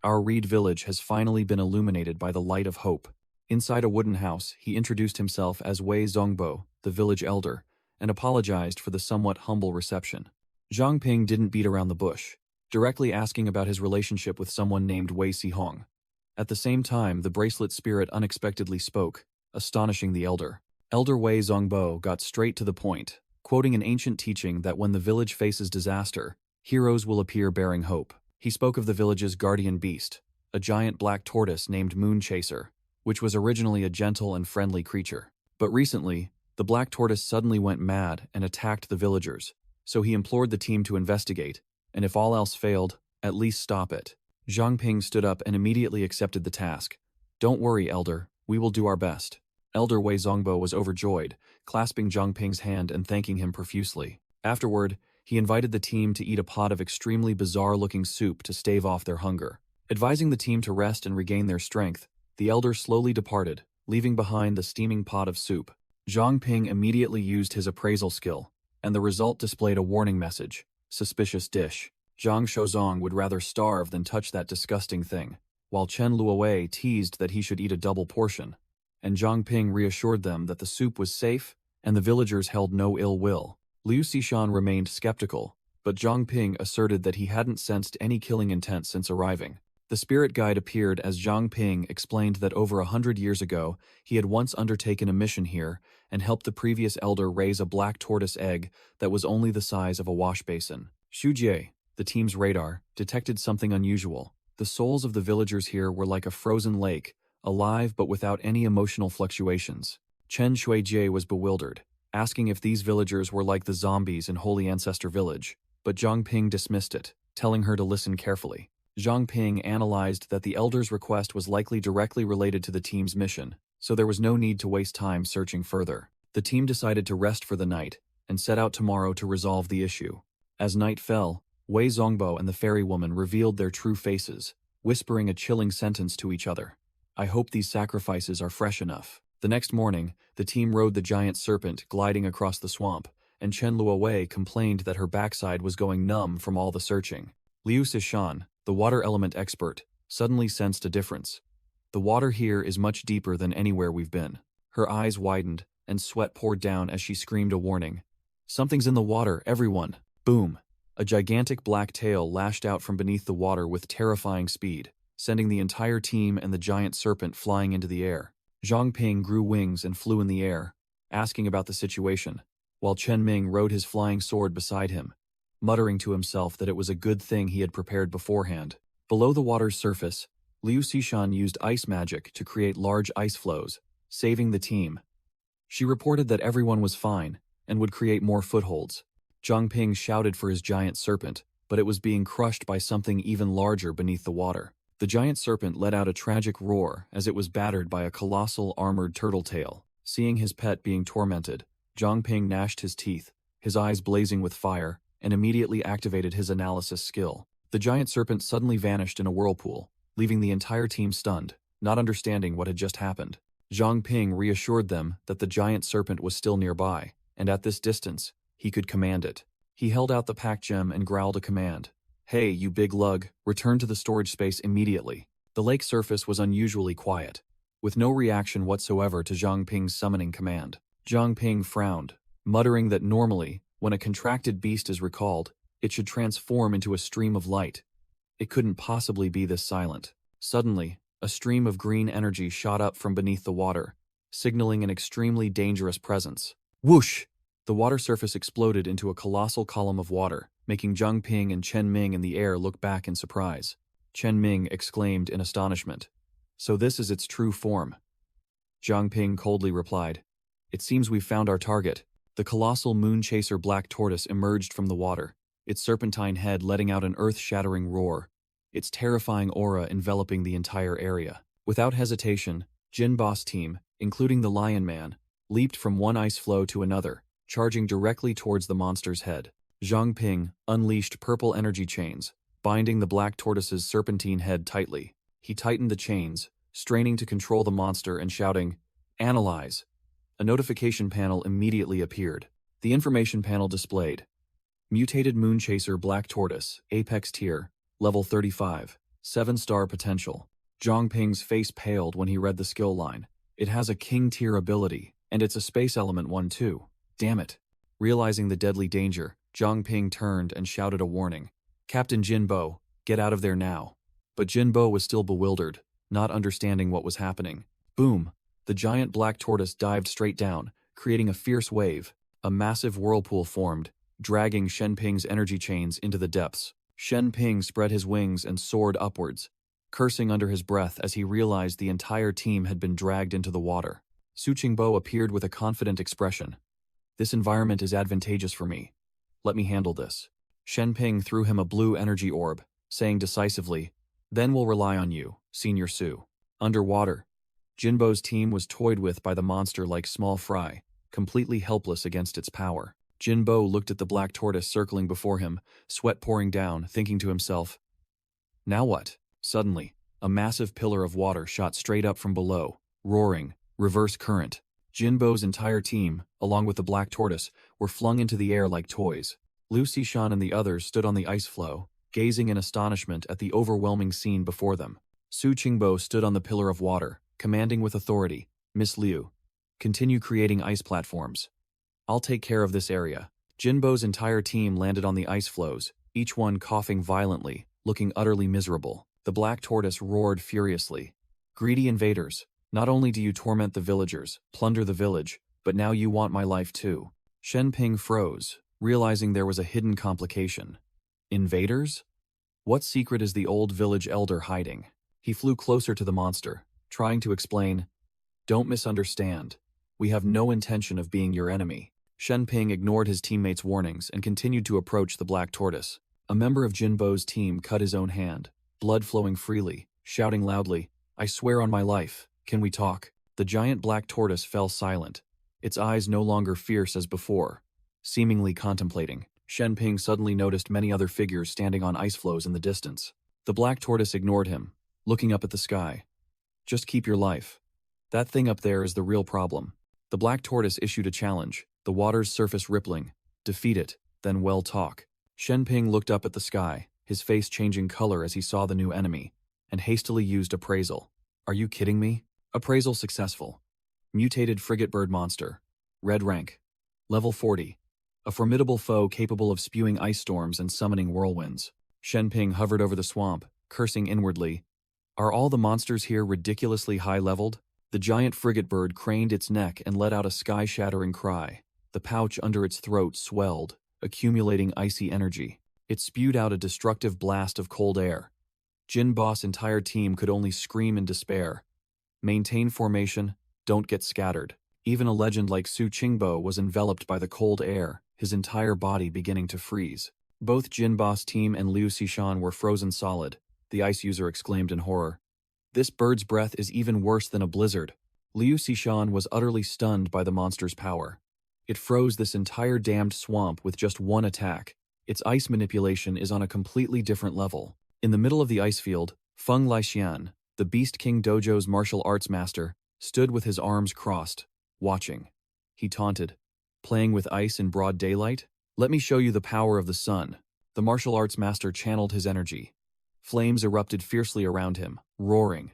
Our Reed Village has finally been illuminated by the light of hope. Inside a wooden house, he introduced himself as Wei Zongbo, the village elder, and apologized for the somewhat humble reception. Zhang Ping didn't beat around the bush, directly asking about his relationship with someone named Wei Sihong. At the same time, the bracelet spirit unexpectedly spoke, astonishing the elder. Elder Wei Zongbo got straight to the point, quoting an ancient teaching that when the village faces disaster, heroes will appear bearing hope. He spoke of the village's guardian beast, a giant black tortoise named Moon Chaser, which was originally a gentle and friendly creature. But recently, the black tortoise suddenly went mad and attacked the villagers, so he implored the team to investigate, and if all else failed, at least stop it. Zhang Ping stood up and immediately accepted the task. "Don't worry, Elder, we will do our best." Elder Wei Zongbo was overjoyed, clasping Zhang Ping's hand and thanking him profusely. Afterward, he invited the team to eat a pot of extremely bizarre-looking soup to stave off their hunger. Advising the team to rest and regain their strength, the elder slowly departed, leaving behind the steaming pot of soup. Zhang Ping immediately used his appraisal skill, and the result displayed a warning message: suspicious dish. Zhang Shozong would rather starve than touch that disgusting thing, while Chen Luowei teased that he should eat a double portion, and Zhang Ping reassured them that the soup was safe and the villagers held no ill will. Liu Xishan remained skeptical, but Zhang Ping asserted that he hadn't sensed any killing intent since arriving. The spirit guide appeared as Zhang Ping explained that over 100 years ago, he had once undertaken a mission here and helped the previous elder raise a black tortoise egg that was only the size of a wash basin. Xu Jie, the team's radar, detected something unusual. The souls of the villagers here were like a frozen lake, alive but without any emotional fluctuations. Chen Shuijie was bewildered, asking if these villagers were like the zombies in Holy Ancestor Village, but Zhang Ping dismissed it, telling her to listen carefully. Zhang Ping analyzed that the elder's request was likely directly related to the team's mission, so there was no need to waste time searching further. The team decided to rest for the night and set out tomorrow to resolve the issue. As night fell, Wei Zongbo and the fairy woman revealed their true faces, whispering a chilling sentence to each other. "I hope these sacrifices are fresh enough." The next morning, the team rode the giant serpent gliding across the swamp, and Chen Luowei complained that her backside was going numb from all the searching. Liu Xishan, the water element expert, suddenly sensed a difference. "The water here is much deeper than anywhere we've been." Her eyes widened, and sweat poured down as she screamed a warning. "Something's in the water, everyone!" Boom! A gigantic black tail lashed out from beneath the water with terrifying speed, sending the entire team and the giant serpent flying into the air. Zhang Ping grew wings and flew in the air, asking about the situation, while Chen Ming rode his flying sword beside him, muttering to himself that it was a good thing he had prepared beforehand. Below the water's surface, Liu Xishan used ice magic to create large ice floes, saving the team. She reported that everyone was fine and would create more footholds. Zhang Ping shouted for his giant serpent, but it was being crushed by something even larger beneath the water. The giant serpent let out a tragic roar as it was battered by a colossal armored turtle tail. Seeing his pet being tormented, Zhang Ping gnashed his teeth, his eyes blazing with fire, and immediately activated his analysis skill. The giant serpent suddenly vanished in a whirlpool, leaving the entire team stunned, not understanding what had just happened. Zhang Ping reassured them that the giant serpent was still nearby, and at this distance, he could command it. He held out the pack gem and growled a command. "Hey, you big lug, return to the storage space immediately." The lake surface was unusually quiet, with no reaction whatsoever to Zhang Ping's summoning command. Zhang Ping frowned, muttering that normally, when a contracted beast is recalled, it should transform into a stream of light. It couldn't possibly be this silent. Suddenly, a stream of green energy shot up from beneath the water, signaling an extremely dangerous presence. Whoosh! The water surface exploded into a colossal column of water, making Zhang Ping and Chen Ming in the air look back in surprise. Chen Ming exclaimed in astonishment. "So this is its true form." Zhang Ping coldly replied, "It seems we've found our target." The colossal moon chaser black tortoise emerged from the water, its serpentine head letting out an earth-shattering roar, its terrifying aura enveloping the entire area. Without hesitation, Jin Boss team, including the Lion Man, leaped from one ice floe to another, charging directly towards the monster's head. Zhang Ping unleashed purple energy chains, binding the black tortoise's serpentine head tightly. He tightened the chains, straining to control the monster and shouting, "Analyze!" A notification panel immediately appeared. The information panel displayed, "Mutated Moonchaser Black Tortoise, Apex Tier, Level 35, 7-star potential." Zhang Ping's face paled when he read the skill line. "It has a King Tier ability, and it's a Space Element one too. Damn it." Realizing the deadly danger, Zhang Ping turned and shouted a warning. "Captain Jinbo, get out of there now." But Jinbo was still bewildered, not understanding what was happening. Boom! The giant black tortoise dived straight down, creating a fierce wave. A massive whirlpool formed, dragging Shenping's energy chains into the depths. Shenping spread his wings and soared upwards, cursing under his breath as he realized the entire team had been dragged into the water. Su Qingbo appeared with a confident expression. "This environment is advantageous for me. Let me handle this." Shenping threw him a blue energy orb, saying decisively, "Then we'll rely on you, Senior Su." Underwater, Jinbo's team was toyed with by the monster like small fry, completely helpless against its power. Jinbo looked at the black tortoise circling before him, sweat pouring down, thinking to himself, "Now what?" Suddenly, a massive pillar of water shot straight up from below, roaring, reverse current. Jinbo's entire team, along with the black tortoise, were flung into the air like toys. Liu Xishan and the others stood on the ice floe, gazing in astonishment at the overwhelming scene before them. Su Qingbo stood on the pillar of water, commanding with authority, "Miss Liu, continue creating ice platforms. I'll take care of this area." Jinbo's entire team landed on the ice floes, each one coughing violently, looking utterly miserable. The black tortoise roared furiously. "Greedy invaders, not only do you torment the villagers, plunder the village, but now you want my life too." Shenping froze, realizing there was a hidden complication. Invaders? What secret is the old village elder hiding? He flew closer to the monster, trying to explain, "Don't misunderstand. We have no intention of being your enemy." Shenping ignored his teammates' warnings and continued to approach the black tortoise. A member of Jinbo's team cut his own hand, blood flowing freely, shouting loudly, "I swear on my life, can we talk?" The giant black tortoise fell silent, its eyes no longer fierce as before, seemingly contemplating. Shenping suddenly noticed many other figures standing on ice floes in the distance. The black tortoise ignored him, looking up at the sky. "Just keep your life. That thing up there is the real problem." The black tortoise issued a challenge, the water's surface rippling. "Defeat it, then well talk." Shenping looked up at the sky, his face changing color as he saw the new enemy, and hastily used appraisal. "Are you kidding me?" Appraisal successful. Mutated frigate bird monster. Red rank. Level 40. A formidable foe capable of spewing ice storms and summoning whirlwinds. Shenping hovered over the swamp, cursing inwardly. Are all the monsters here ridiculously high-leveled? The giant frigate bird craned its neck and let out a sky-shattering cry. The pouch under its throat swelled, accumulating icy energy. It spewed out a destructive blast of cold air. Jinbo's entire team could only scream in despair. Maintain formation, don't get scattered. Even a legend like Su Qingbo was enveloped by the cold air, his entire body beginning to freeze. Both Jinbo's team and Liu Xishan were frozen solid, the ice user exclaimed in horror. "This bird's breath is even worse than a blizzard." Liu Xishan was utterly stunned by the monster's power. It froze this entire damned swamp with just one attack. Its ice manipulation is on a completely different level. In the middle of the ice field, Feng Laixian, the Beast King Dojo's martial arts master, stood with his arms crossed, watching. He taunted, "Playing with ice in broad daylight? Let me show you the power of the sun." The martial arts master channeled his energy. Flames erupted fiercely around him, roaring.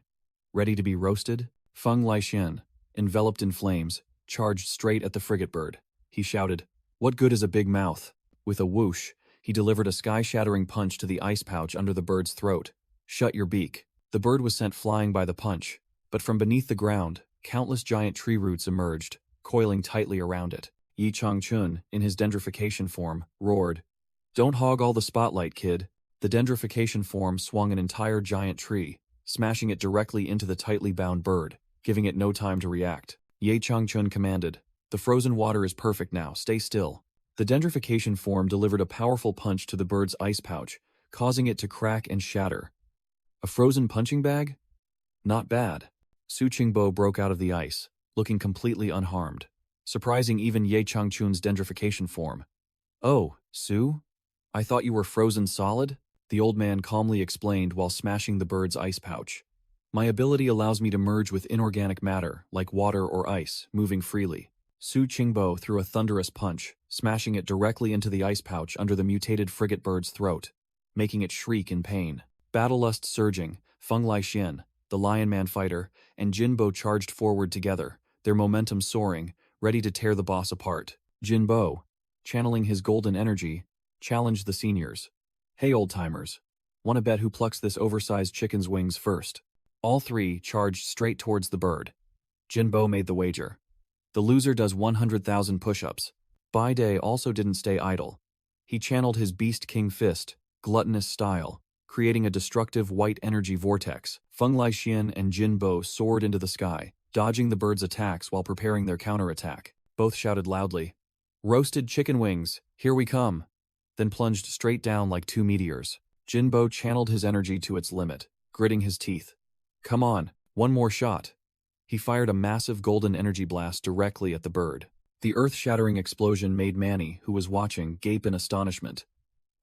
Ready to be roasted? Feng Laixian, enveloped in flames, charged straight at the frigate bird. He shouted, "What good is a big mouth?" With a whoosh, he delivered a sky-shattering punch to the ice pouch under the bird's throat. "Shut your beak." The bird was sent flying by the punch, but from beneath the ground, countless giant tree roots emerged, coiling tightly around it. Yi Changchun, in his dendrification form, roared, "Don't hog all the spotlight, kid." The dendrification form swung an entire giant tree, smashing it directly into the tightly bound bird, giving it no time to react. Ye Changchun commanded, "The frozen water is perfect now, stay still." The dendrification form delivered a powerful punch to the bird's ice pouch, causing it to crack and shatter. A frozen punching bag? Not bad. Su Qingbo broke out of the ice, looking completely unharmed, surprising even Ye Changchun's dendrification form. "Oh, Su? I thought you were frozen solid?" the old man calmly explained while smashing the bird's ice pouch. "My ability allows me to merge with inorganic matter, like water or ice, moving freely." Su Qingbo threw a thunderous punch, smashing it directly into the ice pouch under the mutated frigate bird's throat, making it shriek in pain. Battlelust surging, Feng Laixian, the Lion Man fighter, and Jinbo charged forward together, their momentum soaring, ready to tear the boss apart. Jinbo, channeling his golden energy, challenged the seniors. Hey old-timers. Wanna bet who plucks this oversized chicken's wings first? All three charged straight towards the bird. Jinbo made the wager. The loser does 100,000 push-ups. Bai Dai also didn't stay idle. He channeled his Beast King fist, gluttonous style, creating a destructive white energy vortex. Feng Laixian and Jinbo soared into the sky, dodging the bird's attacks while preparing their counterattack. Both shouted loudly, "Roasted chicken wings, here we come!" Then plunged straight down like two meteors. Jinbo channeled his energy to its limit, gritting his teeth. "Come on, one more shot." He fired a massive golden energy blast directly at the bird. The earth-shattering explosion made Manny, who was watching, gape in astonishment.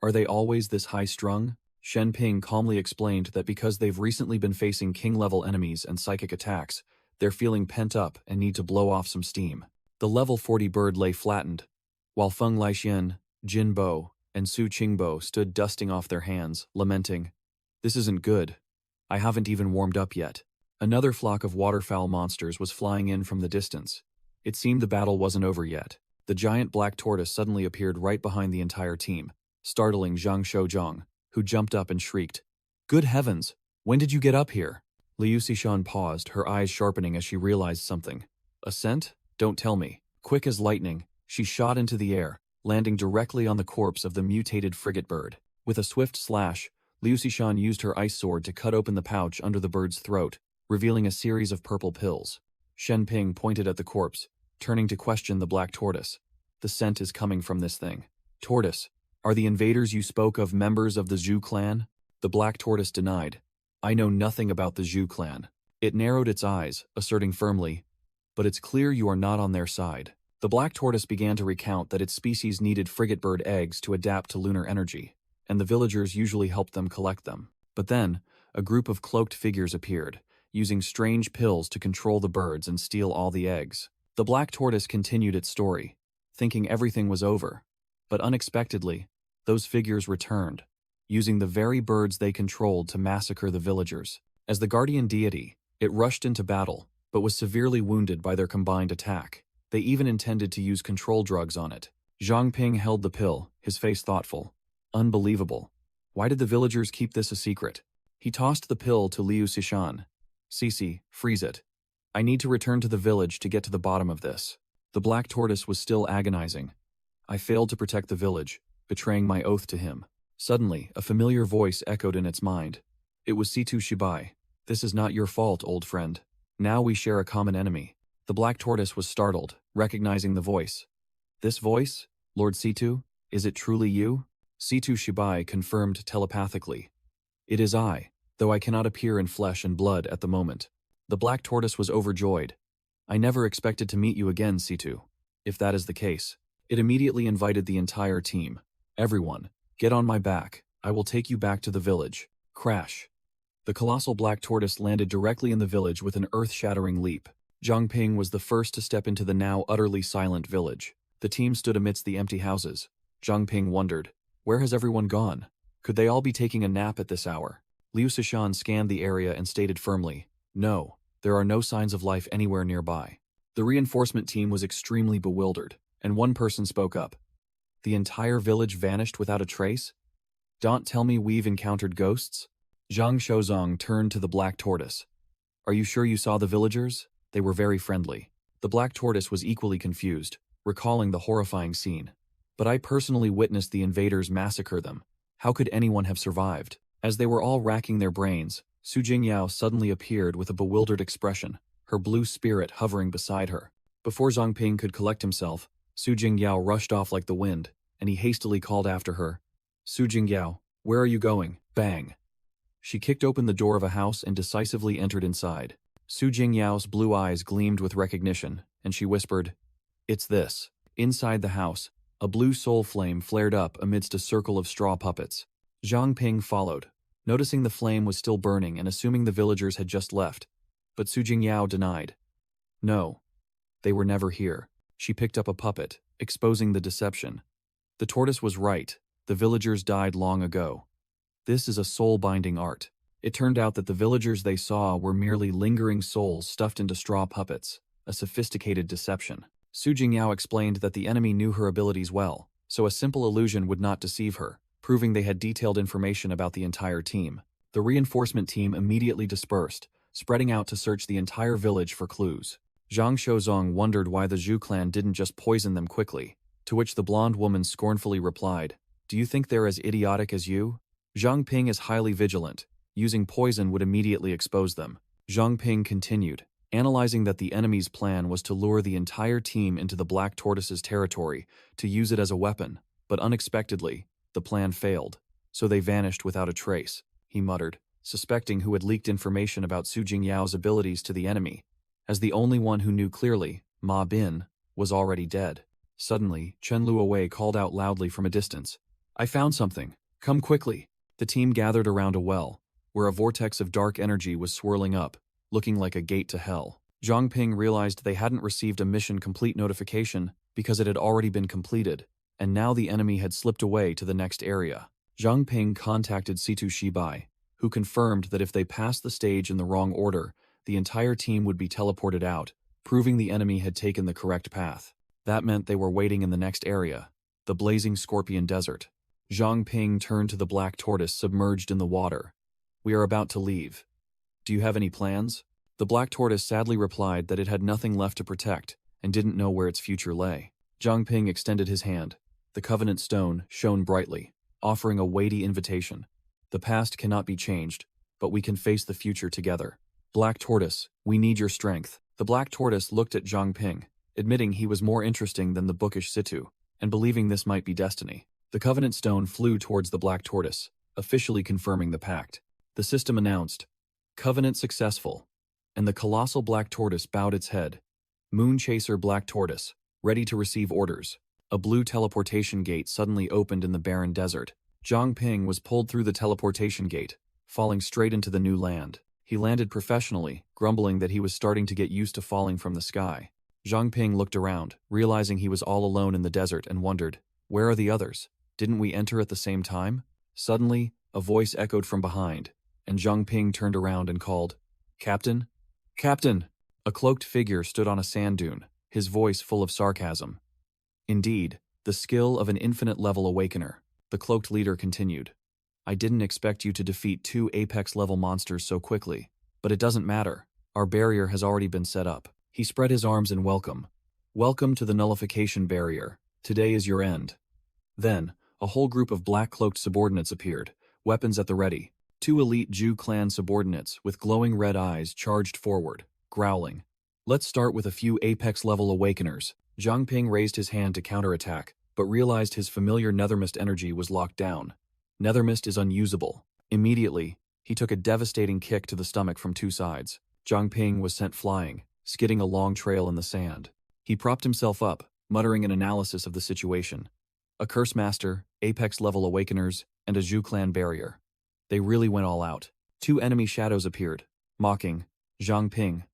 Are they always this high-strung? Shen Ping calmly explained that because they've recently been facing king-level enemies and psychic attacks, they're feeling pent-up and need to blow off some steam. The level 40 bird lay flattened, while Feng Laixian, Jinbo, and Su Qingbo stood dusting off their hands, lamenting, "This isn't good. I haven't even warmed up yet." Another flock of waterfowl monsters was flying in from the distance. It seemed the battle wasn't over yet. The giant black tortoise suddenly appeared right behind the entire team, startling Zhang Shouzhong, who jumped up and shrieked, "Good heavens, when did you get up here?" Liu Xishan paused, her eyes sharpening as she realized something. "A scent? Don't tell me." Quick as lightning, she shot into the air, landing directly on the corpse of the mutated frigate bird. With a swift slash, Liu Xishan used her ice sword to cut open the pouch under the bird's throat, revealing a series of purple pills. Shen Ping pointed at the corpse, turning to question the black tortoise. "The scent is coming from this thing." "Tortoise, are the invaders you spoke of members of the Zhu clan?" The black tortoise denied. "I know nothing about the Zhu clan." It narrowed its eyes, asserting firmly, "But it's clear you are not on their side." The black tortoise began to recount that its species needed frigate bird eggs to adapt to lunar energy, and the villagers usually helped them collect them. But then, a group of cloaked figures appeared, using strange pills to control the birds and steal all the eggs. The black tortoise continued its story, thinking everything was over. But unexpectedly, those figures returned, using the very birds they controlled to massacre the villagers. As the guardian deity, it rushed into battle, but was severely wounded by their combined attack. They even intended to use control drugs on it. Zhang Ping held the pill, his face thoughtful. Unbelievable. Why did the villagers keep this a secret? He tossed the pill to Liu Xishan. "Cici, freeze it. I need to return to the village to get to the bottom of this." The black tortoise was still agonizing. "I failed to protect the village, betraying my oath to him." Suddenly, a familiar voice echoed in its mind. It was Situ Shibai. "This is not your fault, old friend. Now we share a common enemy." The black tortoise was startled, recognizing the voice. "This voice? Lord Situ? Is it truly you?" Situ Shibai confirmed telepathically. "It is I, though I cannot appear in flesh and blood at the moment." The black tortoise was overjoyed. "I never expected to meet you again, Situ. If that is the case." It immediately invited the entire team. "Everyone, get on my back. I will take you back to the village." Crash. The colossal black tortoise landed directly in the village with an earth-shattering leap. Zhang Ping was the first to step into the now utterly silent village. The team stood amidst the empty houses. Zhang Ping wondered, where has everyone gone? Could they all be taking a nap at this hour? Liu Xishan scanned the area and stated firmly, "No, there are no signs of life anywhere nearby." The reinforcement team was extremely bewildered, and one person spoke up. "The entire village vanished without a trace? Don't tell me we've encountered ghosts?" Zhang Shouzhong turned to the black tortoise. "Are you sure you saw the villagers? They were very friendly." The black tortoise was equally confused, recalling the horrifying scene. "But I personally witnessed the invaders massacre them. How could anyone have survived?" As they were all racking their brains, Su Jingyao suddenly appeared with a bewildered expression, her blue spirit hovering beside her. Before Zhang Ping could collect himself, Su Jingyao rushed off like the wind, and he hastily called after her. "Su Jingyao, where are you going?" Bang! She kicked open the door of a house and decisively entered inside. Su Jingyao's blue eyes gleamed with recognition, and she whispered, "It's this." Inside the house, a blue soul flame flared up amidst a circle of straw puppets. Zhang Ping followed, noticing the flame was still burning and assuming the villagers had just left. But Su Jingyao denied. "No, they were never here." She picked up a puppet, exposing the deception. The tortoise was right, the villagers died long ago. This is a soul-binding art. It turned out that the villagers they saw were merely lingering souls stuffed into straw puppets, a sophisticated deception. Su Jingyao explained that the enemy knew her abilities well, so a simple illusion would not deceive her, proving they had detailed information about the entire team. The reinforcement team immediately dispersed, spreading out to search the entire village for clues. Zhang Shozong wondered why the Zhu clan didn't just poison them quickly, to which the blonde woman scornfully replied, "Do you think they're as idiotic as you? Zhang Ping is highly vigilant. Using poison would immediately expose them." Zhang Ping continued, analyzing that the enemy's plan was to lure the entire team into the Black Tortoise's territory to use it as a weapon, but unexpectedly, the plan failed, so they vanished without a trace, he muttered, suspecting who had leaked information about Su Jingyao's abilities to the enemy. As the only one who knew clearly, Ma Bin was already dead. Suddenly, Chen Luowei called out loudly from a distance, "I found something. Come quickly." The team gathered around a well, where a vortex of dark energy was swirling up, looking like a gate to hell. Zhang Ping realized they hadn't received a mission complete notification because it had already been completed, and now the enemy had slipped away to the next area. Zhang Ping contacted Situ Shibai, who confirmed that if they passed the stage in the wrong order, the entire team would be teleported out, proving the enemy had taken the correct path. That meant they were waiting in the next area, the blazing Scorpion Desert. Zhang Ping turned to the Black Tortoise submerged in the water. "We are about to leave. Do you have any plans?" The Black Tortoise sadly replied that it had nothing left to protect and didn't know where its future lay. Zhang Ping extended his hand. The Covenant Stone shone brightly, offering a weighty invitation. "The past cannot be changed, but we can face the future together. Black Tortoise, we need your strength." The Black Tortoise looked at Zhang Ping, admitting he was more interesting than the bookish Situ, and believing this might be destiny. The Covenant Stone flew towards the Black Tortoise, officially confirming the pact. The system announced, "Covenant successful," and the colossal Black Tortoise bowed its head. Moon Chaser Black Tortoise, ready to receive orders. A blue teleportation gate suddenly opened in the barren desert. Zhang Ping was pulled through the teleportation gate, falling straight into the new land. He landed professionally, grumbling that he was starting to get used to falling from the sky. Zhang Ping looked around, realizing he was all alone in the desert, and wondered, "Where are the others? Didn't we enter at the same time?" Suddenly, a voice echoed from behind, and Zhang Ping turned around and called, "Captain? Captain!" A cloaked figure stood on a sand dune, his voice full of sarcasm. "Indeed, the skill of an infinite-level awakener," the cloaked leader continued. "I didn't expect you to defeat 2 Apex-level monsters so quickly, but it doesn't matter. Our barrier has already been set up." He spread his arms in welcome. "Welcome to the nullification barrier. Today is your end." Then, a whole group of black-cloaked subordinates appeared, weapons at the ready. 2 elite Zhu clan subordinates with glowing red eyes charged forward, growling. "Let's start with a few Apex-level awakeners." Zhang Ping raised his hand to counterattack, but realized his familiar Nethermist energy was locked down. Nethermist is unusable. Immediately, he took a devastating kick to the stomach from 2 sides. Zhang Ping was sent flying, skidding a long trail in the sand. He propped himself up, muttering an analysis of the situation. A Curse Master, Apex-level Awakeners, and a Zhu clan barrier. They really went all out. 2 enemy shadows appeared, mocking, "Zhang Ping,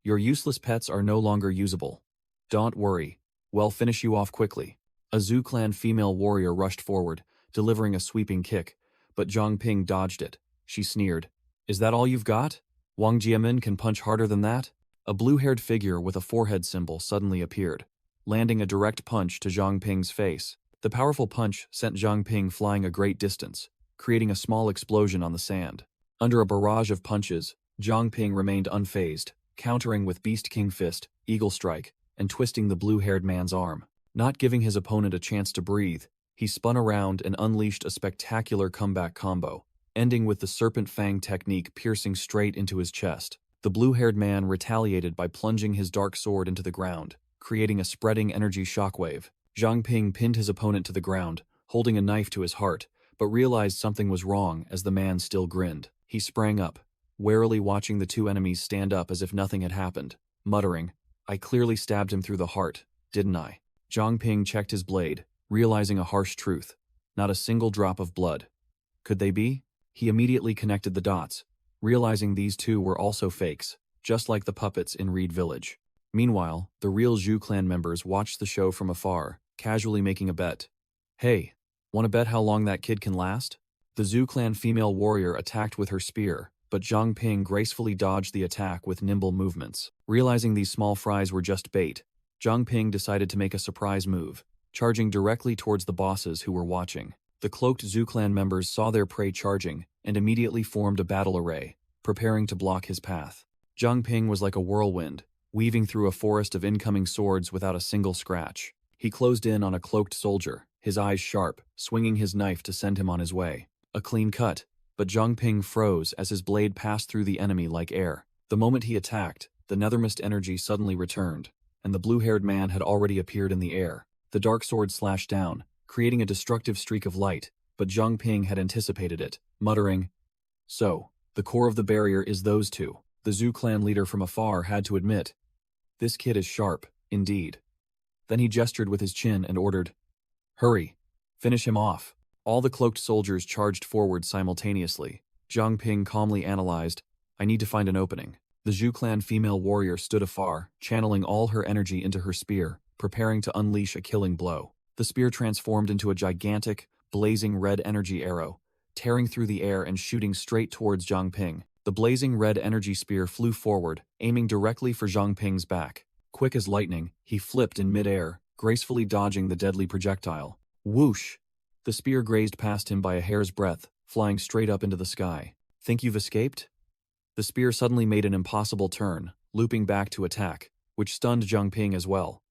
your useless pets are no longer usable. Don't worry, we'll finish you off quickly." A Zhu clan female warrior rushed forward, delivering a sweeping kick, but Zhang Ping dodged it. She sneered, "Is that all you've got? Wang Jiamin can punch harder than that?" A blue-haired figure with a forehead symbol suddenly appeared, landing a direct punch to Zhang Ping's face. The powerful punch sent Zhang Ping flying a great distance, creating a small explosion on the sand. Under a barrage of punches, Zhang Ping remained unfazed, countering with Beast King Fist, Eagle Strike, and twisting the blue-haired man's arm. Not giving his opponent a chance to breathe, he spun around and unleashed a spectacular comeback combo, ending with the Serpent Fang technique piercing straight into his chest. The blue-haired man retaliated by plunging his dark sword into the ground, creating a spreading energy shockwave. Zhang Ping pinned his opponent to the ground, holding a knife to his heart, but realized something was wrong as the man still grinned. He sprang up, warily watching the 2 enemies stand up as if nothing had happened, muttering, "I clearly stabbed him through the heart, didn't I?" Zhang Ping checked his blade, realizing a harsh truth. Not a single drop of blood. Could they be? He immediately connected the dots, realizing these 2 were also fakes, just like the puppets in Reed Village. Meanwhile, the real Zhu clan members watched the show from afar, casually making a bet. "Hey, want to bet how long that kid can last?" The Zhu clan female warrior attacked with her spear, but Zhang Ping gracefully dodged the attack with nimble movements. Realizing these small fries were just bait, Zhang Ping decided to make a surprise move, charging directly towards the bosses who were watching. The cloaked Zhu clan members saw their prey charging and immediately formed a battle array, preparing to block his path. Zhang Ping was like a whirlwind, weaving through a forest of incoming swords without a single scratch. He closed in on a cloaked soldier, his eyes sharp, swinging his knife to send him on his way. A clean cut, but Zhang Ping froze as his blade passed through the enemy like air. The moment he attacked, the nethermist energy suddenly returned, and the blue-haired man had already appeared in the air. The dark sword slashed down, creating a destructive streak of light, but Zhang Ping had anticipated it, muttering, "So, the core of the barrier is those two." The Zhu clan leader from afar had to admit, "This kid is sharp, indeed." Then he gestured with his chin and ordered, "Hurry, finish him off." All the cloaked soldiers charged forward simultaneously. Zhang Ping calmly analyzed, "I need to find an opening." The Zhu clan female warrior stood afar, channeling all her energy into her spear, preparing to unleash a killing blow. The spear transformed into a gigantic, blazing red energy arrow, tearing through the air and shooting straight towards Zhang Ping. The blazing red energy spear flew forward, aiming directly for Zhang Ping's back. Quick as lightning, he flipped in mid-air, gracefully dodging the deadly projectile. Whoosh! The spear grazed past him by a hair's breadth, flying straight up into the sky. "Think you've escaped?" The spear suddenly made an impossible turn, looping back to attack, which stunned Zhang Ping as well.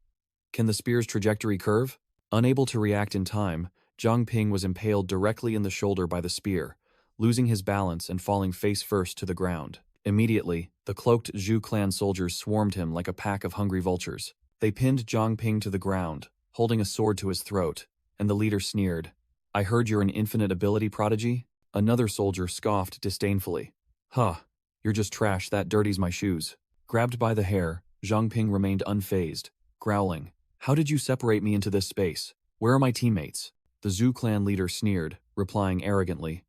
Can the spear's trajectory curve? Unable to react in time, Zhang Ping was impaled directly in the shoulder by the spear, losing his balance and falling face first to the ground. Immediately, the cloaked Zhu clan soldiers swarmed him like a pack of hungry vultures. They pinned Zhang Ping to the ground, holding a sword to his throat, and the leader sneered, "I heard you're an infinite ability prodigy?" Another soldier scoffed disdainfully. "Huh, you're just trash, that dirties my shoes." Grabbed by the hair, Zhang Ping remained unfazed, growling, "How did you separate me into this space? Where are my teammates?" The Zhu clan leader sneered, replying arrogantly,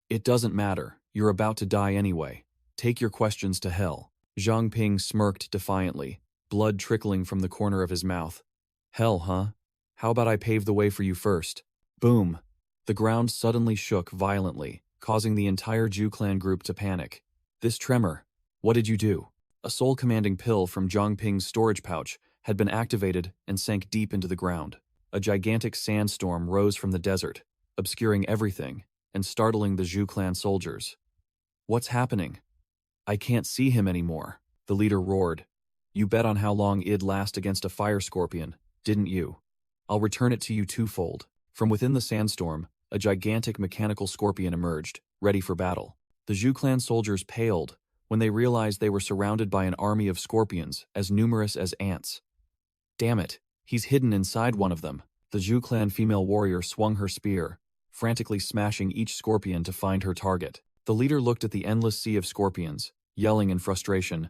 "It doesn't matter, you're about to die anyway. Take your questions to hell." Zhang Ping smirked defiantly, blood trickling from the corner of his mouth. "Hell, huh? How about I pave the way for you first?" Boom! The ground suddenly shook violently, causing the entire Zhu clan group to panic. "This tremor, what did you do?" A soul-commanding pill from Zhang Ping's storage pouch had been activated and sank deep into the ground. A gigantic sandstorm rose from the desert, obscuring everything and startling the Zhu clan soldiers. "What's happening? I can't see him anymore," the leader roared. "You bet on how long it'd last against a fire scorpion, didn't you? I'll return it to you twofold." From within the sandstorm, a gigantic mechanical scorpion emerged, ready for battle. The Zhu clan soldiers paled when they realized they were surrounded by an army of scorpions as numerous as ants. "Damn it, he's hidden inside one of them." The Zhu clan female warrior swung her spear, frantically smashing each scorpion to find her target. The leader looked at the endless sea of scorpions, yelling in frustration,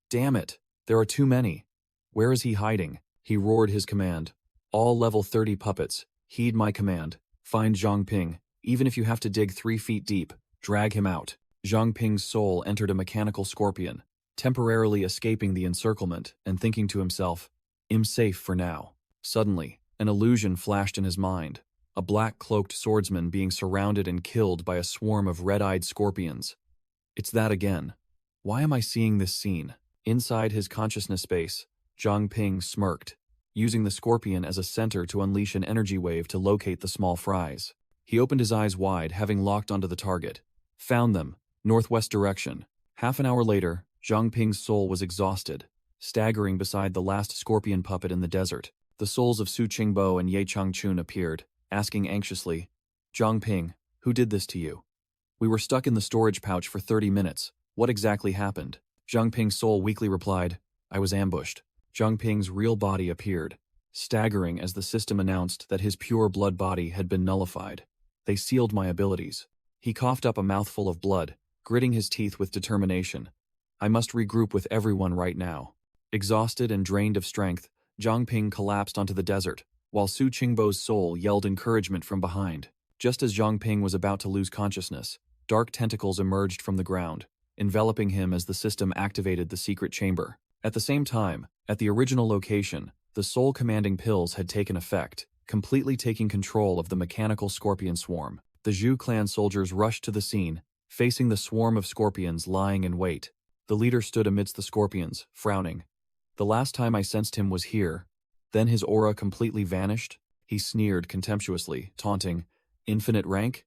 "Damn it, there are too many. Where is he hiding?" He roared his command. "All level 30 puppets, heed my command. Find Zhang Ping, even if you have to dig 3 feet deep, drag him out." Zhang Ping's soul entered a mechanical scorpion, temporarily escaping the encirclement and thinking to himself, "I'm safe for now." Suddenly, an illusion flashed in his mind, a black-cloaked swordsman being surrounded and killed by a swarm of red-eyed scorpions. It's that again. Why am I seeing this scene? Inside his consciousness space, Zhang Ping smirked, using the scorpion as a center to unleash an energy wave to locate the small fries. He opened his eyes wide, having locked onto the target. Found them, northwest direction. Half an hour later, Zhang Ping's soul was exhausted, staggering beside the last scorpion puppet in the desert. The souls of Su Qingbo and Ye Changchun appeared, asking anxiously, "Zhang Ping, who did this to you? We were stuck in the storage pouch for 30 minutes. What exactly happened?" Zhang Ping's soul weakly replied, "I was ambushed." Zhang Ping's real body appeared, staggering as the system announced that his pure blood body had been nullified. "They sealed my abilities." He coughed up a mouthful of blood, gritting his teeth with determination. "I must regroup with everyone right now." Exhausted and drained of strength, Zhang Ping collapsed onto the desert, while Su Qingbo's soul yelled encouragement from behind. Just as Zhang Ping was about to lose consciousness, dark tentacles emerged from the ground, enveloping him as the system activated the secret chamber. At the same time, at the original location, the soul-commanding pills had taken effect, completely taking control of the mechanical scorpion swarm. The Zhu clan soldiers rushed to the scene, facing the swarm of scorpions lying in wait. The leader stood amidst the scorpions, frowning. "The last time I sensed him was here." Then his aura completely vanished. He sneered contemptuously, taunting, Infinite rank?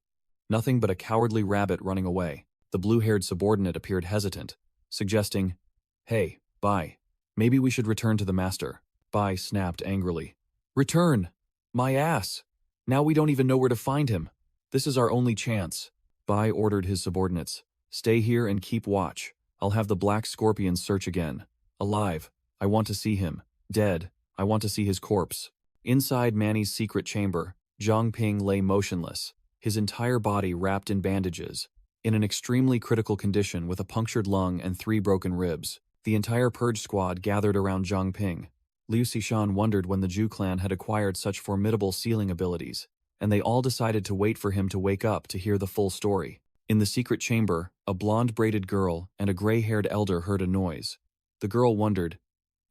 Nothing but a cowardly rabbit running away. The blue-haired subordinate appeared hesitant, suggesting, "Hey, Bai, maybe we should return to the master." Bai snapped angrily. "Return? My ass! Now we don't even know where to find him. This is our only chance." Bai ordered his subordinates, "Stay here and keep watch. I'll have the Black Scorpion search again. Alive, I want to see him. Dead, I want to see his corpse." Inside Manny's secret chamber, Zhang Ping lay motionless, his entire body wrapped in bandages, in an extremely critical condition with a punctured lung and 3 broken ribs. The entire purge squad gathered around Zhang Ping. Liu Xishan wondered when the Zhu clan had acquired such formidable sealing abilities, and they all decided to wait for him to wake up to hear the full story. In the secret chamber, a blonde-braided girl and a gray-haired elder heard a noise. The girl wondered,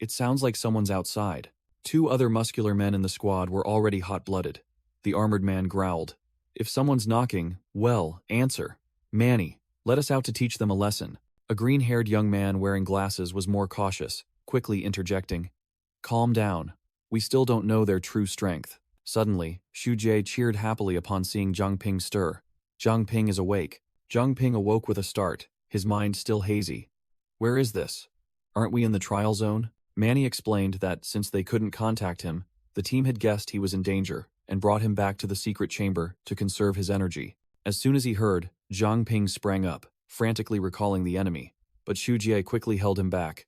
"It sounds like someone's outside." 2 other muscular men in the squad were already hot-blooded. The armored man growled, "If someone's knocking, well, answer. Manny, let us out to teach them a lesson." A green-haired young man wearing glasses was more cautious, quickly interjecting, "Calm down. We still don't know their true strength." Suddenly, Xu Jie cheered happily upon seeing Zhang Ping stir. "Zhang Ping is awake." Zhang Ping awoke with a start, his mind still hazy. "Where is this? Aren't we in the trial zone?" Manny explained that since they couldn't contact him, the team had guessed he was in danger and brought him back to the secret chamber to conserve his energy. As soon as he heard, Zhang Ping sprang up, frantically recalling the enemy, but Xu Jie quickly held him back.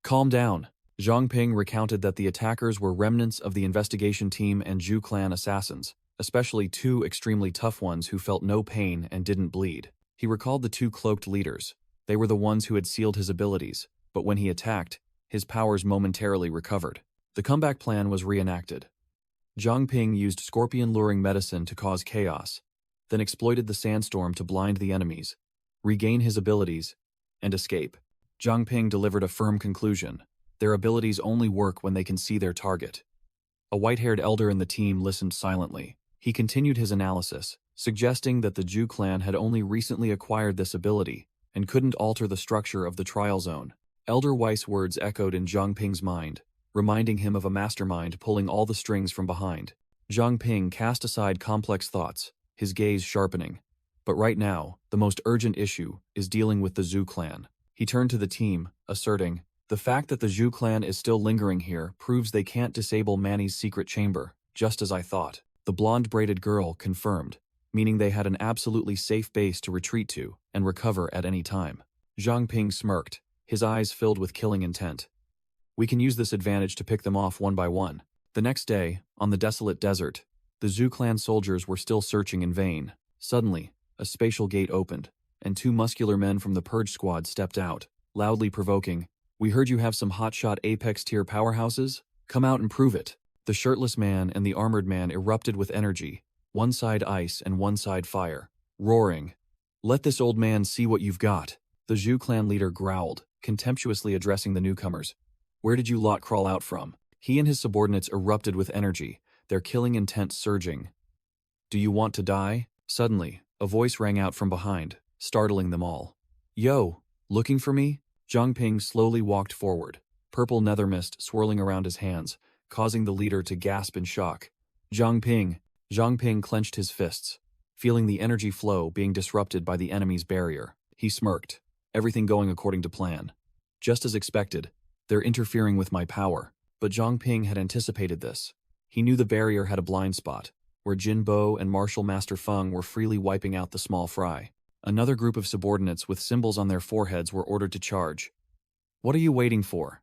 "Calm down." Zhang Ping recounted that the attackers were remnants of the investigation team and Zhu clan assassins, especially 2 extremely tough ones who felt no pain and didn't bleed. He recalled the 2 cloaked leaders. They were the ones who had sealed his abilities, but when he attacked, his powers momentarily recovered. The comeback plan was reenacted. Zhang Ping used scorpion-luring medicine to cause chaos, then exploited the sandstorm to blind the enemies, regain his abilities, and escape. Zhang Ping delivered a firm conclusion. Their abilities only work when they can see their target. A white-haired elder in the team listened silently. He continued his analysis, suggesting that the Zhu clan had only recently acquired this ability and couldn't alter the structure of the trial zone. Elder Weiss' words echoed in Zhang Ping's mind, reminding him of a mastermind pulling all the strings from behind. Zhang Ping cast aside complex thoughts, his gaze sharpening. But right now, the most urgent issue is dealing with the Zhu clan. He turned to the team, asserting, "The fact that the Zhu clan is still lingering here proves they can't disable Manny's secret chamber, just as I thought." The blonde-braided girl confirmed, meaning they had an absolutely safe base to retreat to and recover at any time. Zhang Ping smirked, his eyes filled with killing intent. "We can use this advantage to pick them off one by one." The next day, on the desolate desert, the Zhu clan soldiers were still searching in vain. Suddenly, a spatial gate opened, and 2 muscular men from the Purge squad stepped out, loudly provoking, "We heard you have some hotshot Apex-tier powerhouses? Come out and prove it." The shirtless man and the armored man erupted with energy, one side ice and one side fire, roaring, "Let this old man see what you've got." The Zhu clan leader growled, contemptuously addressing the newcomers. "Where did you lot crawl out from?" He and his subordinates erupted with energy, their killing intent surging. "Do you want to die?" Suddenly, a voice rang out from behind, startling them all. "Yo, looking for me?" Zhang Ping slowly walked forward, purple nether mist swirling around his hands, causing the leader to gasp in shock. "Zhang Ping!" Zhang Ping clenched his fists, feeling the energy flow being disrupted by the enemy's barrier. He smirked, everything going according to plan. Just as expected, they're interfering with my power. But Zhang Ping had anticipated this. He knew the barrier had a blind spot, where Jin Bo and Martial Master Feng were freely wiping out the small fry. Another group of subordinates with symbols on their foreheads were ordered to charge. "What are you waiting for?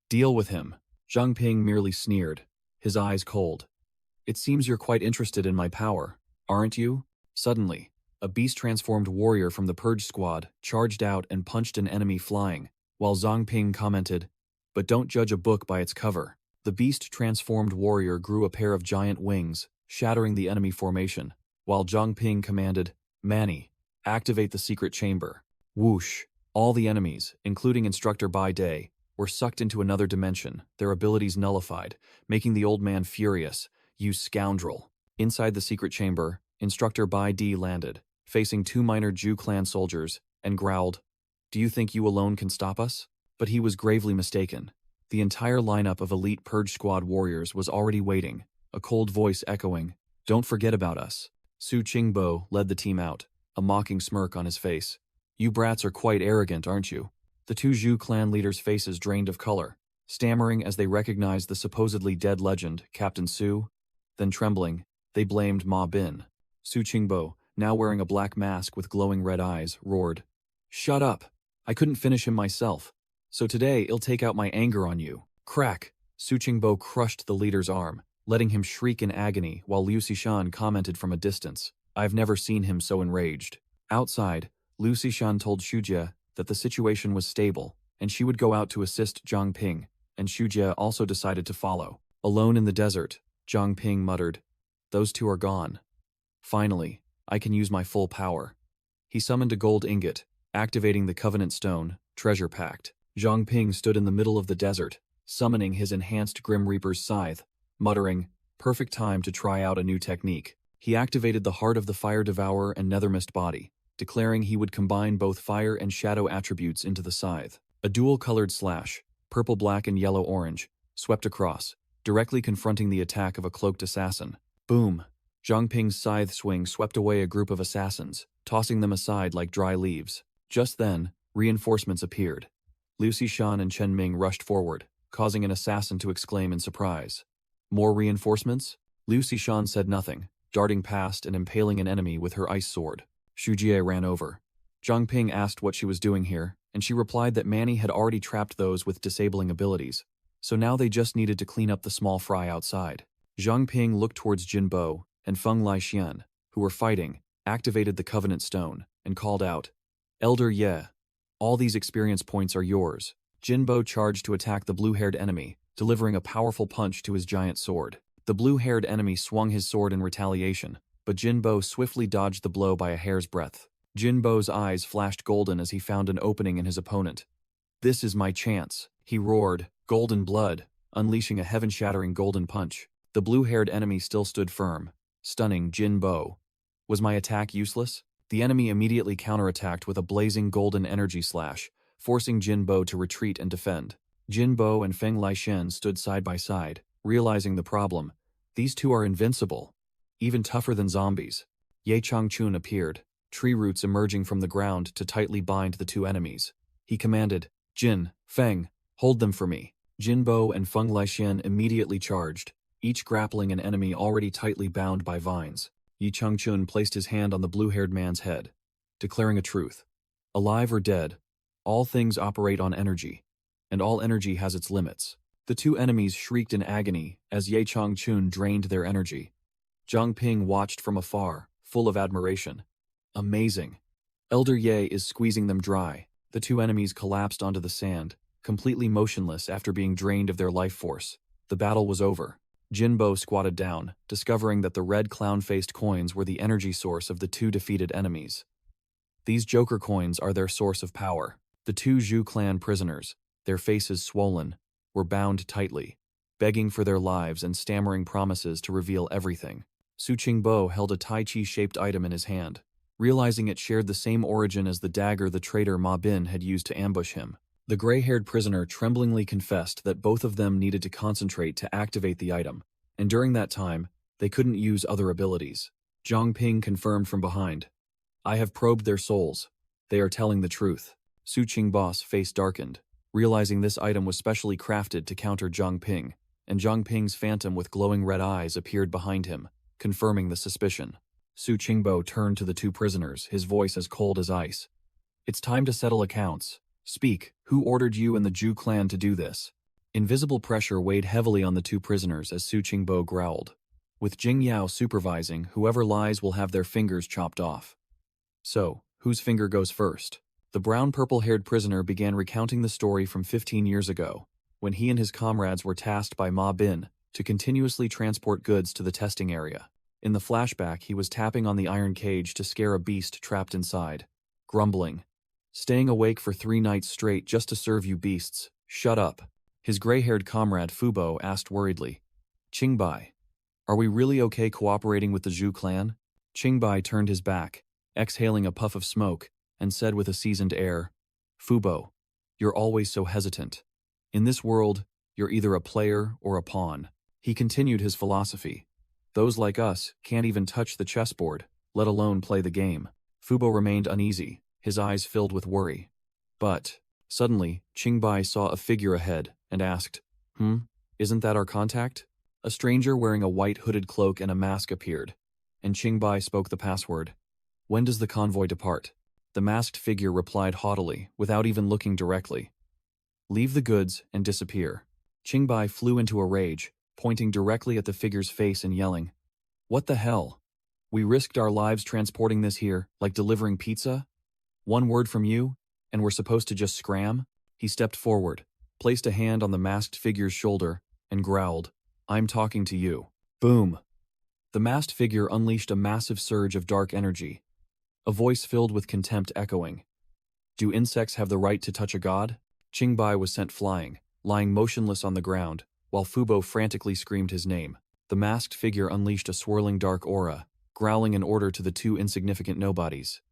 Deal with him." Zhang Ping merely sneered, his eyes cold. "It seems you're quite interested in my power, aren't you?" Suddenly, a beast-transformed warrior from the Purge squad charged out and punched an enemy flying, while Zhang Ping commented, "But don't judge a book by its cover." The beast-transformed warrior grew a pair of giant wings, shattering the enemy formation, while Zhang Ping commanded, "Manny, activate the secret chamber." Whoosh! All the enemies, including Instructor Bai Day, were sucked into another dimension, their abilities nullified, making the old man furious. "You scoundrel." Inside the secret chamber, Instructor Bai D landed, facing 2 minor Zhu clan soldiers, and growled, "Do you think you alone can stop us?" But he was gravely mistaken. The entire lineup of elite Purge Squad warriors was already waiting, a cold voice echoing, "Don't forget about us." Su Qingbo led the team out, a mocking smirk on his face. You brats are quite arrogant, aren't you? The two Zhu clan leaders' faces drained of color, stammering as they recognized the supposedly dead legend, Captain Su. Then trembling, they blamed Ma Bin. Su Qingbo, now wearing a black mask with glowing red eyes, roared, "Shut up! I couldn't finish him myself, so today I'll take out my anger on you." Crack! Su Qingbo crushed the leader's arm, letting him shriek in agony while Liu Xishan commented from a distance, "I've never seen him so enraged." Outside, Liu Xishan told Shujie that the situation was stable and she would go out to assist Zhang Ping, and Shujie also decided to follow. Alone in the desert, Zhang Ping muttered, "Those two are gone. Finally, I can use my full power." He summoned a gold ingot, activating the Covenant Stone, Treasure Pact. Zhang Ping stood in the middle of the desert, summoning his enhanced Grim Reaper's scythe, muttering, "Perfect time to try out a new technique." He activated the Heart of the Fire Devourer and Nethermist body, declaring he would combine both fire and shadow attributes into the scythe. A dual-colored slash, purple, black, and yellow orange, swept across, directly confronting the attack of a cloaked assassin. Boom! Zhang Ping's scythe swing swept away a group of assassins, tossing them aside like dry leaves. Just then, reinforcements appeared. Liu Xishan and Chen Ming rushed forward, causing an assassin to exclaim in surprise. More reinforcements? Liu Xishan said nothing, darting past and impaling an enemy with her ice sword. Shujie ran over. Zhang Ping asked what she was doing here, and she replied that Manny had already trapped those with disabling abilities, so now they just needed to clean up the small fry outside. Zhang Ping looked towards Jinbo and Feng Laixian, who were fighting, activated the Covenant Stone, and called out, "Elder Ye, all these experience points are yours." Jinbo charged to attack the blue-haired enemy, delivering a powerful punch to his giant sword. The blue-haired enemy swung his sword in retaliation, but Jinbo swiftly dodged the blow by a hair's breadth. Jinbo's eyes flashed golden as he found an opening in his opponent. "This is my chance," he roared, golden blood, unleashing a heaven-shattering golden punch. The blue-haired enemy still stood firm, stunning Jinbo. Was my attack useless? The enemy immediately counterattacked with a blazing golden energy slash, forcing Jinbo to retreat and defend. Jinbo and Feng Laixian stood side by side, realizing the problem. These two are invincible, even tougher than zombies. Ye Changchun appeared, tree roots emerging from the ground to tightly bind the two enemies. He commanded, "Jin, Feng, hold them for me." Jinbo and Feng Laixian immediately charged, each grappling an enemy already tightly bound by vines. Yi Changchun placed his hand on the blue-haired man's head, declaring a truth. Alive or dead, all things operate on energy, and all energy has its limits. The two enemies shrieked in agony as Ye Changchun drained their energy. Zhang Ping watched from afar, full of admiration. Amazing. Elder Ye is squeezing them dry. The two enemies collapsed onto the sand, completely motionless after being drained of their life force. The battle was over. Jinbo squatted down, discovering that the red clown-faced coins were the energy source of the two defeated enemies. These Joker coins are their source of power. The two Zhu clan prisoners, their faces swollen, were bound tightly, begging for their lives and stammering promises to reveal everything. Su Qingbo held a Tai Chi-shaped item in his hand, realizing it shared the same origin as the dagger the traitor Ma Bin had used to ambush him. The gray-haired prisoner tremblingly confessed that both of them needed to concentrate to activate the item, and during that time, they couldn't use other abilities. Zhang Ping confirmed from behind, "I have probed their souls. They are telling the truth." Su Qingbo's face darkened, realizing this item was specially crafted to counter Zhang Ping, and Zhang Ping's phantom with glowing red eyes appeared behind him, confirming the suspicion. Su Qingbo turned to the two prisoners, his voice as cold as ice. "It's time to settle accounts. Speak, who ordered you and the Zhu clan to do this?" Invisible pressure weighed heavily on the two prisoners as Su Qingbo growled. "With Jing Yao supervising, whoever lies will have their fingers chopped off." "So, whose finger goes first?" The brown-purple-haired prisoner began recounting the story from 15 years ago, when he and his comrades were tasked by Ma Bin to continuously transport goods to the testing area. In the flashback, he was tapping on the iron cage to scare a beast trapped inside, grumbling, "Staying awake for 3 nights straight just to serve you beasts. Shut up." His gray-haired comrade Fubo asked worriedly, "Qingbai, are we really okay cooperating with the Zhu clan?" Qingbai turned his back, exhaling a puff of smoke, and said with a seasoned air, "Fubo, you're always so hesitant. In this world, you're either a player or a pawn." He continued his philosophy. "Those like us can't even touch the chessboard. let alone play the game. Fubo remained uneasy, his eyes filled with worry. But, suddenly, Qingbai saw a figure ahead and asked, Isn't that our contact? A stranger wearing a white hooded cloak and a mask appeared, and Qingbai spoke the password. When does the convoy depart? The masked figure replied haughtily, without even looking directly. Leave the goods and disappear. Qingbai flew into a rage, pointing directly at the figure's face and yelling, What the hell? We risked our lives transporting this here, like delivering pizza? One word from you, and we're supposed to just scram? He stepped forward, placed a hand on the masked figure's shoulder, and growled, I'm talking to you. Boom! The masked figure unleashed a massive surge of dark energy, a voice filled with contempt echoing, Do insects have the right to touch a god? Qingbai was sent flying, lying motionless on the ground, while Fubo frantically screamed his name. The masked figure unleashed a swirling dark aura, growling an order to the two insignificant nobodies.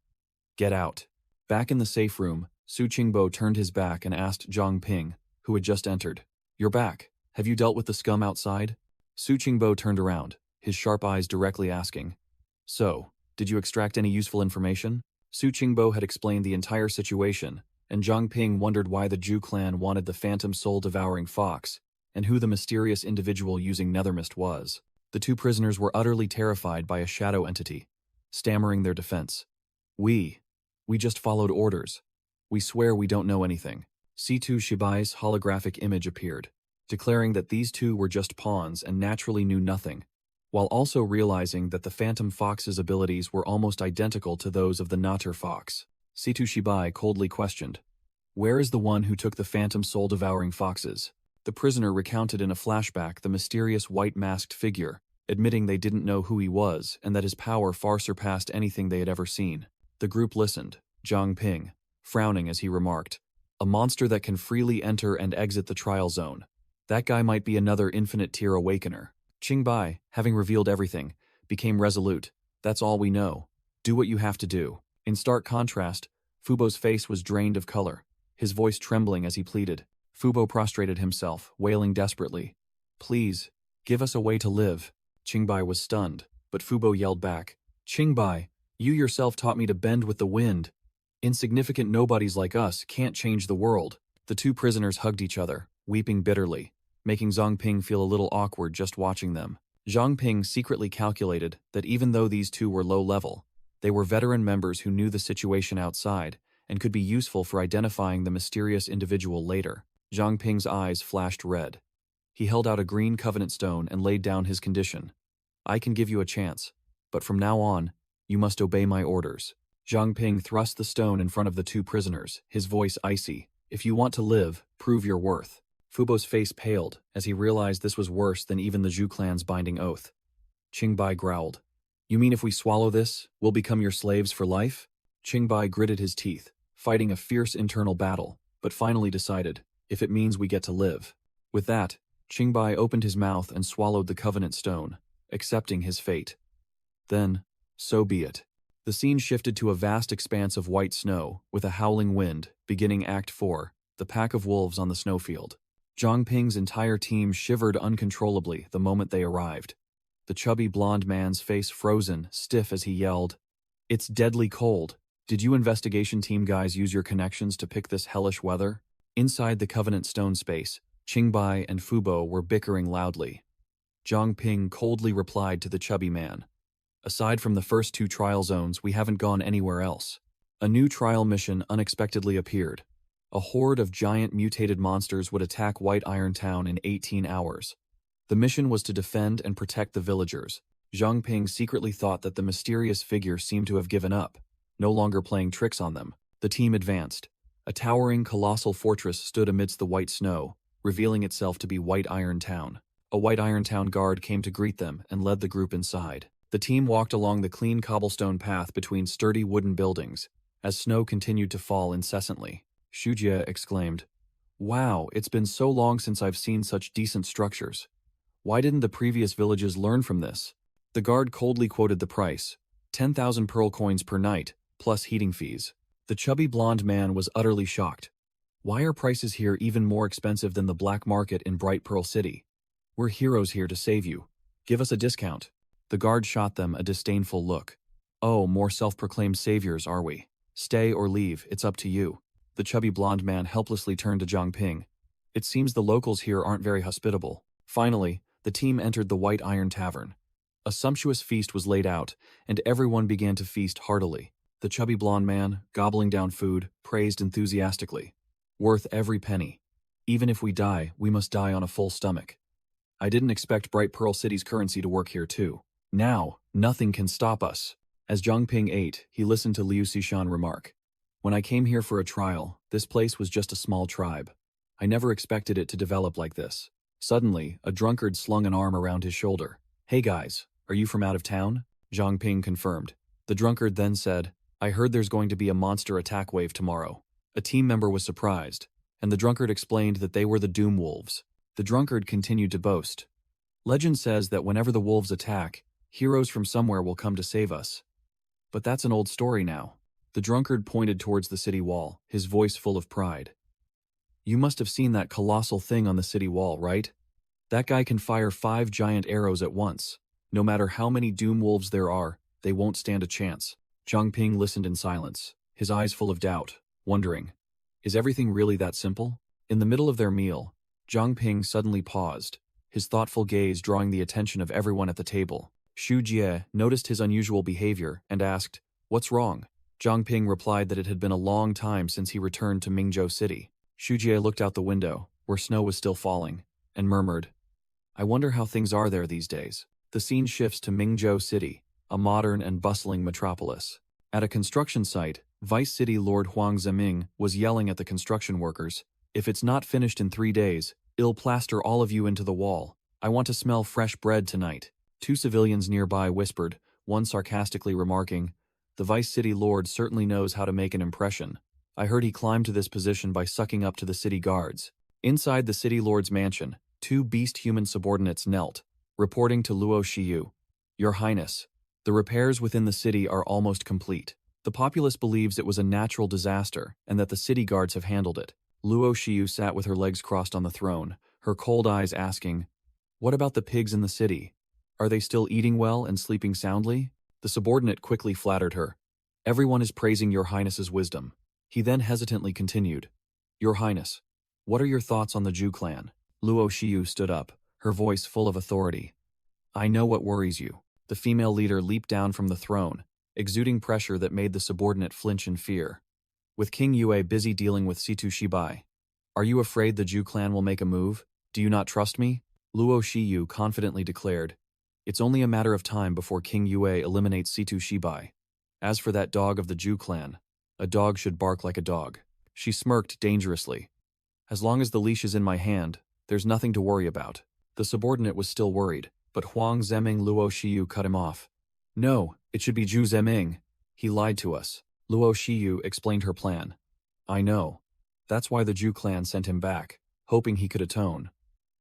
Get out. Back in the safe room, Su Qingbo turned his back and asked Zhang Ping, who had just entered, You're back. Have you dealt with the scum outside? Su Qingbo turned around, his sharp eyes directly asking, So, did you extract any useful information? Su Qingbo had explained the entire situation, and Zhang Ping wondered why the Zhu clan wanted the phantom soul-devouring fox, and who the mysterious individual using nethermist was. The two prisoners were utterly terrified by a shadow entity, stammering their defense. We just followed orders. We swear we don't know anything. Situ Shibai's holographic image appeared, declaring that these two were just pawns and naturally knew nothing, while also realizing that the Phantom Fox's abilities were almost identical to those of the Natter Fox. Situ Shibai coldly questioned, Where is the one who took the phantom soul-devouring foxes? The prisoner recounted in a flashback the mysterious white-masked figure, admitting they didn't know who he was and that his power far surpassed anything they had ever seen. The group listened, Zhang Ping, frowning as he remarked, A monster that can freely enter and exit the trial zone. That guy might be another infinite-tier awakener. Qingbai, having revealed everything, became resolute. That's all we know. Do what you have to do. In stark contrast, Fubo's face was drained of color, his voice trembling as he pleaded. Fubo prostrated himself, wailing desperately. Please, give us a way to live. Qingbai was stunned, but Fubo yelled back, Qingbai, you yourself taught me to bend with the wind. Insignificant nobodies like us can't change the world. The two prisoners hugged each other, weeping bitterly, making Zhang Ping feel a little awkward just watching them. Zhang Ping secretly calculated that even though these two were low-level, they were veteran members who knew the situation outside and could be useful for identifying the mysterious individual later. Zhang Ping's eyes flashed red. He held out a green covenant stone and laid down his condition. I can give you a chance, but from now on, you must obey my orders. Zhang Ping thrust the stone in front of the two prisoners, his voice icy. If you want to live, prove your worth. Fubo's face paled as he realized this was worse than even the Zhu clan's binding oath. Qingbai growled, You mean if we swallow this, we'll become your slaves for life? Qingbai gritted his teeth, fighting a fierce internal battle, but finally decided, if it means we get to live. With that, Qingbai opened his mouth and swallowed the covenant stone, accepting his fate. Then, so be it. The scene shifted to a vast expanse of white snow, with a howling wind, beginning Act 4, the pack of wolves on the snowfield. Zhang Ping's entire team shivered uncontrollably the moment they arrived. The chubby blonde man's face frozen, stiff as he yelled, It's deadly cold. Did you investigation team guys use your connections to pick this hellish weather? Inside the Covenant Stone space, Qingbai and Fubo were bickering loudly. Zhang Ping coldly replied to the chubby man, Aside from the first two trial zones, we haven't gone anywhere else. A new trial mission unexpectedly appeared. A horde of giant mutated monsters would attack White Iron Town in 18 hours. The mission was to defend and protect the villagers. Zhang Ping secretly thought that the mysterious figure seemed to have given up, no longer playing tricks on them. The team advanced. A towering, colossal fortress stood amidst the white snow, revealing itself to be White Iron Town. A White Iron Town guard came to greet them and led the group inside. The team walked along the clean cobblestone path between sturdy wooden buildings, as snow continued to fall incessantly. Shujie exclaimed, Wow, it's been so long since I've seen such decent structures. Why didn't the previous villages learn from this? The guard coldly quoted the price, 10,000 pearl coins per night, plus heating fees. The chubby blonde man was utterly shocked. Why are prices here even more expensive than the black market in Bright Pearl City? We're heroes here to save you. Give us a discount. The guard shot them a disdainful look. Oh, more self-proclaimed saviors, are we? Stay or leave, it's up to you. The chubby blonde man helplessly turned to Zhang Ping. It seems the locals here aren't very hospitable. Finally, the team entered the White Iron Tavern. A sumptuous feast was laid out, and everyone began to feast heartily. The chubby blonde man, gobbling down food, praised enthusiastically. Worth every penny. Even if we die, we must die on a full stomach. I didn't expect Bright Pearl City's currency to work here too. Now, nothing can stop us. As Zhang Ping ate, he listened to Liu Xishan remark. When I came here for a trial, this place was just a small tribe. I never expected it to develop like this. Suddenly, a drunkard slung an arm around his shoulder. Hey guys, are you from out of town? Zhang Ping confirmed. The drunkard then said, I heard there's going to be a monster attack wave tomorrow. A team member was surprised, and the drunkard explained that they were the Doom Wolves. The drunkard continued to boast. Legend says that whenever the wolves attack, heroes from somewhere will come to save us. But that's an old story now. The drunkard pointed towards the city wall, his voice full of pride. You must have seen that colossal thing on the city wall, right? That guy can fire 5 giant arrows at once. No matter how many Doom Wolves there are, they won't stand a chance. Zhang Ping listened in silence, his eyes full of doubt, wondering, is everything really that simple? In the middle of their meal, Zhang Ping suddenly paused, his thoughtful gaze drawing the attention of everyone at the table. Xu Jie noticed his unusual behavior and asked, what's wrong? Zhang Ping replied that it had been a long time since he returned to Mingzhou City. Xu Jie looked out the window, where snow was still falling, and murmured, I wonder how things are there these days. The scene shifts to Mingzhou City, a modern and bustling metropolis. At a construction site, Vice City Lord Huang Zeming was yelling at the construction workers, if it's not finished in 3 days, I'll plaster all of you into the wall. I want to smell fresh bread tonight. 2 civilians nearby whispered, one sarcastically remarking, the Vice City Lord certainly knows how to make an impression. I heard he climbed to this position by sucking up to the city guards. Inside the City Lord's mansion, 2 beast-human subordinates knelt, reporting to Luo Shiyu. Your Highness, the repairs within the city are almost complete. The populace believes it was a natural disaster and that the city guards have handled it. Luo Shiyu sat with her legs crossed on the throne, her cold eyes asking, what about the pigs in the city? Are they still eating well and sleeping soundly? The subordinate quickly flattered her. Everyone is praising Your Highness's wisdom. He then hesitantly continued, Your Highness, what are your thoughts on the Zhu clan? Luo Shiyu stood up, her voice full of authority. I know what worries you. The female leader leaped down from the throne, exuding pressure that made the subordinate flinch in fear. With King Yue busy dealing with Situ Shibai. Are you afraid the Zhu clan will make a move? Do you not trust me? Luo Shiyu confidently declared. It's only a matter of time before King Yue eliminates Situ Shibai. As for that dog of the Zhu clan, a dog should bark like a dog. She smirked dangerously. As long as the leash is in my hand, there's nothing to worry about. The subordinate was still worried, but Huang Zeming Luo Shiyu cut him off. No, it should be Zhu Zeming. He lied to us. Luo Shiyu explained her plan. I know. That's why the Zhu clan sent him back, hoping he could atone.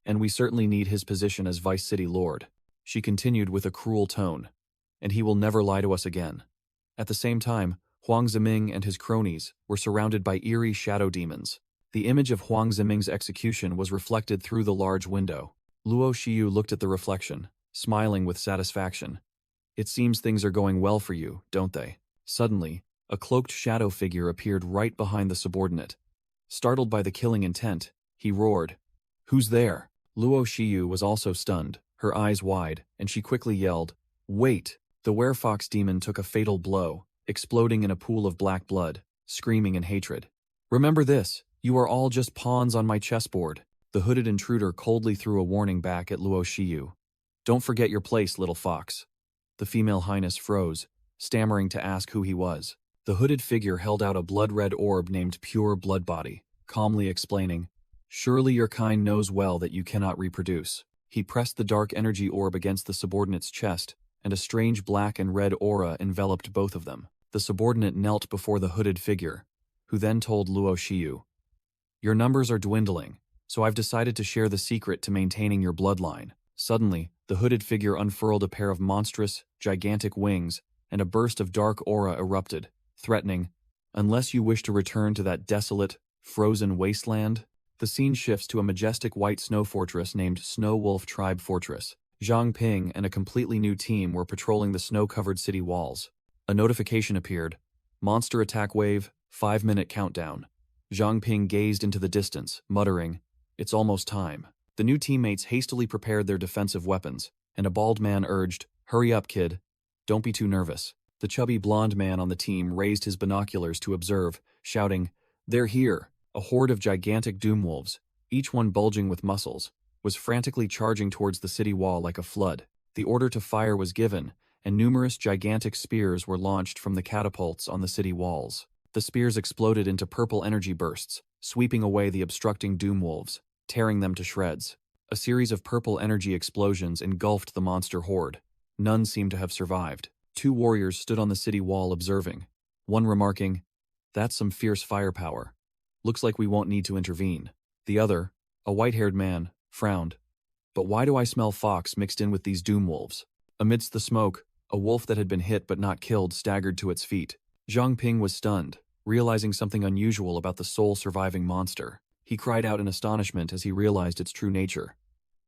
And we certainly need his position as Vice City Lord. She continued with a cruel tone. And he will never lie to us again. At the same time, Huang Zeming and his cronies were surrounded by eerie shadow demons. The image of Huang Zeming's execution was reflected through the large window. Luo Shiyu looked at the reflection, smiling with satisfaction. It seems things are going well for you, don't they? Suddenly, a cloaked shadow figure appeared right behind the subordinate. Startled by the killing intent, he roared, Who's there? Luo Shiyu was also stunned, her eyes wide, and she quickly yelled, Wait! The werefox demon took a fatal blow, exploding in a pool of black blood, screaming in hatred. Remember this, you are all just pawns on my chessboard. The hooded intruder coldly threw a warning back at Luo Shiyu. Don't forget your place, little fox. The female highness froze, stammering to ask who he was. The hooded figure held out a blood-red orb named Pure Blood Body, calmly explaining, Surely your kind knows well that you cannot reproduce. He pressed the dark energy orb against the subordinate's chest, and a strange black and red aura enveloped both of them. The subordinate knelt before the hooded figure, who then told Luo Shiyu, Your numbers are dwindling, so I've decided to share the secret to maintaining your bloodline. Suddenly, the hooded figure unfurled a pair of monstrous, gigantic wings, and a burst of dark aura erupted, threatening, Unless you wish to return to that desolate, frozen wasteland. The scene shifts to a majestic white snow fortress named Snow Wolf Tribe Fortress. Zhang Ping and a completely new team were patrolling the snow-covered city walls. A notification appeared. Monster attack wave, 5-minute countdown. Zhang Ping gazed into the distance, muttering, "It's almost time." The new teammates hastily prepared their defensive weapons, and a bald man urged, "Hurry up, kid. Don't be too nervous." The chubby blonde man on the team raised his binoculars to observe, shouting, "They're here!" A horde of gigantic doomwolves, each one bulging with muscles, was frantically charging towards the city wall like a flood. The order to fire was given, and numerous gigantic spears were launched from the catapults on the city walls. The spears exploded into purple energy bursts, sweeping away the obstructing doomwolves, tearing them to shreds. A series of purple energy explosions engulfed the monster horde. None seemed to have survived. 2 warriors stood on the city wall observing, one remarking, "That's some fierce firepower. Looks like we won't need to intervene." The other, a white-haired man, frowned. "But why do I smell fox mixed in with these doomwolves?" Amidst the smoke, a wolf that had been hit but not killed staggered to its feet. Zhang Ping was stunned, realizing something unusual about the sole surviving monster. He cried out in astonishment as he realized its true nature.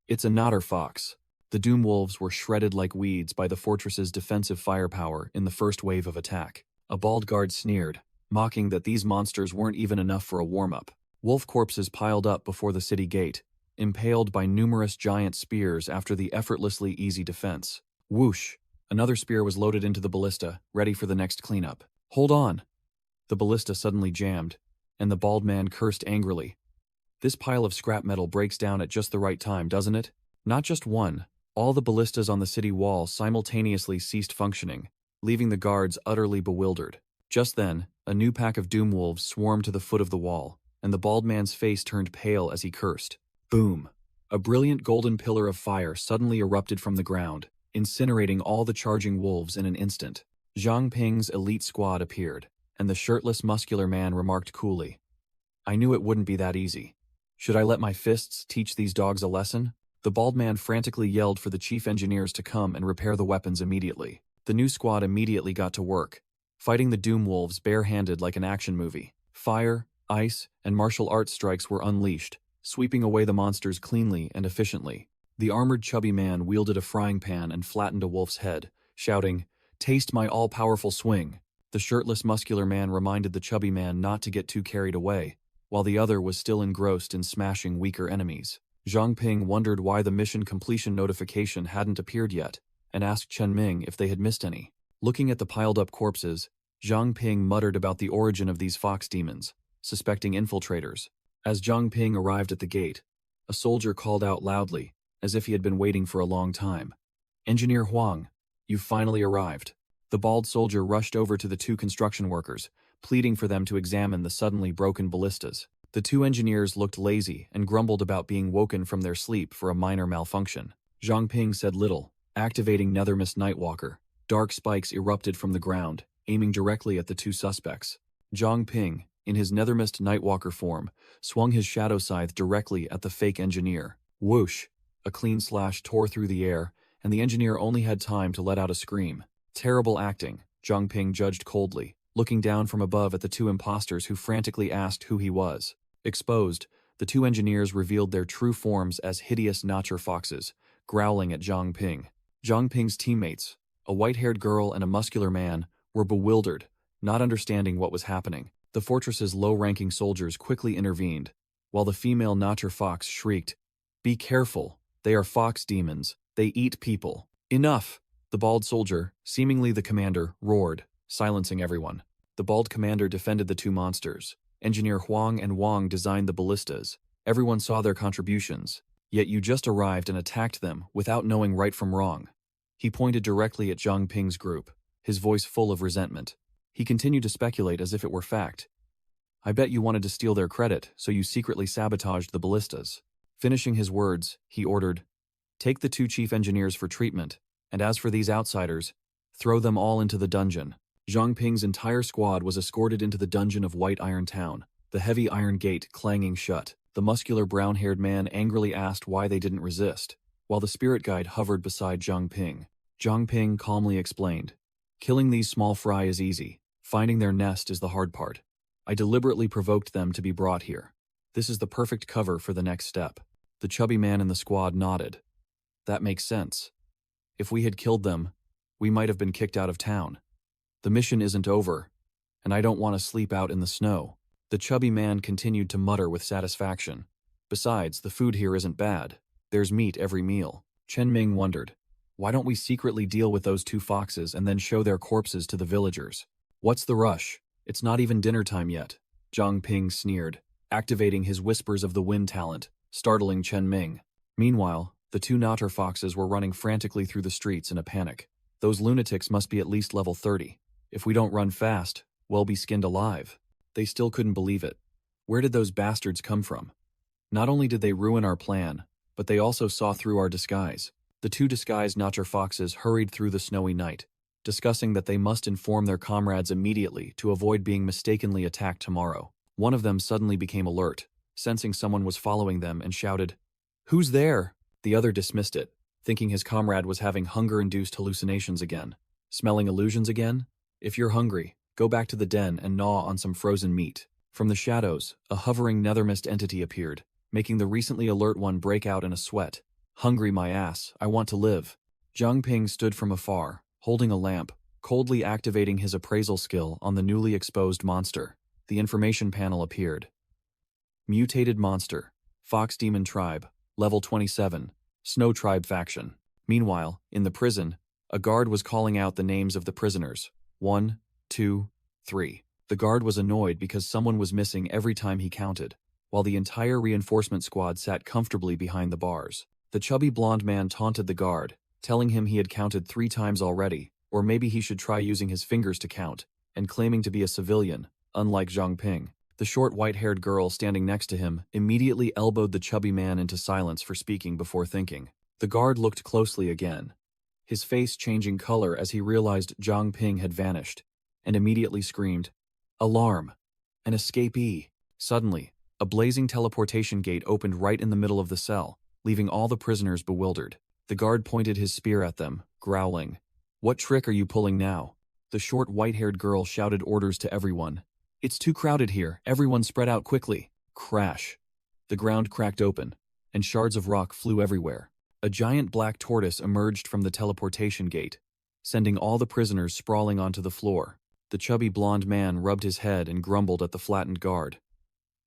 "It's an otter fox." The doomwolves were shredded like weeds by the fortress's defensive firepower in the first wave of attack. A bald guard sneered, mocking that these monsters weren't even enough for a warm-up. Wolf corpses piled up before the city gate, impaled by numerous giant spears after the effortlessly easy defense. Whoosh! Another spear was loaded into the ballista, ready for the next cleanup. "Hold on!" The ballista suddenly jammed, and the bald man cursed angrily. "This pile of scrap metal breaks down at just the right time, doesn't it?" Not just one. All the ballistas on the city wall simultaneously ceased functioning, leaving the guards utterly bewildered. Just then, a new pack of doomwolves swarmed to the foot of the wall, and the bald man's face turned pale as he cursed. Boom! A brilliant golden pillar of fire suddenly erupted from the ground, incinerating all the charging wolves in an instant. Zhang Ping's elite squad appeared, and the shirtless muscular man remarked coolly, "I knew it wouldn't be that easy. Should I let my fists teach these dogs a lesson?" The bald man frantically yelled for the chief engineers to come and repair the weapons immediately. The new squad immediately got to work, fighting the doomwolves bare-handed like an action movie. Fire, ice, and martial arts strikes were unleashed, sweeping away the monsters cleanly and efficiently. The armored chubby man wielded a frying pan and flattened a wolf's head, shouting, "Taste my all-powerful swing." The shirtless muscular man reminded the chubby man not to get too carried away, while the other was still engrossed in smashing weaker enemies. Zhang Ping wondered why the mission completion notification hadn't appeared yet, and asked Chen Ming if they had missed any. Looking at the piled-up corpses, Zhang Ping muttered about the origin of these fox demons, suspecting infiltrators. As Zhang Ping arrived at the gate, a soldier called out loudly, as if he had been waiting for a long time, "Engineer Huang, you've finally arrived." The bald soldier rushed over to the 2 construction workers, pleading for them to examine the suddenly broken ballistas. The 2 engineers looked lazy and grumbled about being woken from their sleep for a minor malfunction. Zhang Ping said little, activating Nethermist Nightwalker. Dark spikes erupted from the ground, aiming directly at the 2 suspects. Zhang Ping, in his Nethermist Nightwalker form, swung his shadow scythe directly at the fake engineer. Whoosh! A clean slash tore through the air, and the engineer only had time to let out a scream. Terrible acting, Zhang Ping judged coldly, looking down from above at the 2 imposters who frantically asked who he was. Exposed, the 2 engineers revealed their true forms as hideous Notcher foxes, growling at Zhang Ping. Zhang Ping's teammates, a white-haired girl and a muscular man, were bewildered, not understanding what was happening. The fortress's low-ranking soldiers quickly intervened, while the female Notcher fox shrieked, "Be careful, they are fox demons, they eat people." "Enough!" The bald soldier, seemingly the commander, roared, silencing everyone. The bald commander defended the 2 monsters. Engineer Huang and Wang designed the ballistas. Everyone saw their contributions, yet you just arrived and attacked them without knowing right from wrong. He pointed directly at Zhang Ping's group, his voice full of resentment. He continued to speculate as if it were fact. "I bet you wanted to steal their credit, so you secretly sabotaged the ballistas." Finishing his words, he ordered, "Take the 2 chief engineers for treatment, and as for these outsiders, throw them all into the dungeon." Zhang Ping's entire squad was escorted into the dungeon of White Iron Town, the heavy iron gate clanging shut. The muscular brown-haired man angrily asked why they didn't resist, while the spirit guide hovered beside Zhang Ping. Zhang Ping calmly explained, "Killing these small fry is easy. Finding their nest is the hard part. I deliberately provoked them to be brought here. This is the perfect cover for the next step." The chubby man in the squad nodded. "That makes sense. If we had killed them, we might have been kicked out of town. The mission isn't over, and I don't want to sleep out in the snow. The chubby man continued to mutter with satisfaction. Besides, the food here isn't bad. There's meat every meal. Chen Ming wondered, why don't we secretly deal with those two foxes and then show their corpses to the villagers? What's the rush? It's not even dinner time yet. Zhang Ping sneered, activating his Whispers of the Wind talent, startling Chen Ming. Meanwhile, the two Natter foxes were running frantically through the streets in a panic. Those lunatics must be at least level 30. If we don't run fast, we'll be skinned alive. They still couldn't believe it. Where did those bastards come from? Not only did they ruin our plan, but they also saw through our disguise. The two disguised Natter foxes hurried through the snowy night, discussing that they must inform their comrades immediately to avoid being mistakenly attacked tomorrow. One of them suddenly became alert, sensing someone was following them, and shouted, "Who's there?" The other dismissed it, thinking his comrade was having hunger-induced hallucinations again. Smelling illusions again? If you're hungry, go back to the den and gnaw on some frozen meat. From the shadows, a hovering nethermist entity appeared, making the recently alert one break out in a sweat. "Hungry my ass, I want to live." Zhang Ping stood from afar, holding a lamp, coldly activating his appraisal skill on the newly exposed monster. The information panel appeared. Mutated monster, Fox Demon Tribe, level 27, Snow Tribe faction. Meanwhile, in the prison, a guard was calling out the names of the prisoners. 1, 2, 3. The guard was annoyed because someone was missing every time he counted, while the entire reinforcement squad sat comfortably behind the bars. The chubby blonde man taunted the guard, telling him he had counted 3 times already, or maybe he should try using his fingers to count, and claiming to be a civilian, unlike Zhang Ping. The short white-haired girl standing next to him immediately elbowed the chubby man into silence for speaking before thinking. The guard looked closely again, his face changing color as he realized Zhang Ping had vanished, and immediately screamed, "Alarm! An escapee!" Suddenly, a blazing teleportation gate opened right in the middle of the cell, leaving all the prisoners bewildered. The guard pointed his spear at them, growling, "What trick are you pulling now?" The short white-haired girl shouted orders to everyone. "It's too crowded here, everyone spread out quickly." Crash! The ground cracked open, and shards of rock flew everywhere. A giant black tortoise emerged from the teleportation gate, sending all the prisoners sprawling onto the floor. The chubby blonde man rubbed his head and grumbled at the flattened guard.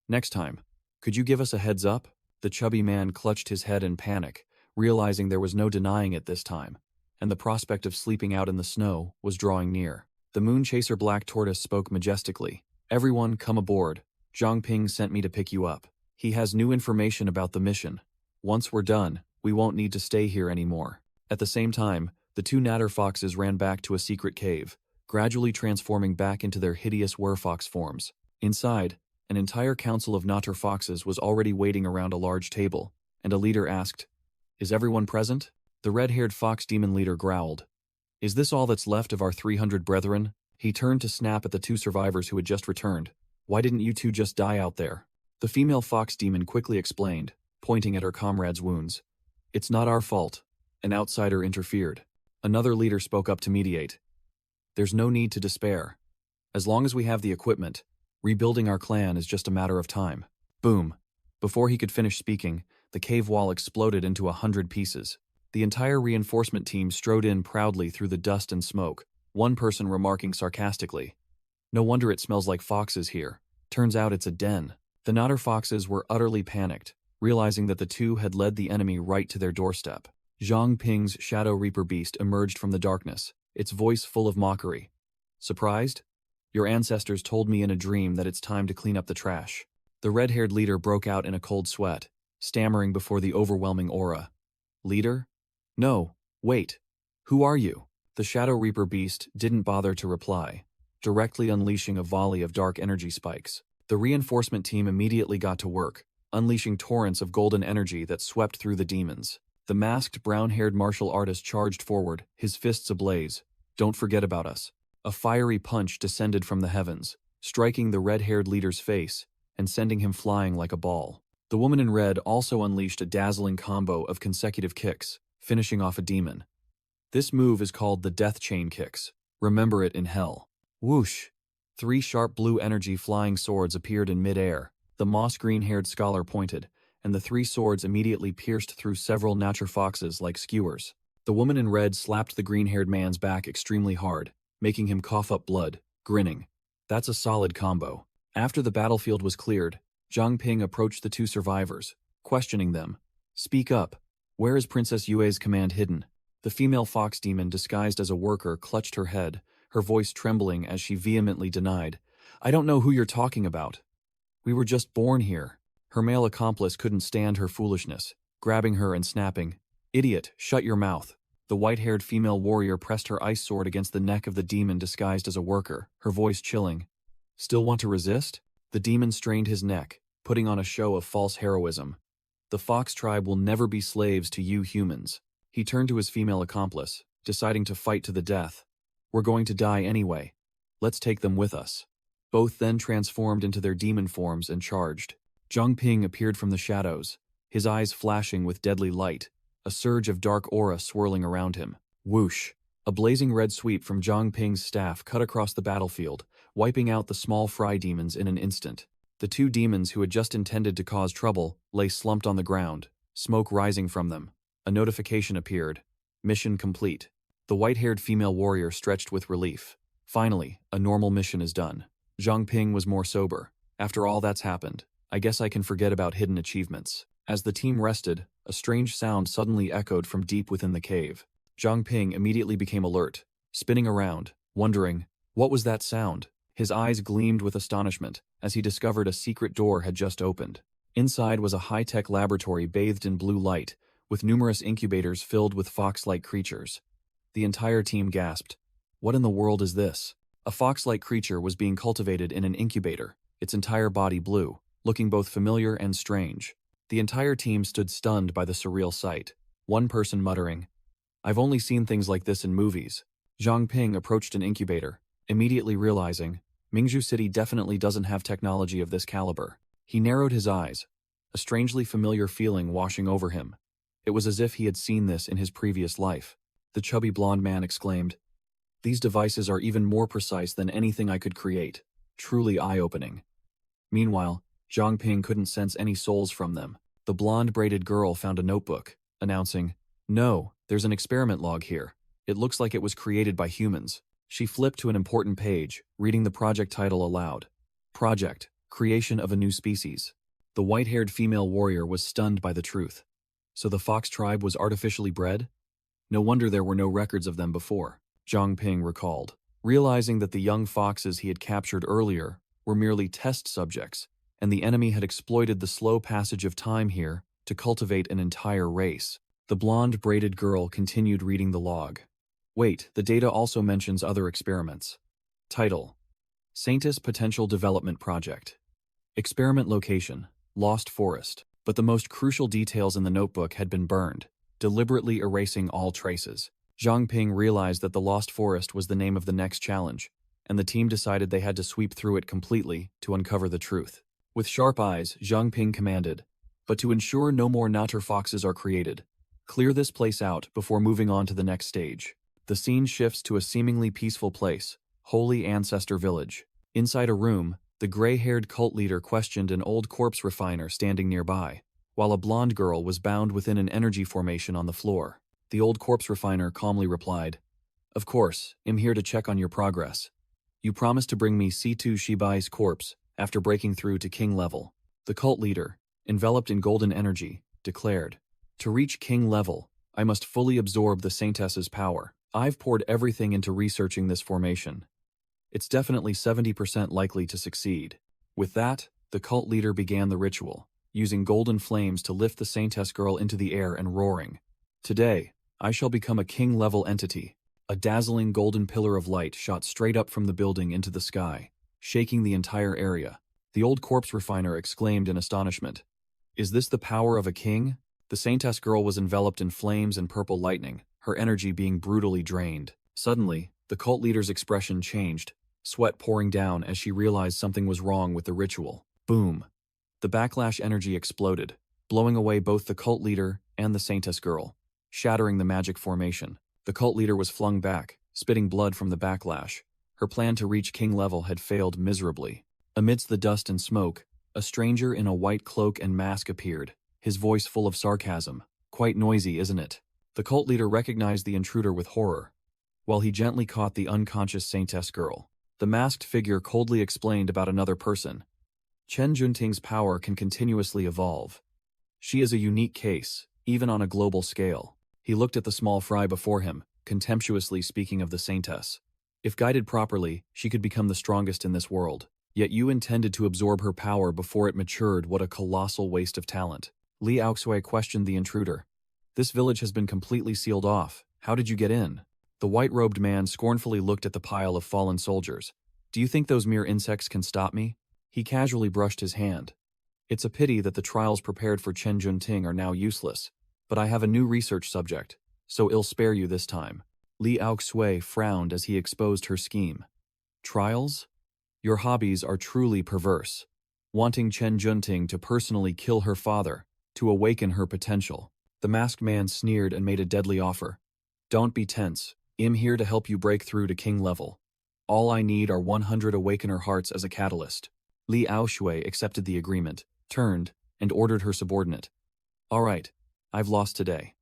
"Next time, could you give us a heads up?" The chubby man clutched his head in panic, realizing there was no denying it this time, and the prospect of sleeping out in the snow was drawing near. The moon chaser black tortoise spoke majestically. "Everyone, come aboard. Zhang Ping sent me to pick you up. He has new information about the mission. Once we're done, we won't need to stay here anymore." At the same time, the two Natter foxes ran back to a secret cave, gradually transforming back into their hideous werfox forms. Inside, an entire council of Natter foxes was already waiting around a large table, and a leader asked, "Is everyone present?" The red-haired fox demon leader growled, "Is this all that's left of our 300 brethren?" He turned to snap at the two survivors who had just returned. "Why didn't you two just die out there?" The female fox demon quickly explained, pointing at her comrade's wounds. "It's not our fault. An outsider interfered." Another leader spoke up to mediate. "There's no need to despair. As long as we have the equipment, rebuilding our clan is just a matter of time." Boom! Before he could finish speaking, the cave wall exploded into 100 pieces. The entire reinforcement team strode in proudly through the dust and smoke, one person remarking sarcastically, "No wonder it smells like foxes here. Turns out it's a den." The Natter foxes were utterly panicked, realizing that the two had led the enemy right to their doorstep. Zhang Ping's Shadow Reaper beast emerged from the darkness, its voice full of mockery. "Surprised? Your ancestors told me in a dream that it's time to clean up the trash." The red-haired leader broke out in a cold sweat, stammering before the overwhelming aura. "Leader? No, wait. Who are you?" The Shadow Reaper beast didn't bother to reply, directly unleashing a volley of dark energy spikes. The reinforcement team immediately got to work, unleashing torrents of golden energy that swept through the demons. The masked brown-haired martial artist charged forward, his fists ablaze. "Don't forget about us." A fiery punch descended from the heavens, striking the red-haired leader's face and sending him flying like a ball. The woman in red also unleashed a dazzling combo of consecutive kicks, finishing off a demon. This move is called the Death Chain Kicks. Remember it in hell. Whoosh! 3 sharp blue energy flying swords appeared in mid-air. The moss-green-haired scholar pointed, and the 3 swords immediately pierced through several Natter foxes like skewers. The woman in red slapped the green-haired man's back extremely hard, making him cough up blood, grinning. That's a solid combo. After the battlefield was cleared, Zhang Ping approached the two survivors, questioning them. Speak up. Where is Princess Yue's command hidden? The female fox demon disguised as a worker clutched her head, her voice trembling as she vehemently denied. I don't know who you're talking about. We were just born here. Her male accomplice couldn't stand her foolishness, grabbing her and snapping. Idiot, shut your mouth. The white-haired female warrior pressed her ice sword against the neck of the demon disguised as a worker, her voice chilling. Still want to resist? The demon strained his neck, putting on a show of false heroism. The fox tribe will never be slaves to you humans. He turned to his female accomplice, deciding to fight to the death. We're going to die anyway. Let's take them with us. Both then transformed into their demon forms and charged. Zhang Ping appeared from the shadows, his eyes flashing with deadly light, a surge of dark aura swirling around him. Whoosh! A blazing red sweep from Zhang Ping's staff cut across the battlefield, wiping out the small fry demons in an instant. The two demons who had just intended to cause trouble lay slumped on the ground, smoke rising from them. A notification appeared. Mission complete. The white-haired female warrior stretched with relief. Finally, a normal mission is done. Zhang Ping was more sober. After all that's happened, I guess I can forget about hidden achievements. As the team rested, a strange sound suddenly echoed from deep within the cave. Zhang Ping immediately became alert, spinning around, wondering, what was that sound? His eyes gleamed with astonishment as he discovered a secret door had just opened. Inside was a high-tech laboratory bathed in blue light, with numerous incubators filled with fox-like creatures. The entire team gasped. What in the world is this? A fox-like creature was being cultivated in an incubator, its entire body blue, looking both familiar and strange. The entire team stood stunned by the surreal sight, one person muttering, I've only seen things like this in movies. Zhang Ping approached an incubator, immediately realizing, Mingzhu City definitely doesn't have technology of this caliber. He narrowed his eyes, a strangely familiar feeling washing over him. It was as if he had seen this in his previous life. The chubby blonde man exclaimed, These devices are even more precise than anything I could create. Truly eye-opening. Meanwhile, Zhang Ping couldn't sense any souls from them. The blonde braided girl found a notebook, announcing, No, there's an experiment log here. It looks like it was created by humans. She flipped to an important page, reading the project title aloud. Project, Creation of a New Species. The white-haired female warrior was stunned by the truth. So the fox tribe was artificially bred? No wonder there were no records of them before, Zhang Ping recalled, realizing that the young foxes he had captured earlier were merely test subjects, and the enemy had exploited the slow passage of time here to cultivate an entire race. The blonde braided girl continued reading the log. Wait, the data also mentions other experiments. Title: Saintis Potential Development Project. Experiment location: Lost Forest. But the most crucial details in the notebook had been burned, deliberately erasing all traces. Zhang Ping realized that the Lost Forest was the name of the next challenge, and the team decided they had to sweep through it completely to uncover the truth. With sharp eyes, Zhang Ping commanded, But to ensure no more natter foxes are created, clear this place out before moving on to the next stage. The scene shifts to a seemingly peaceful place, Holy Ancestor Village. Inside a room, the gray-haired cult leader questioned an old corpse refiner standing nearby, while a blonde girl was bound within an energy formation on the floor. The old corpse refiner calmly replied, Of course, I'm here to check on your progress. You promised to bring me C2 Shibai's corpse after breaking through to king level. The cult leader, enveloped in golden energy, declared, To reach king level, I must fully absorb the Saintess's power. I've poured everything into researching this formation. It's definitely 70% likely to succeed. With that, the cult leader began the ritual, using golden flames to lift the Saintess girl into the air and roaring, Today, I shall become a king-level entity. A dazzling golden pillar of light shot straight up from the building into the sky, shaking the entire area. The old corpse refiner exclaimed in astonishment, Is this the power of a king? The Saintess girl was enveloped in flames and purple lightning, her energy being brutally drained. Suddenly, the cult leader's expression changed, sweat pouring down as she realized something was wrong with the ritual. Boom! The backlash energy exploded, blowing away both the cult leader and the Saintess girl, shattering the magic formation. The cult leader was flung back, spitting blood from the backlash. Her plan to reach king level had failed miserably. Amidst the dust and smoke, a stranger in a white cloak and mask appeared, his voice full of sarcasm. Quite noisy, isn't it? The cult leader recognized the intruder with horror. while he gently caught the unconscious saintess girl. The masked figure coldly explained about another person. Chen Junting's power can continuously evolve. She is a unique case, even on a global scale. He looked at the small fry before him, contemptuously speaking of the saintess. If guided properly, she could become the strongest in this world. Yet you intended to absorb her power before it matured. What a colossal waste of talent. Li Aoxue questioned the intruder. This village has been completely sealed off. How did you get in? The white-robed man scornfully looked at the pile of fallen soldiers. Do you think those mere insects can stop me? He casually brushed his hand. It's a pity that the trials prepared for Chen Junting are now useless, but I have a new research subject, so I'll spare you this time. Li Aoxue frowned as he exposed her scheme. Trials? Your hobbies are truly perverse. Wanting Chen Junting to personally kill her father, to awaken her potential. The masked man sneered and made a deadly offer. Don't be tense. I'm here to help you break through to king level. All I need are 100 awakener hearts as a catalyst. Li Aoxue accepted the agreement, turned, and ordered her subordinate. All right, I've lost today.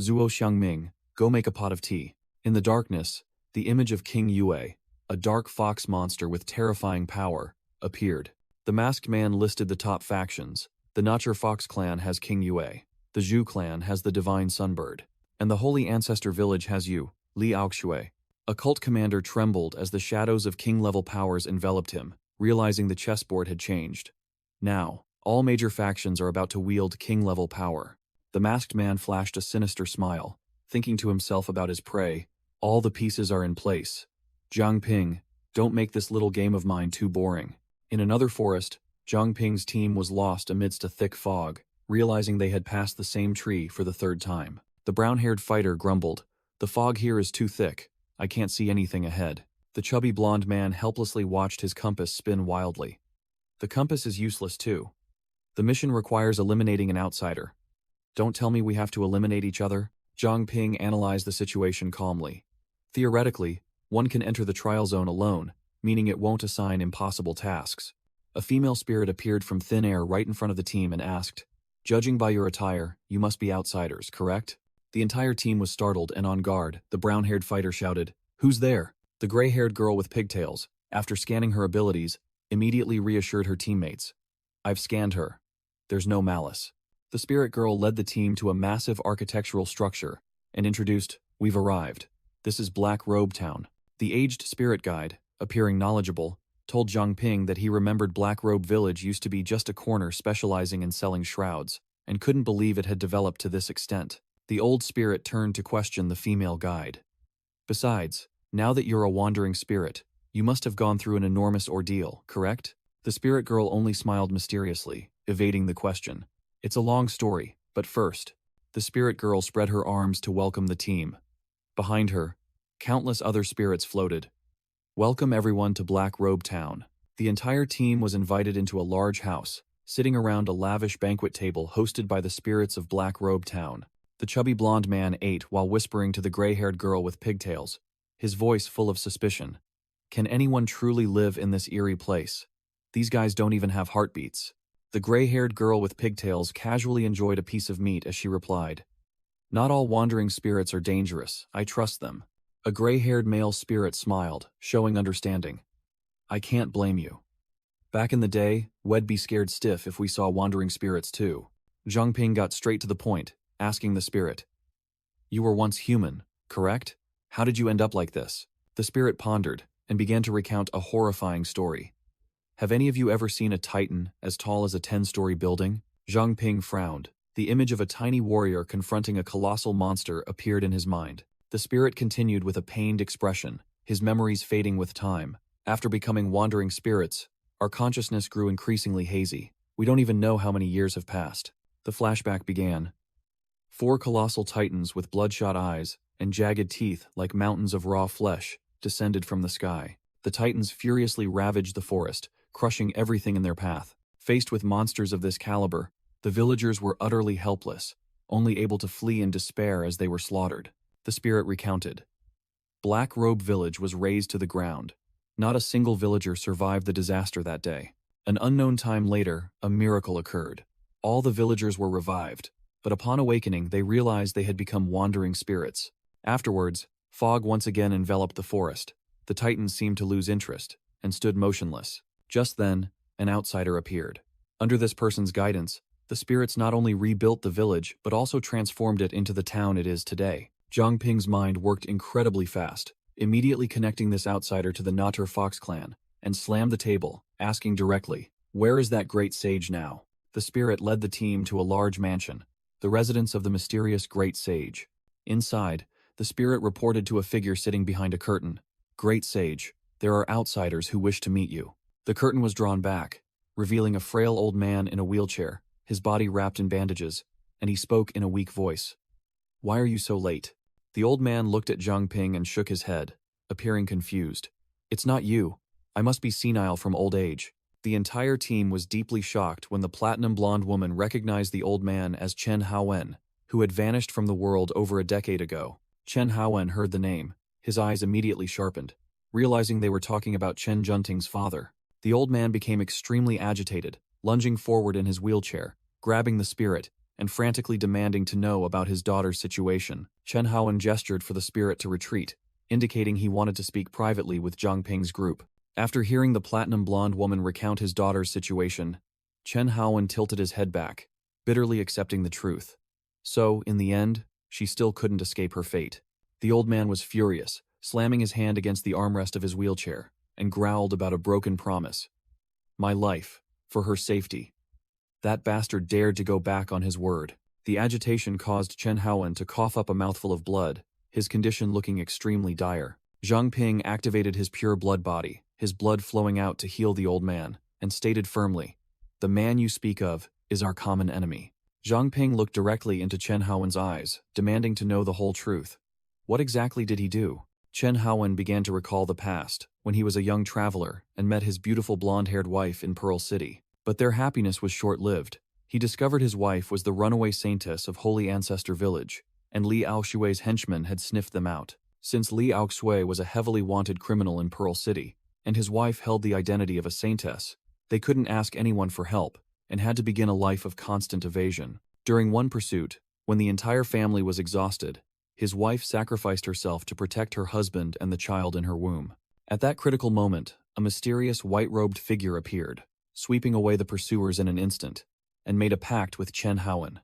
Zuo Xiangming, go make a pot of tea. In the darkness, the image of King Yue, a dark fox monster with terrifying power, appeared. The masked man listed the top factions. The Notcher Fox clan has King Yue. The Zhu clan has the Divine Sunbird. And the Holy Ancestor village has you, Li Aoxue. A cult commander trembled as the shadows of king-level powers enveloped him, realizing the chessboard had changed. Now, all major factions are about to wield king-level power. The masked man flashed a sinister smile, thinking to himself about his prey. All the pieces are in place. Jiang Ping, don't make this little game of mine too boring. In another forest, Jiang Ping's team was lost amidst a thick fog, realizing they had passed the same tree for the third time. The brown-haired fighter grumbled, "The fog here is too thick. I can't see anything ahead." The chubby blonde man helplessly watched his compass spin wildly. The compass is useless too. The mission requires eliminating an outsider. Don't tell me we have to eliminate each other. Jiang Ping analyzed the situation calmly. Theoretically, one can enter the trial zone alone, meaning it won't assign impossible tasks. A female spirit appeared from thin air right in front of the team and asked, "Judging by your attire, you must be outsiders, correct?" The entire team was startled and on guard. The brown-haired fighter shouted, "Who's there?" The gray-haired girl with pigtails, after scanning her abilities, immediately reassured her teammates. "I've scanned her. There's no malice." The spirit girl led the team to a massive architectural structure and introduced, "We've arrived. This is Black Robe Town." The aged spirit guide, appearing knowledgeable, told Jiang Ping that he remembered Black Robe Village used to be just a corner specializing in selling shrouds, and couldn't believe it had developed to this extent. The old spirit turned to question the female guide. "Besides, now that you're a wandering spirit, you must have gone through an enormous ordeal, correct?" The spirit girl only smiled mysteriously, evading the question. "It's a long story, but first." The spirit girl spread her arms to welcome the team. Behind her, countless other spirits floated. "Welcome everyone to Black Robe Town." The entire team was invited into a large house, sitting around a lavish banquet table hosted by the spirits of Black Robe Town. The chubby blonde man ate while whispering to the gray-haired girl with pigtails, his voice full of suspicion. "Can anyone truly live in this eerie place? These guys don't even have heartbeats." The gray-haired girl with pigtails casually enjoyed a piece of meat as she replied, "Not all wandering spirits are dangerous. I trust them." A gray-haired male spirit smiled, showing understanding. "I can't blame you. Back in the day, we'd be scared stiff if we saw wandering spirits too." Jiang Ping got straight to the point, asking the spirit, "You were once human, correct? How did you end up like this?" The spirit pondered and began to recount a horrifying story. "Have any of you ever seen a titan as tall as a 10-story building?" Jiang Ping frowned. The image of a tiny warrior confronting a colossal monster appeared in his mind. The spirit continued with a pained expression, his memories fading with time. "After becoming wandering spirits, our consciousness grew increasingly hazy. We don't even know how many years have passed." The flashback began. 4 colossal titans with bloodshot eyes and jagged teeth like mountains of raw flesh descended from the sky. The titans furiously ravaged the forest, crushing everything in their path. Faced with monsters of this caliber, the villagers were utterly helpless, only able to flee in despair as they were slaughtered. The spirit recounted. Black Robe Village was razed to the ground. Not a single villager survived the disaster that day. An unknown time later, a miracle occurred. All the villagers were revived, but upon awakening they realized they had become wandering spirits. Afterwards, Fog once again enveloped the forest. The Titans seemed to lose interest and stood motionless. Just then, an outsider appeared. Under this person's guidance, the spirits not only rebuilt the village but also transformed it into the town it is today. Zhang Ping's mind worked incredibly fast, immediately connecting this outsider to the Natur Fox clan, and slammed the table, asking directly, "Where is that great sage now?" The spirit led the team to a large mansion, the residence of the mysterious great sage. Inside, the spirit reported to a figure sitting behind a curtain, "Great sage, there are outsiders who wish to meet you." The curtain was drawn back, revealing a frail old man in a wheelchair, his body wrapped in bandages, and he spoke in a weak voice. "Why are you so late?" The old man looked at Zhang Ping and shook his head, appearing confused. "It's not you. I must be senile from old age." The entire team was deeply shocked when the platinum blonde woman recognized the old man as Chen Haowen, who had vanished from the world over a decade ago. Chen Haowen heard the name. His eyes immediately sharpened, realizing they were talking about Chen Junting's father. The old man became extremely agitated, lunging forward in his wheelchair, grabbing the spirit, and frantically demanding to know about his daughter's situation. Chen Haowen gestured for the spirit to retreat, indicating he wanted to speak privately with Zhang Ping's group. After hearing the platinum blonde woman recount his daughter's situation, Chen Haowen tilted his head back, bitterly accepting the truth. So, in the end, she still couldn't escape her fate. The old man was furious, slamming his hand against the armrest of his wheelchair, and growled about a broken promise. "My life, for her safety." That bastard dared to go back on his word. The agitation caused Chen Haowen to cough up a mouthful of blood, his condition looking extremely dire. Zhang Ping activated his pure blood body, his blood flowing out to heal the old man, and stated firmly, "The man you speak of is our common enemy." Zhang Ping looked directly into Chen Haowen's eyes, demanding to know the whole truth. What exactly did he do? Chen Haowen began to recall the past, when he was a young traveler and met his beautiful blonde-haired wife in Pearl City. But their happiness was short-lived. He discovered his wife was the runaway saintess of Holy Ancestor Village, and Li Aoxue's henchmen had sniffed them out. Since Li Aoxue was a heavily wanted criminal in Pearl City, and his wife held the identity of a saintess, they couldn't ask anyone for help, and had to begin a life of constant evasion. During one pursuit, when the entire family was exhausted, his wife sacrificed herself to protect her husband and the child in her womb. At that critical moment, a mysterious white-robed figure appeared, sweeping away the pursuers in an instant, and made a pact with Chen Haowen.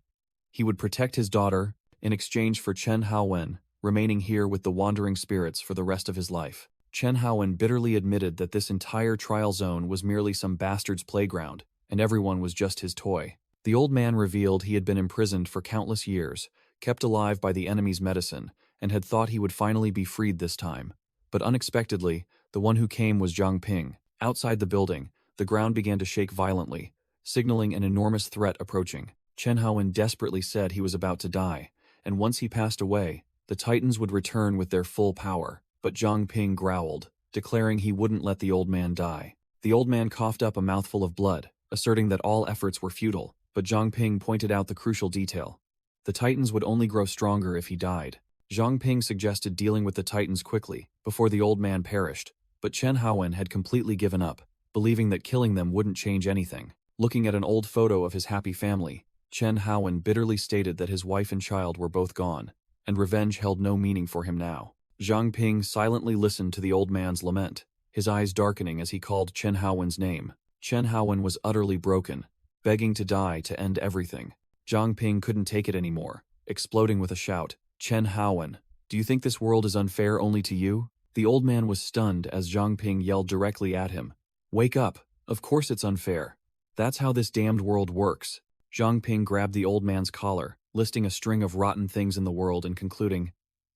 He would protect his daughter in exchange for Chen Haowen remaining here with the wandering spirits for the rest of his life. Chen Haowen bitterly admitted that this entire trial zone was merely some bastard's playground, and everyone was just his toy. The old man revealed he had been imprisoned for countless years, kept alive by the enemy's medicine, and had thought he would finally be freed this time. But unexpectedly, the one who came was Zhang Ping. Outside the building, the ground began to shake violently, signaling an enormous threat approaching. Chen Haowen desperately said he was about to die, and once he passed away, the Titans would return with their full power. But Zhang Ping growled, declaring he wouldn't let the old man die. The old man coughed up a mouthful of blood, asserting that all efforts were futile, but Zhang Ping pointed out the crucial detail. The Titans would only grow stronger if he died. Zhang Ping suggested dealing with the Titans quickly, before the old man perished, but Chen Haowen had completely given up, believing that killing them wouldn't change anything. Looking at an old photo of his happy family, Chen Haowen bitterly stated that his wife and child were both gone, and revenge held no meaning for him now. Zhang Ping silently listened to the old man's lament, his eyes darkening as he called Chen Haowen's name. Chen Haowen was utterly broken, begging to die to end everything. Zhang Ping couldn't take it anymore, exploding with a shout, "Chen Haowen, do you think this world is unfair only to you?" The old man was stunned as Zhang Ping yelled directly at him, "Wake up, of course it's unfair. That's how this damned world works." Zhang Ping grabbed the old man's collar, listing a string of rotten things in the world and concluding,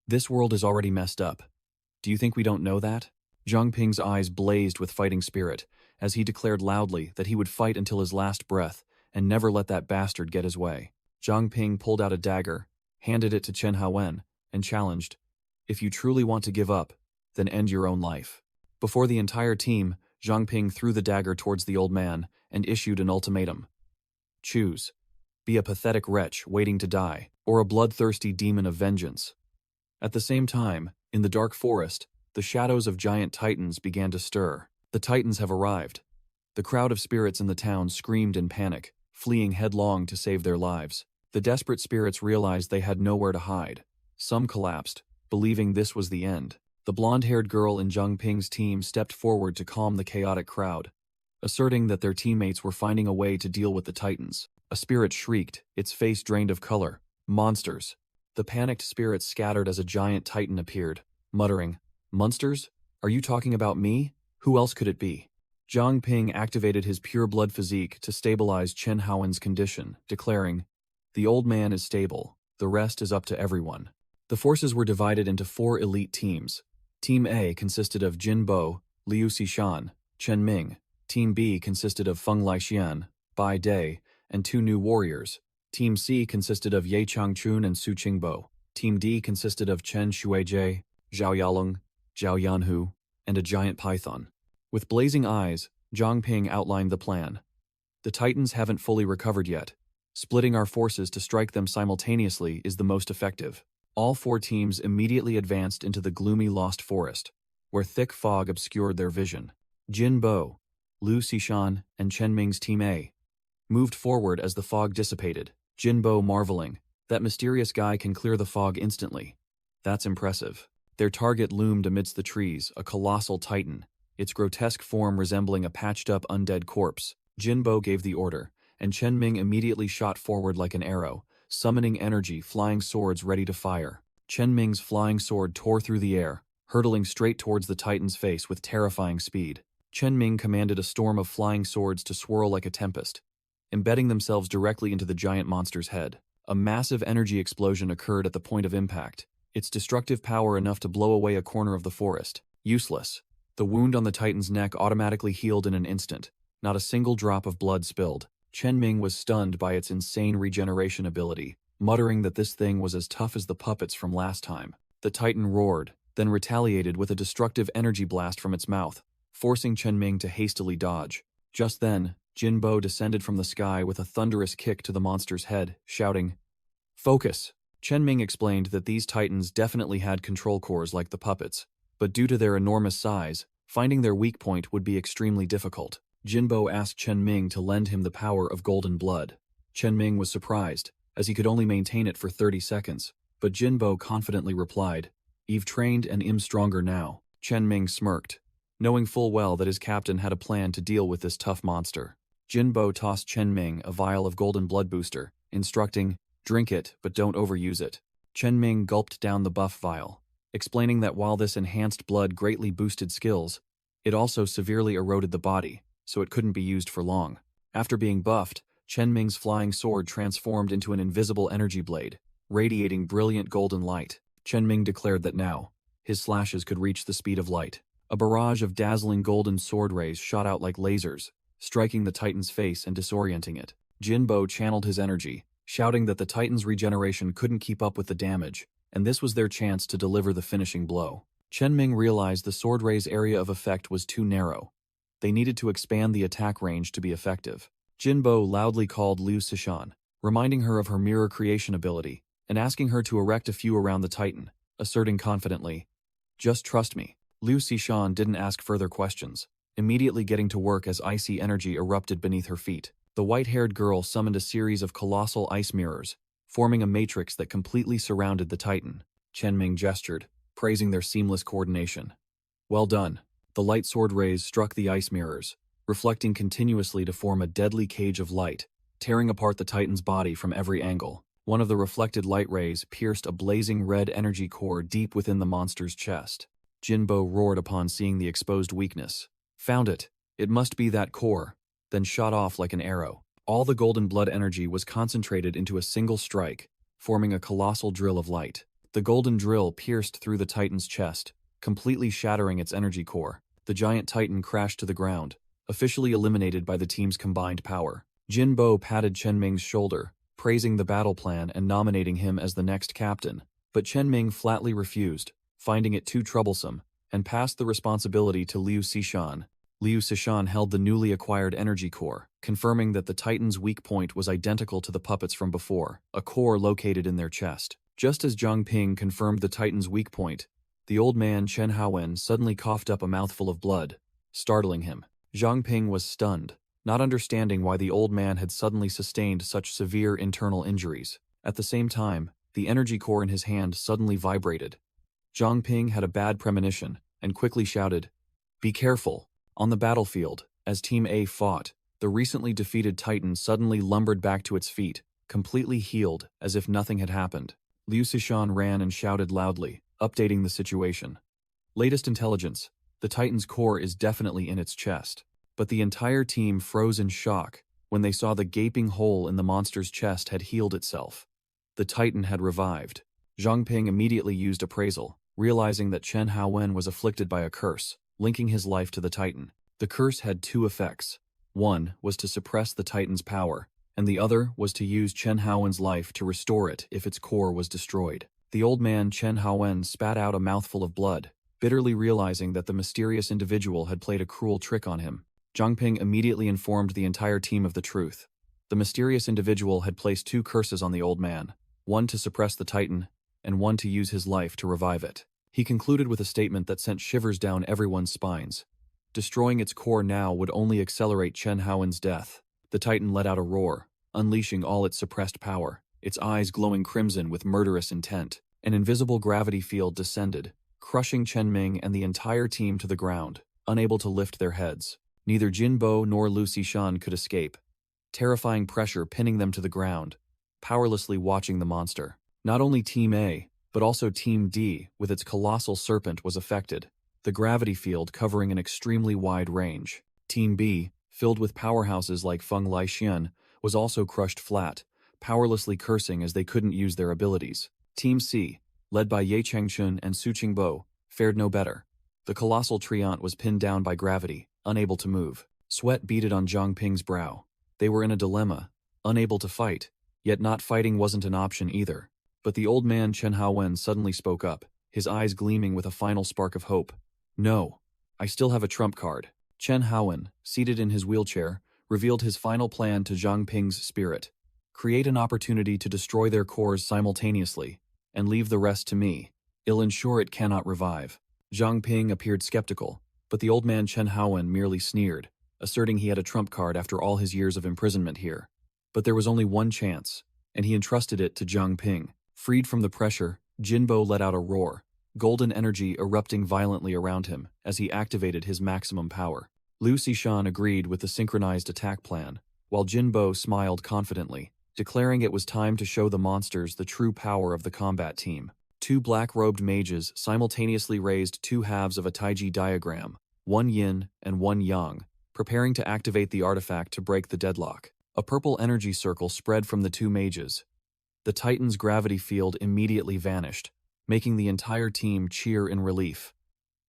"This world is already messed up. Do you think we don't know that?" Zhang Ping's eyes blazed with fighting spirit, as he declared loudly that he would fight until his last breath and never let that bastard get his way. Zhang Ping pulled out a dagger, handed it to Chen Haowen, and challenged, "If you truly want to give up, then end your own life." Before the entire team, Zhang Ping threw the dagger towards the old man and issued an ultimatum. Choose. Be a pathetic wretch waiting to die, or a bloodthirsty demon of vengeance. At the same time, in the dark forest, the shadows of giant titans began to stir. The titans have arrived. The crowd of spirits in the town screamed in panic, fleeing headlong to save their lives. The desperate spirits realized they had nowhere to hide. Some collapsed, believing this was the end. The blonde-haired girl in Zhang Ping's team stepped forward to calm the chaotic crowd, asserting that their teammates were finding a way to deal with the Titans. A spirit shrieked, its face drained of color. Monsters. The panicked spirits scattered as a giant Titan appeared, muttering, "Monsters? Are you talking about me? Who else could it be?" Zhang Ping activated his pure blood physique to stabilize Chen Haowen's condition, declaring, "The old man is stable, the rest is up to everyone." The forces were divided into 4 elite teams. Team A consisted of Jin Bo, Liu Xishan, Chen Ming. Team B consisted of Feng Laixian, Bai Dai, and 2 new warriors. Team C consisted of Ye Changchun and Su Qingbo. Team D consisted of Chen Shuijie, Zhao Yalong, Zhao Yanhu, and a giant python. With blazing eyes, Zhang Ping outlined the plan. "The Titans haven't fully recovered yet. Splitting our forces to strike them simultaneously is the most effective." All 4 teams immediately advanced into the gloomy Lost Forest, where thick fog obscured their vision. Jin Bo, Liu Xishan, and Chen Ming's Team A moved forward as the fog dissipated, Jin Bo marveling, "That mysterious guy can clear the fog instantly. That's impressive." Their target loomed amidst the trees, a colossal Titan, its grotesque form resembling a patched-up undead corpse. Jin Bo gave the order, and Chen Ming immediately shot forward like an arrow, summoning energy, flying swords ready to fire. Chen Ming's flying sword tore through the air, hurtling straight towards the Titan's face with terrifying speed. Chen Ming commanded a storm of flying swords to swirl like a tempest, embedding themselves directly into the giant monster's head. A massive energy explosion occurred at the point of impact, its destructive power enough to blow away a corner of the forest. Useless. The wound on the Titan's neck automatically healed in an instant. Not a single drop of blood spilled. Chen Ming was stunned by its insane regeneration ability, muttering that this thing was as tough as the puppets from last time. The Titan roared, then retaliated with a destructive energy blast from its mouth, forcing Chen Ming to hastily dodge. Just then, Jin Bo descended from the sky with a thunderous kick to the monster's head, shouting, "Focus!" Chen Ming explained that these Titans definitely had control cores like the puppets, but due to their enormous size, finding their weak point would be extremely difficult. Jin Bo asked Chen Ming to lend him the power of golden blood. Chen Ming was surprised, as he could only maintain it for 30 seconds, but Jin Bo confidently replied, "Eve trained and im stronger now." Chen Ming smirked, knowing full well that his captain had a plan to deal with this tough monster. Jin Bo tossed Chen Ming a vial of golden blood booster, instructing, "Drink it, but don't overuse it." Chen Ming gulped down the buff vial, explaining that while this enhanced blood greatly boosted skills, it also severely eroded the body, so it couldn't be used for long. After being buffed, Chen Ming's flying sword transformed into an invisible energy blade, radiating brilliant golden light. Chen Ming declared that now, his slashes could reach the speed of light. A barrage of dazzling golden sword rays shot out like lasers, striking the Titan's face and disorienting it. Jin Bo channeled his energy, shouting that the Titan's regeneration couldn't keep up with the damage, and this was their chance to deliver the finishing blow. Chen Ming realized the sword ray's area of effect was too narrow. They needed to expand the attack range to be effective. Jin Bo loudly called Liu Xishan, reminding her of her mirror creation ability, and asking her to erect a few around the Titan, asserting confidently, "Just trust me." Liu Xishan didn't ask further questions, immediately getting to work as icy energy erupted beneath her feet. The white-haired girl summoned a series of colossal ice mirrors, forming a matrix that completely surrounded the Titan. Chen Ming gestured, praising their seamless coordination. "Well done." The light sword rays struck the ice mirrors, reflecting continuously to form a deadly cage of light, tearing apart the Titan's body from every angle. One of the reflected light rays pierced a blazing red energy core deep within the monster's chest. Jin Bo roared upon seeing the exposed weakness. "Found it. It must be that core," then shot off like an arrow. All the golden blood energy was concentrated into a single strike, forming a colossal drill of light. The golden drill pierced through the Titan's chest, completely shattering its energy core. The giant Titan crashed to the ground, officially eliminated by the team's combined power. Jin Bo patted Chen Ming's shoulder, praising the battle plan and nominating him as the next captain, but Chen Ming flatly refused, finding it too troublesome, and passed the responsibility to Liu Xishan. Liu Xishan held the newly acquired energy core, confirming that the Titan's weak point was identical to the puppets from before, a core located in their chest. Just as Zhang Ping confirmed the Titan's weak point, the old man Chen Haowen suddenly coughed up a mouthful of blood, startling him. Zhang Ping was stunned, not understanding why the old man had suddenly sustained such severe internal injuries. At the same time, the energy core in his hand suddenly vibrated, Zhang Ping had a bad premonition and quickly shouted, "Be careful!" On the battlefield, as Team A fought, the recently defeated Titan suddenly lumbered back to its feet, completely healed as if nothing had happened. Liu Sishan ran and shouted loudly, updating the situation. Latest intelligence: the Titan's core is definitely in its chest. But the entire team froze in shock when they saw the gaping hole in the monster's chest had healed itself. The Titan had revived. Zhang Ping immediately used appraisal, realizing that Chen Haowen was afflicted by a curse, linking his life to the Titan. The curse had two effects. One was to suppress the Titan's power, and the other was to use Chen Haowen's life to restore it if its core was destroyed. The old man Chen Haowen spat out a mouthful of blood, bitterly realizing that the mysterious individual had played a cruel trick on him. Zhang Ping immediately informed the entire team of the truth. The mysterious individual had placed two curses on the old man, one to suppress the Titan, and one to use his life to revive it. He concluded with a statement that sent shivers down everyone's spines. Destroying its core now would only accelerate Chen Haowen's death. The Titan let out a roar, unleashing all its suppressed power, its eyes glowing crimson with murderous intent. An invisible gravity field descended, crushing Chen Ming and the entire team to the ground, unable to lift their heads. Neither Jin Bo nor Lu Xishan could escape, terrifying pressure pinning them to the ground, powerlessly watching the monster. Not only Team A, but also Team D, with its colossal serpent, was affected, the gravity field covering an extremely wide range. Team B, filled with powerhouses like Feng Laixian, was also crushed flat, powerlessly cursing as they couldn't use their abilities. Team C, led by Ye Chengchun and Su Qingbo, fared no better. The colossal treant was pinned down by gravity, unable to move. Sweat beaded on Zhang Ping's brow. They were in a dilemma, unable to fight, yet not fighting wasn't an option either. But the old man Chen Haowen suddenly spoke up, his eyes gleaming with a final spark of hope. "No, I still have a trump card." Chen Haowen, seated in his wheelchair, revealed his final plan to Zhang Ping's spirit. "Create an opportunity to destroy their cores simultaneously, and leave the rest to me. I'll ensure it cannot revive." Zhang Ping appeared skeptical, but the old man Chen Haowen merely sneered, asserting he had a trump card after all his years of imprisonment here. But there was only one chance, and he entrusted it to Zhang Ping. Freed from the pressure, Jinbo let out a roar, golden energy erupting violently around him as he activated his maximum power. Liu Xishan agreed with the synchronized attack plan, while Jinbo smiled confidently, declaring it was time to show the monsters the true power of the combat team. Two black-robed mages simultaneously raised two halves of a Taiji diagram, one yin and one yang, preparing to activate the artifact to break the deadlock. A purple energy circle spread from the two mages. The Titan's gravity field immediately vanished, making the entire team cheer in relief.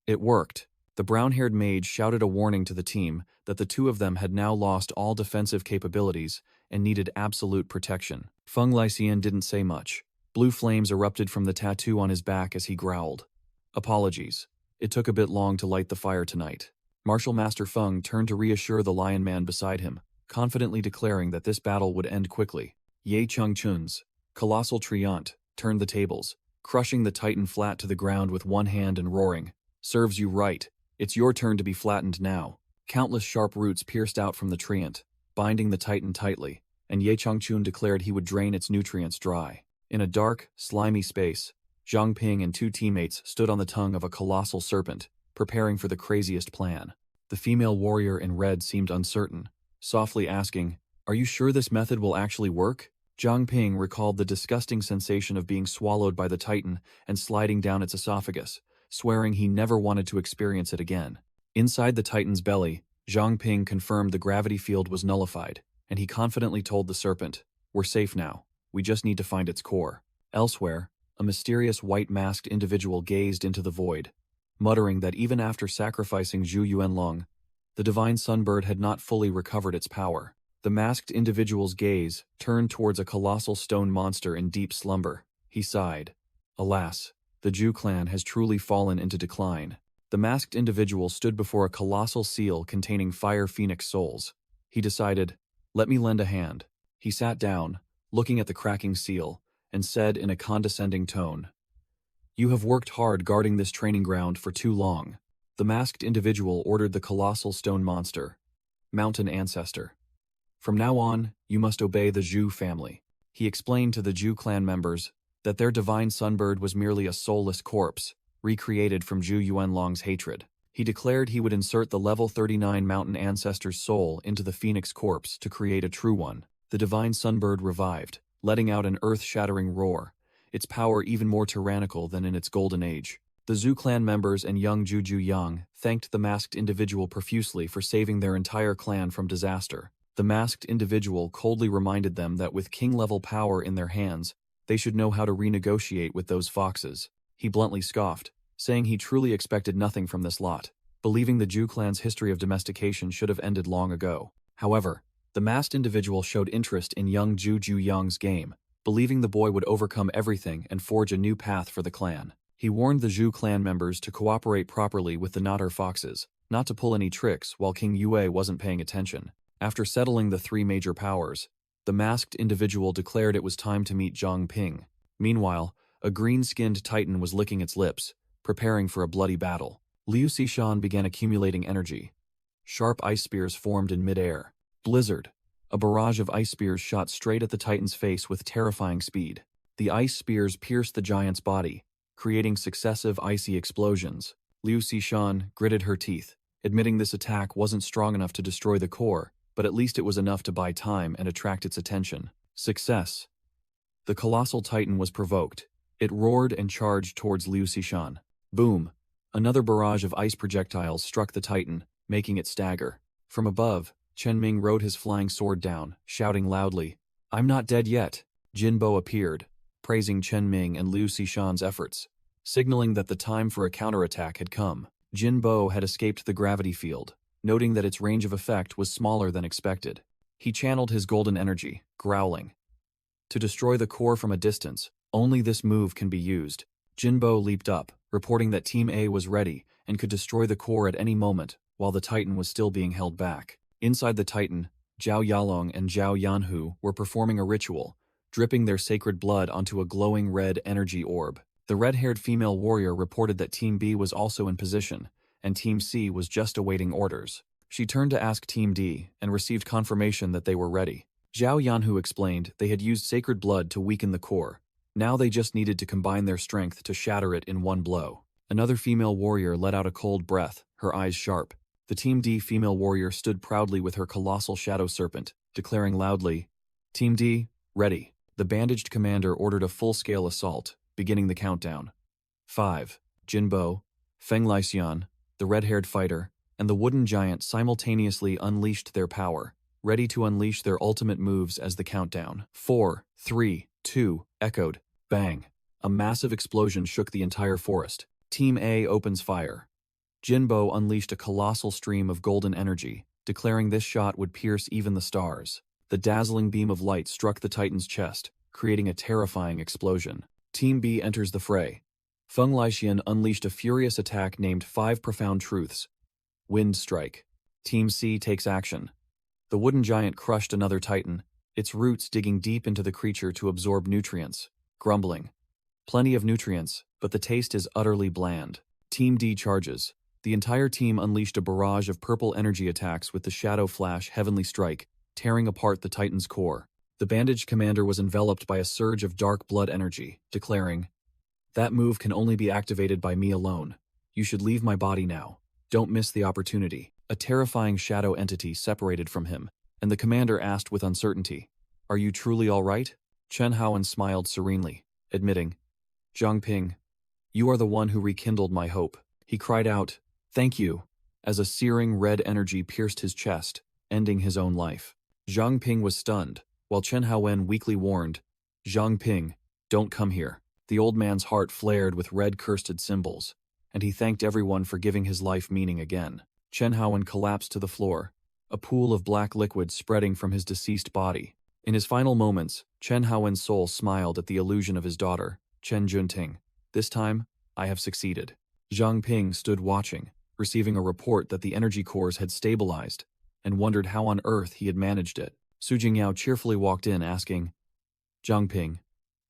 It worked. The brown-haired mage shouted a warning to the team that the two of them had now lost all defensive capabilities and needed absolute protection. Feng Laixian didn't say much. Blue flames erupted from the tattoo on his back as he growled. "Apologies. It took a bit long to light the fire tonight." Martial Master Feng turned to reassure the lion man beside him, confidently declaring that this battle would end quickly. Ye Chengchun's colossal treant turned the tables, crushing the Titan flat to the ground with one hand and roaring, "Serves you right. It's your turn to be flattened now." Countless sharp roots pierced out from the treant, binding the Titan tightly, and Ye Chengchun declared he would drain its nutrients dry. In a dark, slimy space, Zhang Ping and two teammates stood on the tongue of a colossal serpent, preparing for the craziest plan. The female warrior in red seemed uncertain, softly asking, "Are you sure this method will actually work?" Zhang Ping recalled the disgusting sensation of being swallowed by the Titan and sliding down its esophagus, swearing he never wanted to experience it again. Inside the Titan's belly, Zhang Ping confirmed the gravity field was nullified, and he confidently told the serpent, "We're safe now. We just need to find its core." Elsewhere, a mysterious white-masked individual gazed into the void, muttering that even after sacrificing Zhu Yuanlong, the divine sunbird had not fully recovered its power. The masked individual's gaze turned towards a colossal stone monster in deep slumber. He sighed. "Alas, the Zhu clan has truly fallen into decline." The masked individual stood before a colossal seal containing fire phoenix souls. He decided, "Let me lend a hand." He sat down, looking at the cracking seal, and said in a condescending tone, "You have worked hard guarding this training ground for too long." The masked individual ordered the colossal stone monster, "Mountain Ancestor. From now on, you must obey the Zhu family." He explained to the Zhu clan members that their divine sunbird was merely a soulless corpse, recreated from Zhu Yuanlong's hatred. He declared he would insert the level 39 mountain ancestor's soul into the phoenix corpse to create a true one. The divine sunbird revived, letting out an earth-shattering roar, its power even more tyrannical than in its golden age. The Zhu clan members and young Juju Yang thanked the masked individual profusely for saving their entire clan from disaster. The masked individual coldly reminded them that with king-level power in their hands, they should know how to renegotiate with those foxes. He bluntly scoffed, saying he truly expected nothing from this lot, believing the Zhu clan's history of domestication should have ended long ago. However, the masked individual showed interest in young Juju Yang's game, believing the boy would overcome everything and forge a new path for the clan. He warned the Zhu clan members to cooperate properly with the Nader foxes, not to pull any tricks while King Yue wasn't paying attention. After settling the three major powers, the masked individual declared it was time to meet Zhang Ping. Meanwhile, a green-skinned titan was licking its lips, preparing for a bloody battle. Liu Xishan began accumulating energy. Sharp ice spears formed in mid-air. Blizzard. A barrage of ice spears shot straight at the titan's face with terrifying speed. The ice spears pierced the giant's body, creating successive icy explosions. Liu Xishan gritted her teeth, admitting this attack wasn't strong enough to destroy the core, but at least it was enough to buy time and attract its attention. Success. The colossal titan was provoked. It roared and charged towards Liu Xishan. Boom! Another barrage of ice projectiles struck the titan, making it stagger. From above, Chen Ming rode his flying sword down, shouting loudly, "I'm not dead yet." Jinbo appeared, praising Chen Ming and Liu Xishan's efforts, signaling that the time for a counterattack had come. Jinbo had escaped the gravity field, noting that its range of effect was smaller than expected. He channeled his golden energy, growling. To destroy the core from a distance, only this move can be used. Jinbo leaped up, reporting that Team A was ready and could destroy the core at any moment while the Titan was still being held back. Inside the Titan, Zhao Yalong and Zhao Yanhu were performing a ritual, dripping their sacred blood onto a glowing red energy orb. The red-haired female warrior reported that Team B was also in position, and Team C was just awaiting orders. She turned to ask Team D and received confirmation that they were ready. Zhao Yanhu explained they had used sacred blood to weaken the core. Now they just needed to combine their strength to shatter it in one blow. Another female warrior let out a cold breath, her eyes sharp. The Team D female warrior stood proudly with her colossal shadow serpent, declaring loudly, "Team D, ready." The bandaged commander ordered a full-scale assault, beginning the countdown. 5. Jinbo, Feng Lixian, the red-haired fighter, and the wooden giant simultaneously unleashed their power, ready to unleash their ultimate moves as the countdown. 4, 3, 2, echoed. Bang! A massive explosion shook the entire forest. Team A opens fire. Jinbo unleashed a colossal stream of golden energy, declaring this shot would pierce even the stars. The dazzling beam of light struck the Titan's chest, creating a terrifying explosion. Team B enters the fray. Feng Lixian unleashed a furious attack named 5 Profound Truths. Wind Strike. Team C takes action. The wooden giant crushed another Titan, its roots digging deep into the creature to absorb nutrients. Grumbling. Plenty of nutrients, but the taste is utterly bland. Team D charges. The entire team unleashed a barrage of purple energy attacks with the Shadow Flash Heavenly Strike, tearing apart the Titan's core. The bandaged commander was enveloped by a surge of dark blood energy, declaring, "That move can only be activated by me alone. You should leave my body now. Don't miss the opportunity." A terrifying shadow entity separated from him, and the commander asked with uncertainty, "Are you truly all right?" Chen Haowen smiled serenely, admitting, "Zhang Ping, you are the one who rekindled my hope." He cried out, "Thank you," as a searing red energy pierced his chest, ending his own life. Zhang Ping was stunned, while Chen Haowen weakly warned, "Zhang Ping, don't come here." The old man's heart flared with red cursed symbols, and he thanked everyone for giving his life meaning again. Chen Haowen collapsed to the floor, a pool of black liquid spreading from his deceased body. In his final moments, Chen Haowen's soul smiled at the illusion of his daughter, Chen Junting. "This time, I have succeeded." Zhang Ping stood watching, receiving a report that the energy cores had stabilized, and wondered how on earth he had managed it. Su Jingyao cheerfully walked in, asking, "Zhang Ping,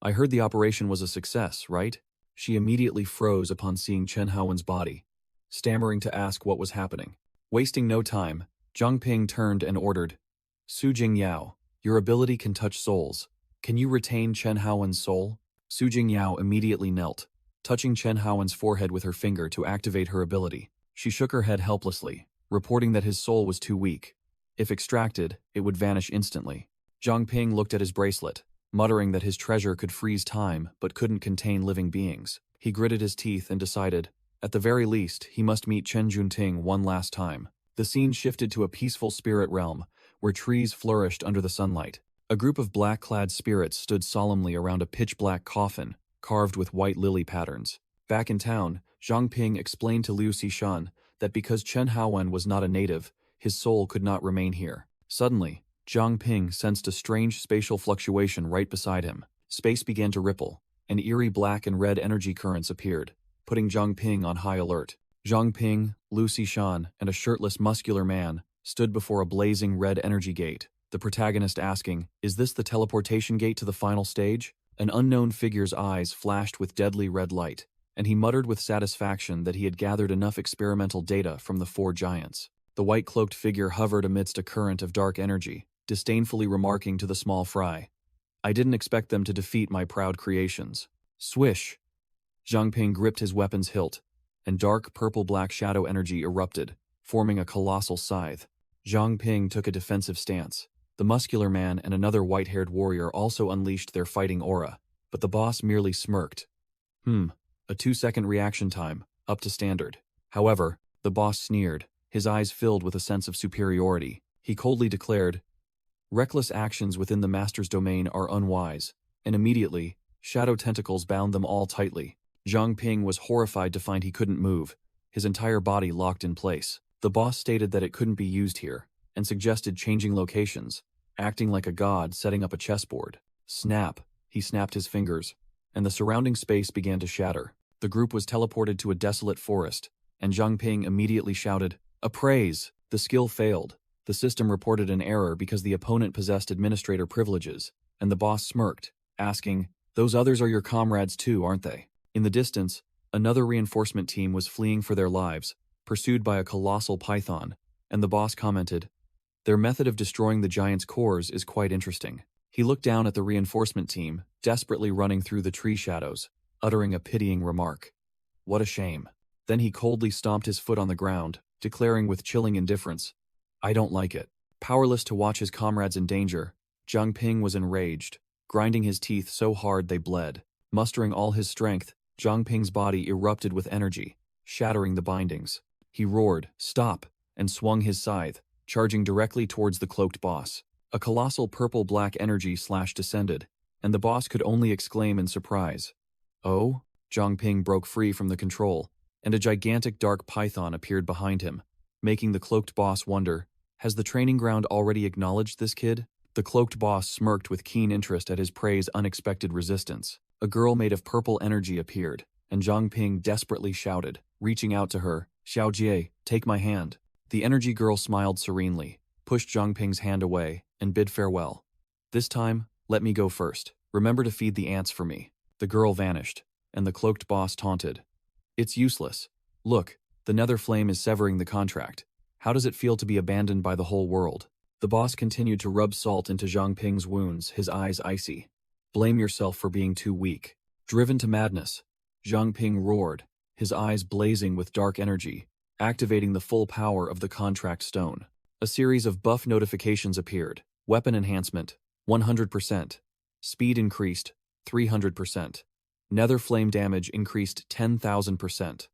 I heard the operation was a success, right?" She immediately froze upon seeing Chen Haowen's body, stammering to ask what was happening. Wasting no time, Zhang Ping turned and ordered, "Su Jingyao, your ability can touch souls. Can you retain Chen Haowen's soul?" Su Jingyao immediately knelt, touching Chen Haowen's forehead with her finger to activate her ability. She shook her head helplessly, reporting that his soul was too weak. If extracted, it would vanish instantly. Zhang Ping looked at his bracelet, muttering that his treasure could freeze time but couldn't contain living beings. He gritted his teeth and decided, at the very least, he must meet Chen Junting one last time. The scene shifted to a peaceful spirit realm, where trees flourished under the sunlight. A group of black-clad spirits stood solemnly around a pitch-black coffin, carved with white lily patterns. Back in town, Zhang Ping explained to Liu Xishan that because Chen Haowen was not a native, his soul could not remain here. Suddenly, Zhang Ping sensed a strange spatial fluctuation right beside him. Space began to ripple, and eerie black and red energy currents appeared, putting Zhang Ping on high alert. Zhang Ping, Liu Xishan, and a shirtless muscular man stood before a blazing red energy gate, the protagonist asking, "Is this the teleportation gate to the final stage?" An unknown figure's eyes flashed with deadly red light, and he muttered with satisfaction that he had gathered enough experimental data from the four giants. The white-cloaked figure hovered amidst a current of dark energy, disdainfully remarking to the small fry, "I didn't expect them to defeat my proud creations." Swish! Zhang Ping gripped his weapon's hilt, and dark purple-black shadow energy erupted, forming a colossal scythe. Zhang Ping took a defensive stance. The muscular man and another white-haired warrior also unleashed their fighting aura, but the boss merely smirked. A 2-second reaction time, up to standard. However, the boss sneered, his eyes filled with a sense of superiority. He coldly declared, "Reckless actions within the master's domain are unwise," and immediately, shadow tentacles bound them all tightly. Zhang Ping was horrified to find he couldn't move, his entire body locked in place. The boss stated that it couldn't be used here, and suggested changing locations, acting like a god setting up a chessboard. Snap! He snapped his fingers, and the surrounding space began to shatter. The group was teleported to a desolate forest, and Zhang Ping immediately shouted, "Appraise!" The skill failed. The system reported an error because the opponent possessed administrator privileges, and the boss smirked, asking, "Those others are your comrades too, aren't they?" In the distance, another reinforcement team was fleeing for their lives, pursued by a colossal python, and the boss commented, "Their method of destroying the giant's cores is quite interesting." He looked down at the reinforcement team, desperately running through the tree shadows, uttering a pitying remark. What a shame. Then he coldly stomped his foot on the ground, declaring with chilling indifference, "I don't like it." Powerless to watch his comrades in danger, Zhang Ping was enraged, grinding his teeth so hard they bled. Mustering all his strength, Zhang Ping's body erupted with energy, shattering the bindings. He roared, "Stop!" and swung his scythe, charging directly towards the cloaked boss. A colossal purple-black energy slash descended, and the boss could only exclaim in surprise. "Oh?" Zhang Ping broke free from the control, and a gigantic dark python appeared behind him, making the cloaked boss wonder, has the training ground already acknowledged this kid? The cloaked boss smirked with keen interest at his prey's unexpected resistance. A girl made of purple energy appeared, and Zhang Ping desperately shouted, reaching out to her, "Xiao Jie, take my hand." The energy girl smiled serenely, pushed Zhang Ping's hand away, and bid farewell. "This time, let me go first. Remember to feed the ants for me." The girl vanished, and the cloaked boss taunted, "It's useless. Look, the nether flame is severing the contract. How does it feel to be abandoned by the whole world?" The boss continued to rub salt into Zhang Ping's wounds, his eyes icy. "Blame yourself for being too weak." Driven to madness, Zhang Ping roared, his eyes blazing with dark energy, activating the full power of the contract stone. A series of buff notifications appeared. Weapon enhancement, 100%. Speed increased, 300%. Nether flame damage increased 10,000%.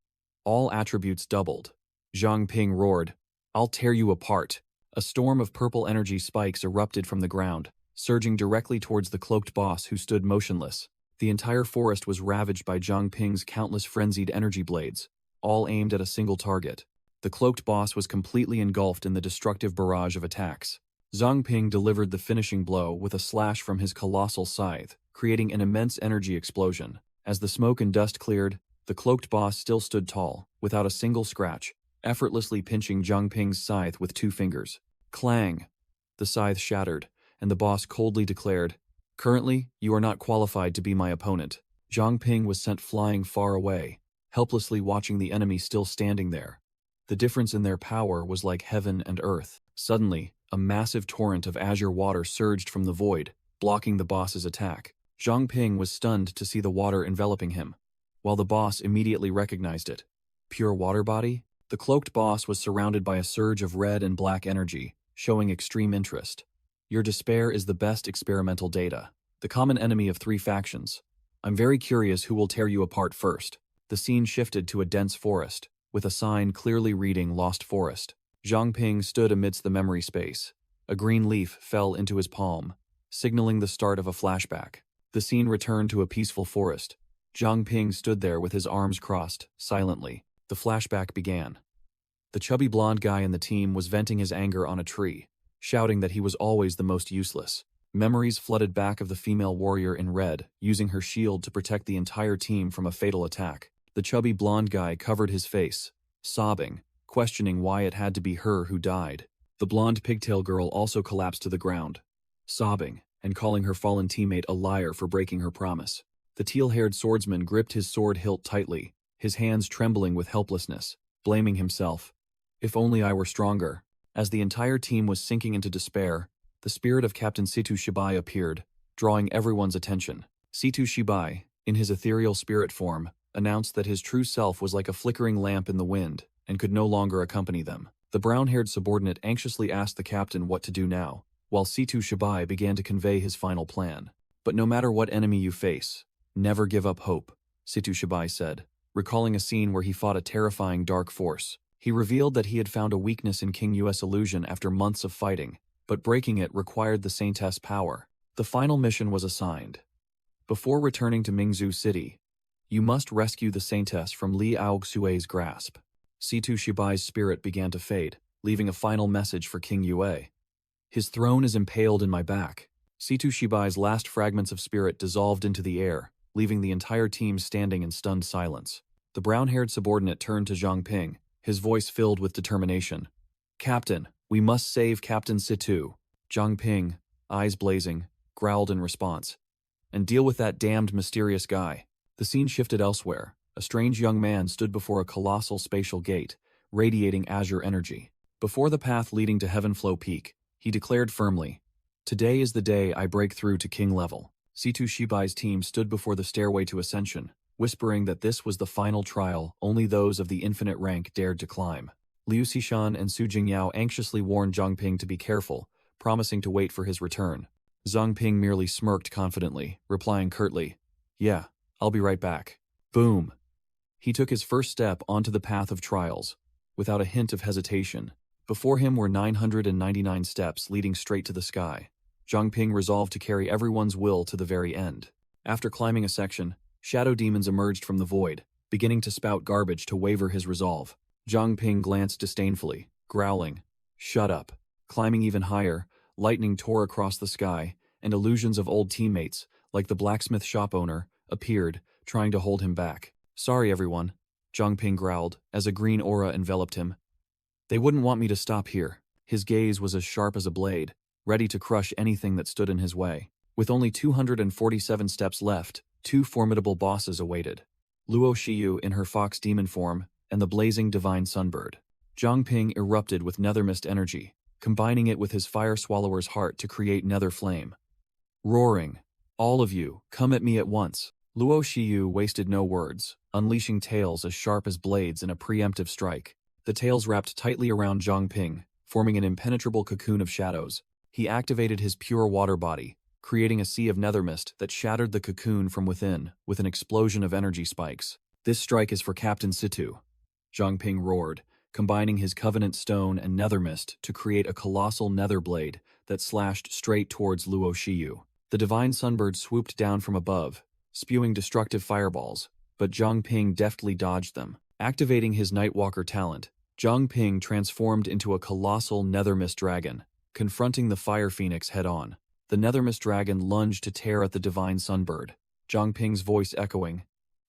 All attributes doubled. Zhang Ping roared, "I'll tear you apart." A storm of purple energy spikes erupted from the ground, surging directly towards the cloaked boss who stood motionless. The entire forest was ravaged by Zhang Ping's countless frenzied energy blades, all aimed at a single target. The cloaked boss was completely engulfed in the destructive barrage of attacks. Zhang Ping delivered the finishing blow with a slash from his colossal scythe, creating an immense energy explosion. As the smoke and dust cleared, the cloaked boss still stood tall, without a single scratch, effortlessly pinching Zhang Ping's scythe with 2 fingers. Clang! The scythe shattered, and the boss coldly declared, "Currently, you are not qualified to be my opponent." Zhang Ping was sent flying far away, helplessly watching the enemy still standing there. The difference in their power was like heaven and earth. Suddenly, a massive torrent of azure water surged from the void, blocking the boss's attack. Zhang Ping was stunned to see the water enveloping him. while the boss immediately recognized it. Pure water body? The cloaked boss was surrounded by a surge of red and black energy, showing extreme interest. Your despair is the best experimental data. The common enemy of 3 factions. I'm very curious who will tear you apart first. The scene shifted to a dense forest, with a sign clearly reading Lost Forest. Zhang Ping stood amidst the memory space. A green leaf fell into his palm, signaling the start of a flashback. The scene returned to a peaceful forest. Zhang Ping stood there with his arms crossed, silently. The flashback began. The chubby blonde guy in the team was venting his anger on a tree, shouting that he was always the most useless. Memories flooded back of the female warrior in red, using her shield to protect the entire team from a fatal attack. The chubby blonde guy covered his face, sobbing, questioning why it had to be her who died. The blonde pigtail girl also collapsed to the ground, sobbing, and calling her fallen teammate a liar for breaking her promise. The teal-haired swordsman gripped his sword hilt tightly, his hands trembling with helplessness, blaming himself. If only I were stronger. As the entire team was sinking into despair, the spirit of Captain Situ Shibai appeared, drawing everyone's attention. Situ Shibai, in his ethereal spirit form, announced that his true self was like a flickering lamp in the wind and could no longer accompany them. The brown-haired subordinate anxiously asked the captain what to do now, while Situ Shibai began to convey his final plan. But no matter what enemy you face, never give up hope, Situ Shibai said, recalling a scene where he fought a terrifying dark force. He revealed that he had found a weakness in King Yu's illusion after months of fighting, but breaking it required the Saintess' power. The final mission was assigned. Before returning to Mingzhu City, you must rescue the Saintess from Li Aoxue's grasp. Situ Shibai's spirit began to fade, leaving a final message for King Yue. His throne is impaled in my back. Situ Shibai's last fragments of spirit dissolved into the air, leaving the entire team standing in stunned silence. The brown-haired subordinate turned to Zhang Ping, his voice filled with determination. Captain, we must save Captain Situ. Zhang Ping, eyes blazing, growled in response. And deal with that damned mysterious guy. The scene shifted elsewhere. A strange young man stood before a colossal spatial gate, radiating azure energy. Before the path leading to Heavenflow Peak, he declared firmly, "Today is the day I break through to king level." Situ Shibai's team stood before the stairway to ascension, whispering that this was the final trial only those of the infinite rank dared to climb. Liu Xishan and Su Jingyao anxiously warned Zhang Ping to be careful, promising to wait for his return. Zhang Ping merely smirked confidently, replying curtly, "Yeah, I'll be right back." Boom! He took his first step onto the path of trials, without a hint of hesitation. Before him were 999 steps leading straight to the sky. Zhang Ping resolved to carry everyone's will to the very end. After climbing a section, shadow demons emerged from the void, beginning to spout garbage to waver his resolve. Zhang Ping glanced disdainfully, growling, "Shut up." Climbing even higher, lightning tore across the sky, and illusions of old teammates, like the blacksmith shop owner, appeared, trying to hold him back. "Sorry, everyone," Zhang Ping growled, as a green aura enveloped him. "They wouldn't want me to stop here." His gaze was as sharp as a blade, ready to crush anything that stood in his way. With only 247 steps left, 2 formidable bosses awaited. Luo Shiyu in her fox demon form, and the blazing divine sunbird. Zhang Ping erupted with nethermist energy, combining it with his fire swallower's heart to create nether flame. Roaring, "All of you, come at me at once." Luo Shiyu wasted no words, unleashing tails as sharp as blades in a preemptive strike. The tails wrapped tightly around Zhang Ping, forming an impenetrable cocoon of shadows. He activated his pure water body, creating a sea of nethermist that shattered the cocoon from within with an explosion of energy spikes. "This strike is for Captain Situ," Zhang Ping roared, combining his covenant stone and nethermist to create a colossal nether blade that slashed straight towards Luo Shiyu. The divine sunbird swooped down from above, spewing destructive fireballs, but Zhang Ping deftly dodged them. Activating his Nightwalker talent, Zhang Ping transformed into a colossal nethermist dragon, confronting the fire phoenix head-on. The nethermist dragon lunged to tear at the divine sunbird, Zhang Ping's voice echoing,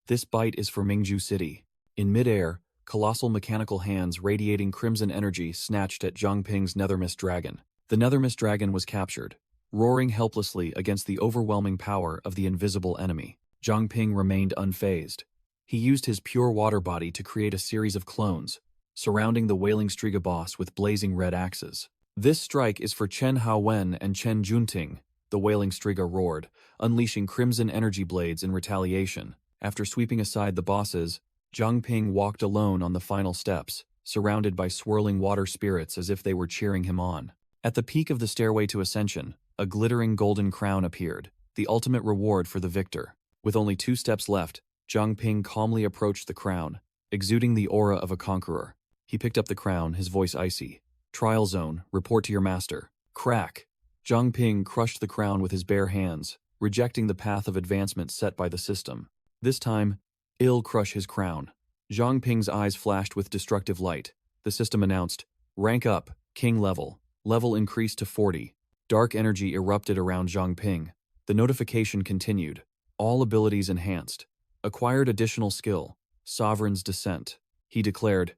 "This bite is for Mingzhu City." In midair, colossal mechanical hands radiating crimson energy snatched at Zhang Ping's nethermist dragon. The nethermist dragon was captured, roaring helplessly against the overwhelming power of the invisible enemy. Zhang Ping remained unfazed. He used his pure water body to create a series of clones, surrounding the Wailing Striga boss with blazing red axes. "This strike is for Chen Haowen and Chen Junting," the Wailing Striga roared, unleashing crimson energy blades in retaliation. After sweeping aside the bosses, Zhang Ping walked alone on the final steps, surrounded by swirling water spirits as if they were cheering him on. At the peak of the stairway to ascension, a glittering golden crown appeared, the ultimate reward for the victor. With only 2 steps left, Zhang Ping calmly approached the crown, exuding the aura of a conqueror. He picked up the crown, his voice icy. Trial zone, report to your master. Crack! Zhang Ping crushed the crown with his bare hands, rejecting the path of advancement set by the system. This time, I'll crush his crown. Zhang Ping's eyes flashed with destructive light. The system announced, rank up, king level. Level increased to 40. Dark energy erupted around Zhang Ping. The notification continued. All abilities enhanced. Acquired additional skill. Sovereign's descent. He declared,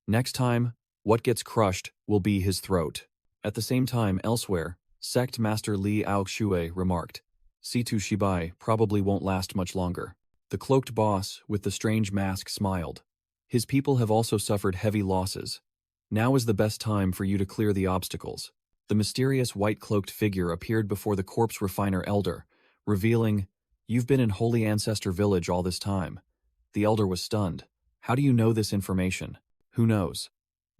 next time, what gets crushed will be his throat. At the same time, elsewhere, Sect Master Li Aoxue remarked, Situ Shibai probably won't last much longer. The cloaked boss, with the strange mask, smiled. His people have also suffered heavy losses. Now is the best time for you to clear the obstacles. The mysterious white-cloaked figure appeared before the corpse refiner elder, revealing, you've been in Holy Ancestor Village all this time. The elder was stunned. How do you know this information? Who knows?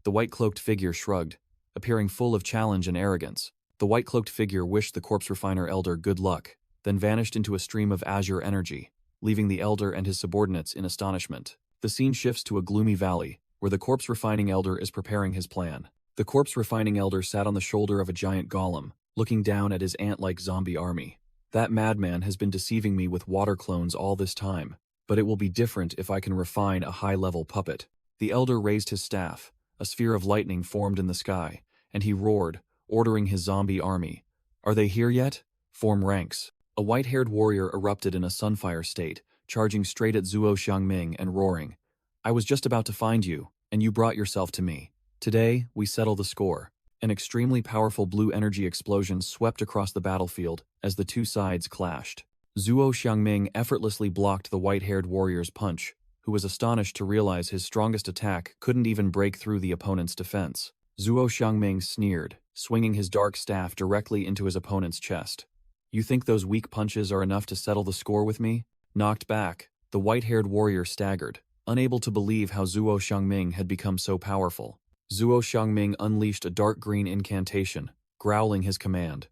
The white-cloaked figure shrugged, appearing full of challenge and arrogance. The white-cloaked figure wished the corpse refiner elder good luck, then vanished into a stream of azure energy, leaving the elder and his subordinates in astonishment. The scene shifts to a gloomy valley, where the corpse refining elder is preparing his plan. The corpse refining elder sat on the shoulder of a giant golem, looking down at his ant-like zombie army. That madman has been deceiving me with water clones all this time, but it will be different if I can refine a high-level puppet. The elder raised his staff. A sphere of lightning formed in the sky, and he roared, ordering his zombie army. Are they here yet? Form ranks. A white-haired warrior erupted in a sunfire state, charging straight at Zuo Xiangming and roaring. I was just about to find you, and you brought yourself to me. Today, we settle the score. An extremely powerful blue energy explosion swept across the battlefield as the 2 sides clashed. Zuo Xiangming effortlessly blocked the white-haired warrior's punch, who was astonished to realize his strongest attack couldn't even break through the opponent's defense. Zuo Xiangming sneered, swinging his dark staff directly into his opponent's chest. You think those weak punches are enough to settle the score with me? Knocked back, the white-haired warrior staggered, unable to believe how Zuo Xiangming had become so powerful. Zuo Xiangming unleashed a dark green incantation, growling his command.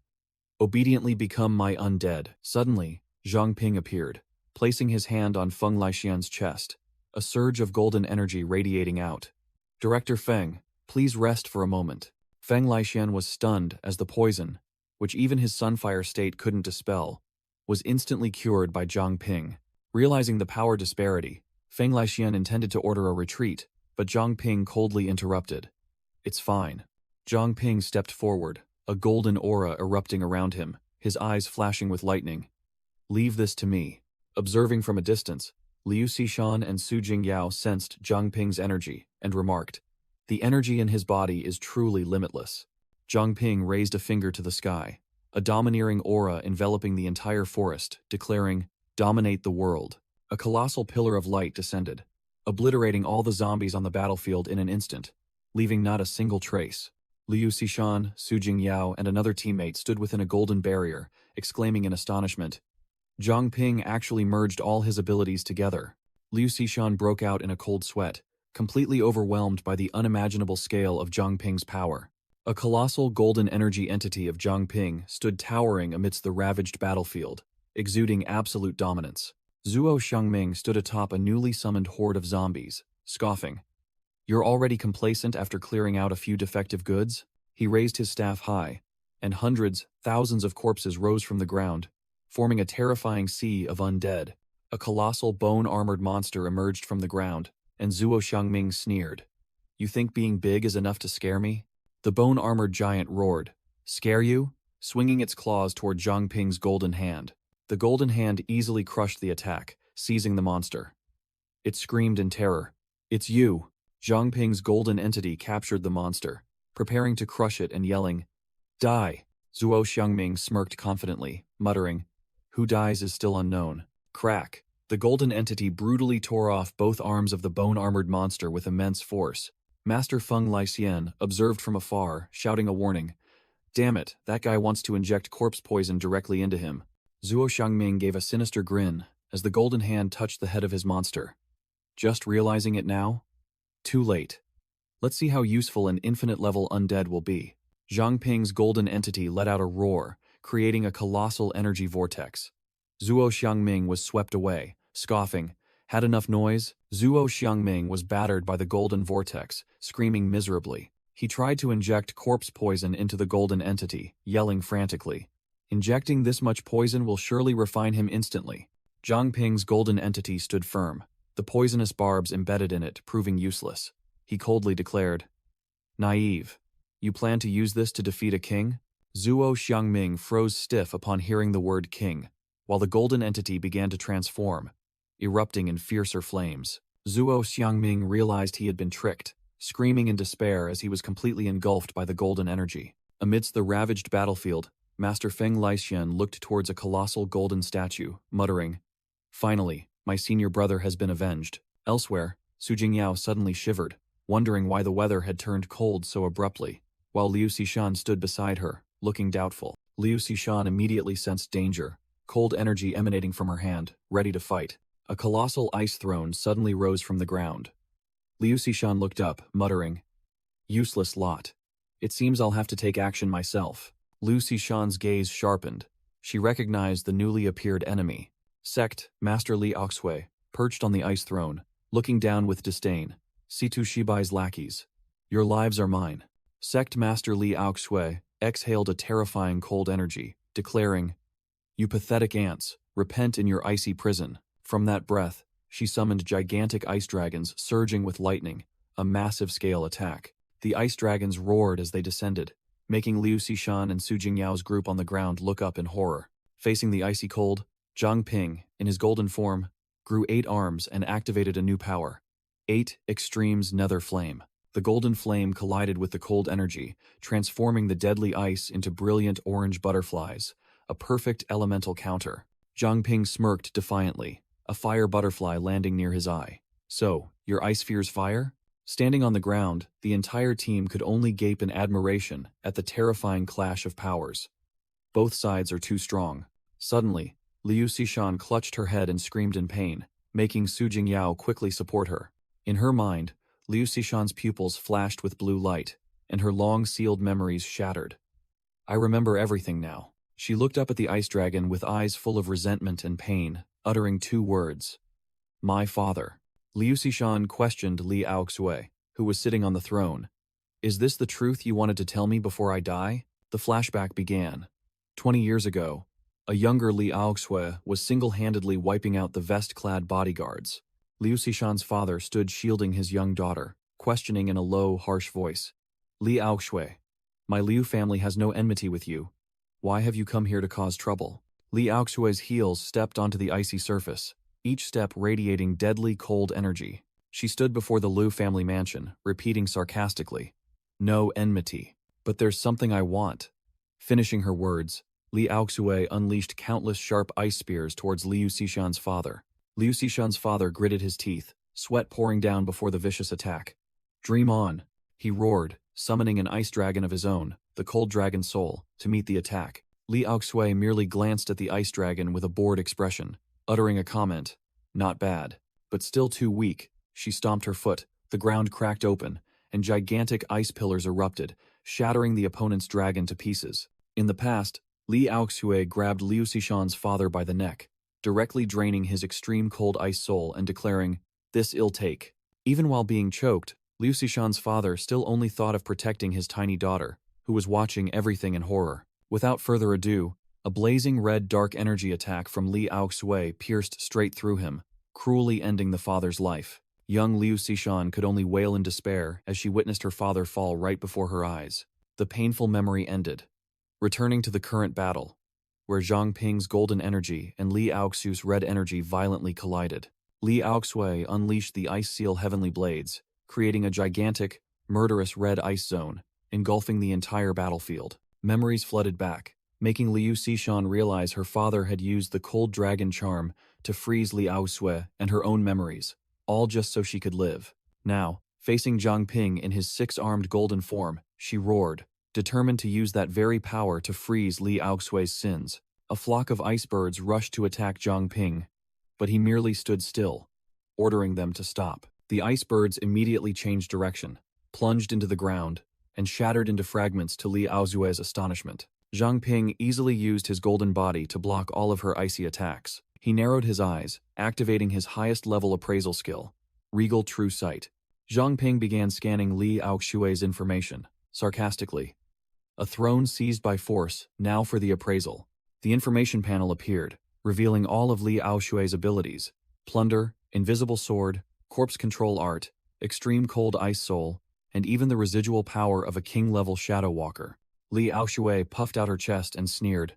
Obediently become my undead. Suddenly, Zhang Ping appeared, placing his hand on Feng Lixian's chest, a surge of golden energy radiating out. Director Feng, please rest for a moment. Feng Lixian was stunned as the poison, which even his sunfire state couldn't dispel, was instantly cured by Zhang Ping. Realizing the power disparity, Feng Lixian intended to order a retreat, but Zhang Ping coldly interrupted. It's fine. Zhang Ping stepped forward, a golden aura erupting around him, his eyes flashing with lightning. Leave this to me. Observing from a distance, Liu Xishan and Su Jingyao sensed Zhang Ping's energy and remarked, the energy in his body is truly limitless. Zhang Ping raised a finger to the sky, a domineering aura enveloping the entire forest, declaring, dominate the world. A colossal pillar of light descended, obliterating all the zombies on the battlefield in an instant, leaving not a single trace. Liu Xishan, Su Jingyao, and another teammate stood within a golden barrier, exclaiming in astonishment, Zhang Ping actually merged all his abilities together. Liu Xishan broke out in a cold sweat, completely overwhelmed by the unimaginable scale of Zhang Ping's power. A colossal golden energy entity of Zhang Ping stood towering amidst the ravaged battlefield, exuding absolute dominance. Zuo Xiangming stood atop a newly summoned horde of zombies, scoffing. You're already complacent after clearing out a few defective goods? He raised his staff high, and hundreds, thousands of corpses rose from the ground, forming a terrifying sea of undead. A colossal bone-armored monster emerged from the ground, and Zuo Xiangming sneered. You think being big is enough to scare me? The bone-armored giant roared. Scare you? Swinging its claws toward Zhang Ping's golden hand. The golden hand easily crushed the attack, seizing the monster. It screamed in terror. It's you! Zhang Ping's golden entity captured the monster, preparing to crush it and yelling, Die! Zuo Xiangming smirked confidently, muttering, Who dies is still unknown. Crack! The golden entity brutally tore off both arms of the bone-armored monster with immense force. Master Feng Lixian observed from afar, shouting a warning. Damn it, that guy wants to inject corpse poison directly into him. Zuo Xiangming gave a sinister grin, as the golden hand touched the head of his monster. Just realizing it now? Too late. Let's see how useful an infinite-level undead will be. Zhang Ping's golden entity let out a roar, creating a colossal energy vortex. Zhuo Xiangming was swept away, scoffing. Had enough noise? Zhuo Xiangming was battered by the golden vortex, screaming miserably. He tried to inject corpse poison into the golden entity, yelling frantically. Injecting this much poison will surely refine him instantly. Zhang Ping's golden entity stood firm, the poisonous barbs embedded in it proving useless. He coldly declared, "Naive. You plan to use this to defeat a king?" Zhuo Xiangming froze stiff upon hearing the word king, while the golden entity began to transform, erupting in fiercer flames. Zhuo Xiangming realized he had been tricked, screaming in despair as he was completely engulfed by the golden energy. Amidst the ravaged battlefield, Master Feng Laixian looked towards a colossal golden statue, muttering, "Finally, my senior brother has been avenged." Elsewhere, Su Jingyao suddenly shivered, wondering why the weather had turned cold so abruptly, while Liu Xishan stood beside her, looking doubtful. Liu Xishan immediately sensed danger, cold energy emanating from her hand, ready to fight. A colossal ice throne suddenly rose from the ground. Liu Xishan looked up, muttering, "Useless lot. It seems I'll have to take action myself." Liu Xishan's gaze sharpened. She recognized the newly appeared enemy. Sect Master Li Aoxue, perched on the ice throne, looking down with disdain. Situ Shibai's lackeys. "Your lives are mine." Sect Master Li Aoxue exhaled a terrifying cold energy, declaring, "You pathetic ants, repent in your icy prison." From that breath, she summoned gigantic ice dragons surging with lightning, a massive scale attack. The ice dragons roared as they descended, making Liu Xishan and Su Jingyao's group on the ground look up in horror. Facing the icy cold, Zhang Ping, in his golden form, grew 8 arms and activated a new power. 8 Extremes Nether Flame. The golden flame collided with the cold energy, transforming the deadly ice into brilliant orange butterflies, a perfect elemental counter. Zhang Ping smirked defiantly, a fire butterfly landing near his eye. "So, your ice fears fire?" Standing on the ground, the entire team could only gape in admiration at the terrifying clash of powers. Both sides are too strong. Suddenly, Liu Xishan clutched her head and screamed in pain, making Su Jingyao quickly support her. In her mind, Liu Xishan's pupils flashed with blue light, and her long-sealed memories shattered. "I remember everything now." She looked up at the ice dragon with eyes full of resentment and pain, uttering 2 words. "My father." Liu Xishan questioned Li Aoxue, who was sitting on the throne. "Is this the truth you wanted to tell me before I die?" The flashback began. 20 years ago, a younger Li Aoxue was single-handedly wiping out the vest-clad bodyguards. Liu Xishan's father stood shielding his young daughter, questioning in a low, harsh voice. "Li Aoxue, my Liu family has no enmity with you. Why have you come here to cause trouble?" Li Aoxue's heels stepped onto the icy surface, each step radiating deadly cold energy. She stood before the Liu family mansion, repeating sarcastically, "No enmity. But there's something I want." Finishing her words, Li Aoxue unleashed countless sharp ice spears towards Liu Xishan's father. Liu Xishan's father gritted his teeth, sweat pouring down before the vicious attack. "Dream on," he roared, summoning an ice dragon of his own, the cold dragon soul, to meet the attack. Li Aoxue merely glanced at the ice dragon with a bored expression, uttering a comment, "Not bad, but still too weak." She stomped her foot, the ground cracked open, and gigantic ice pillars erupted, shattering the opponent's dragon to pieces. In the past, Li Aoxue grabbed Liu Xishan's father by the neck, directly draining his extreme cold ice soul and declaring, "This ill take." Even while being choked, Liu Xishan's father still only thought of protecting his tiny daughter, who was watching everything in horror. Without further ado, a blazing red dark energy attack from Li Aoxue pierced straight through him, cruelly ending the father's life. Young Liu Xishan could only wail in despair as she witnessed her father fall right before her eyes. The painful memory ended. Returning to the current battle, where Zhang Ping's golden energy and Li Aoxue's red energy violently collided. Li Aoxue unleashed the Ice Seal Heavenly Blades, creating a gigantic, murderous red ice zone, engulfing the entire battlefield. Memories flooded back, making Liu Xishan realize her father had used the Cold Dragon charm to freeze Li Aoxue and her own memories, all just so she could live. Now, facing Zhang Ping in his 6-armed golden form, she roared, determined to use that very power to freeze Li Aoxue's sins. A flock of ice birds rushed to attack Zhang Ping, but he merely stood still, ordering them to stop. The ice birds immediately changed direction, plunged into the ground, and shattered into fragments to Li Aozue's astonishment. Zhang Ping easily used his golden body to block all of her icy attacks. He narrowed his eyes, activating his highest-level appraisal skill, Regal True Sight. Zhang Ping began scanning Li Aozue's information, sarcastically. A throne seized by force, now for the appraisal. The information panel appeared, revealing all of Li Aozue's abilities: plunder, invisible sword, corpse control art, extreme cold ice soul, and even the residual power of a king-level shadow walker. Li Aozue puffed out her chest and sneered.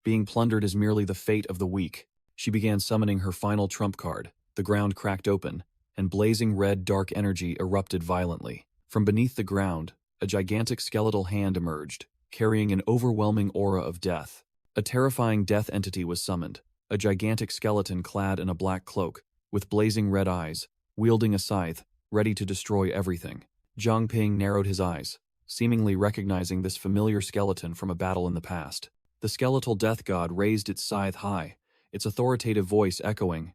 Being plundered is merely the fate of the weak. She began summoning her final trump card. The ground cracked open, and blazing red dark energy erupted violently. From beneath the ground, a gigantic skeletal hand emerged, carrying an overwhelming aura of death. A terrifying death entity was summoned, a gigantic skeleton clad in a black cloak, with blazing red eyes, wielding a scythe, ready to destroy everything. Zhang Ping narrowed his eyes, seemingly recognizing this familiar skeleton from a battle in the past. The skeletal death god raised its scythe high, its authoritative voice echoing,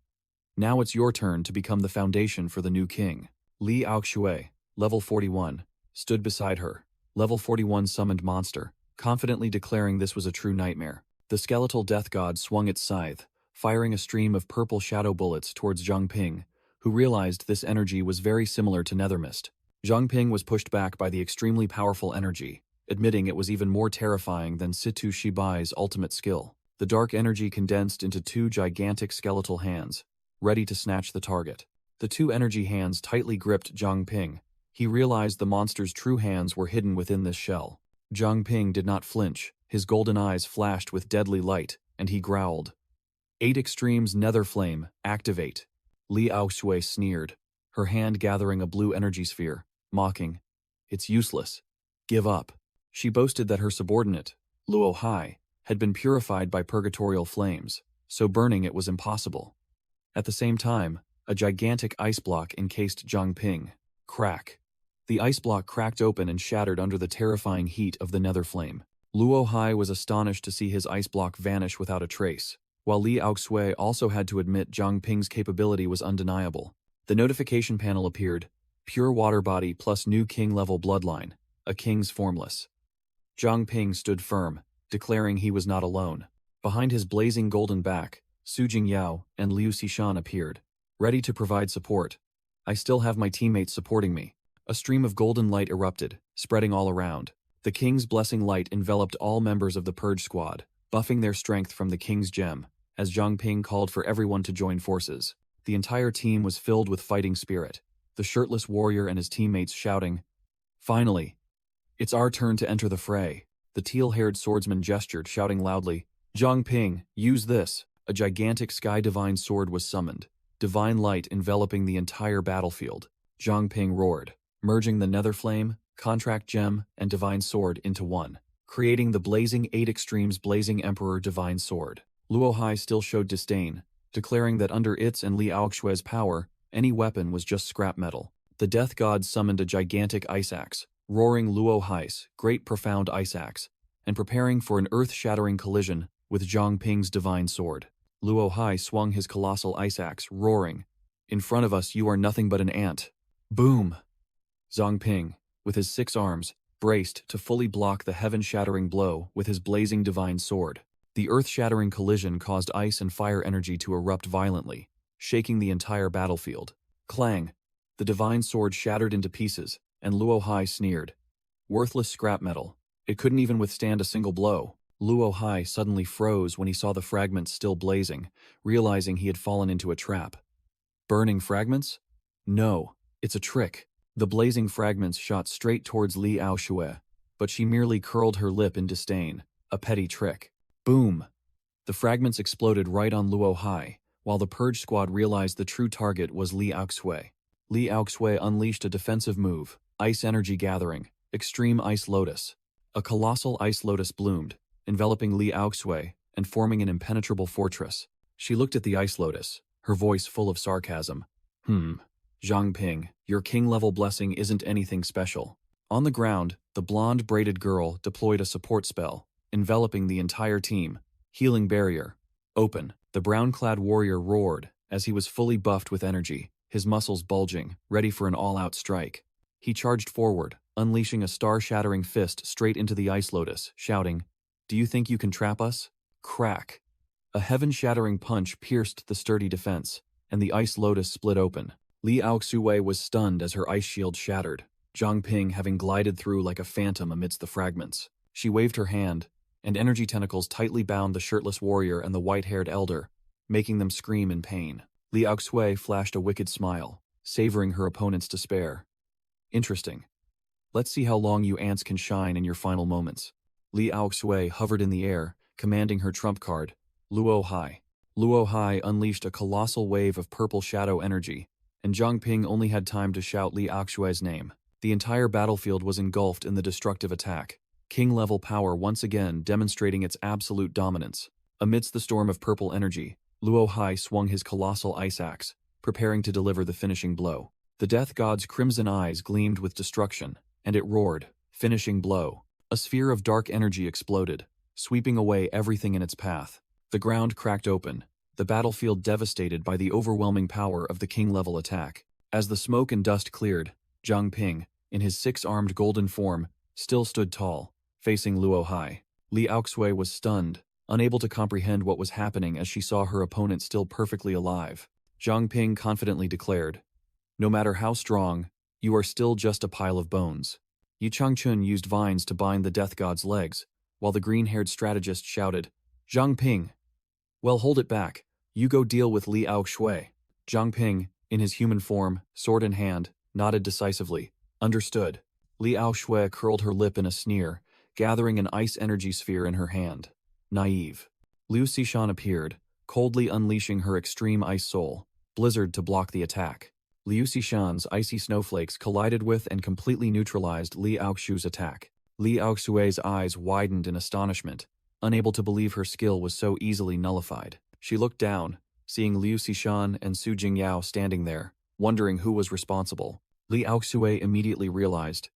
"Now it's your turn to become the foundation for the new king." Li Aoxue, level 41, stood beside her, level 41 summoned monster, confidently declaring this was a true nightmare. The skeletal death god swung its scythe, firing a stream of purple shadow bullets towards Zhang Ping, who realized this energy was very similar to nether mist. Zhang Ping was pushed back by the extremely powerful energy, admitting it was even more terrifying than Situ Shibai's ultimate skill. The dark energy condensed into two gigantic skeletal hands, ready to snatch the target. The two energy hands tightly gripped Zhang Ping. He realized the monster's true hands were hidden within this shell. Zhang Ping did not flinch. His golden eyes flashed with deadly light, and he growled. 8 Extremes Nether Flame, activate. Li Aoxue sneered, her hand gathering a blue energy sphere, mocking. It's useless. Give up. She boasted that her subordinate, Luo Hai, had been purified by purgatorial flames, so burning it was impossible. At the same time, a gigantic ice block encased Zhang Ping. Crack. The ice block cracked open and shattered under the terrifying heat of the nether flame. Luo Hai was astonished to see his ice block vanish without a trace, while Li Aoxue also had to admit Zhang Ping's capability was undeniable. The notification panel appeared, pure water body plus new king-level bloodline, a king's formless. Zhang Ping stood firm, declaring he was not alone. Behind his blazing golden back, Su Jingyao and Liu Xishan appeared, ready to provide support. I still have my teammates supporting me. A stream of golden light erupted, spreading all around. The king's blessing light enveloped all members of the Purge Squad, buffing their strength from the king's gem, as Zhang Ping called for everyone to join forces. The entire team was filled with fighting spirit, the shirtless warrior and his teammates shouting, "Finally! It's our turn to enter the fray." The teal-haired swordsman gestured, shouting loudly, "Zhang Ping, use this." A gigantic sky divine sword was summoned, divine light enveloping the entire battlefield. Zhang Ping roared, merging the nether flame, contract gem, and divine sword into one, creating the blazing 8 Extremes Blazing Emperor Divine Sword. Luo Hai still showed disdain, declaring that under its and Li Aoxue's power, any weapon was just scrap metal. The death god summoned a gigantic ice axe, roaring Luo Hai's great profound ice axe, and preparing for an earth-shattering collision with Zhang Ping's divine sword. Luo Hai swung his colossal ice axe, roaring, "In front of us you are nothing but an ant." Boom! Zhang Ping, with his 6 arms, braced to fully block the heaven-shattering blow with his blazing divine sword. The earth-shattering collision caused ice and fire energy to erupt violently, shaking the entire battlefield. Clang! The divine sword shattered into pieces, and Luo Hai sneered. Worthless scrap metal. It couldn't even withstand a single blow. Luo Hai suddenly froze when he saw the fragments still blazing, realizing he had fallen into a trap. Burning fragments? No, it's a trick. The blazing fragments shot straight towards Li Aoxue, but she merely curled her lip in disdain. A petty trick. Boom! The fragments exploded right on Luo Hai, while the Purge Squad realized the true target was Li Aoxue. Li Aoxue unleashed a defensive move, Ice Energy Gathering, Extreme Ice Lotus. A colossal ice lotus bloomed, enveloping Li Aoxue and forming an impenetrable fortress. She looked at the ice lotus, her voice full of sarcasm. Zhang Ping, your king-level blessing isn't anything special. On the ground, the blonde braided girl deployed a support spell, enveloping the entire team. Healing Barrier. Open. The brown-clad warrior roared, as he was fully buffed with energy, his muscles bulging, ready for an all-out strike. He charged forward, unleashing a star-shattering fist straight into the Ice Lotus, shouting, "Do you think you can trap us?" Crack. A heaven-shattering punch pierced the sturdy defense, and the Ice Lotus split open. Li Aoxue was stunned as her ice shield shattered, Zhang Ping having glided through like a phantom amidst the fragments. She waved her hand, and energy tentacles tightly bound the shirtless warrior and the white-haired elder, making them scream in pain. Li Aoxue flashed a wicked smile, savoring her opponent's despair. "Interesting. Let's see how long you ants can shine in your final moments." Li Aoxue hovered in the air, commanding her trump card, Luo Hai. Luo Hai unleashed a colossal wave of purple shadow energy, and Zhang Ping only had time to shout Li Aoxue's name. The entire battlefield was engulfed in the destructive attack, king-level power once again demonstrating its absolute dominance. Amidst the storm of purple energy, Luo Hai swung his colossal ice axe, preparing to deliver the finishing blow. The death god's crimson eyes gleamed with destruction, and it roared, "Finishing blow." A sphere of dark energy exploded, sweeping away everything in its path. The ground cracked open, the battlefield devastated by the overwhelming power of the king-level attack. As the smoke and dust cleared, Zhang Ping, in his six-armed golden form, still stood tall, facing Luo Hai. Li Aoxue was stunned, unable to comprehend what was happening as she saw her opponent still perfectly alive. Zhang Ping confidently declared, "No matter how strong, you are still just a pile of bones." Yi Changchun used vines to bind the death god's legs, while the green-haired strategist shouted, "Zhang Ping! Well, hold it back. You go deal with Li Aoxue." Zhang Ping, in his human form, sword in hand, nodded decisively. "Understood." Li Aoxue curled her lip in a sneer, gathering an ice energy sphere in her hand. Naive. Liu Xishan appeared, coldly unleashing her extreme ice soul, blizzard to block the attack. Liu Xishan's icy snowflakes collided with and completely neutralized Li Aoxue's attack. Li Aoxue's eyes widened in astonishment, unable to believe her skill was so easily nullified. She looked down, seeing Liu Xishan and Su Jingyao standing there, wondering who was responsible. Li Aoxue immediately realized,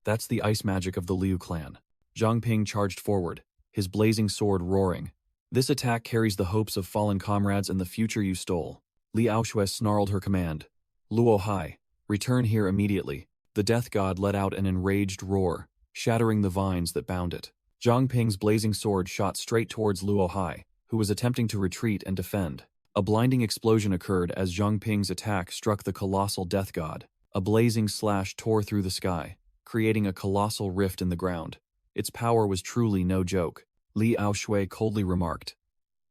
"That's the ice magic of the Liu clan." Zhang Ping charged forward, his blazing sword roaring. "This attack carries the hopes of fallen comrades and the future you stole." Li Aoxue snarled her command, "Luo Hai, return here immediately." The death god let out an enraged roar, shattering the vines that bound it. Zhang Ping's blazing sword shot straight towards Luo Hai, who was attempting to retreat and defend. A blinding explosion occurred as Zhang Ping's attack struck the colossal death god. A blazing slash tore through the sky, creating a colossal rift in the ground. Its power was truly no joke. Li Aoxue coldly remarked,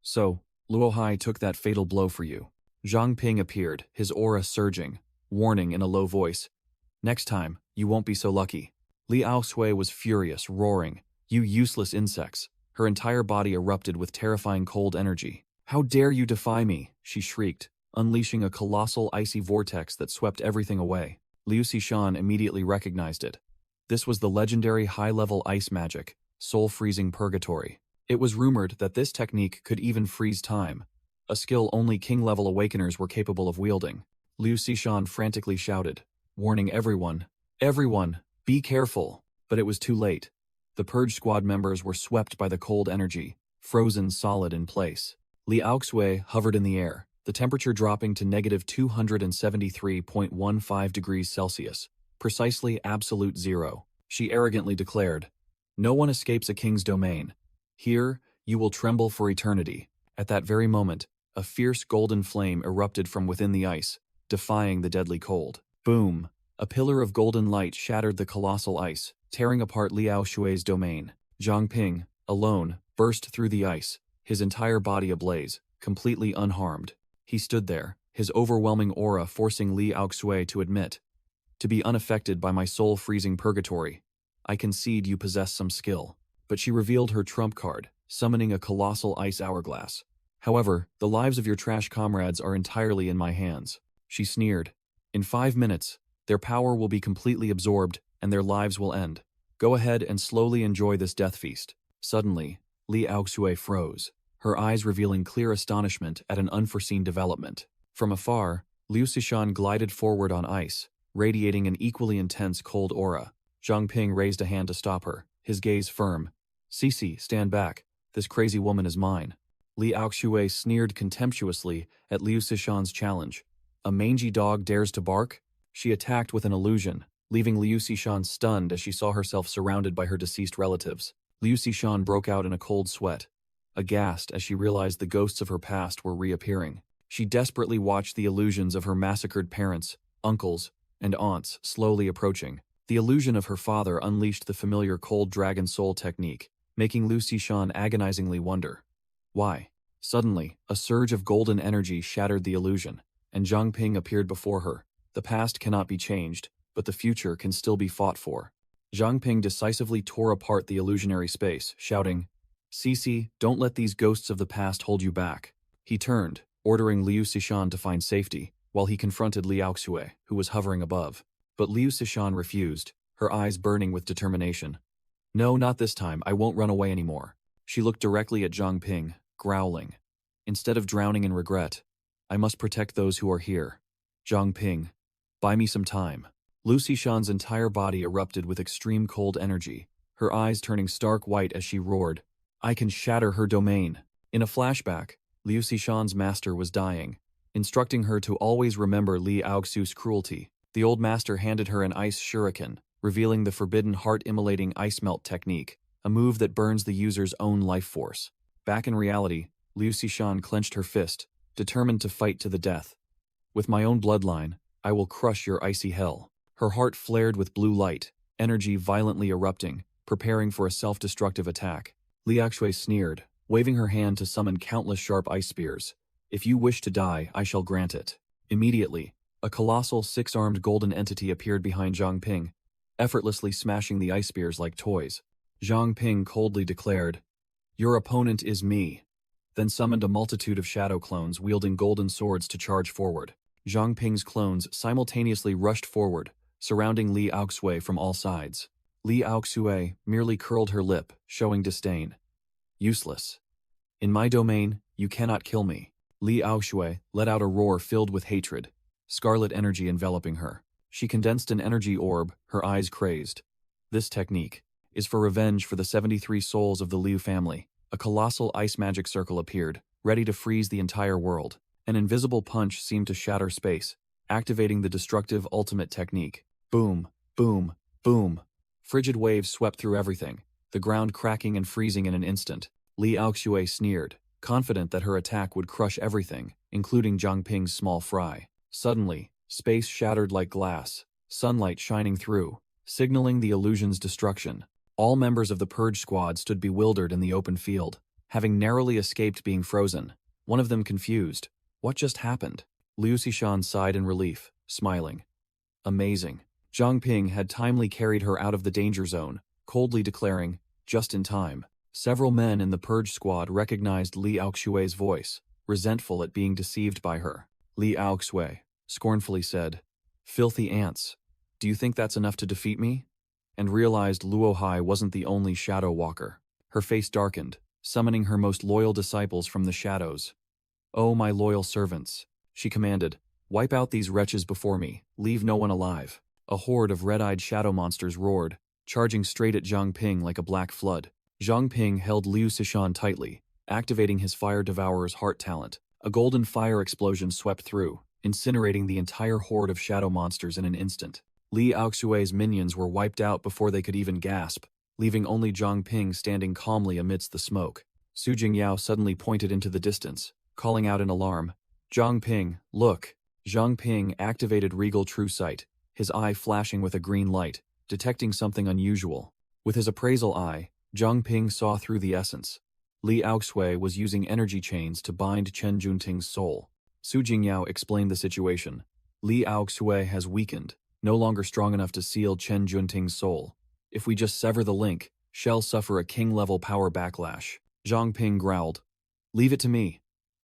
"So, Luo Hai took that fatal blow for you." Zhang Ping appeared, his aura surging, warning in a low voice, "Next time, you won't be so lucky." Li Aoxue was furious, roaring, "You useless insects." Her entire body erupted with terrifying cold energy. "How dare you defy me?" she shrieked, unleashing a colossal icy vortex that swept everything away. Liu Xishan immediately recognized it. This was the legendary high-level ice magic, soul-freezing purgatory. It was rumored that this technique could even freeze time, a skill only king-level awakeners were capable of wielding. Liu Xishan frantically shouted, warning everyone, "Everyone, be careful!" But it was too late. The Purge Squad members were swept by the cold energy, frozen solid in place. Li Aoxue hovered in the air, the temperature dropping to negative 273.15 degrees Celsius, precisely absolute zero. She arrogantly declared, "No one escapes a king's domain. Here, you will tremble for eternity." At that very moment, a fierce golden flame erupted from within the ice, defying the deadly cold. Boom! A pillar of golden light shattered the colossal ice, tearing apart Li Aoxue's domain. Zhang Ping, alone, burst through the ice, his entire body ablaze, completely unharmed. He stood there, his overwhelming aura forcing Li Aoxue to admit, "To be unaffected by my soul-freezing purgatory, I concede you possess some skill." But she revealed her trump card, summoning a colossal ice hourglass. "However, the lives of your trash comrades are entirely in my hands." She sneered. "In 5 minutes, their power will be completely absorbed, and their lives will end. Go ahead and slowly enjoy this death feast." Suddenly, Li Aoxue froze, her eyes revealing clear astonishment at an unforeseen development. From afar, Liu Xishan glided forward on ice, radiating an equally intense cold aura. Zhang Ping raised a hand to stop her, his gaze firm. "Cici, stand back. This crazy woman is mine." Li Aoxue sneered contemptuously at Liu Sishan's challenge. A mangy dog dares to bark? She attacked with an illusion, leaving Liu Sishan stunned as she saw herself surrounded by her deceased relatives. Liu Sishan broke out in a cold sweat, aghast as she realized the ghosts of her past were reappearing. She desperately watched the illusions of her massacred parents, uncles, and aunts slowly approaching. The illusion of her father unleashed the familiar cold dragon soul technique, making Liu Sishan agonizingly wonder. Why? Suddenly, a surge of golden energy shattered the illusion, and Zhang Ping appeared before her. The past cannot be changed, but the future can still be fought for. Zhang Ping decisively tore apart the illusionary space, shouting, "Cici, don't let these ghosts of the past hold you back." He turned, ordering Liu Sishan to find safety, while he confronted Li Aoxue, who was hovering above. But Liu Sishan refused, her eyes burning with determination. "No, not this time, I won't run away anymore." She looked directly at Zhang Ping, growling. "Instead of drowning in regret, I must protect those who are here. Zhang Ping, buy me some time." Liu Sishan's entire body erupted with extreme cold energy, her eyes turning stark white as she roared, "I can shatter her domain." In a flashback, Liu Sishan's master was dying, instructing her to always remember Li Aoxue's cruelty. The old master handed her an ice shuriken, revealing the forbidden heart-immolating ice melt technique, a move that burns the user's own life force. Back in reality, Liu Sishan clenched her fist, determined to fight to the death. "With my own bloodline, I will crush your icy hell." Her heart flared with blue light, energy violently erupting, preparing for a self-destructive attack. Li Aoxue sneered, waving her hand to summon countless sharp ice spears. "If you wish to die, I shall grant it." Immediately, a colossal six-armed golden entity appeared behind Zhang Ping, effortlessly smashing the ice spears like toys. Zhang Ping coldly declared, "Your opponent is me," then summoned a multitude of shadow clones wielding golden swords to charge forward. Zhang Ping's clones simultaneously rushed forward, surrounding Li Aoxue from all sides. Li Aoxue merely curled her lip, showing disdain. "Useless. In my domain, you cannot kill me." Li Aoxue let out a roar filled with hatred, scarlet energy enveloping her. She condensed an energy orb, her eyes crazed. "This technique is for revenge for the 73 souls of the Liu family." A colossal ice magic circle appeared, ready to freeze the entire world. An invisible punch seemed to shatter space, activating the destructive ultimate technique. Boom, boom, boom. Frigid waves swept through everything, the ground cracking and freezing in an instant. Li Aoxue sneered, confident that her attack would crush everything, including Zhang Ping's small fry. Suddenly, space shattered like glass, sunlight shining through, signaling the illusion's destruction. All members of the Purge Squad stood bewildered in the open field, having narrowly escaped being frozen. One of them confused. What just happened? Liu Sishan sighed in relief, smiling. Amazing. Zhang Ping had timely carried her out of the danger zone, coldly declaring, "Just in time." Several men in the Purge Squad recognized Li Aoxue's voice, resentful at being deceived by her. Li Aoxue scornfully said, "Filthy ants. Do you think that's enough to defeat me?" And realized Luohai wasn't the only shadow walker. Her face darkened, summoning her most loyal disciples from the shadows. "Oh, my loyal servants," she commanded, "wipe out these wretches before me, leave no one alive." A horde of red-eyed shadow monsters roared, charging straight at Zhang Ping like a black flood. Zhang Ping held Liu Sishan tightly, activating his Fire Devourer's heart talent. A golden fire explosion swept through, incinerating the entire horde of shadow monsters in an instant. Li Aoxue's minions were wiped out before they could even gasp, leaving only Zhang Ping standing calmly amidst the smoke. Su Jingyao suddenly pointed into the distance, calling out in alarm, "Zhang Ping, look!" Zhang Ping activated Regal True Sight, his eye flashing with a green light, detecting something unusual. With his appraisal eye, Zhang Ping saw through the essence. Li Aoxue was using energy chains to bind Chen Junting's soul. Su Jingyao explained the situation. Li Aoxue has weakened, no longer strong enough to seal Chen Junting's soul. If we just sever the link, she'll suffer a king-level power backlash. Zhang Ping growled, "Leave it to me,"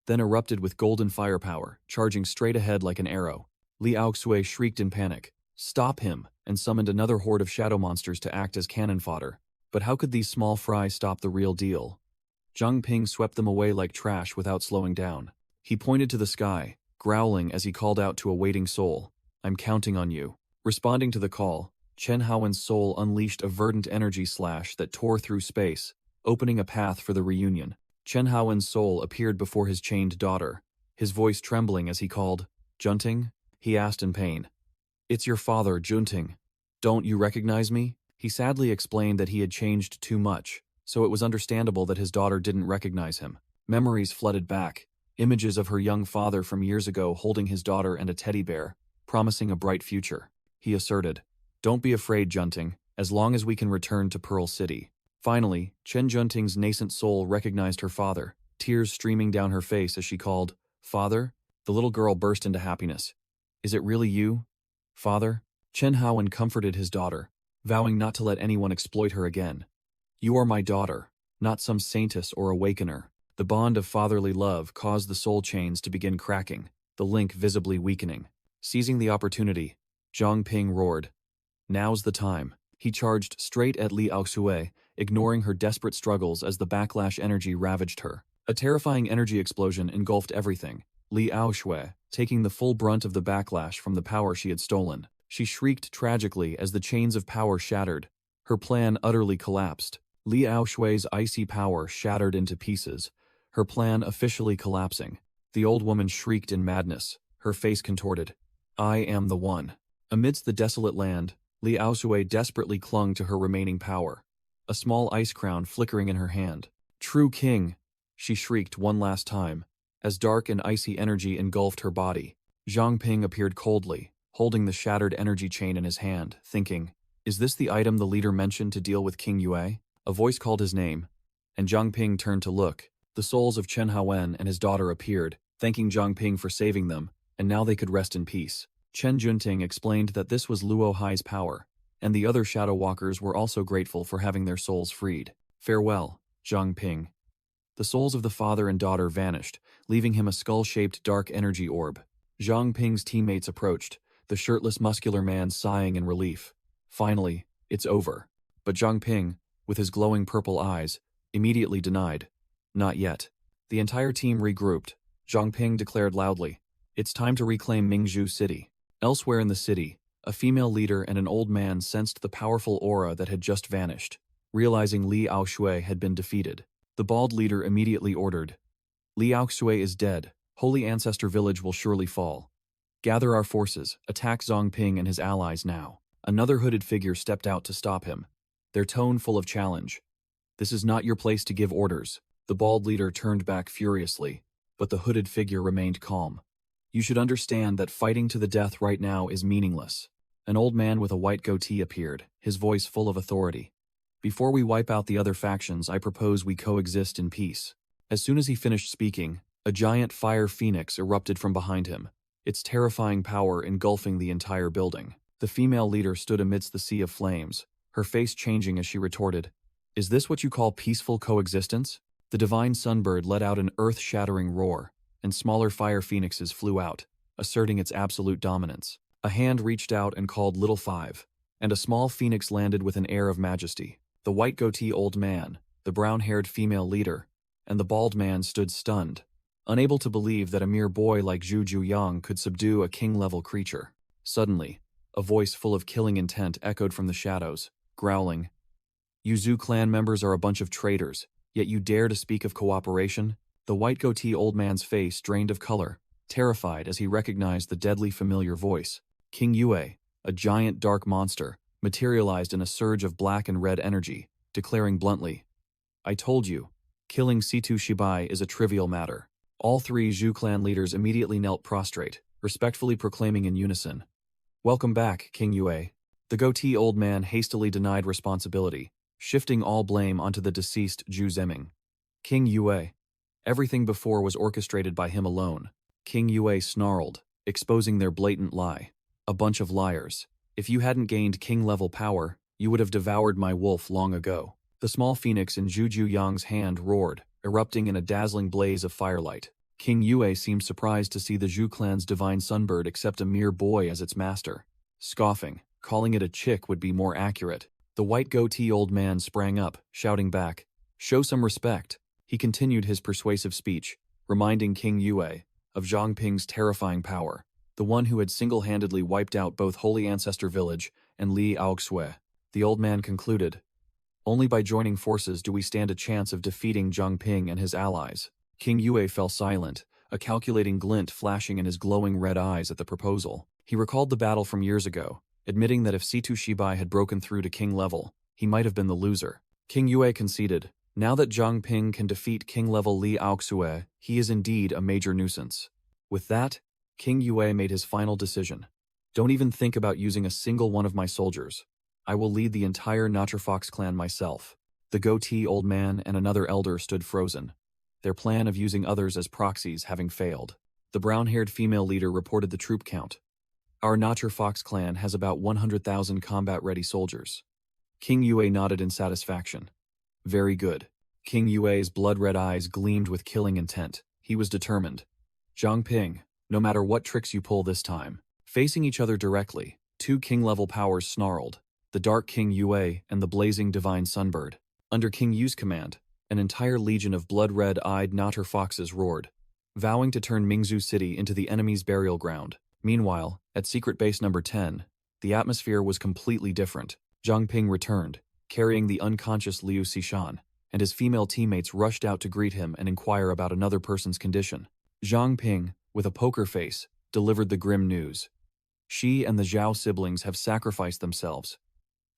then erupted with golden firepower, charging straight ahead like an arrow. Li Aoxue shrieked in panic, "Stop him," and summoned another horde of shadow monsters to act as cannon fodder. But how could these small fry stop the real deal? Zhang Ping swept them away like trash without slowing down. He pointed to the sky, growling as he called out to a waiting soul, "I'm counting on you." Responding to the call, Chen Haowen's soul unleashed a verdant energy slash that tore through space, opening a path for the reunion. Chen Haowen's soul appeared before his chained daughter, his voice trembling as he called, "Junting?" he asked in pain. "It's your father, Junting. Don't you recognize me?" He sadly explained that he had changed too much, so it was understandable that his daughter didn't recognize him. Memories flooded back, images of her young father from years ago holding his daughter and a teddy bear, promising a bright future. He asserted, "Don't be afraid, Junting, as long as we can return to Pearl City." Finally, Chen Junting's nascent soul recognized her father, tears streaming down her face as she called, "Father?" The little girl burst into happiness. "Is it really you, Father?" Chen Haowen comforted his daughter, vowing not to let anyone exploit her again. "You are my daughter, not some saintess or awakener." The bond of fatherly love caused the soul chains to begin cracking, the link visibly weakening. Seizing the opportunity, Zhang Ping roared, "Now's the time." He charged straight at Li Aoxue, ignoring her desperate struggles as the backlash energy ravaged her. A terrifying energy explosion engulfed everything, Li Aoxue taking the full brunt of the backlash from the power she had stolen. She shrieked tragically as the chains of power shattered. Her plan utterly collapsed. Li Aoxue's icy power shattered into pieces, her plan officially collapsing. The old woman shrieked in madness, her face contorted. "I am the one." Amidst the desolate land, Li Aoxue desperately clung to her remaining power, a small ice crown flickering in her hand. "True king!" she shrieked one last time, as dark and icy energy engulfed her body. Zhang Ping appeared coldly, holding the shattered energy chain in his hand, thinking, "Is this the item the leader mentioned to deal with King Yue?" A voice called his name, and Zhang Ping turned to look. The souls of Chen Haowen and his daughter appeared, thanking Zhang Ping for saving them, and now they could rest in peace. Chen Junting explained that this was Luo Hai's power, and the other Shadow Walkers were also grateful for having their souls freed. "Farewell, Zhang Ping." The souls of the father and daughter vanished, leaving him a skull-shaped dark energy orb. Zhang Ping's teammates approached, the shirtless muscular man sighing in relief. "Finally, it's over." But Zhang Ping, with his glowing purple eyes, immediately denied. "Not yet." The entire team regrouped. Zhang Ping declared loudly, "It's time to reclaim Mingzhu City." Elsewhere in the city, a female leader and an old man sensed the powerful aura that had just vanished. Realizing Li Aoxue had been defeated, the bald leader immediately ordered, "Li Aoxue is dead. Holy Ancestor Village will surely fall. Gather our forces, attack Zhang Ping and his allies now." Another hooded figure stepped out to stop him, their tone full of challenge. "This is not your place to give orders." The bald leader turned back furiously, but the hooded figure remained calm. "You should understand that fighting to the death right now is meaningless." An old man with a white goatee appeared, his voice full of authority. "Before we wipe out the other factions, I propose we coexist in peace." As soon as he finished speaking, a giant fire phoenix erupted from behind him, its terrifying power engulfing the entire building. The female leader stood amidst the sea of flames, her face changing as she retorted, "Is this what you call peaceful coexistence?" The divine sunbird let out an earth-shattering roar, and smaller fire phoenixes flew out, asserting its absolute dominance. A hand reached out and called Little Five, and a small phoenix landed with an air of majesty. The white goatee old man, the brown-haired female leader, and the bald man stood stunned, unable to believe that a mere boy like Zhu Zhuyang could subdue a king-level creature. Suddenly, a voice full of killing intent echoed from the shadows, growling, "You Zhu clan members are a bunch of traitors, yet you dare to speak of cooperation?" The white goatee old man's face drained of color, terrified as he recognized the deadly familiar voice. King Yue, a giant dark monster, materialized in a surge of black and red energy, declaring bluntly, "I told you, killing Situ Shibai is a trivial matter." All three Zhu clan leaders immediately knelt prostrate, respectfully proclaiming in unison, "Welcome back, King Yue." The goatee old man hastily denied responsibility, shifting all blame onto the deceased Zhu Zeming. "King Yue, everything before was orchestrated by him alone." King Yue snarled, exposing their blatant lie. "A bunch of liars. If you hadn't gained king-level power, you would have devoured my wolf long ago." The small phoenix in Zhu Zhuyang's hand roared, erupting in a dazzling blaze of firelight. King Yue seemed surprised to see the Zhu clan's divine sunbird accept a mere boy as its master. Scoffing, calling it a chick would be more accurate. The white goatee old man sprang up, shouting back, "Show some respect." He continued his persuasive speech, reminding King Yue of Zhang Ping's terrifying power, the one who had single-handedly wiped out both Holy Ancestor Village and Li Aoxue. The old man concluded, Only by joining forces do we stand a chance of defeating Zhang Ping and his allies. King Yue fell silent, a calculating glint flashing in his glowing red eyes at the proposal. He recalled the battle from years ago, admitting that if Situ Shibai had broken through to king level, he might have been the loser. King Yue conceded, now that Zhang Ping can defeat king level Li Aoxue, he is indeed a major nuisance. With that, King Yue made his final decision. Don't even think about using a single one of my soldiers. I will lead the entire Natrafox clan myself. The goatee old man and another elder stood frozen, their plan of using others as proxies having failed. The brown-haired female leader reported the troop count. Our Natrafox clan has about 100,000 combat-ready soldiers. King Yue nodded in satisfaction. Very good. King Yue's blood-red eyes gleamed with killing intent. He was determined. Zhang Ping, no matter what tricks you pull this time. Facing each other directly, two king-level powers snarled, the Dark King Yue and the blazing Divine Sunbird. Under King Yu's command, an entire legion of blood-red-eyed Natrafoxes roared, vowing to turn Mingzhu City into the enemy's burial ground. Meanwhile, at Secret Base Number 10, the atmosphere was completely different. Zhang Ping returned, carrying the unconscious Liu Xishan, and his female teammates rushed out to greet him and inquire about another person's condition. Zhang Ping, with a poker face, delivered the grim news. She and the Zhao siblings have sacrificed themselves.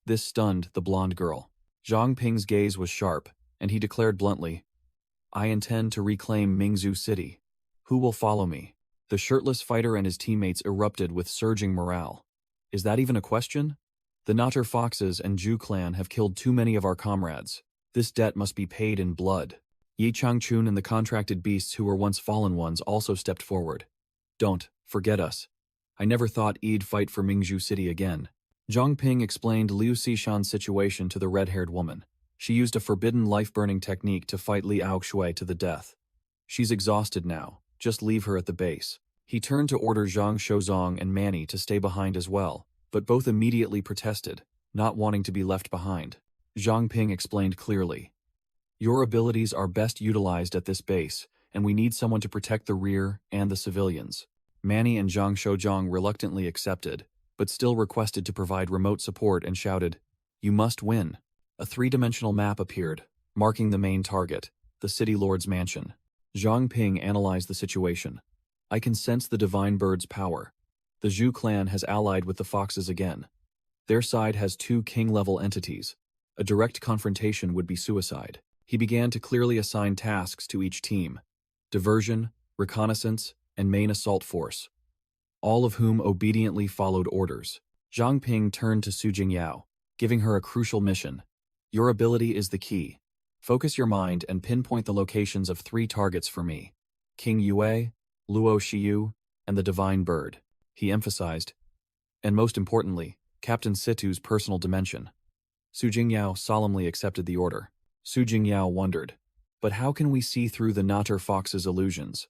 This stunned the blonde girl. Zhang Ping's gaze was sharp, and he declared bluntly, I intend to reclaim Mingzhu City. Who will follow me? The shirtless fighter and his teammates erupted with surging morale. Is that even a question? The Natrafoxes and Zhu clan have killed too many of our comrades. This debt must be paid in blood. Yi Changchun and the contracted beasts who were once fallen ones also stepped forward. Don't forget us. I never thought I'd fight for Mingzhu City again. Zhang Ping explained Liu Xishan's situation to the red-haired woman. She used a forbidden life-burning technique to fight Li Aoxue to the death. She's exhausted now. Just leave her at the base. He turned to order Zhang Shouzong and Manny to stay behind as well, but both immediately protested, not wanting to be left behind. Zhang Ping explained clearly. Your abilities are best utilized at this base, and we need someone to protect the rear and the civilians. Manny and Zhang Shouzong reluctantly accepted, but still requested to provide remote support and shouted, You must win. A three-dimensional map appeared, marking the main target, the City Lord's mansion. Zhang Ping analyzed the situation. I can sense the Divine Bird's power. The Zhu clan has allied with the Foxes again. Their side has two king-level entities. A direct confrontation would be suicide. He began to clearly assign tasks to each team. Diversion, reconnaissance, and main assault force. All of whom obediently followed orders. Zhang Ping turned to Su Jingyao, giving her a crucial mission. Your ability is the key. Focus your mind and pinpoint the locations of three targets for me. King Yue, Luo Shiyu, and the Divine Bird, he emphasized. And most importantly, Captain Situ's personal dimension. Su Jingyao solemnly accepted the order. Su Jingyao wondered, but how can we see through the Natrafox's illusions?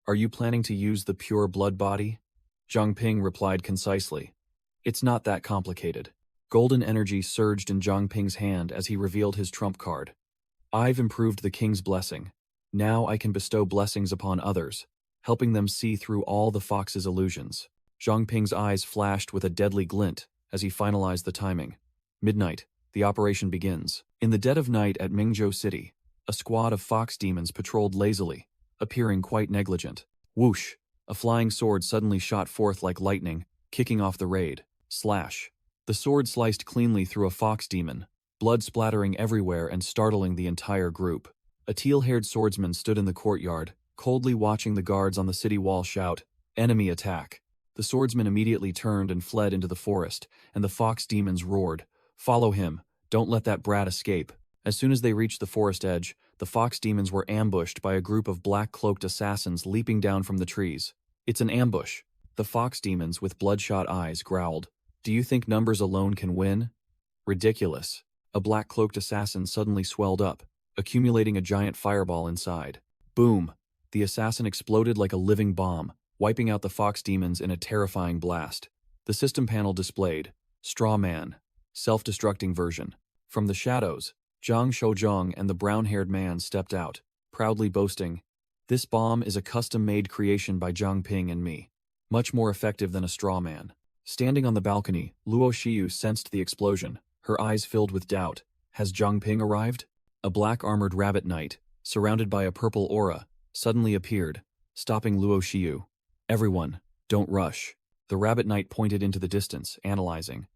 Are you planning to use the pure blood body? Zhang Ping replied concisely. It's not that complicated. Golden energy surged in Zhang Ping's hand as he revealed his trump card. I've improved the king's blessing. Now I can bestow blessings upon others, helping them see through all the fox's illusions. Zhang Ping's eyes flashed with a deadly glint as he finalized the timing. Midnight, the operation begins. In the dead of night at Mingzhou City, a squad of fox demons patrolled lazily, appearing quite negligent. Whoosh! A flying sword suddenly shot forth like lightning, kicking off the raid. Slash! The sword sliced cleanly through a fox demon, blood splattering everywhere and startling the entire group. A teal-haired swordsman stood in the courtyard, coldly watching the guards on the city wall shout, "Enemy attack!" The swordsman immediately turned and fled into the forest, and the fox demons roared, "Follow him! Don't let that brat escape!" As soon as they reached the forest edge, the fox demons were ambushed by a group of black-cloaked assassins leaping down from the trees. "It's an ambush!" The fox demons, with bloodshot eyes, growled. "Do you think numbers alone can win? Ridiculous." A black-cloaked assassin suddenly swelled up, accumulating a giant fireball inside. Boom! The assassin exploded like a living bomb, wiping out the fox demons in a terrifying blast. The system panel displayed, Straw Man, self-destructing version. From the shadows, Zhang Shouzong and the brown-haired man stepped out, proudly boasting, "This bomb is a custom-made creation by Zhang Ping and me. Much more effective than a straw man." Standing on the balcony, Luo Shiyu sensed the explosion, her eyes filled with doubt. Has Zhang Ping arrived? A black-armored rabbit knight, surrounded by a purple aura, suddenly appeared, stopping Luo Xiu. Everyone, don't rush. The rabbit knight pointed into the distance, analyzing.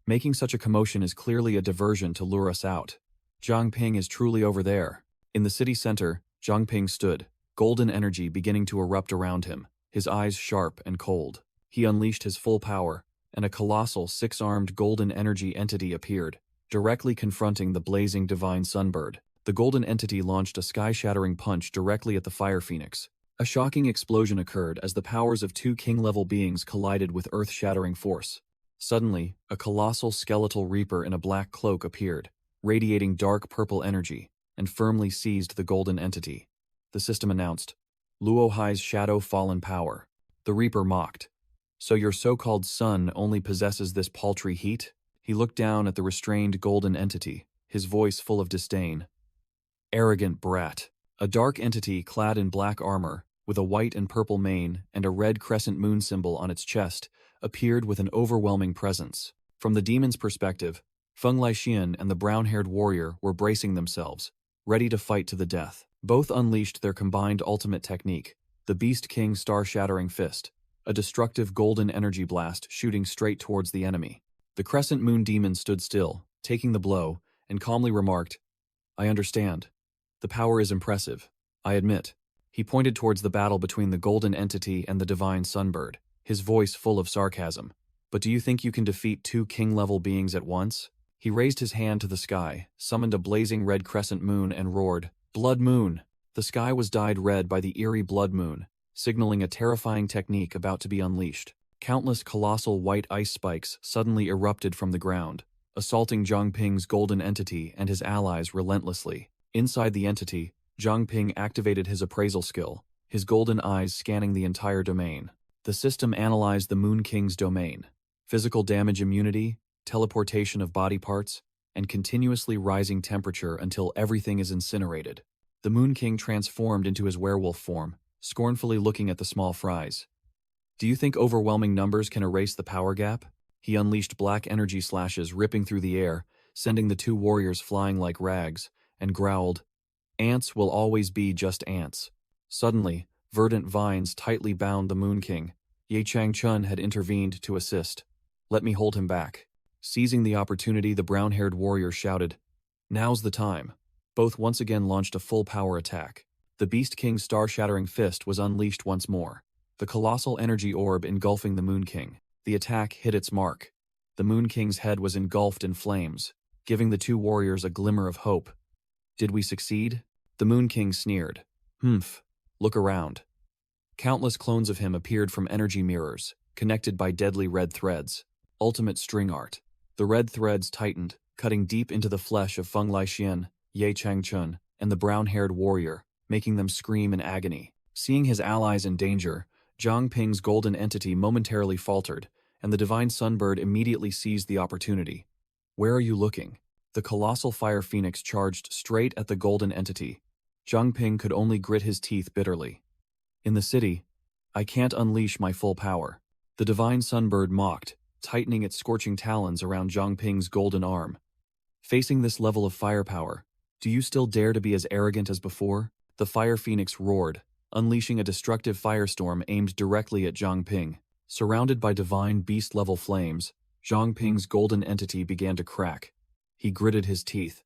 Making such a commotion is clearly a diversion to lure us out. Zhang Ping is truly over there. In the city center, Zhang Ping stood, golden energy beginning to erupt around him, his eyes sharp and cold. He unleashed his full power, and a colossal six-armed golden energy entity appeared, directly confronting the blazing divine sunbird. The golden entity launched a sky-shattering punch directly at the fire phoenix. A shocking explosion occurred as the powers of two king-level beings collided with earth-shattering force. Suddenly, a colossal skeletal reaper in a black cloak appeared, radiating dark purple energy, and firmly seized the golden entity. The system announced, Luo Hai's shadow fallen power. The reaper mocked. So your so-called son only possesses this paltry heat? He looked down at the restrained golden entity, his voice full of disdain. Arrogant brat. A dark entity clad in black armor, with a white and purple mane and a red crescent moon symbol on its chest, appeared with an overwhelming presence. From the demon's perspective, Feng Laixian and the brown-haired warrior were bracing themselves, ready to fight to the death. Both unleashed their combined ultimate technique, the Beast King Star-Shattering Fist, a destructive golden energy blast shooting straight towards the enemy. The crescent moon demon stood still, taking the blow, and calmly remarked, I understand. The power is impressive, I admit. He pointed towards the battle between the golden entity and the divine sunbird, his voice full of sarcasm. But do you think you can defeat two king-level beings at once? He raised his hand to the sky, summoned a blazing red crescent moon and roared, Blood Moon! The sky was dyed red by the eerie blood moon, signaling a terrifying technique about to be unleashed. Countless colossal white ice spikes suddenly erupted from the ground, assaulting Zhang Ping's golden entity and his allies relentlessly. Inside the entity, Zhang Ping activated his appraisal skill, his golden eyes scanning the entire domain. The system analyzed the Moon King's domain, physical damage immunity, teleportation of body parts, and continuously rising temperature until everything is incinerated. The Moon King transformed into his werewolf form, scornfully looking at the small fries. Do you think overwhelming numbers can erase the power gap? He unleashed black energy slashes ripping through the air, sending the two warriors flying like rags, and growled, Ants will always be just ants. Suddenly, verdant vines tightly bound the Moon King. Ye Changchun had intervened to assist. Let me hold him back. Seizing the opportunity, the brown-haired warrior shouted, Now's the time. Both once again launched a full-power attack. The Beast King's star-shattering fist was unleashed once more, the colossal energy orb engulfing the Moon King. The attack hit its mark. The Moon King's head was engulfed in flames, giving the two warriors a glimmer of hope. Did we succeed? The Moon King sneered. Humph. Look around. Countless clones of him appeared from energy mirrors, connected by deadly red threads. Ultimate string art. The red threads tightened, cutting deep into the flesh of Feng Laixian, Ye Changchun, and the brown-haired warrior, making them scream in agony. Seeing his allies in danger, Zhang Ping's golden entity momentarily faltered, and the divine sunbird immediately seized the opportunity. Where are you looking? The colossal fire phoenix charged straight at the golden entity. Zhang Ping could only grit his teeth bitterly. In the city, I can't unleash my full power. The divine sunbird mocked, tightening its scorching talons around Zhang Ping's golden arm. Facing this level of firepower, do you still dare to be as arrogant as before? The fire phoenix roared, unleashing a destructive firestorm aimed directly at Zhang Ping. Surrounded by divine beast-level flames, Zhang Ping's golden entity began to crack. He gritted his teeth.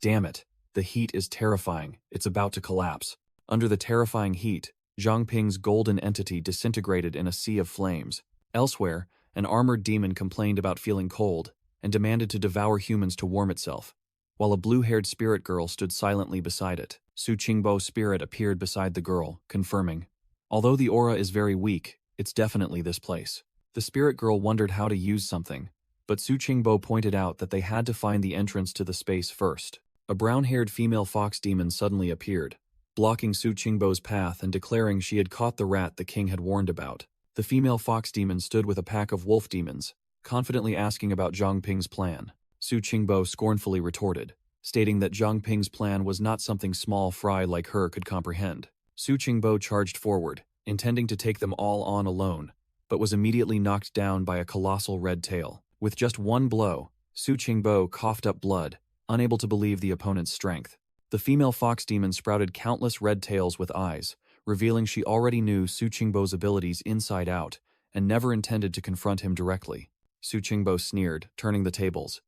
Damn it, the heat is terrifying, it's about to collapse. Under the terrifying heat, Zhang Ping's golden entity disintegrated in a sea of flames. Elsewhere, an armored demon complained about feeling cold and demanded to devour humans to warm itself, while a blue-haired spirit girl stood silently beside it. Su Qingbo's spirit appeared beside the girl, confirming, although the aura is very weak, it's definitely this place. The spirit girl wondered how to use something, but Su Qingbo pointed out that they had to find the entrance to the space first. A brown-haired female fox demon suddenly appeared, blocking Su Qingbo's path and declaring she had caught the rat the king had warned about. The female fox demon stood with a pack of wolf demons, confidently asking about Zhang Ping's plan. Su Qingbo scornfully retorted, stating that Zhang Ping's plan was not something small fry like her could comprehend. Su Qingbo charged forward, intending to take them all on alone, but was immediately knocked down by a colossal red tail. With just one blow, Su Qingbo coughed up blood, unable to believe the opponent's strength. The female fox demon sprouted countless red tails with eyes, revealing she already knew Su Qingbo's abilities inside out and never intended to confront him directly. Su Qingbo sneered, turning the tables.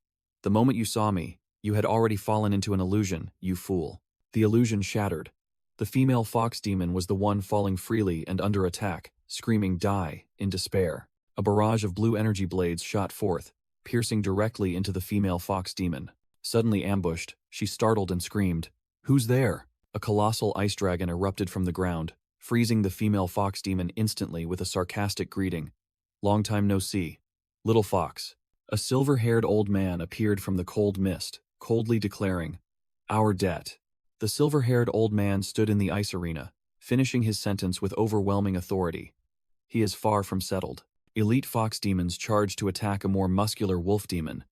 The moment you saw me, you had already fallen into an illusion, you fool. The illusion shattered. The female fox demon was the one falling freely and under attack, screaming "Die!" in despair. A barrage of blue energy blades shot forth, piercing directly into the female fox demon. Suddenly ambushed, she startled and screamed, "Who's there?" A colossal ice dragon erupted from the ground, freezing the female fox demon instantly with a sarcastic greeting. "Long time no see. Little fox." A silver-haired old man appeared from the cold mist, coldly declaring, "Our debt." The silver-haired old man stood in the ice arena, finishing his sentence with overwhelming authority. He is far from settled. Elite fox demons charged to attack a more muscular wolf demon,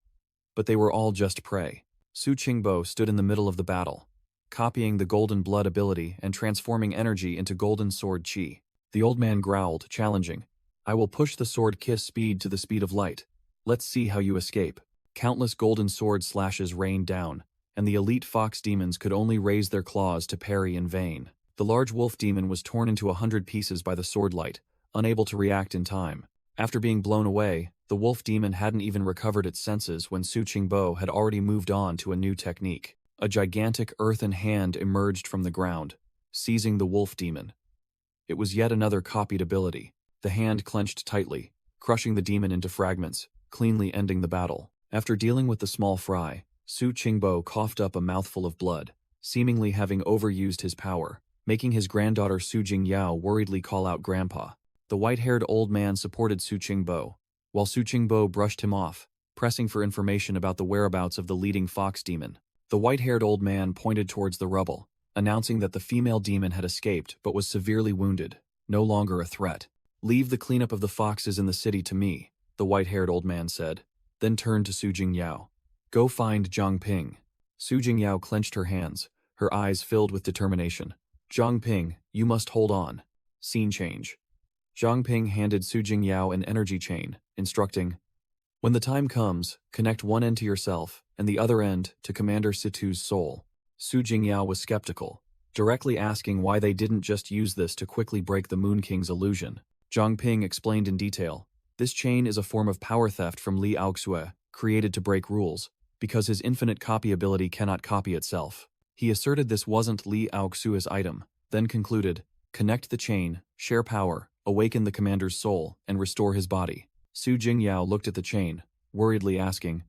but they were all just prey. Su Qingbo stood in the middle of the battle, copying the golden blood ability and transforming energy into golden sword chi. The old man growled, challenging, "I will push the sword kiss speed to the speed of light. Let's see how you escape." Countless golden sword slashes rained down, and the elite fox demons could only raise their claws to parry in vain. The large wolf demon was torn into 100 pieces by the sword light, unable to react in time. After being blown away, the wolf demon hadn't even recovered its senses when Su Qingbo had already moved on to a new technique. A gigantic earthen hand emerged from the ground, seizing the wolf demon. It was yet another copied ability. The hand clenched tightly, crushing the demon into fragments, cleanly ending the battle. After dealing with the small fry, Su Qingbo coughed up a mouthful of blood, seemingly having overused his power, making his granddaughter Su Jingyao worriedly call out "Grandpa." The white-haired old man supported Su Qingbo, while Su Qingbo brushed him off, pressing for information about the whereabouts of the leading fox demon. The white-haired old man pointed towards the rubble, announcing that the female demon had escaped but was severely wounded, no longer a threat. "Leave the cleanup of the foxes in the city to me," the white-haired old man said, then turned to Su Jingyao. "Go find Zhang Ping." Su Jingyao clenched her hands, her eyes filled with determination. "Zhang Ping, you must hold on." Scene change. Zhang Ping handed Su Jingyao an energy chain, instructing, "When the time comes, connect one end to yourself and the other end to Commander Situ's soul." Su Jingyao was skeptical, directly asking why they didn't just use this to quickly break the Moon King's illusion. Zhang Ping explained in detail, "This chain is a form of power theft from Li Aoxue, created to break rules, because his infinite copy ability cannot copy itself." He asserted this wasn't Li Aoxue's item, then concluded, "Connect the chain, share power, awaken the commander's soul, and restore his body." Su Jingyao looked at the chain, worriedly asking,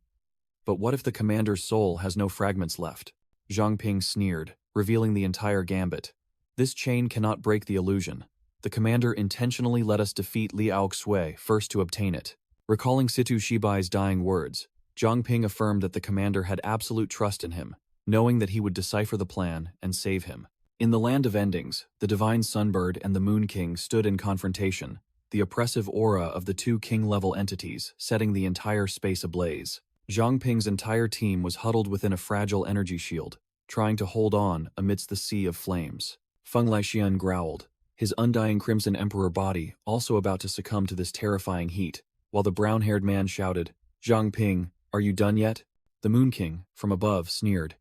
"But what if the commander's soul has no fragments left?" Zhang Ping sneered, revealing the entire gambit. "This chain cannot break the illusion. The commander intentionally let us defeat Li Aoxue first to obtain it." Recalling Situ Shibai's dying words, Zhang Ping affirmed that the commander had absolute trust in him, knowing that he would decipher the plan and save him. In the land of endings, the divine Sunbird and the Moon King stood in confrontation, the oppressive aura of the two king-level entities setting the entire space ablaze. Zhang Ping's entire team was huddled within a fragile energy shield, trying to hold on amidst the sea of flames. Feng Laixian growled, his undying Crimson Emperor body also about to succumb to this terrifying heat, while the brown-haired man shouted, "Zhang Ping, are you done yet?" The Moon King, from above, sneered,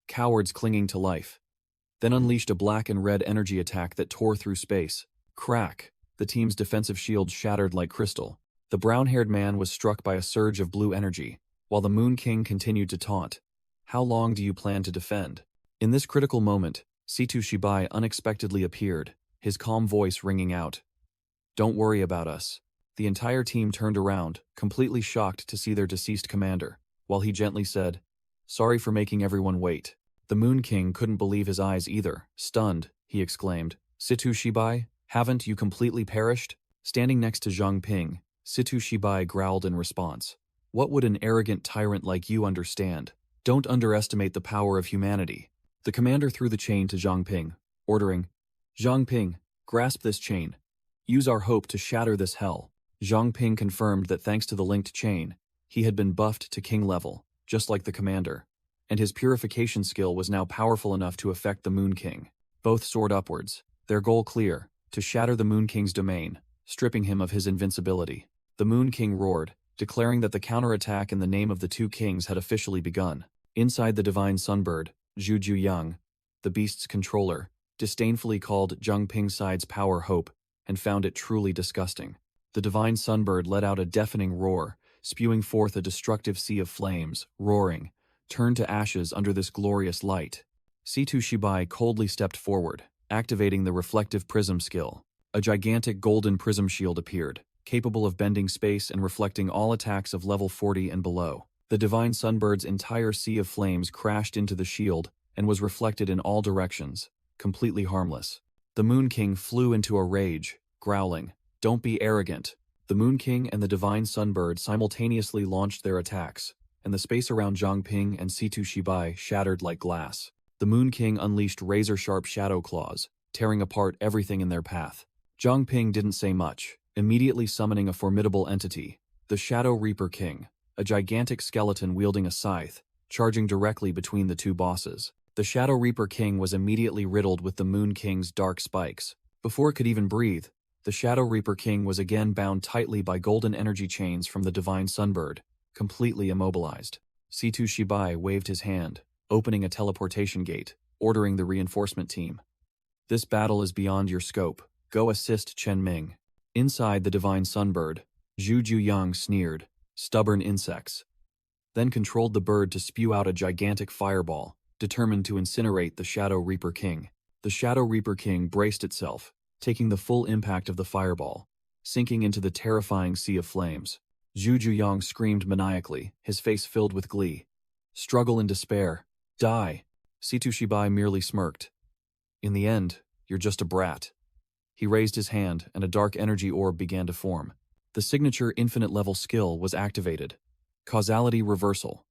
"Cowards clinging to life," then unleashed a black and red energy attack that tore through space. Crack! The team's defensive shield shattered like crystal. The brown-haired man was struck by a surge of blue energy, while the Moon King continued to taunt, "How long do you plan to defend?" In this critical moment, Situ Shibai unexpectedly appeared, his calm voice ringing out, "Don't worry about us." The entire team turned around, completely shocked to see their deceased commander, while he gently said, "Sorry for making everyone wait." The Moon King couldn't believe his eyes either. Stunned, he exclaimed, "Situ Shibai, haven't you completely perished?" Standing next to Zhang Ping, Situ Shibai growled in response, "What would an arrogant tyrant like you understand? Don't underestimate the power of humanity." The commander threw the chain to Zhang Ping, ordering, "Zhang Ping, grasp this chain. Use our hope to shatter this hell." Zhang Ping confirmed that thanks to the linked chain, he had been buffed to king level, just like the commander, and his purification skill was now powerful enough to affect the Moon King. Both soared upwards, their goal clear, to shatter the Moon King's domain, stripping him of his invincibility. The Moon King roared, declaring that the counterattack in the name of the two kings had officially begun. Inside the divine sunbird, Zhu Yang, the beast's controller, disdainfully called Zheng Pingside's power hope and found it truly disgusting. The divine sunbird let out a deafening roar, spewing forth a destructive sea of flames, roaring, turned to ashes under this glorious light. Situ Shibai coldly stepped forward, activating the reflective prism skill. A gigantic golden prism shield appeared, capable of bending space and reflecting all attacks of level 40 and below. The divine sunbird's entire sea of flames crashed into the shield and was reflected in all directions, completely harmless. The Moon King flew into a rage, growling, "Don't be arrogant." The Moon King and the divine sunbird simultaneously launched their attacks, and the space around Zhangping and Situ Shibai shattered like glass. The Moon King unleashed razor-sharp shadow claws, tearing apart everything in their path. Zhangping didn't say much, immediately summoning a formidable entity, the Shadow Reaper King, a gigantic skeleton wielding a scythe, charging directly between the two bosses. The Shadow Reaper King was immediately riddled with the Moon King's dark spikes. Before it could even breathe, the Shadow Reaper King was again bound tightly by golden energy chains from the divine sunbird, completely immobilized. Situ Shibai waved his hand, opening a teleportation gate, ordering the reinforcement team. "This battle is beyond your scope. Go assist Chen Ming." Inside the divine sunbird, Zhu Yang sneered, "Stubborn insects," then controlled the bird to spew out a gigantic fireball, determined to incinerate the Shadow Reaper King. The Shadow Reaper King braced itself, taking the full impact of the fireball, sinking into the terrifying sea of flames. Zhu Yang screamed maniacally, his face filled with glee. "Struggle in despair. Die." Situ Shibai merely smirked. "In the end, you're just a brat." He raised his hand, and a dark energy orb began to form. The signature infinite-level skill was activated. Causality Reversal.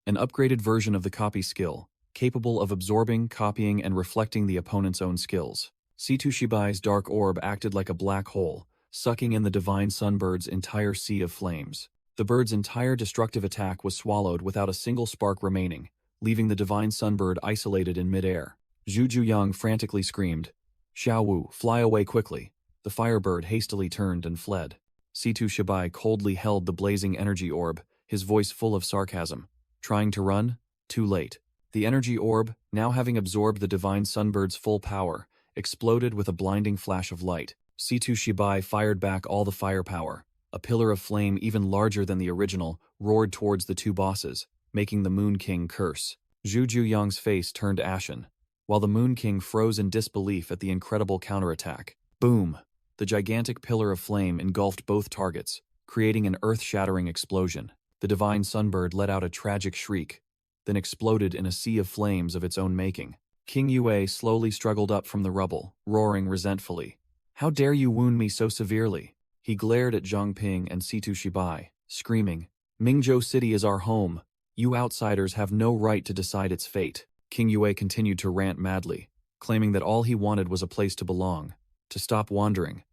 An upgraded version of the copy skill, capable of absorbing, copying, and reflecting the opponent's own skills. Situ Shibai's dark orb acted like a black hole, sucking in the divine sunbird's entire sea of flames. The bird's entire destructive attack was swallowed without a single spark remaining, leaving the divine sunbird isolated in midair. Zhu Yang frantically screamed, "Xiao Wu, fly away quickly." The firebird hastily turned and fled. Situ Shibai coldly held the blazing energy orb, his voice full of sarcasm. Trying to run? Too late. The energy orb, now having absorbed the divine sunbird's full power, exploded with a blinding flash of light. Situ Shibai fired back all the firepower. A pillar of flame even larger than the original roared towards the two bosses, making the Moon King curse. Zhu Yang's face turned ashen, while the Moon King froze in disbelief at the incredible counterattack. Boom! The gigantic pillar of flame engulfed both targets, creating an earth-shattering explosion. The divine sunbird let out a tragic shriek, then exploded in a sea of flames of its own making. King Yue slowly struggled up from the rubble, roaring resentfully. "How dare you wound me so severely?" He glared at Zhangping and Situ Shibai, screaming, "Mingzhou City is our home. You outsiders have no right to decide its fate." King Yue continued to rant madly, claiming that all he wanted was a place to belong, to stop wandering.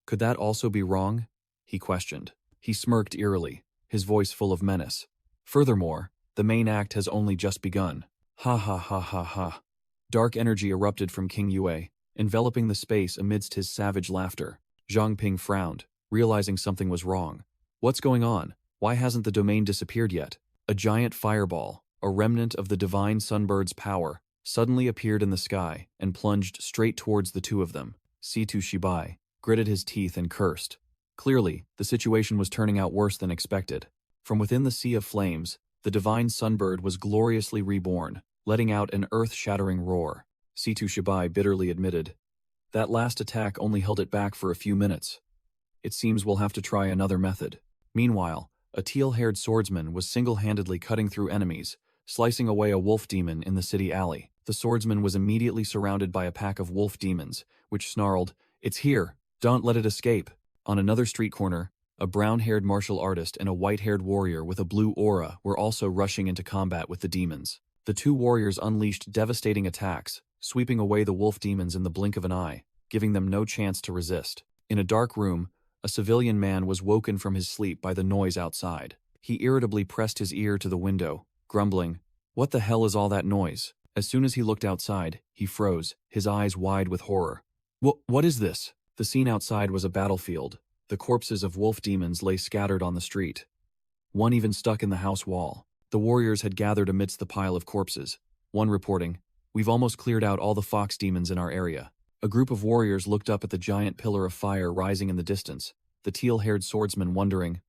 Could that also be wrong? He questioned. He smirked eerily, his voice full of menace. Furthermore, the main act has only just begun. Ha ha ha ha ha. Dark energy erupted from King Yue, enveloping the space amidst his savage laughter. Zhangping frowned, realizing something was wrong. What's going on? Why hasn't the domain disappeared yet? A giant fireball, a remnant of the divine sunbird's power, suddenly appeared in the sky and plunged straight towards the two of them. Situ Shibai gritted his teeth and cursed. Clearly, the situation was turning out worse than expected. From within the sea of flames, the divine sunbird was gloriously reborn, letting out an earth-shattering roar. Situ Shibai bitterly admitted, "That last attack only held it back for a few minutes. It seems we'll have to try another method." Meanwhile, a teal-haired swordsman was single-handedly cutting through enemies, slicing away a wolf demon in the city alley. The swordsman was immediately surrounded by a pack of wolf demons, which snarled, "It's here! Don't let it escape!" On another street corner, a brown-haired martial artist and a white-haired warrior with a blue aura were also rushing into combat with the demons. The two warriors unleashed devastating attacks, sweeping away the wolf demons in the blink of an eye, giving them no chance to resist. In a dark room, a civilian man was woken from his sleep by the noise outside. He irritably pressed his ear to the window, grumbling, "What the hell is all that noise?" As soon as he looked outside, he froze, his eyes wide with horror. What is this?" The scene outside was a battlefield. The corpses of wolf demons lay scattered on the street. One even stuck in the house wall. The warriors had gathered amidst the pile of corpses, one reporting, "We've almost cleared out all the fox demons in our area." A group of warriors looked up at the giant pillar of fire rising in the distance, the teal-haired swordsman wondering,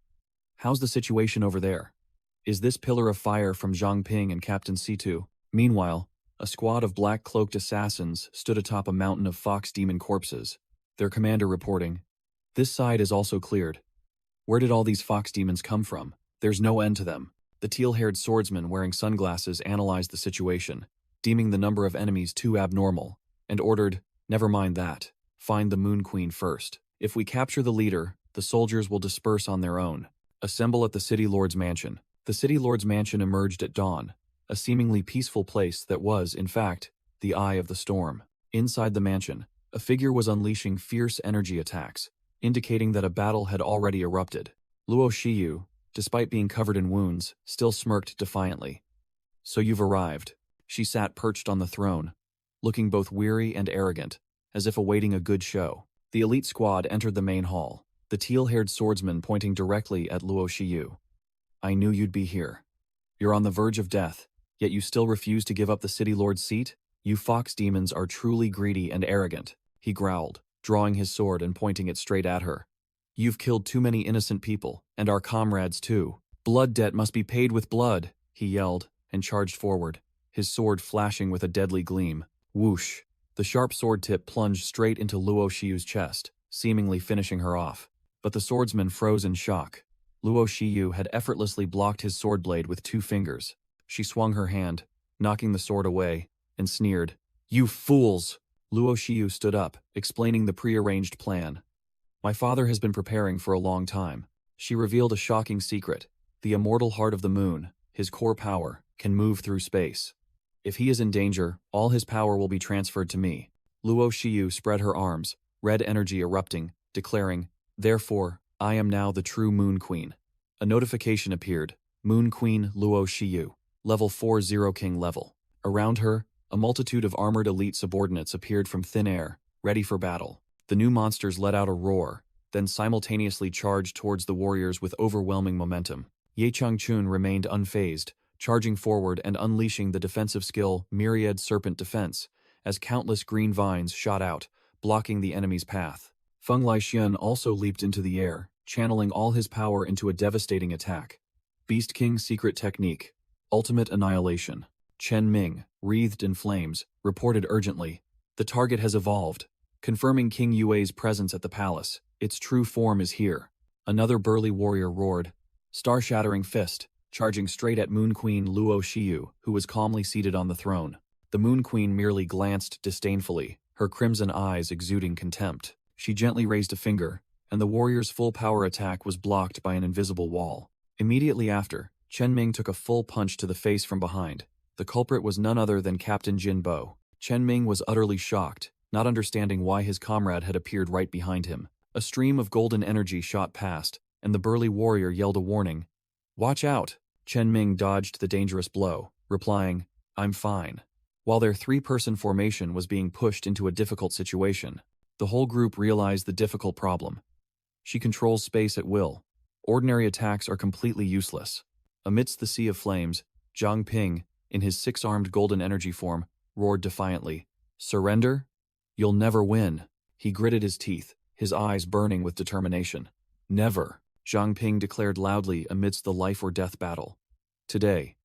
"How's the situation over there? Is this pillar of fire from Zhang Ping and Captain C2? Meanwhile, a squad of black-cloaked assassins stood atop a mountain of fox demon corpses, their commander reporting, "This side is also cleared. Where did all these fox demons come from? There's no end to them." The teal-haired swordsman wearing sunglasses analyzed the situation, deeming the number of enemies too abnormal, and ordered, "Never mind that. Find the Moon Queen first. If we capture the leader, the soldiers will disperse on their own. Assemble at the City Lord's mansion." The City Lord's mansion emerged at dawn, a seemingly peaceful place that was, in fact, the eye of the storm. Inside the mansion, a figure was unleashing fierce energy attacks, indicating that a battle had already erupted. Luo Shiyu, despite being covered in wounds, still smirked defiantly. "So you've arrived." She sat perched on the throne, looking both weary and arrogant, as if awaiting a good show. The elite squad entered the main hall, the teal-haired swordsman pointing directly at Luo Shiyu. "I knew you'd be here. You're on the verge of death, yet you still refuse to give up the city lord's seat? You fox demons are truly greedy and arrogant," he growled, drawing his sword and pointing it straight at her. "You've killed too many innocent people, and our comrades too. Blood debt must be paid with blood," he yelled, and charged forward, his sword flashing with a deadly gleam. Whoosh! The sharp sword tip plunged straight into Luo Shiyu's chest, seemingly finishing her off. But the swordsman froze in shock. Luo Shiyu had effortlessly blocked his sword blade with 2 fingers. She swung her hand, knocking the sword away, and sneered, "You fools!" Luo Shiyu stood up, explaining the prearranged plan. "My father has been preparing for a long time." She revealed a shocking secret. The immortal heart of the moon, his core power, can move through space. If he is in danger, all his power will be transferred to me. Luo Shiyu spread her arms, red energy erupting, declaring, "Therefore, I am now the true Moon Queen." A notification appeared. Moon Queen Luo Shiyu, level 4 Zero King level. Around her, a multitude of armored elite subordinates appeared from thin air, ready for battle. The new monsters let out a roar, then simultaneously charged towards the warriors with overwhelming momentum. Ye Changchun remained unfazed, charging forward and unleashing the defensive skill Myriad Serpent Defense, as countless green vines shot out, blocking the enemy's path. Feng Laixian also leaped into the air, channeling all his power into a devastating attack. Beast King's secret technique, Ultimate Annihilation. Chen Ming, wreathed in flames, reported urgently, "The target has evolved, confirming King Yue's presence at the palace. Its true form is here." Another burly warrior roared, Star-Shattering Fist, charging straight at Moon Queen Luo Shiyu, who was calmly seated on the throne. The Moon Queen merely glanced disdainfully, her crimson eyes exuding contempt. She gently raised a finger, and the warrior's full power attack was blocked by an invisible wall. Immediately after, Chen Ming took a full punch to the face from behind. The culprit was none other than Captain Jin Bo. Chen Ming was utterly shocked, not understanding why his comrade had appeared right behind him. A stream of golden energy shot past, and the burly warrior yelled a warning. "Watch out!" Chen Ming dodged the dangerous blow, replying, "I'm fine." While their 3-person formation was being pushed into a difficult situation, the whole group realized the difficult problem. She controls space at will. Ordinary attacks are completely useless. Amidst the sea of flames, Zhang Ping, in his 6-armed golden energy form, roared defiantly, "Surrender? You'll never win." He gritted his teeth, his eyes burning with determination. "Never," Zhang Ping declared loudly amidst the life-or-death battle. "Today,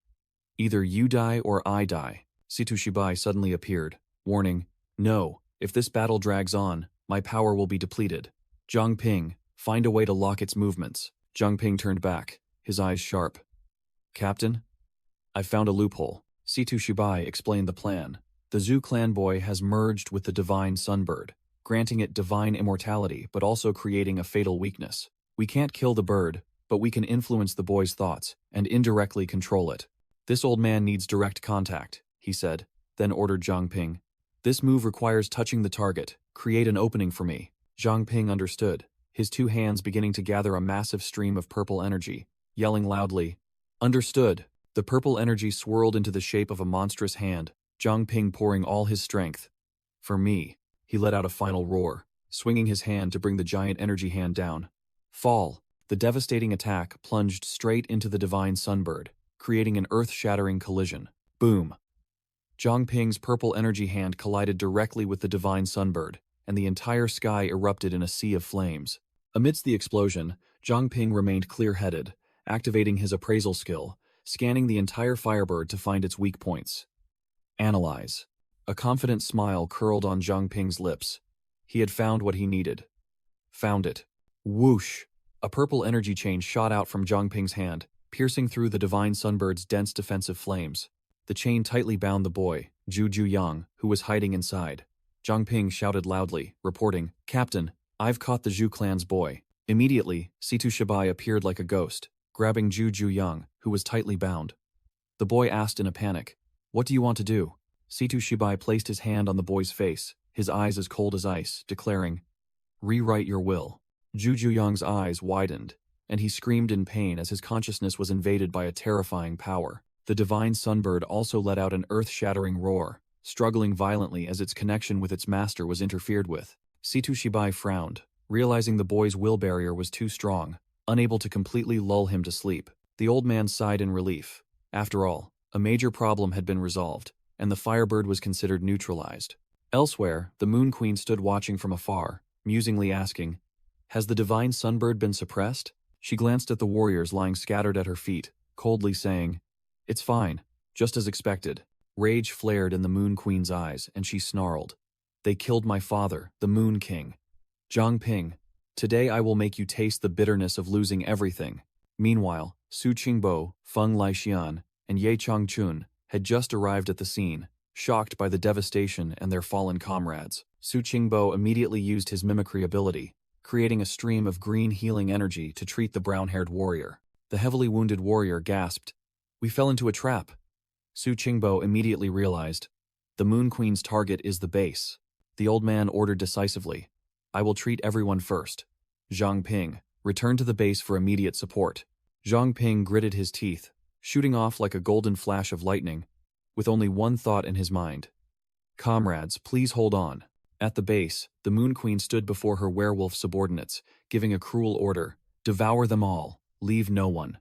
either you die or I die." Situ Shibai suddenly appeared, warning, "No, if this battle drags on, my power will be depleted. Zhang Ping, find a way to lock its movements." Zhang Ping turned back, his eyes sharp. "Captain? I've found a loophole." Situ Shibai explained the plan. The Zhu clan boy has merged with the divine sunbird, granting it divine immortality but also creating a fatal weakness. We can't kill the bird, but we can influence the boy's thoughts and indirectly control it. "This old man needs direct contact," he said, then ordered Zhang Ping. "This move requires touching the target. Create an opening for me." Zhang Ping understood, his 2 hands beginning to gather a massive stream of purple energy, yelling loudly, "Understood." The purple energy swirled into the shape of a monstrous hand, Zhang Ping pouring all his strength. "For me." He let out a final roar, swinging his hand to bring the giant energy hand down. Fall. The devastating attack plunged straight into the divine sunbird, creating an earth-shattering collision. Boom! Zhang Ping's purple energy hand collided directly with the divine sunbird, and the entire sky erupted in a sea of flames. Amidst the explosion, Zhang Ping remained clear-headed, activating his appraisal skill, scanning the entire firebird to find its weak points. Analyze. A confident smile curled on Zhang Ping's lips. He had found what he needed. Found it. Whoosh! A purple energy chain shot out from Zhang Ping's hand, piercing through the divine sunbird's dense defensive flames. The chain tightly bound the boy, Zhu Yang, who was hiding inside. Zhang Ping shouted loudly, reporting, "Captain, I've caught the Zhu clan's boy." Immediately, Situ Shibai appeared like a ghost, grabbing Zhu Yang, who was tightly bound. The boy asked in a panic, "What do you want to do?" Situ Shibai placed his hand on the boy's face, his eyes as cold as ice, declaring, "Rewrite your will." Zhu Yang's eyes widened, and he screamed in pain as his consciousness was invaded by a terrifying power. The divine sunbird also let out an earth-shattering roar, struggling violently as its connection with its master was interfered with. Situ Shibai frowned, realizing the boy's will barrier was too strong, unable to completely lull him to sleep. The old man sighed in relief. After all, a major problem had been resolved, and the firebird was considered neutralized. Elsewhere, the Moon Queen stood watching from afar, musingly asking, "Has the divine sunbird been suppressed?" She glanced at the warriors lying scattered at her feet, coldly saying, "It's fine, just as expected." Rage flared in the Moon Queen's eyes, and she snarled, "They killed my father, the Moon King. Zhang Ping, today I will make you taste the bitterness of losing everything." Meanwhile, Su Qingbo, Feng Laixian, and Ye Changchun had just arrived at the scene, shocked by the devastation and their fallen comrades. Su Qingbo immediately used his mimicry ability, creating a stream of green healing energy to treat the brown-haired warrior. The heavily wounded warrior gasped, "We fell into a trap." Su Qingbo immediately realized, the Moon Queen's target is the base. The old man ordered decisively, "I will treat everyone first. Zhang Ping, return to the base for immediate support." Zhang Ping gritted his teeth, shooting off like a golden flash of lightning, with only one thought in his mind. "Comrades, please hold on." At the base, the Moon Queen stood before her werewolf subordinates, giving a cruel order, "Devour them all, leave no one."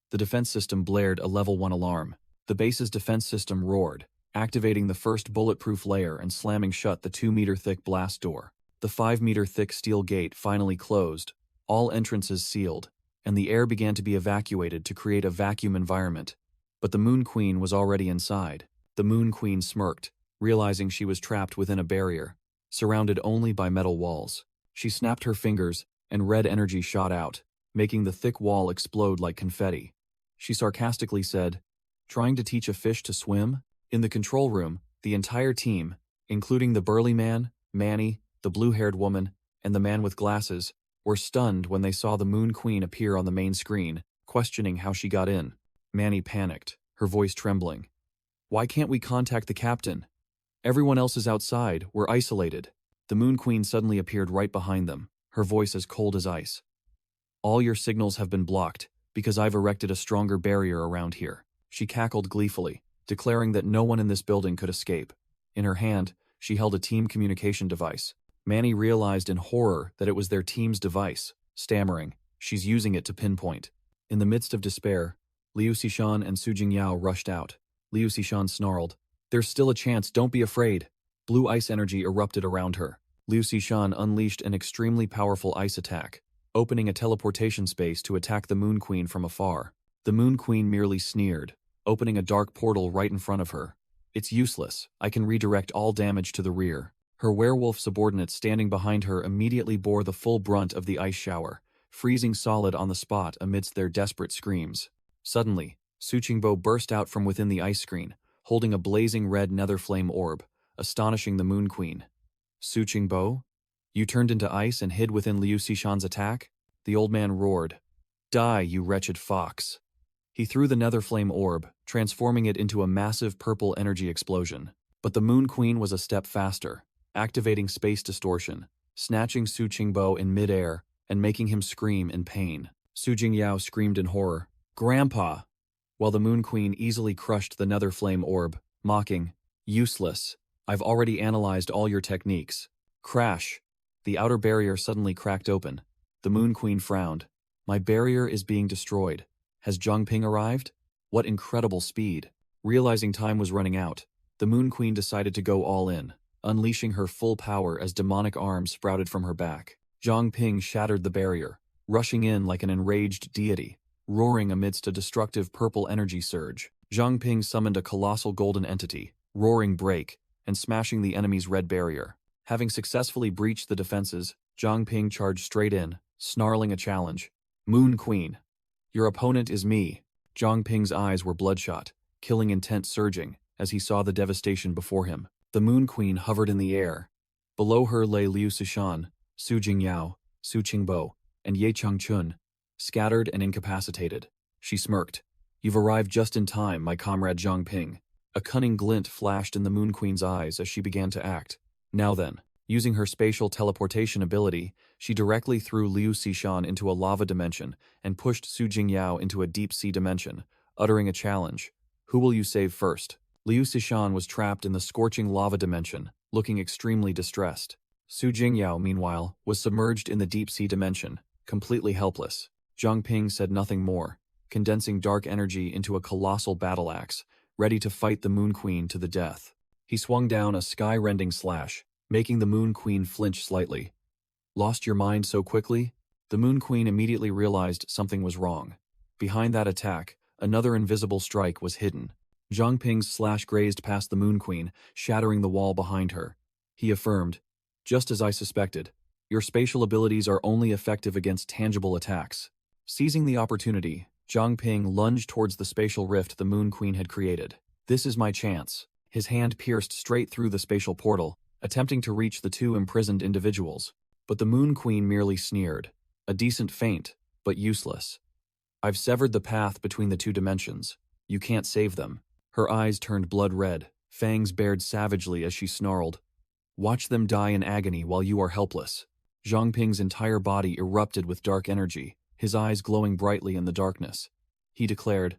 The defense system blared a level 1 alarm. The base's defense system roared, activating the first bulletproof layer and slamming shut the 2-meter-thick blast door. The 5-meter-thick steel gate finally closed, all entrances sealed, and the air began to be evacuated to create a vacuum environment. But the Moon Queen was already inside. The Moon Queen smirked, realizing she was trapped within a barrier, surrounded only by metal walls. She snapped her fingers, and red energy shot out, making the thick wall explode like confetti. She sarcastically said, "Trying to teach a fish to swim?" In the control room, the entire team, including the burly man, Manny, the blue-haired woman, and the man with glasses, were stunned when they saw the Moon Queen appear on the main screen, questioning how she got in. Manny panicked, her voice trembling. "Why can't we contact the captain? Everyone else is outside, we're isolated." The Moon Queen suddenly appeared right behind them, her voice as cold as ice. "All your signals have been blocked, because I've erected a stronger barrier around here." She cackled gleefully, declaring that no one in this building could escape. In her hand, she held a team communication device. Manny realized in horror that it was their team's device, stammering, "She's using it to pinpoint." In the midst of despair, Liu Xishan and Su Jingyao rushed out. Liu Xishan snarled, "There's still a chance, don't be afraid." Blue ice energy erupted around her. Liu Xishan unleashed an extremely powerful ice attack, opening a teleportation space to attack the Moon Queen from afar. The Moon Queen merely sneered, opening a dark portal right in front of her. "It's useless, I can redirect all damage to the rear." Her werewolf subordinates standing behind her immediately bore the full brunt of the ice shower, freezing solid on the spot amidst their desperate screams. Suddenly, Su Qingbo burst out from within the ice screen, holding a blazing red nether flame orb, astonishing the Moon Queen. "Su Qingbo? You turned into ice and hid within Liu Xishan's attack?" The old man roared. "Die, you wretched fox." He threw the nether flame orb, transforming it into a massive purple energy explosion. But the Moon Queen was a step faster, activating space distortion, snatching Su Qingbo in midair and making him scream in pain. Su Jingyao screamed in horror, "Grandpa!" while the Moon Queen easily crushed the nether flame orb, mocking, "Useless. I've already analyzed all your techniques." Crash! The outer barrier suddenly cracked open. The Moon Queen frowned. "My barrier is being destroyed. Has Zhang Ping arrived?" What incredible speed! Realizing time was running out, the Moon Queen decided to go all in, unleashing her full power as demonic arms sprouted from her back. Zhang Ping shattered the barrier, rushing in like an enraged deity, roaring amidst a destructive purple energy surge. Zhang Ping summoned a colossal golden entity, roaring break, and smashing the enemy's red barrier. Having successfully breached the defenses, Zhang Ping charged straight in, snarling a challenge. Moon Queen, your opponent is me. Zhang Ping's eyes were bloodshot, killing intent surging as he saw the devastation before him. The Moon Queen hovered in the air. Below her lay Liu Sishan, Su Jingyao, Su Qingbo, and Ye Changchun, scattered and incapacitated. She smirked. You've arrived just in time, my comrade Zhang Ping. A cunning glint flashed in the Moon Queen's eyes as she began to act. Now then, using her spatial teleportation ability, she directly threw Liu Sishan into a lava dimension and pushed Su Jingyao into a deep-sea dimension, uttering a challenge. Who will you save first? Liu Sishan was trapped in the scorching lava dimension, looking extremely distressed. Su Jingyao, meanwhile, was submerged in the deep-sea dimension, completely helpless. Zhang Ping said nothing more, condensing dark energy into a colossal battle axe, ready to fight the Moon Queen to the death. He swung down a sky-rending slash, making the Moon Queen flinch slightly. Lost your mind so quickly? The Moon Queen immediately realized something was wrong. Behind that attack, another invisible strike was hidden. Zhang Ping's slash grazed past the Moon Queen, shattering the wall behind her. He affirmed, just as I suspected, your spatial abilities are only effective against tangible attacks. Seizing the opportunity, Zhang Ping lunged towards the spatial rift the Moon Queen had created. This is my chance. His hand pierced straight through the spatial portal, attempting to reach the two imprisoned individuals. But the Moon Queen merely sneered. A decent feint, but useless. I've severed the path between the two dimensions. You can't save them. Her eyes turned blood red, fangs bared savagely as she snarled. Watch them die in agony while you are helpless. Zhang Ping's entire body erupted with dark energy, his eyes glowing brightly in the darkness. He declared,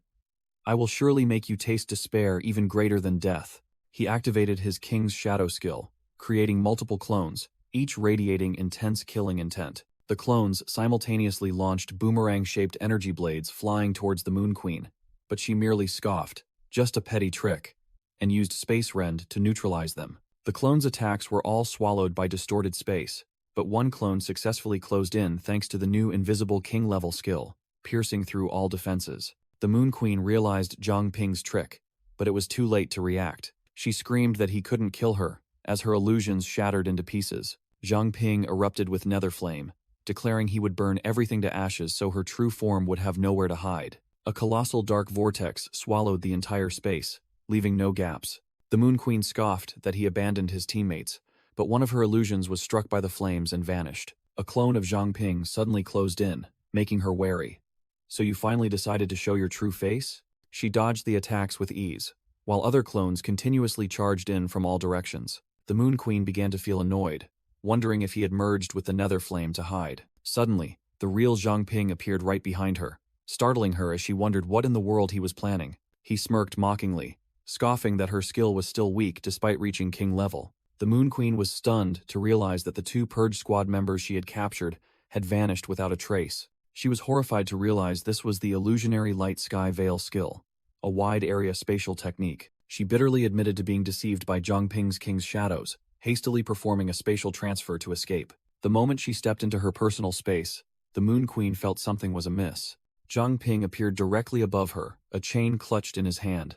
I will surely make you taste despair even greater than death. He activated his King's Shadow skill, creating multiple clones, each radiating intense killing intent. The clones simultaneously launched boomerang-shaped energy blades flying towards the Moon Queen, but she merely scoffed, just a petty trick, and used Space Rend to neutralize them. The clones' attacks were all swallowed by distorted space, but one clone successfully closed in thanks to the new invisible king-level skill, piercing through all defenses. The Moon Queen realized Zhang Ping's trick, but it was too late to react. She screamed that he couldn't kill her, as her illusions shattered into pieces. Zhang Ping erupted with nether flame, declaring he would burn everything to ashes so her true form would have nowhere to hide. A colossal dark vortex swallowed the entire space, leaving no gaps. The Moon Queen scoffed that he abandoned his teammates, but one of her illusions was struck by the flames and vanished. A clone of Zhang Ping suddenly closed in, making her wary. So you finally decided to show your true face? She dodged the attacks with ease, while other clones continuously charged in from all directions. The Moon Queen began to feel annoyed, wondering if he had merged with the nether flame to hide. Suddenly, the real Zhang Ping appeared right behind her, startling her as she wondered what in the world he was planning. He smirked mockingly, scoffing that her skill was still weak despite reaching king level. The Moon Queen was stunned to realize that the two Purge Squad members she had captured had vanished without a trace. She was horrified to realize this was the illusionary light sky veil skill, a wide-area spatial technique. She bitterly admitted to being deceived by Zhang Ping's King's shadows, hastily performing a spatial transfer to escape. The moment she stepped into her personal space, the Moon Queen felt something was amiss. Zhang Ping appeared directly above her, a chain clutched in his hand.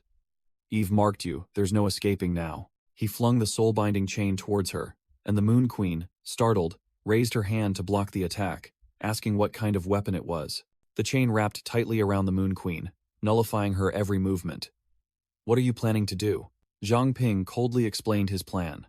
Eve marked you, there's no escaping now. He flung the soul-binding chain towards her, and the Moon Queen, startled, raised her hand to block the attack, asking what kind of weapon it was. The chain wrapped tightly around the Moon Queen, nullifying her every movement. What are you planning to do? Zhang Ping coldly explained his plan,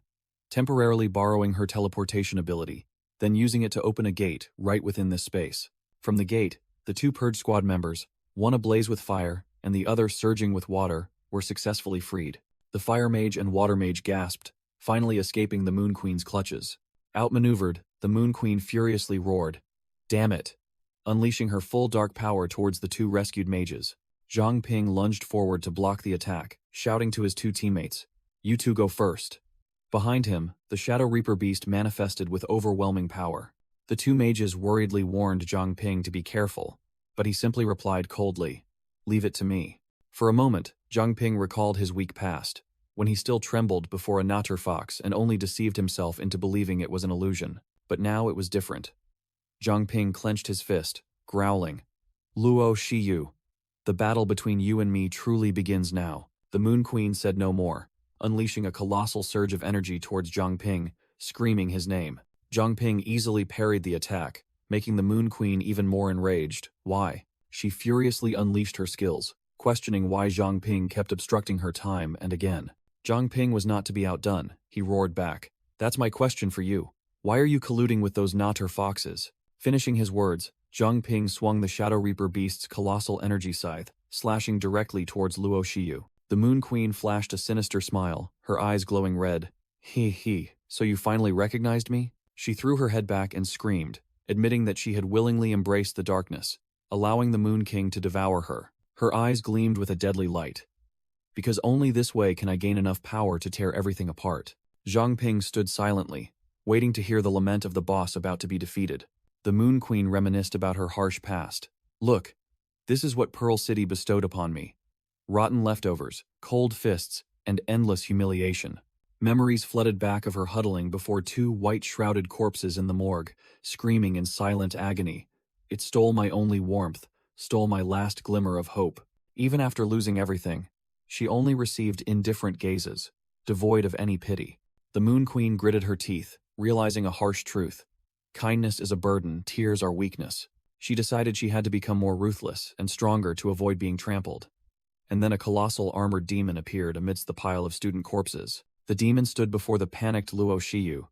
temporarily borrowing her teleportation ability, then using it to open a gate right within this space. From the gate, the two Purge Squad members, one ablaze with fire and the other surging with water, were successfully freed. The Fire Mage and Water Mage gasped, finally escaping the Moon Queen's clutches. Outmaneuvered, the Moon Queen furiously roared, "Damn it!" unleashing her full dark power towards the two rescued mages. Zhang Ping lunged forward to block the attack, shouting to his two teammates, "You two go first." Behind him, the Shadow Reaper beast manifested with overwhelming power. The two mages worriedly warned Zhang Ping to be careful, but he simply replied coldly, "Leave it to me." For a moment, Zhang Ping recalled his week past, when he still trembled before a natter fox and only deceived himself into believing it was an illusion. But now it was different. Zhang Ping clenched his fist, growling, "Luo Shiyu, the battle between you and me truly begins now." The Moon Queen said no more, unleashing a colossal surge of energy towards Zhang Ping, screaming his name. Zhang Ping easily parried the attack, making the Moon Queen even more enraged. Why? She furiously unleashed her skills, questioning why Zhang Ping kept obstructing her time and again. Zhang Ping was not to be outdone. He roared back, "That's my question for you. Why are you colluding with those natter foxes?" Finishing his words, Zhang Ping swung the Shadow Reaper beast's colossal energy scythe, slashing directly towards Luo Shiyu. The Moon Queen flashed a sinister smile, her eyes glowing red. He, so you finally recognized me?" She threw her head back and screamed, admitting that she had willingly embraced the darkness, allowing the Moon King to devour her. Her eyes gleamed with a deadly light. "Because only this way can I gain enough power to tear everything apart." Zhang Ping stood silently, waiting to hear the lament of the boss about to be defeated. The Moon Queen reminisced about her harsh past. "Look, this is what Pearl City bestowed upon me. Rotten leftovers, cold fists, and endless humiliation." Memories flooded back of her huddling before two white-shrouded corpses in the morgue, screaming in silent agony. "It stole my only warmth, stole my last glimmer of hope." Even after losing everything, she only received indifferent gazes, devoid of any pity. The Moon Queen gritted her teeth, realizing a harsh truth. Kindness is a burden, tears are weakness. She decided she had to become more ruthless and stronger to avoid being trampled. And then a colossal armored demon appeared amidst the pile of student corpses. The demon stood before the panicked Luo Shiyu,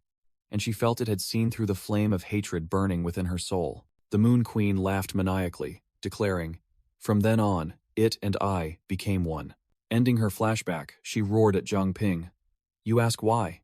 and she felt it had seen through the flame of hatred burning within her soul. The Moon Queen laughed maniacally, declaring, "From then on, it and I became one." Ending her flashback, she roared at Zhang Ping. "You ask why?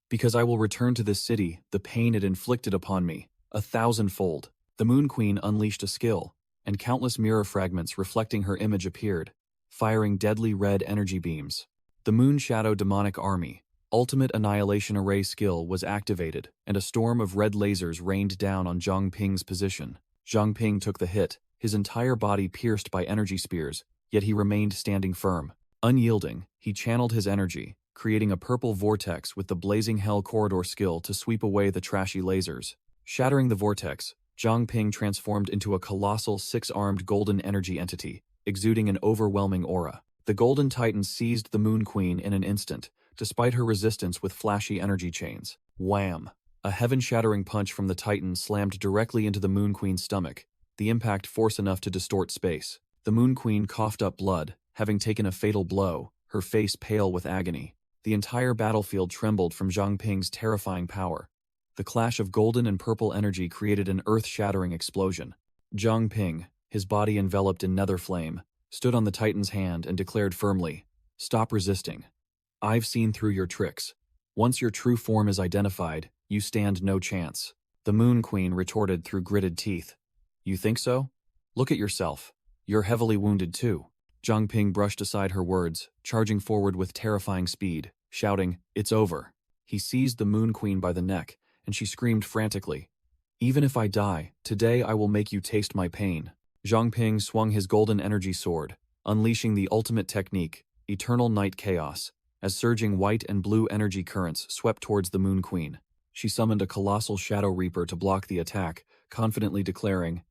Because I will return to this city the pain it inflicted upon me, 1,000-fold." The Moon Queen unleashed a skill, and countless mirror fragments reflecting her image appeared, firing deadly red energy beams. The Moon Shadow Demonic Army, Ultimate Annihilation Array skill was activated, and a storm of red lasers rained down on Zhang Ping's position. Zhang Ping took the hit, his entire body pierced by energy spears, yet he remained standing firm. Unyielding, he channeled his energy, creating a purple vortex with the Blazing Hell Corridor skill to sweep away the trashy lasers. Shattering the vortex, Zhang Ping transformed into a colossal six-armed golden energy entity, exuding an overwhelming aura. The Golden Titan seized the Moon Queen in an instant, despite her resistance with flashy energy chains. Wham! A heaven-shattering punch from the Titan slammed directly into the Moon Queen's stomach, the impact force enough to distort space. The Moon Queen coughed up blood, having taken a fatal blow, her face pale with agony. The entire battlefield trembled from Zhang Ping's terrifying power. The clash of golden and purple energy created an earth-shattering explosion. Zhang Ping, his body enveloped in nether flame, stood on the Titan's hand and declared firmly, "Stop resisting. I've seen through your tricks. Once your true form is identified, you stand no chance." The Moon Queen retorted through gritted teeth, "You think so? Look at yourself. You're heavily wounded too." Zhang Ping brushed aside her words, charging forward with terrifying speed, shouting, "It's over." He seized the Moon Queen by the neck, and she screamed frantically, "Even if I die, today I will make you taste my pain." Zhang Ping swung his golden energy sword, unleashing the ultimate technique, Eternal Night Chaos, as surging white and blue energy currents swept towards the Moon Queen. She summoned a colossal Shadow Reaper to block the attack, confidently declaring,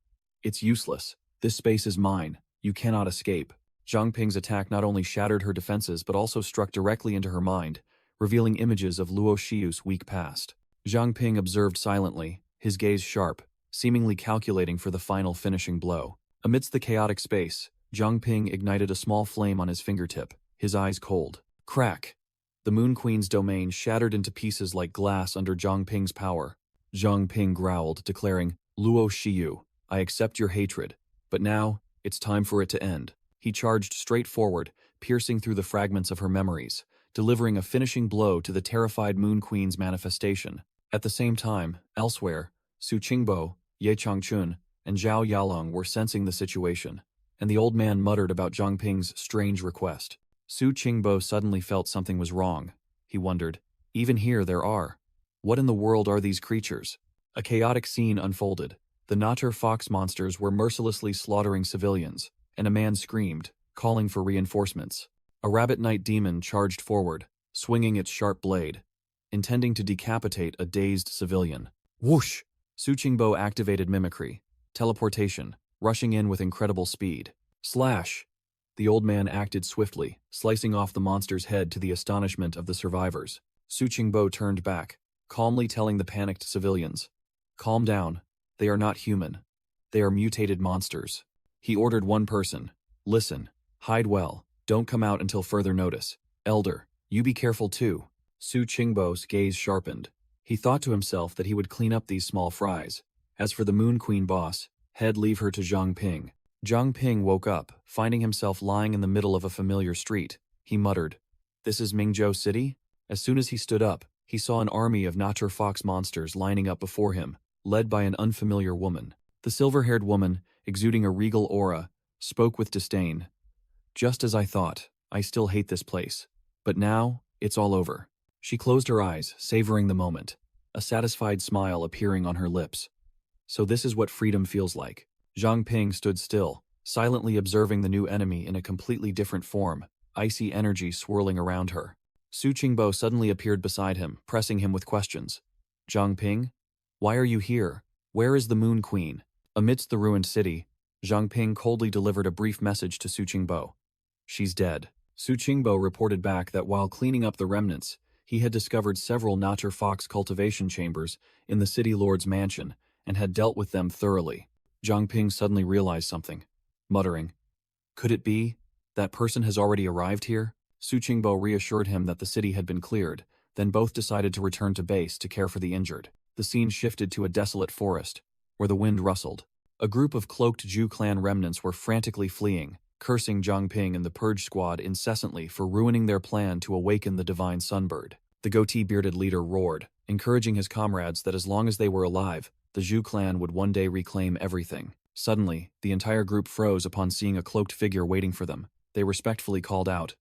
"It's useless. This space is mine. You cannot escape." Zhang Ping's attack not only shattered her defenses but also struck directly into her mind, revealing images of Luo Shiyu's weak past. Zhang Ping observed silently, his gaze sharp, seemingly calculating for the final finishing blow. Amidst the chaotic space, Zhang Ping ignited a small flame on his fingertip, his eyes cold. Crack! The Moon Queen's domain shattered into pieces like glass under Zhang Ping's power. Zhang Ping growled, declaring, "Luo Shiyu, I accept your hatred, but now, it's time for it to end." He charged straight forward, piercing through the fragments of her memories, delivering a finishing blow to the terrified Moon Queen's manifestation. At the same time, elsewhere, Su Qingbo, Ye Changchun, and Zhao Yalong were sensing the situation, and the old man muttered about Zhang Ping's strange request. Su Qingbo suddenly felt something was wrong. He wondered, even here there are. What in the world are these creatures? A chaotic scene unfolded. The Natter fox monsters were mercilessly slaughtering civilians, and a man screamed, calling for reinforcements. A rabbit night demon charged forward, swinging its sharp blade, intending to decapitate a dazed civilian. Whoosh! Su Qingbo activated mimicry, teleportation, rushing in with incredible speed. Slash! The old man acted swiftly, slicing off the monster's head to the astonishment of the survivors. Su Qingbo turned back, calmly telling the panicked civilians, "Calm down. They are not human. They are mutated monsters." He ordered one person, "Listen. Hide well. Don't come out until further notice. Elder, you be careful too." Su Qingbo's gaze sharpened. He thought to himself that he would clean up these small fries. As for the Moon Queen boss, he'd leave her to Zhang Ping. Zhang Ping woke up, finding himself lying in the middle of a familiar street. He muttered, "This is Mingzhou City?" As soon as he stood up, he saw an army of nature fox monsters lining up before him, led by an unfamiliar woman. The silver-haired woman, exuding a regal aura, spoke with disdain. "Just as I thought, I still hate this place. But now, it's all over." She closed her eyes, savoring the moment, a satisfied smile appearing on her lips. So this is what freedom feels like. Zhang Ping stood still, silently observing the new enemy in a completely different form, icy energy swirling around her. Su Qingbo suddenly appeared beside him, pressing him with questions. "Zhang Ping? Why are you here? Where is the Moon Queen?" Amidst the ruined city, Zhang Ping coldly delivered a brief message to Su Qingbo. "She's dead." Su Qingbo reported back that while cleaning up the remnants, he had discovered several nature fox cultivation chambers in the city lord's mansion and had dealt with them thoroughly. Zhang Ping suddenly realized something, muttering, "Could it be? That person has already arrived here?" Su Qingbo reassured him that the city had been cleared, then both decided to return to base to care for the injured. The scene shifted to a desolate forest, where the wind rustled. A group of cloaked Zhu clan remnants were frantically fleeing, cursing Zhang Ping and the Purge Squad incessantly for ruining their plan to awaken the divine sunbird. The goatee-bearded leader roared, encouraging his comrades that as long as they were alive, the Zhu clan would one day reclaim everything. Suddenly, the entire group froze upon seeing a cloaked figure waiting for them. They respectfully called out,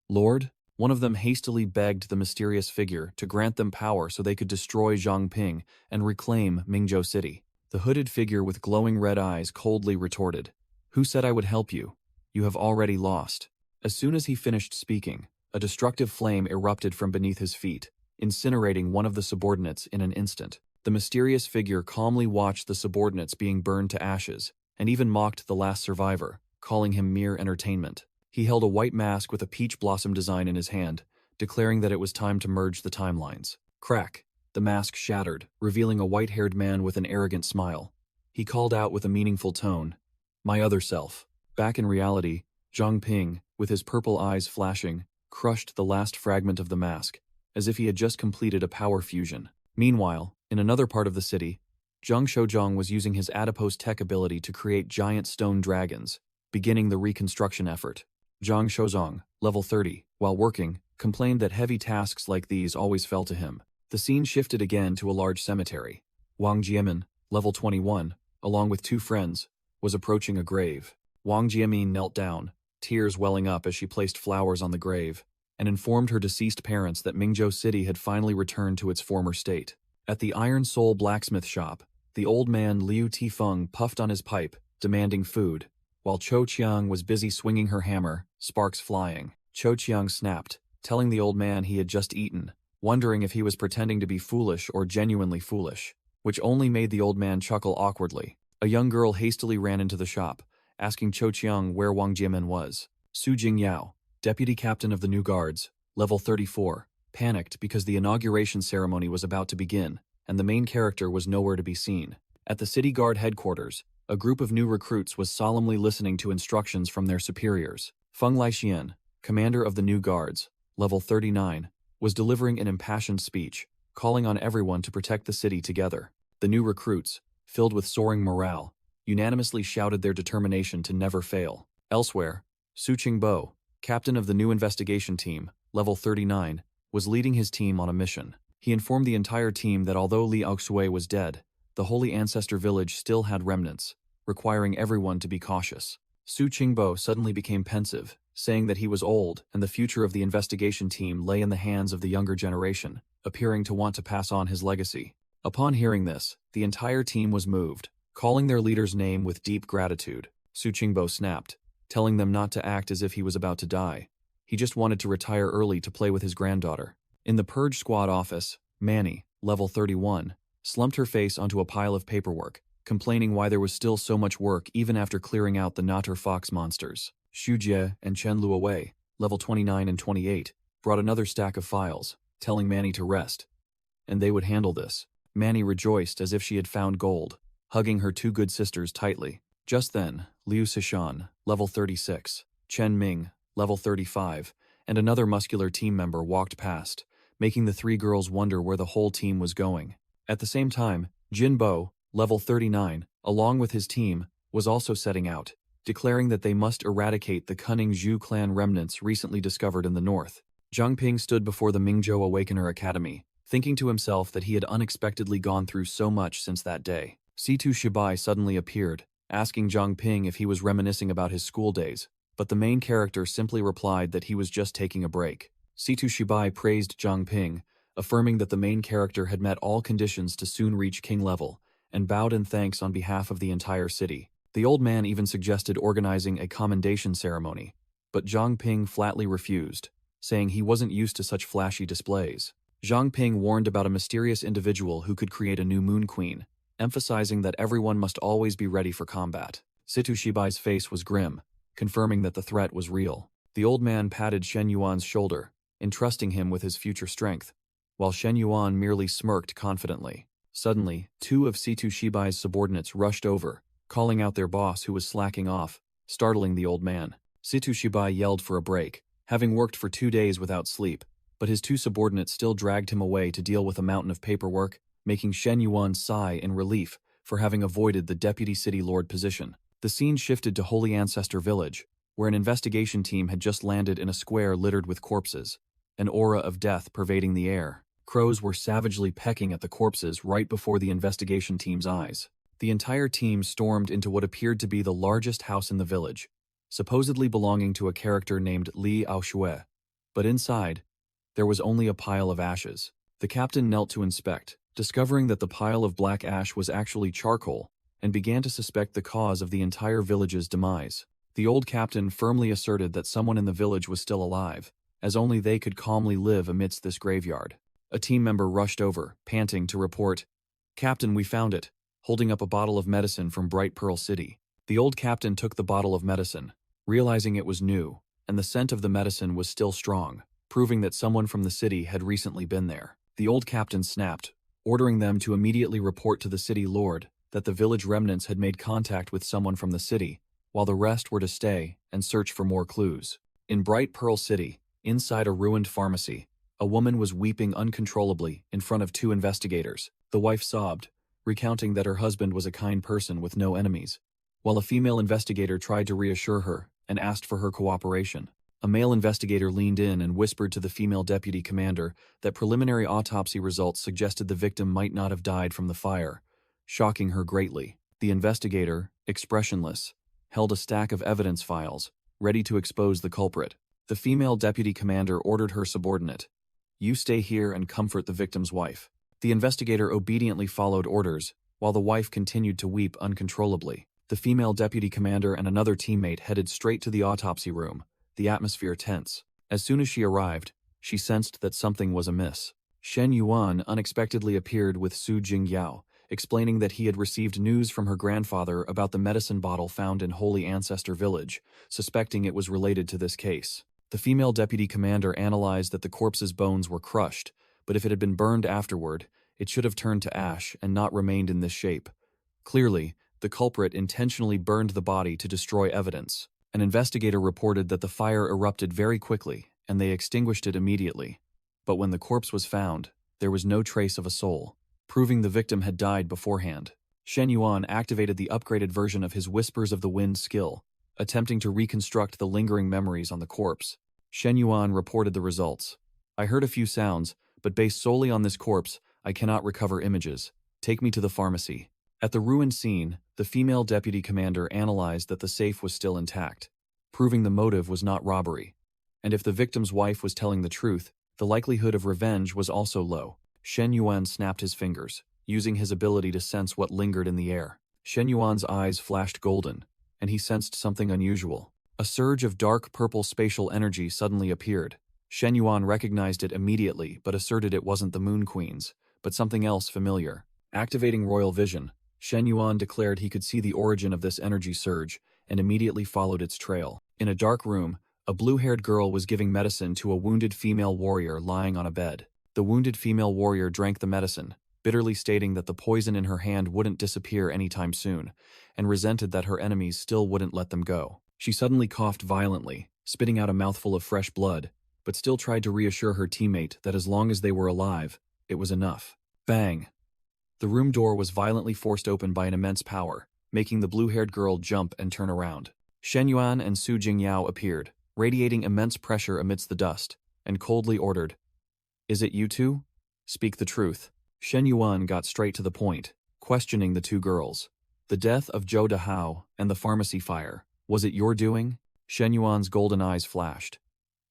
"Lord?" One of them hastily begged the mysterious figure to grant them power so they could destroy Zhang Ping and reclaim Mingzhou City. The hooded figure with glowing red eyes coldly retorted, "Who said I would help you? You have already lost." As soon as he finished speaking, a destructive flame erupted from beneath his feet, incinerating one of the subordinates in an instant. The mysterious figure calmly watched the subordinates being burned to ashes, and even mocked the last survivor, calling him mere entertainment. He held a white mask with a peach blossom design in his hand, declaring that it was time to merge the timelines. Crack! The mask shattered, revealing a white-haired man with an arrogant smile. He called out with a meaningful tone, "My other self." Back in reality, Zhang Ping, with his purple eyes flashing, crushed the last fragment of the mask, as if he had just completed a power fusion. Meanwhile, in another part of the city, Zhang Shouzhong was using his adipose tech ability to create giant stone dragons, beginning the reconstruction effort. Zhang Shouzhong, level 30, while working, complained that heavy tasks like these always fell to him. The scene shifted again to a large cemetery. Wang Jiemin, level 21, along with two friends, was approaching a grave. Wang Jiemin knelt down, tears welling up as she placed flowers on the grave, and informed her deceased parents that Mingzhou City had finally returned to its former state. At the Iron Soul blacksmith shop, the old man Liu Tifeng puffed on his pipe, demanding food, while Cho Chiang was busy swinging her hammer, sparks flying. Cho Chiang snapped, telling the old man he had just eaten, wondering if he was pretending to be foolish or genuinely foolish, which only made the old man chuckle awkwardly. A young girl hastily ran into the shop, asking Cho Chiang where Wang Jiemin was. Su Jingyao, deputy captain of the New Guards, level 34, panicked because the inauguration ceremony was about to begin, and the main character was nowhere to be seen. At the city guard headquarters, a group of new recruits was solemnly listening to instructions from their superiors. Feng Laixian, commander of the New Guards, level 39, was delivering an impassioned speech, calling on everyone to protect the city together. The new recruits, filled with soaring morale, unanimously shouted their determination to never fail. Elsewhere, Su Qingbo, captain of the new investigation team, level 39, was leading his team on a mission. He informed the entire team that although Li Aoxue was dead, the Holy Ancestor Village still had remnants, requiring everyone to be cautious. Su Qingbo suddenly became pensive, saying that he was old and the future of the investigation team lay in the hands of the younger generation, appearing to want to pass on his legacy. Upon hearing this, the entire team was moved, calling their leader's name with deep gratitude. Su Qingbo snapped, telling them not to act as if he was about to die. He just wanted to retire early to play with his granddaughter. In the Purge Squad office, Manny, level 31, slumped her face onto a pile of paperwork, complaining why there was still so much work even after clearing out the Natter Fox monsters. Shujie and Chen Luowei, level 29 and 28, brought another stack of files, telling Manny to rest, and they would handle this. Manny rejoiced as if she had found gold, hugging her two good sisters tightly. Just then, Liu Sishan, level 36, Chen Ming, level 35, and another muscular team member walked past, making the three girls wonder where the whole team was going. At the same time, Jin Bo, level 39, along with his team, was also setting out, declaring that they must eradicate the cunning Zhu clan remnants recently discovered in the north. Zhang Ping stood before the Mingzhou Awakener Academy, thinking to himself that he had unexpectedly gone through so much since that day. Situ Shibai suddenly appeared, asking Zhang Ping if he was reminiscing about his school days, but the main character simply replied that he was just taking a break. Situ Shibai praised Zhang Ping, affirming that the main character had met all conditions to soon reach king level, and bowed in thanks on behalf of the entire city. The old man even suggested organizing a commendation ceremony, but Zhang Ping flatly refused, saying he wasn't used to such flashy displays. Zhang Ping warned about a mysterious individual who could create a new moon queen, emphasizing that everyone must always be ready for combat. Situ Shibai's face was grim, confirming that the threat was real. The old man patted Shen Yuan's shoulder, entrusting him with his future strength, while Shen Yuan merely smirked confidently. Suddenly, two of Situ Shibai's subordinates rushed over, calling out their boss who was slacking off, startling the old man. Situ Shibai yelled for a break, having worked for 2 days without sleep, but his two subordinates still dragged him away to deal with a mountain of paperwork, making Shen Yuan sigh in relief for having avoided the deputy city lord position. The scene shifted to Holy Ancestor Village, where an investigation team had just landed in a square littered with corpses, an aura of death pervading the air. Crows were savagely pecking at the corpses right before the investigation team's eyes. The entire team stormed into what appeared to be the largest house in the village, supposedly belonging to a character named Li Aoshue. But inside, there was only a pile of ashes. The captain knelt to inspect, discovering that the pile of black ash was actually charcoal, and began to suspect the cause of the entire village's demise. The old captain firmly asserted that someone in the village was still alive, as only they could calmly live amidst this graveyard. A team member rushed over, panting, to report, "Captain, we found it," holding up a bottle of medicine from Bright Pearl City. The old captain took the bottle of medicine, realizing it was new, and the scent of the medicine was still strong, proving that someone from the city had recently been there. The old captain snapped, ordering them to immediately report to the city lord that the village remnants had made contact with someone from the city, while the rest were to stay and search for more clues. In Bright Pearl City, inside a ruined pharmacy, a woman was weeping uncontrollably in front of two investigators. The wife sobbed, recounting that her husband was a kind person with no enemies, while a female investigator tried to reassure her and asked for her cooperation. A male investigator leaned in and whispered to the female deputy commander that preliminary autopsy results suggested the victim might not have died from the fire, shocking her greatly. The investigator, expressionless, held a stack of evidence files, ready to expose the culprit. The female deputy commander ordered her subordinate, "You stay here and comfort the victim's wife." The investigator obediently followed orders, while the wife continued to weep uncontrollably. The female deputy commander and another teammate headed straight to the autopsy room, the atmosphere tense. As soon as she arrived, she sensed that something was amiss. Shen Yuan unexpectedly appeared with Su Jingyao, explaining that he had received news from her grandfather about the medicine bottle found in Holy Ancestor Village, suspecting it was related to this case. The female deputy commander analyzed that the corpse's bones were crushed, but if it had been burned afterward, it should have turned to ash and not remained in this shape. Clearly, the culprit intentionally burned the body to destroy evidence. An investigator reported that the fire erupted very quickly, and they extinguished it immediately. But when the corpse was found, there was no trace of a soul, proving the victim had died beforehand. Shen Yuan activated the upgraded version of his Whispers of the Wind skill, attempting to reconstruct the lingering memories on the corpse. Shen Yuan reported the results. "I heard a few sounds, but based solely on this corpse, I cannot recover images. Take me to the pharmacy." At the ruined scene, the female deputy commander analyzed that the safe was still intact, proving the motive was not robbery. And if the victim's wife was telling the truth, the likelihood of revenge was also low. Shen Yuan snapped his fingers, using his ability to sense what lingered in the air. Shen Yuan's eyes flashed golden, and he sensed something unusual. A surge of dark purple spatial energy suddenly appeared. Shen Yuan recognized it immediately but asserted it wasn't the Moon Queen's, but something else familiar. Activating royal vision, Shen Yuan declared he could see the origin of this energy surge and immediately followed its trail. In a dark room, a blue-haired girl was giving medicine to a wounded female warrior lying on a bed. The wounded female warrior drank the medicine, bitterly stating that the poison in her hand wouldn't disappear anytime soon, and resented that her enemies still wouldn't let them go. She suddenly coughed violently, spitting out a mouthful of fresh blood, but still tried to reassure her teammate that as long as they were alive, it was enough. Bang! The room door was violently forced open by an immense power, making the blue-haired girl jump and turn around. Shen Yuan and Su Jingyao appeared, radiating immense pressure amidst the dust, and coldly ordered, "Is it you two? Speak the truth." Shen Yuan got straight to the point, questioning the two girls. "The death of Zhou Dahao and the pharmacy fire, was it your doing?" Shen Yuan's golden eyes flashed.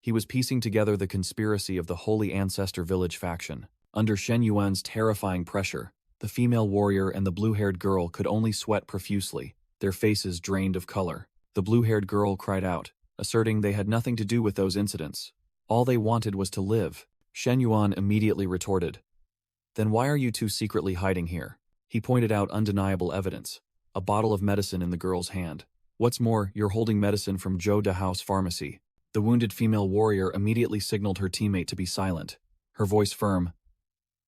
He was piecing together the conspiracy of the Holy Ancestor Village faction. Under Shen Yuan's terrifying pressure, the female warrior and the blue-haired girl could only sweat profusely, their faces drained of color. The blue-haired girl cried out, asserting they had nothing to do with those incidents. All they wanted was to live. Shen Yuan immediately retorted, "Then why are you two secretly hiding here?" He pointed out undeniable evidence, a bottle of medicine in the girl's hand. "What's more, you're holding medicine from Zhou Dahao's pharmacy." The wounded female warrior immediately signaled her teammate to be silent, her voice firm.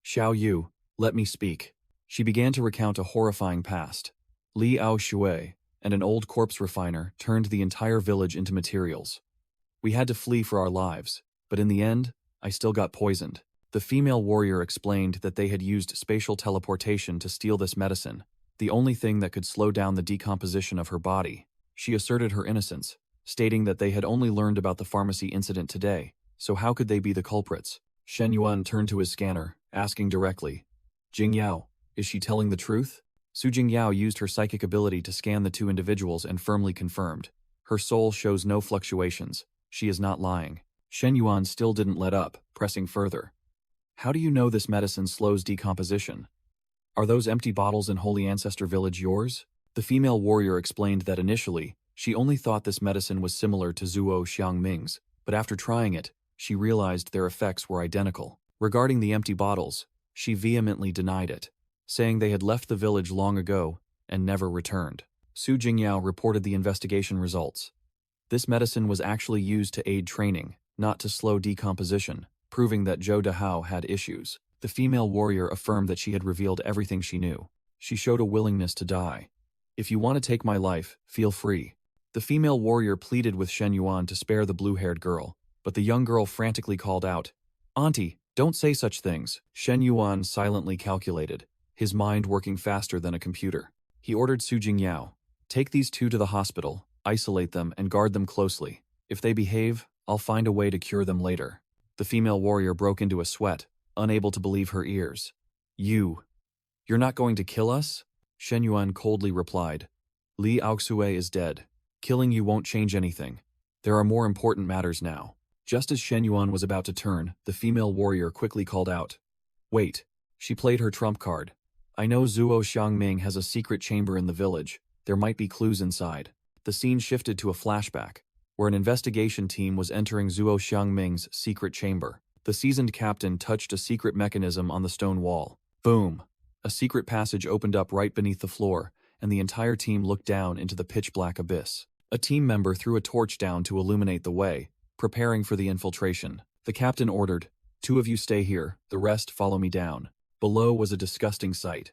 "Xiao Yu, let me speak." She began to recount a horrifying past. Li Ao Shui and an old corpse refiner turned the entire village into materials. "We had to flee for our lives, but in the end, I still got poisoned." The female warrior explained that they had used spatial teleportation to steal this medicine, the only thing that could slow down the decomposition of her body. She asserted her innocence, stating that they had only learned about the pharmacy incident today, so how could they be the culprits? Shen Yuan turned to his scanner, asking directly, "Jingyao, is she telling the truth?" Su Jingyao used her psychic ability to scan the two individuals and firmly confirmed. Her soul shows no fluctuations. She is not lying. Shen Yuan still didn't let up, pressing further. "How do you know this medicine slows decomposition? Are those empty bottles in Holy Ancestor Village yours?" The female warrior explained that initially, she only thought this medicine was similar to Zuo Xiangming's, but after trying it, she realized their effects were identical. Regarding the empty bottles, she vehemently denied it, saying they had left the village long ago and never returned. Su Jingyao reported the investigation results. This medicine was actually used to aid training, not to slow decomposition, proving that Zhou Dahao had issues. The female warrior affirmed that she had revealed everything she knew. She showed a willingness to die. "If you want to take my life, feel free." The female warrior pleaded with Shen Yuan to spare the blue-haired girl, but the young girl frantically called out, "Auntie, don't say such things." Shen Yuan silently calculated, his mind working faster than a computer. He ordered Su Jingyao, "Take these two to the hospital, isolate them, and guard them closely. If they behave, I'll find a way to cure them later." The female warrior broke into a sweat, unable to believe her ears. You're not going to kill us?" Shen Yuan coldly replied, "Li Aoxue is dead. Killing you won't change anything. There are more important matters now." Just as Shen Yuan was about to turn, the female warrior quickly called out, "Wait." She played her trump card. "I know Zuo Xiangming has a secret chamber in the village. There might be clues inside." The scene shifted to a flashback, where an investigation team was entering Zuo Xiangming's secret chamber. The seasoned captain touched a secret mechanism on the stone wall. Boom! A secret passage opened up right beneath the floor, and the entire team looked down into the pitch-black abyss. A team member threw a torch down to illuminate the way, preparing for the infiltration. The captain ordered, "Two of you stay here, the rest follow me down." Below was a disgusting sight.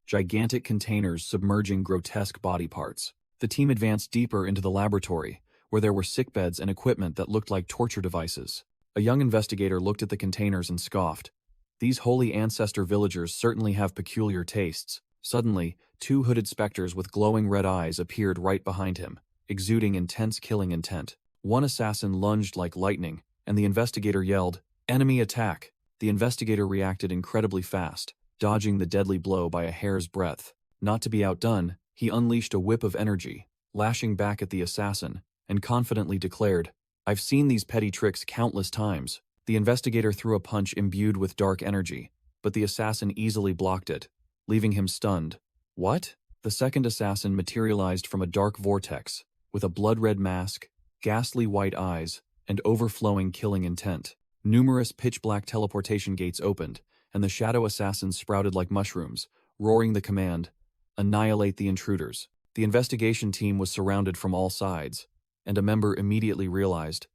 Gigantic containers submerging grotesque body parts. The team advanced deeper into the laboratory, where there were sickbeds and equipment that looked like torture devices. A young investigator looked at the containers and scoffed. These holy ancestor villagers certainly have peculiar tastes. Suddenly, two hooded specters with glowing red eyes appeared right behind him, exuding intense killing intent. One assassin lunged like lightning, and the investigator yelled, "Enemy attack!" The investigator reacted incredibly fast, dodging the deadly blow by a hair's breadth. Not to be outdone, he unleashed a whip of energy, lashing back at the assassin, and confidently declared, "I've seen these petty tricks countless times." The investigator threw a punch imbued with dark energy, but the assassin easily blocked it, leaving him stunned. "What?" The second assassin materialized from a dark vortex, with a blood-red mask, ghastly white eyes, and overflowing killing intent. Numerous pitch-black teleportation gates opened, and the shadow assassins sprouted like mushrooms, roaring the command, "Annihilate the intruders." The investigation team was surrounded from all sides, and a member immediately realized,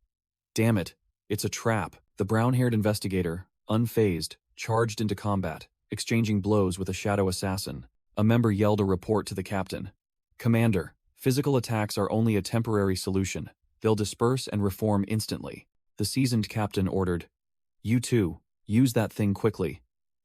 "Damn it, it's a trap." The brown-haired investigator, unfazed, charged into combat, exchanging blows with a shadow assassin. A member yelled a report to the captain. "Commander, physical attacks are only a temporary solution. They'll disperse and reform instantly." The seasoned captain ordered, "You two, use that thing quickly.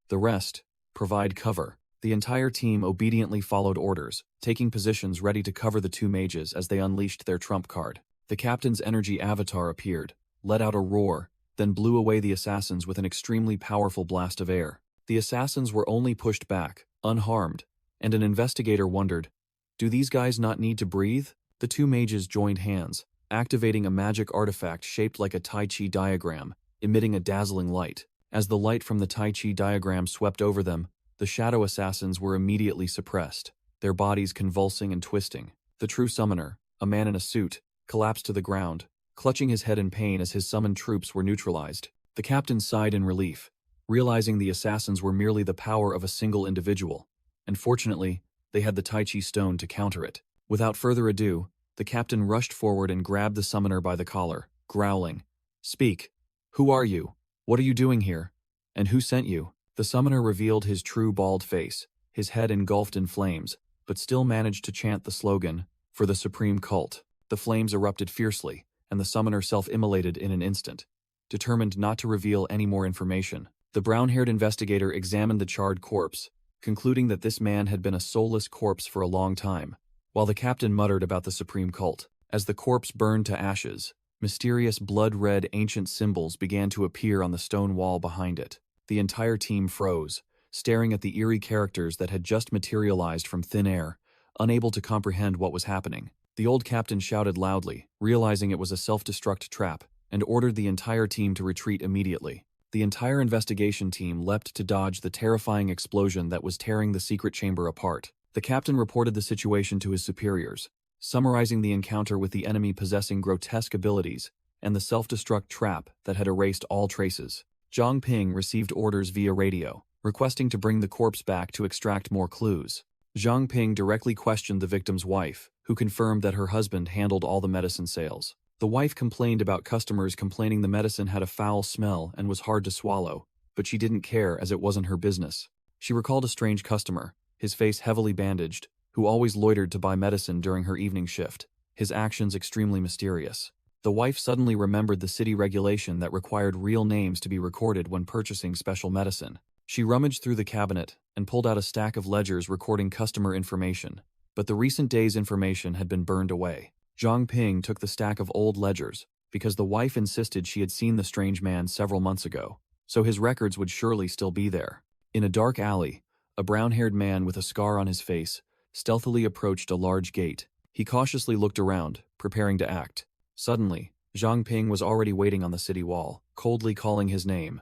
The rest, provide cover." The entire team obediently followed orders, taking positions ready to cover the two mages as they unleashed their trump card. The captain's energy avatar appeared, let out a roar, then blew away the assassins with an extremely powerful blast of air. The assassins were only pushed back, unharmed, and an investigator wondered, "Do these guys not need to breathe?" The two mages joined hands, activating a magic artifact shaped like a Tai Chi diagram, emitting a dazzling light. As the light from the Tai Chi diagram swept over them, the shadow assassins were immediately suppressed, their bodies convulsing and twisting. The true summoner, a man in a suit, collapsed to the ground, clutching his head in pain as his summoned troops were neutralized. The captain sighed in relief, realizing the assassins were merely the power of a single individual, and fortunately, they had the Tai Chi stone to counter it. Without further ado, the captain rushed forward and grabbed the summoner by the collar, growling, "Speak. Who are you? What are you doing here? And who sent you?" The summoner revealed his true bald face, his head engulfed in flames, but still managed to chant the slogan, "For the supreme cult." The flames erupted fiercely, and the summoner self-immolated in an instant, determined not to reveal any more information. The brown-haired investigator examined the charred corpse, concluding that this man had been a soulless corpse for a long time, while the captain muttered about the supreme cult. As the corpse burned to ashes, mysterious blood-red ancient symbols began to appear on the stone wall behind it. The entire team froze, staring at the eerie characters that had just materialized from thin air, unable to comprehend what was happening. The old captain shouted loudly, realizing it was a self-destruct trap, and ordered the entire team to retreat immediately. The entire investigation team leapt to dodge the terrifying explosion that was tearing the secret chamber apart. The captain reported the situation to his superiors, summarizing the encounter with the enemy possessing grotesque abilities and the self-destruct trap that had erased all traces. Zhang Ping received orders via radio, requesting to bring the corpse back to extract more clues. Zhang Ping directly questioned the victim's wife, who confirmed that her husband handled all the medicine sales. The wife complained about customers complaining the medicine had a foul smell and was hard to swallow, but she didn't care as it wasn't her business. She recalled a strange customer, his face heavily bandaged, who always loitered to buy medicine during her evening shift, his actions extremely mysterious. The wife suddenly remembered the city regulation that required real names to be recorded when purchasing special medicine. She rummaged through the cabinet and pulled out a stack of ledgers recording customer information, but the recent day's information had been burned away. Zhang Ping took the stack of old ledgers because the wife insisted she had seen the strange man several months ago, so his records would surely still be there. In a dark alley, a brown-haired man with a scar on his face stealthily approached a large gate. He cautiously looked around, preparing to act. Suddenly, Zhang Ping was already waiting on the city wall, coldly calling his name.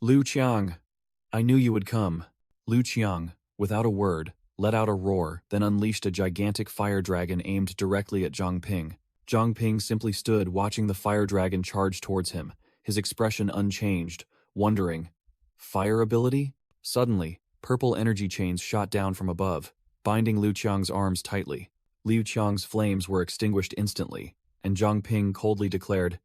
"Liu Qiang! I knew you would come." Liu Qiang, without a word, let out a roar, then unleashed a gigantic fire dragon aimed directly at Zhang Ping. Zhang Ping simply stood watching the fire dragon charge towards him, his expression unchanged, wondering, "Fire ability?" Suddenly, purple energy chains shot down from above, binding Liu Qiang's arms tightly. Liu Qiang's flames were extinguished instantly, and Zhang Ping coldly declared,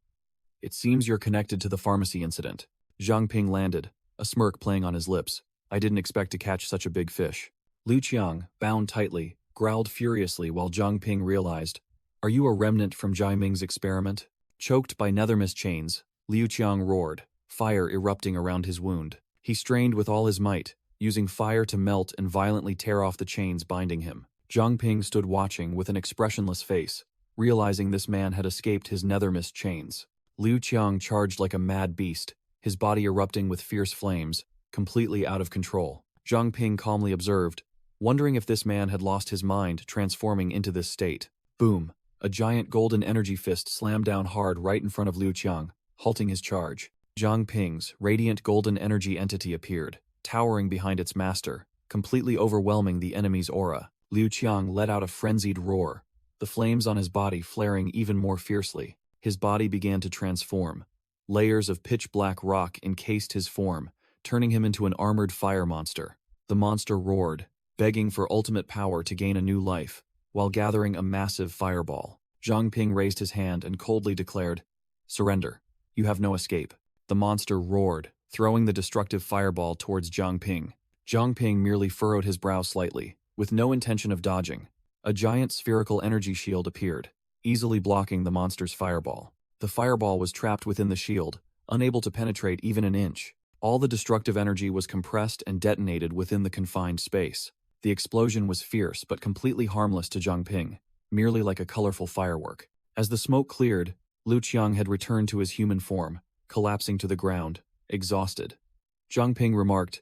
"It seems you're connected to the pharmacy incident." Zhang Ping landed, a smirk playing on his lips. "I didn't expect to catch such a big fish." Liu Qiang, bound tightly, growled furiously while Zhang Ping realized, "Are you a remnant from Jai Ming's experiment?" Choked by nethermist chains, Liu Qiang roared, fire erupting around his wound. He strained with all his might, using fire to melt and violently tear off the chains binding him. Zhang Ping stood watching with an expressionless face, realizing this man had escaped his nethermist chains. Liu Qiang charged like a mad beast, his body erupting with fierce flames, completely out of control. Zhang Ping calmly observed, wondering if this man had lost his mind transforming into this state. Boom! A giant golden energy fist slammed down hard right in front of Liu Qiang, halting his charge. Zhang Ping's radiant golden energy entity appeared, towering behind its master, completely overwhelming the enemy's aura. Liu Qiang let out a frenzied roar, the flames on his body flaring even more fiercely. His body began to transform. Layers of pitch-black rock encased his form, turning him into an armored fire monster. The monster roared, begging for ultimate power to gain a new life, while gathering a massive fireball. Zhang Ping raised his hand and coldly declared, "Surrender. You have no escape." The monster roared, throwing the destructive fireball towards Zhang Ping. Zhang Ping merely furrowed his brow slightly, with no intention of dodging. A giant spherical energy shield appeared, easily blocking the monster's fireball. The fireball was trapped within the shield, unable to penetrate even an inch. All the destructive energy was compressed and detonated within the confined space. The explosion was fierce but completely harmless to Zhang Ping, merely like a colorful firework. As the smoke cleared, Lu Qiang had returned to his human form, collapsing to the ground, exhausted. Zhang Ping remarked,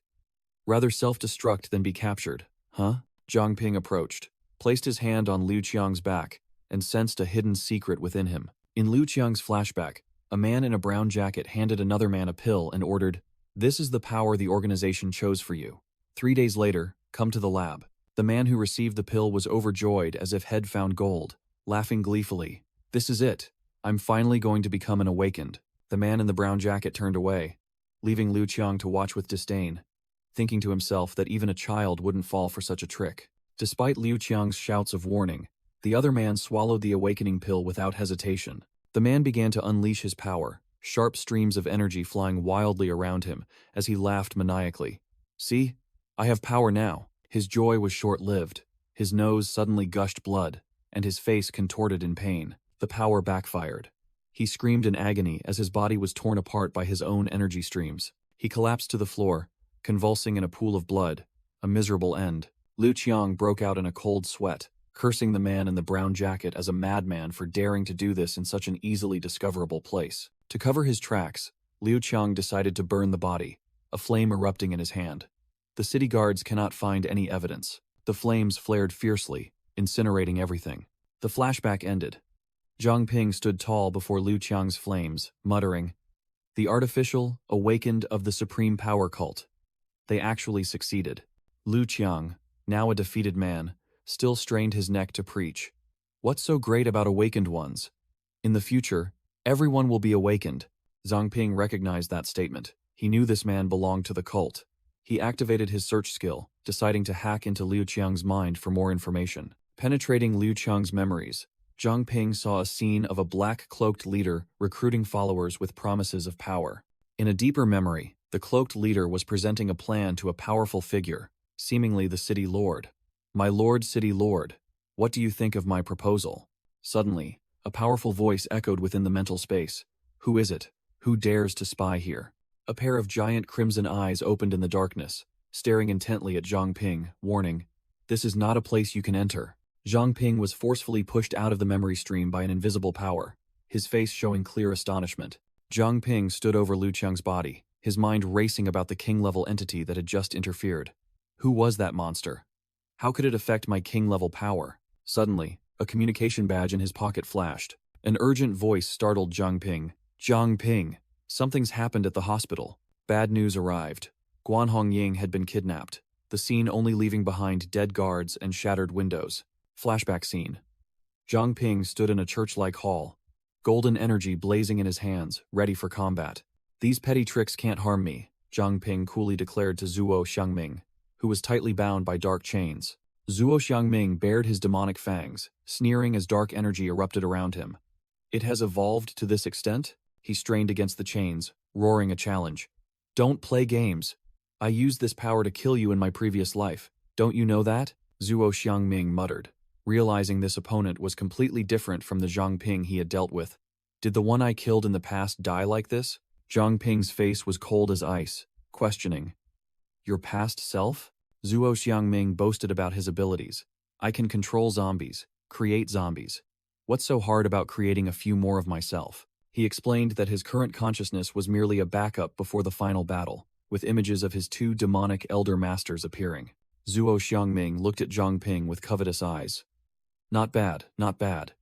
"Rather self-destruct than be captured, huh?" Zhang Ping approached, placed his hand on Liu Qiang's back, and sensed a hidden secret within him. In Liu Qiang's flashback, a man in a brown jacket handed another man a pill and ordered, "This is the power the organization chose for you. 3 days later, come to the lab." The man who received the pill was overjoyed as if he'd found gold, laughing gleefully. "This is it. I'm finally going to become an awakened." The man in the brown jacket turned away, leaving Liu Qiang to watch with disdain, thinking to himself that even a child wouldn't fall for such a trick. Despite Liu Qiang's shouts of warning, the other man swallowed the awakening pill without hesitation. The man began to unleash his power, sharp streams of energy flying wildly around him as he laughed maniacally. "See? I have power now." His joy was short-lived. His nose suddenly gushed blood, and his face contorted in pain. The power backfired. He screamed in agony as his body was torn apart by his own energy streams. He collapsed to the floor, convulsing in a pool of blood, a miserable end. Liu Qiang broke out in a cold sweat, cursing the man in the brown jacket as a madman for daring to do this in such an easily discoverable place. To cover his tracks, Liu Qiang decided to burn the body, a flame erupting in his hand. The city guards cannot find any evidence. The flames flared fiercely, incinerating everything. The flashback ended. Zhang Ping stood tall before Liu Qiang's flames, muttering, "The artificial, awakened of the supreme power cult. They actually succeeded." Liu Qiang, now a defeated man, still strained his neck to preach. "What's so great about awakened ones? In the future, everyone will be awakened." Zhang Ping recognized that statement. He knew this man belonged to the cult. He activated his search skill, deciding to hack into Liu Qiang's mind for more information. Penetrating Liu Qiang's memories, Zhang Ping saw a scene of a black-cloaked leader recruiting followers with promises of power. In a deeper memory, the cloaked leader was presenting a plan to a powerful figure, seemingly the city lord. "My lord, city lord, what do you think of my proposal?" Suddenly, a powerful voice echoed within the mental space. "Who is it? Who dares to spy here?" A pair of giant crimson eyes opened in the darkness, staring intently at Zhang Ping, warning, "This is not a place you can enter." Zhang Ping was forcefully pushed out of the memory stream by an invisible power, his face showing clear astonishment. Zhang Ping stood over Liu Qiang's body, his mind racing about the king-level entity that had just interfered. Who was that monster? How could it affect my king-level power? Suddenly, a communication badge in his pocket flashed. An urgent voice startled Zhang Ping. "Zhang Ping, something's happened at the hospital." Bad news arrived. Guan Hongying had been kidnapped, the scene only leaving behind dead guards and shattered windows. Flashback scene. Zhang Ping stood in a church-like hall, golden energy blazing in his hands, ready for combat. "These petty tricks can't harm me," Zhang Ping coolly declared to Zuo Xiangming, who was tightly bound by dark chains. Zuo Xiangming bared his demonic fangs, sneering as dark energy erupted around him. "It has evolved to this extent?" He strained against the chains, roaring a challenge. "Don't play games. I used this power to kill you in my previous life. Don't you know that?" Zuo Xiangming muttered, realizing this opponent was completely different from the Zhang Ping he had dealt with. "Did the one I killed in the past die like this?" Zhang Ping's face was cold as ice, questioning. "Your past self?" Zuo Xiangming boasted about his abilities. "I can control zombies, create zombies. What's so hard about creating a few more of myself?" He explained that his current consciousness was merely a backup before the final battle, with images of his two demonic elder masters appearing. Zuo Xiangming looked at Zhang Ping with covetous eyes. "Not bad, not bad.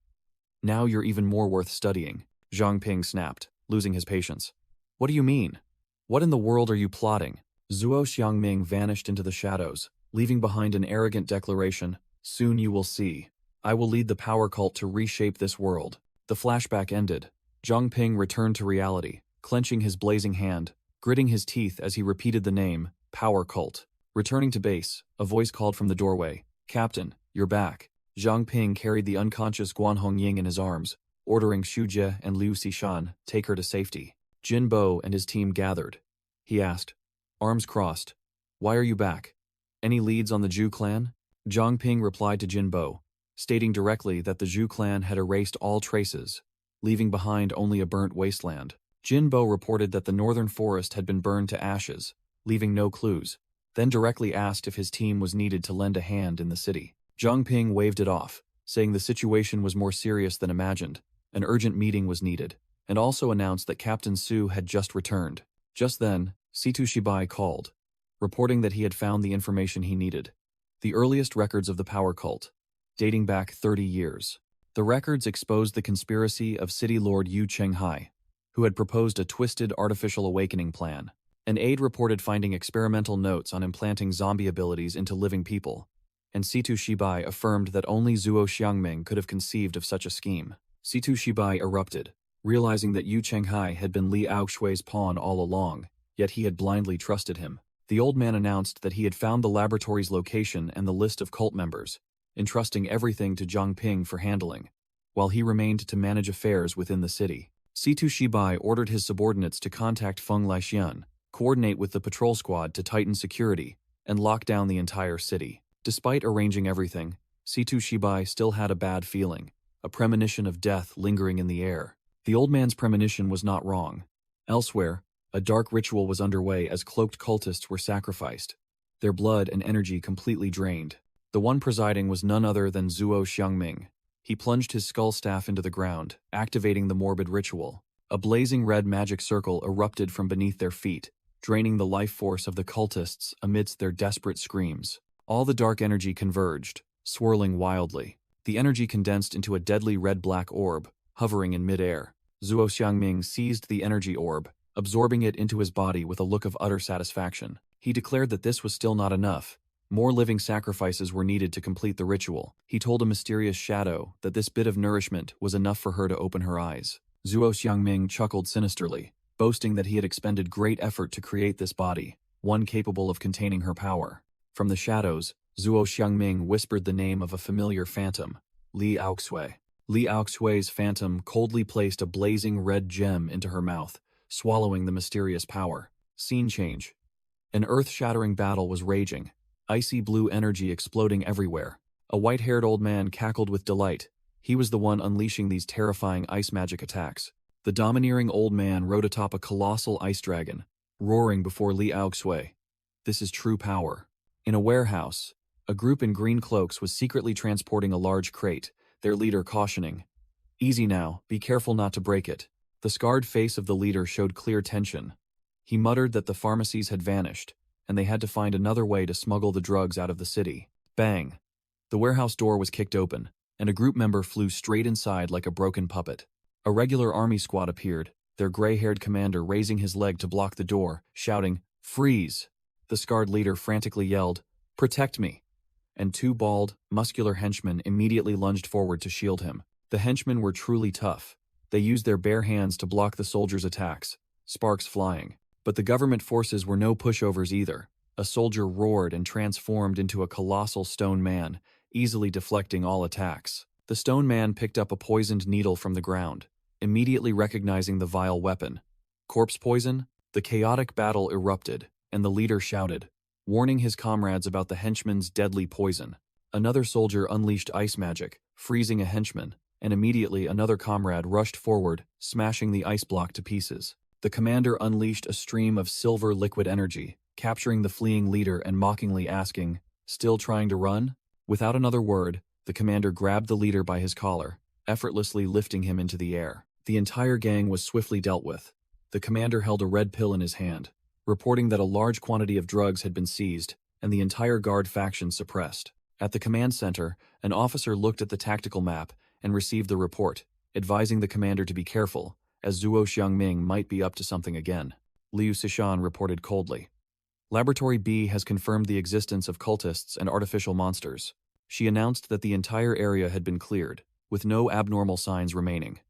Now you're even more worth studying," Zhang Ping snapped, losing his patience. "What do you mean? What in the world are you plotting?" Zuo Xiangming vanished into the shadows, leaving behind an arrogant declaration, "Soon you will see. I will lead the power cult to reshape this world." The flashback ended. Zhang Ping returned to reality, clenching his blazing hand, gritting his teeth as he repeated the name, Power Cult. Returning to base, a voice called from the doorway, "Captain, you're back." Zhang Ping carried the unconscious Guan Hongying in his arms, ordering Xu Jie and Liu Xishan take her to safety. Jin Bo and his team gathered. He asked, arms crossed, "Why are you back? Any leads on the Zhu clan?" Zhang Ping replied to Jin Bo, stating directly that the Zhu clan had erased all traces, leaving behind only a burnt wasteland. Jin Bo reported that the northern forest had been burned to ashes, leaving no clues, then directly asked if his team was needed to lend a hand in the city. Zhang Ping waved it off, saying the situation was more serious than imagined, an urgent meeting was needed, and also announced that Captain Su had just returned. Just then, Situ Shibai called, reporting that he had found the information he needed. The earliest records of the power cult, dating back 30 years. The records exposed the conspiracy of City Lord Yu Chenghai, who had proposed a twisted artificial awakening plan. An aide reported finding experimental notes on implanting zombie abilities into living people, and Situ Shibai affirmed that only Zuo Xiangming could have conceived of such a scheme. Situ Shibai erupted, realizing that Yu Chenghai had been Li Aoxue's pawn all along, yet he had blindly trusted him. The old man announced that he had found the laboratory's location and the list of cult members, entrusting everything to Zhang Ping for handling, while he remained to manage affairs within the city. Situ Shibai ordered his subordinates to contact Feng Laixian, coordinate with the patrol squad to tighten security, and lock down the entire city. Despite arranging everything, Situ Shibai still had a bad feeling, a premonition of death lingering in the air. The old man's premonition was not wrong. Elsewhere, a dark ritual was underway as cloaked cultists were sacrificed, their blood and energy completely drained. The one presiding was none other than Zuo Xiangming. He plunged his skull staff into the ground, activating the morbid ritual. A blazing red magic circle erupted from beneath their feet, draining the life force of the cultists amidst their desperate screams. All the dark energy converged, swirling wildly. The energy condensed into a deadly red-black orb, hovering in midair. Zuo Xiangming seized the energy orb, absorbing it into his body with a look of utter satisfaction. He declared that this was still not enough. More living sacrifices were needed to complete the ritual. He told a mysterious shadow that this bit of nourishment was enough for her to open her eyes. Zuo Xiangming chuckled sinisterly, boasting that he had expended great effort to create this body, one capable of containing her power. From the shadows, Zuo Xiangming whispered the name of a familiar phantom, Li Aoxue. Li Aoxue's phantom coldly placed a blazing red gem into her mouth, swallowing the mysterious power. Scene change. An earth-shattering battle was raging, icy blue energy exploding everywhere. A white-haired old man cackled with delight. He was the one unleashing these terrifying ice magic attacks. The domineering old man rode atop a colossal ice dragon, roaring before Li Aoxue. This is true power. In a warehouse, a group in green cloaks was secretly transporting a large crate, their leader cautioning, "Easy now, be careful not to break it." The scarred face of the leader showed clear tension. He muttered that the pharmacies had vanished, and they had to find another way to smuggle the drugs out of the city. Bang! The warehouse door was kicked open, and a group member flew straight inside like a broken puppet. A regular army squad appeared, their gray-haired commander raising his leg to block the door, shouting, "Freeze!" The scarred leader frantically yelled, "Protect me!" And two bald, muscular henchmen immediately lunged forward to shield him. The henchmen were truly tough. They used their bare hands to block the soldiers' attacks, sparks flying. But the government forces were no pushovers either. A soldier roared and transformed into a colossal stone man, easily deflecting all attacks. The stone man picked up a poisoned needle from the ground, immediately recognizing the vile weapon. Corpse poison? The chaotic battle erupted, and the leader shouted, warning his comrades about the henchman's deadly poison. Another soldier unleashed ice magic, freezing a henchman, and immediately another comrade rushed forward, smashing the ice block to pieces. The commander unleashed a stream of silver liquid energy, capturing the fleeing leader and mockingly asking, "Still trying to run?" Without another word, the commander grabbed the leader by his collar, effortlessly lifting him into the air. The entire gang was swiftly dealt with. The commander held a red pill in his hand, reporting that a large quantity of drugs had been seized and the entire guard faction suppressed. At the command center, an officer looked at the tactical map and received the report, advising the commander to be careful, as Zuo Xiangming might be up to something again. Liu Xishan reported coldly. Laboratory B has confirmed the existence of cultists and artificial monsters. She announced that the entire area had been cleared, with no abnormal signs remaining.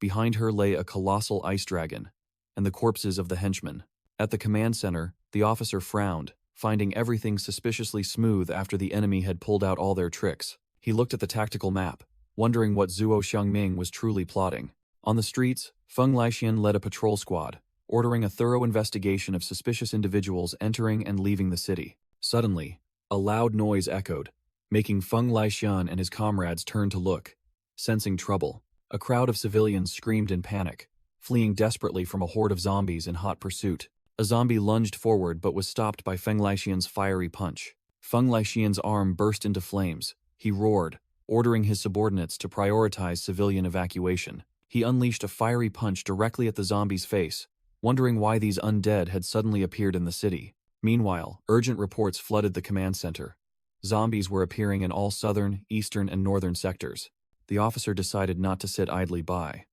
Behind her lay a colossal ice dragon, and the corpses of the henchmen. At the command center, the officer frowned, finding everything suspiciously smooth after the enemy had pulled out all their tricks. He looked at the tactical map, wondering what Zhuo Xiangming was truly plotting. On the streets, Feng Laixian led a patrol squad, ordering a thorough investigation of suspicious individuals entering and leaving the city. Suddenly, a loud noise echoed, making Feng Laixian and his comrades turn to look. Sensing trouble, a crowd of civilians screamed in panic, fleeing desperately from a horde of zombies in hot pursuit. A zombie lunged forward but was stopped by Feng Laixian's fiery punch. Feng Laixian's arm burst into flames. He roared, ordering his subordinates to prioritize civilian evacuation. He unleashed a fiery punch directly at the zombie's face, wondering why these undead had suddenly appeared in the city. Meanwhile, urgent reports flooded the command center. Zombies were appearing in all southern, eastern, and northern sectors. The officer decided not to sit idly by.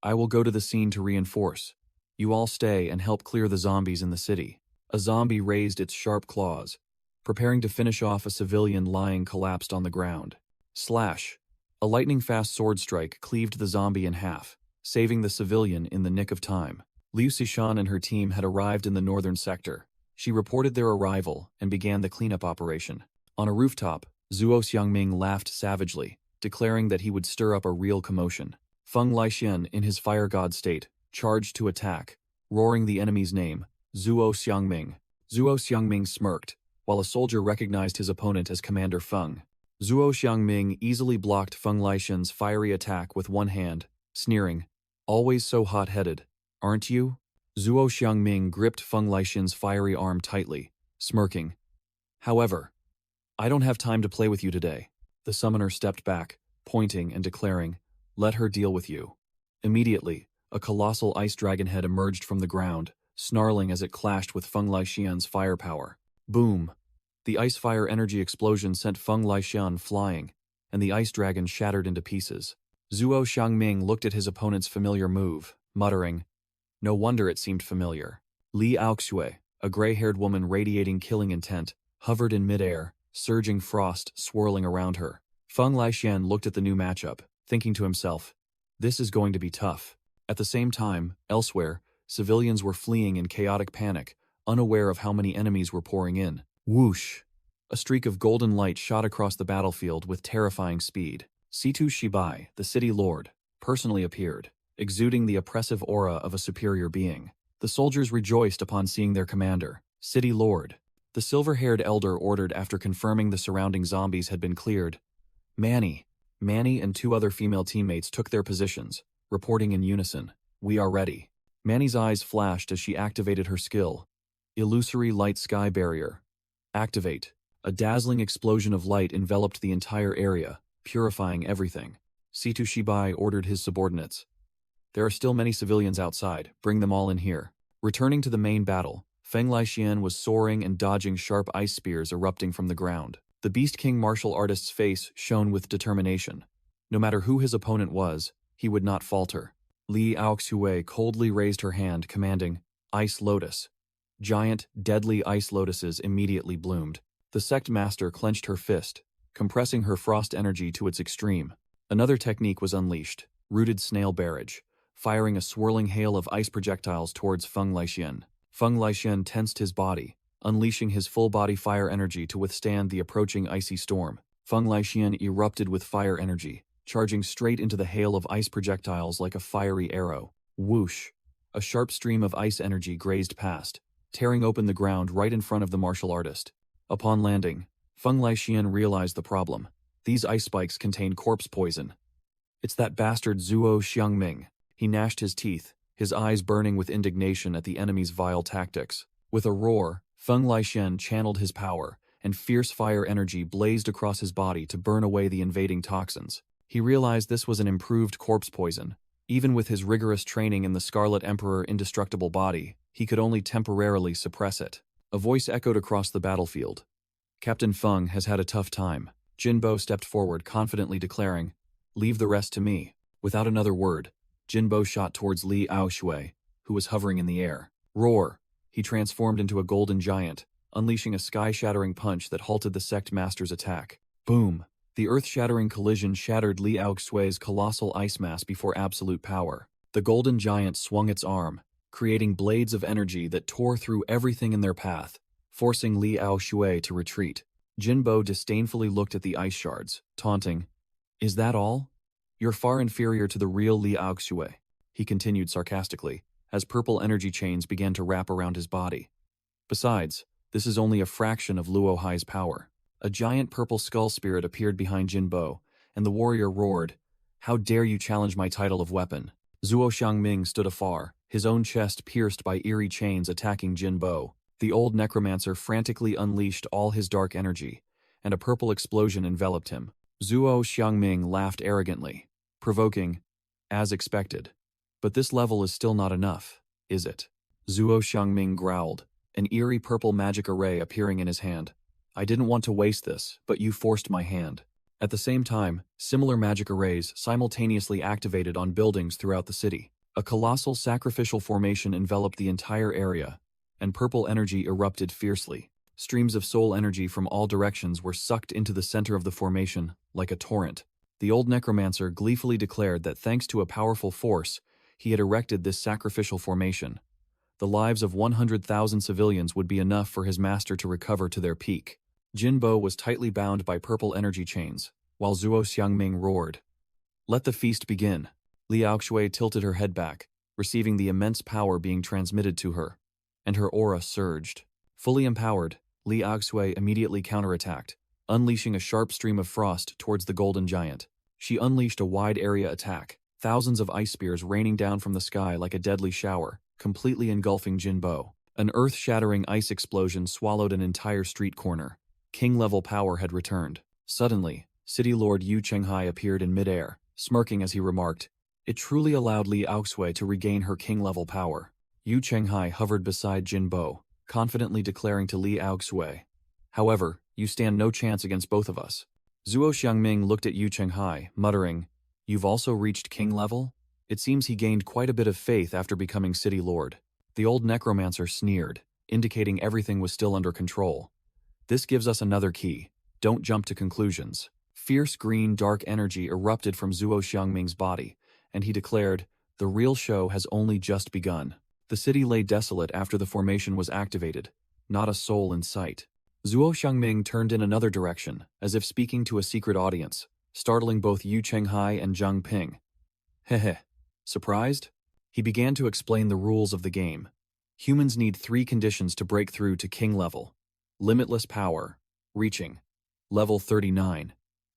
"I will go to the scene to reinforce. You all stay and help clear the zombies in the city." A zombie raised its sharp claws, preparing to finish off a civilian lying collapsed on the ground. Slash! A lightning-fast sword strike cleaved the zombie in half, saving the civilian in the nick of time. Liu Xishan and her team had arrived in the northern sector. She reported their arrival and began the cleanup operation. On a rooftop, Zhuo Xiangming laughed savagely, declaring that he would stir up a real commotion. Feng Laixian, in his fire god state, charged to attack, roaring the enemy's name, Zhuo Xiangming. Zhuo Xiangming smirked, while a soldier recognized his opponent as Commander Feng. Zhuo Xiangming easily blocked Feng Laixian's fiery attack with one hand, sneering, "Always so hot-headed, aren't you?" Zhuo Xiangming gripped Feng Laixian's fiery arm tightly, smirking. "However, I don't have time to play with you today." The summoner stepped back, pointing and declaring, "Let her deal with you." Immediately, a colossal ice dragon head emerged from the ground, snarling as it clashed with Feng Laixian's firepower. Boom! The ice-fire energy explosion sent Feng Laixian flying, and the ice dragon shattered into pieces. Zhuo Xiangming looked at his opponent's familiar move, muttering, "No wonder it seemed familiar." Li Aoxue, a gray-haired woman radiating killing intent, hovered in midair, surging frost swirling around her. Feng Laixian looked at the new matchup, thinking to himself, "This is going to be tough." At the same time, elsewhere, civilians were fleeing in chaotic panic, unaware of how many enemies were pouring in. Whoosh! A streak of golden light shot across the battlefield with terrifying speed. Situ Shibai, the city lord, personally appeared, exuding the oppressive aura of a superior being. The soldiers rejoiced upon seeing their commander, City Lord. The silver-haired elder ordered after confirming the surrounding zombies had been cleared. Manny and two other female teammates took their positions, reporting in unison, "We are ready." Manny's eyes flashed as she activated her skill. Illusory Light Sky Barrier. Activate. A dazzling explosion of light enveloped the entire area, purifying everything. Situ Shibai ordered his subordinates, "There are still many civilians outside, bring them all in here." Returning to the main battle, Feng Laixian was soaring and dodging sharp ice spears erupting from the ground. The Beast King martial artist's face shone with determination. No matter who his opponent was, he would not falter. Li Aoxue coldly raised her hand, commanding, "Ice Lotus." Giant, deadly ice lotuses immediately bloomed. The sect master clenched her fist, compressing her frost energy to its extreme. Another technique was unleashed, Rooted Snail Barrage, firing a swirling hail of ice projectiles towards Feng Laixian. Feng Laixian tensed his body, unleashing his full-body fire energy to withstand the approaching icy storm. Feng Laixian erupted with fire energy, charging straight into the hail of ice projectiles like a fiery arrow. Whoosh! A sharp stream of ice energy grazed past, tearing open the ground right in front of the martial artist. Upon landing, Feng Laixian realized the problem. These ice spikes contain corpse poison. "It's that bastard Zhuo Xiangming." He gnashed his teeth, his eyes burning with indignation at the enemy's vile tactics. With a roar, Feng Laixian channeled his power, and fierce fire energy blazed across his body to burn away the invading toxins. He realized this was an improved corpse poison. Even with his rigorous training in the Scarlet Emperor indestructible body, he could only temporarily suppress it. A voice echoed across the battlefield. "Captain Feng has had a tough time." Jinbo stepped forward, confidently declaring, "Leave the rest to me." Without another word, Jinbo shot towards Li Aoxue, who was hovering in the air. Roar! He transformed into a golden giant, unleashing a sky-shattering punch that halted the sect master's attack. Boom! The earth-shattering collision shattered Li Aoxue's colossal ice mass before absolute power. The golden giant swung its arm, creating blades of energy that tore through everything in their path, forcing Li Aoxue to retreat. Jinbo disdainfully looked at the ice shards, taunting, "Is that all? You're far inferior to the real Li Aoxue," he continued sarcastically, as purple energy chains began to wrap around his body. "Besides, this is only a fraction of Luo Hai's power." A giant purple skull spirit appeared behind Jinbo, and the warrior roared, "How dare you challenge my title of weapon?" Zuo Xiangming stood afar, his own chest pierced by eerie chains attacking Jinbo. The old necromancer frantically unleashed all his dark energy, and a purple explosion enveloped him. Zuo Xiangming laughed arrogantly, provoking, "As expected. But this level is still not enough, is it?" Zuo Xiangming growled, an eerie purple magic array appearing in his hand. "I didn't want to waste this, but you forced my hand." At the same time, similar magic arrays simultaneously activated on buildings throughout the city. A colossal sacrificial formation enveloped the entire area, and purple energy erupted fiercely. Streams of soul energy from all directions were sucked into the center of the formation, like a torrent. The old necromancer gleefully declared that thanks to a powerful force, he had erected this sacrificial formation. The lives of 100,000 civilians would be enough for his master to recover to their peak. Jinbo was tightly bound by purple energy chains, while Zuo Xiangming roared, "Let the feast begin." Li Aoxue tilted her head back, receiving the immense power being transmitted to her, and her aura surged. Fully empowered, Li Aoxue immediately counterattacked, unleashing a sharp stream of frost towards the golden giant. She unleashed a wide-area attack, thousands of ice spears raining down from the sky like a deadly shower, completely engulfing Jinbo. An earth-shattering ice explosion swallowed an entire street corner. King-level power had returned. Suddenly, City Lord Yu Chenghai appeared in midair, smirking as he remarked, "It truly allowed Li Aoxue to regain her king-level power." Yu Chenghai hovered beside Jinbo, confidently declaring to Li Aoxue, "However, you stand no chance against both of us." Zuo Xiangming looked at Yu Chenghai, muttering, "You've also reached king level?" It seems he gained quite a bit of faith after becoming City Lord. The old necromancer sneered, indicating everything was still under control. "This gives us another key. Don't jump to conclusions." Fierce green dark energy erupted from Zuo Xiangming's body, and he declared, "The real show has only just begun." The city lay desolate after the formation was activated, not a soul in sight. Zuo Xiangming turned in another direction, as if speaking to a secret audience, startling both Yu Chenghai and Zhang Ping. "Heh. Surprised?" He began to explain the rules of the game. Humans need 3 conditions to break through to king level: limitless power, reaching level 39,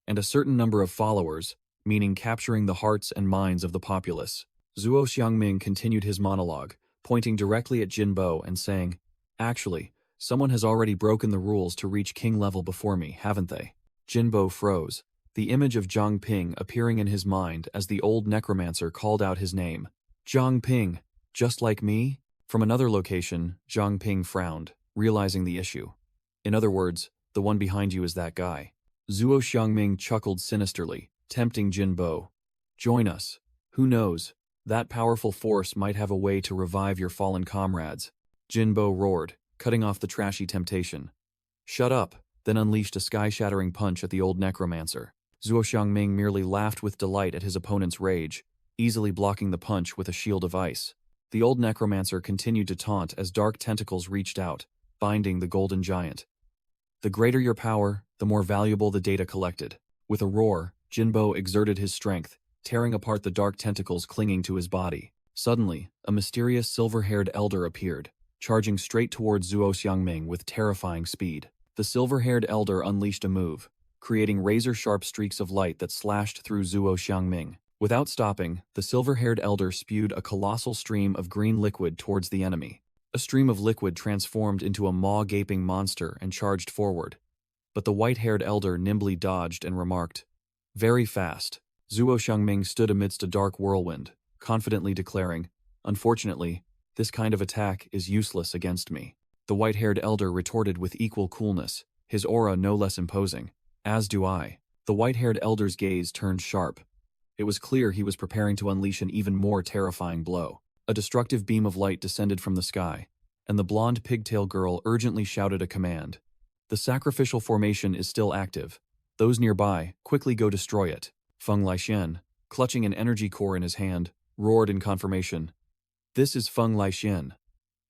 and a certain number of followers, meaning capturing the hearts and minds of the populace. Zuo Xiangming continued his monologue, pointing directly at Jinbo and saying, "Actually, someone has already broken the rules to reach king level before me, haven't they?" Jinbo froze, the image of Zhang Ping appearing in his mind as the old necromancer called out his name. "Zhang Ping, just like me?" From another location, Zhang Ping frowned, realizing the issue. "In other words, the one behind you is that guy." Zuo Xiangming chuckled sinisterly, tempting Jinbo. "Join us. Who knows? That powerful force might have a way to revive your fallen comrades." Jinbo roared, cutting off the trashy temptation. "Shut up," then unleashed a sky-shattering punch at the old necromancer. Zuo Xiangming merely laughed with delight at his opponent's rage, easily blocking the punch with a shield of ice. The old necromancer continued to taunt as dark tentacles reached out, binding the golden giant. "The greater your power, the more valuable the data collected." With a roar, Jinbo exerted his strength, tearing apart the dark tentacles clinging to his body. Suddenly, a mysterious silver-haired elder appeared, charging straight towards Zuo Xiangming with terrifying speed. The silver-haired elder unleashed a move, creating razor-sharp streaks of light that slashed through Zuo Xiangming. Without stopping, the silver-haired elder spewed a colossal stream of green liquid towards the enemy. A stream of liquid transformed into a maw-gaping monster and charged forward. But the white-haired elder nimbly dodged and remarked, "Very fast." Zuo Xiangming stood amidst a dark whirlwind, confidently declaring, "Unfortunately, this kind of attack is useless against me." The white-haired elder retorted with equal coolness, his aura no less imposing. "As do I." The white-haired elder's gaze turned sharp. It was clear he was preparing to unleash an even more terrifying blow. A destructive beam of light descended from the sky, and the blonde pigtail girl urgently shouted a command. "The sacrificial formation is still active. Those nearby, quickly go destroy it. Feng Laixian, clutching an energy core in his hand, roared in confirmation. This is Feng Laixian.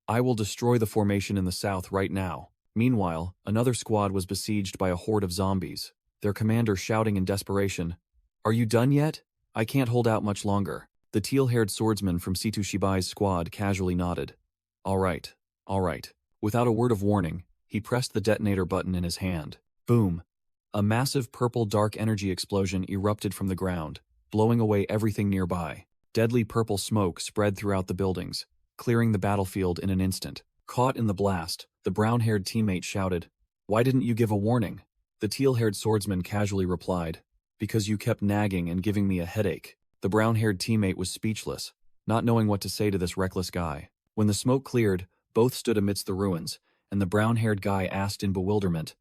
I will destroy the formation in the south right now. Meanwhile, another squad was besieged by a horde of zombies, their commander shouting in desperation, Are you done yet? I can't hold out much longer. The teal-haired swordsman from Situ Shibai's squad casually nodded. All right. Without a word of warning, he pressed the detonator button in his hand. Boom. A massive purple dark energy explosion erupted from the ground, blowing away everything nearby. Deadly purple smoke spread throughout the buildings, clearing the battlefield in an instant. Caught in the blast, the brown-haired teammate shouted, Why didn't you give a warning? The teal-haired swordsman casually replied, Because you kept nagging and giving me a headache. The brown-haired teammate was speechless, not knowing what to say to this reckless guy. When the smoke cleared, both stood amidst the ruins, and the brown-haired guy asked in bewilderment,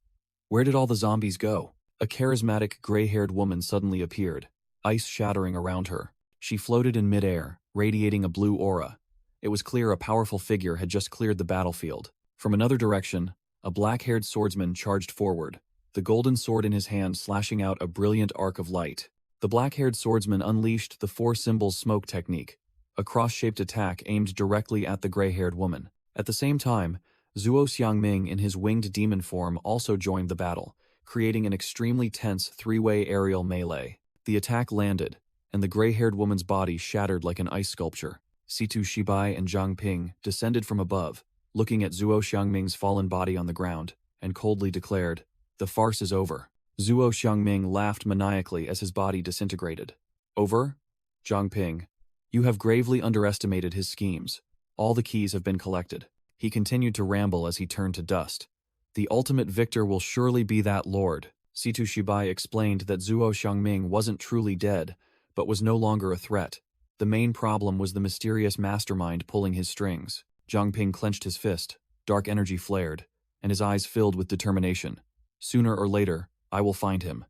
Where did all the zombies go? A charismatic gray-haired woman suddenly appeared, ice shattering around her. She floated in midair, radiating a blue aura. It was clear a powerful figure had just cleared the battlefield. From another direction, a black-haired swordsman charged forward, the golden sword in his hand slashing out a brilliant arc of light. The black-haired swordsman unleashed the four symbols smoke technique, a cross-shaped attack aimed directly at the gray-haired woman. At the same time, Zhuo Xiangming in his winged demon form also joined the battle, creating an extremely tense three-way aerial melee. The attack landed, and the gray-haired woman's body shattered like an ice sculpture. Situ Shibai and Zhang Ping descended from above, looking at Zhuo Xiangming's fallen body on the ground, and coldly declared, The farce is over. Zhuo Xiangming laughed maniacally as his body disintegrated. Over? Zhang Ping, you have gravely underestimated his schemes. All the keys have been collected. He continued to ramble as he turned to dust. The ultimate victor will surely be that lord. Situ Shibai explained that Zhuo Xiangming wasn't truly dead, but was no longer a threat. The main problem was the mysterious mastermind pulling his strings. Zhang Ping clenched his fist, dark energy flared, and his eyes filled with determination. Sooner or later, I will find him.